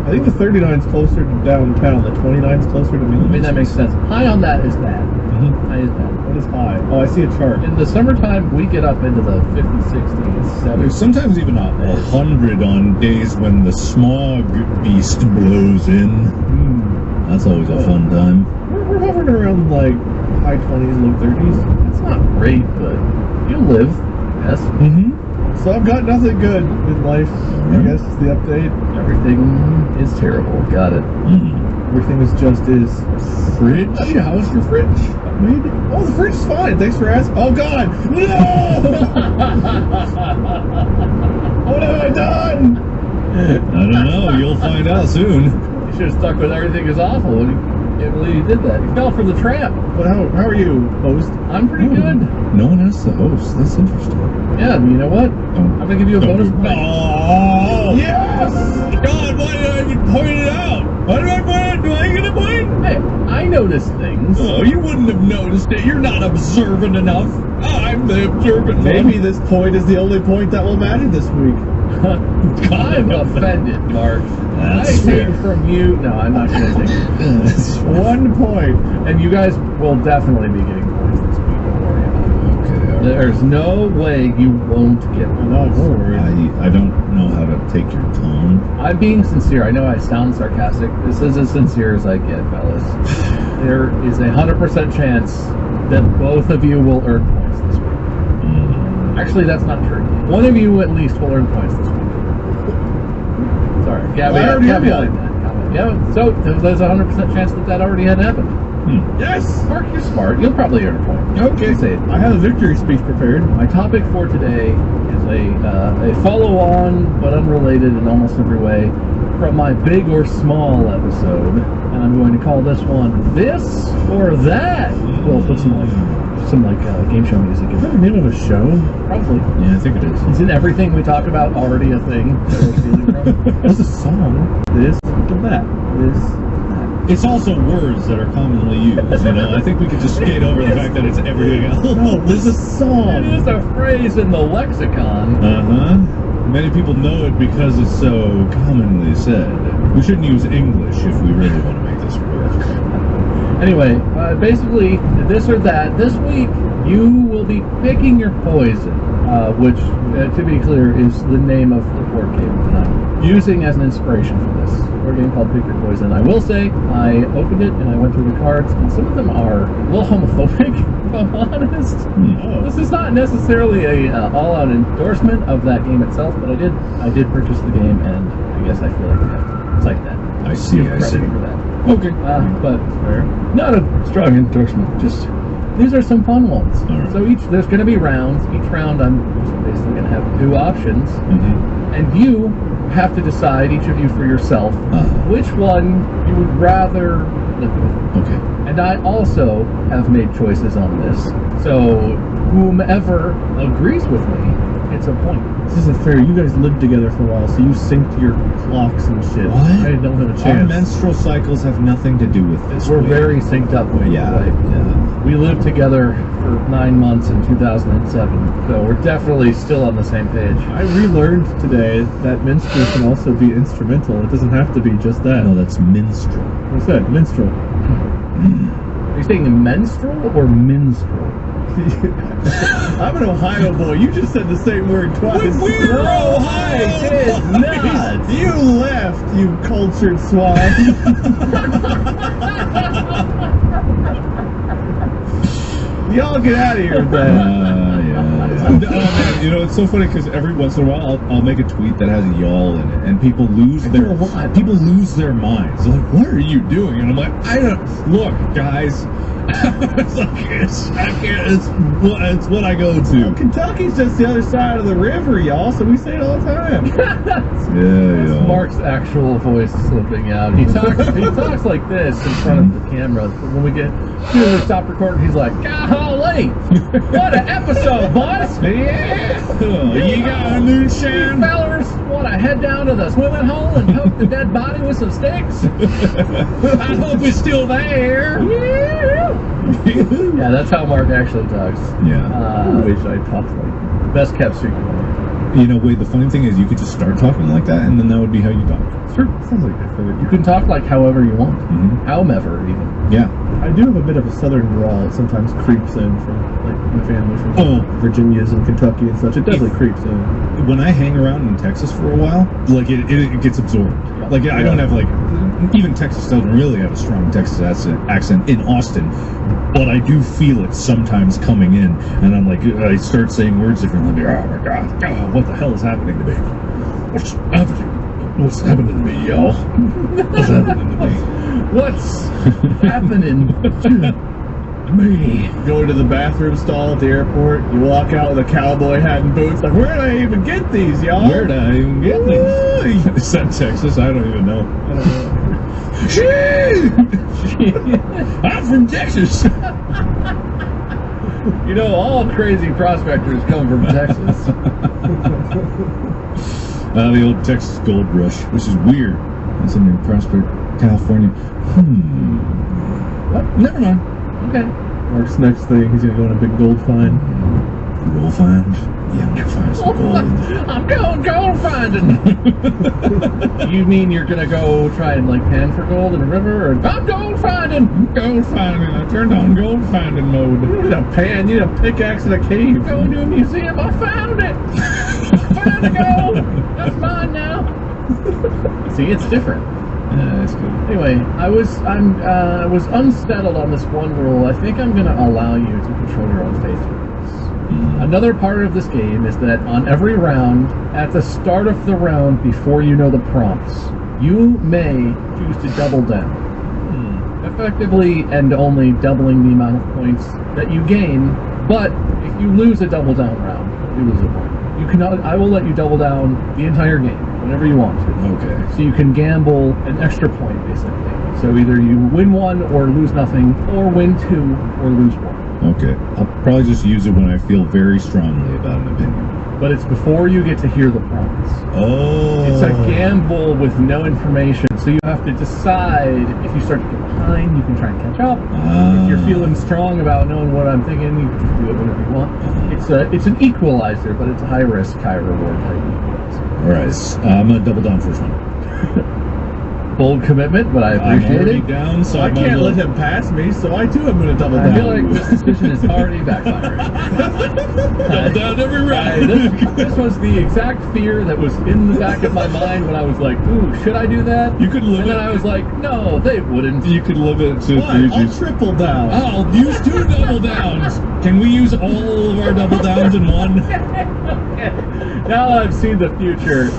I think the 39 is closer to downtown. The 29 is closer to me. I mean, that makes sense. High on that is bad. High is bad. What is high? Oh, I see a chart. In the summertime, we get up into the 50, 60s, 70s. There's sometimes even 100 on days when the smog beast blows in. That's always a fun time. We're hovering around like high 20s, low 30s. It's not great, but you live. Yes. So I've got nothing good in life. I guess is the update. Everything is terrible. Got it. Everything is just is. Fridge? How's your fridge? Maybe. Oh, the fridge is fine. Thanks for asking. Oh God, no! What have I done? I don't know. You'll find out soon. You should have stuck with everything is awful. I can't believe you did that. You fell for the trap. But how are you, host? I'm pretty good. No one has to host. That's interesting. Yeah, you know what? I'm gonna give you a bonus point. Oh! Yes! God, why did I even point it out? Why did I point it out? Do I get a point? Hey, I notice things. Oh, you wouldn't have noticed it. You're not observant enough. I'm the observant one. Maybe this point is the only point that will matter this week. I'm offended, Mark. That's I take fair. from you. No, I'm not gonna take it. 1 point. And you guys will definitely be getting points this week. Don't worry about it. Okay. There's no way you won't get No, points. don't worry. I don't know how to take your tone. I'm being sincere. I know I sound sarcastic. This is as sincere as I get, fellas. There is a 100% chance that both of you will earn points this week. Actually, that's not true. One of you at least will earn points this week. Sorry, Well, I already have caveat one. that. Yeah, so there's a 100% chance that already had happened. Yes! Mark, you're smart. You'll probably earn a point. Okay. Say it. I have a victory speech prepared. My topic for today is a follow-on, but unrelated in almost every way, from my Big or Small episode, and I'm going to call this one "This or That." We'll put some game show music in Is that the there. name of a show? Probably. Yeah, I think it is. Isn't everything we talk about already a thing that we're stealing from? What's a song? This or that. This. It's also words that are commonly used, you know? I think we could just skate over the fact that it's everything else. No, there's a song. It is a phrase in the lexicon. Uh-huh. Many people know it because it's so commonly said. We shouldn't use English if we really want to make this work. Anyway, basically, this or that. This week, you will be picking your poison, which, to be clear, is the name of the board game that I'm using as an inspiration for this board game called Pick Your Poison. I will say, I opened it and I went through the cards, and some of them are a little homophobic, if I'm honest. This is not necessarily a all-out endorsement of that game itself, but I did purchase the game, and I guess I feel like I have to cite that. I see. Give credit for that. Okay. But not a strong endorsement. Just these are some fun ones. Alright. So there's going to be rounds. Each round, I'm basically going to have 2 options, Mm-hmm. and you have to decide, each of you for yourself, which one you would rather live with. Okay. And I also have made choices on this. So whomever agrees with me gets a point. This isn't fair. You guys lived together for a while, so you synced your clocks and shit. What? I don't have a Our chance. menstrual cycles have nothing to do with this. We're Wade. very synced up. Wade. Yeah. Like, Yeah. we lived together for 9 months in 2007, so we're definitely still on the same page. I relearned today that minstrel can also be instrumental. It doesn't have to be just that. No, that's minstrel. What I said, minstrel. Are you saying menstrual or minstrel? I'm an Ohio boy. You just said the same word twice. We're No, Ohio I did not. You left, you cultured swine. Y'all get out of here with that. Man, you know, it's so funny because every once in a while I'll make a tweet that has y'all in it, and people lose their minds. They're like, "What are you doing?" And I'm like, "I don't look, guys." It's like it's what I go to. Kentucky's just the other side of the river, y'all, so we say it all the time. Yeah. Mark's actual voice slipping out. He talks like this in front of the camera. But when we stop recording, he's like, "Golly, what an episode, boys! Yeah, You got a moonshine? fellers want to head down to the swimming hole and poke the dead body with some sticks? I hope it's still there." Yeah, that's how Mark actually talks. Yeah. I wish I talked like Best kept secret. You know, Wade, the funny thing is you could just start talking like that, and then that would be how you talk. Sure, sounds like I figured. You can talk like however you want. Mhm. However, even. Yeah. I do have a bit of a southern drawl. It sometimes creeps in from like my family from Virginias and Kentucky and such. It definitely creeps in. When I hang around in Texas for a while, like it gets absorbed. Like I don't have like, even Texas doesn't really have a strong Texas accent in Austin, but I do feel it sometimes coming in, and I'm like, I start saying words differently. Oh my God, what the hell is happening to me? What's happening? What's happening to me, y'all? What's happening to me? What's happening to me? Go to the bathroom stall at the airport. You walk out with a cowboy hat and boots. Like, where did I even get these, y'all? Where did I even get these? Is that Texas? I don't even know. I'm from Texas. You know, all crazy prospectors come from Texas. The old Texas gold rush, which is weird. That's in New Prospect, California. Never mind. Okay. Mark's next thing, he's gonna go on a big gold find. Gold find? Yeah, I'm gonna find some gold. I'm going gold finding. You mean you're gonna go try and like pan for gold in a river, or I'm gold finding? Gold finding. I turned on gold finding mode. You need a pan, you need a pickaxe and a cave. Going to a museum, I found it. I found the gold. That's mine now. See, it's different. Yeah, that's good. Anyway, I was unsettled on this one rule. I think I'm gonna allow you to control your own fate through this. Another part of this game is that on every round, at the start of the round, before you know the prompts, you may choose to double down. Effectively and only doubling the amount of points that you gain, but if you lose a double down round, you lose a point. You cannot. I will let you double down the entire game whenever you want to. Okay. So you can gamble an extra point, basically. So either you win one or lose nothing, or win two or lose one. Okay. I'll probably just use it when I feel very strongly about an opinion. But it's before you get to hear the prompts. Oh. It's a gamble with no information, so you have to decide. If you start to get behind, you can try and catch up. If you're feeling strong about knowing what I'm thinking, you can just do it whenever you want. It's an equalizer, but it's a high risk, high reward type equalizer. All right. I'm gonna double down first one. Bold commitment, but I I'm appreciate already it. down, so I I can't let him pass me, so I too am going to double I down. feel like this decision is already backfiring. double down every round. This was the exact fear that was in the back of my mind when I was like, ooh, should I do that? You could live And then I was like, no, they wouldn't. You could live it to What? I'll triple down. I'll use 2 double downs. Can we use all of our double downs in one? Now I've seen the future.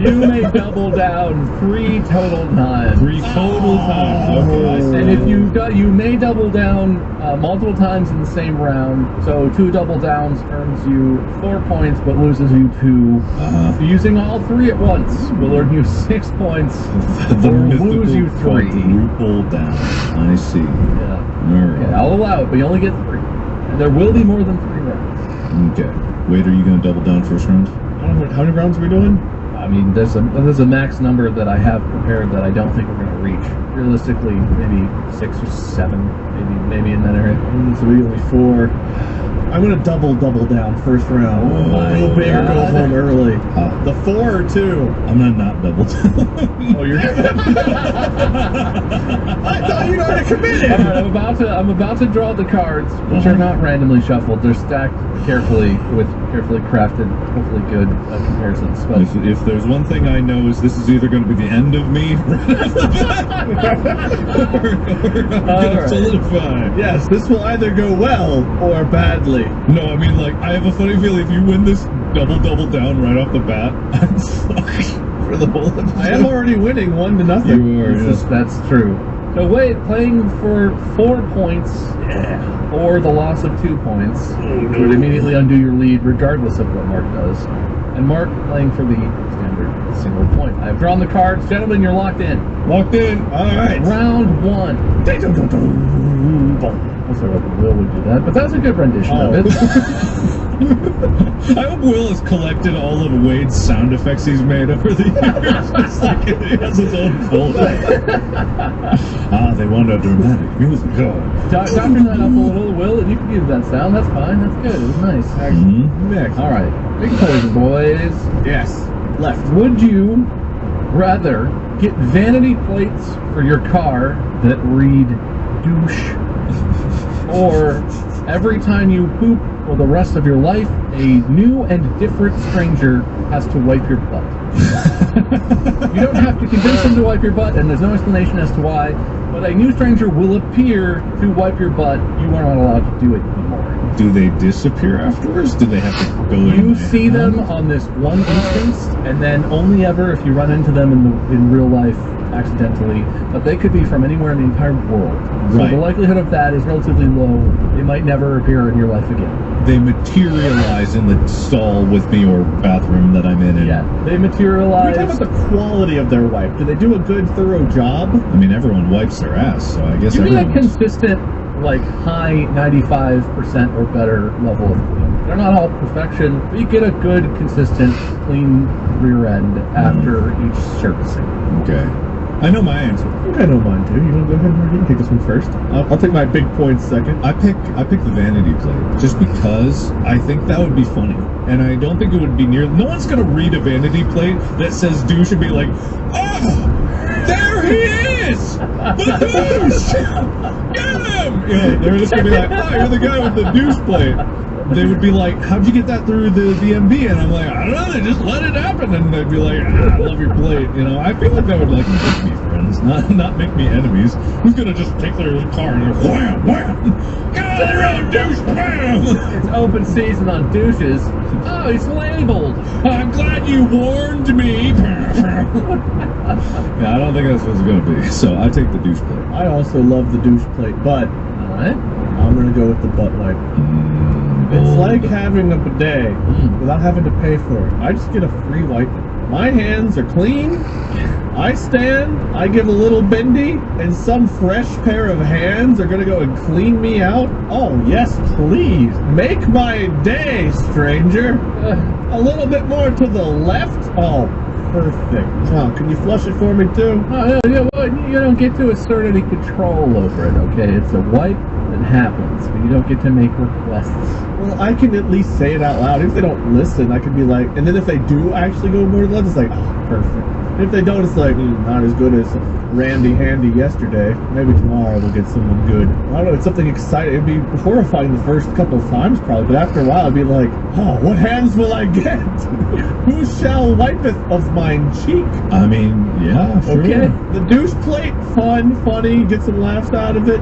You may double down 3 total times. 3 total times. Okay, I see. And if you may double down multiple times in the same round. So 2 double downs earns you 4 points, but loses you 2. Using all 3 at once will earn you 6 points, The or mythical lose you 3. quadruple down. I see. Yeah. Alright. Okay, I'll allow it, but you only get 3. And there will be more than 3 rounds. Okay. Wait, are you going to double down first round? How many rounds are we doing? I mean, there's a max number that I have prepared that I don't think we're going to reach. Realistically, maybe 6 or 7, maybe in that area. So we only 4. I'm gonna double down first round. Oh my Go big or go God. home early. The 4 or 2. I'm going to not double down. Oh, you're. I thought you'd already committed. All right, I'm about to draw the cards, which are not randomly shuffled. They're stacked carefully with carefully crafted, hopefully good comparisons. But If there's one thing I know is this is either going to be the end of me right off the bat, or I'm going to solidify. Yes, this will either go well or badly. No, I mean, like, I have a funny feeling if you win this double down right off the bat, I'm fucked for the whole episode. I am already winning 1-0. You are, that's true. So wait, playing for 4 points or the loss of 2 points would immediately undo your lead regardless of what Mark does. And Mark playing for the standard single point. I've drawn the cards. Gentlemen, you're locked in. Locked in. All right. Round 1. I'm sorry, Will would do that, but that was a good rendition of it. I hope Will has collected all of Wade's sound effects he's made over the years. It's like it has its own folder. They want a dramatic musical. Doctor that up a little, Will, and you can use that sound. That's fine. That's good. It was nice. Next. All right. Big poison, boys. Yes. Left. Would you rather get vanity plates for your car that read douche, or every time you poop for the rest of your life, a new and different stranger has to wipe your butt? You don't have to convince them to wipe your butt, and there's no explanation as to why, but a new stranger will appear to wipe your butt. You are not allowed to do it anymore. Do they disappear afterwards? Do they have to go in? You see them on this one instance, and then only ever if you run into them in real life accidentally, but they could be from anywhere in the entire world. So Right. the likelihood of that is relatively low. They might never appear in your life again. They materialize in the stall with me or bathroom that I'm in. And, Yeah, they We're materialize. talking about the quality of their wipe. Do they do a good, thorough job? I mean, everyone wipes their ass, so I guess You get a everyone. consistent, like high 95% or better level of clean. They're not all perfection, but you get a good, consistent, clean rear end after each servicing. Okay. I know my answer. I think I know mine too. You want to go ahead and you can take this one first? I'll take my big points second. I pick the vanity plate just because I think that would be funny, and I don't think it would be near. No one's gonna read a vanity plate that says douche and be like, "Oh, there he is, the douche! Get him!" You know, they're just gonna be like, "Oh, you're the guy with the douche plate." They would be like, "How'd you get that through the DMV?" And I'm like, "I don't know. They just let it happen." And they'd be like, "I love your plate." You know, I feel like that would like make me friends, not make me enemies. Who's gonna just take their car and go wham wham? Get out of the road, douche! Bam! It's open season on douches. Oh, he's labeled. I'm glad you warned me. Yeah, I don't think that's what it's gonna be. So I take the douche plate. I also love the douche plate, but All right. I'm gonna go with the butt wipe. It's like having a bidet without having to pay for it. I just get a free wipe. My hands are clean. I stand, I give a little bendy, and some fresh pair of hands are gonna go and clean me out. Oh yes, please. Make my day, stranger. A little bit more to the left. Oh, perfect. Oh, can you flush it for me too? Oh, yeah, well, you don't get to assert any control over it, okay? It's a wipe that happens, but you don't get to make requests. Well, I can at least say it out loud. If they don't listen, I can be like, and then if they do actually go more to the left, it's like, oh, perfect. If they don't, it's like, not as good as Randy Handy yesterday. Maybe tomorrow we'll get someone good. I don't know, it's something exciting. It'd be horrifying the first couple of times probably, but after a while I'd be like, oh, what hands will I get? Who shall wipeth of mine cheek? I mean, yeah, sure. Okay, the douche plate, fun, funny, get some laughs out of it.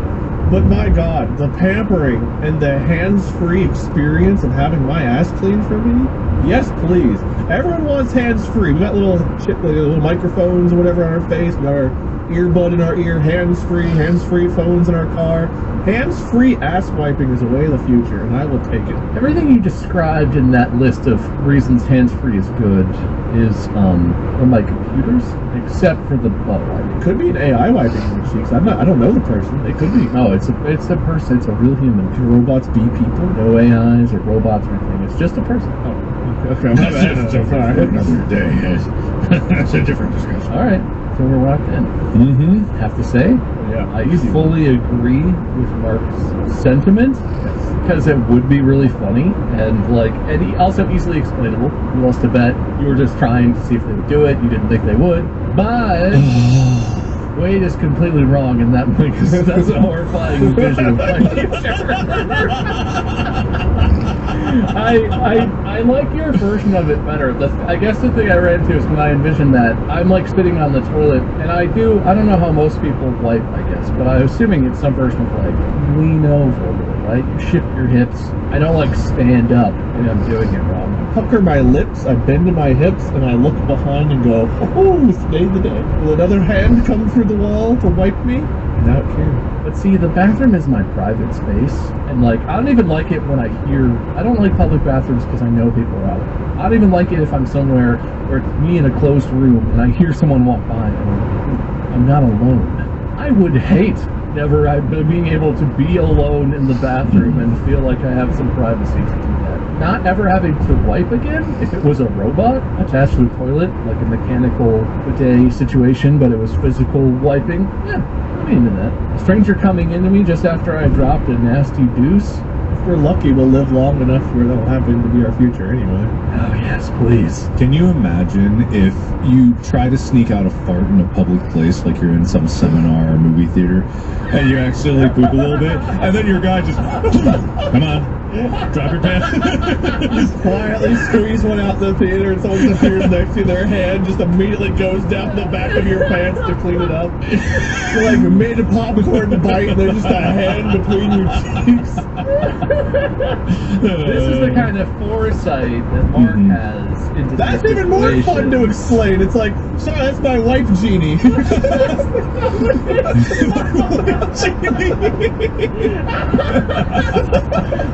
But my God, the pampering and the hands-free experience of having my ass cleaned for me, Yes, please. Everyone wants hands-free. We got little little microphones or whatever on our face. We got our earbud in our ear, hands-free phones in our car. Hands-free ass wiping is a way of the future, and I will take it. Everything you described in that list of reasons hands-free is good is on my computers, except for the butt wiping. Could be an AI wiping your cheeks. I don't know the person. It could be. No, it's a person. It's a real human. Do robots be people? No AIs or robots or anything. It's just a person. Oh, okay. That's Another day. That's a different discussion. All right. So we're locked in. Mm-hmm. Have to say, Yeah. I fully agree with Mark's sentiment because it would be really funny and also easily explainable. You lost a bet. You were just trying to see if they would do it. You didn't think they would, but Wade is completely wrong in that way because that's a horrifying vision of my future. I like your version of it better. I guess the thing I ran into is when I envisioned that, I'm like sitting on the toilet, and I don't know how most people wipe, I guess, but I'm assuming it's some version of like, lean over a little, right? You shift your hips. I don't like stand up when I'm doing it wrong. Pucker my lips, I bend to my hips, and I look behind and go, oh, stayed the day. Will another hand come through the wall to wipe me? Now it can. But see, the bathroom is my private space, and I don't even like it when I don't like public bathrooms because I know people are out there. I don't even like it if I'm somewhere where it's me in a closed room and I hear someone walk by and I'm not alone. I would hate never being able to be alone in the bathroom and feel like I have some privacy to do that. Not ever having to wipe again, if it was a robot attached to the toilet, like a mechanical bidet situation, but it was physical wiping, yeah, I'm into that. A stranger coming into me just after I dropped a nasty deuce. If we're lucky, we'll live long enough where that'll happen to be our future anyway. Oh, yes, please. Can you imagine if you try to sneak out a fart in a public place, like you're in some seminar or movie theater, and you accidentally poop a little bit, and then your guy just, come on, drop your pants. Just quietly squeeze one out the theater and someone appears next to you, their hand just immediately goes down the back of your pants to clean it up. You're like made a popcorn bite and there's just a hand between your cheeks. This is the kind of foresight that Mark has into That's this even more situation. fun to explain. It's like, sorry, that's my wife, Jeannie.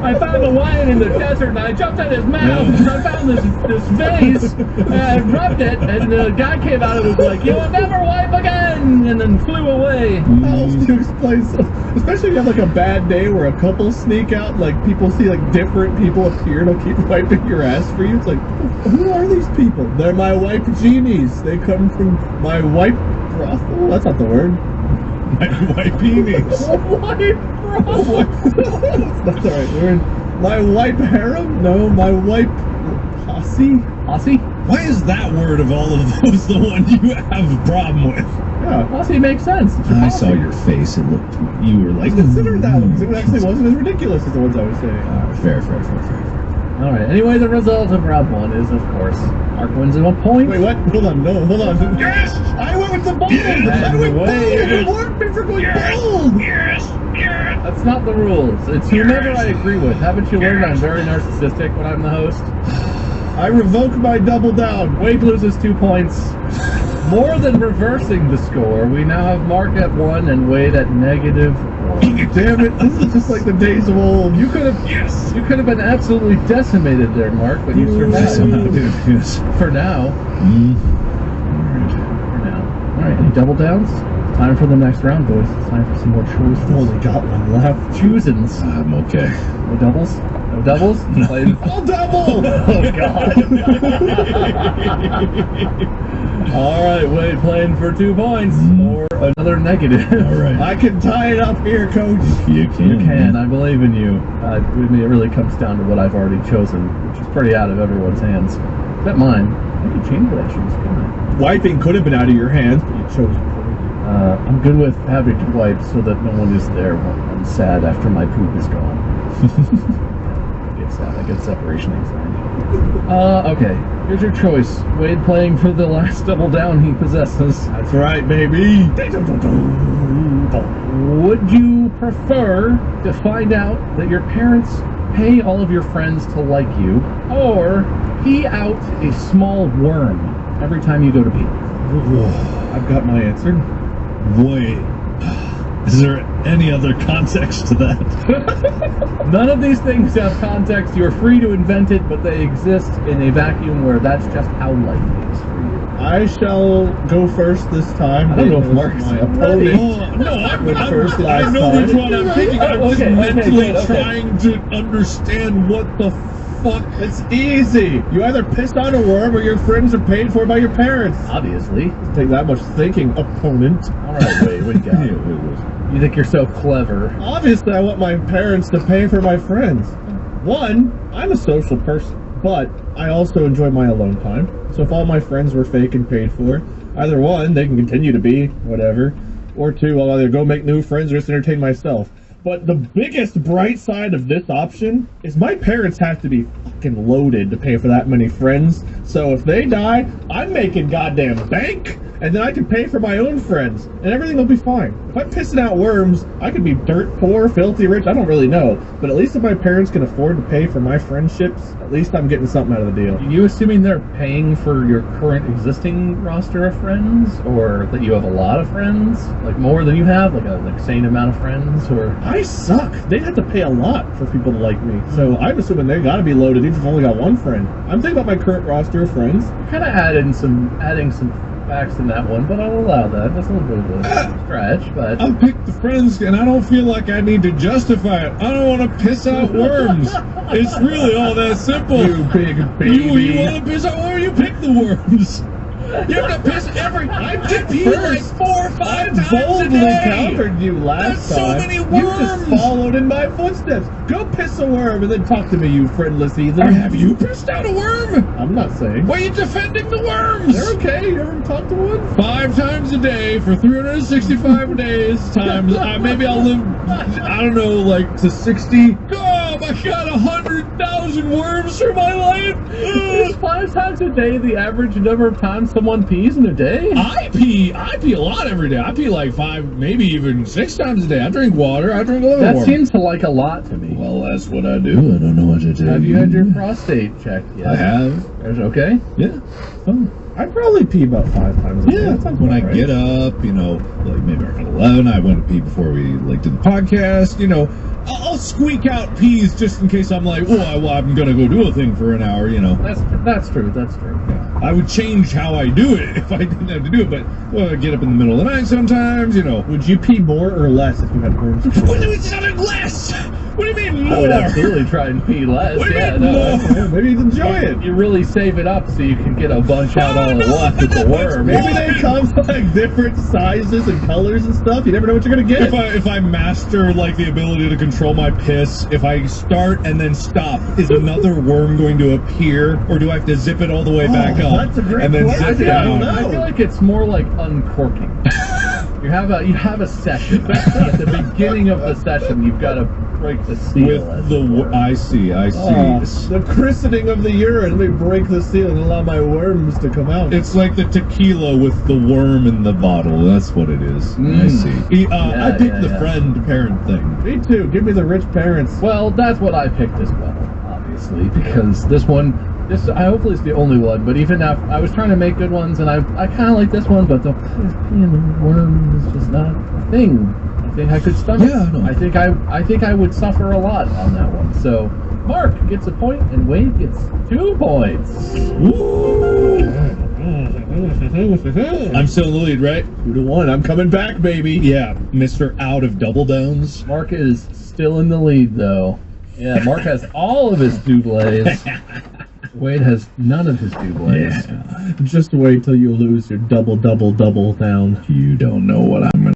I found a lion in the desert and I jumped at his mouth and I found this vase and I dropped it and the guy came out and was like, you will never wipe again, and then flew away. How else do you explain especially if you have like a bad day where a couple sneak out, like people see like different people appear and they'll keep wiping your ass for you. It's like, who are these people? They're my wipe genies. They come from my wipe brothel? That's not the word. My white peonies. Wipe brothel. That's the right word. My wipe harem? No, my wipe posse? Posse? Why is that word of all of those the one you have a problem with? Yeah. Posse makes sense. It's a I posse. saw your face. It looked. You were like. Consider that one, because it actually wasn't as ridiculous as the ones I was saying. Fair. All right. Anyway, the result of round one is, of course, Mark wins in 1 point. Wait, what? Hold on. No, hold on. Yes! I went with the bold! I went bold! It warned me for going bold! That's not the rules. It's whomever I agree with. Haven't you learned I'm very narcissistic when I'm the host? I revoke my double down. Wade loses 2 points. More than reversing the score, we now have Mark at 1 and Wade at -1. Damn it, this is just like the days of old. You could have been absolutely decimated there, Mark, but you Somehow survived. did. Yes. For now. Mm. For now. Alright, any double downs? Time for the next round, boys. It's time for some more choices. Only got one left. Choosins. I'm okay. No doubles? No doubles? Played. I'll double! Oh, God. Alright, Wade playing for 2 points. Or another negative. All right. I can tie it up here, coach. You can. You can. I believe in you. I mean, it really comes down to what I've already chosen, which is pretty out of everyone's hands. Except mine. I could change what I choose, couldn't I? Wiping could have been out of your hands, but you chose it. I'm good with having to wipe so that no one is there when I'm sad after my poop is gone. I get sad. I get separation anxiety. Okay. Here's your choice. Wade playing for the last double down he possesses. That's right, baby. Would you prefer to find out that your parents pay all of your friends to like you, or pee out a small worm every time you go to pee? I've got my answer. Wait, is there any other context to that? None of these things have context. You're free to invent it, but they exist in a vacuum where that's just how life is for you. I shall go first this time. I don't know if Mark's my ready. opponent. No, I know which one I'm picking. I'm just Okay, mentally good, okay. trying to understand what the fuck. It's easy. You either pissed on a worm or your friends are paid for by your parents. Obviously. Doesn't take that much thinking, opponent. All right, wait, what do you got? You think you're so clever. Obviously, I want my parents to pay for my friends. One, I'm a social person, but I also enjoy my alone time. So if all my friends were fake and paid for, either one, they can continue to be, whatever, or two, I'll either go make new friends or just entertain myself. But the biggest bright side of this option is my parents have to be fucking loaded to pay for that many friends. So if they die, I'm making goddamn bank, and then I can pay for my own friends, and everything will be fine. If I'm pissing out worms, I could be dirt poor, filthy rich, I don't really know. But at least if my parents can afford to pay for my friendships, at least I'm getting something out of the deal. Are you assuming they're paying for your current existing roster of friends? Or that you have a lot of friends? Like more than you have? Like an insane amount of friends? Or I suck. They'd have to pay a lot for people to like me. So I'm assuming they gotta be loaded even if I've only got one friend. I'm thinking about my current roster of friends. kind of adding some facts in that one, but I'll allow that. That's a little bit of a stretch, but I picked the friends, and I don't feel like I need to justify it. I don't want to piss out worms. It's really all that simple. You big baby. You want to piss out worms? You pick the worms. You have to piss every. I pee like 4 or 5 times a boldly day. countered you last That's so time. many You worms. just followed in my footsteps. Go piss a worm and then talk to me, you friendless heathen. Or have you pissed out a worm? I'm not saying. Why are you defending the worms? They're okay. You ever talk to one? 5 times a day for 365 days times. Maybe I'll live. I don't know, like to 60. Oh my God, 100,000 worms for my life. is 5 times a day the average number of times someone pees in a day? I pee a lot every day. I pee like 5, maybe even 6 times a day. I drink water. I drink a lot of That water. seems to like a lot to me. Well, that's what I do. I don't know what to do. Have you had your prostate checked yet? I have. Is it okay? Yeah. Oh. I probably pee about 5 times a day. Yeah, That sounds when I about right. get up, like maybe around 11, I went to pee before we did the podcast. I'll squeak out pees just in case I'm like, I'm gonna go do a thing for an hour. That's true. That's true. I would change how I do it if I didn't have to do it, but I get up in the middle of the night sometimes. Would you pee more or less if you had worms? What do you mean less? What do you mean I would more? absolutely try and pee less. What do you Yeah, mean no. more? Yeah, maybe you'd enjoy it. You really save it up so you can get a bunch out all at no, once with the no, worm. Maybe they come like different sizes and colors and stuff. You never know what you're gonna get. If I master the ability to control my piss, if I start and then stop, is another worm going to appear, or do I have to zip it all the way back up that's a great and then question. zip I don't down? know. I feel like it's more like uncorking. You have a session. At the beginning of the session, you've got to break the seal. With as the it were. I see. The christening of the urine. Let me break the seal and allow my worms to come out. It's like the tequila with the worm in the bottle. That's what it is. I see. I picked the friend parent thing. Me too. Give me the rich parents. Well, that's what I picked as well, obviously, because this I hopefully it's the only one. But even if I was trying to make good ones, and I kind of like this one, but the worm is just not a thing. I think I could stomach. Yeah, I know. I think I would suffer a lot on that one. So Mark gets a point, and Wade gets 2 points. I'm still in the lead, right? 2-1. I'm coming back, baby. Yeah, Mr. Out of Double Downs. Mark is still in the lead, though. Yeah, Mark has all of his doublés. Wade has none of his doublés. Just wait till you lose your double down. You don't know what I'm gonna